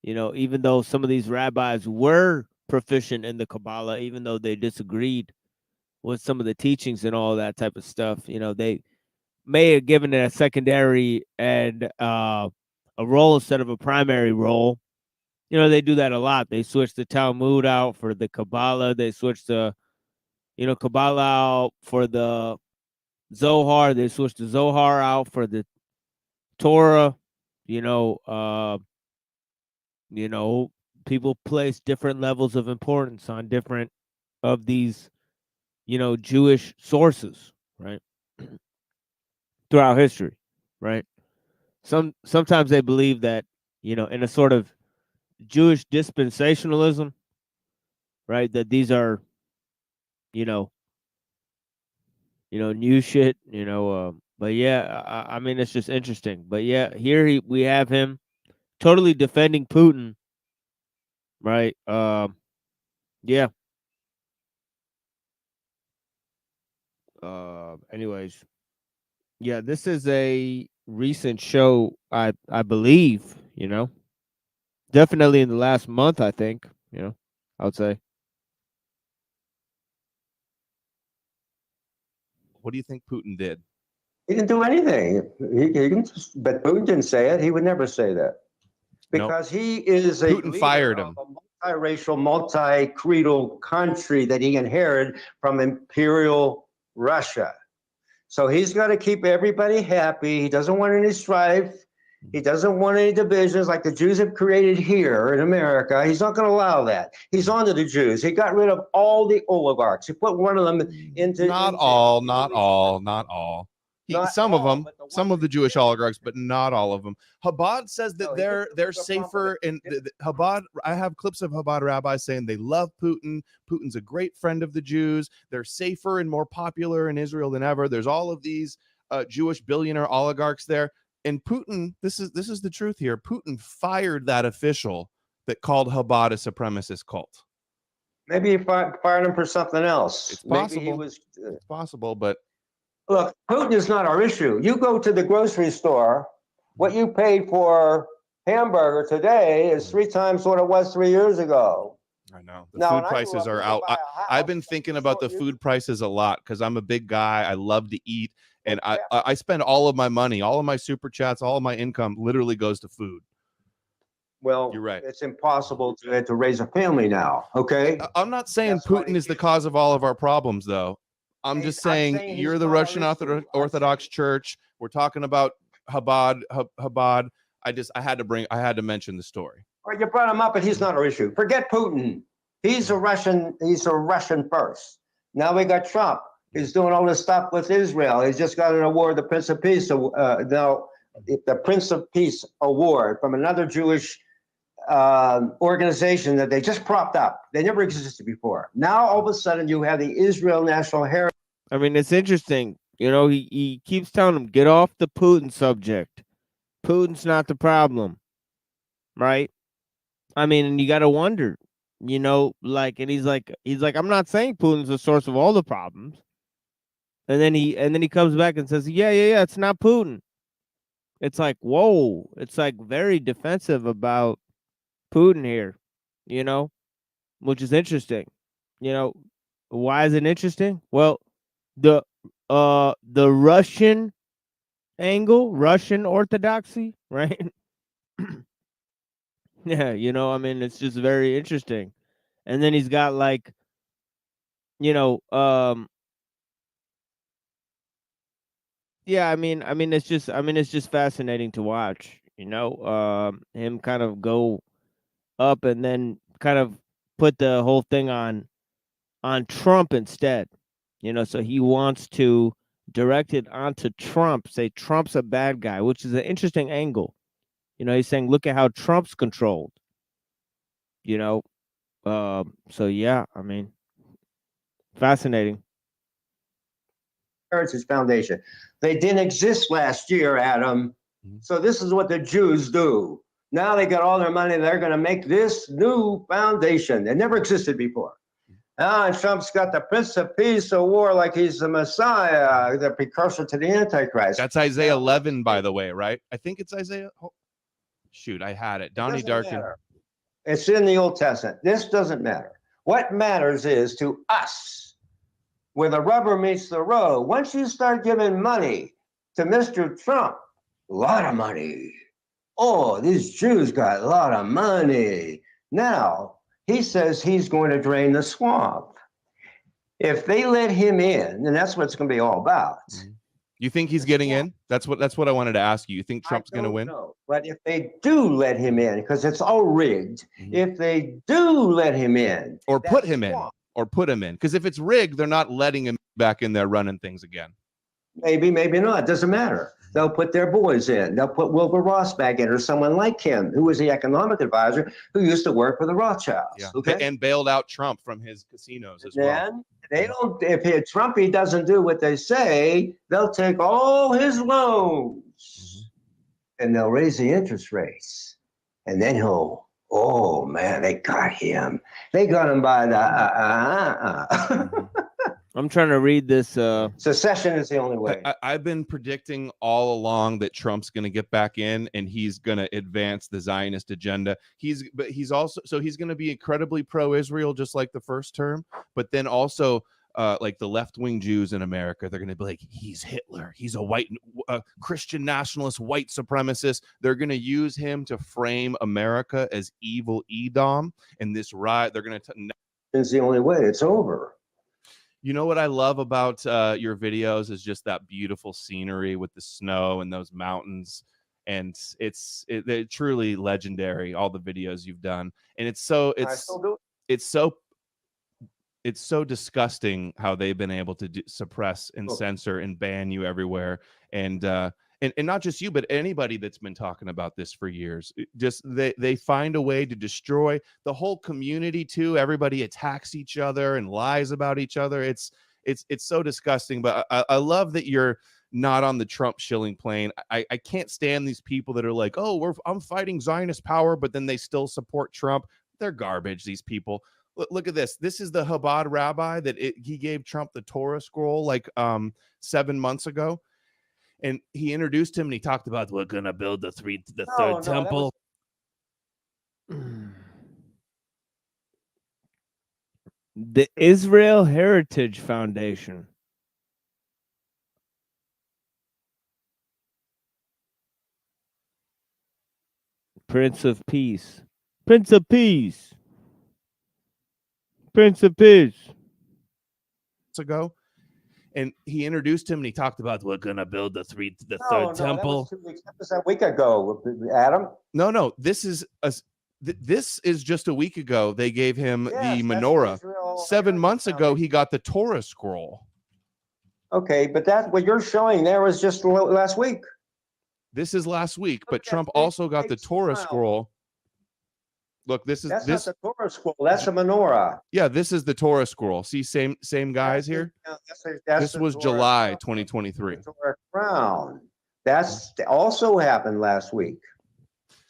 even though some of these rabbis were proficient in the Kabbalah, even though they disagreed with some of the teachings and all that type of stuff, they may have given it a secondary and a role instead of a primary role. They do that a lot. They switch the Talmud out for the Kabbalah. They switch the, Kabbalah out for the Zohar. They switch the Zohar out for the Torah. People place different levels of importance on different of these, Jewish sources, right? Throughout history, right? Sometimes they believe that, in a sort of Jewish dispensationalism, right? That these are, new shit, but yeah, I mean, it's just interesting. But yeah, here we have him totally defending Putin, right? Yeah. Anyways, yeah, this is a recent show, I believe, definitely in the last month, I think, I would say. What do you think Putin did? He didn't do anything. But Putin didn't say it. He would never say that. Because he is a Putin fired him. A multiracial, multi-creedal country that he inherited from Imperial Russia. So he's got to keep everybody happy. He doesn't want any strife. He doesn't want any divisions like the Jews have created here in America. He's not going to allow that. He's on to the Jews. He got rid of all the oligarchs. He put one of them into... Not all. Some of them, some of the Jewish oligarchs, but not all of them. Chabad says that they're safer, and Chabad. I have clips of Chabad rabbis saying they love Putin. Putin's a great friend of the Jews. They're safer and more popular in Israel than ever. There's all of these Jewish billionaire oligarchs there, and Putin. This is the truth here. Putin fired that official that called Chabad a supremacist cult. Maybe he fired him for something else. It's possible. It's possible, but. Look, Putin is not our issue. You go to the grocery store, what you paid for hamburger today is 3 times what it was 3 years ago. I know. The food prices are out. I've been thinking about the food prices a lot because I'm a big guy. I love to eat. And I spend all of my money, all of my super chats, all of my income literally goes to food. Well, you're right. It's impossible to raise a family now, okay? I'm not saying Putin is the cause of all of our problems, though. I'm just saying you're the Russian Orthodox Church. We're talking about Chabad. I had to mention the story. All right, you brought him up, but he's not our issue. Forget Putin. He's a Russian first. Now we got Trump. He's doing all this stuff with Israel. He's just got an award, the Prince of Peace. Now, the Prince of Peace award from another Jewish organization that they just propped up. They never existed before. Now, all of a sudden, you have the Israel National Heritage. I mean, it's interesting. You know, he keeps telling him, get off the Putin subject. Putin's not the problem, right? I mean, and you got to wonder, you know, like, and he's like, I'm not saying Putin's the source of all the problems. And then he comes back and says, yeah, it's not Putin. It's like, whoa, it's like very defensive about Putin here, you know, which is interesting. You know, why is it interesting? Well, the Russian angle, Russian orthodoxy, right? Yeah, you know, I mean, it's just very interesting. And then he's got like, you know, yeah, I mean, it's just fascinating to watch, you know, him kind of go up and then kind of put the whole thing on Trump instead, you know, so he wants to direct it onto Trump, say Trump's a bad guy, which is an interesting angle. You know, he's saying, look at how Trump's controlled, you know, so yeah, I mean, fascinating. Heritage Foundation. They didn't exist last year, Adam. So this is what the Jews do. Now they got all their money. They're going to make this new foundation that never existed before. And Trump's got the Prince of Peace award like he's the Messiah, the precursor to the Antichrist. That's Isaiah 11, by the way, right? I think it's Isaiah. Oh, shoot, I had it. Donnie Darkin. Matter. It's in the Old Testament. This doesn't matter. What matters is to us, where the rubber meets the road. Once you start giving money to Mr. Trump, a lot of money. Oh, these Jews got a lot of money. Now, he says he's going to drain the swamp. If they let him in, and that's what it's going to be all about. You think he's getting in? That's what I wanted to ask you. You think Trump's going to win? No, but if they do let him in, because it's all rigged, if they do let him in, or put him in, because if it's rigged, they're not letting him back in there running things again. Maybe, maybe not. Doesn't matter. They'll put their boys in. They'll put Wilbur Ross back in, or someone like him, who was the economic advisor who used to work for the Rothschilds. Yeah. Okay, And bailed out Trump from his casinos as well. Then they don't. If Trumpy doesn't do what they say, they'll take all his loans and they'll raise the interest rates, and then he'll. Oh man, they got him. They got him by the. I'm trying to read this. Secession is the only way. I've been predicting all along that Trump's going to get back in and he's going to advance the Zionist agenda. He's going to be incredibly pro-Israel, just like the first term. But then also, like the left-wing Jews in America, they're going to be like, he's Hitler. He's a white Christian nationalist, white supremacist. They're going to use him to frame America as evil Edom. And this riot, they're going to. It's the only way. It's over. You know what I love about your videos is just that beautiful scenery with the snow and those mountains, and they're truly legendary. All the videos you've done, and it's so disgusting how they've been able to suppress and censor and ban you everywhere, and not just you, but anybody that's been talking about this for years. Just they find a way to destroy the whole community too. Everybody attacks each other and lies about each other. It's so disgusting. But I love that you're not on the Trump shilling plane. I can't stand these people that are like, oh, I'm fighting Zionist power, but then they still support Trump. They're garbage, these people. Look at this. This is the Chabad rabbi that he gave Trump the Torah scroll like 7 months ago. And he introduced him and he talked about, we're going to build the third temple. The Israel Heritage Foundation. Prince of Peace. Prince of Peace. Prince of Peace. Ago. And he introduced him and he talked about, we're going to build the third temple. That was a week ago, Adam. No, this is this is just a week ago. They gave him Yes, the that's menorah. Israel 7 months ago, he got the Torah scroll. Okay, but that what you're showing there was just last week. This is last week, but Trump also got the Torah scroll. Look, this is That's this. not the Torah scroll. That's a menorah. Yeah, this is the Torah scroll. See, same guys here. This was July 2023. Torah crown. That's also happened last week.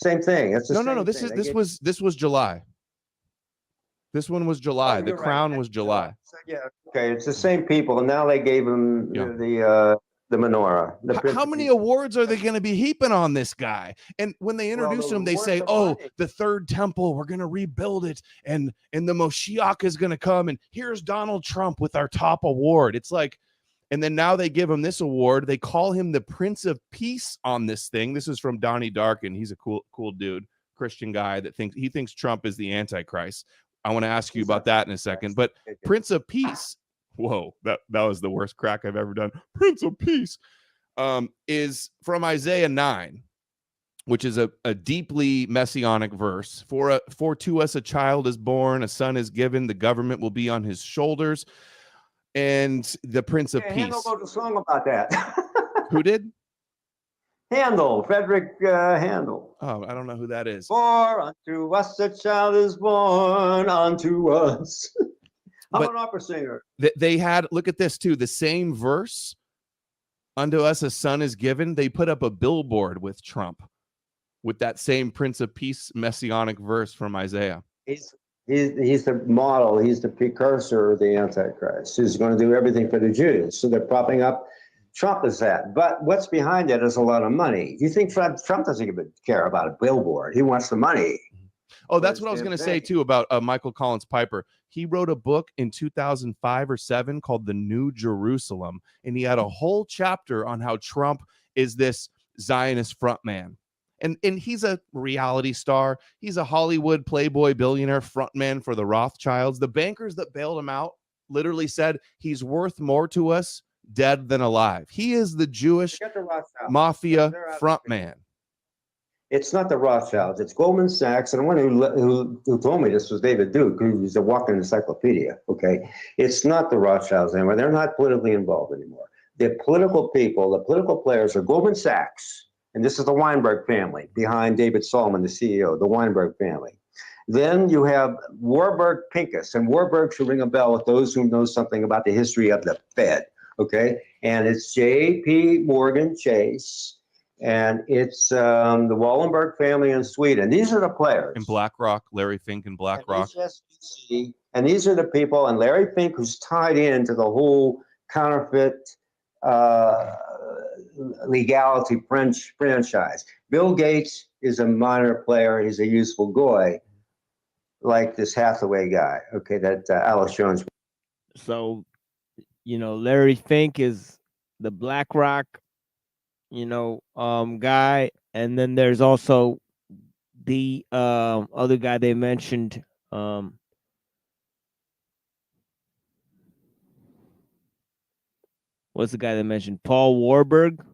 Same thing. It's the No. same This thing. is this was July. This one was July. The you're right. crown was July. So, yeah. Okay, it's the same people, and now they gave him the menorah. How many awards are they going to be heaping on this guy? And when they introduce him, they say, "Oh, the third temple, we're going to rebuild it, and the Moshiach is going to come, and here's Donald Trump with our top award." It's like, and then now they give him this award. They call him the Prince of Peace on this thing. This is from Donnie Darkin. He's a cool dude, Christian guy that thinks Trump is the Antichrist. I want to ask you about that in a second. But Prince of Peace. Whoa, that was the worst crack I've ever done. Prince of Peace is from Isaiah 9, which is a deeply messianic verse. For to us a child is born, a son is given, the government will be on his shoulders, and the Prince of Peace. Handel wrote a song about that. Who did? Handel, Frederick Handel. Oh, I don't know who that is. For unto us a child is born, unto us. I'm an opera singer. They had, look at this too, the same verse, unto us a son is given. They put up a billboard with Trump with that same Prince of Peace messianic verse from Isaiah. He's the model. He's the precursor of the Antichrist. He's going to do everything for the Jews. So they're propping up Trump as that. But what's behind it is a lot of money. You think Trump doesn't care about a billboard. He wants the money. Oh, that's what I was going to say too about Michael Collins Piper. He wrote a book in 2005 or 7 called The New Jerusalem, and he had a whole chapter on how Trump is this Zionist frontman. And he's a reality star. He's a Hollywood playboy billionaire frontman for the Rothschilds. The bankers that bailed him out literally said he's worth more to us dead than alive. He is the Jewish mafia frontman. It's not the Rothschilds. It's Goldman Sachs. And the one who told me this was David Duke, who's a walking encyclopedia. Okay. It's not the Rothschilds anymore. They're not politically involved anymore. The political people, the political players are Goldman Sachs. And this is the Weinberg family behind David Solomon, the CEO, the Weinberg family. Then you have Warburg Pincus. And Warburg should ring a bell with those who know something about the history of the Fed. Okay. And it's J.P. Morgan Chase. And it's the Wallenberg family in Sweden. These are the players. In BlackRock, Larry Fink and BlackRock. And these are the people, and Larry Fink, who's tied into the whole counterfeit legality franchise. Bill Gates is a minor player. He's a useful goy, like this Hathaway guy, okay, that Alex Jones. So, Larry Fink is the BlackRock guy, and then there's also the other guy they mentioned, what's the guy they mentioned? Paul Warburg.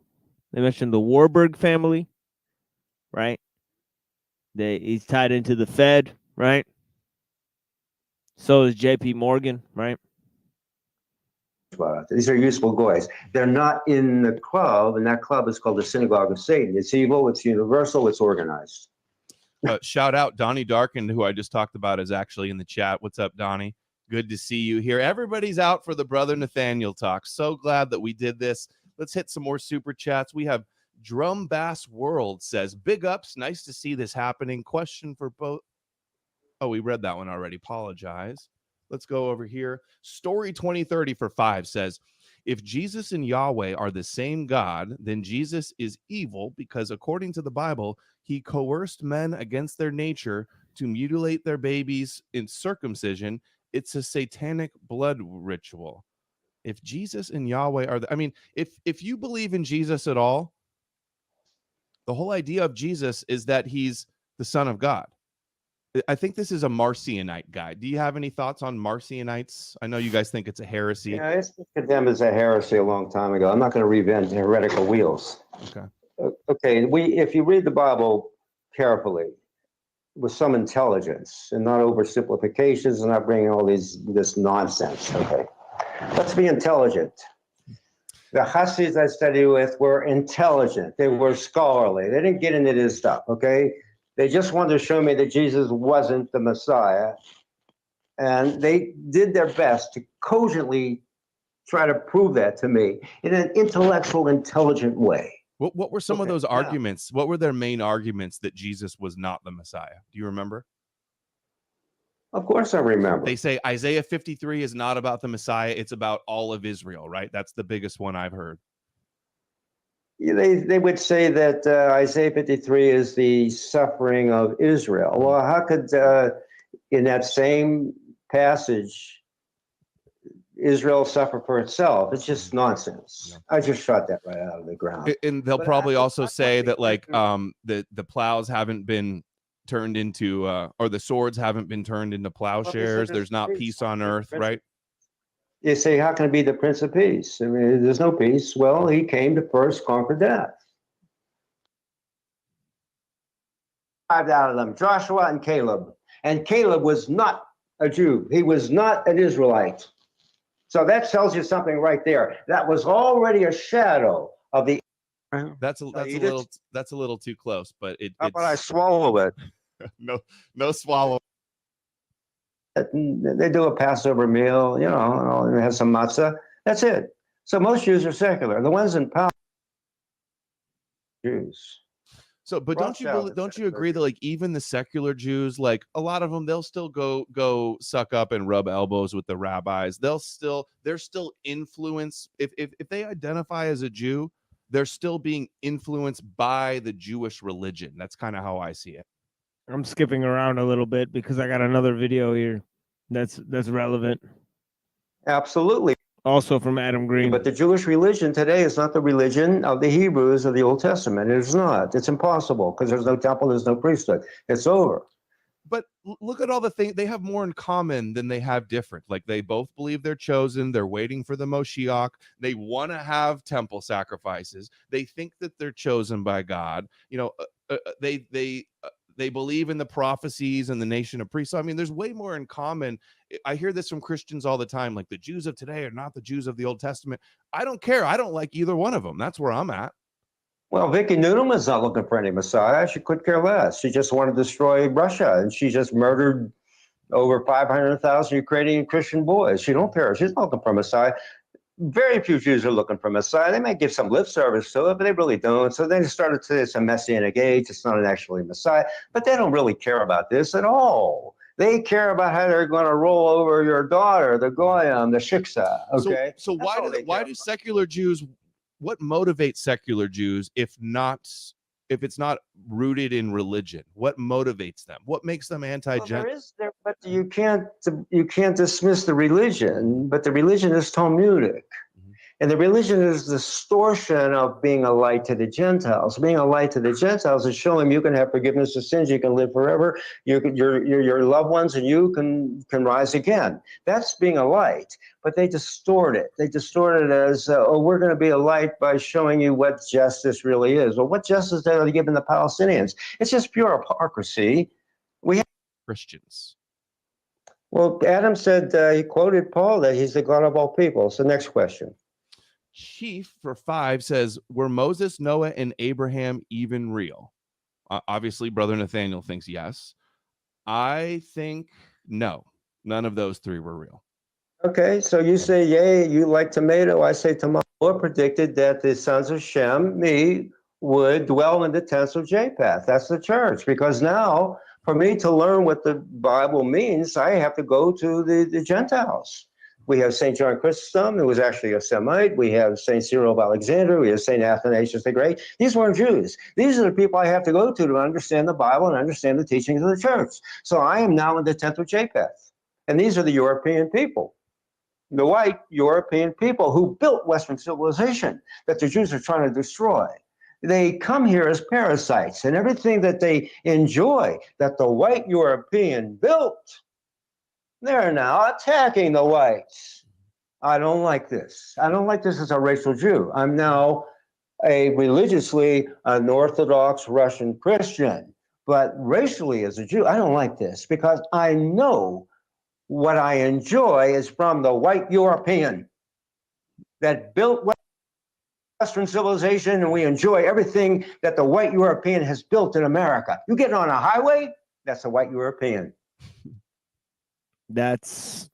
They mentioned the Warburg family, right? He's tied into the Fed, right? So is J.P. Morgan, right? These are useful guys. They're not in the club, and that club is called the Synagogue of Satan. It's evil, it's universal, it's organized. Shout out Donnie Darkin, who I just talked about, is actually in the chat. What's up, Donnie? Good to see you here. Everybody's out for the Brother Nathaniel talk. So glad that we did this. Let's hit some more super chats. We have Drum Bass World says, big ups. Nice to see this happening. Question for both. Oh, we read that one already. Apologize. Let's go over here. Story 2030 for 5 says, if Jesus and Yahweh are the same God, then Jesus is evil because according to the Bible, he coerced men against their nature to mutilate their babies in circumcision. It's a satanic blood ritual. If Jesus and Yahweh are if you believe in Jesus at all, the whole idea of Jesus is that he's the Son of God. I think this is a Marcionite guy. Do you have any thoughts on Marcionites? I know you guys think it's a heresy. Yeah, it's condemned as a heresy a long time ago. I'm not going to reinvent heretical wheels. Okay. Okay. If you read the Bible carefully, with some intelligence and not oversimplifications and not bringing all this nonsense. Okay, let's be intelligent. The Hasid's I studied with were intelligent. They were scholarly. They didn't get into this stuff. Okay, they just wanted to show me that Jesus wasn't the Messiah, and they did their best to cogently try to prove that to me in an intellectual, intelligent way. What were some of those arguments? What were their main arguments that Jesus was not the Messiah? Do you remember? Of course I remember. They say Isaiah 53 is not about the Messiah. It's about all of Israel, right? That's the biggest one I've heard. Yeah, they would say that Isaiah 53 is the suffering of Israel. Well, how could, in that same passage, Israel suffer for itself? It's just nonsense. I just shot that right out of the ground. And they'll probably also say that like the plows haven't been turned into or the swords haven't been turned into plowshares. There's not peace on earth, right? You say, how can it be the Prince of Peace? I mean, there's no peace. Well, he came to first conquer death. 5 out of them, Joshua and Caleb. And Caleb was not a Jew. He was not an Israelite. So that tells you something right there. That was already a shadow of the. That's a little too close, but How about I swallow it? no swallow. They do a Passover meal, you know, and have some matzah. That's it. So most Jews are secular. The ones in power, Jews. So, but don't you agree that like even the secular Jews, like a lot of them, they'll still go suck up and rub elbows with the rabbis. They're still influenced. If they identify as a Jew, they're still being influenced by the Jewish religion. That's kind of how I see it. I'm skipping around a little bit because I got another video here that's relevant. Absolutely. Also from Adam Green. But the Jewish religion today is not the religion of the Hebrews of the Old Testament. It is not. It's impossible because there's no temple, there's no priesthood. It's over. But look at all the things they have more in common than they have different. Like they both believe they're chosen. They're waiting for the Moshiach. They want to have temple sacrifices. They think that they're chosen by God. You know, they believe in the prophecies and the nation of priests. So, I mean, there's way more in common. I hear this from Christians all the time. Like the Jews of today are not the Jews of the Old Testament. I don't care. I don't like either one of them. That's where I'm at. Well, Vicky Noodleman's not looking for any Messiah. She could care less. She just wanted to destroy Russia, and she just murdered over 500,000 Ukrainian Christian boys. She don't care. She's not looking for a Messiah. Very few Jews are looking for Messiah. They might give some lip service to it, but they really don't. So they started to say it's a Messianic age. It's not actually Messiah. But they don't really care about this at all. They care about how they're going to roll over your daughter, the Goyim, the Shiksa. Okay. So why do secular Jews? What motivates secular Jews if it's not rooted in religion? What motivates them? What makes them anti-Gentile? But you can't dismiss the religion. But the religion is Talmudic. And the religion is the distortion of being a light to the Gentiles. Being a light to the Gentiles is showing them you can have forgiveness of sins, you can live forever, your loved ones and you can rise again. That's being a light. But they distort it. They distort it as, we're going to be a light by showing you what justice really is. Well, what justice are they giving the Palestinians? It's just pure hypocrisy. We have Christians. Well, Adam said, he quoted Paul that he's the God of all people. So next question. Chief for 5 says, were Moses, Noah, and Abraham even real? Obviously, Brother Nathaniel thinks yes. I think no. None of those 3 were real. Okay, so you say yay, you like tomato. I say tomato. Lord predicted that the sons of Shem, me, would dwell in the tents of Japheth. That's the church. Because now, for me to learn what the Bible means, I have to go to the Gentiles. We have St. John Chrysostom, who was actually a Semite. We have St. Cyril of Alexandria. We have St. Athanasius the Great. These weren't Jews. These are the people I have to go to understand the Bible and understand the teachings of the church. So I am now in the tent of Japheth. And these are the European people, the white European people who built Western civilization that the Jews are trying to destroy. They come here as parasites, and everything that they enjoy that the white European built, they're now attacking the whites. I don't like this. I don't like this as a racial Jew. I'm now a religiously an Orthodox Russian Christian. But racially, as a Jew, I don't like this because I know what I enjoy is from the white European that built Western civilization, and we enjoy everything that the white European has built in America. You get on a highway, that's a white European. That's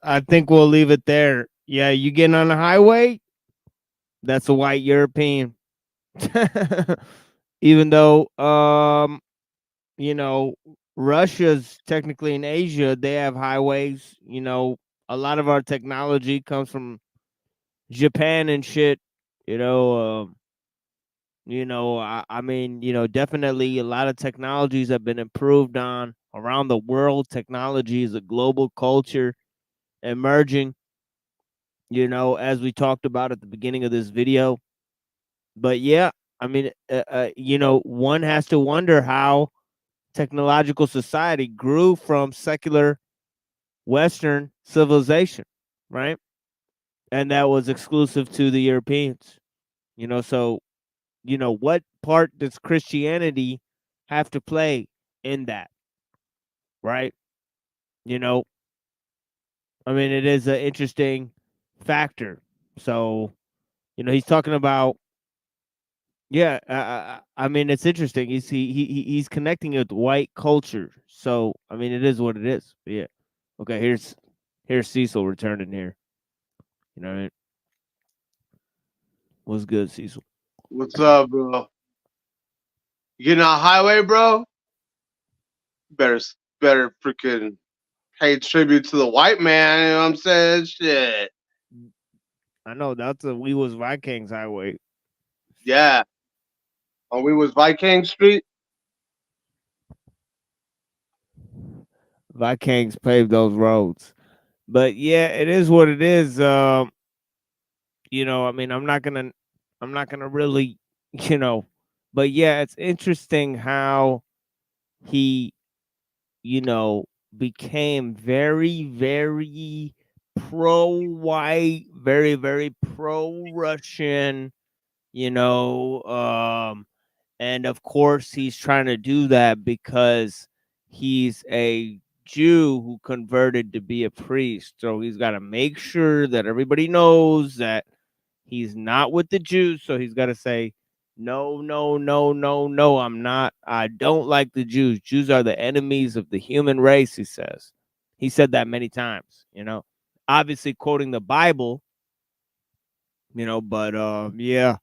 I think we'll leave it there. Yeah, you getting on the highway? That's a white European. Even though you know, Russia's technically in Asia, they have highways, you know, a lot of our technology comes from Japan and shit, you know, I mean, you know, definitely a lot of technologies have been improved on around the world. Technology is a global culture emerging, you know, as we talked about at the beginning of this video. But yeah, I mean, you know, one has to wonder how technological society grew from secular Western civilization, right? And that was exclusive to the Europeans, you know. So, you know, what part does Christianity have to play in that, right? You know, I mean, it is an interesting factor. So, you know, he's talking about, yeah, I mean, it's interesting. He's connecting it with white culture. So, I mean, it is what it is. But yeah. Okay, here's Cecil returning here. You know what I mean? What's good, Cecil? What's up, bro? You getting on the highway, bro? Better freaking pay tribute to the white man. You know what I'm saying? Shit. I know that's a We Was Vikings highway. Yeah. On We Was Viking Street. Vikings paved those roads. But yeah, it is what it is. You know, I mean, I'm not gonna really, you know, but yeah, it's interesting how he, you know, became very, very pro-white, very, very pro-Russian, you know, and of course he's trying to do that because he's a Jew who converted to be a priest. So he's got to make sure that everybody knows that he's not with the Jews. So he's got to say, no, no, no, no, no, I'm not. I don't like the Jews. Jews are the enemies of the human race, he says. He said that many times, you know, obviously quoting the Bible, you know, but yeah.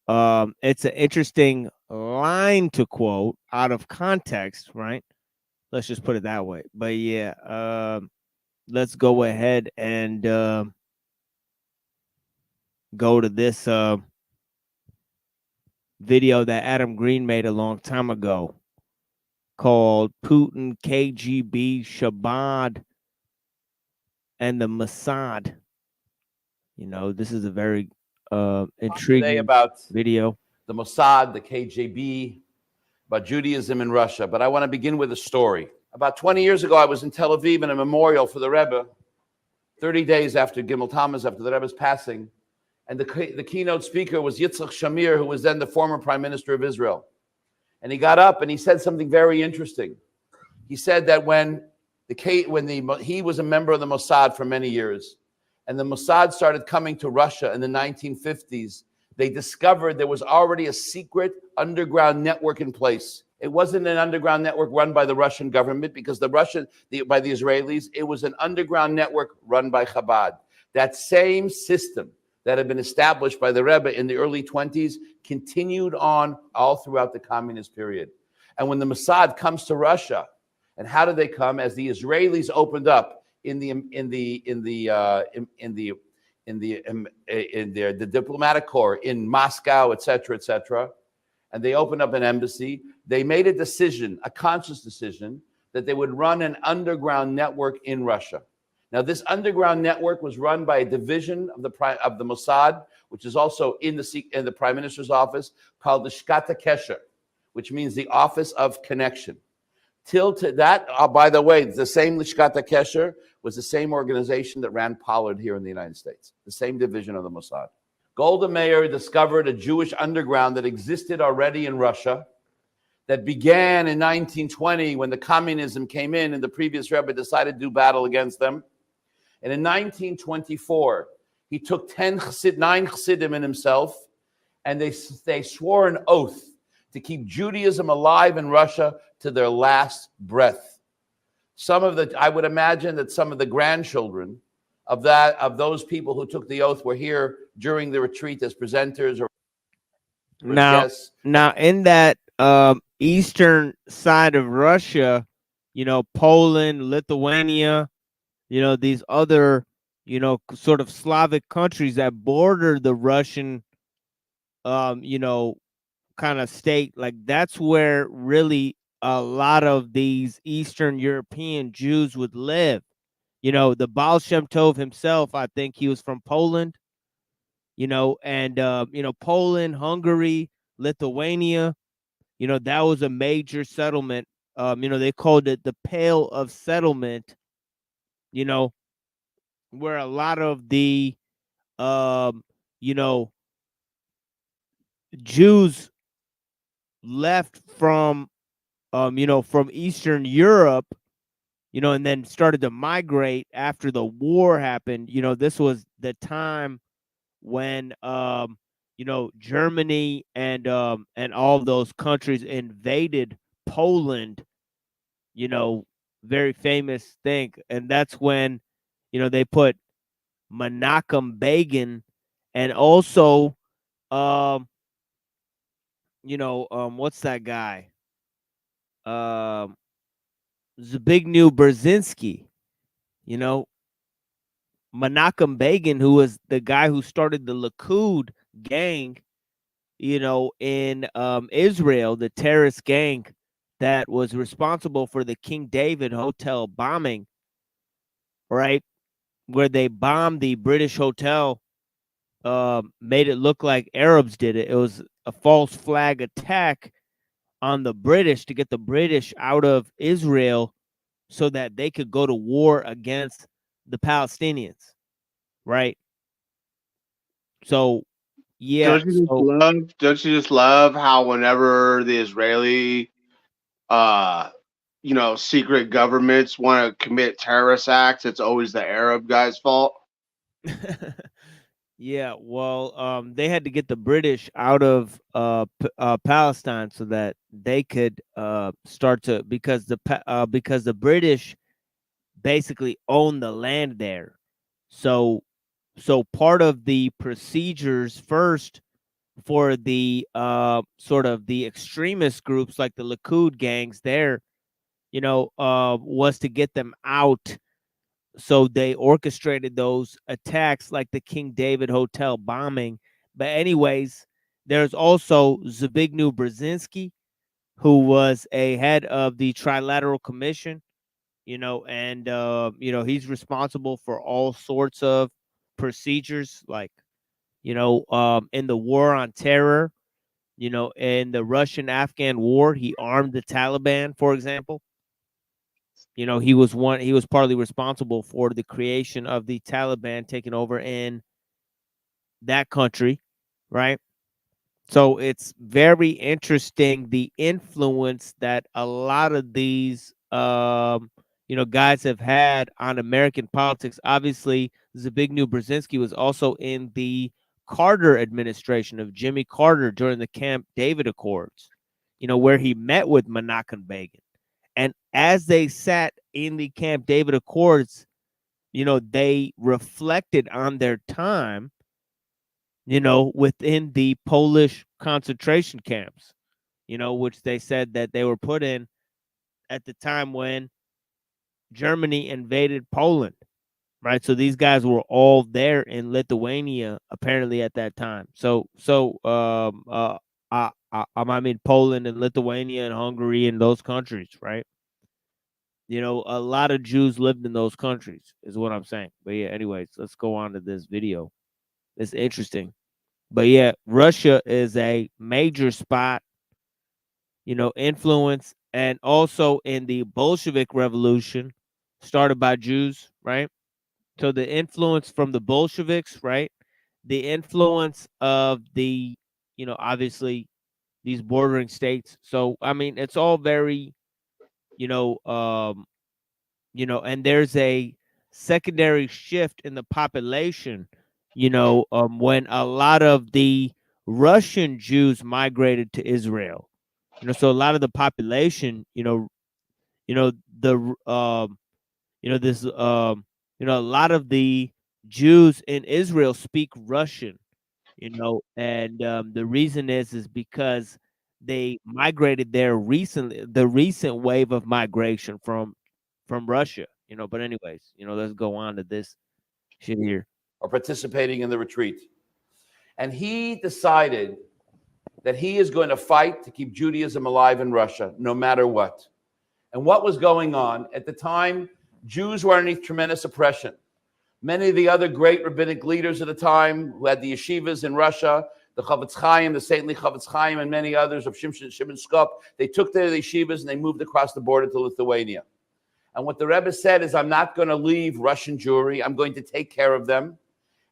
It's an interesting line to quote out of context, right? Let's just put it that way. But yeah, let's go ahead and go to this video that Adam Green made a long time ago called Putin, KGB, Shabbat, and the Mossad. You know, this is a very intriguing about video. The Mossad, the KGB, about Judaism in Russia. But I want to begin with a story. About 20 years ago, I was in Tel Aviv in a memorial for the Rebbe, 30 days after Gimel Tammuz, after the Rebbe's passing. And the keynote speaker was Yitzhak Shamir, who was then the former prime minister of Israel. And he got up and he said something very interesting. He said that when he was a member of the Mossad for many years, and the Mossad started coming to Russia in the 1950s, they discovered there was already a secret underground network in place. It wasn't an underground network run by the Russian government because by the Israelis, it was an underground network run by Chabad. That same system that had been established by the Rebbe in the early 20s continued on all throughout the communist period. And when the Mossad comes to Russia, and how did they come? As the Israelis opened up in the diplomatic corps in Moscow, et cetera, and they opened up an embassy, they made a decision, a conscious decision, that they would run an underground network in Russia. Now, this underground network was run by a division of the Mossad, which is also in the Prime Minister's office, called the Shkata Kesher, which means the Office of Connection. Till to that, by the way, the same Lishkata Kesher was the same organization that ran Pollard here in the United States, the same division of the Mossad. Golda Meir discovered a Jewish underground that existed already in Russia that began in 1920 when the communism came in and the previous Rebbe decided to do battle against them. And in 1924, he took 9 Chassidim in himself, and they swore an oath to keep Judaism alive in Russia to their last breath. I would imagine that some of the grandchildren of those people who took the oath were here during the retreat as presenters or guests. Now in that eastern side of Russia, Poland, Lithuania, these other, sort of Slavic countries that border the Russian, kind of state, like that's where really a lot of these Eastern European Jews would live. The Baal Shem Tov himself, I think he was from Poland, and Poland, Hungary, Lithuania, that was a major settlement. They called it the Pale of Settlement, where a lot of the Jews left from from Eastern Europe, and then started to migrate after the war happened. This was the time when Germany and all those countries invaded Poland, very famous thing. And that's when, they put Menachem Begin and also, what's that guy? Zbigniew Brzezinski, Menachem Begin, who was the guy who started the Likud gang, in Israel, the terrorist gang that was responsible for the King David Hotel bombing, right? Where they bombed the British hotel, made it look like Arabs did it. It was a false flag attack on the British to get the British out of Israel so that they could go to war against the Palestinians, right? So, yeah. Don't you just love how whenever the Israeli, secret governments want to commit terrorist acts, it's always the Arab guy's fault? Yeah, well, they had to get the British out of Palestine so that they could start to, because the British basically own the land there. So part of the procedures first for the sort of the extremist groups like the Likud gangs there, was to get them out. So they orchestrated those attacks like the King David Hotel bombing. But anyways, there's also Zbigniew Brzezinski, who was a head of the Trilateral Commission, and he's responsible for all sorts of procedures, like, in the war on terror, in the Russian-Afghan war, he armed the Taliban, for example. He was partly responsible for the creation of the Taliban taking over in that country, right? So it's very interesting the influence that a lot of these guys have had on American politics. Obviously, Zbigniew Brzezinski was also in the Carter administration of Jimmy Carter during the Camp David Accords, where he met with Menachem Begin. And as they sat in the Camp David Accords, they reflected on their time, within the Polish concentration camps, which they said that they were put in at the time when Germany invaded Poland, right? So these guys were all there in Lithuania, apparently at that time. I mean, Poland and Lithuania and Hungary and those countries, right? A lot of Jews lived in those countries, is what I'm saying. But yeah, anyways, let's go on to this video. It's interesting. But yeah, Russia is a major spot, influence, and also in the Bolshevik Revolution started by Jews, right? So the influence from the Bolsheviks, right? The influence of the, obviously, these bordering states. So I mean, it's all very, you know, and there's a secondary shift in the population, when a lot of the Russian Jews migrated to Israel. So a lot of the population, the this a lot of the Jews in Israel speak Russian, and the reason is because they migrated there recently, the recent wave of migration from Russia, but anyways, let's go on to this shit here. Or participating in the retreat. And he decided that he is going to fight to keep Judaism alive in Russia, no matter what. And what was going on at the time, Jews were underneath tremendous oppression. Many of the other great rabbinic leaders at the time who had the yeshivas in Russia, the Chavetz Chaim, the saintly Chavetz Chaim, and many others of Shimon Skup, they took their yeshivas and they moved across the border to Lithuania. And what the Rebbe said is, I'm not going to leave Russian Jewry. I'm going to take care of them.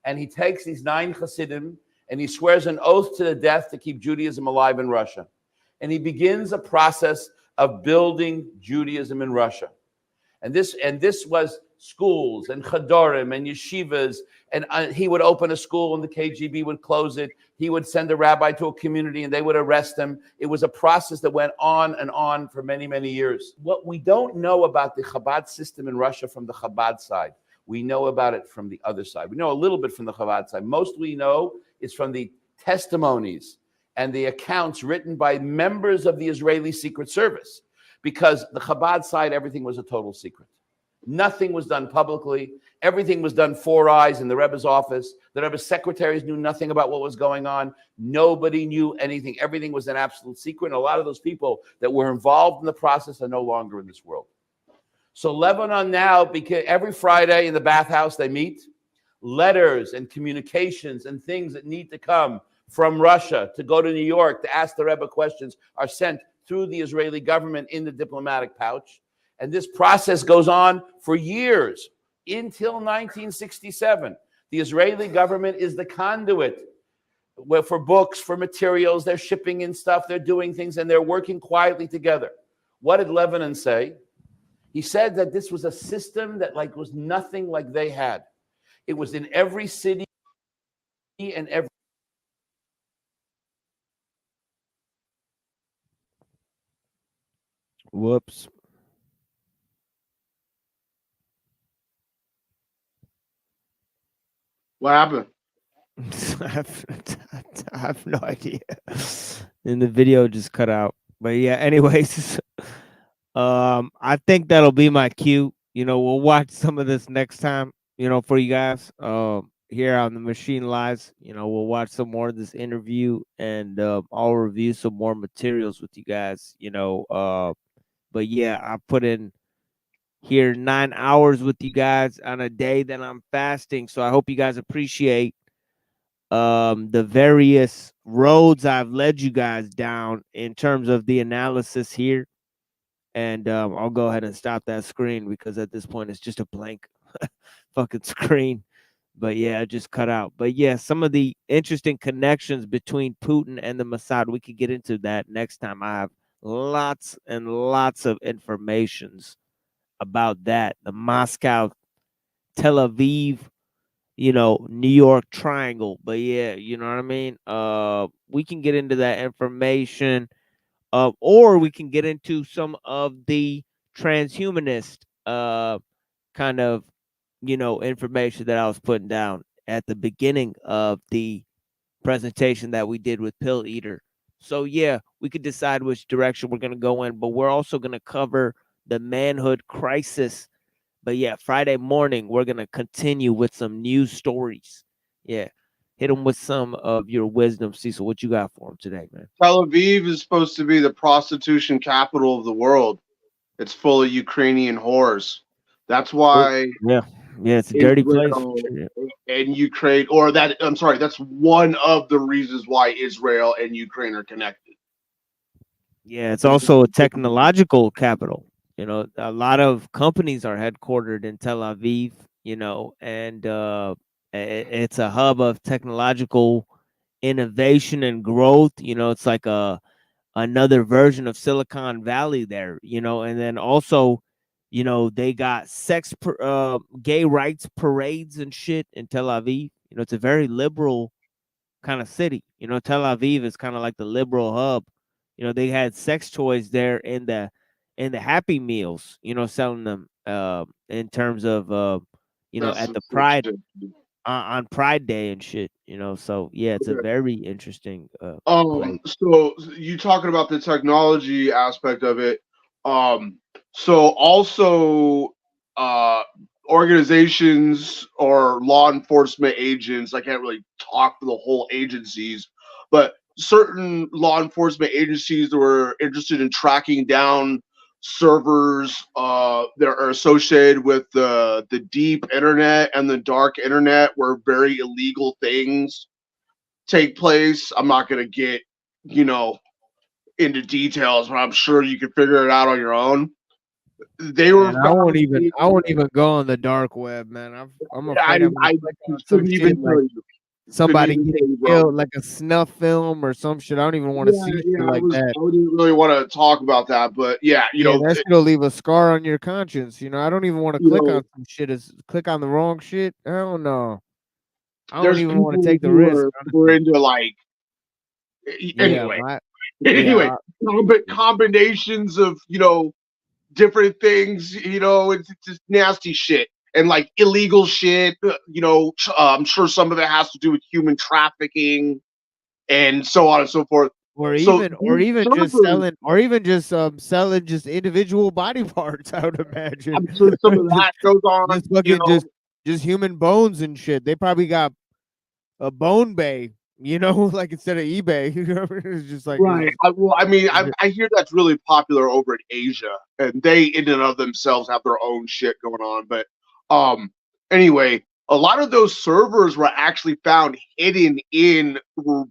And he takes these 9 Hasidim and he swears an oath to the death to keep Judaism alive in Russia. And he begins a process of building Judaism in Russia. And this was schools and chadorim and yeshivas. And he would open a school and the KGB would close it. He would send a rabbi to a community and they would arrest him. It was a process that went on and on for many, many years. What we don't know about the Chabad system in Russia from the Chabad side, we know about it from the other side. We know a little bit from the Chabad side. Most we know is from the testimonies and the accounts written by members of the Israeli Secret Service. Because the Chabad side, everything was a total secret. Nothing was done publicly. Everything was done 4 eyes in the Rebbe's office. The Rebbe's secretaries knew nothing about what was going on. Nobody knew anything. Everything was an absolute secret. And a lot of those people that were involved in the process are no longer in this world. So Lebanon now, because every Friday in the bathhouse they meet, letters and communications and things that need to come from Russia to go to New York to ask the Rebbe questions are sent through the Israeli government in the diplomatic pouch. And this process goes on for years until 1967. The Israeli government is the conduit for books, for materials. They're shipping in stuff, they're doing things, and they're working quietly together. What did Lebanon say? He said that this was a system that was nothing like they had. It was in every city and every. Whoops. What happened? I have no idea. And the video just cut out. But yeah, anyways, I think that'll be my cue. We'll watch some of this next time, for you guys. Here on the Machine Lives, we'll watch some more of this interview and I'll review some more materials with you guys, but yeah, I put in here 9 hours with you guys on a day that I'm fasting. So I hope you guys appreciate the various roads I've led you guys down in terms of the analysis here. And I'll go ahead and stop that screen because at this point it's just a blank fucking screen. But yeah, it just cut out. But yeah, some of the interesting connections between Putin and the Mossad, we could get into that next time. I have lots and lots of informations about that. The Moscow, Tel Aviv, New York triangle. But yeah, you know what I mean? We can get into that information. Or we can get into some of the transhumanist kind of information that I was putting down at the beginning of the presentation that we did with Pill Eater. So yeah, we could decide which direction we're going to go in, but we're also going to cover the manhood crisis. But yeah, Friday morning, we're going to continue with some news stories. Yeah. Hit them with some of your wisdom, Cecil. What you got for them today, man? Tel Aviv is supposed to be the prostitution capital of the world. It's full of Ukrainian whores. That's why. Yeah, it's a dirty place. And Ukraine, that's one of the reasons why Israel and Ukraine are connected. Yeah, it's also a technological capital. A lot of companies are headquartered in Tel Aviv, and it's a hub of technological innovation and growth. It's like a another version of Silicon Valley there, you know, and then also, you know, they got gay rights parades and shit in Tel Aviv. You know, it's a very liberal kind of city. You know, Tel Aviv is kind of like the liberal hub. You know, they had sex toys there in the Happy Meals, you know, selling them in terms of you know, That's at some the sick Pride shit. on Pride Day and shit, you know. So yeah, it's a Okay. very interesting place. So you talking about the technology aspect of it. So also organizations or law enforcement agents, I can't really talk for the whole agencies, but certain law enforcement agencies that were interested in tracking down servers that are associated with the deep internet and the dark internet where very illegal things take place. I'm not going to get, you know, into details, but I'm sure you can figure it out on your own. They were And I won't found. even go on the dark web, man. I'm I afraid I'm gonna I click on some couldn't shit even like tell you. somebody Couldn't even tell getting you, bro. killed, like a snuff film or some shit. I don't even want to see shit Yeah. like that. I wouldn't really want to talk about that, but yeah, you Yeah, know, that shit'll leave a scar on your conscience. You know, I don't even want to you click know, on some shit. Click on the wrong shit. I don't know. I don't there's even want to people take the who risk. were Honestly. into like Yeah, anyway. yeah. Anyway, combinations of, you know, different things, you know, it's just nasty shit and like illegal shit, you know. I'm sure some of it has to do with human trafficking and so on and so forth. Or So even just selling just individual body parts, I would imagine. I'm sure some of that goes on, just you fucking know. just human bones and shit. They probably got a bone bay, you know, like instead of eBay. You know, it's just like Right. I mean, I hear that's really popular over in Asia, and they in and of themselves have their own shit going on. But anyway, a lot of those servers were actually found hidden in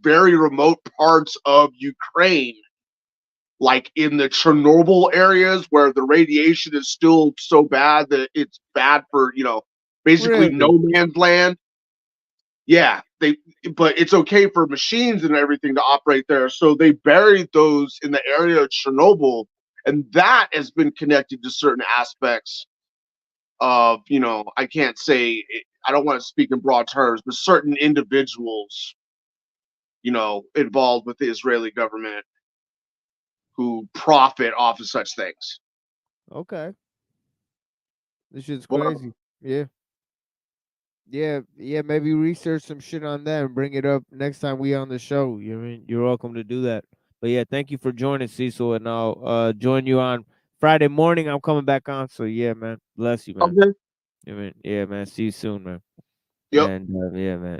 very remote parts of Ukraine, like in the Chernobyl areas where the radiation is still so bad that it's bad for, you know, basically Really? no man's land. Yeah, but it's okay for machines and everything to operate there. So they buried those in the area of Chernobyl, and that has been connected to certain aspects of, you know, I can't say, I don't want to speak in broad terms, but certain individuals, you know, involved with the Israeli government who profit off of such things. Okay. This shit's Well, crazy. Yeah. Yeah, maybe research some shit on that and bring it up next time we on the show. You know what I mean? You're welcome to do that. But yeah, thank you for joining, Cecil, and I'll join you on Friday morning. I'm coming back on. So yeah, man. Bless you, man. Okay. You know what I mean? Yeah, man. See you soon, man. Yep. And yeah, man.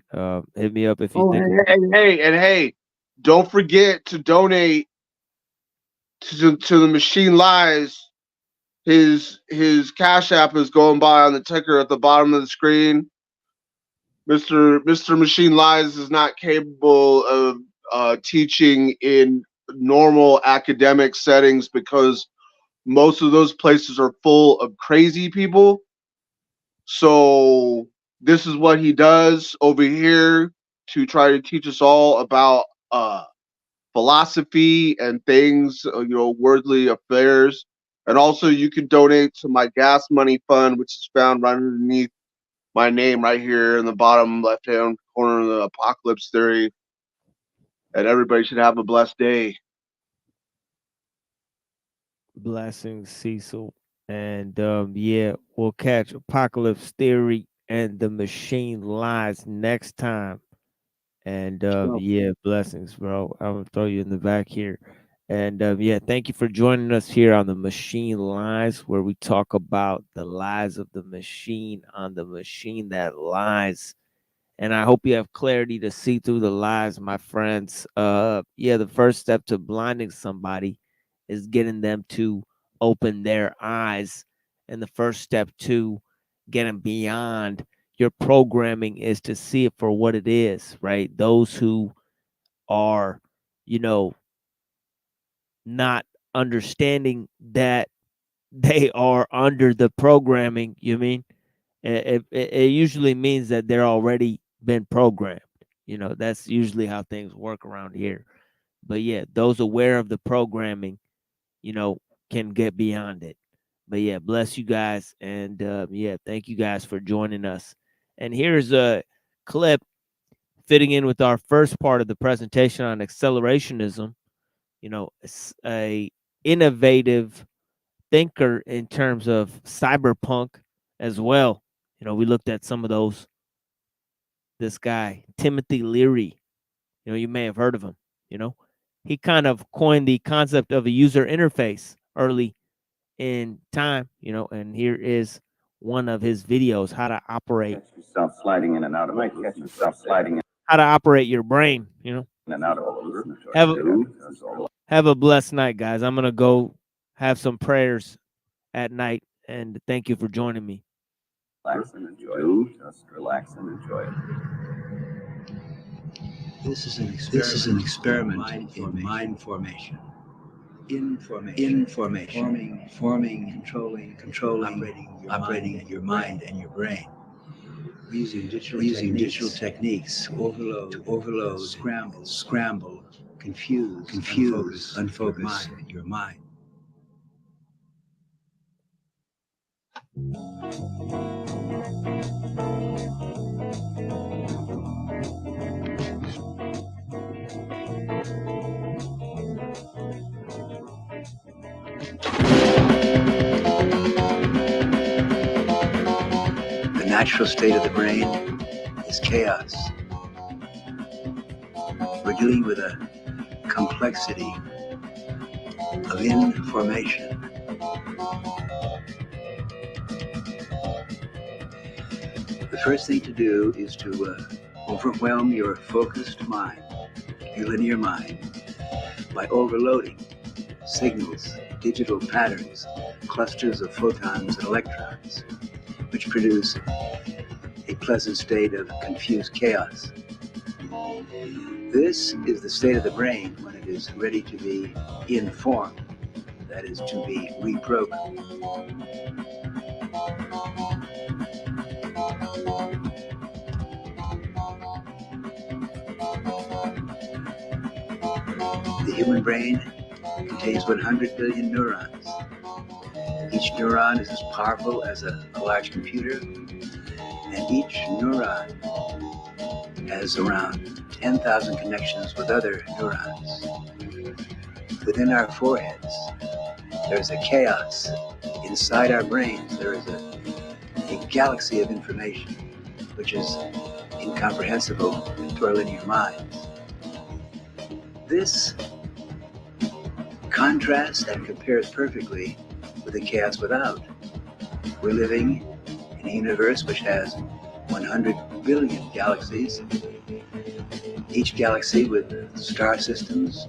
Hit me up if you Oh, think hey, don't forget to donate to the Machine Lies. His Cash App is going by on the ticker at the bottom of the screen. Mr. Machine Lies is not capable of teaching in normal academic settings because most of those places are full of crazy people. So this is what he does over here to try to teach us all about philosophy and things, you know, worldly affairs. And also, you can donate to my gas money fund, which is found right underneath my name, right here in the bottom left-hand corner of the Apocalypse Theory. And everybody should have a blessed day. blessings, Cecil. And yeah, we'll catch Apocalypse Theory and the Machine Lies next time. And yeah, blessings, bro. I'm gonna throw you in the back here. And yeah, thank you for joining us here on the Machine Lies, where we talk about the lies of the machine on the machine that lies. And I hope you have clarity to see through the lies, my friends. Yeah, the first step to blinding somebody is getting them to open their eyes. And the first step to getting beyond your programming is to see it for what it is, right? Those who are, you know, not understanding that they are under the programming, you mean? It usually means that they're already been programmed. You know, that's usually how things work around here. But yeah, those aware of the programming, can get beyond it. But yeah, bless you guys. And yeah, thank you guys for joining us. And here's a clip fitting in with our first part of the presentation on accelerationism. It's a innovative thinker in terms of cyberpunk as well. We looked at some of those. This guy, Timothy Leary, you may have heard of him. He kind of coined the concept of a user interface early in time, and here is one of his videos, how to operate. Stop sliding in and out of it. Stop sliding in How to operate your brain, and out of it. Have a blessed night, guys. I'm going to go have some prayers at night, and thank you for joining me. Relax and enjoy it. Just relax and enjoy it. This is an experiment in mind formation. Information. Forming, controlling, operating your mind and your brain. Using digital techniques to overload, scramble, confuse, unfocus your mind. The natural state of the brain is chaos. We're dealing with a complexity of information. The first thing to do is to overwhelm your focused mind, your linear mind, by overloading signals, digital patterns, clusters of photons and electrons, which produce a pleasant state of confused chaos. This is the state of the brain when it is ready to be informed, that is, to be reprogrammed. The human brain contains 100 billion neurons. Each neuron is as powerful as a large computer, and each neuron has around 10,000 connections with other neurons. Within our foreheads, there's a chaos. Inside our brains, there is a galaxy of information, which is incomprehensible to our linear minds. This contrasts and compares perfectly with the chaos without. We're living in a universe which has 100 billion galaxies, each galaxy with star systems,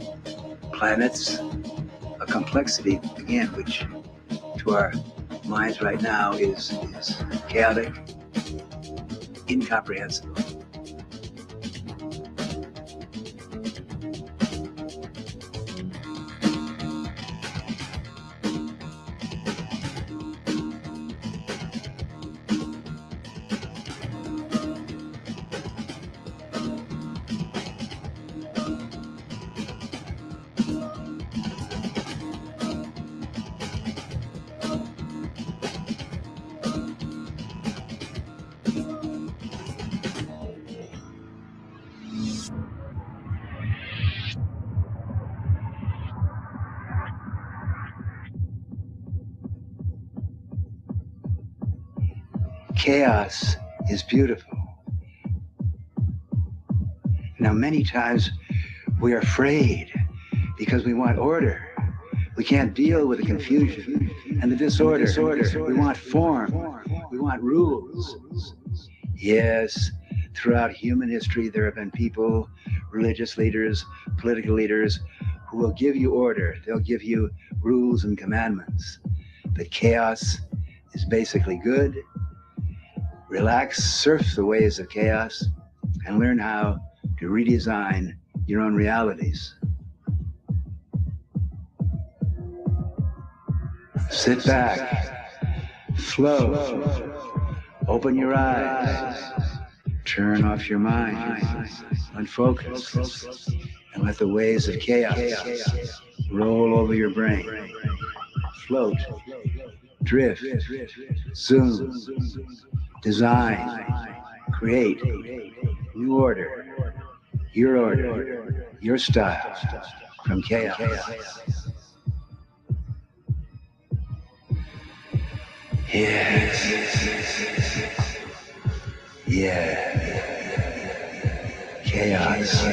planets, a complexity, again, which to our minds right now is chaotic, incomprehensible. Chaos is beautiful. Now, many times we are afraid because we want order. We can't deal with the confusion and the disorder. We want form. We want rules. Yes, throughout human history, there have been people, religious leaders, political leaders, who will give you order. They'll give you rules and commandments. But chaos is basically good. Relax, surf the waves of chaos, and learn how to redesign your own realities. Sit back, flow, open your eyes, turn off your mind, unfocus, and let the waves of chaos roll over your brain. Float, drift, zoom, design, create, new order, your style from chaos. Yeah. Chaos.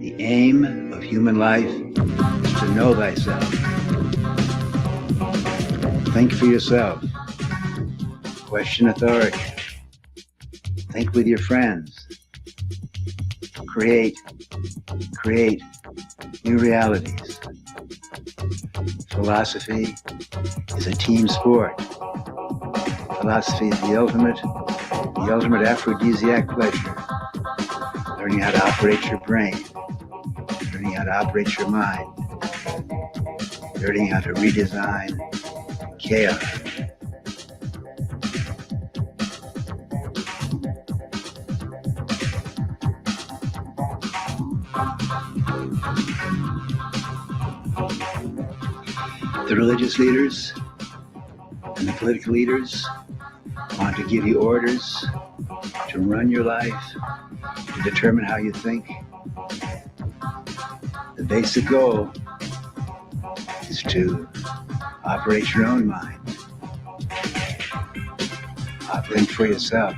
The aim of human life is to know thyself. Think for yourself. Question authority. Think with your friends. Create new realities. Philosophy is a team sport. Philosophy is the ultimate aphrodisiac pleasure. Learning how to operate your brain. Learning how to operate your mind. Learning how to redesign chaos. The religious leaders and the political leaders want to give you orders to run your life, to determine how you think. The basic goal is to operate your own mind. Think for yourself.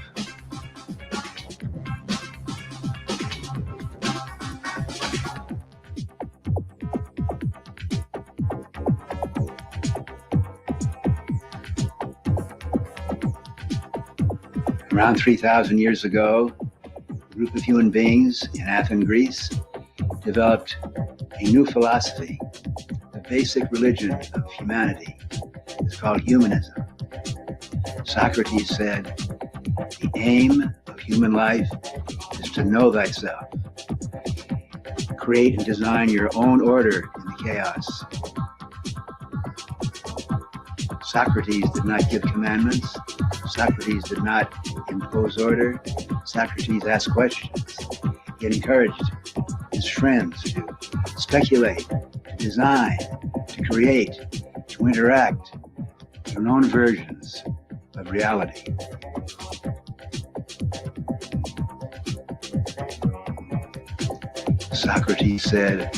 Around 3,000 years ago, a group of human beings in Athens, Greece, developed a new philosophy. The basic religion of humanity is called humanism. Socrates said, the aim of human life is to know thyself. Create and design your own order in the chaos. Socrates did not give commandments. Socrates did not impose order. Socrates asked questions. He encouraged his friends to speculate, to design, to create, to interact their own versions of reality. Socrates said,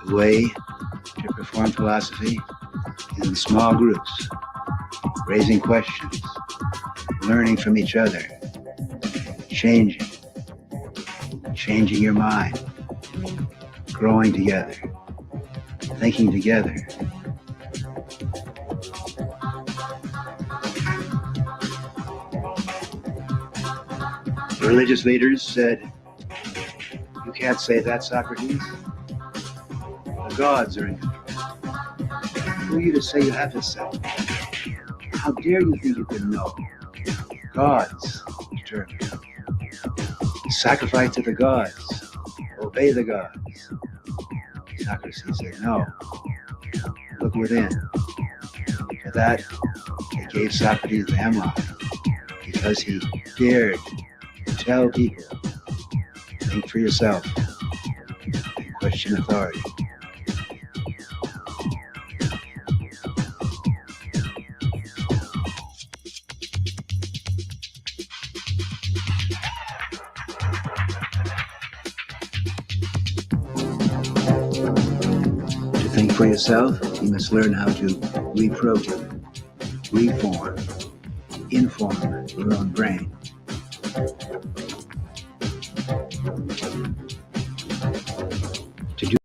the way to perform philosophy is in small groups, raising questions, learning from each other, changing your mind, growing together, thinking together. The religious leaders said, you can't say that, Socrates. The gods are in control. Who are you to say you have to say? How dare you think you can know? Gods determine. Sacrifice to the gods. Obey the gods. Socrates said, no. Look within. For that, they gave Socrates the hemlock, because he dared to tell people, think for yourself, and question authority. think for yourself, you must learn how to reprogram, reform, inform your own brain. To do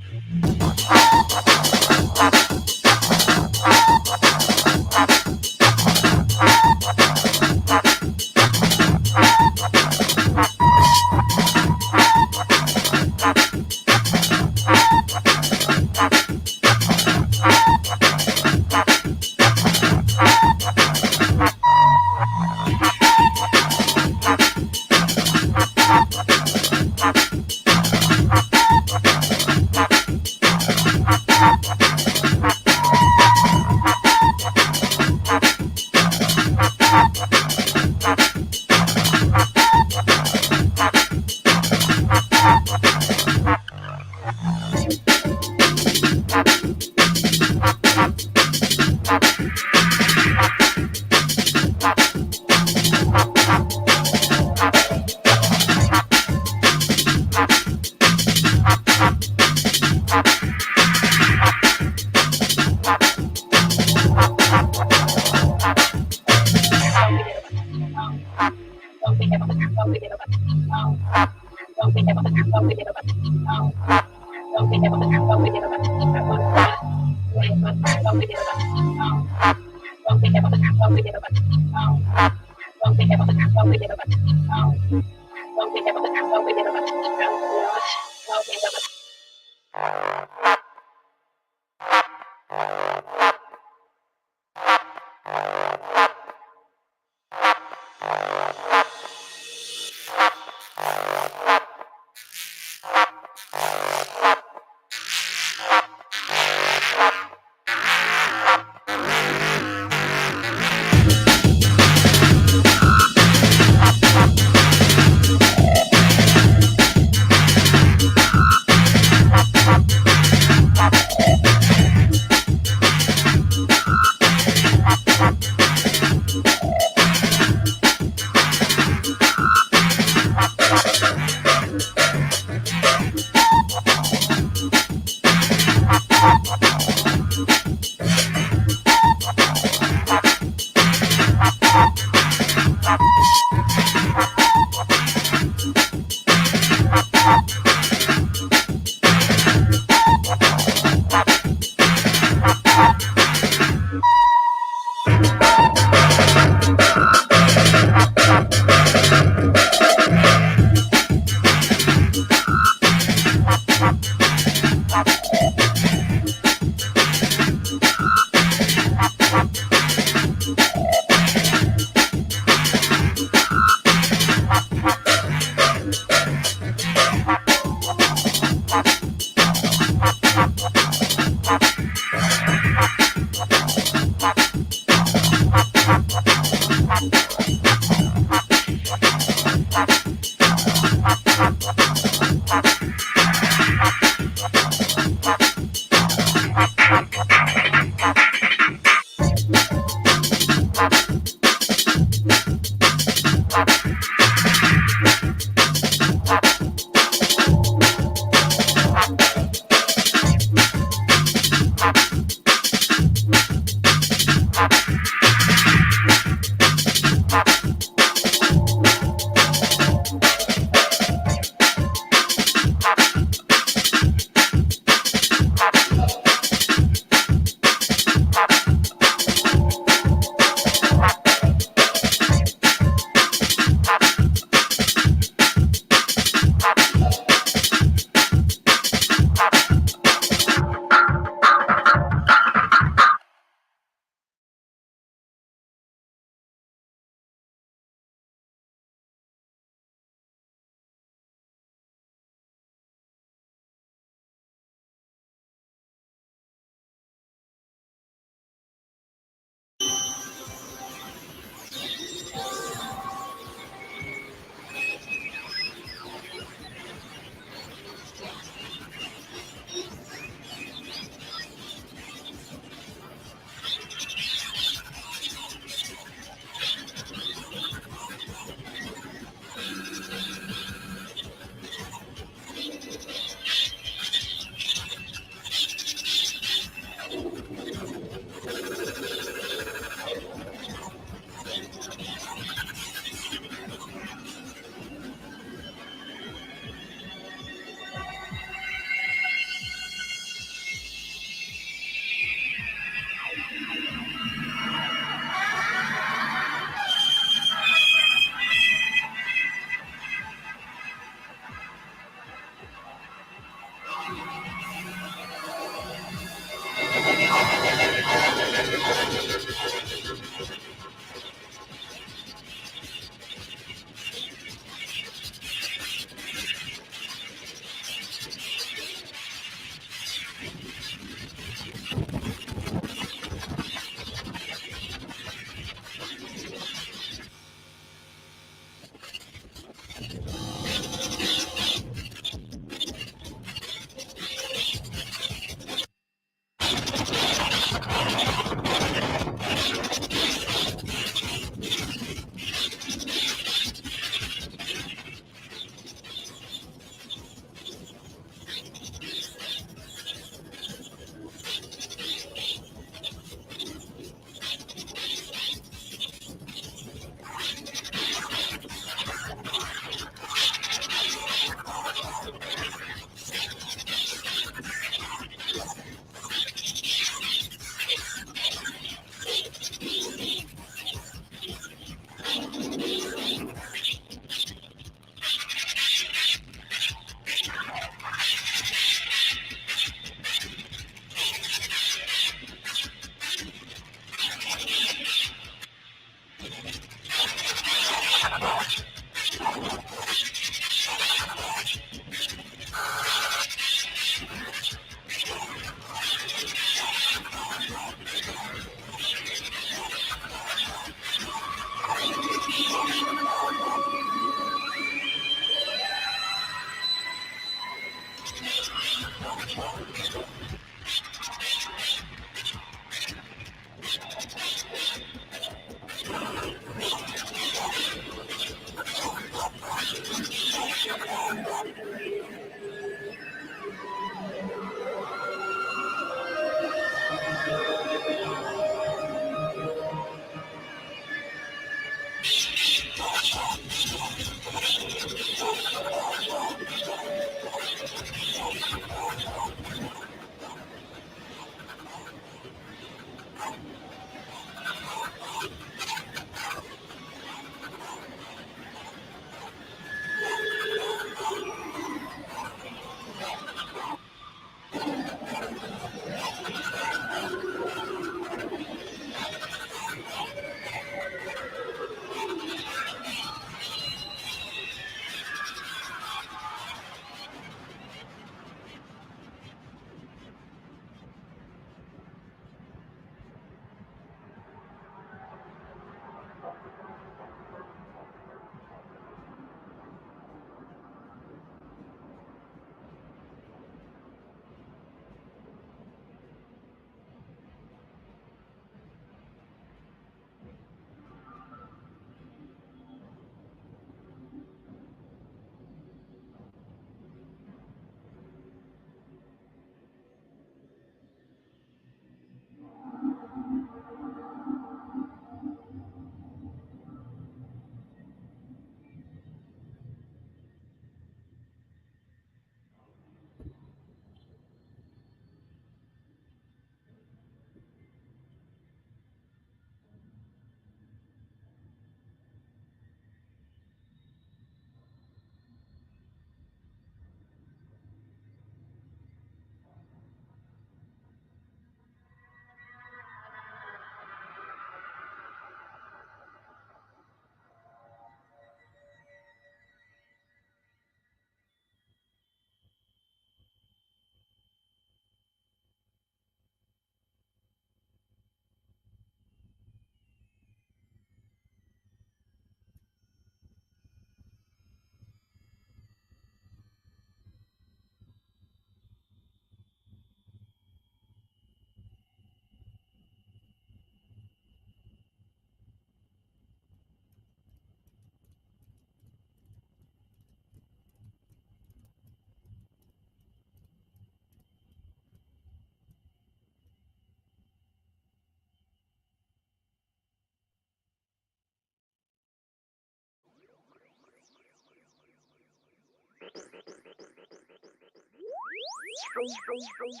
Expulsion.